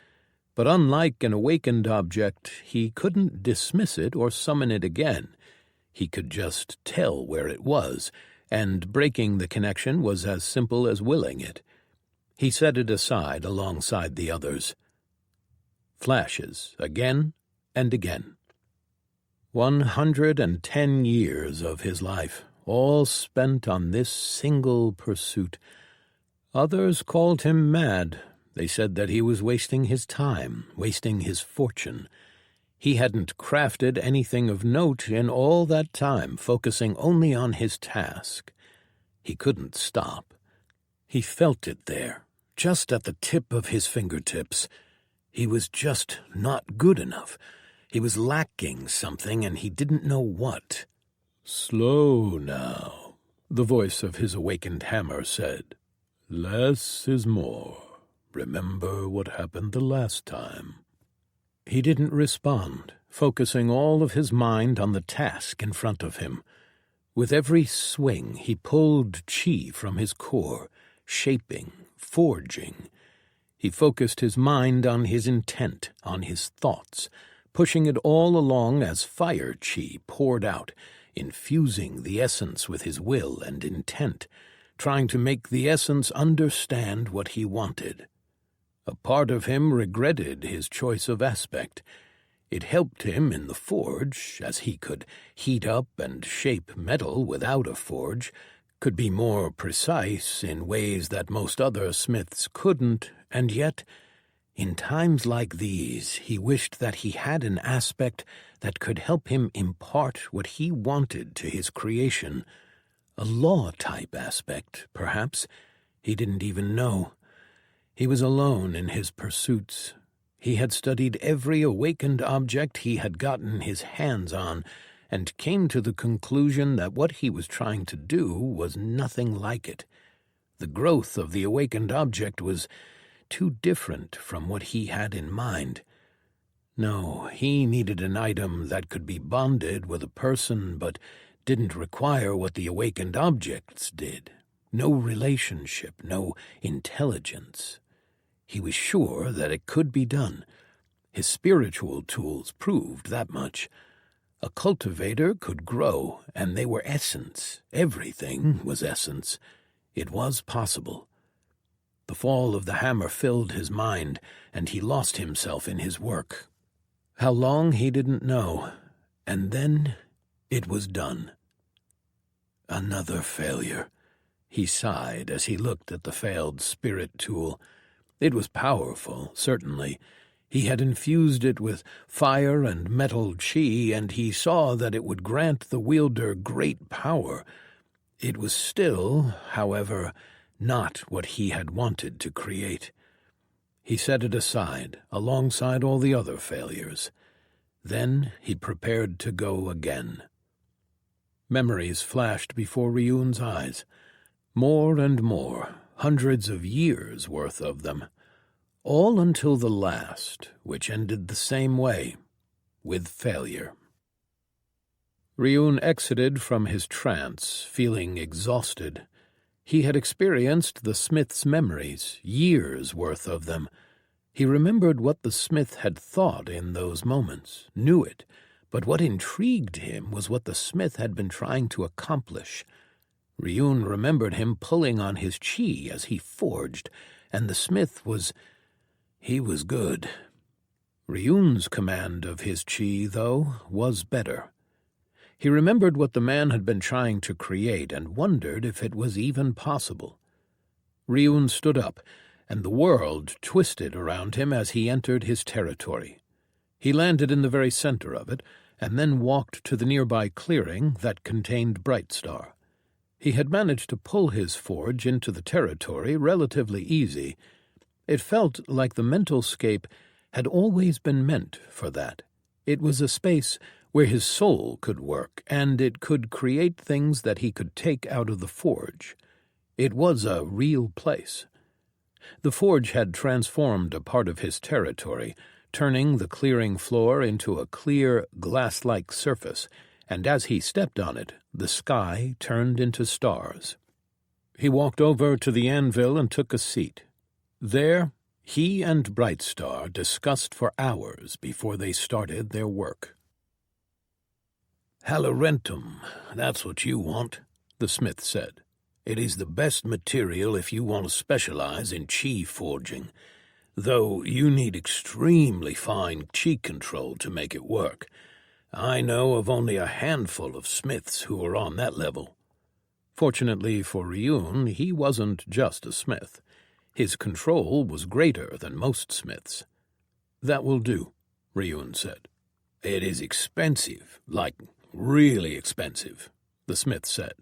but unlike an awakened object, he couldn't dismiss it or summon it again. He could just tell where it was, and breaking the connection was as simple as willing it. He set it aside alongside the others. Flashes, again and again. 110 years of his life, all spent on this single pursuit. Others called him mad. They said that he was wasting his time, wasting his fortune. He hadn't crafted anything of note in all that time, focusing only on his task. He couldn't stop. He felt it there, just at the tip of his fingertips. He was just not good enough. He was lacking something, and he didn't know what. "Slow now," the voice of his awakened hammer said. "Less is more. Remember what happened the last time." He didn't respond, focusing all of his mind on the task in front of him. With every swing, he pulled chi from his core, shaping, forging. He focused his mind on his intent, on his thoughts, pushing it all along as fire chi poured out, infusing the essence with his will and intent, trying to make the essence understand what he wanted. A part of him regretted his choice of aspect. It helped him in the forge, as he could heat up and shape metal without a forge, could be more precise in ways that most other smiths couldn't, and yet, in times like these, he wished that he had an aspect that could help him impart what he wanted to his creation. A law-type aspect, perhaps. He didn't even know. He was alone in his pursuits. He had studied every awakened object he had gotten his hands on, and came to the conclusion that what he was trying to do was nothing like it. The growth of the awakened object was too different from what he had in mind. No, he needed an item that could be bonded with a person but didn't require what the awakened objects did. No relationship, no intelligence. He was sure that it could be done. His spiritual tools proved that much. A cultivator could grow, and they were essence. Everything was essence. It was possible. The fall of the hammer filled his mind, and he lost himself in his work. How long he didn't know, and then it was done. Another failure. He sighed as he looked at the failed spirit tool. It was powerful, certainly. He had infused it with fire and metal chi, and he saw that it would grant the wielder great power. It was still, however, not what he had wanted to create. He set it aside, alongside all the other failures. Then he prepared to go again. Memories flashed before Ryun's eyes. More and more, hundreds of years' worth of them. All until the last, which ended the same way, with failure. Ryun exited from his trance, feeling exhausted. He had experienced the smith's memories, years' worth of them. He remembered what the smith had thought in those moments, knew it, but what intrigued him was what the smith had been trying to accomplish. Ryun remembered him pulling on his chi as he forged, and the smith he was good. Ryun's command of his chi, though, was better. He remembered what the man had been trying to create and wondered if it was even possible. Ryun stood up, and the world twisted around him as he entered his territory. He landed in the very center of it, and then walked to the nearby clearing that contained Brightstar. He had managed to pull his forge into the territory relatively easy. It felt like the mental scape had always been meant for that. It was a space where his soul could work, and it could create things that he could take out of the forge. It was a real place. The forge had transformed a part of his territory, turning the clearing floor into a clear, glass-like surface, and as he stepped on it, the sky turned into stars. He walked over to the anvil and took a seat. There, he and Brightstar discussed for hours before they started their work. "Halorentum, that's what you want," the smith said. "It is the best material if you want to specialize in chi forging, though you need extremely fine chi control to make it work. I know of only a handful of smiths who are on that level." Fortunately for Ryun, he wasn't just a smith. His control was greater than most smiths. "That will do," Ryun said. "It is expensive, like really expensive," the smith said.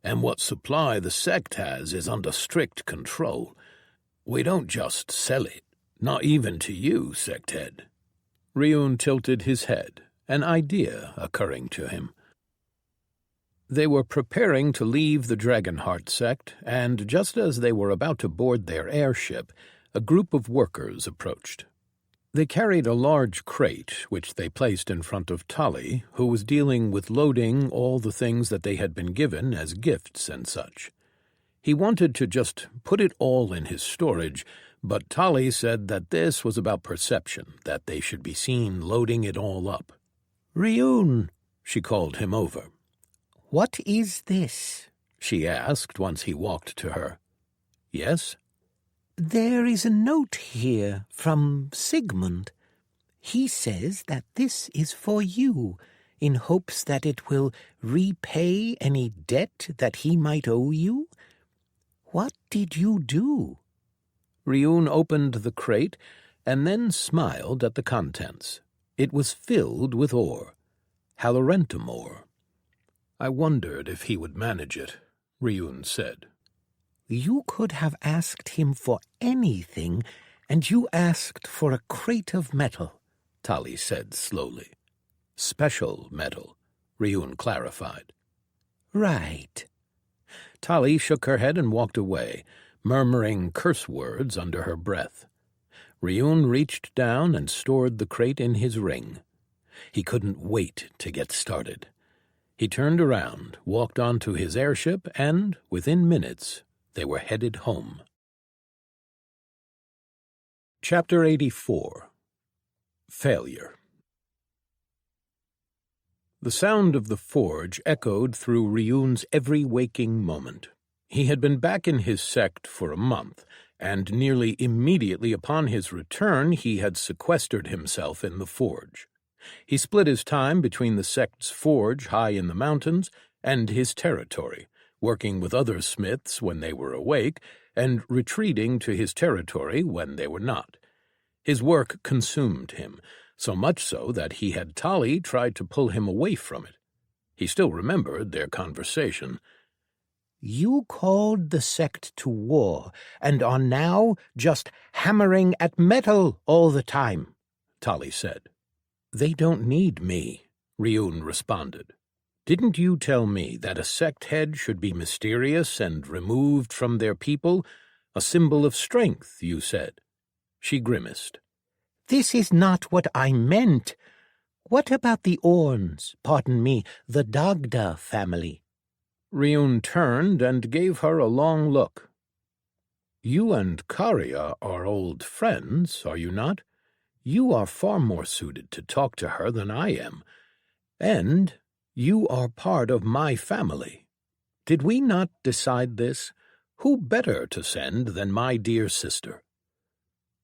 "And what supply the sect has is under strict control. We don't just sell it, not even to you, sect head." Ryun tilted his head, an idea occurring to him. They were preparing to leave the Dragonheart sect, and just as they were about to board their airship, a group of workers approached. They carried a large crate, which they placed in front of Tali, who was dealing with loading all the things that they had been given as gifts and such. He wanted to just put it all in his storage, but Tali said that this was about perception, that they should be seen loading it all up. "Ryun," she called him over. "What is this?" she asked once he walked to her. "Yes?" "There is a note here from Sigmund. He says that this is for you, in hopes that it will repay any debt that he might owe you. What did you do?" Ryun opened the crate and then smiled at the contents. It was filled with ore, Halorentum ore. "I wondered if he would manage it," Ryun said. "You could have asked him for anything, and you asked for a crate of metal," Tali said slowly. "Special metal," Ryun clarified. Right. Tali shook her head and walked away, murmuring curse words under her breath. Ryun reached down and stored the crate in his ring. He couldn't wait to get started. He turned around, walked onto his airship, and, within minutes, they were headed home. Chapter 84. Failure. The sound of the forge echoed through Ryun's every waking moment. He had been back in his sect for a month, and nearly immediately upon his return he had sequestered himself in the forge. He split his time between the sect's forge high in the mountains and his territory, working with other smiths when they were awake, and retreating to his territory when they were not. His work consumed him, so much so that he had Tali try to pull him away from it. He still remembered their conversation. You called the sect to war, and are now just hammering at metal all the time, Tali said. They don't need me, Ryun responded. Didn't you tell me that a sect head should be mysterious and removed from their people? A symbol of strength, you said. She grimaced. This is not what I meant. What about the Orns, pardon me, the Dagda family? Ryun turned and gave her a long look. You and Karya are old friends, are you not? You are far more suited to talk to her than I am. And you are part of my family. Did we not decide this? Who better to send than my dear sister?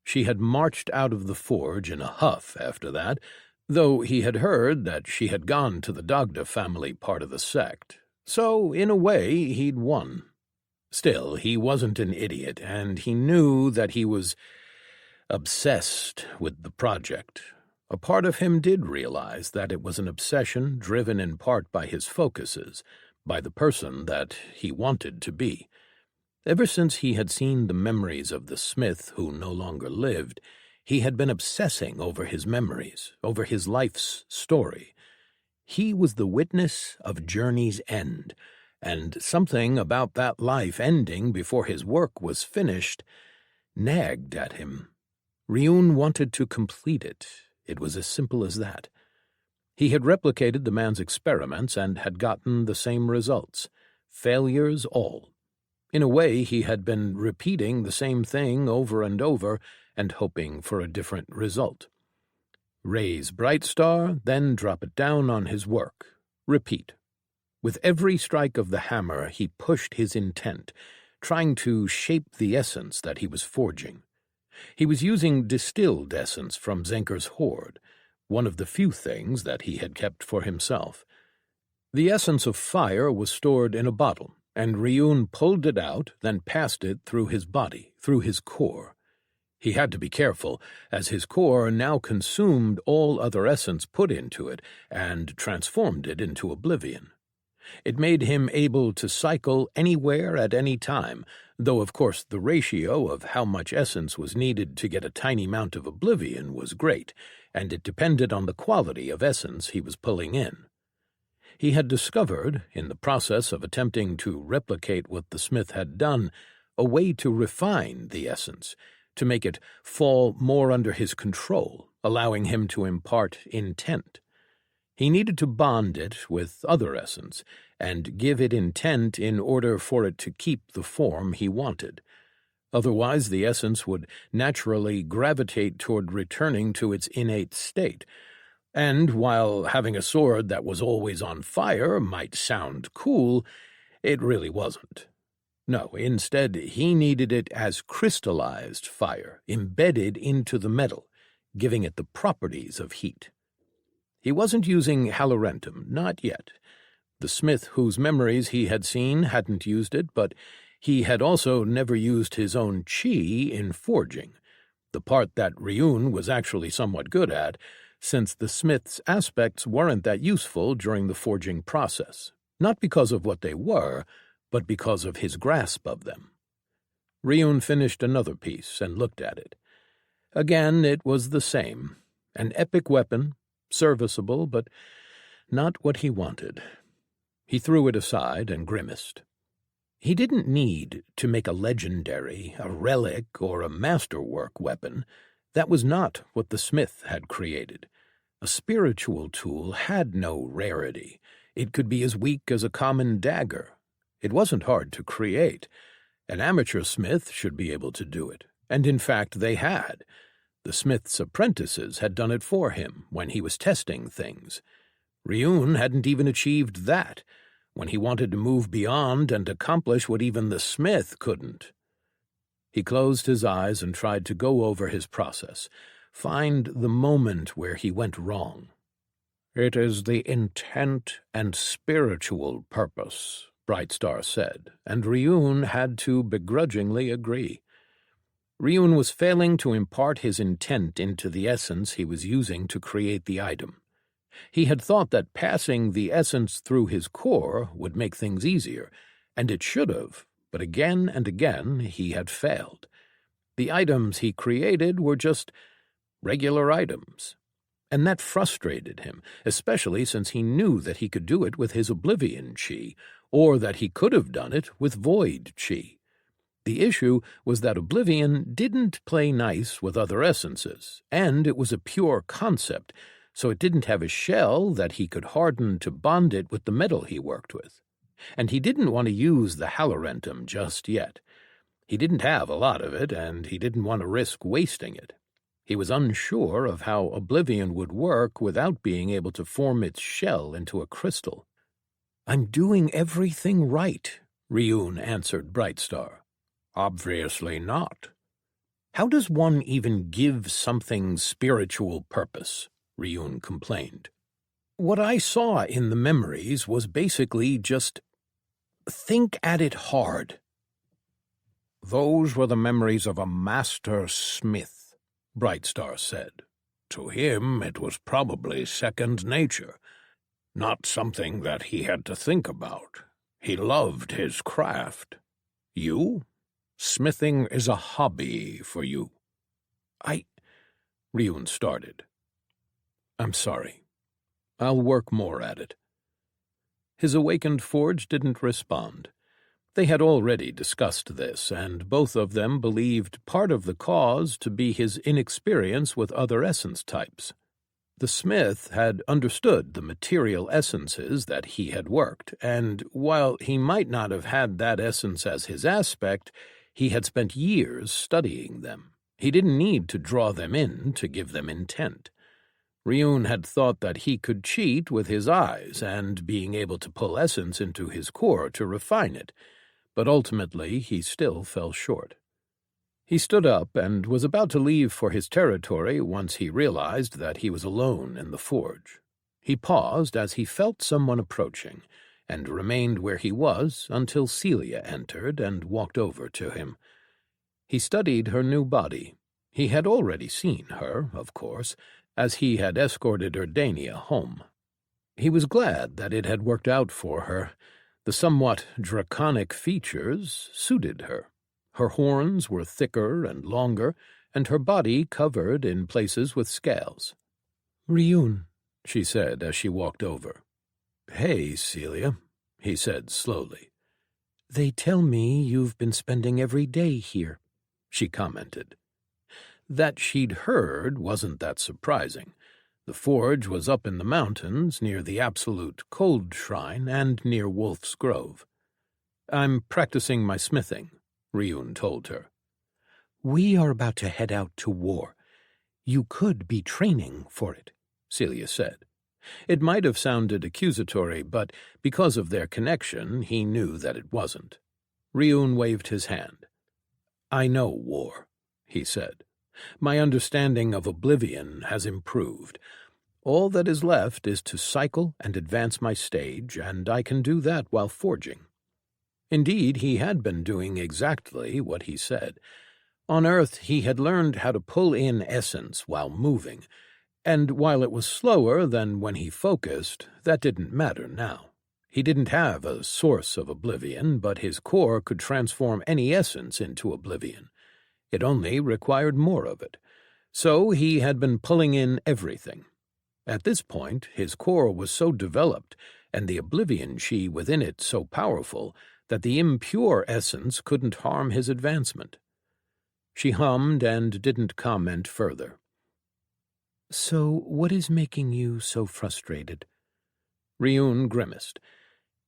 She had marched out of the forge in a huff after that, though he had heard that she had gone to the Dagda family part of the sect. So, in a way, he'd won. Still, he wasn't an idiot, and he knew that he was obsessed with the project. A part of him did realize that it was an obsession driven in part by his focuses, by the person that he wanted to be. Ever since he had seen the memories of the smith who no longer lived, he had been obsessing over his memories, over his life's story. He was the witness of Journey's end, and something about that life ending before his work was finished nagged at him. Ryun wanted to complete it. It was as simple as that. He had replicated the man's experiments and had gotten the same results. Failures all. In a way, he had been repeating the same thing over and over and hoping for a different result. Raise bright star, then drop it down on his work. Repeat. With every strike of the hammer, he pushed his intent, trying to shape the essence that he was forging. He was using distilled essence from Zenker's hoard, one of the few things that he had kept for himself. The essence of fire was stored in a bottle, and Ryun pulled it out, then passed it through his body, through his core. He had to be careful, as his core now consumed all other essence put into it and transformed it into oblivion. It made him able to cycle anywhere at any time, though of course the ratio of how much essence was needed to get a tiny amount of oblivion was great, and it depended on the quality of essence he was pulling in. He had discovered, in the process of attempting to replicate what the smith had done, a way to refine the essence, to make it fall more under his control, allowing him to impart intent. He needed to bond it with other essence, and give it intent in order for it to keep the form he wanted. Otherwise, the essence would naturally gravitate toward returning to its innate state, and while having a sword that was always on fire might sound cool, it really wasn't. No, instead, he needed it as crystallized fire, embedded into the metal, giving it the properties of heat. He wasn't using halorentum, not yet. The smith whose memories he had seen hadn't used it, but he had also never used his own chi in forging, the part that Ryun was actually somewhat good at, since the smith's aspects weren't that useful during the forging process, not because of what they were, but because of his grasp of them. Ryun finished another piece and looked at it. Again, it was the same, an epic weapon, serviceable, but Not what he wanted. He threw it aside and grimaced. He didn't need to make a legendary, a relic, or a masterwork weapon. That was not what the smith had created. A spiritual tool had no rarity. It could be as weak as a common dagger. It wasn't hard to create. An amateur smith should be able to do it, and in fact they had. The smith's apprentices had done it for him when he was testing things. Ryun hadn't even achieved that, when he wanted to move beyond and accomplish what even the smith couldn't. He closed his eyes and tried to go over his process, find the moment where he went wrong. "It is the intent and spiritual purpose," Brightstar said, and Ryun had to begrudgingly agree. Ryun was failing to impart his intent into the essence he was using to create the item. He had thought that passing the essence through his core would make things easier, and it should have, but again and again he had failed. The items he created were just regular items, and that frustrated him, especially since he knew that he could do it with his Oblivion Chi, or that he could have done it with Void Chi. The issue was that Oblivion didn't play nice with other essences, and it was a pure concept, so it didn't have a shell that he could harden to bond it with the metal he worked with. And he didn't want to use the Halorentum just yet. He didn't have a lot of it, and he didn't want to risk wasting it. He was unsure of how Oblivion would work without being able to form its shell into a crystal. "I'm doing everything right," Ryun answered Brightstar. "Obviously not." "How does one even give something spiritual purpose?" Ryun complained. "What I saw in the memories was basically just think at it hard." "Those were the memories of a master smith," Brightstar said. "To him it was probably second nature, not something that he had to think about. He loved his craft. You? Smithing is a hobby for you." Ryun started. "I'm sorry. I'll work more at it." His awakened forge didn't respond. They had already discussed this, and both of them believed part of the cause to be his inexperience with other essence types. The smith had understood the material essences that he had worked, and while he might not have had that essence as his aspect, he had spent years studying them. He didn't need to draw them in to give them intent. Ryun had thought that he could cheat with his eyes and being able to pull essence into his core to refine it, but ultimately he still fell short. He stood up and was about to leave for his territory once he realized that he was alone in the forge. He paused as he felt someone approaching, and remained where he was until Celia entered and walked over to him. He studied her new body. He had already seen her, of course, as he had escorted Erdania home. He was glad that it had worked out for her. The somewhat draconic features suited her. Her horns were thicker and longer, and her body covered in places with scales. "Ryun," she said as she walked over. "Hey, Celia," he said slowly. "They tell me you've been spending every day here," she commented. That she'd heard wasn't that surprising. The forge was up in the mountains near the Absolute Cold Shrine and near Wolf's Grove. "I'm practicing my smithing," Ryun told her. "We are about to head out to war. You could be training for it," Celia said. It might have sounded accusatory, but because of their connection, he knew that it wasn't. Ryun waved his hand. "I know war," he said. "My understanding of Oblivion has improved. All that is left is to cycle and advance my stage, and I can do that while forging." Indeed, he had been doing exactly what he said. On Earth, he had learned how to pull in essence while moving, and while it was slower than when he focused, that didn't matter now. He didn't have a source of Oblivion, but his core could transform any essence into Oblivion. It only required more of it. So he had been pulling in everything. At this point, his core was so developed, and the oblivion chi within it so powerful, that the impure essence couldn't harm his advancement. She hummed and didn't comment further. So what is making you so frustrated? Ryun grimaced.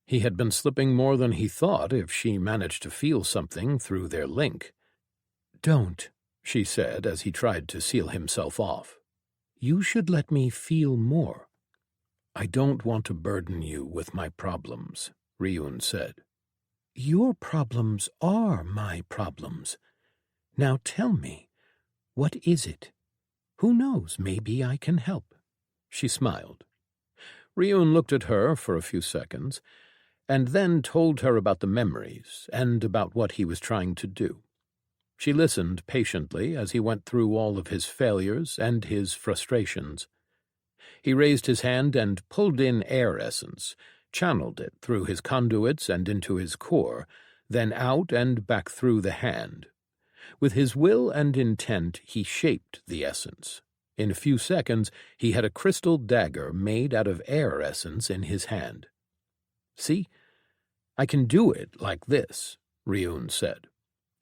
He had been slipping more than he thought if she managed to feel something through their link. Don't, she said as he tried to seal himself off. You should let me feel more. I don't want to burden you with my problems, Ryun said. Your problems are my problems. Now tell me, what is it? Who knows, maybe I can help. She smiled. Ryun looked at her for a few seconds, and then told her about the memories and about what he was trying to do. She listened patiently as he went through all of his failures and his frustrations. He raised his hand and pulled in air essence, channeled it through his conduits and into his core, then out and back through the hand. With his will and intent, he shaped the essence. In a few seconds, he had a crystal dagger made out of air essence in his hand. See? I can do it like this, Ryun said.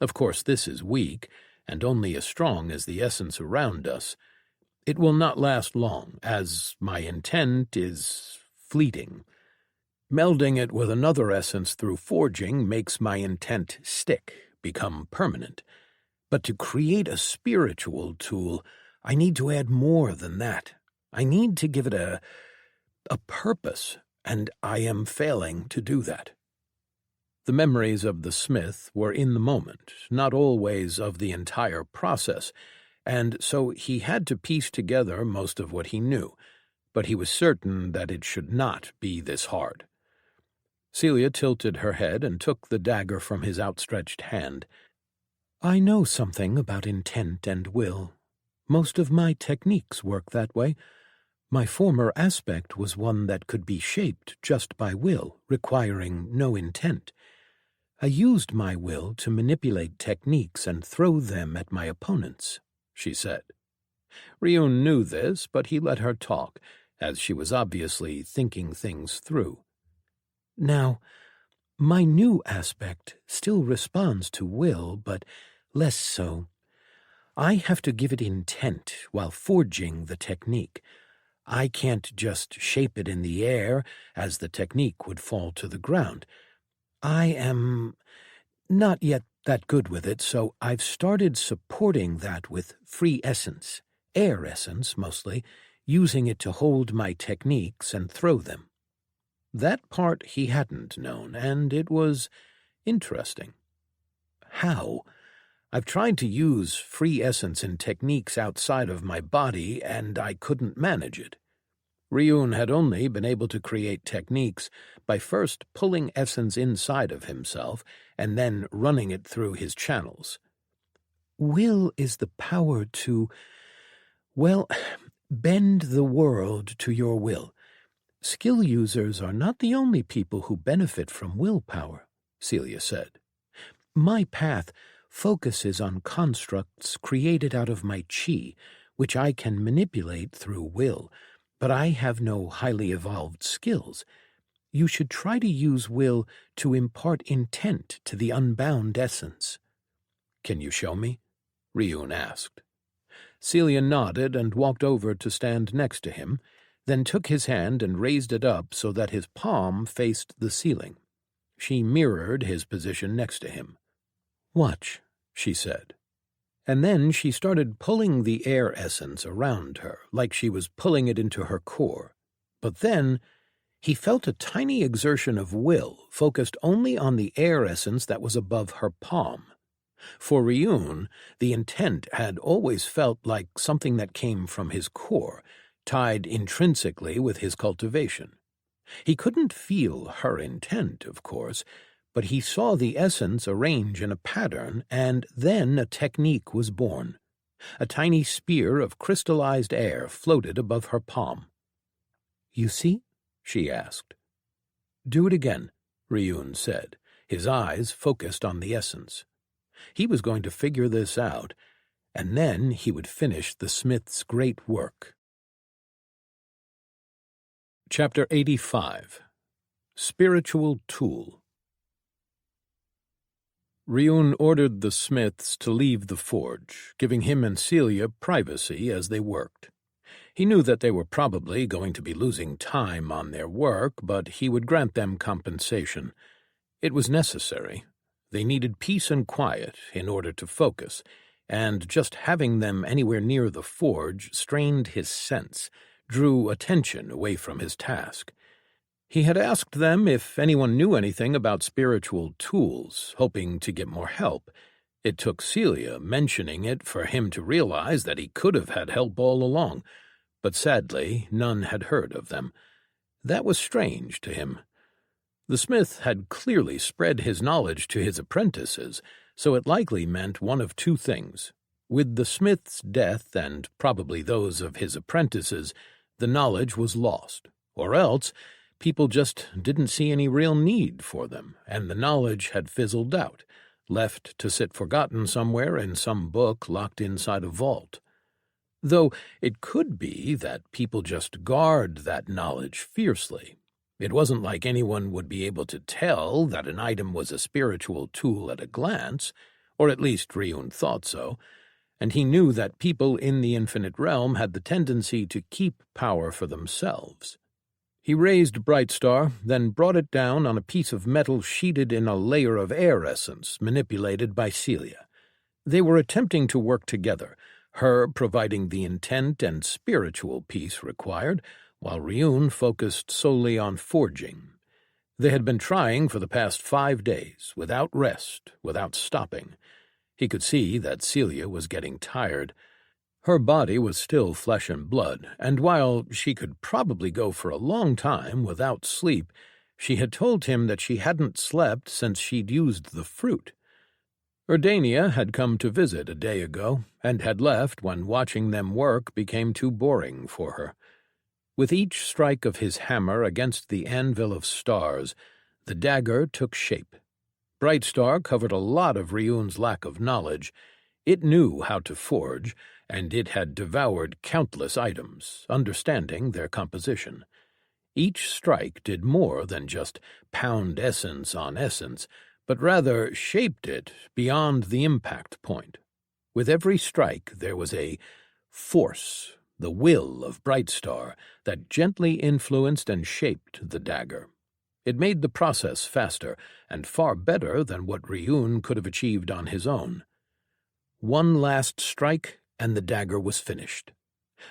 Of course, this is weak, and only as strong as the essence around us. It will not last long, as my intent is fleeting. Melding it with another essence through forging makes my intent stick, become permanent. But to create a spiritual tool, I need to add more than that. I need to give it a purpose, and I am failing to do that. The memories of the smith were in the moment, not always of the entire process, and so he had to piece together most of what he knew, but he was certain that it should not be this hard. Celia tilted her head and took the dagger from his outstretched hand. I know something about intent and will. Most of my techniques work that way. My former aspect was one that could be shaped just by will, requiring no intent. I used my will to manipulate techniques and throw them at my opponents, she said. Ryun knew this, but he let her talk, as she was obviously thinking things through. Now, my new aspect still responds to will, but less so. I have to give it intent while forging the technique. I can't just shape it in the air, as the technique would fall to the ground. I am not yet that good with it, so I've started supporting that with free essence, air essence mostly, using it to hold my techniques and throw them. That part he hadn't known, and it was interesting. How? I've tried to use free essence in techniques outside of my body, and I couldn't manage it. Ryun had only been able to create techniques by first pulling essence inside of himself and then running it through his channels. Will is the power to, well, bend the world to your will. Skill users are not the only people who benefit from willpower, Celia said. My path focuses on constructs created out of my chi, which I can manipulate through will, but I have no highly evolved skills. You should try to use will to impart intent to the unbound essence. Can you show me? Ryun asked. Celia nodded and walked over to stand next to him, then took his hand and raised it up so that his palm faced the ceiling. She mirrored his position next to him. Watch, she said. And then she started pulling the air essence around her, like she was pulling it into her core. But then he felt a tiny exertion of will focused only on the air essence that was above her palm. For Ryun, the intent had always felt like something that came from his core, tied intrinsically with his cultivation. He couldn't feel her intent, of course, but he saw the essence arrange in a pattern, and then a technique was born. A tiny spear of crystallized air floated above her palm. You see? She asked. Do it again, Ryun said, his eyes focused on the essence. He was going to figure this out, and then he would finish the smith's great work. Chapter 85. Spiritual Tool. Ryun ordered the smiths to leave the forge, giving him and Celia privacy as they worked. He knew that they were probably going to be losing time on their work, but he would grant them compensation. It was necessary. They needed peace and quiet in order to focus, and just having them anywhere near the forge strained his sense, drew attention away from his task. He had asked them if anyone knew anything about spiritual tools, hoping to get more help. It took Celia mentioning it for him to realize that he could have had help all along, but sadly none had heard of them. That was strange to him. The smith had clearly spread his knowledge to his apprentices, so it likely meant one of two things. With the smith's death, and probably those of his apprentices, the knowledge was lost, or else people just didn't see any real need for them, and the knowledge had fizzled out, left to sit forgotten somewhere in some book locked inside a vault. Though it could be that people just guard that knowledge fiercely. It wasn't like anyone would be able to tell that an item was a spiritual tool at a glance, or at least Ryun thought so, and he knew that people in the infinite realm had the tendency to keep power for themselves. He raised Brightstar, then brought it down on a piece of metal sheeted in a layer of air essence manipulated by Celia. They were attempting to work together, her providing the intent and spiritual piece required, while Ryun focused solely on forging. They had been trying for the past 5 days, without rest, without stopping. He could see that Celia was getting tired. Her body was still flesh and blood, and while she could probably go for a long time without sleep, she had told him that she hadn't slept since she'd used the fruit. Erdania had come to visit a day ago, and had left when watching them work became too boring for her. With each strike of his hammer against the anvil of stars, the dagger took shape. Brightstar covered a lot of Ryun's lack of knowledge. It knew how to forge, and it had devoured countless items, understanding their composition. Each strike did more than just pound essence on essence, but rather shaped it beyond the impact point. With every strike there was a force, the will of Brightstar, that gently influenced and shaped the dagger. It made the process faster, and far better than what Ryun could have achieved on his own. One last strike, and the dagger was finished.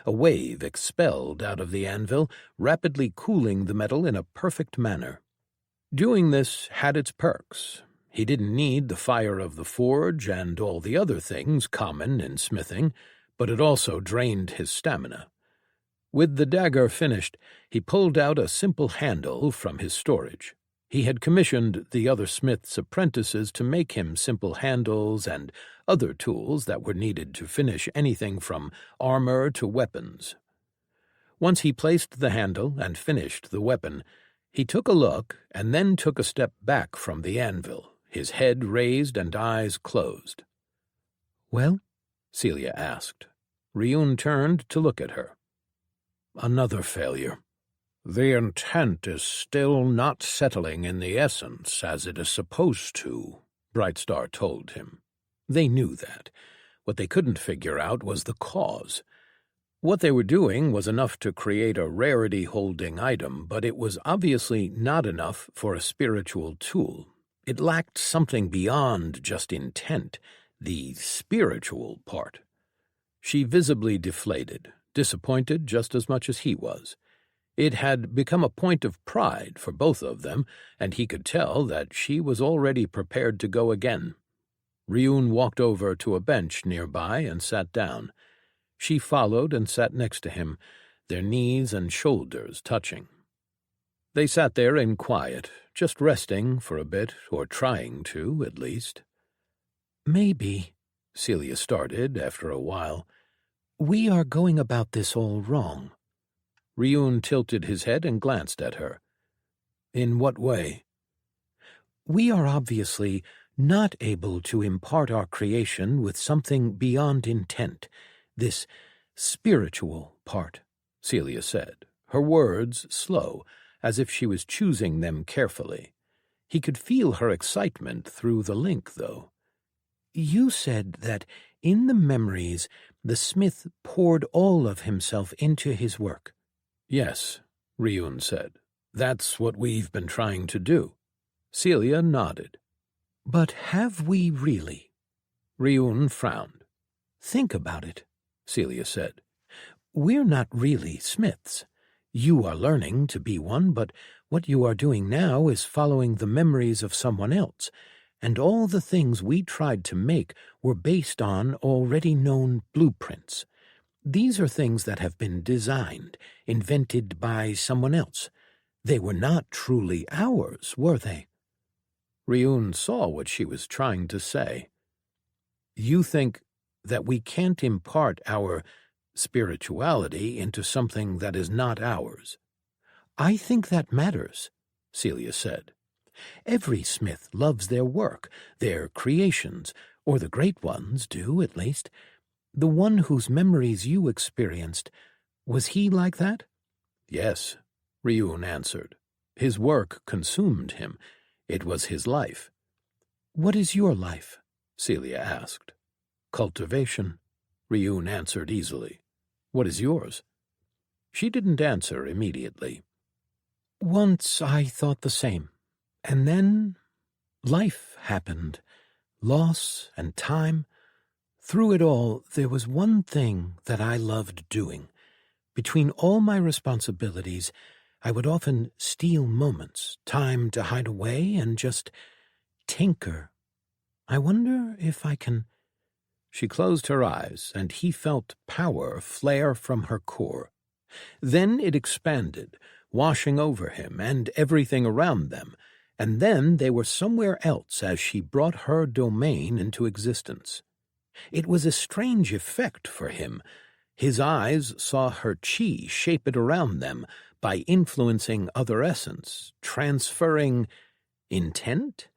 A wave expelled out of the anvil, rapidly cooling the metal in a perfect manner. Doing this had its perks. He didn't need the fire of the forge and all the other things common in smithing, but it also drained his stamina. With the dagger finished, he pulled out a simple handle from his storage. He had commissioned the other smith's apprentices to make him simple handles and other tools that were needed to finish anything from armor to weapons. Once he placed the handle and finished the weapon, he took a look and then took a step back from the anvil, his head raised and eyes closed. "Well?" Celia asked. Ryun turned to look at her. Another failure. The intent is still not settling in the essence as it is supposed to, Brightstar told him. They knew that. What they couldn't figure out was the cause. What they were doing was enough to create a rarity-holding item, but it was obviously not enough for a spiritual tool. It lacked something beyond just intent, the spiritual part. She visibly deflated, disappointed just as much as he was. It had become a point of pride for both of them, and he could tell that she was already prepared to go again. Ryun walked over to a bench nearby and sat down. She followed and sat next to him, their knees and shoulders touching. They sat there in quiet, just resting for a bit, or trying to, at least. "Maybe," Celia started after a while, "we are going about this all wrong." Ryun tilted his head and glanced at her. In what way? "We are obviously not able to impart our creation with something beyond intent, this spiritual part," Celia said, her words slow, as if she was choosing them carefully. He could feel her excitement through the link, though. You said that in the memories the smith poured all of himself into his work. Yes, Ryun said. That's what we've been trying to do. Celia nodded. But have we really? Ryun frowned. Think about it, Celia said. We're not really smiths. You are learning to be one, but what you are doing now is following the memories of someone else, and all the things we tried to make were based on already known blueprints. These are things that have been designed, invented by someone else. They were not truly ours, were they? Ryun saw what she was trying to say. You think that we can't impart our spirituality into something that is not ours? I think that matters, Celia said. Every smith loves their work, their creations, or the great ones do, at least. The one whose memories you experienced, was he like that? Yes, Ryun answered. His work consumed him. It was his life. What is your life? Celia asked. Cultivation, Ryun answered easily. What is yours? She didn't answer immediately. Once I thought the same, and then life happened. Loss and time. Through it all, there was one thing that I loved doing. Between all my responsibilities, I would often steal moments, time to hide away and just tinker. I wonder if I can... She closed her eyes, and he felt power flare from her core. Then it expanded, washing over him and everything around them, and then they were somewhere else as she brought her domain into existence. It was a strange effect for him. His eyes saw her chi shape it around them by influencing other essence, transferring intent?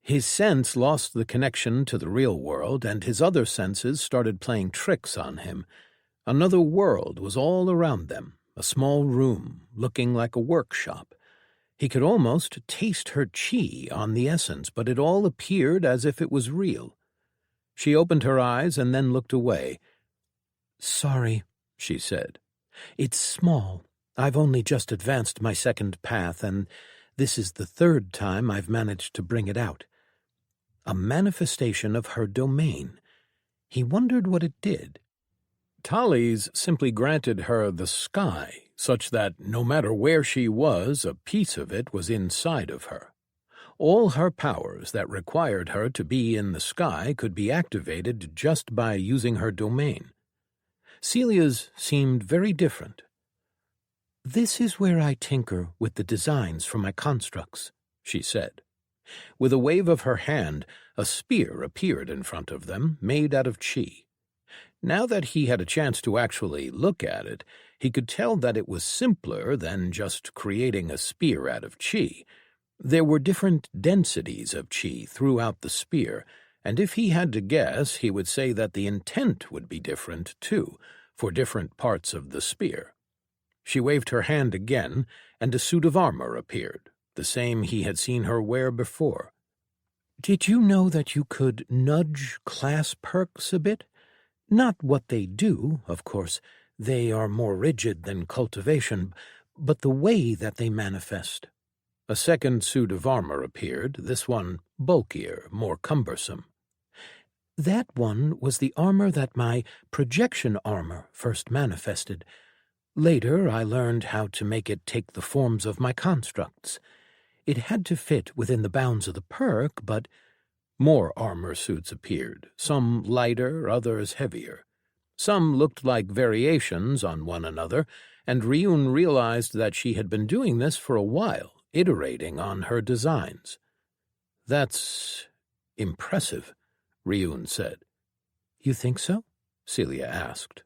His sense lost the connection to the real world, and his other senses started playing tricks on him. Another world was all around them, a small room, looking like a workshop. He could almost taste her chi on the essence, but it all appeared as if it was real. She opened her eyes and then looked away. Sorry, she said. It's small. I've only just advanced my second path, and this is the third time I've managed to bring it out. A manifestation of her domain. He wondered what it did. Tali's simply granted her the sky, such that no matter where she was, a piece of it was inside of her. All her powers that required her to be in the sky could be activated just by using her domain. Celia's seemed very different. This is where I tinker with the designs for my constructs, she said. With a wave of her hand, a spear appeared in front of them, made out of chi. Now that he had a chance to actually look at it, he could tell that it was simpler than just creating a spear out of chi. There were different densities of chi throughout the spear, and if he had to guess, he would say that the intent would be different, too, for different parts of the spear. She waved her hand again, and a suit of armor appeared, the same he had seen her wear before. Did you know that you could nudge class perks a bit? Not what they do, of course. They are more rigid than cultivation, but the way that they manifest. A second suit of armor appeared, this one bulkier, more cumbersome. That one was the armor that my projection armor first manifested. Later, I learned how to make it take the forms of my constructs. It had to fit within the bounds of the perk, but... More armor suits appeared, some lighter, others heavier. Some looked like variations on one another, and Ryun realized that she had been doing this for a while, iterating on her designs. That's impressive, Ryun said. You think so? Celia asked.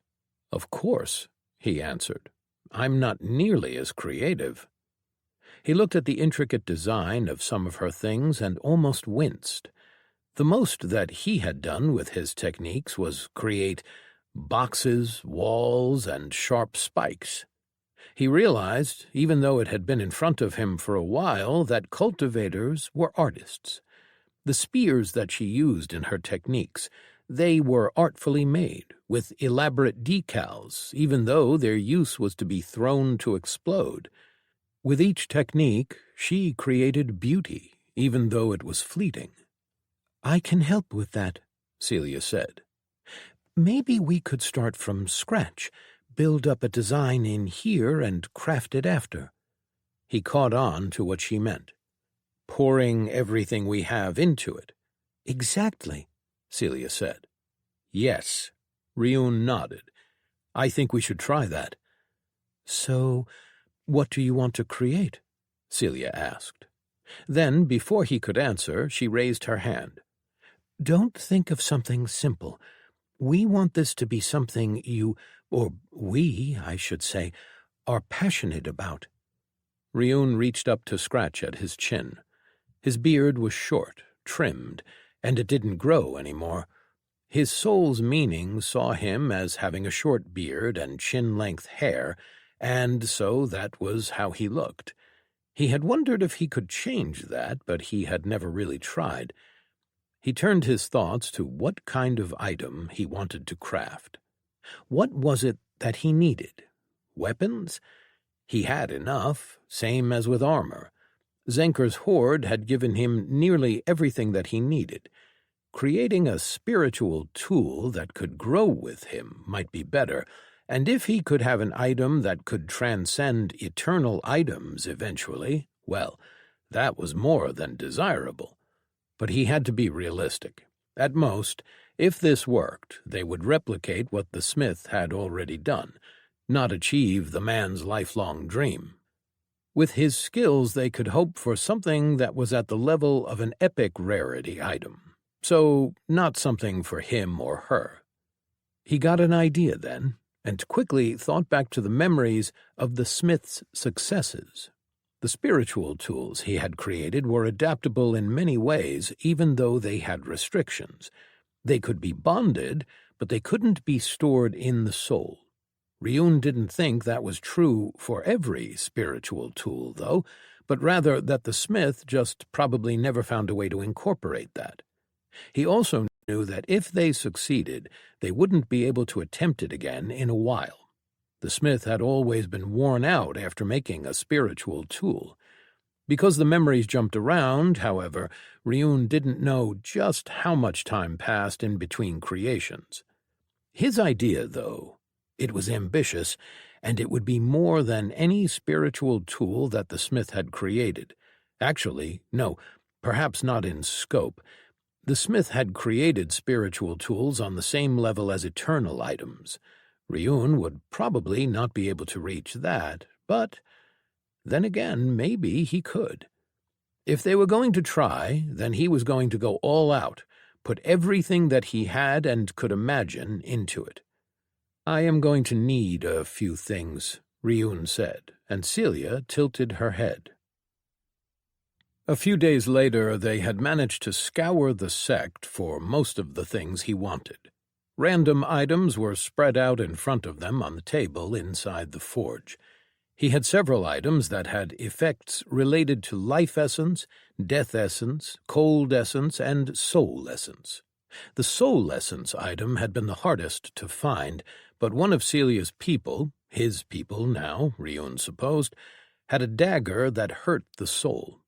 Of course, he answered. I'm not nearly as creative. He looked at the intricate design of some of her things and almost winced. The most that he had done with his techniques was create boxes, walls, and sharp spikes. He realized, even though it had been in front of him for a while, that cultivators were artists. The spears that she used in her techniques, they were artfully made, with elaborate decals, even though their use was to be thrown to explode. With each technique, she created beauty, even though it was fleeting. "I can help with that," Celia said. "Maybe we could start from scratch, build up a design in here and craft it after." He caught on to what she meant. Pouring everything we have into it. "Exactly," Celia said. "Yes." Ryun nodded. "I think we should try that." "So, what do you want to create?" Celia asked. Then, before he could answer, she raised her hand. "Don't think of something simple. We want this to be something you, or we, I should say, are passionate about." Ryun reached up to scratch at his chin. His beard was short, trimmed, and it didn't grow any more. His soul's meaning saw him as having a short beard and chin-length hair, and so that was how he looked. He had wondered if he could change that, but he had never really tried. He turned his thoughts to what kind of item he wanted to craft. What was it that he needed? Weapons? He had enough, same as with armor. Zenker's horde had given him nearly everything that he needed. Creating a spiritual tool that could grow with him might be better, and if he could have an item that could transcend eternal items eventually, well, that was more than desirable. But he had to be realistic. At most, if this worked, they would replicate what the smith had already done, not achieve the man's lifelong dream. With his skills, they could hope for something that was at the level of an epic rarity item, so not something for him or her. He got an idea then, and quickly thought back to the memories of the smith's successes. The spiritual tools he had created were adaptable in many ways, even though they had restrictions. They could be bonded, but they couldn't be stored in the soul. Ryun didn't think that was true for every spiritual tool, though, but rather that the smith just probably never found a way to incorporate that. He also knew that if they succeeded, they wouldn't be able to attempt it again in a while. The smith had always been worn out after making a spiritual tool. Because the memories jumped around, however, Ryun didn't know just how much time passed in between creations. His idea, though, it was ambitious, and it would be more than any spiritual tool that the smith had created. Actually, no, perhaps not in scope. The smith had created spiritual tools on the same level as eternal items. Ryun would probably not be able to reach that, but then again, maybe he could. If they were going to try, then he was going to go all out, put everything that he had and could imagine into it. "I am going to need a few things," Ryun said, and Celia tilted her head. A few days later, they had managed to scour the sect for most of the things he wanted. Random items were spread out in front of them on the table inside the forge. He had several items that had effects related to life essence, death essence, cold essence, and soul essence. The soul essence item had been the hardest to find, but one of Celia's people, his people now, Ryun supposed, had a dagger that hurt the soul.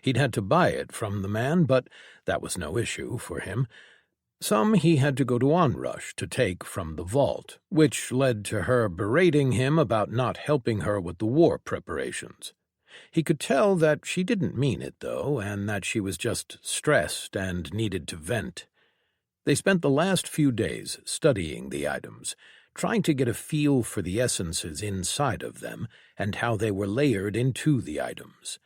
He'd had to buy it from the man, but that was no issue for him. Some he had to go to Onrush to take from the vault, which led to her berating him about not helping her with the war preparations. He could tell that she didn't mean it, though, and that she was just stressed and needed to vent. They spent the last few days studying the items, trying to get a feel for the essences inside of them and how they were layered into the items.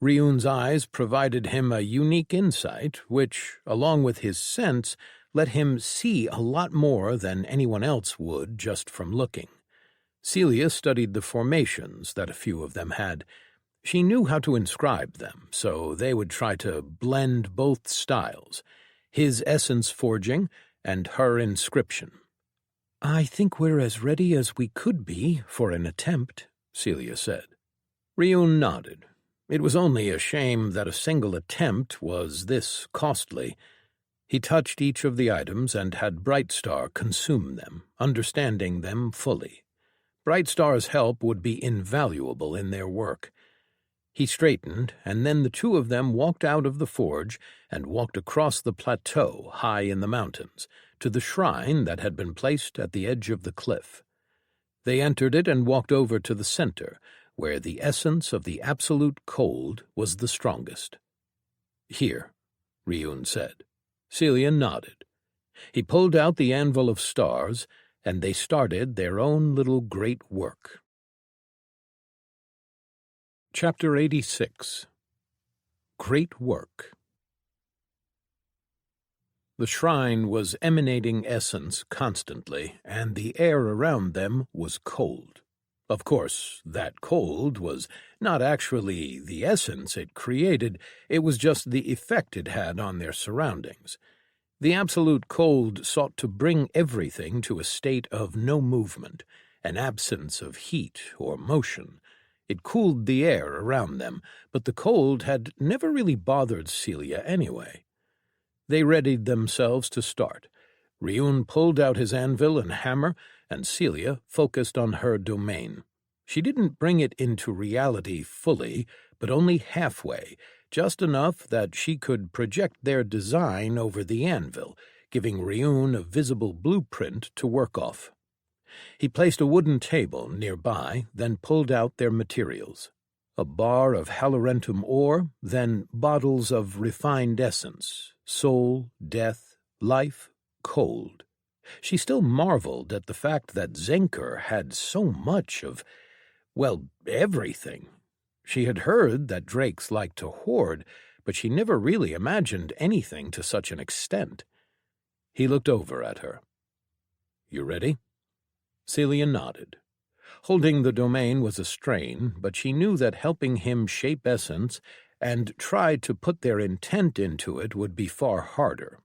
Ryun's eyes provided him a unique insight, which, along with his sense, let him see a lot more than anyone else would just from looking. Celia studied the formations that a few of them had. She knew how to inscribe them, so they would try to blend both styles, his essence forging and her inscription. "I think we're as ready as we could be for an attempt," Celia said. Ryun nodded. It was only a shame that a single attempt was this costly. He touched each of the items and had Brightstar consume them, understanding them fully. Brightstar's help would be invaluable in their work. He straightened, and then the two of them walked out of the forge and walked across the plateau high in the mountains to the shrine that had been placed at the edge of the cliff. They entered it and walked over to the center, where the essence of the absolute cold was the strongest. Here, Ryun said. Celia nodded. He pulled out the anvil of stars, and they started their own little great work. Chapter 86. Great Work. The shrine was emanating essence constantly, and the air around them was cold. Of course, that cold was not actually the essence it created, it was just the effect it had on their surroundings. The absolute cold sought to bring everything to a state of no movement, an absence of heat or motion. It cooled the air around them, but the cold had never really bothered Celia anyway. They readied themselves to start. Ryun pulled out his anvil and hammer, and Celia focused on her domain. She didn't bring it into reality fully, but only halfway, just enough that she could project their design over the anvil, giving Ryun a visible blueprint to work off. He placed a wooden table nearby, then pulled out their materials. A bar of halorentum ore, then bottles of refined essence, soul, death, life, cold. She still marveled at the fact that Zenker had so much of, well, everything. She had heard that drakes liked to hoard, but she never really imagined anything to such an extent. He looked over at her. You ready? Celia nodded. Holding the domain was a strain, but she knew that helping him shape essence and try to put their intent into it would be far harder.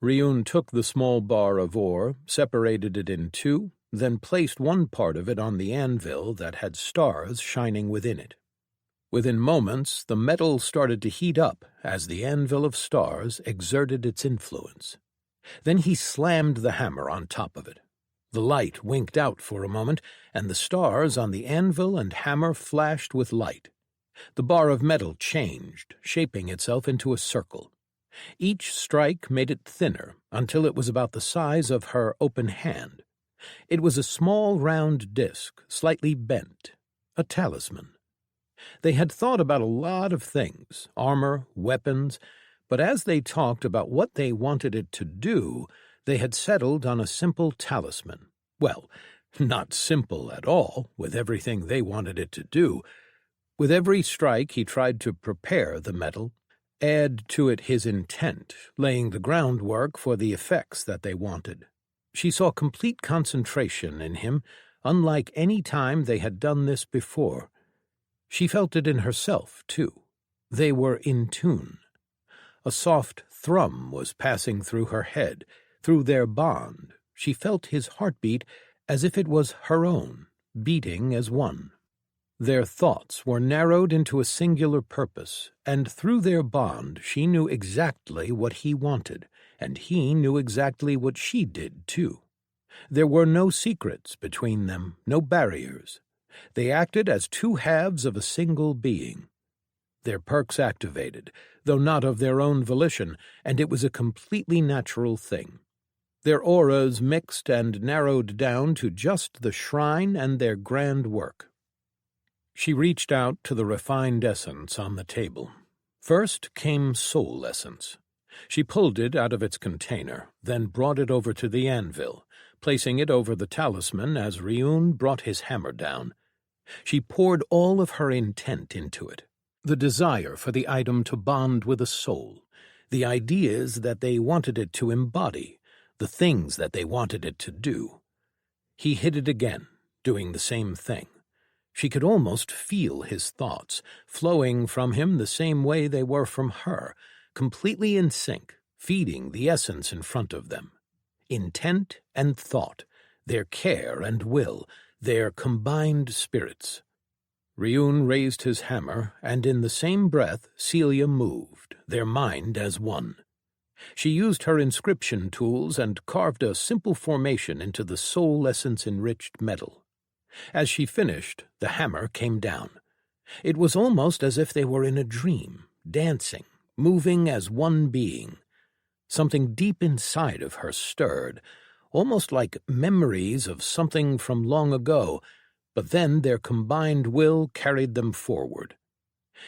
Ryun took the small bar of ore, separated it in two, then placed one part of it on the anvil that had stars shining within it. Within moments, the metal started to heat up as the anvil of stars exerted its influence. Then he slammed the hammer on top of it. The light winked out for a moment, and the stars on the anvil and hammer flashed with light. The bar of metal changed, shaping itself into a circle. Each strike made it thinner until it was about the size of her open hand. It was a small round disc, slightly bent, a talisman. They had thought about a lot of things, armor, weapons, but as they talked about what they wanted it to do, they had settled on a simple talisman. Well, not simple at all, with everything they wanted it to do. With every strike he tried to prepare the metal, add to it his intent, laying the groundwork for the effects that they wanted. She saw complete concentration in him, unlike any time they had done this before. She felt it in herself, too. They were in tune. A soft thrum was passing through her head. Through their bond, she felt his heartbeat as if it was her own, beating as one. Their thoughts were narrowed into a singular purpose, and through their bond she knew exactly what he wanted, and he knew exactly what she did, too. There were no secrets between them, no barriers. They acted as two halves of a single being. Their perks activated, though not of their own volition, and it was a completely natural thing. Their auras mixed and narrowed down to just the shrine and their grand work. She reached out to the refined essence on the table. First came soul essence. She pulled it out of its container, then brought it over to the anvil, placing it over the talisman as Ryun brought his hammer down. She poured all of her intent into it. The desire for the item to bond with a soul, the ideas that they wanted it to embody, the things that they wanted it to do. He hit it again, doing the same thing. She could almost feel his thoughts, flowing from him the same way they were from her, completely in sync, feeding the essence in front of them. Intent and thought, their care and will, their combined spirits, Ryun raised his hammer, and in the same breath Celia moved, their mind as one. She used her inscription tools and carved a simple formation into the soul essence-enriched metal. As she finished, the hammer came down. It was almost as if they were in a dream, dancing, moving as one being. Something deep inside of her stirred, almost like memories of something from long ago, but then their combined will carried them forward.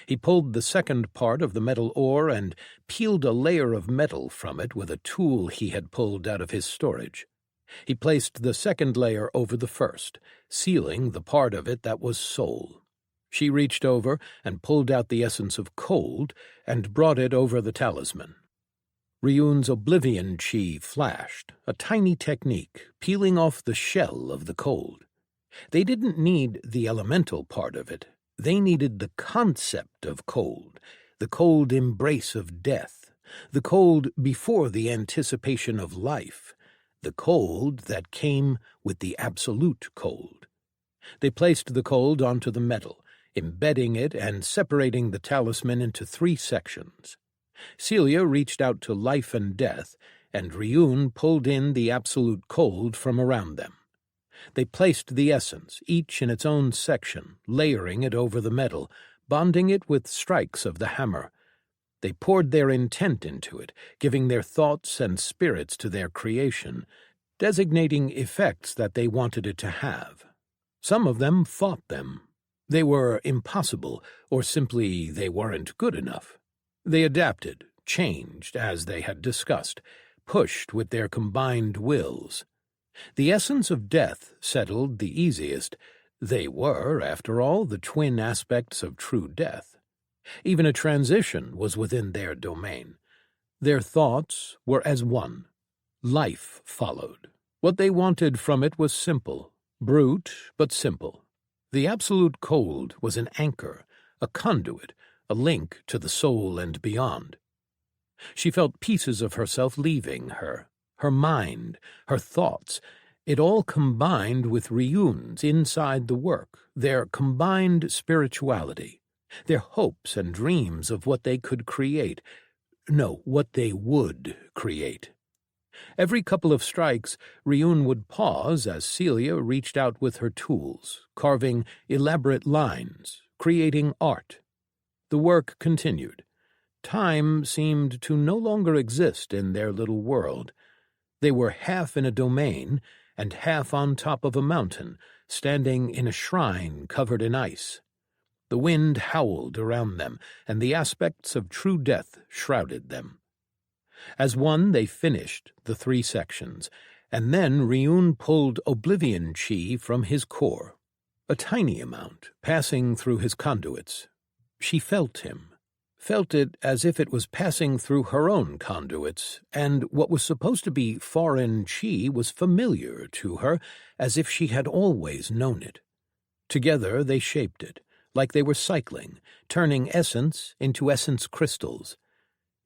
He pulled the second part of the metal ore and peeled a layer of metal from it with a tool he had pulled out of his storage. He placed the second layer over the first, sealing the part of it that was soul. She reached over and pulled out the essence of cold and brought it over the talisman. Ryun's oblivion chi flashed, a tiny technique, peeling off the shell of the cold. They didn't need the elemental part of it. They needed the concept of cold, the cold embrace of death, the cold before the anticipation of life, the cold that came with the absolute cold. They placed the cold onto the metal, embedding it and separating the talisman into 3 sections. Celia reached out to life and death, and Ryun pulled in the absolute cold from around them. They placed the essence, each in its own section, layering it over the metal, bonding it with strikes of the hammer. They poured their intent into it, giving their thoughts and spirits to their creation, designating effects that they wanted it to have. Some of them fought them. They were impossible, or simply they weren't good enough. They adapted, changed, as they had discussed, pushed with their combined wills. The essence of death settled the easiest. They were, after all, the twin aspects of true death. Even a transition was within their domain. Their thoughts were as one. Life followed. What they wanted from it was simple, brute but simple. The absolute cold was an anchor, a conduit, a link to the soul and beyond. She felt pieces of herself leaving her mind, her thoughts. It all combined with Ryun's inside the work, their combined spirituality, their hopes and dreams of what they could create. No, what they would create. Every couple of strikes, Ryun would pause as Celia reached out with her tools, carving elaborate lines, creating art. The work continued. Time seemed to no longer exist in their little world. They were half in a domain and half on top of a mountain, standing in a shrine covered in ice. The wind howled around them, and the aspects of true death shrouded them. As one, they finished the 3 sections, and then Ryun pulled oblivion chi from his core, a tiny amount, passing through his conduits. She felt him. Felt it as if it was passing through her own conduits, and what was supposed to be foreign chi was familiar to her, as if she had always known it. Together they shaped it, like they were cycling, turning essence into essence crystals.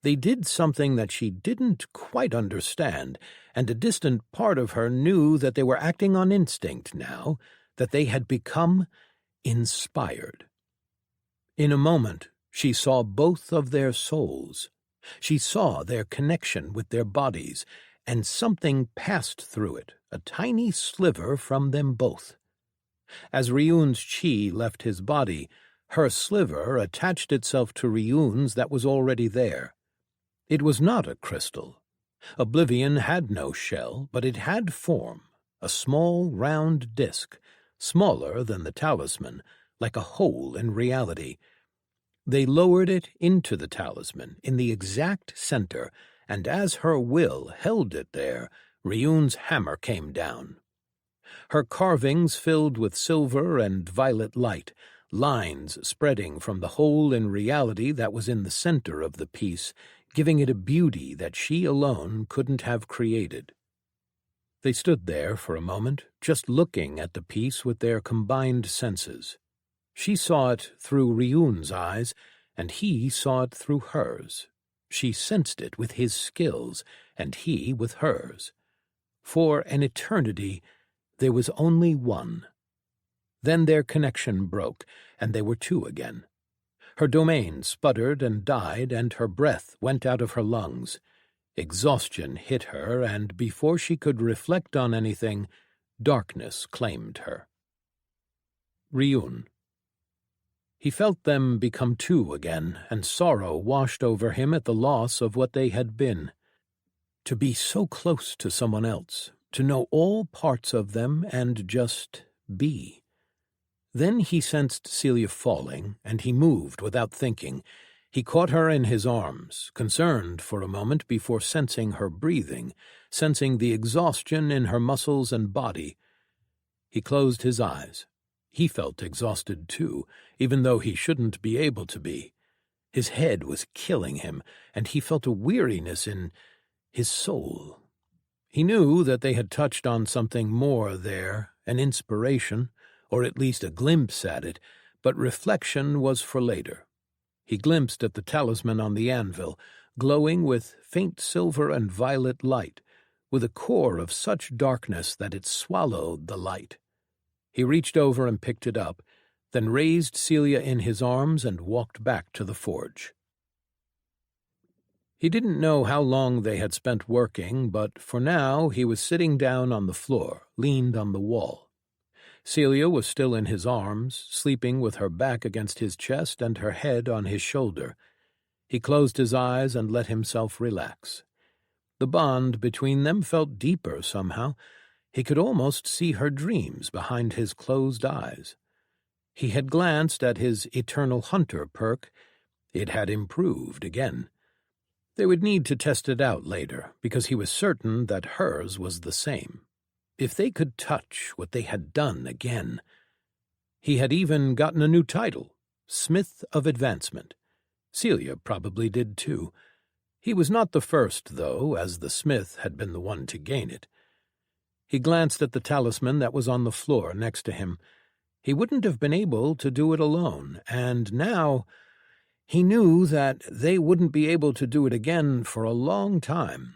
They did something that she didn't quite understand, and a distant part of her knew that they were acting on instinct now, that they had become inspired. In a moment, she saw both of their souls. She saw their connection with their bodies, and something passed through it, a tiny sliver from them both. As Ryun's chi left his body, her sliver attached itself to Ryun's that was already there. It was not a crystal. Oblivion had no shell, but it had form, a small round disk, smaller than the talisman, like a hole in reality. They lowered it into the talisman, in the exact center, and as her will held it there, Ryun's hammer came down. Her carvings filled with silver and violet light, lines spreading from the hole in reality that was in the center of the piece, giving it a beauty that she alone couldn't have created. They stood there for a moment, just looking at the piece with their combined senses. She saw it through Ryun's eyes, and he saw it through hers. She sensed it with his skills, and he with hers. For an eternity, there was only one. Then their connection broke, and they were two again. Her domain sputtered and died, and her breath went out of her lungs. Exhaustion hit her, and before she could reflect on anything, darkness claimed her. Ryun. He felt them become two again, and sorrow washed over him at the loss of what they had been. To be so close to someone else, to know all parts of them and just be. Then he sensed Celia falling, and he moved without thinking. He caught her in his arms, concerned for a moment before sensing her breathing, sensing the exhaustion in her muscles and body. He closed his eyes. He felt exhausted too, even though he shouldn't be able to be. His head was killing him, and he felt a weariness in his soul. He knew that they had touched on something more there, an inspiration, or at least a glimpse at it, but reflection was for later. He glimpsed at the talisman on the anvil, glowing with faint silver and violet light, with a core of such darkness that it swallowed the light. He reached over and picked it up, then raised Celia in his arms and walked back to the forge. He didn't know how long they had spent working, but for now he was sitting down on the floor, leaned on the wall. Celia was still in his arms, sleeping with her back against his chest and her head on his shoulder. He closed his eyes and let himself relax. The bond between them felt deeper somehow. He could almost see her dreams behind his closed eyes. He had glanced at his Eternal Hunter perk. It had improved again. They would need to test it out later, because he was certain that hers was the same. If they could touch what they had done again. He had even gotten a new title, Smith of Advancement. Celia probably did too. He was not the first, though, as the smith had been the one to gain it. He glanced at the talisman that was on the floor next to him. He wouldn't have been able to do it alone, and now he knew that they wouldn't be able to do it again for a long time.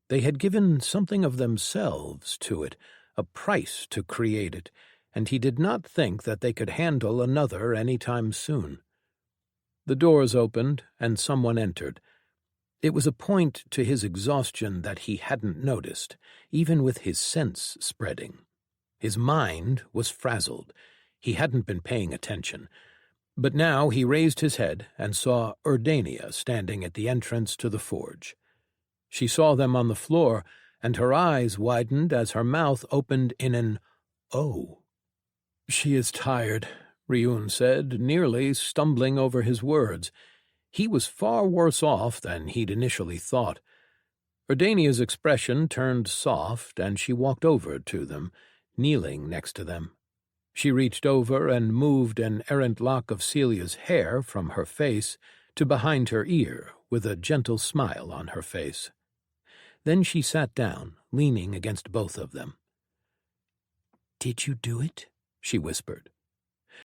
They had given something of themselves to it, a price to create it, and he did not think that they could handle another any time soon. The doors opened, and someone entered. It was a point to his exhaustion that he hadn't noticed, even with his sense spreading. His mind was frazzled. He hadn't been paying attention. But now he raised his head and saw Urdania standing at the entrance to the forge. She saw them on the floor, and her eyes widened as her mouth opened in an "oh." "She is tired," Ryun said, nearly stumbling over his words. He was far worse off than he'd initially thought. Urdania's expression turned soft, and she walked over to them, kneeling next to them. She reached over and moved an errant lock of Celia's hair from her face to behind her ear, with a gentle smile on her face. Then she sat down, leaning against both of them. "Did you do it?" she whispered.